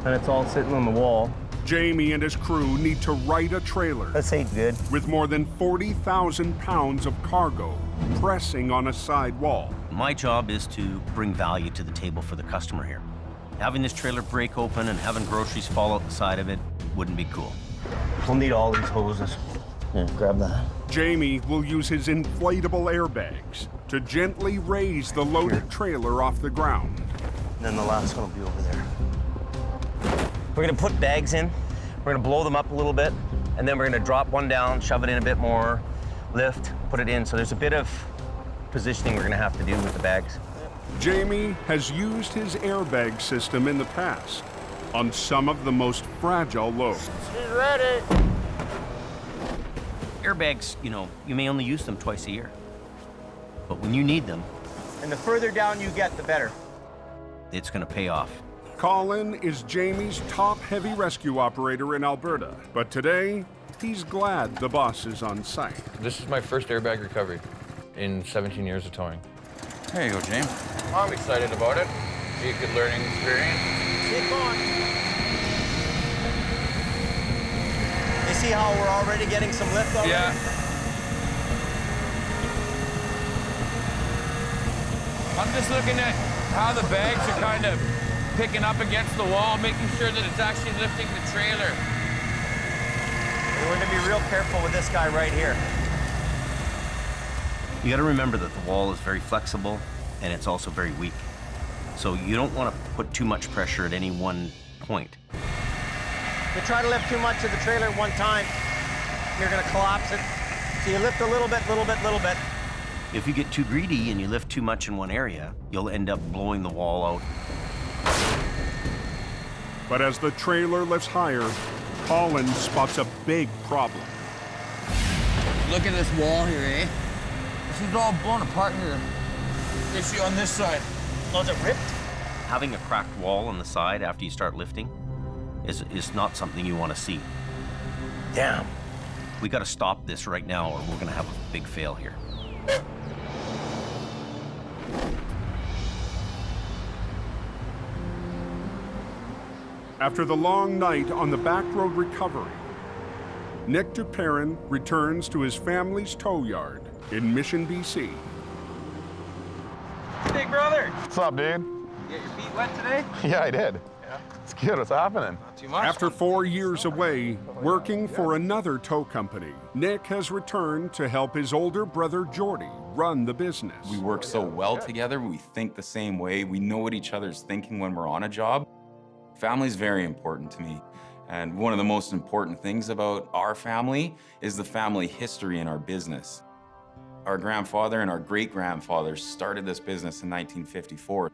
and it's all sitting on the wall. Jamie and his crew need to right a trailer. That seems good. With more than 40,000 pounds of cargo pressing on a side wall. My job is to bring value to the table for the customer here. Having this trailer break open and having groceries fall out the side of it wouldn't be cool. We'll need all these hoses. Yeah, grab that. Jamie will use his inflatable airbags to gently raise the loaded trailer off the ground. And then the last one will be over there. We're gonna put bags in. We're gonna blow them up a little bit, and then we're gonna drop one down, shove it in a bit more, lift, put it in. So there's a bit of positioning we're gonna have to do with the bags. Jamie has used his airbag system in the past on some of the most fragile loads. She's ready. Airbags, you may only use them twice a year. But when you need them, And the further down you get, the better. it's gonna pay off. Colin is Jamie's top heavy rescue operator in Alberta, but today, he's glad the boss is on site. This is my first airbag recovery in 17 years of towing. There you go, James. I'm excited about it. Be a good learning experience. Keep going. You see how we're already getting some lift already? Yeah. I'm just looking at how the bags are kind of picking up against the wall, making sure that it's actually lifting the trailer. We're gonna be real careful with this guy right here. You gotta remember that the wall is very flexible and it's also very weak. So you don't want to put too much pressure at any one point. You try to lift too much of the trailer at one time, you're gonna collapse it. So you lift a little bit, little bit, little bit. If you get too greedy and you lift too much in one area, you'll end up blowing the wall out. But as the trailer lifts higher, Colin spots a big problem. Look at this wall here, eh? This is all blown apart here. Issue on this side. Oh, is it ripped? Having a cracked wall on the side after you start lifting is not something you want to see. Damn. We got to stop this right now or we're going to have a big fail here. After the long night on the back road recovery, Nick Duperrin returns to his family's tow yard in Mission, BC. Big brother. What's up, dude? You get your feet wet today? Yeah, I did. Yeah. It's good. What's happening? Not too much. After 4 years away, working for another tow company, Nick has returned to help his older brother Jordy run the business. We work so well together. We think the same way. We know what each other's thinking when we're on a job. Family's very important to me. And one of the most important things about our family is the family history in our business. Our grandfather and our great-grandfathers started this business in 1954.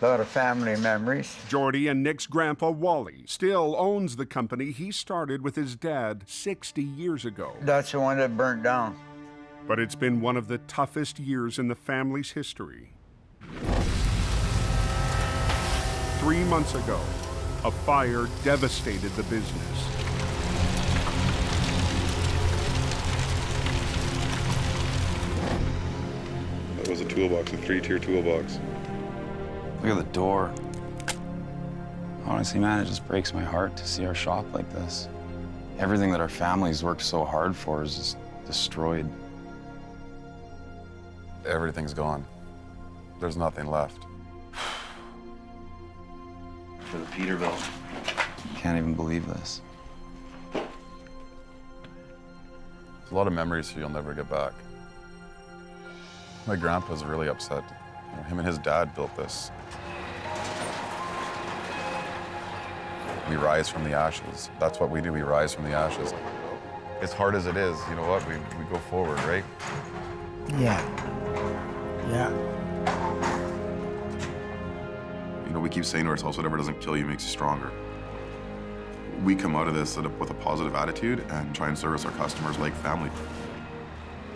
A lot of family memories. Jordy and Nick's grandpa Wally still owns the company he started with his dad 60 years ago. That's the one that burnt down. But it's been one of the toughest years in the family's history. 3 months ago, a fire devastated the business. That was a toolbox, a 3-tier toolbox. Look at the door. Honestly, man, it just breaks my heart to see our shop like this. Everything that our family's worked so hard for is just destroyed. Everything's gone. There's nothing left. For the Peterbilt. Can't even believe this. There's a lot of memories you'll never get back. My grandpa's really upset. You know, him and his dad built this. We rise from the ashes. That's what we do, we rise from the ashes. As hard as it is, you know what, we go forward, right? Yeah. Yeah. You know, we keep saying to ourselves, whatever doesn't kill you makes you stronger. We come out of this with a positive attitude and try and service our customers like family.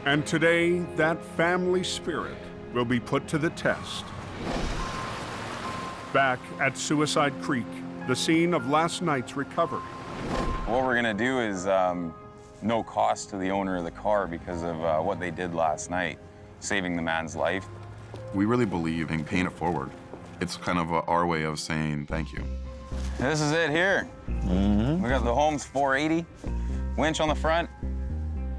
And today, that family spirit will be put to the test. Back at Suicide Creek, the scene of last night's recovery. What we're gonna do is no cost to the owner of the car because of what they did last night, saving the man's life. We really believe in paying it forward. It's kind of our way of saying thank you. This is it here. We got the Holmes 480, winch on the front.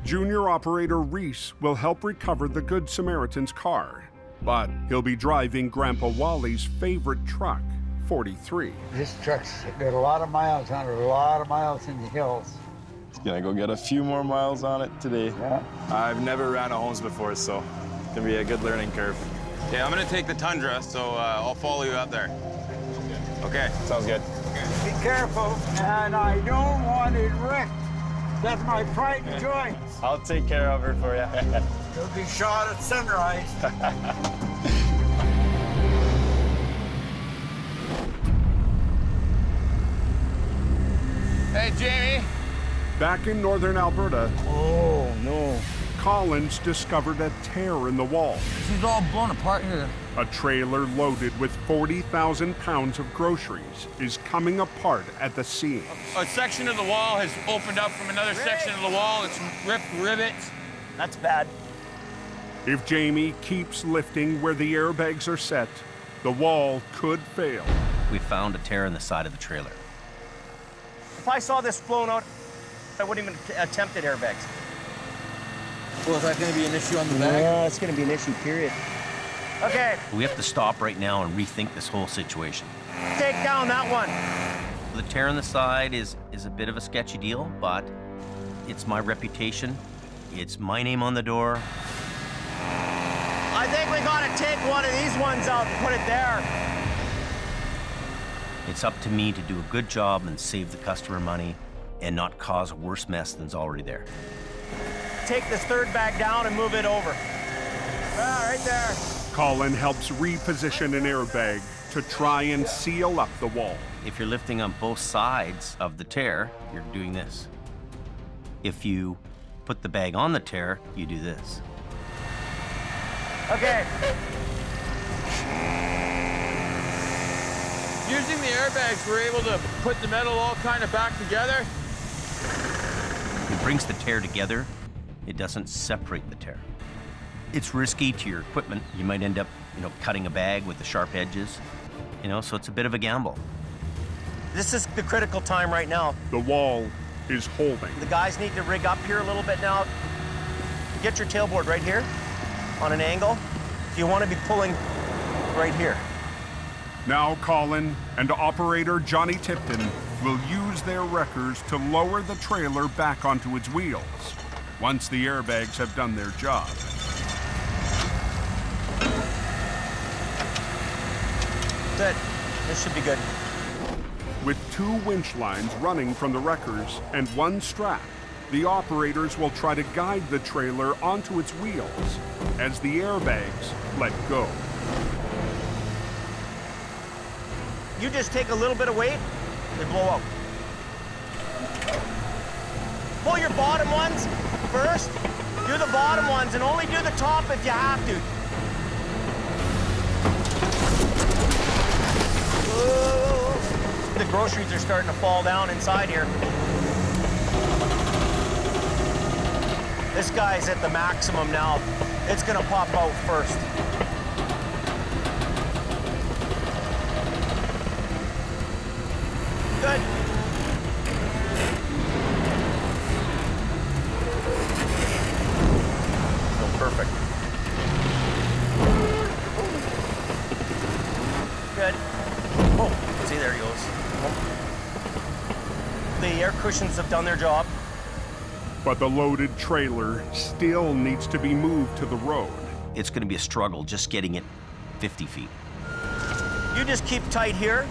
Junior operator Reese will help recover the Good Samaritan's car, but he'll be driving Grandpa Wally's favorite truck, 43. This truck's got a lot of miles on it, a lot of miles in the hills. It's gonna go get a few more miles on it today. Yeah. I've never ran a Holmes before, so it's gonna be a good learning curve. Yeah, I'm gonna take the Tundra, so I'll follow you out there. Okay. Sounds good. Be careful, and I don't want it wrecked. That's my pride and joy. I'll take care of her for you. You'll be shot at sunrise. Hey, Jamie. Back in northern Alberta, Oh, no. Collins discovered a tear in the wall. This is all blown apart here. A trailer loaded with 40,000 pounds of groceries is coming apart at the seams. A section of the wall has opened up from another section of the wall. It's ripped rivets. That's bad. If Jamie keeps lifting where the airbags are set, the wall could fail. We found a tear in the side of the trailer. If I saw this flown out, I wouldn't even attempt at airbags. Well, is that going to be an issue on the back? Yeah, it's going to be an issue, period. Okay, We have to stop right now and rethink this whole situation. take down that one. The tear in the side is a bit of a sketchy deal, but it's my reputation. It's my name on the door. I think we gotta take one of these ones out and put it there. It's up to me to do a good job and save the customer money and not cause a worse mess than's already there. Take this third bag down and move it over. Ah, right there. Colin helps reposition an airbag to try and seal up the wall. If you're lifting on both sides of the tear, you're doing this. If you put the bag on the tear, you do this. Okay. Using the airbags, we're able to put the metal all kind of back together. It brings the tear together. It doesn't separate the tear. It's risky to your equipment. You might end up, cutting a bag with the sharp edges, so it's a bit of a gamble. This is the critical time right now. The wall is holding. The guys need to rig up here a little bit now. Get your tailboard right here on an angle. You want to be pulling right here. Now Colin and operator Johnny Tipton will use their wreckers to lower the trailer back onto its wheels once the airbags have done their job. Good. This should be good. With 2 winch lines running from the wreckers and 1 strap, the operators will try to guide the trailer onto its wheels as the airbags let go. You just take a little bit of weight, they blow out. Pull your bottom ones first. Do the bottom ones and only do the top if you have to. Whoa. The groceries are starting to fall down inside here. This guy's at the maximum now. It's gonna pop out first. Good. Oh, perfect. Good. Oh, see, there he goes. Oh. The air cushions have done their job. But the loaded trailer still needs to be moved to the road. It's going to be a struggle just getting it 50 feet. You just keep tight here.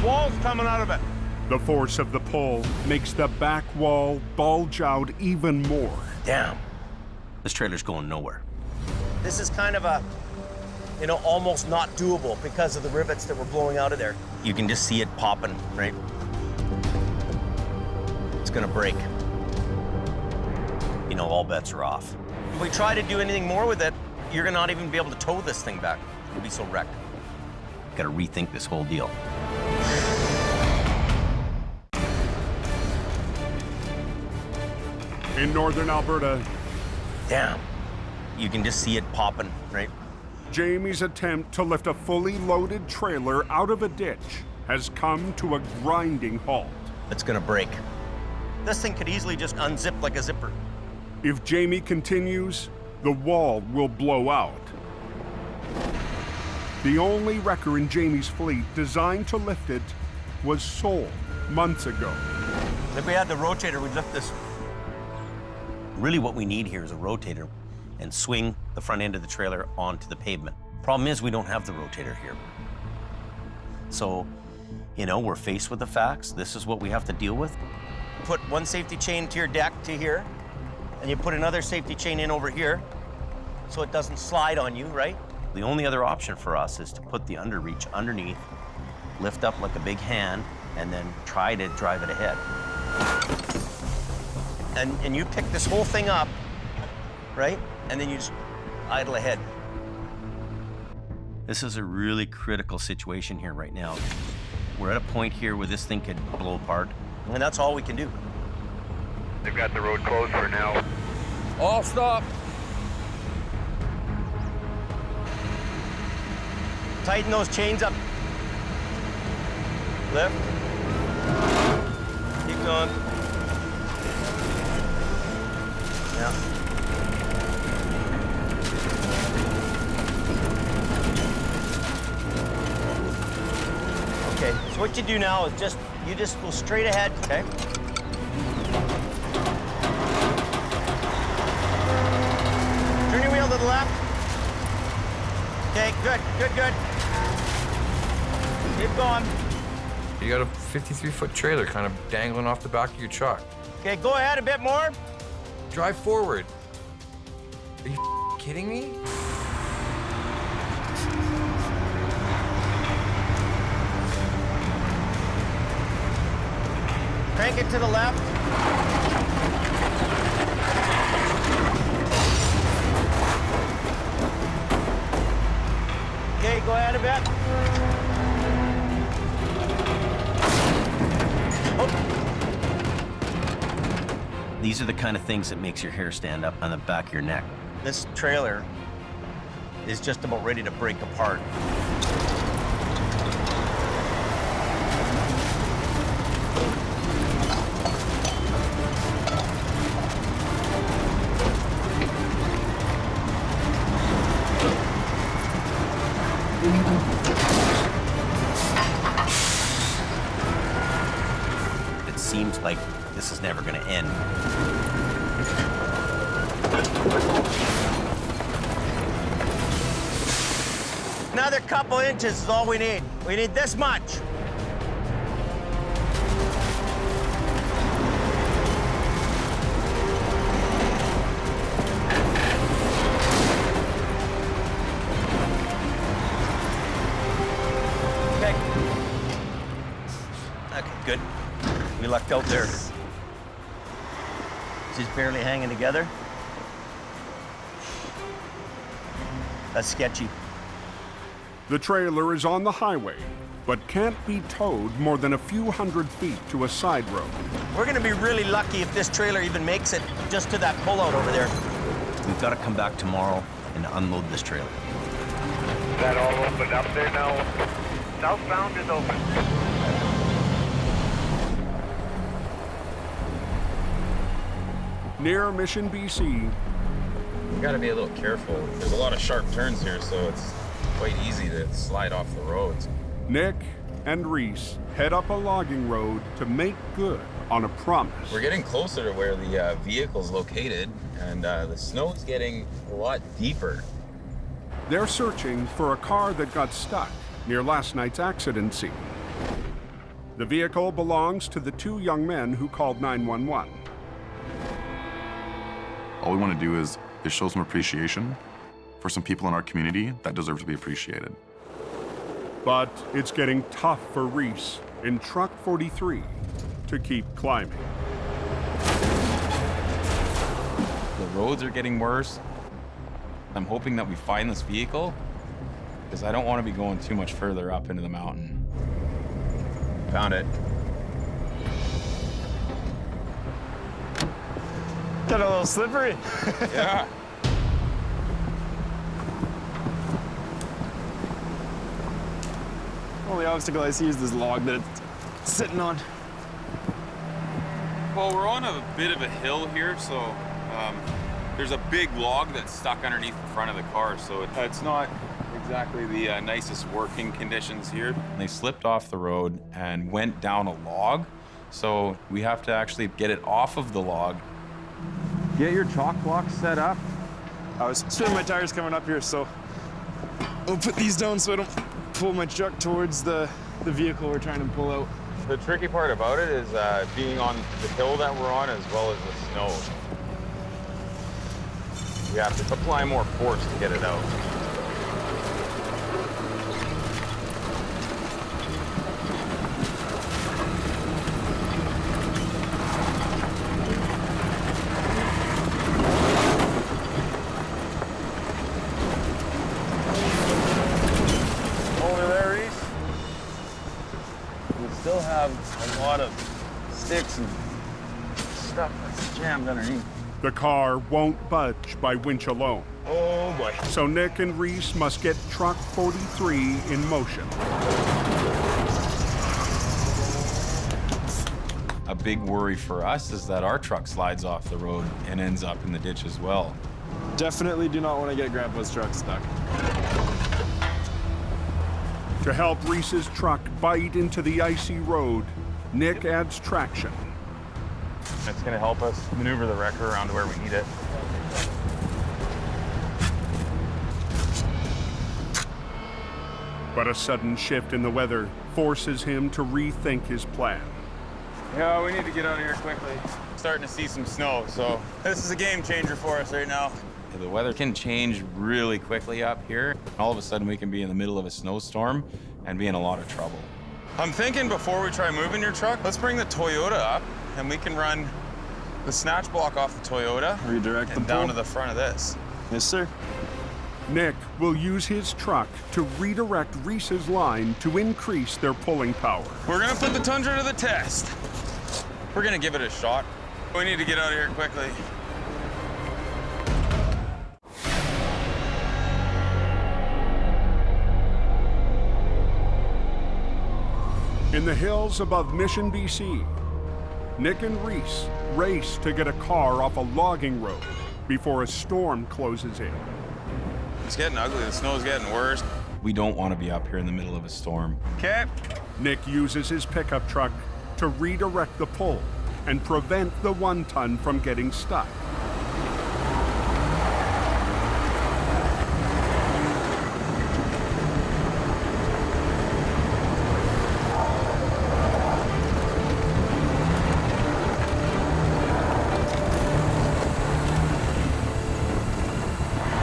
Wall's coming out of it. The force of the pull makes the back wall bulge out even more. Damn. This trailer's going nowhere. This is kind of a, almost not doable because of the rivets that were blowing out of there. You can just see it popping, right? It's gonna break. All bets are off. If we try to do anything more with it, you're gonna not even be able to tow this thing back. It'll be so wrecked. Gotta rethink this whole deal. In northern Alberta, damn, you can just see it popping, right? Jamie's attempt to lift a fully loaded trailer out of a ditch has come to a grinding halt. It's gonna break. This thing could easily just unzip like a zipper. If Jamie continues, the wall will blow out. The only wrecker in Jamie's fleet designed to lift it was sold months ago. If we had the rotator, we'd lift this. Really what we need here is a rotator and swing the front end of the trailer onto the pavement. Problem is we don't have the rotator here. So, we're faced with the facts. This is what we have to deal with. Put one safety chain to your deck to here, and you put another safety chain in over here so it doesn't slide on you, right? The only other option for us is to put the underreach underneath, lift up like a big hand, and then try to drive it ahead. And you pick this whole thing up, right? And then you just idle ahead. This is a really critical situation here right now. We're at a point here where this thing could blow apart. And that's all we can do. They've got the road closed for now. All stop. Tighten those chains up. Lift. Keep going. Yeah. Okay, so what you do now is you just go straight ahead, okay? Turn your wheel to the left. Okay, good, good, good. Keep going. You got a 53-foot trailer kind of dangling off the back of your truck. Okay, go ahead a bit more. Drive forward. Are you kidding me? Crank it to the left. Okay, go ahead a bit. These are the kind of things that makes your hair stand up on the back of your neck. This trailer is just about ready to break apart. It seems like this is never going to end. Another couple inches is all we need. We need this much. Okay. Okay, good. We lucked out there. She's barely hanging together. That's sketchy. The trailer is on the highway, but can't be towed more than a few hundred feet to a side road. We're gonna be really lucky if this trailer even makes it just to that pullout over there. We've got to come back tomorrow and unload this trailer. Is that all opened up there now? Southbound is open. Near Mission, BC. We gotta be a little careful. There's a lot of sharp turns here, so it's quite easy to slide off the roads. Nick and Reese head up a logging road to make good on a promise. We're getting closer to where the vehicle's located, and the snow's getting a lot deeper. They're searching for a car that got stuck near last night's accident scene. The vehicle belongs to the two young men who called 911. All we want to do is show some appreciation for some people in our community that deserve to be appreciated. But it's getting tough for Reese in Truck 43 to keep climbing. The roads are getting worse. I'm hoping that we find this vehicle, because I don't want to be going too much further up into the mountain. Found it. Got a little slippery. Yeah. Only obstacle I see is this log that it's sitting on. Well, we're on a bit of a hill here, so there's a big log that's stuck underneath the front of the car, so it's not exactly the nicest working conditions here. They slipped off the road and went down a log, so we have to actually get it off of the log. Get your chalk blocks set up. I was spinning my tires coming up here, so I'll put these down so I don't pull my truck towards the vehicle we're trying to pull out. The tricky part about it is being on the hill that we're on as well as the snow. We have to apply more force to get it out. Over there, Reese. We still have a lot of sticks and stuff that's jammed underneath. The car won't budge by winch alone. Oh boy. So Nick and Reese must get Truck 43 in motion. A big worry for us is that our truck slides off the road and ends up in the ditch as well. Definitely do not want to get Grandpa's truck stuck. To help Reese's truck bite into the icy road, Nick adds traction. It's gonna help us maneuver the wrecker around to where we need it. But a sudden shift in the weather forces him to rethink his plan. Yeah, we need to get out of here quickly. Starting to see some snow, so this is a game changer for us right now. The weather can change really quickly up here. All of a sudden, we can be in the middle of a snowstorm and be in a lot of trouble. I'm thinking before we try moving your truck, let's bring the Toyota up and we can run the snatch block off the Toyota. Redirect and down to the front of this. Yes, sir. Nick will use his truck to redirect Reese's line to increase their pulling power. We're gonna put the Tundra to the test. We're gonna give it a shot. We need to get out of here quickly. In the hills above Mission, BC, Nick and Reese race to get a car off a logging road before a storm closes in. It's getting ugly. The snow's getting worse. We don't want to be up here in the middle of a storm. Okay. Nick uses his pickup truck to redirect the pull and prevent the 1-ton from getting stuck.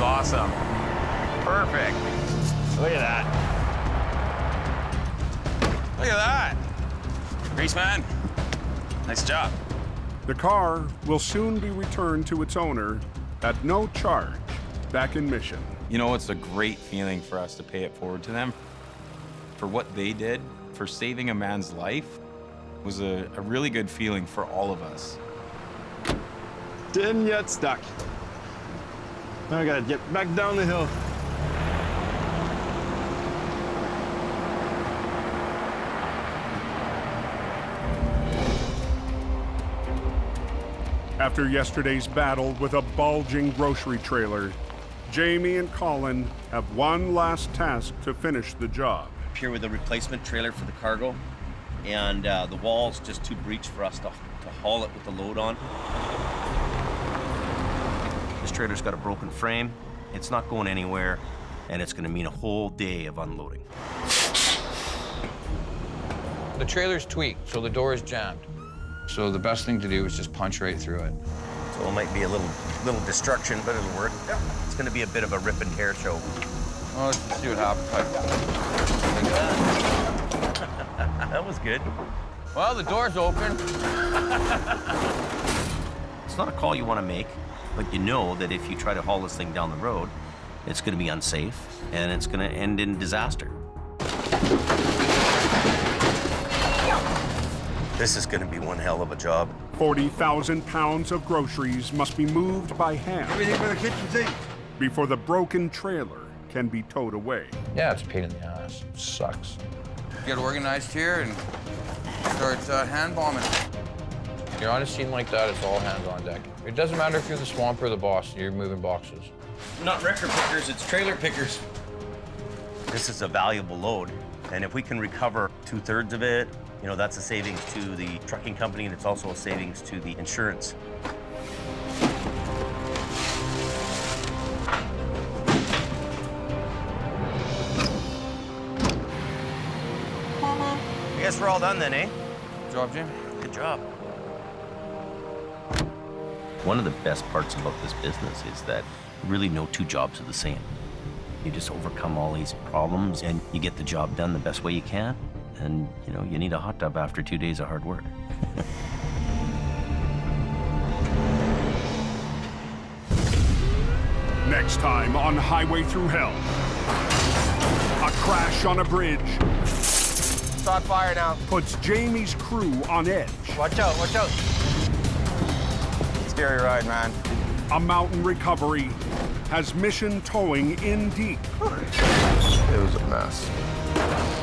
Awesome. Perfect. Look at that. Look at that. Reese, man. Nice job. The car will soon be returned to its owner at no charge back in Mission. You know, it's a great feeling for us to pay it forward to them. For what they did, for saving a man's life, was a really good feeling for all of us. Didn't get stuck. Now I gotta get back down the hill. After yesterday's battle with a bulging grocery trailer, Jamie and Colin have one last task to finish the job. Here with a replacement trailer for the cargo, and the wall's just too breached for us to haul it with the load on. This trailer's got a broken frame, it's not going anywhere, and it's gonna mean a whole day of unloading. The trailer's tweaked, so the door is jammed. So the best thing to do is just punch right through it. So it might be a little destruction, but it'll work. Yeah. It's gonna be a bit of a rip and tear show. Well, let's see what happens. Look at that. That was good. Well, the door's open. It's not a call you want to make, but you know that if you try to haul this thing down the road, it's going to be unsafe and it's going to end in disaster. This is going to be one hell of a job. 40,000 pounds of groceries must be moved by hand. Everything for the kitchen sink. Before the broken trailer can be towed away. Yeah, it's a pain in the ass. It sucks. Get organized here and start hand bombing. You're on a scene like that, it's all hands on deck. It doesn't matter if you're the swamp or the boss, you're moving boxes. Not wrecker pickers, it's trailer pickers. This is a valuable load, and if we can recover 2/3 of it, you know, that's a savings to the trucking company, and it's also a savings to the insurance. I guess we're all done then, eh? Good job, Jim. Good job. One of the best parts about this business is that really no two jobs are the same. You just overcome all these problems and you get the job done the best way you can. And, you know, you need a hot tub after 2 days of hard work. Next time on Highway Through Hell. A crash on a bridge. It's on fire now. Puts Jamie's crew on edge. Watch out, watch out. Scary ride, man. A mountain recovery has Mission towing in deep. It was a mess.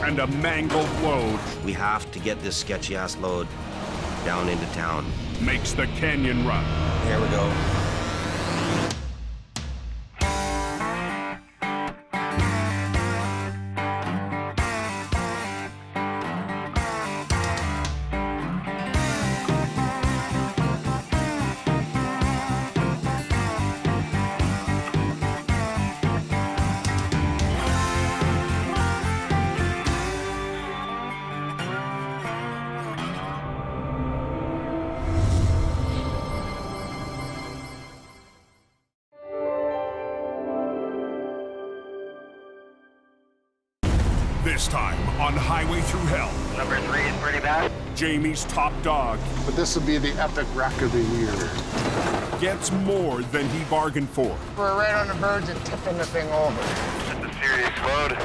And a mangled load. We have to get this sketchy-ass load down into town. Makes the canyon run. Here we go. This time on Highway Through Hell. Number 3 is pretty bad. Jamie's top dog But this will be the epic wreck of the year. gets more than he bargained for. We're right on the verge of tipping the thing over. It's a serious load.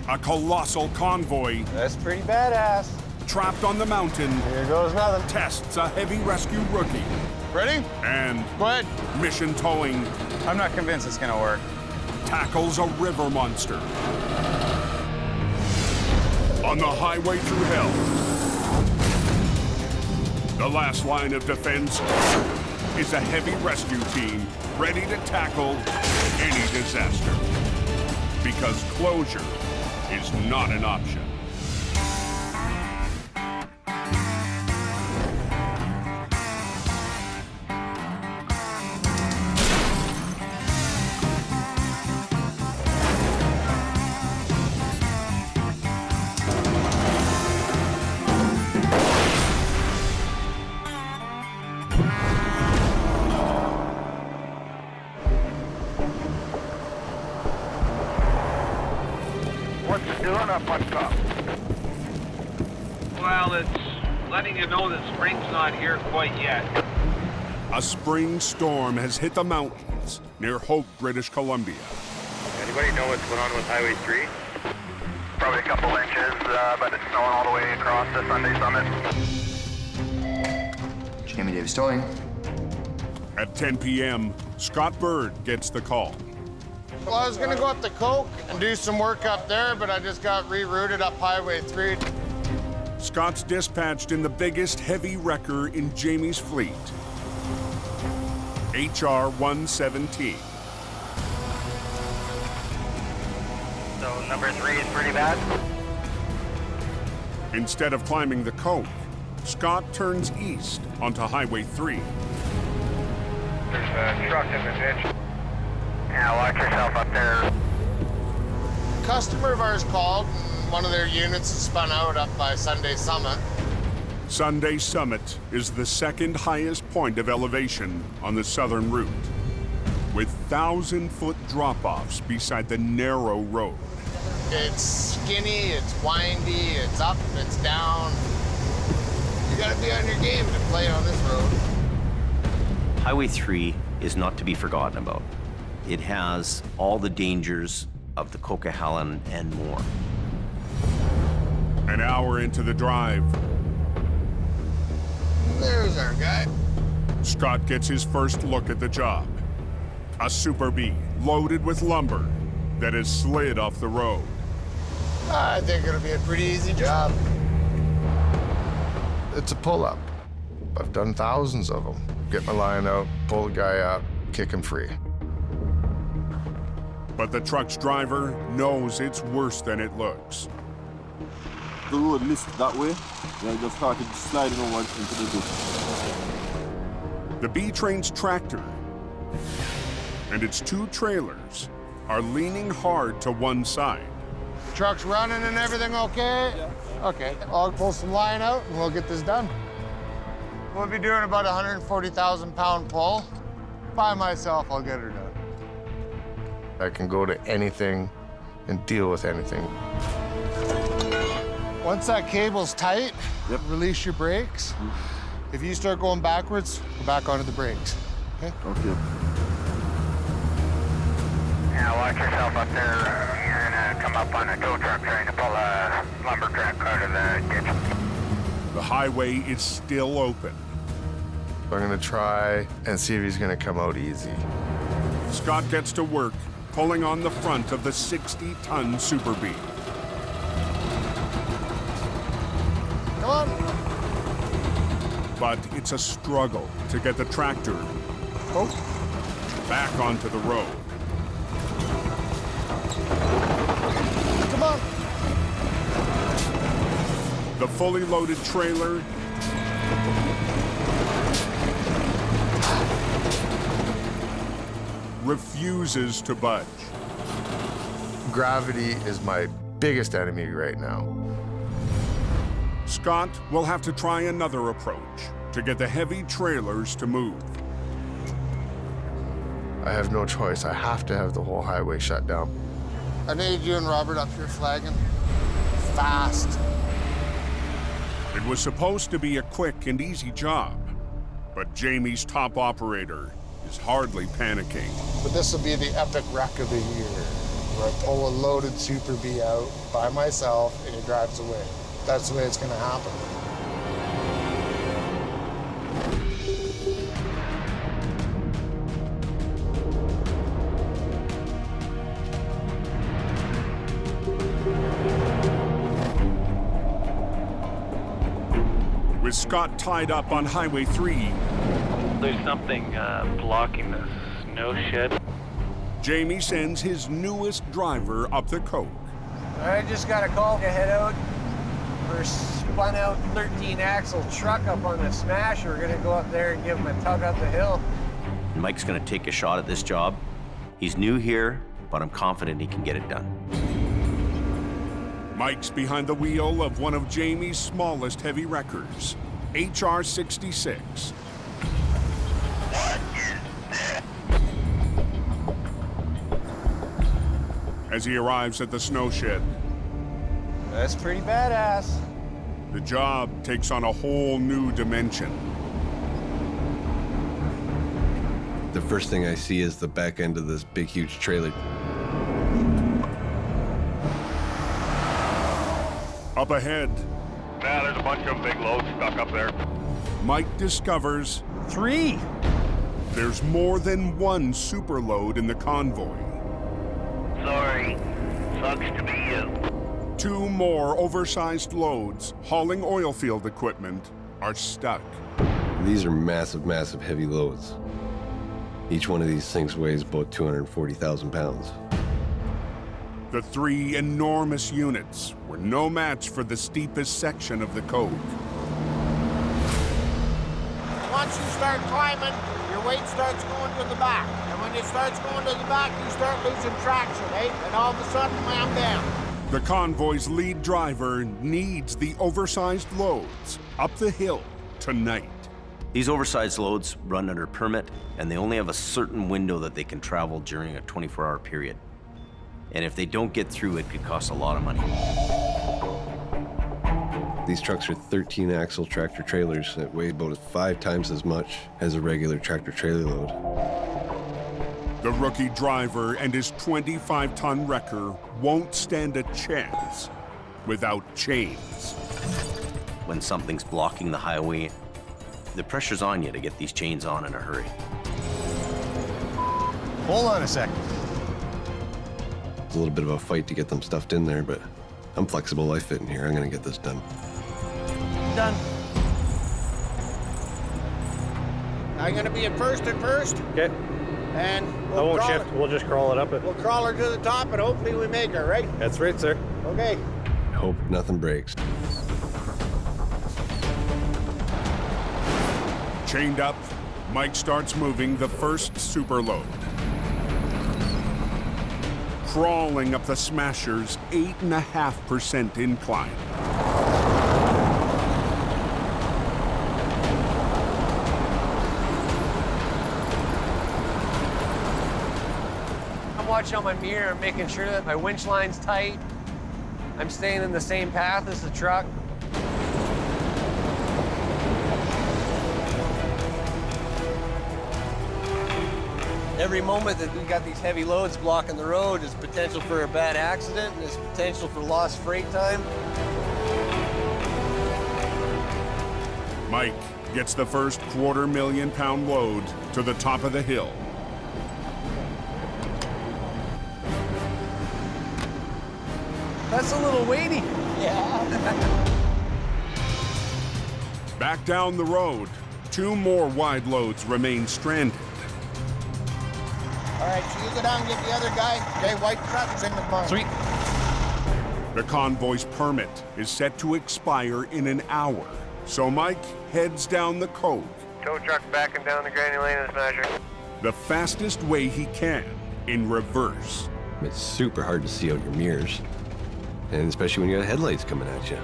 A colossal convoy That's pretty badass. trapped on the mountain Here goes nothing. tests a heavy rescue rookie. Ready? And Go ahead. mission towing I'm not convinced it's gonna work. tackles a river monster. On the Highway Through Hell, the last line of defense is a heavy rescue team ready to tackle any disaster. Because closure is not an option. What's it doing up on top? Well, it's letting you know that spring's not here quite yet. A spring storm has hit the mountains near Hope, British Columbia. Anybody know what's going on with Highway 3? Probably a couple inches, but it's snowing all the way across the Sunday Summit. Jamie Davis towing. At 10 p.m., Scott Bird gets the call. Well, I was gonna go up to Coke and do some work up there, but I just got rerouted up Highway 3. Scott's dispatched in the biggest heavy wrecker in Jamie's fleet, HR 117. So number 3 is pretty bad. Instead of climbing the Coke, Scott turns east onto Highway 3. There's a truck in the ditch. Yeah, watch yourself up there. A customer of ours called, and one of their units is spun out up by Sunday Summit. Sunday Summit is the second highest point of elevation on the southern route, with 1,000-foot drop-offs beside the narrow road. It's skinny, it's windy, it's up, it's down. You gotta be on your game to play on this road. Highway 3 is not to be forgotten about. It has all the dangers of the Coquihalla and more. An hour into the drive, There's our guy. Scott gets his first look at the job. A Super B loaded with lumber that has slid off the road. I think it'll be a pretty easy job. It's a pull-up. I've done thousands of them. Get my line out, pull the guy up, kick him free. But the truck's driver knows it's worse than it looks. The road missed that way, and I just started sliding over into the ditch. The B-Train's tractor and its 2 trailers are leaning hard to one side. Truck's running and everything okay? Yeah. Okay, I'll pull some line out and we'll get this done. We'll be doing about a 140,000-pound pull. By myself, I'll get her done. I can go to anything and deal with anything. Once that cable's tight, release your brakes. If you start going backwards, go back onto the brakes. Okay? Okay. Yeah, watch yourself up there. You're gonna come up on a tow truck trying to pull a lumber truck out of the ditch. The highway is still open. I'm gonna try and see if he's gonna come out easy. Scott gets to work pulling on the front of the 60-ton Super B. Come on. But it's a struggle to get the tractor back onto the road. Come on. The fully loaded trailer refuses to budge. Gravity is my biggest enemy right now. Scott will have to try another approach to get the heavy trailers to move. I have no choice. I have to have the whole highway shut down. I need you and Robert up here flagging. fast. It was supposed to be a quick and easy job, but Jamie's top operator is hardly panicking. But this will be the epic wreck of the year, where I pull a loaded Super B out by myself and he drives away. That's the way it's gonna happen. With Scott tied up on Highway 3, there's something blocking the snow shed. Jamie sends his newest driver up the coke. I just got a call to head out for a spun out 13-axle truck up on the smash. We're gonna go up there and give him a tug up the hill. Mike's gonna take a shot at this job. He's new here, but I'm confident he can get it done. Mike's behind the wheel of one of Jamie's smallest heavy wreckers, HR 66. As he arrives at the snow shed, That's pretty badass. the job takes on a whole new dimension. The first thing I see is the back end of this big, huge trailer. Up ahead, Yeah, there's a bunch of big loads stuck up there. Mike discovers 3. there's more than one super load in the convoy. Sorry. Sucks to be you. 2 more oversized loads hauling oil field equipment are stuck. These are massive, massive heavy loads. Each one of these things weighs about 240,000 pounds. The 3 enormous units were no match for the steepest section of the cove. Once you start climbing, your weight starts going to the back. And when it starts going to the back, you start losing traction, eh? And all of a sudden, wham, bam. The convoy's lead driver needs the oversized loads up the hill tonight. These oversized loads run under permit, and they only have a certain window that they can travel during a 24-hour period. And if they don't get through, it could cost a lot of money. These trucks are 13-axle tractor trailers that weigh about 5 times as much as a regular tractor trailer load. The rookie driver and his 25-ton wrecker won't stand a chance without chains. When something's blocking the highway, the pressure's on you to get these chains on in a hurry. Hold on a second. It's a little bit of a fight to get them stuffed in there, but I'm flexible. I fit in here. I'm gonna get this done. Done. I'm gonna be at first. Okay. And I we'll won't crawl shift. it. We'll just crawl it up. We'll crawl her to the top and hopefully we make her, right? That's right, sir. Okay. Hope nothing breaks. Chained up, Mike starts moving the first super load. Crawling up the Smasher's 8.5% incline. I'm watching on my mirror, I'm making sure that my winch line's tight. I'm staying in the same path as the truck. Every moment that we got these heavy loads blocking the road is potential for a bad accident and there's potential for lost freight time. Mike gets the first $250,000 load to the top of the hill. That's a little weighty. Yeah. Back down the road, 2 more wide loads remain stranded. All right, so you go down and get the other guy. Okay, white truck's in the barn. Sweet. The convoy's permit is set to expire in an hour, so Mike heads down the cove. Tow truck backing down the granny lane of the Smasher. The fastest way he can, in reverse. It's super hard to see out your mirrors, and especially when you got headlights coming at you.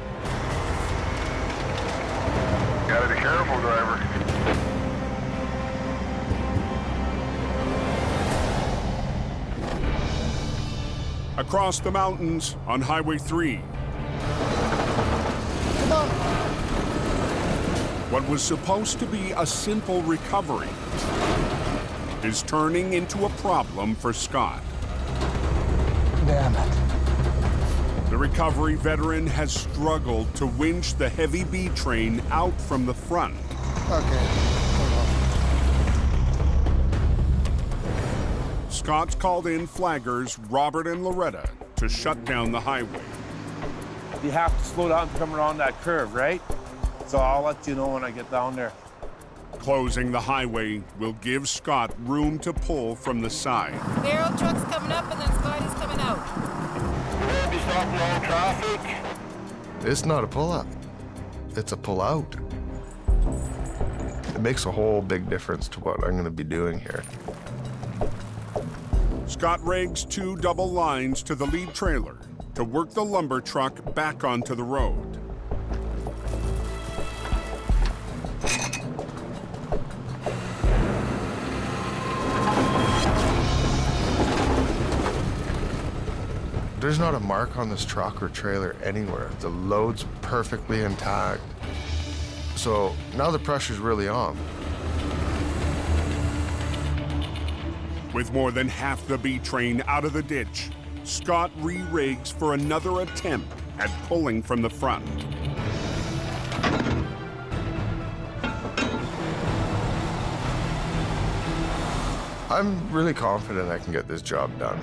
Gotta be careful, driver. Across the mountains on Highway 3, What was supposed to be a simple recovery is turning into a problem for Scott. Damn it. The recovery veteran has struggled to winch the heavy B train out from the front. Okay. Scott's called in flaggers Robert and Loretta to shut down the highway. You have to slow down to come around that curve, right? So I'll let you know when I get down there. Closing the highway will give Scott room to pull from the side. Narrow truck's coming up and then Scotty's coming out. We'll be stopping all traffic. It's not a pull-up. It's a pull-out. It makes a whole big difference to what I'm going to be doing here. Scott rigs 2 double lines to the lead trailer to work the lumber truck back onto the road. There's not a mark on this truck or trailer anywhere. The load's perfectly intact. So now the pressure's really on. With more than half the B train out of the ditch, Scott re-rigs for another attempt at pulling from the front. I'm really confident I can get this job done.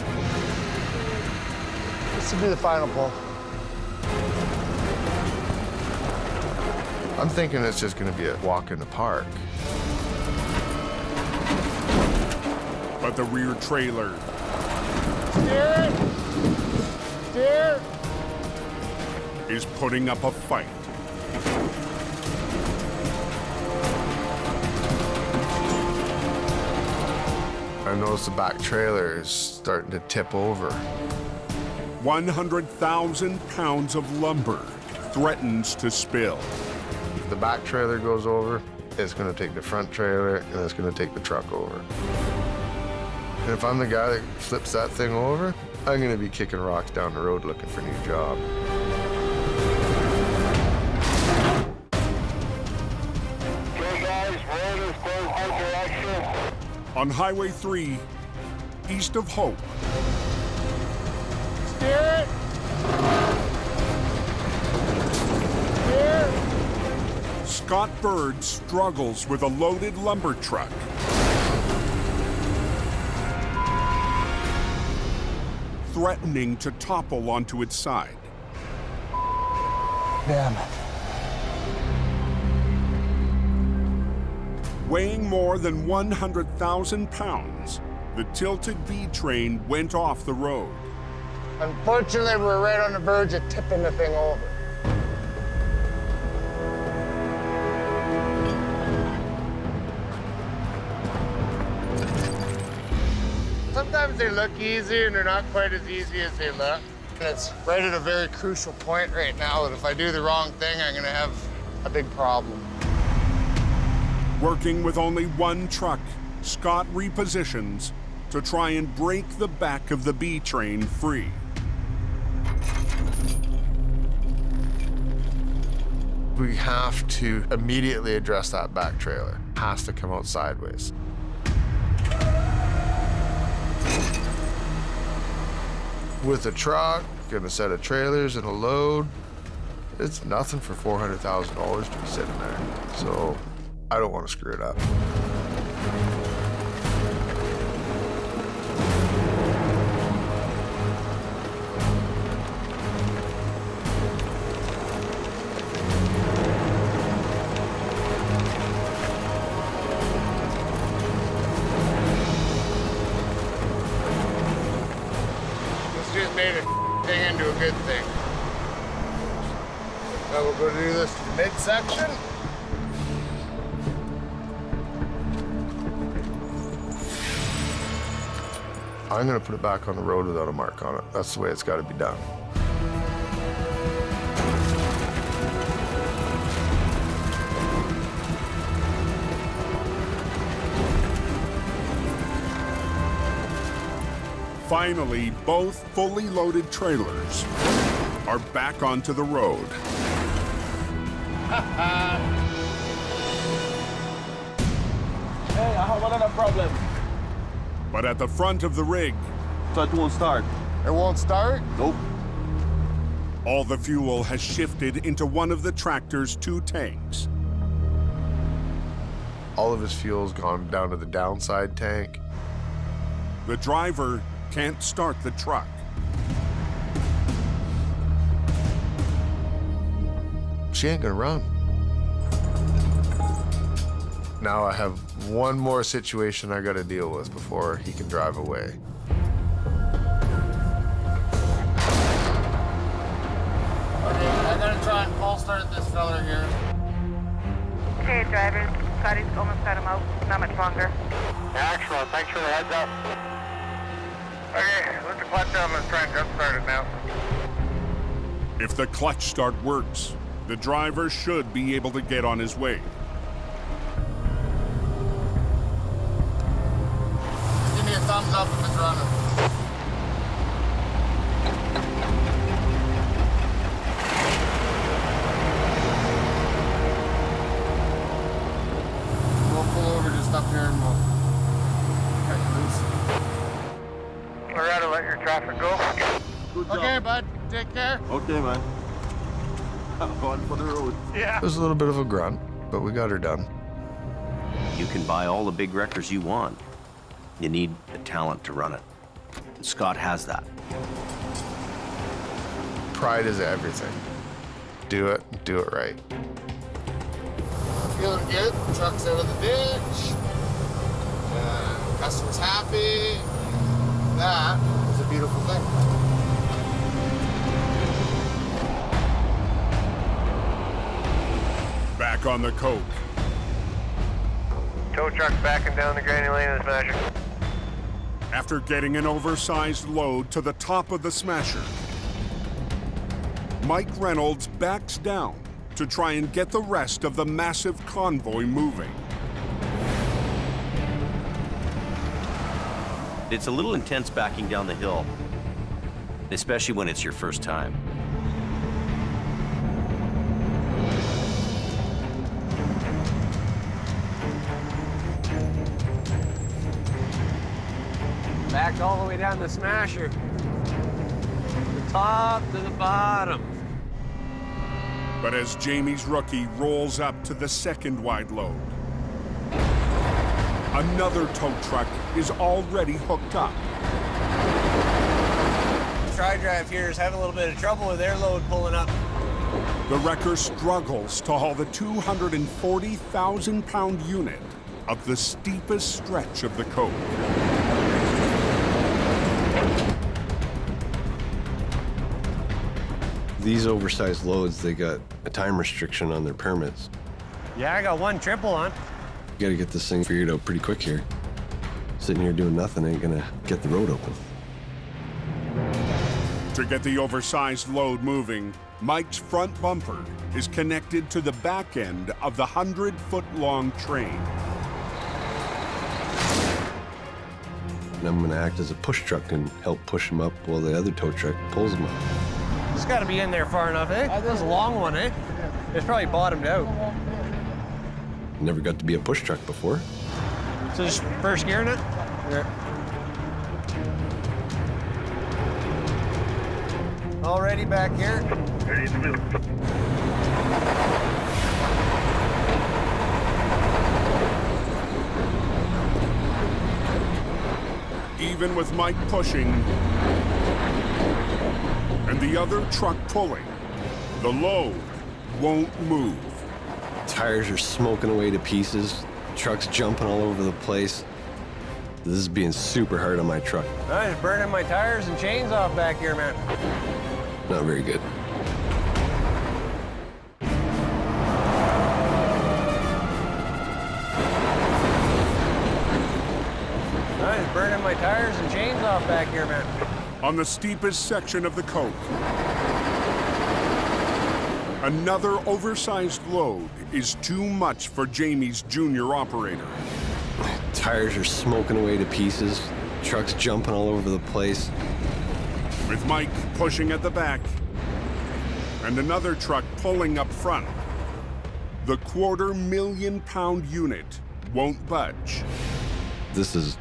This will be the final pull. I'm thinking it's just going to be a walk in the park. But the rear trailer Steer it! Steer! is putting up a fight. I noticed the back trailer is starting to tip over. 100,000 pounds of lumber threatens to spill. If the back trailer goes over, it's going to take the front trailer and it's going to take the truck over. And if I'm the guy that flips that thing over, I'm going to be kicking rocks down the road looking for a new job. Okay, guys, road is closed one direction. On Highway 3, east of Hope, Steer it! Steer! Scott Bird struggles with a loaded lumber truck. Threatening to topple onto its side. Damn it. Weighing more than 100,000 pounds, the tilted B train went off the road. Unfortunately, we're right on the verge of tipping the thing over. Sometimes they look easy and they're not quite as easy as they look. And it's right at a very crucial point right now that if I do the wrong thing, I'm gonna have a big problem. Working with only one truck, Scott repositions to try and break the back of the B train free. We have to immediately address that back trailer. It has to come out sideways. With a truck and a set of trailers and a load, it's nothing for $400,000 to be sitting there. So I don't want to screw it up. Just made a thing into a good thing. Now we'll go do this to the midsection. I'm gonna put it back on the road without a mark on it. That's the way it's gotta be done. Finally, both fully loaded trailers are back onto the road. Hey, I have another problem. But at the front of the rig, So it won't start. It won't start? Nope. all the fuel has shifted into one of the tractor's 2 tanks. All of his fuel's gone down to the downside tank. The driver can't start the truck. She ain't gonna run. Now I have one more situation I gotta deal with before he can drive away. Okay, I gotta try and false start this fella here. Okay, driver. Scotty's almost got him out. Not much longer. Excellent. Thanks for the heads up. Okay, let the clutch down. Let's try and jump start it now. If the clutch start works, the driver should be able to get on his way. Give me a thumbs up if it's running. We'll pull over just up here and we'll cut you loose. Loretta, let your traffic go. Good job. Okay, bud. Take care. Okay, man. I'm going for the road. Yeah. There's a little bit of a grunt, but we got her done. You can buy all the big wreckers you want. You need the talent to run it. And Scott has that. Pride is everything. Do it right. Feeling good. Truck's out of the ditch. Customer's happy. That is a beautiful thing. Back on the coke. Tow truck's backing down the granny lane of the Smasher. After getting an oversized load to the top of the Smasher, Mike Reynolds backs down to try and get the rest of the massive convoy moving. It's a little intense backing down the hill, especially when it's your first time. Backed all the way down the Smasher. The top to the bottom. But as Jamie's rookie rolls up to the second wide load, another tow truck is already hooked up. Tri-Drive here is having a little bit of trouble with their load pulling up. The wrecker struggles to haul the 240,000-pound unit up the steepest stretch of the cove. These oversized loads, they got a time restriction on their permits. Yeah, I got 1 triple on. You gotta get this thing figured out pretty quick here. Sitting here doing nothing ain't gonna get the road open. To get the oversized load moving, Mike's front bumper is connected to the back end of the 100-foot-long train. And I'm gonna act as a push truck and help push him up while the other tow truck pulls him up. It's got to be in there far enough, eh? This is a long one, eh? It's probably bottomed out. Never got to be a push truck before. So just first gearing it? Yeah. All ready back here? Ready to move. Even with Mike pushing and the other truck pulling, the load won't move. Tires are smoking away to pieces. Truck's jumping all over the place. This is being super hard on my truck. I'm just burning my tires and chains off back here, man. Not very good. I'm just burning my tires and chains off back here, man. On the steepest section of the coke, another oversized load is too much for Jamie's junior operator. Tires are smoking away to pieces. Truck's jumping all over the place. With Mike pushing at the back and another truck pulling up front, The $250,000 unit won't budge. This is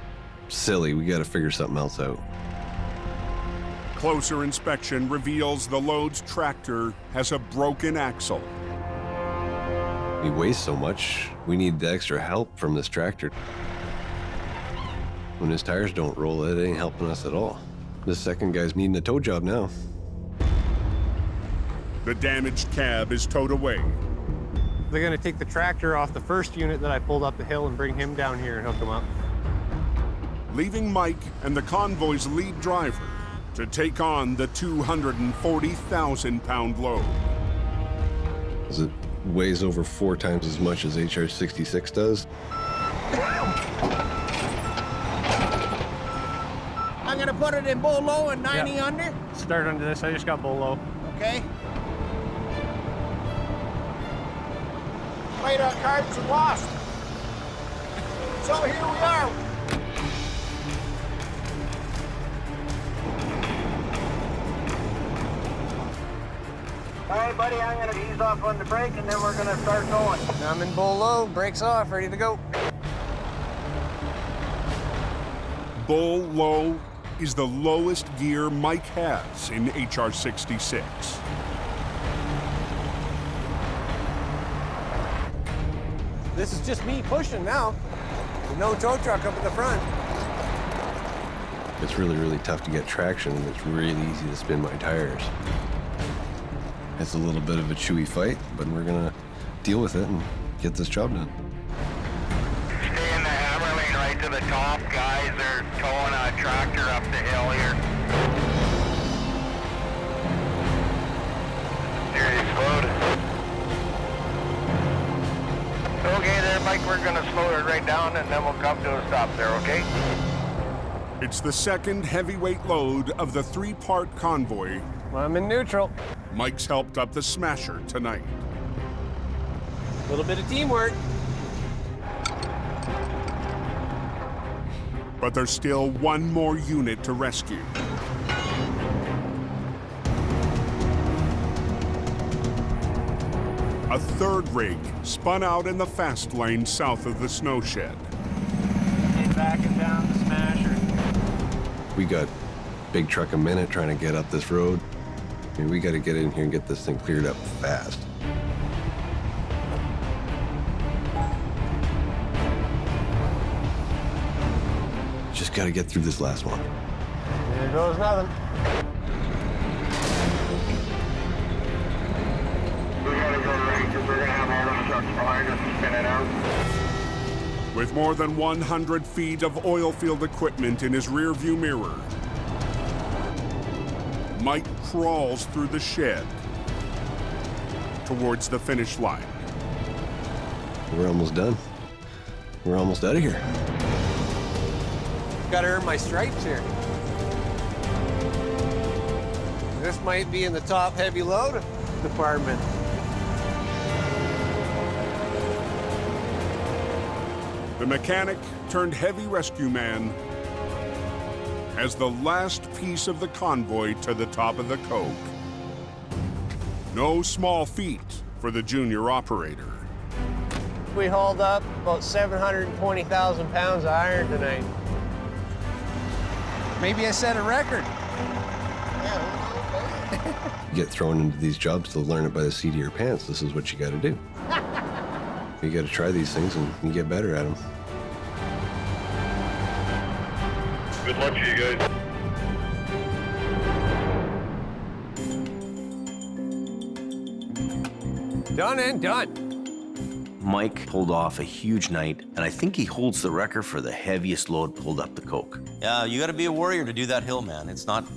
silly. We got to figure something else out. Closer inspection reveals the load's tractor has a broken axle. He weighs so much, we need the extra help from this tractor. When his tires don't roll, it ain't helping us at all. This second guy's needing a tow job now. The damaged cab is towed away. They're gonna take the tractor off the first unit that I pulled up the hill and bring him down here and hook him up. Leaving Mike and the convoy's lead driver to take on the 240,000-pound load. It weighs over 4 times as much as HR66 does. I'm gonna put it in bull low and 90 under. Start under this, I just got bull low. Okay. Radar cards are lost. So here we are. All right, buddy, I'm gonna ease off on the brake and then we're gonna start going. I'm in bull low, brakes off, ready to go. Bull low is the lowest gear Mike has in HR66. This is just me pushing now. No tow truck up at the front. It's really, really tough to get traction, and it's really easy to spin my tires. It's a little bit of a chewy fight, but we're gonna deal with it and get this job done. Stay in the hammer lane right to the top, guys. They're towing a tractor up the hill here. Serious load. Okay there, Mike, we're gonna slow it right down and then we'll come to a stop there, okay? It's the second heavyweight load of the 3-part convoy. I'm in neutral. Mike's helped up the smasher tonight. A little bit of teamwork. But there's still one more unit to rescue. A third rig spun out in the fast lane south of the snow shed. Get back and down the smasher. We got big truck a minute trying to get up this road. I mean, we got to get in here and get this thing cleared up fast. Just got to get through this last one. There goes nothing. We gotta go right because we're gonna have all the trucks behind us spinning out. With more than 100 feet of oil field equipment in his rearview mirror, Mike crawls through the shed towards the finish line. We're almost done. We're almost out of here. Gotta earn my stripes here. This might be in the top heavy load department. The mechanic turned heavy rescue man as the last piece of the convoy to the top of the coke. No small feat for the junior operator. We hauled up about 720,000 pounds of iron tonight. Maybe I set a record. You get thrown into these jobs to learn it by the seat of your pants. This is what you got to do. You got to try these things and you get better at them. Good luck to you guys. Done and done. Mike pulled off a huge night, and I think he holds the record for the heaviest load pulled up the coke. Yeah, you got to be a warrior to do that hill, man. It's not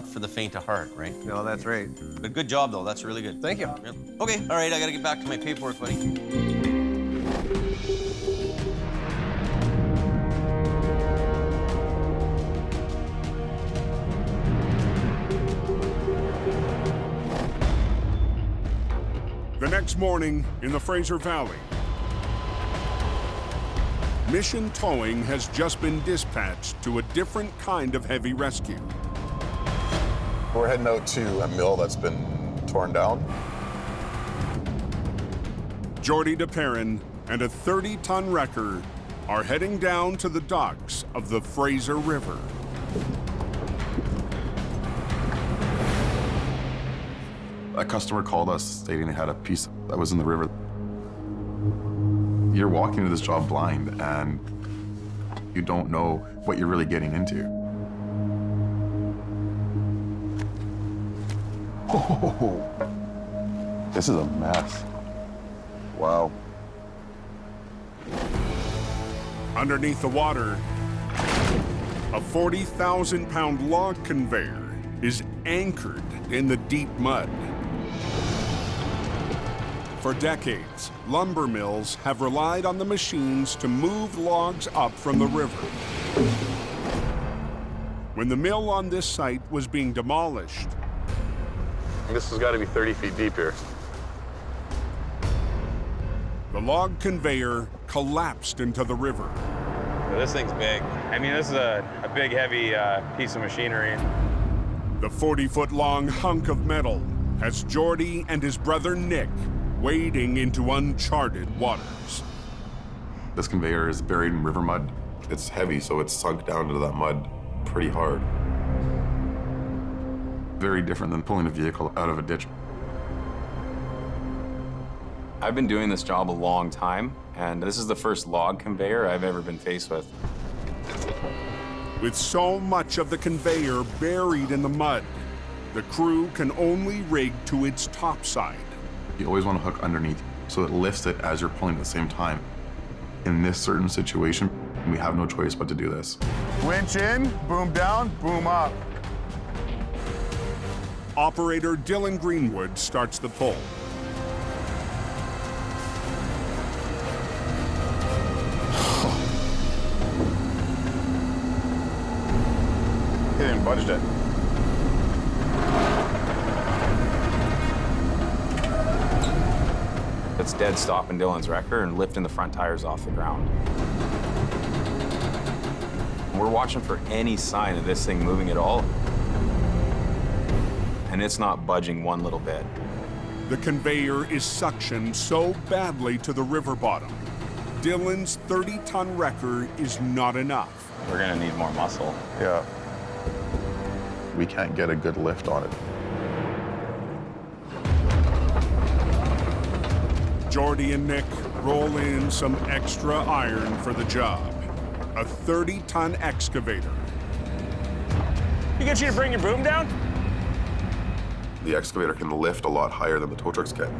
for the faint of heart, right? No, that's right. But good job, though. That's really good. Thank you. Yep. Okay, all right, I got to get back to my paperwork, buddy. The next morning in the Fraser Valley, Mission Towing has just been dispatched to a different kind of heavy rescue. We're heading out to a mill that's been torn down. Jordy DePerrin and a 30-ton wrecker are heading down to the docks of the Fraser River. A customer called us stating they had a piece that was in the river. You're walking into this job blind and you don't know what you're really getting into. Oh, this is a mess. Wow. Underneath the water, a 40,000-pound log conveyor is anchored in the deep mud. For decades, lumber mills have relied on the machines to move logs up from the river. When the mill on this site was being demolished, This has got to be 30 feet deep here. the log conveyor collapsed into the river. This thing's big. I mean, this is a big, heavy piece of machinery. The 40-foot-long hunk of metal has Jordy and his brother Nick wading into uncharted waters. This conveyor is buried in river mud. It's heavy, so it's sunk down into that mud pretty hard. Very different than pulling a vehicle out of a ditch. I've been doing this job a long time, and this is the first log conveyor I've ever been faced with. With so much of the conveyor buried in the mud, the crew can only rig to its top side. You always want to hook underneath so it lifts it as you're pulling at the same time. In this certain situation, we have no choice but to do this. Winch in, boom down, boom up. Operator Dylan Greenwood starts the pull. He didn't budge it. It's dead stopping Dylan's wrecker and lifting the front tires off the ground. We're watching for any sign of this thing moving at all, and it's not budging one little bit. The conveyor is suctioned so badly to the river bottom, Dylan's 30-ton wrecker is not enough. We're gonna need more muscle. Yeah. We can't get a good lift on it. Jordy and Nick roll in some extra iron for the job. A 30-ton excavator. You get you to bring your boom down? The excavator can lift a lot higher than the tow trucks can.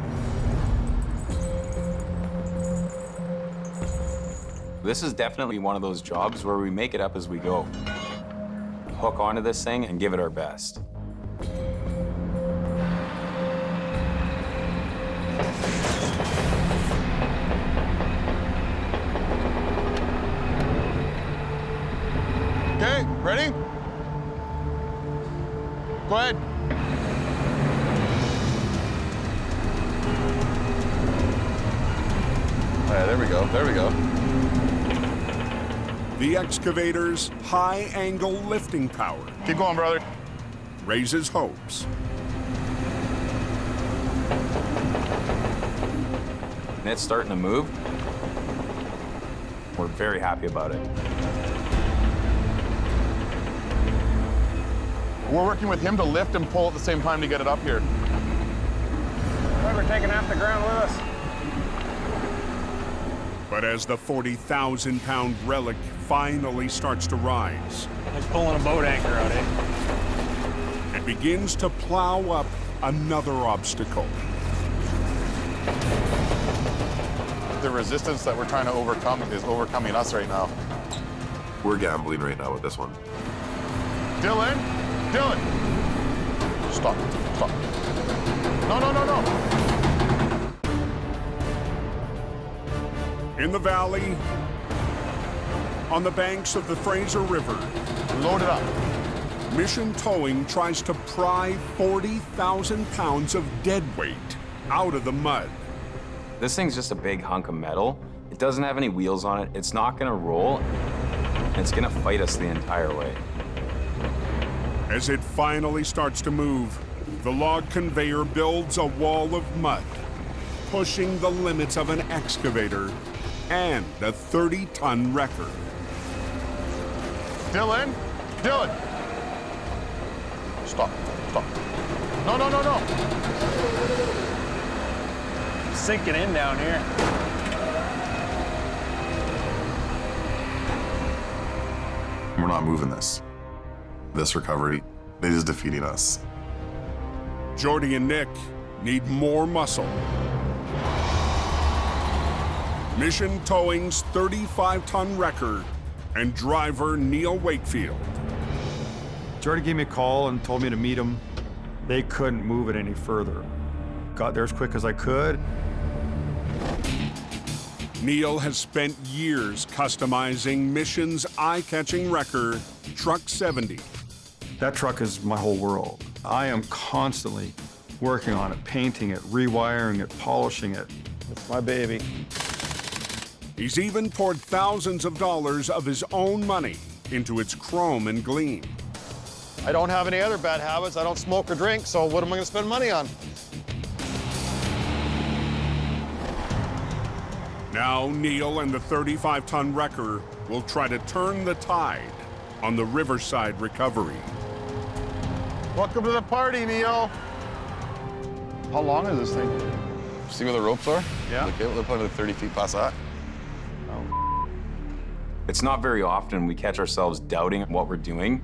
This is definitely one of those jobs where we make it up as we go. Hook onto this thing and give it our best. Okay, ready? Go ahead. All right, there we go, there we go. The excavator's high-angle lifting power. Keep going, brother. Raises hopes. And it's starting to move. We're very happy about it. We're working with him to lift and pull at the same time to get it up here. We're taking half the ground with us. But as the 40,000-pound relic finally starts to rise, Like pulling a boat anchor out, eh? it begins to plow up another obstacle. The resistance that we're trying to overcome is overcoming us right now. We're gambling right now with this one. Dylan! Dylan! Stop. Stop. No, no, no, no. In the valley, on the banks of the Fraser River, load it up. Mission Towing tries to pry 40,000 pounds of dead weight out of the mud. This thing's just a big hunk of metal. It doesn't have any wheels on it. It's not gonna roll. It's gonna fight us the entire way. As it finally starts to move, the log conveyor builds a wall of mud. pushing the limits of an excavator and a 30-ton wrecker. Dylan? Dylan! Stop. Stop. No, no, no, no. Sinking in down here. We're not moving this. This recovery is defeating us. Jordy and Nick need more muscle. Mission Towing's 35-ton wrecker and driver Neil Wakefield. Jordy gave me a call and told me to meet him. They couldn't move it any further. Got there as quick as I could. Neil has spent years customizing Mission's eye-catching wrecker, Truck 70. That truck is my whole world. I am constantly working on it, painting it, rewiring it, polishing it. It's my baby. He's even poured thousands of dollars of his own money into its chrome and gleam. I don't have any other bad habits. I don't smoke or drink, so what am I going to spend money on? Now Neil and the 35-ton wrecker will try to turn the tide on the Riverside recovery. Welcome to the party, Neil. How long is this thing? See where the ropes are? Yeah. Okay, they're probably 30 feet past that. It's not very often we catch ourselves doubting what we're doing.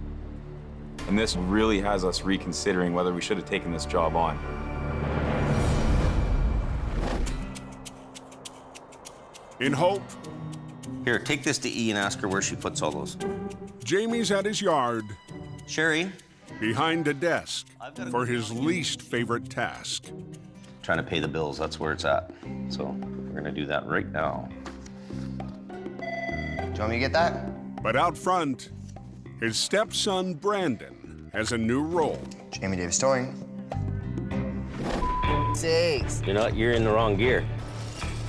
And this really has us reconsidering whether we should have taken this job on. In hope, Here, take this to E and ask her where she puts all those. Jamie's at his yard, Sherry? behind a desk, for his least favorite task. Trying to pay the bills, that's where it's at. So we're gonna do that right now. Do you want me to get that? But out front, his stepson, Brandon, has a new role. Jamie Davis Towing. Sakes. You're in the wrong gear.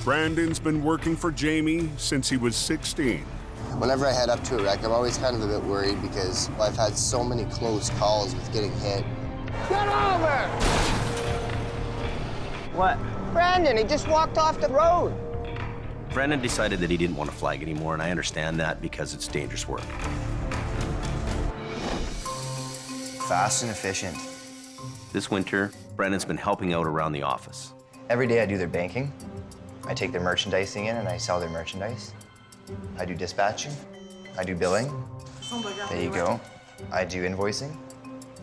Brandon's been working for Jamie since he was 16. Whenever I head up to a wreck, I'm always kind of a bit worried because I've had so many close calls with getting hit. Get over! What? Brandon, he just walked off the road. Brandon decided that he didn't want to flag anymore, and I understand that because it's dangerous work. Fast and efficient. This winter, Brandon's been helping out around the office. Every day I do their banking. I take their merchandising in and I sell their merchandise. I do dispatching. I do billing. There you go. I do invoicing.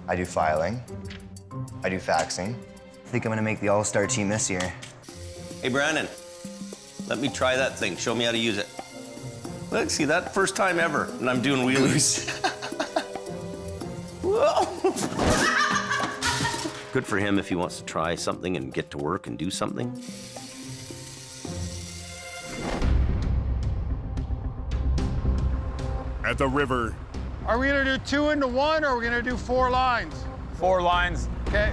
I do filing. I do faxing. I think I'm gonna make the all-star team this year. Hey, Brandon, let me try that thing. Show me how to use it. Look, see that? First time ever, and I'm doing wheelies. Whoa. Good for him if he wants to try something and get to work and do something. At the river, Are we gonna do 2 into 1 or are we gonna do 4 lines? 4 lines. Okay.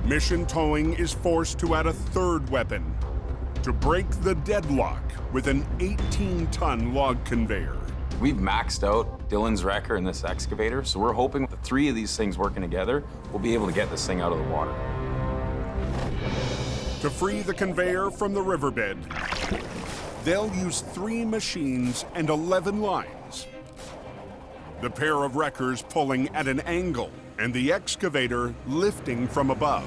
Mission Towing is forced to add a third weapon to break the deadlock with an 18-ton log conveyor. We've maxed out Dylan's wrecker and this excavator, so we're hoping the 3 of these things working together, we'll be able to get this thing out of the water. To free the conveyor from the riverbed, they'll use 3 machines and 11 lines. The pair of wreckers pulling at an angle and the excavator lifting from above.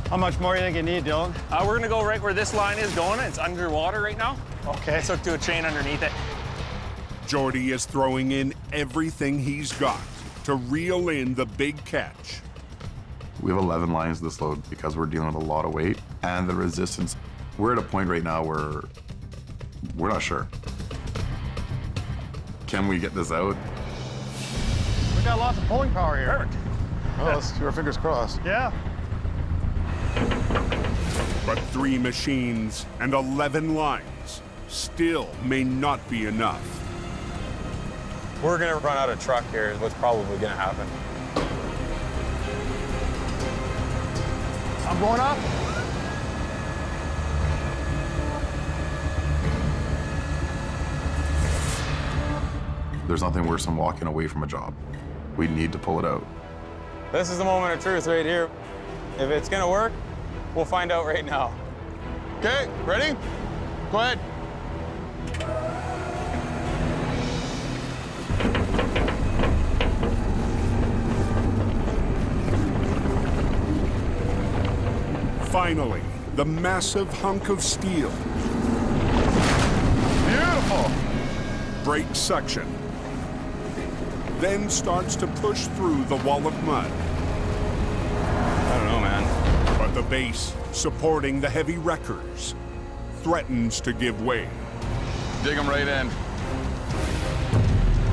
How much more do you think you need, Dylan? We're gonna go right where this line is going. It's underwater right now. Okay. Let's hook to a chain underneath it. Jordy is throwing in everything he's got to reel in the big catch. We have 11 lines this load because we're dealing with a lot of weight and the resistance. We're at a point right now where we're not sure. Can we get this out? We got lots of pulling power here. Perfect. Oh, let's keep our fingers crossed. Yeah. But 3 machines and 11 lines still may not be enough. We're gonna run out of truck here is what's probably gonna happen. I'm going up. There's nothing worse than walking away from a job. We need to pull it out. This is the moment of truth right here. If it's gonna work, we'll find out right now. Okay, ready? Go ahead. Finally, the massive hunk of steel. Beautiful. Breaks suction. Then starts to push through the wall of mud. I don't know, man. But the base, supporting the heavy wreckers, threatens to give way. Dig them right in.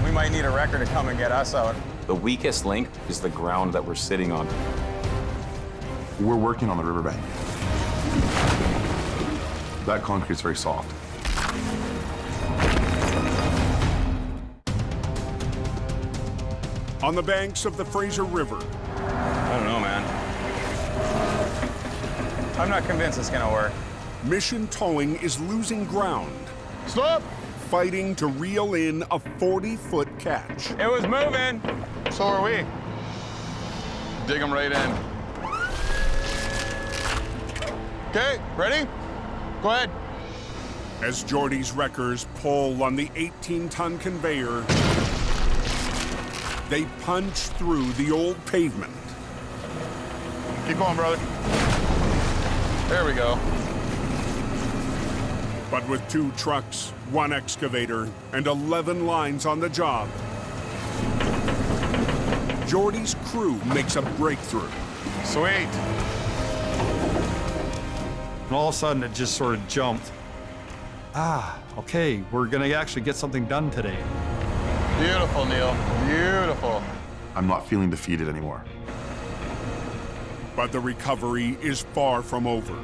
We might need a wrecker to come and get us out. The weakest link is the ground that we're sitting on. We're working on the riverbank. That concrete's very soft. On the banks of the Fraser River. I don't know, man. I'm not convinced it's gonna work. Mission Towing is losing ground. Stop! Fighting to reel in a 40-foot catch. It was moving. So are we. Dig them right in. Okay, ready? Go ahead. As Geordie's wreckers pull on the 18-ton conveyor, they punch through the old pavement. Keep going, brother. There we go. But with 2 trucks, 1 excavator, and 11 lines on the job, Geordie's crew makes a breakthrough. Sweet. And all of a sudden, it just sort of jumped. Okay, we're gonna actually get something done today. Beautiful, Neil. Beautiful. I'm not feeling defeated anymore. But the recovery is far from over.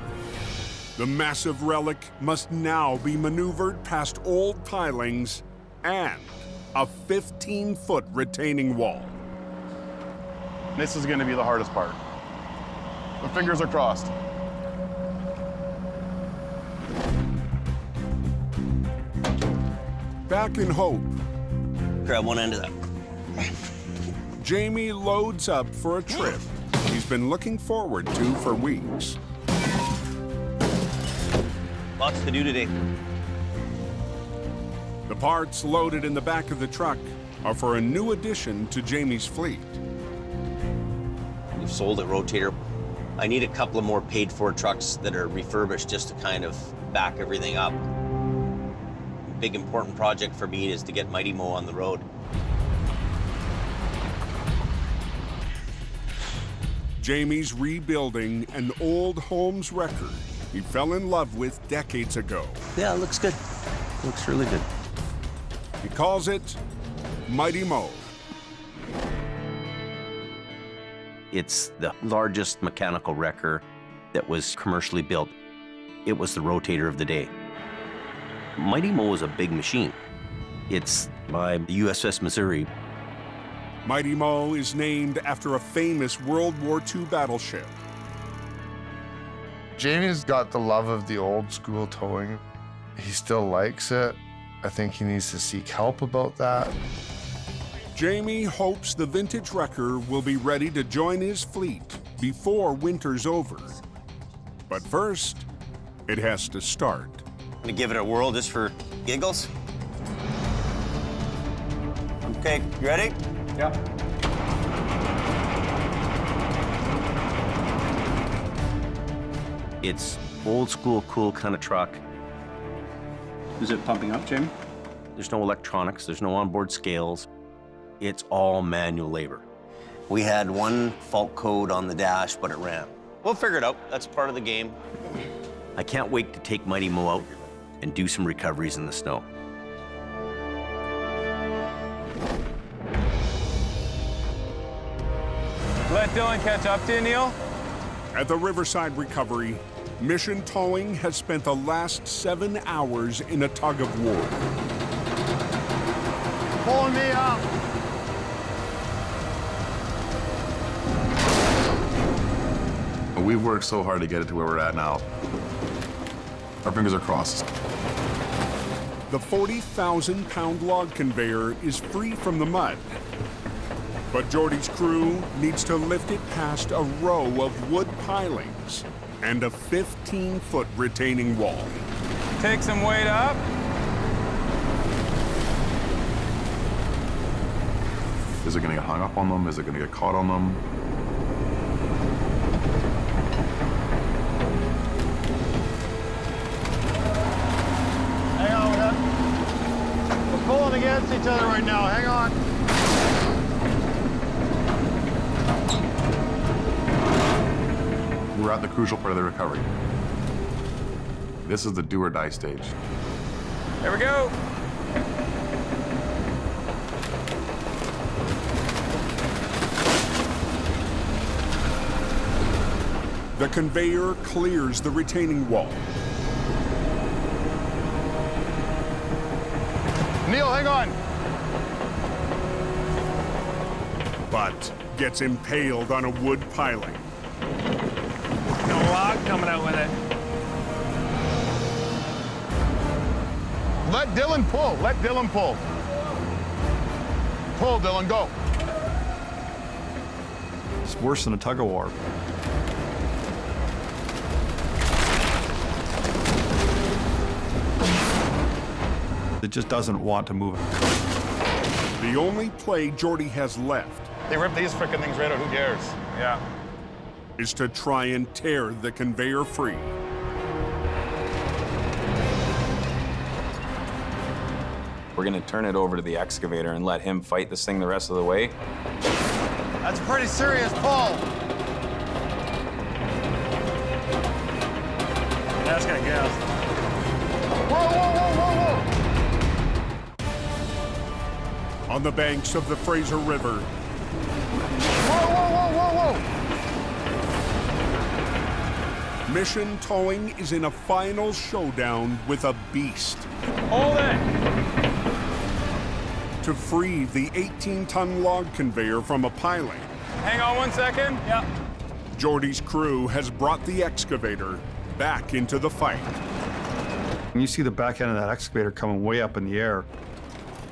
The massive relic must now be maneuvered past old pilings and a 15-foot retaining wall. This is gonna be the hardest part. The fingers are crossed. Back in hope, Grab one end of that. Jamie loads up for a trip he's been looking forward to for weeks. Lots to do today. The parts loaded in the back of the truck are for a new addition to Jamie's fleet. We've sold a rotator. I need a couple of more paid-for trucks that are refurbished just to kind of back everything up. Big important project for me is to get Mighty Mo on the road. Jamie's rebuilding an old Holmes record he fell in love with decades ago. Yeah, it looks good. Looks really good. He calls it Mighty Mo. It's the largest mechanical wrecker that was commercially built. It was the rotator of the day. Mighty Mo is a big machine. It's by the USS Missouri. Mighty Mo is named after a famous World War II battleship. Jamie's got the love of the old school towing. He still likes it. I think he needs to seek help about that. Jamie hopes the vintage wrecker will be ready to join his fleet before winter's over. But first, it has to start. I'm gonna give it a whirl just for giggles. Okay, you ready? Yeah. It's old school, cool kind of truck. Is it pumping up, Jamie? There's no electronics, there's no onboard scales. It's all manual labor. We had one fault code on the dash, but it ran. We'll figure it out. That's part of the game. I can't wait to take Mighty Mo out and do some recoveries in the snow. Let Dylan catch up to you, Neil. At the Riverside recovery, Mission Towing has spent the last 7 hours in a tug of war. Pulling me up. We've worked so hard to get it to where we're at now. Our fingers are crossed. The 40,000-pound log conveyor is free from the mud. But Jordy's crew needs to lift it past a row of wood pilings and a 15-foot retaining wall. Take some weight up. Is it going to get hung up on them? Is it going to get caught on them? Hang on, we're pulling against each other right now. Hang on. We're at the crucial part of the recovery. This is the do or die stage. Here we go. The conveyor clears the retaining wall. Neil, hang on. But gets impaled on a wood piling. No log coming out with it. Let Dylan pull. Let Dylan pull. Pull, Dylan, go. It's worse than a tug of war. It just doesn't want to move. The only play Jordy has left They ripped these frickin' things right out. Who cares? Yeah. is to try and tear the conveyor free. We're gonna turn it over to the excavator and let him fight this thing the rest of the way. That's a pretty serious pull. That's gonna get us. Whoa, whoa, whoa, whoa, whoa! On the banks of the Fraser River, Whoa, whoa, whoa, whoa, whoa! Mission Towing is in a final showdown with a beast. Hold it. To free the 18-ton log conveyor from a piling, Hang on 1 second. Yeah. Jordy's crew has brought the excavator back into the fight. And you see the back end of that excavator coming way up in the air.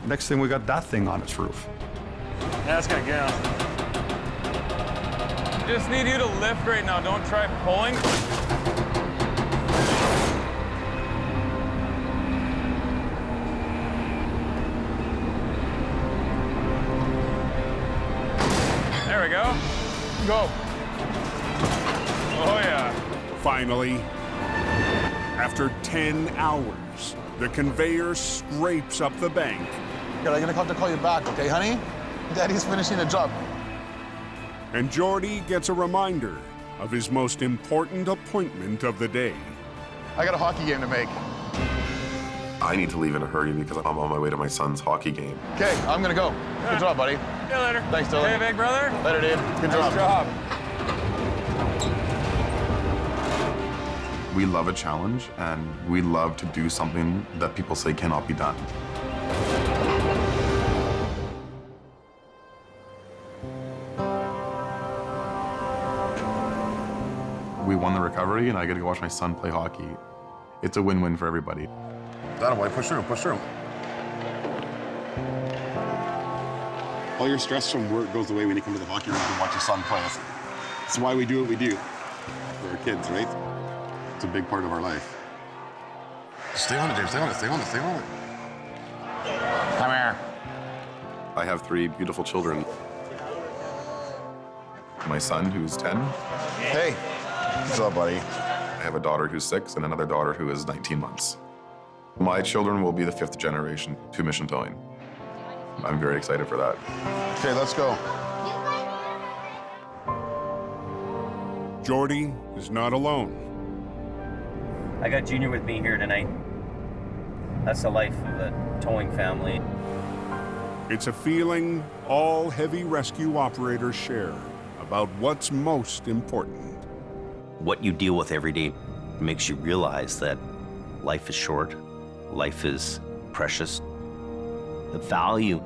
Next thing, we got that thing on its roof. That's gonna get us. Just need you to lift right now. Don't try pulling. There we go. Go. Oh, yeah. Finally, after 10 hours, the conveyor scrapes up the bank. Good, I'm gonna have to call you back, okay, honey? Daddy's finishing the job. And Jordy gets a reminder of his most important appointment of the day. I got a hockey game to make. I need to leave in a hurry because I'm on my way to my son's hockey game. Okay, I'm gonna go. Good job, buddy. See you later. Thanks, Dylan. Hey, big brother. Later, dude. Good Nice job. We love a challenge, and we love to do something that people say cannot be done. We won the recovery, and I get to go watch my son play hockey. It's a win-win for everybody. That boy, push through, push through. All your stress from work goes away when you come to the hockey rink and watch your son play. That's why we do what we do for our kids, right? It's a big part of our life. Stay on it, James. Stay on it, stay on it, stay on it. Come here. I have 3 beautiful children. My son, who's 10. Hey. What's up, buddy? I have a daughter who's 6 and another daughter who is 19 months. My children will be the 5th generation to mission towing. I'm very excited for that. Okay, let's go. Jordy is not alone. I got Junior with me here tonight. That's the life of a towing family. It's a feeling all heavy rescue operators share about what's most important. What you deal with every day makes you realize that life is short, life is precious. The value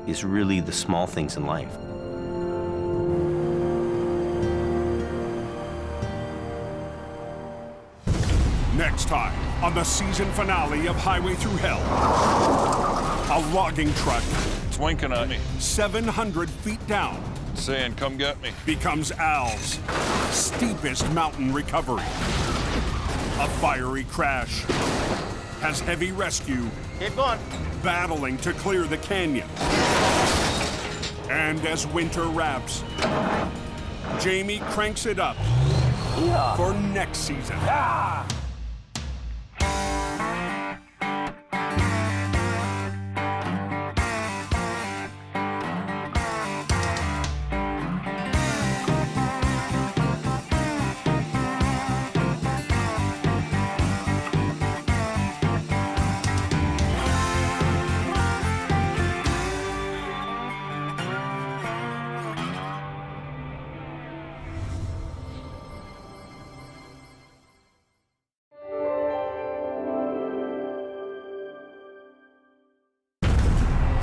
is really the small things in life. Next time on the season finale of Highway Through Hell, a logging truck It's winking at me. 700 feet down. Saying, come get me. Becomes Al's steepest mountain recovery. A fiery crash has heavy rescue. Keep going. Battling to clear the canyon. And as winter wraps, Jamie cranks it up for next season.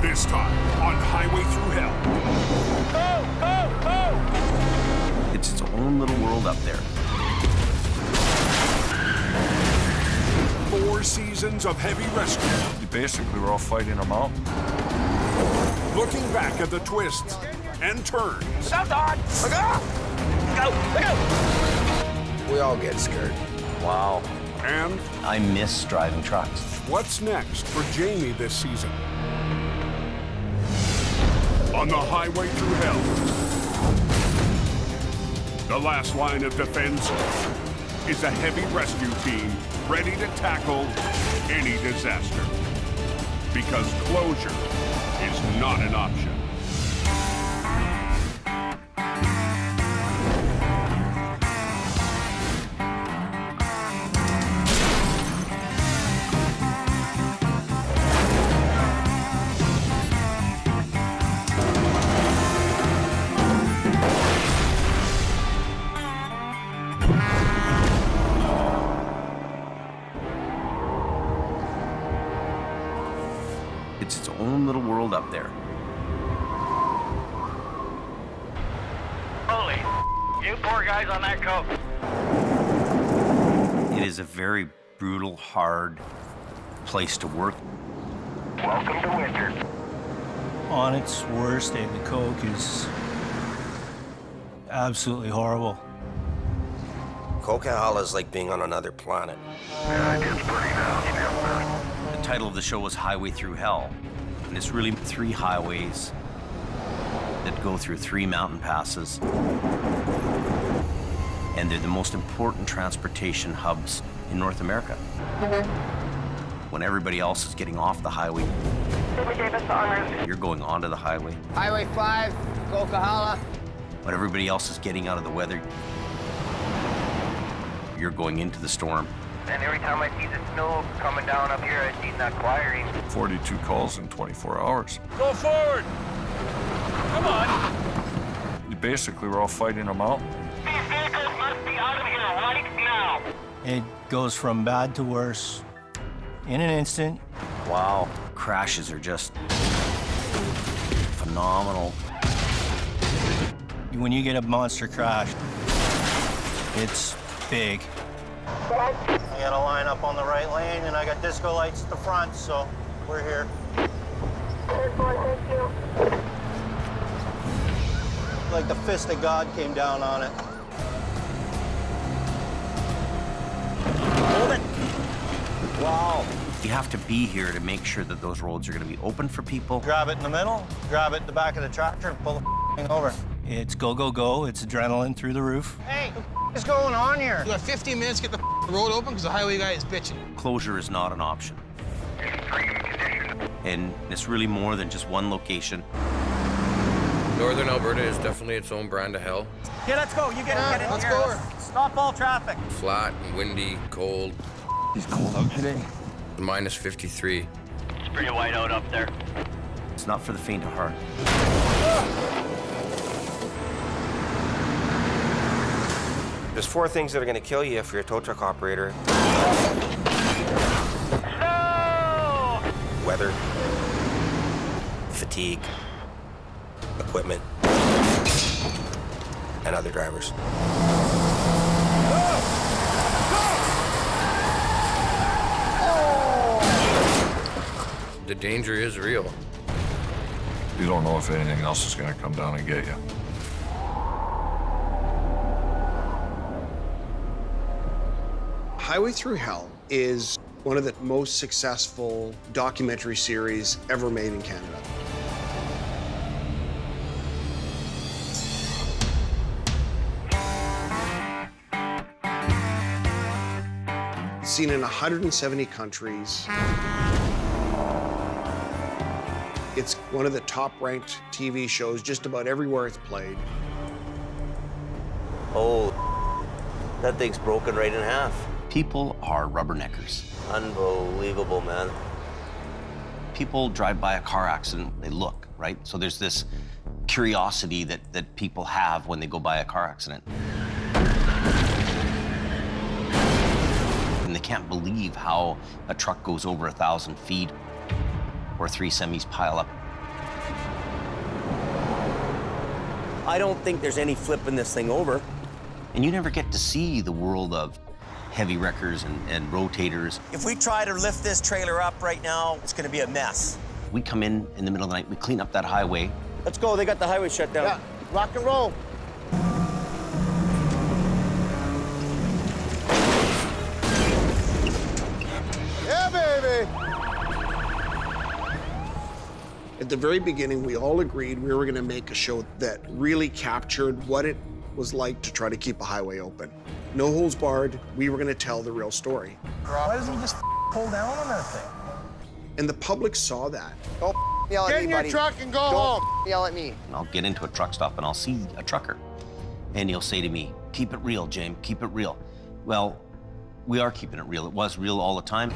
This time on Highway Through Hell. Go, go, go! It's its own little world up there. 4 seasons of heavy rescue. Basically, we're all fighting a mountain. Looking back at the twists and turns. Stop, Don! Look out! Look out! We all get scared. Wow. And I miss driving trucks. what's next for Jamie this season? On the Highway Through Hell, the last line of defense is a heavy rescue team ready to tackle any disaster. Because closure is not an option. It's its own little world up there. Holy, you poor guys on that coat. It is a very brutal, hard place to work. Welcome to winter. On its worst day, the coke is absolutely horrible. Coquihalla is like being on another planet. Yeah, it gets pretty nasty up there. The title of the show was Highway Through Hell, and it's really 3 highways that go through 3 mountain passes. And they're the most important transportation hubs in North America. When everybody else is getting off the highway, you're going onto the highway. Highway 5, Coquihalla. When everybody else is getting out of the weather, you're going into the storm. And every time I see the snow coming down up here, I see that acquiring. 42 calls in 24 hours. Go forward! Come on! Basically, we're all fighting a mountain. These vehicles must be out of here right now! It goes from bad to worse in an instant. Wow. Crashes are just phenomenal. When you get a monster crash, it's big. I got a line up on the right lane, and I got disco lights at the front, so we're here. Like the fist of God came down on it. Hold it! Wow. You have to be here to make sure that those roads are going to be open for people. Grab it in the middle, grab it in the back of the tractor, and pull the thing over. It's go, go, go. It's adrenaline through the roof. Hey, what is going on here? You got 15 minutes to get the road open because the highway guy is bitching. Closure is not an option. And it's really more than just one location. Northern Alberta is definitely its own brand of hell. Okay, let's go. You get it. Let's go. Stop all traffic. Flat and windy, cold. It's cold out today. Minus 53. It's pretty white out up there. It's not for the faint of heart. There's 4 things that are going to kill you if you're a tow truck operator. No! Weather, fatigue, equipment, and other drivers. The danger is real. You don't know if anything else is going to come down and get you. Highway Through Hell is one of the most successful documentary series ever made in Canada. Seen in 170 countries. It's one of the top-ranked TV shows just about everywhere it's played. Oh, that thing's broken right in half. People are rubberneckers. Unbelievable, man. People drive by a car accident, they look, right? So there's this curiosity that people have when they go by a car accident. And they can't believe how a truck goes over 1,000 feet or 3 semis pile up. I don't think there's any flipping this thing over. And you never get to see the world of heavy wreckers and rotators. If we try to lift this trailer up right now, it's gonna be a mess. We come in the middle of the night, we clean up that highway. Let's go, they got the highway shut down. Yeah, rock and roll. Yeah, baby. At the very beginning, we all agreed we were gonna make a show that really captured what it was like to try to keep a highway open. No holds barred, we were gonna tell the real story. Why doesn't he just pull down on that thing? And the public saw that. Don't yell at me, buddy. Get in your truck and go home. Yell at me. And I'll get into a truck stop and I'll see a trucker. And he'll say to me, keep it real, James, keep it real. Well, we are keeping it real. It was real all the time.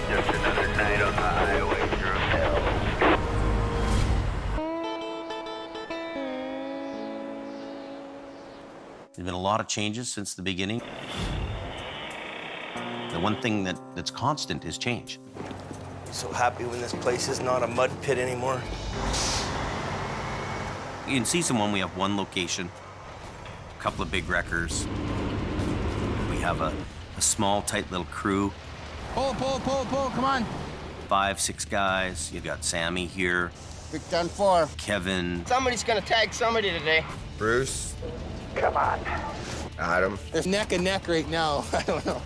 Just another night on the highway through hell. There's been a lot of changes since the beginning. The one thing that's constant is change. So happy when this place is not a mud pit anymore. In season 1, we have one location, a couple of big wreckers. We have a small, tight little crew. Pull, come on. 5, 6 guys. You've got Sammy here. Big 10-4. Kevin. Somebody's gonna tag somebody today. Bruce. Come on. Adam. There's neck and neck right now. I don't know.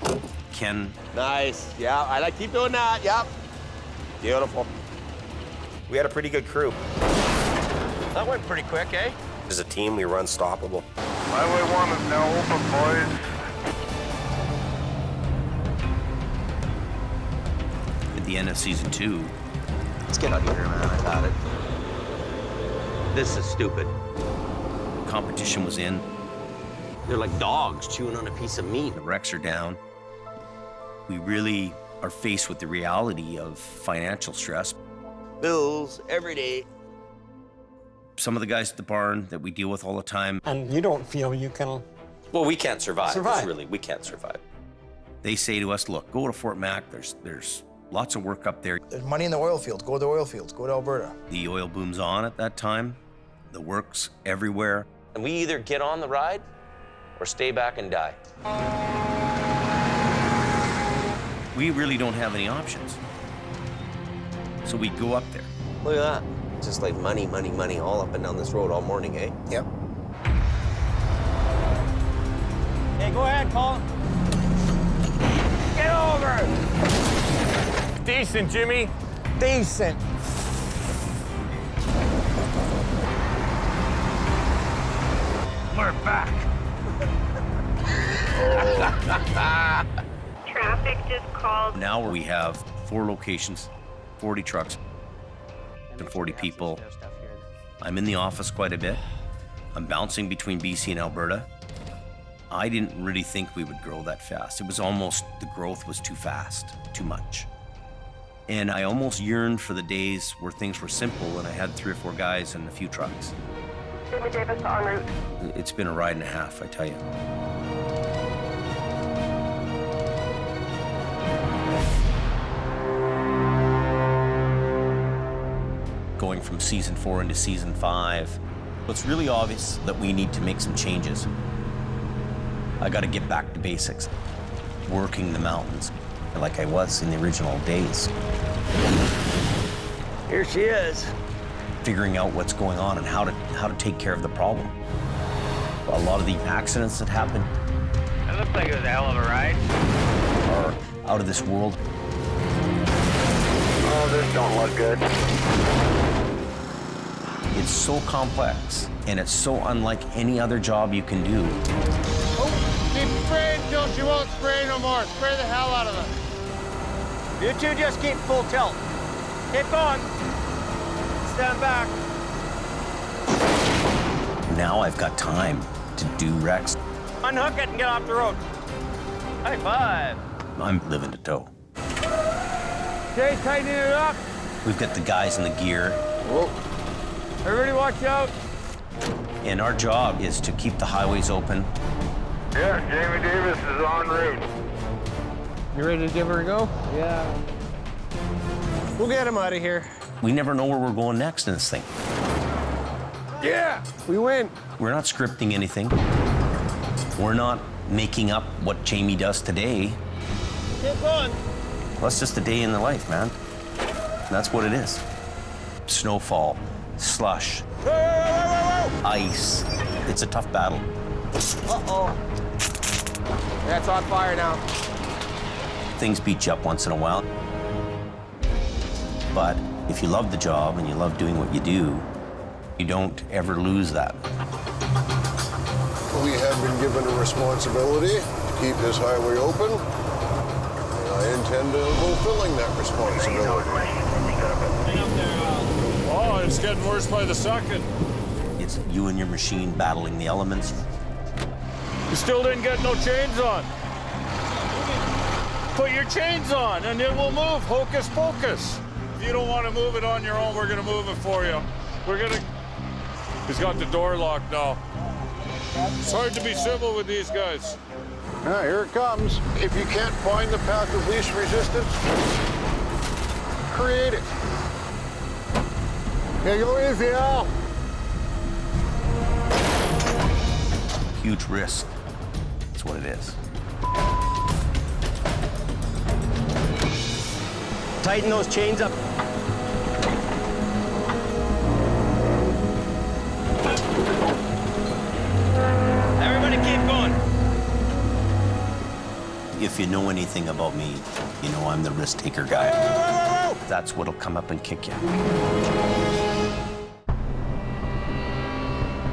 Ken. Nice, yeah, I like, keep doing that, yep. Beautiful. We had a pretty good crew. That went pretty quick, eh? As a team, we were unstoppable. Highway 1 is now open, boys. At the end of season 2. Let's get out of here, man, I've had it. This is stupid. Competition was in. They're like dogs chewing on a piece of meat. The wrecks are down. We really are faced with the reality of financial stress. Bills every day. Some of the guys at the barn that we deal with all the time. And you don't feel you can... Well, we can't survive. Survive. Really, we can't survive. They say to us, look, go to Fort Mac. There's lots of work up there. There's money in the oil fields. Go to the oil fields. Go to Alberta. The oil boom's on at that time. The work's everywhere. And we either get on the ride or stay back and die. We really don't have any options. So we go up there. Look at that. Just like money, money, money all up and down this road all morning, eh? Yep. Hey, go ahead, Colin. Get over! Decent, Jimmy. Decent. We're back. Traffic just called. Now we have 4 locations, 40 trucks, and 40 people. I'm in the office quite a bit. I'm bouncing between BC and Alberta. I didn't really think we would grow that fast. It was almost, the growth was too fast, too much. And I almost yearned for the days where things were simple and I had 3 or 4 guys and a few trucks. Jimmy Davis en route. It's been a ride and a half, I tell you. Going from season 4 into season 5, it's really obvious that we need to make some changes. I got to get back to basics, working the mountains, like I was in the original days. Here she is. Figuring out what's going on and how to take care of the problem. A lot of the accidents that happen It looks like it was a hell of a ride. are out of this world. Oh, this don't look good. It's so complex, and it's so unlike any other job you can do. Oh, keep spraying till she won't spray no more. Spray the hell out of her. You two just keep full tilt. Keep going. Stand back. Now I've got time to do wrecks. Unhook it and get off the road. High five. I'm living to tow. Okay, tighten it up. We've got the guys in the gear, Whoa. Everybody watch out. and our job is to keep the highways open. Yeah, Jamie Davis is en route. You ready to give her a go? Yeah. We'll get him out of here. We never know where we're going next in this thing. Yeah, we win. We're not scripting anything. We're not making up what Jamie does today. Keep going. Well, it's just a day in the life, man. That's what it is. Snowfall, slush, ice. It's a tough battle. Uh-oh. Yeah, it's on fire now. Things beat you up once in a while. But if you love the job and you love doing what you do, you don't ever lose that. We have been given a responsibility to keep this highway open, and I intend on fulfilling that responsibility. Oh, it's getting worse by the second. It's you and your machine battling the elements. You still didn't get no chains on. Put your chains on and it will move. Hocus pocus. If you don't want to move it on your own, we're going to move it for you. He's got the door locked now. It's hard to be civil with these guys. Now, here it comes. If you can't find the path of least resistance, create it. Yeah, go easy, Al. Huge risk. That's what it is. Tighten those chains up. Everybody keep going. If you know anything about me, you know I'm the risk taker guy. That's what'll come up and kick you.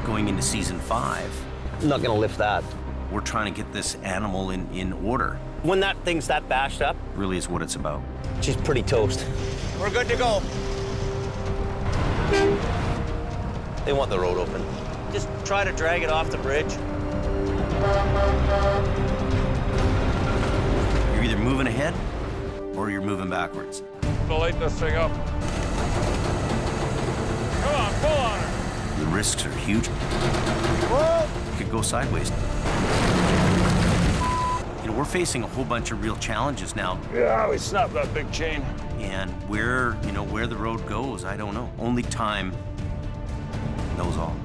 Going into season 5, I'm not gonna lift that. we're trying to get this animal in order. When that thing's that bashed up, Really is what it's about. she's pretty toast. We're good to go. They want the road open. Just try to drag it off the bridge. You're either moving ahead or you're moving backwards. To light this thing up. Come on, pull on her. The risks are huge. Whoa! It could go sideways. You know, we're facing a whole bunch of real challenges now. Yeah, we snapped that big chain. And where the road goes, I don't know. Only time knows all.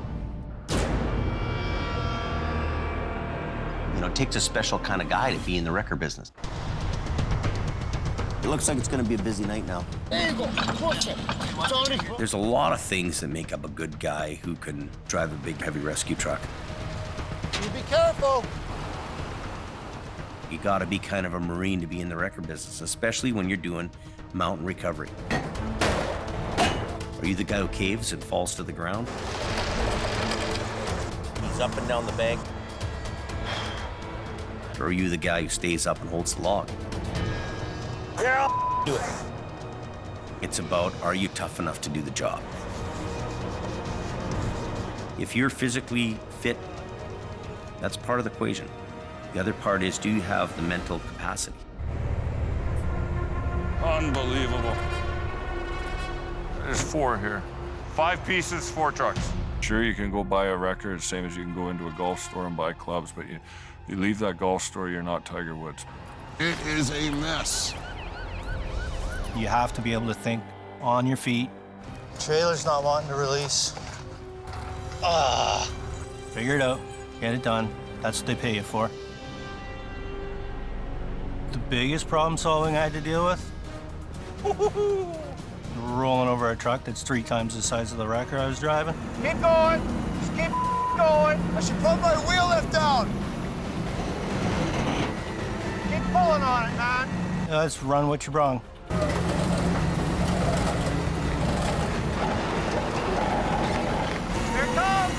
You know, it takes a special kind of guy to be in the wrecker business. It looks like it's going to be a busy night now. There you go. Push it. It's already... There's a lot of things that make up a good guy who can drive a big, heavy rescue truck. You be careful. You got to be kind of a Marine to be in the wrecker business, especially when you're doing mountain recovery. Are you the guy who caves and falls to the ground? He's up and down the bank. Or are you the guy who stays up and holds the log? Yeah, I'll do it. It's about, are you tough enough to do the job? If you're physically fit, that's part of the equation. The other part is, do you have the mental capacity? Unbelievable. There's 4 here. 5 pieces, 4 trucks. Sure, you can go buy a wrecker, same as you can go into a golf store and buy clubs, but you leave that golf store, you're not Tiger Woods. It is a mess. You have to be able to think on your feet. Trailer's not wanting to release. Figure it out. Get it done. That's what they pay you for. The biggest problem solving I had to deal with? Rolling over a truck that's 3 times the size of the wrecker I was driving. Keep going. Just keep going. I should put my wheel lift down. Keep pulling on it, man. Yeah, let's run what you brung. Here it comes.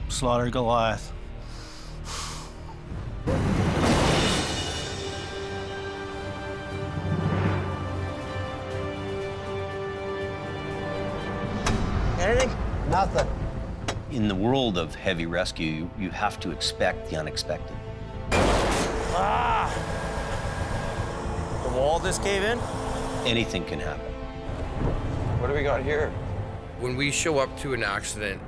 Slaughter Goliath. Anything? Nothing. In the world of heavy rescue, you have to expect the unexpected. Ah! The wall just cave in? Anything can happen. What do we got here? When we show up to an accident,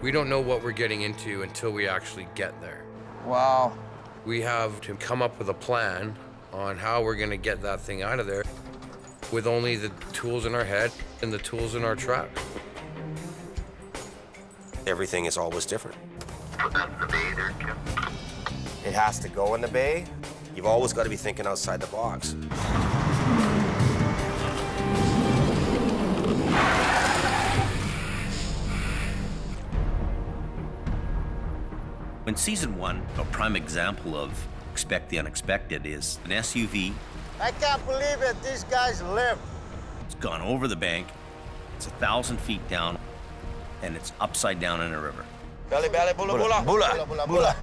we don't know what we're getting into until we actually get there. Wow. We have to come up with a plan on how we're gonna get that thing out of there with only the tools in our head and the tools in our truck. Everything is always different. It has to go in the bay. You've always got to be thinking outside the box. In season 1, a prime example of expect the unexpected is an SUV. I can't believe it. These guys live. It's gone over the bank. It's 1,000 feet down, and it's upside down in a river. Belly, belly, bula, bula. Bula. Bula, bula.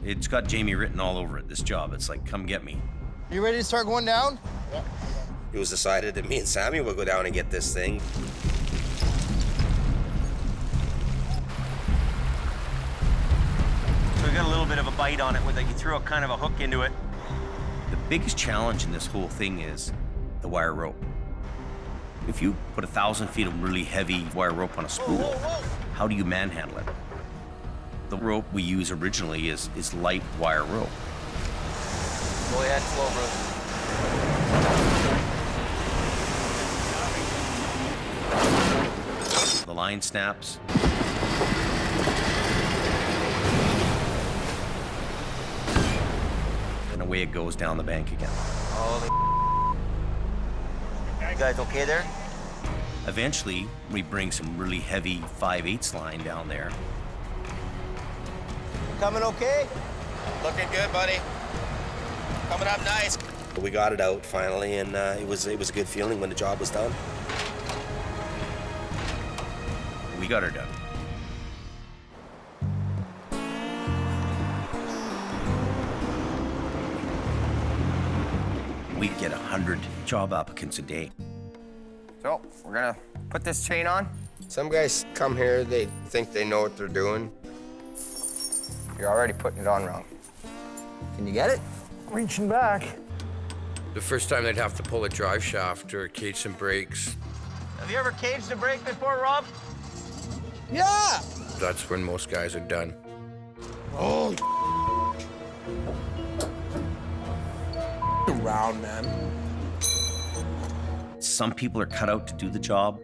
It's got Jamie written all over it, this job. It's like, come get me. You ready to start going down? Yeah. It was decided that me and Sammy would go down and get this thing. So we got a little bit of a bite on it with it. You threw a kind of a hook into it. The biggest challenge in this whole thing is the wire rope. If you put 1,000 feet of really heavy wire rope on a spool, how do you manhandle it? The rope we use originally is light wire rope. Go ahead, slow, bro. The line snaps. And away it goes down the bank again. Holy. You guys okay there? Eventually, we bring some really heavy 5/8 line down there. Coming okay? Looking good, buddy. Coming up nice. We got it out finally, and it was a good feeling when the job was done. We got her done. We get 100 job applicants a day. So, we're gonna put this chain on. Some guys come here, they think they know what they're doing. You're already putting it on wrong. Can you get it? Reaching back. The first time they'd have to pull a drive shaft or cage some brakes, Have you ever caged a brake before, Rob? Yeah! that's when most guys are done. Oh, around, man. Some people are cut out to do the job.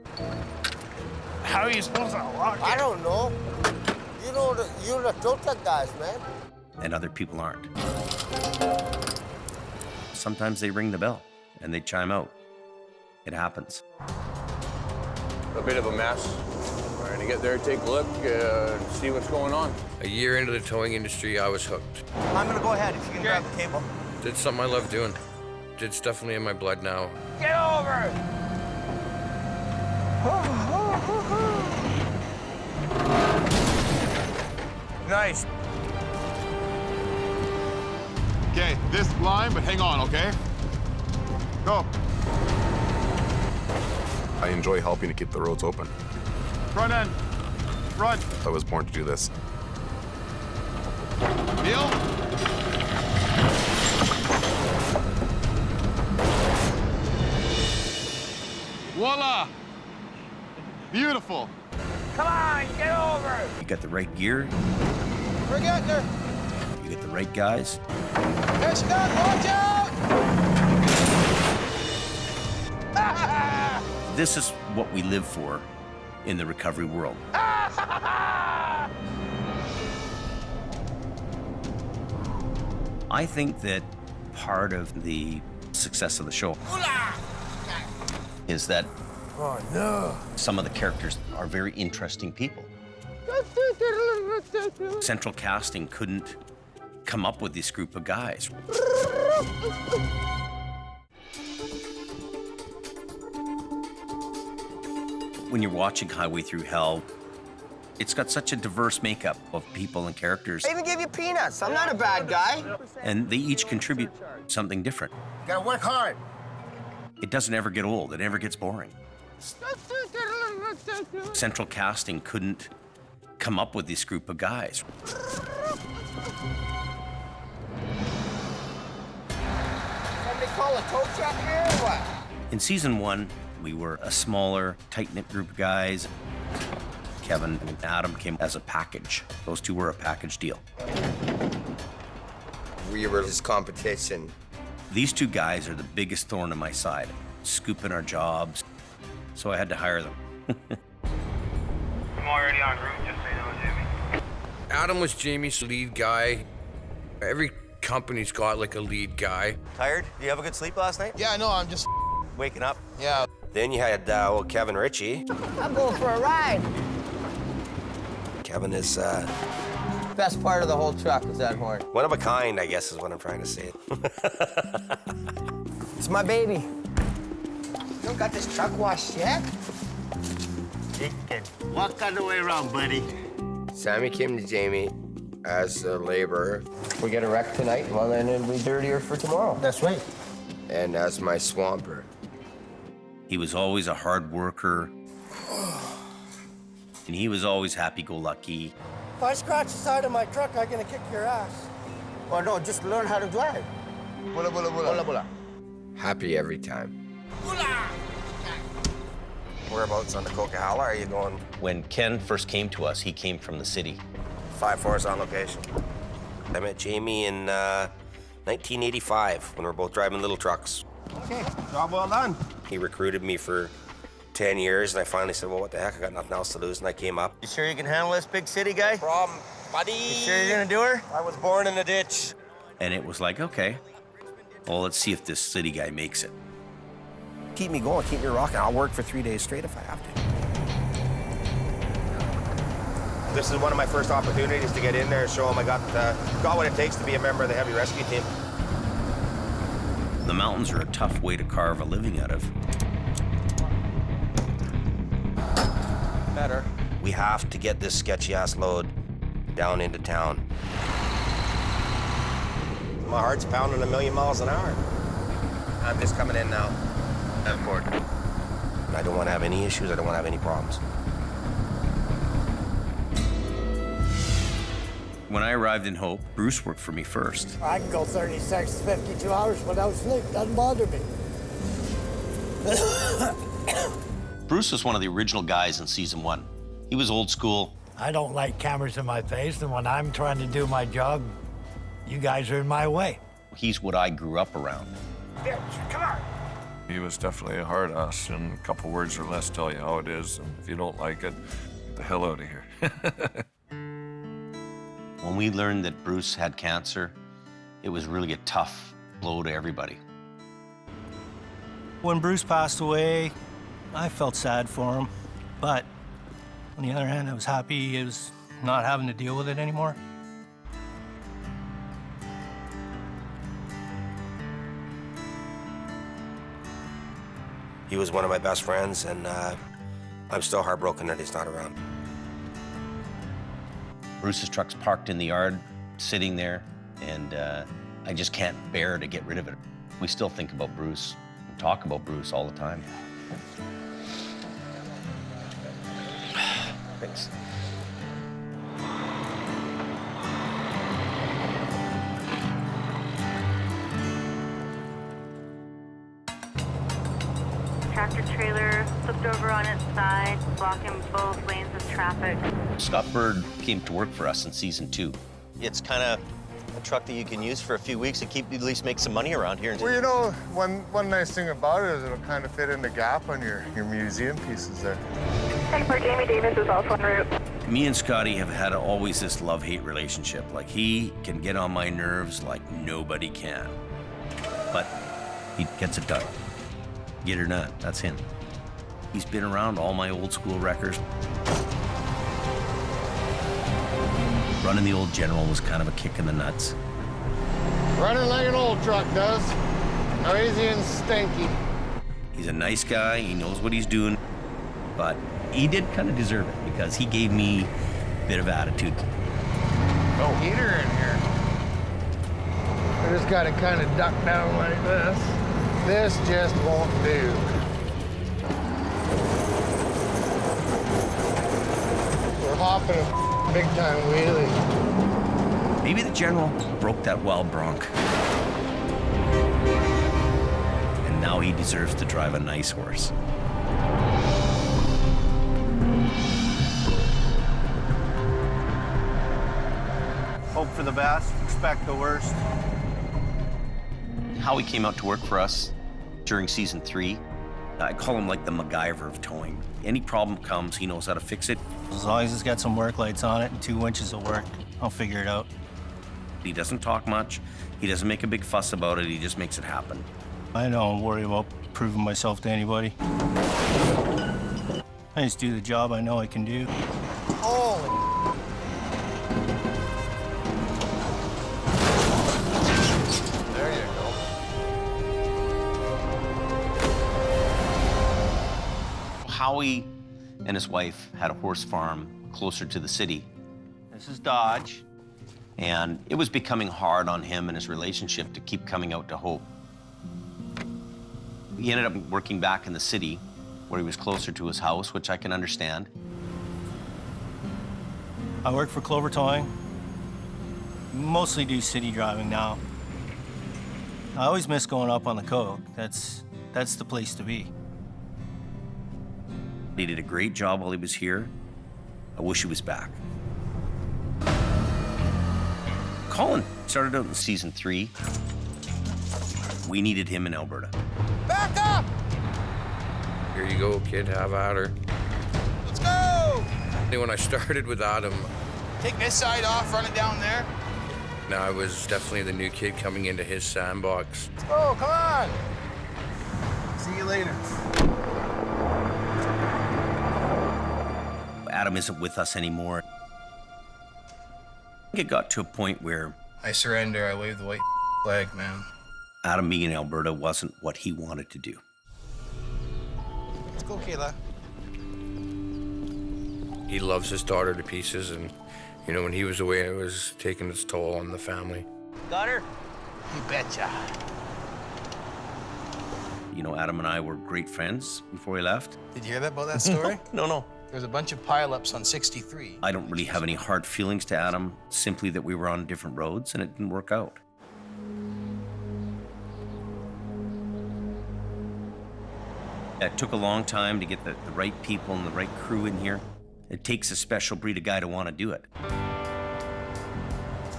How are you supposed to lock it? I don't know. You're the tow truck guys, man. And other people aren't. Sometimes they ring the bell and they chime out. It happens. A bit of a mess. Trying to get there, take a look, see what's going on. A year into the towing industry, I was hooked. I'm gonna go ahead if you can grab the cable. Did something I love doing. It's definitely in my blood now. Get over! Nice. Okay, this line, but hang on, okay? Go. I enjoy helping to keep the roads open. Front end. Run. I was born to do this. Neil? Voila! Beautiful. Come on, get over! You got the right gear, We're getting there. you get the right guys. There she goes, watch out! This is what we live for in the recovery world. I think that part of the success of the show is that some of the characters are very interesting people. Central casting couldn't come up with this group of guys. When you're watching Highway Through Hell, it's got such a diverse makeup of people and characters. I even gave you peanuts. I'm not a bad guy. And they each contribute something different. You gotta work hard. It doesn't ever get old, it never gets boring. Central casting couldn't come up with this group of guys. Somebody call a tow truck here or what? In season 1, we were a smaller, tight-knit group of guys. Kevin and Adam came as a package. Those two were a package deal. We were his competition. These two guys are the biggest thorn in my side, scooping our jobs, so I had to hire them. I'm already en route, just so you know, Jimmy. Adam was Jamie's lead guy. Every company's got like a lead guy. Tired? Did you have a good sleep last night? Yeah, no, I'm just Waking up? Yeah. Then you had old Kevin Ritchie. I'm going for a ride. Kevin is Best part of the whole truck is that horn. one of a kind, I guess is what I'm trying to say. It's my baby. You don't got this truck washed yet? Walk all the way around, buddy. Sammy came to Jamie as a laborer. We get a wreck tonight, well, then it'll be dirtier for tomorrow. That's right. And as my swamper. He was always a hard worker, and he was always happy-go-lucky. If I scratch the side of my truck, I'm gonna kick your ass. Or no, just learn how to drive. Bula, bula, bula. Bula, bula. Happy every time. Whereabouts on the Coquihalla are you going? When Ken first came to us, he came from the city. 5-4's on location. I met Jamie in 1985 when we were both driving little trucks. Okay, job well done. He recruited me for 10 years, and I finally said, well, what the heck, I got nothing else to lose, and I came up. You sure you can handle this big city guy? No problem, buddy. You sure you're gonna do her? I was born in a ditch. And it was like, okay, well, let's see if this city guy makes it. Keep me going, keep me rocking. I'll work for 3 days straight if I have to. This is one of my first opportunities to get in there and show them I got what it takes to be a member of the heavy rescue team. The mountains are a tough way to carve a living out of. Better. We have to get this sketchy-ass load down into town. My heart's pounding 1,000,000 miles an hour. I'm just coming in now. I'm bored. I don't want to have any issues. I don't want to have any problems. When I arrived in Hope, Bruce worked for me first. I can go 36, 52 hours without sleep. Doesn't bother me. Bruce was one of the original guys in season 1. He was old school. I don't like cameras in my face, and when I'm trying to do my job, you guys are in my way. He's what I grew up around. Come on. He was definitely a hard ass, and a couple words or less tell you how it is. And if you don't like it, get the hell out of here. When we learned that Bruce had cancer, it was really a tough blow to everybody. When Bruce passed away, I felt sad for him. But on the other hand, I was happy he was not having to deal with it anymore. He was one of my best friends, and I'm still heartbroken that he's not around. Bruce's truck's parked in the yard, sitting there, and I just can't bear to get rid of it. We still think about Bruce and talk about Bruce all the time. Thanks. Tractor trailer flipped over on its side, blocking both lanes of traffic. Scott Bird came to work for us in season 2. It's kind of a truck that you can use for a few weeks and at least make some money around here. Well, you know, one nice thing about it is it'll kind of fit in the gap on your museum pieces there. And for Jamie Davis is also en route. Me and Scotty have had always this love-hate relationship. Like, he can get on my nerves like nobody can. But he gets it done. Get or not, that's him. He's been around all my old school wreckers. Running the old General was kind of a kick in the nuts. Running like an old truck does. Noisy and stinky. He's a nice guy, he knows what he's doing, but he did kind of deserve it because he gave me a bit of attitude. No heater in here. I just got to kind of duck down like this. This just won't do. We're hopping a big time wheelie. Maybe the General broke that wild bronc. And now he deserves to drive a nice horse. Hope for the best, expect the worst. Howie came out to work for us during season 3. I call him like the MacGyver of towing. Any problem comes, he knows how to fix it. As long as it's got some work lights on it and 2 winches of work, I'll figure it out. He doesn't talk much. He doesn't make a big fuss about it. He just makes it happen. I don't worry about proving myself to anybody. I just do the job I know I can do. Holy. There you go. Howie and his wife had a horse farm closer to the city. This is Dodge. And it was becoming hard on him and his relationship to keep coming out to Hope. He ended up working back in the city where he was closer to his house, which I can understand. I work for Clover Towing. Mostly do city driving now. I always miss going up on the coast. That's the place to be. He did a great job while he was here. I wish he was back. Colin started out in season 3. We needed him in Alberta. Back up! Here you go, kid, have at her. Let's go! When I started with Adam, Take this side off, run it down there. now I was definitely the new kid coming into his sandbox. Let's go, come on! See you later. Adam isn't with us anymore. I think it got to a point where I surrender, I wave the white flag, man. Adam being in Alberta wasn't what he wanted to do. Let's go, Kayla. He loves his daughter to pieces, and you know, when he was away, it was taking its toll on the family. Got her? You betcha. You know, Adam and I were great friends before he left. Did you hear that about that story? No. There's a bunch of pileups on 63. I don't really have any hard feelings to Adam, simply that we were on different roads and it didn't work out. It took a long time to get the right people and the right crew in here. It takes a special breed of guy to want to do it.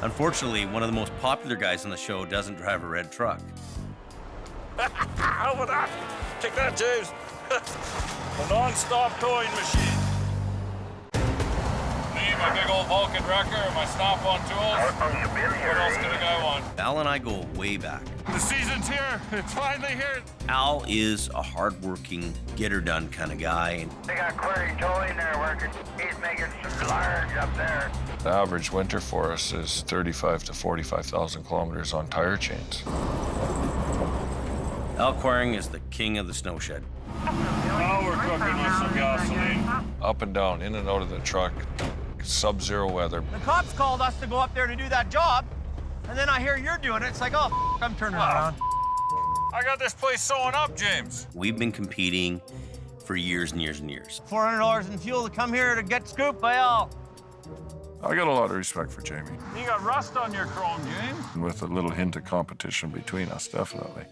Unfortunately, one of the most popular guys on the show doesn't drive a red truck. How about that? Take that, James. A non-stop towing machine. Me, my big old Vulcan wrecker, and my snap-on tools. What else could a guy want? Al and I go way back. The season's here. It's finally here. Al is a hard-working, get-her-done kind of guy. And They got Query towing there working. He's making some large up there. The average winter for us is 35 to 45,000 kilometers on tire chains. Al Quiring is the king of the snow shed. Now we're cooking with some gasoline. Up and down, in and out of the truck. Sub-zero weather. The cops called us to go up there to do that job, and then I hear you're doing it. It's like, oh, I'm turning around. I got this place sewing up, James. We've been competing for years and years and years. $400 in fuel to come here to get scooped by Al. I got a lot of respect for Jamie. You got rust on your chrome, James. With a little hint of competition between us, definitely.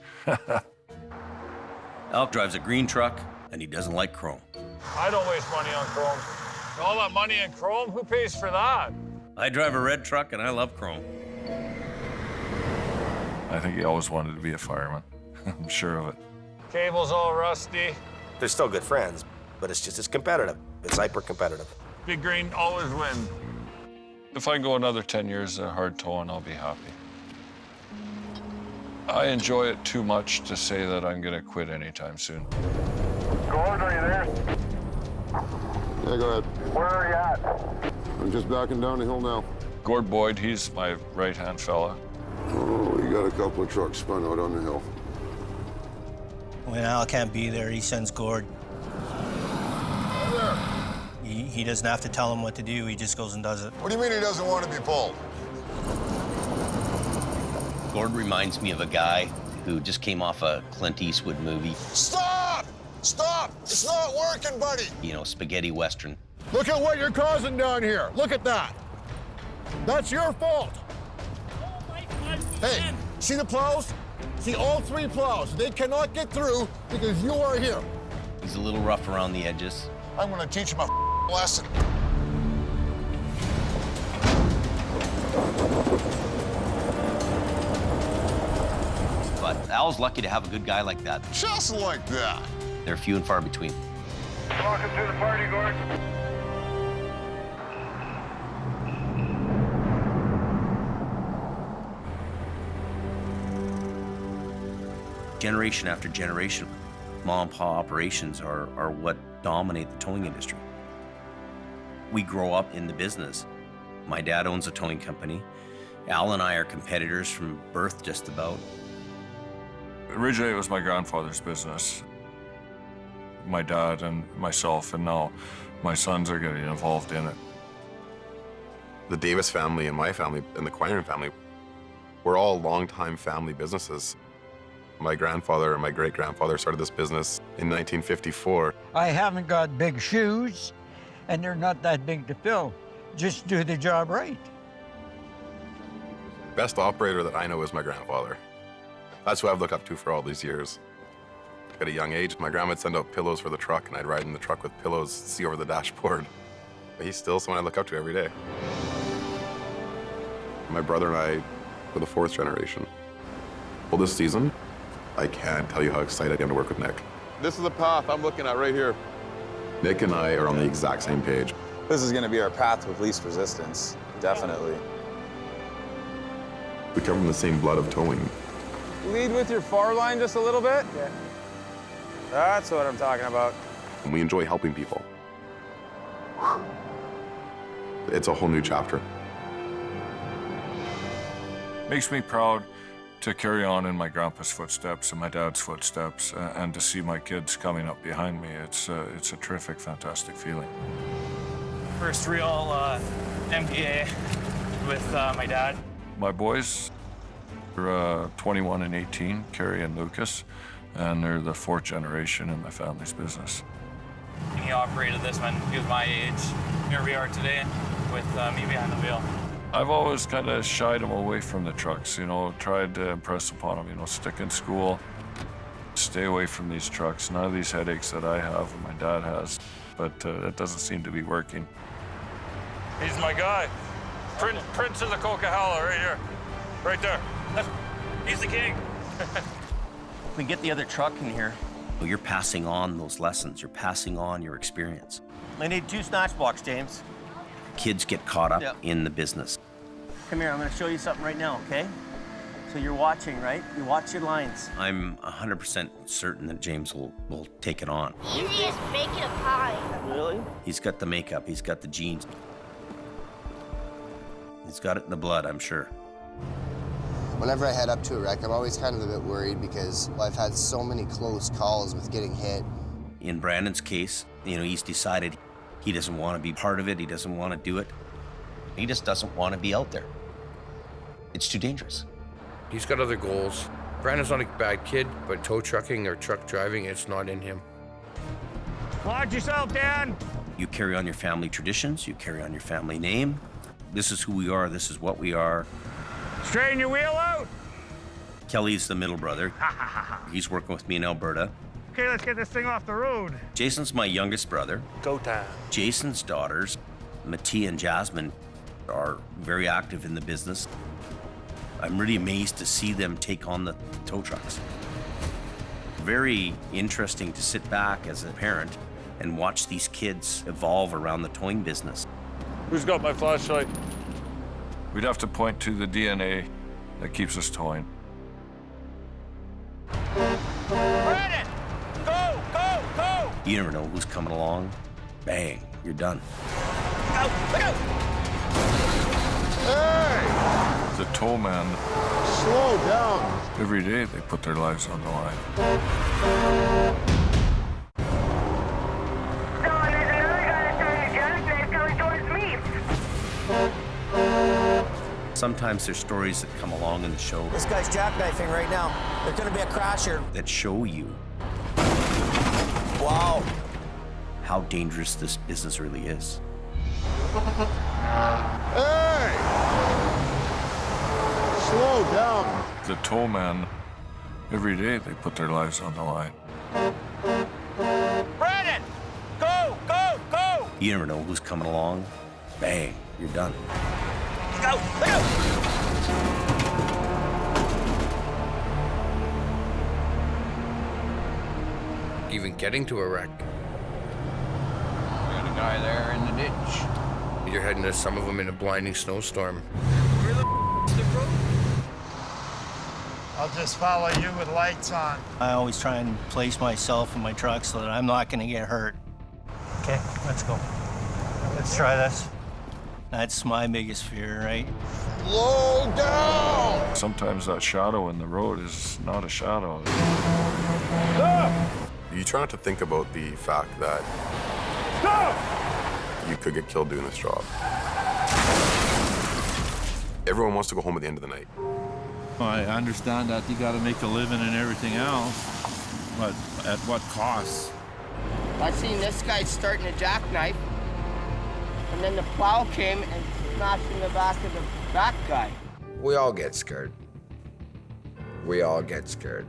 Al drives a green truck, and he doesn't like chrome. I don't waste money on chrome. All that money in chrome, who pays for that? I drive a red truck, and I love chrome. I think he always wanted to be a fireman. I'm sure of it. Cable's all rusty. They're still good friends, but it's competitive. It's hyper competitive. Big grain always win. If I go another 10 years of hard towing, I'll be happy. I enjoy it too much to say that I'm gonna quit anytime soon. Gord, are you there? Yeah, go ahead. Where are you at? I'm just backing down the hill now. Gord Boyd, he's my right-hand fella. Oh, we got a couple of trucks spun out on the hill. When Al can't be there, he sends Gord. He doesn't have to tell him what to do, he just goes and does it. What do you mean he doesn't want to be pulled? Gord reminds me of a guy who just came off a Clint Eastwood movie. Stop! Stop! It's not working, buddy! You know, spaghetti western. Look at what you're causing down here. Look at that. That's your fault. Hey, see the plows? See all 3 plows. They cannot get through because you are here. He's a little rough around the edges. I'm gonna teach him a lesson. But Al's lucky to have a good guy like that. Just like that. They're few and far between. Welcome to the party, Gord. Generation after generation, mom and pop operations are what dominate the towing industry. We grow up in the business. My dad owns a towing company. Al and I are competitors from birth, just about. Originally, it was my grandfather's business. My dad and myself, and now my sons are getting involved in it. The Davis family and my family and the Quirin family, we're all longtime family businesses. My grandfather and my great-grandfather started this business in 1954. I haven't got big shoes, and they're not that big to fill. Just do the job right. Best operator that I know is my grandfather. That's who I've looked up to for all these years. At a young age, my grandma would send out pillows for the truck, and I'd ride in the truck with pillows, see over the dashboard. But he's still someone I look up to every day. My brother and I were the 4th generation. Well, this season, I can't tell you how excited I am to work with Nick. This is the path I'm looking at right here. Nick and I are on the exact same page. This is going to be our path with least resistance, definitely. We come from the same blood of towing. Lead with your far line just a little bit. Yeah. That's what I'm talking about. And we enjoy helping people. It's a whole new chapter. Makes me proud to carry on in my grandpa's footsteps and my dad's footsteps, and to see my kids coming up behind me. It's a terrific, fantastic feeling. First real MPA with my dad. My boys are 21 and 18, Carrie and Lucas, and they're the 4th generation in my family's business. He operated this when he was my age. Here we are today with me behind the wheel. I've always kind of shied him away from the trucks, you know, tried to impress upon him, you know, stick in school, stay away from these trucks. None of these headaches that I have and my dad has, but it doesn't seem to be working. He's my guy. Prince of the Coquihalla, right here. Right there. He's the king. We get the other truck in here. You're passing on those lessons. You're passing on your experience. I need 2 snatch blocks, James. Kids get caught up in the business. Come here, I'm gonna show you something right now, okay? So you're watching, right? You watch your lines. I'm 100% certain that James will take it on. Easy as making a pie. Really? He's got the makeup, he's got the genes. He's got it in the blood, I'm sure. Whenever I head up to a wreck, I'm always kind of a bit worried because I've had so many close calls with getting hit. In Brandon's case, you know, he's decided he doesn't want to be part of it, he doesn't want to do it. He just doesn't want to be out there. It's too dangerous. He's got other goals. Brandon's not a bad kid, but tow trucking or truck driving, it's not in him. Watch yourself, Dan. You carry on your family traditions, you carry on your family name. This is who we are, this is what we are. Straighten your wheel out. Kelly's the middle brother. He's working with me in Alberta. Okay, let's get this thing off the road. Jason's my youngest brother. Go time. Jason's daughters, Mattia and Jasmine, are very active in the business. I'm really amazed to see them take on the tow trucks. Very interesting to sit back as a parent and watch these kids evolve around the towing business. Who's got my flashlight? We'd have to point to the DNA that keeps us towing. Brandon! Go, go, go! You never know who's coming along. Bang, you're done. Go, look out! The tow man, Slow down. every day they put their lives on the line. Sometimes there's stories that come along in the show This guy's jackknifing right now. There's gonna be a crash here. that show you Wow. how dangerous this business really is. Hey! Slow down. The tow man, every day they put their lives on the line. Brandon! Go, go, go! You never know who's coming along. Bang, you're done. Go, look out! Even getting to a wreck. We got a guy there in the ditch. You're heading to some of them in a blinding snowstorm. Where the the road? I'll just follow you with lights on. I always try and place myself in my truck so that I'm not gonna get hurt. Okay, let's go. Let's try this. That's my biggest fear, right? Slow down. Sometimes that shadow in the road is not a shadow. You try not to think about the fact that you could get killed doing this job. Everyone wants to go home at the end of the night. I understand that you got to make a living and everything else, but at what cost? I seen this guy starting a jackknife, and then the plow came and smashed in the back of the back guy. We all get scared. We all get scared.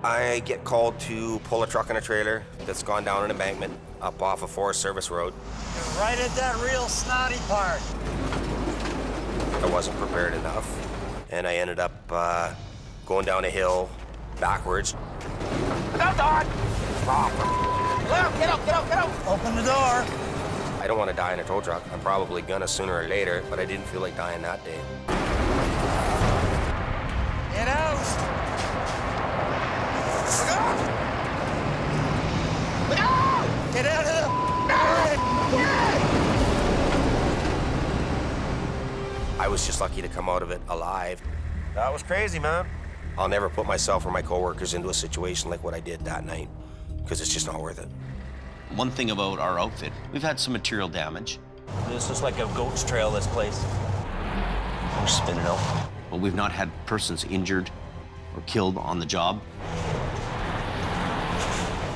I get called to pull a truck and a trailer that's gone down an embankment up off a Forest Service road. You're right at that real snotty part. I wasn't prepared enough, and I ended up going down a hill backwards. Look out, Don! Get out, get out, get out! Open the door. I don't want to die in a tow truck. I'm probably gonna sooner or later, but I didn't feel like dying that day. Get out! Look out! Get out of the... I was just lucky to come out of it alive. That was crazy, man. I'll never put myself or my coworkers into a situation like what I did that night, because it's just not worth it. One thing about our outfit, we've had some material damage. This is like a goat's trail, this place. We're spinning out. But we've not had persons injured or killed on the job.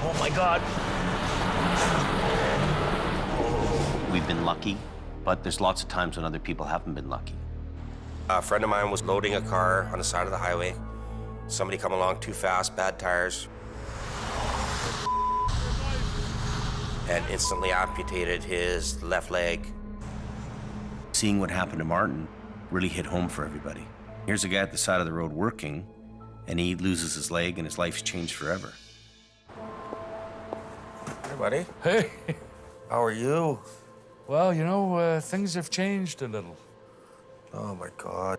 Oh my God. We've been lucky, but there's lots of times when other people haven't been lucky. A friend of mine was loading a car on the side of the highway. Somebody come along too fast, bad tires, and instantly amputated his left leg. Seeing what happened to Martin really hit home for everybody. Here's a guy at the side of the road working, and he loses his leg and his life's changed forever. Hey, buddy. Hey. How are you? Well, you know, things have changed a little. Oh my God.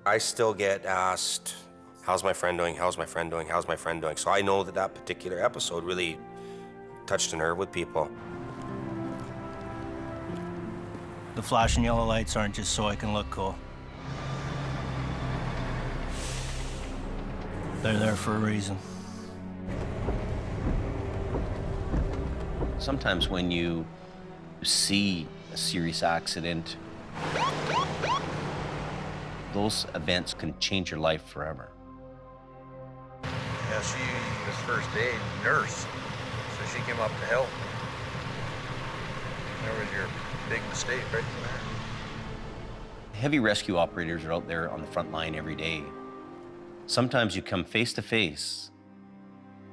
I still get asked, how's my friend doing? How's my friend doing? How's my friend doing? So I know that that particular episode really touched a nerve with people. The flashing yellow lights aren't just so I can look cool. They're there for a reason. Sometimes when you see a serious accident, those events can change your life forever. Yeah, she was first aid nurse, so she came up to help. There was your big mistake right there. Heavy rescue operators are out there on the front line every day. Sometimes you come face to face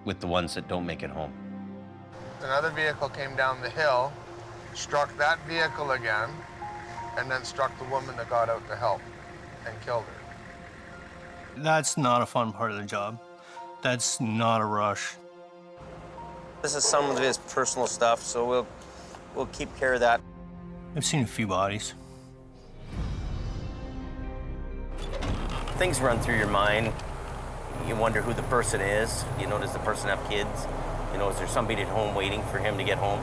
with the ones that don't make it home. Another vehicle came down the hill, struck that vehicle again, and then struck the woman that got out to help and killed her. That's not a fun part of the job. That's not a rush. This is some of his personal stuff, so we'll keep care of that. I've seen a few bodies. Things run through your mind. You wonder who the person is. You know, does the person have kids? You know, is there somebody at home waiting for him to get home?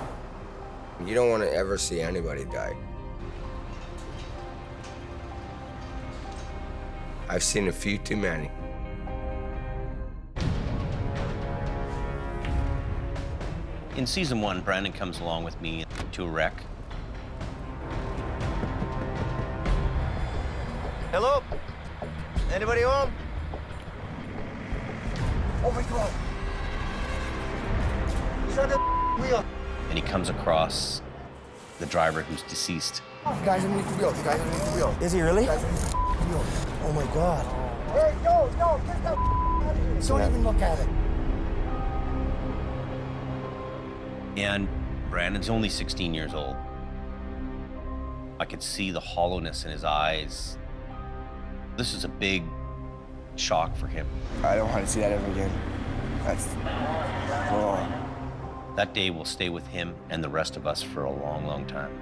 You don't want to ever see anybody die. I've seen a few too many. In season 1, Brandon comes along with me to a wreck. Hello? Anybody home? Oh my God. He's on the wheel. And he comes across the driver who's deceased. Guys underneath the wheel. Guys underneath the wheel. Is he really? Guys underneath the wheel. Oh my God. Hey, no, get that out of here. Don't even look at it. And Brandon's only 16 years old. I could see the hollowness in his eyes. This is a big shock for him. I don't want to see that ever again. That's... Oh. That day will stay with him and the rest of us for a long, long time.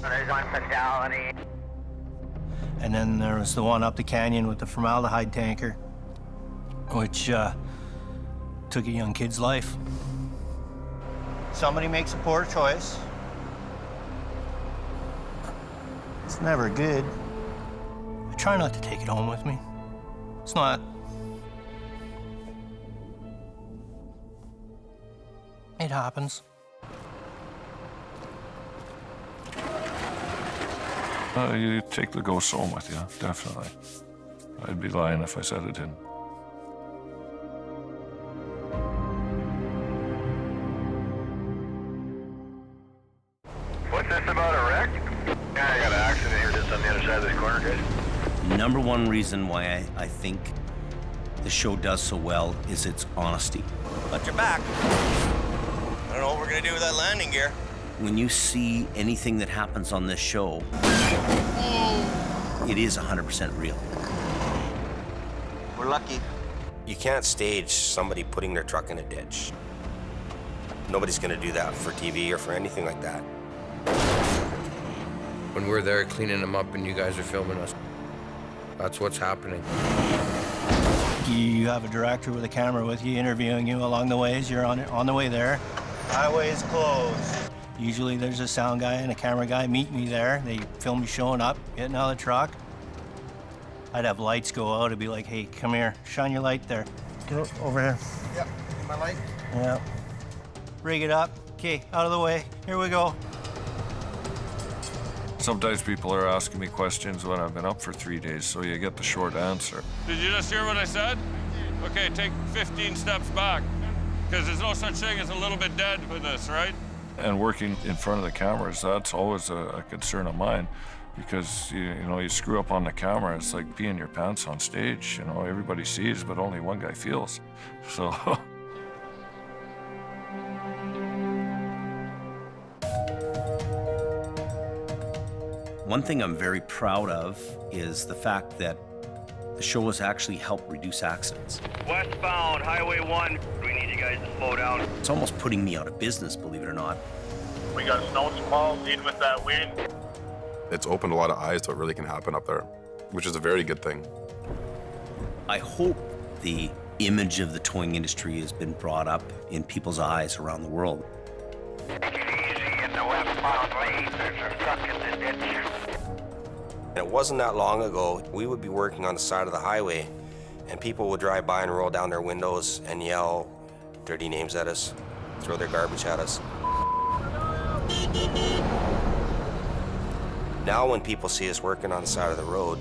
There's one fatality. And then there was the one up the canyon with the formaldehyde tanker, which took a young kid's life. Somebody makes a poor choice. It's never good. I try not to take it home with me. It's not. It happens. You take the ghost home with you, definitely. I'd be lying if I said it didn't. What's this about a wreck? Yeah, I got an accident here just on the other side of this corner, guys. Number one reason why I think the show does so well is its honesty. But you're back. I don't know what we're gonna do with that landing gear. When you see anything that happens on this show, it is 100% real. We're lucky. You can't stage somebody putting their truck in a ditch. Nobody's gonna do that for TV or for anything like that. When we're there cleaning them up and you guys are filming us, that's what's happening. You have a director with a camera with you, interviewing you along the way as you're on the way there. Highway is closed. Usually there's a sound guy and a camera guy meet me there. They film me showing up, getting out of the truck. I'd have lights go out and be like, hey, come here, shine your light there. Get over here. Yep, my light. Yeah. Rig it up. Okay, out of the way. Here we go. Sometimes people are asking me questions when I've been up for 3 days, so you get the short answer. Did you just hear what I said? Okay, take 15 steps back, because there's no such thing as a little bit dead with this, right? And working in front of the cameras, that's always a concern of mine, because you know, you screw up on the camera, it's like peeing your pants on stage. You know, everybody sees, but only one guy feels. So. One thing I'm very proud of is the fact that the show has actually helped reduce accidents. Westbound, Highway 1. We need you guys to slow down. It's almost putting me out of business, believe it or not. We got snow squalls in with that wind. It's opened a lot of eyes to what really can happen up there, which is a very good thing. I hope the image of the towing industry has been brought up in people's eyes around the world. Easy in the westbound lane. There's a truck in the ditch. And it wasn't that long ago, we would be working on the side of the highway, and people would drive by and roll down their windows and yell dirty names at us, throw their garbage at us. Now when people see us working on the side of the road,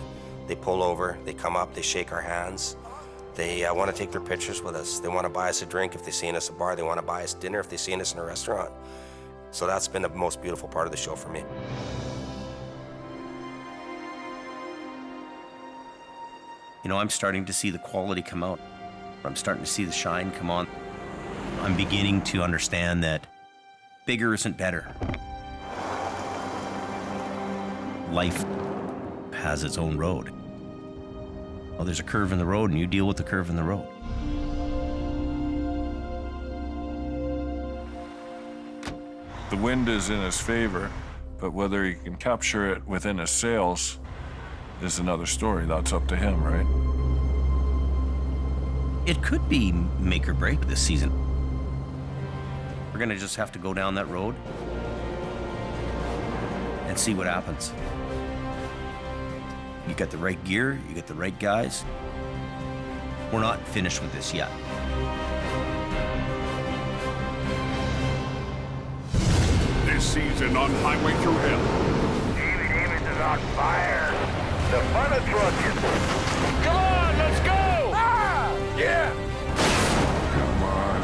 they pull over, they come up, they shake our hands. They want to take their pictures with us. They want to buy us a drink if they see us at a bar. They want to buy us dinner if they see us in a restaurant. So that's been the most beautiful part of the show for me. You know, I'm starting to see the quality come out. I'm starting to see the shine come on. I'm beginning to understand that bigger isn't better. Life has its own road. Well, there's a curve in the road, and you deal with the curve in the road. The wind is in his favor, but whether he can capture it within his sails is another story. That's up to him, right? It could be make or break this season. We're gonna just have to go down that road and see what happens. You got the right gear, you got the right guys. We're not finished with this yet. This season on Highway Thru Hell. David is on fire. The fun of trucking. Come on, let's go! Ah! Yeah! Come on.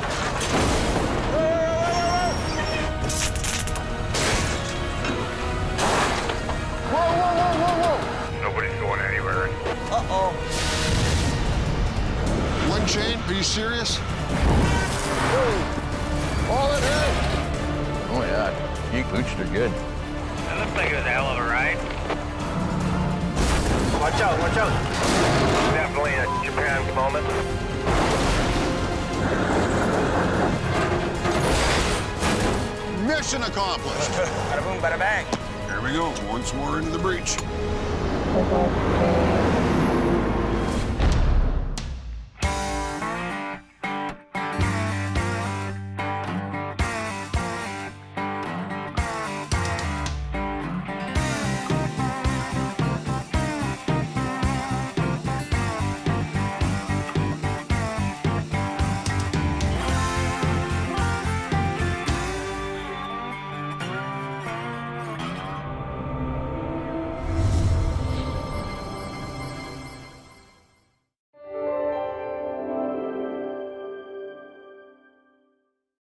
Whoa, whoa, whoa, whoa, whoa! Nobody's going anywhere. Uh-oh. One chain? Are you serious? All ahead! Oh yeah, you pooched are good. That looks like it was a hell of a ride. Watch out, watch out. Definitely a Japan moment. Mission accomplished. Bada boom, bada bang. Here we go, once more into the breach.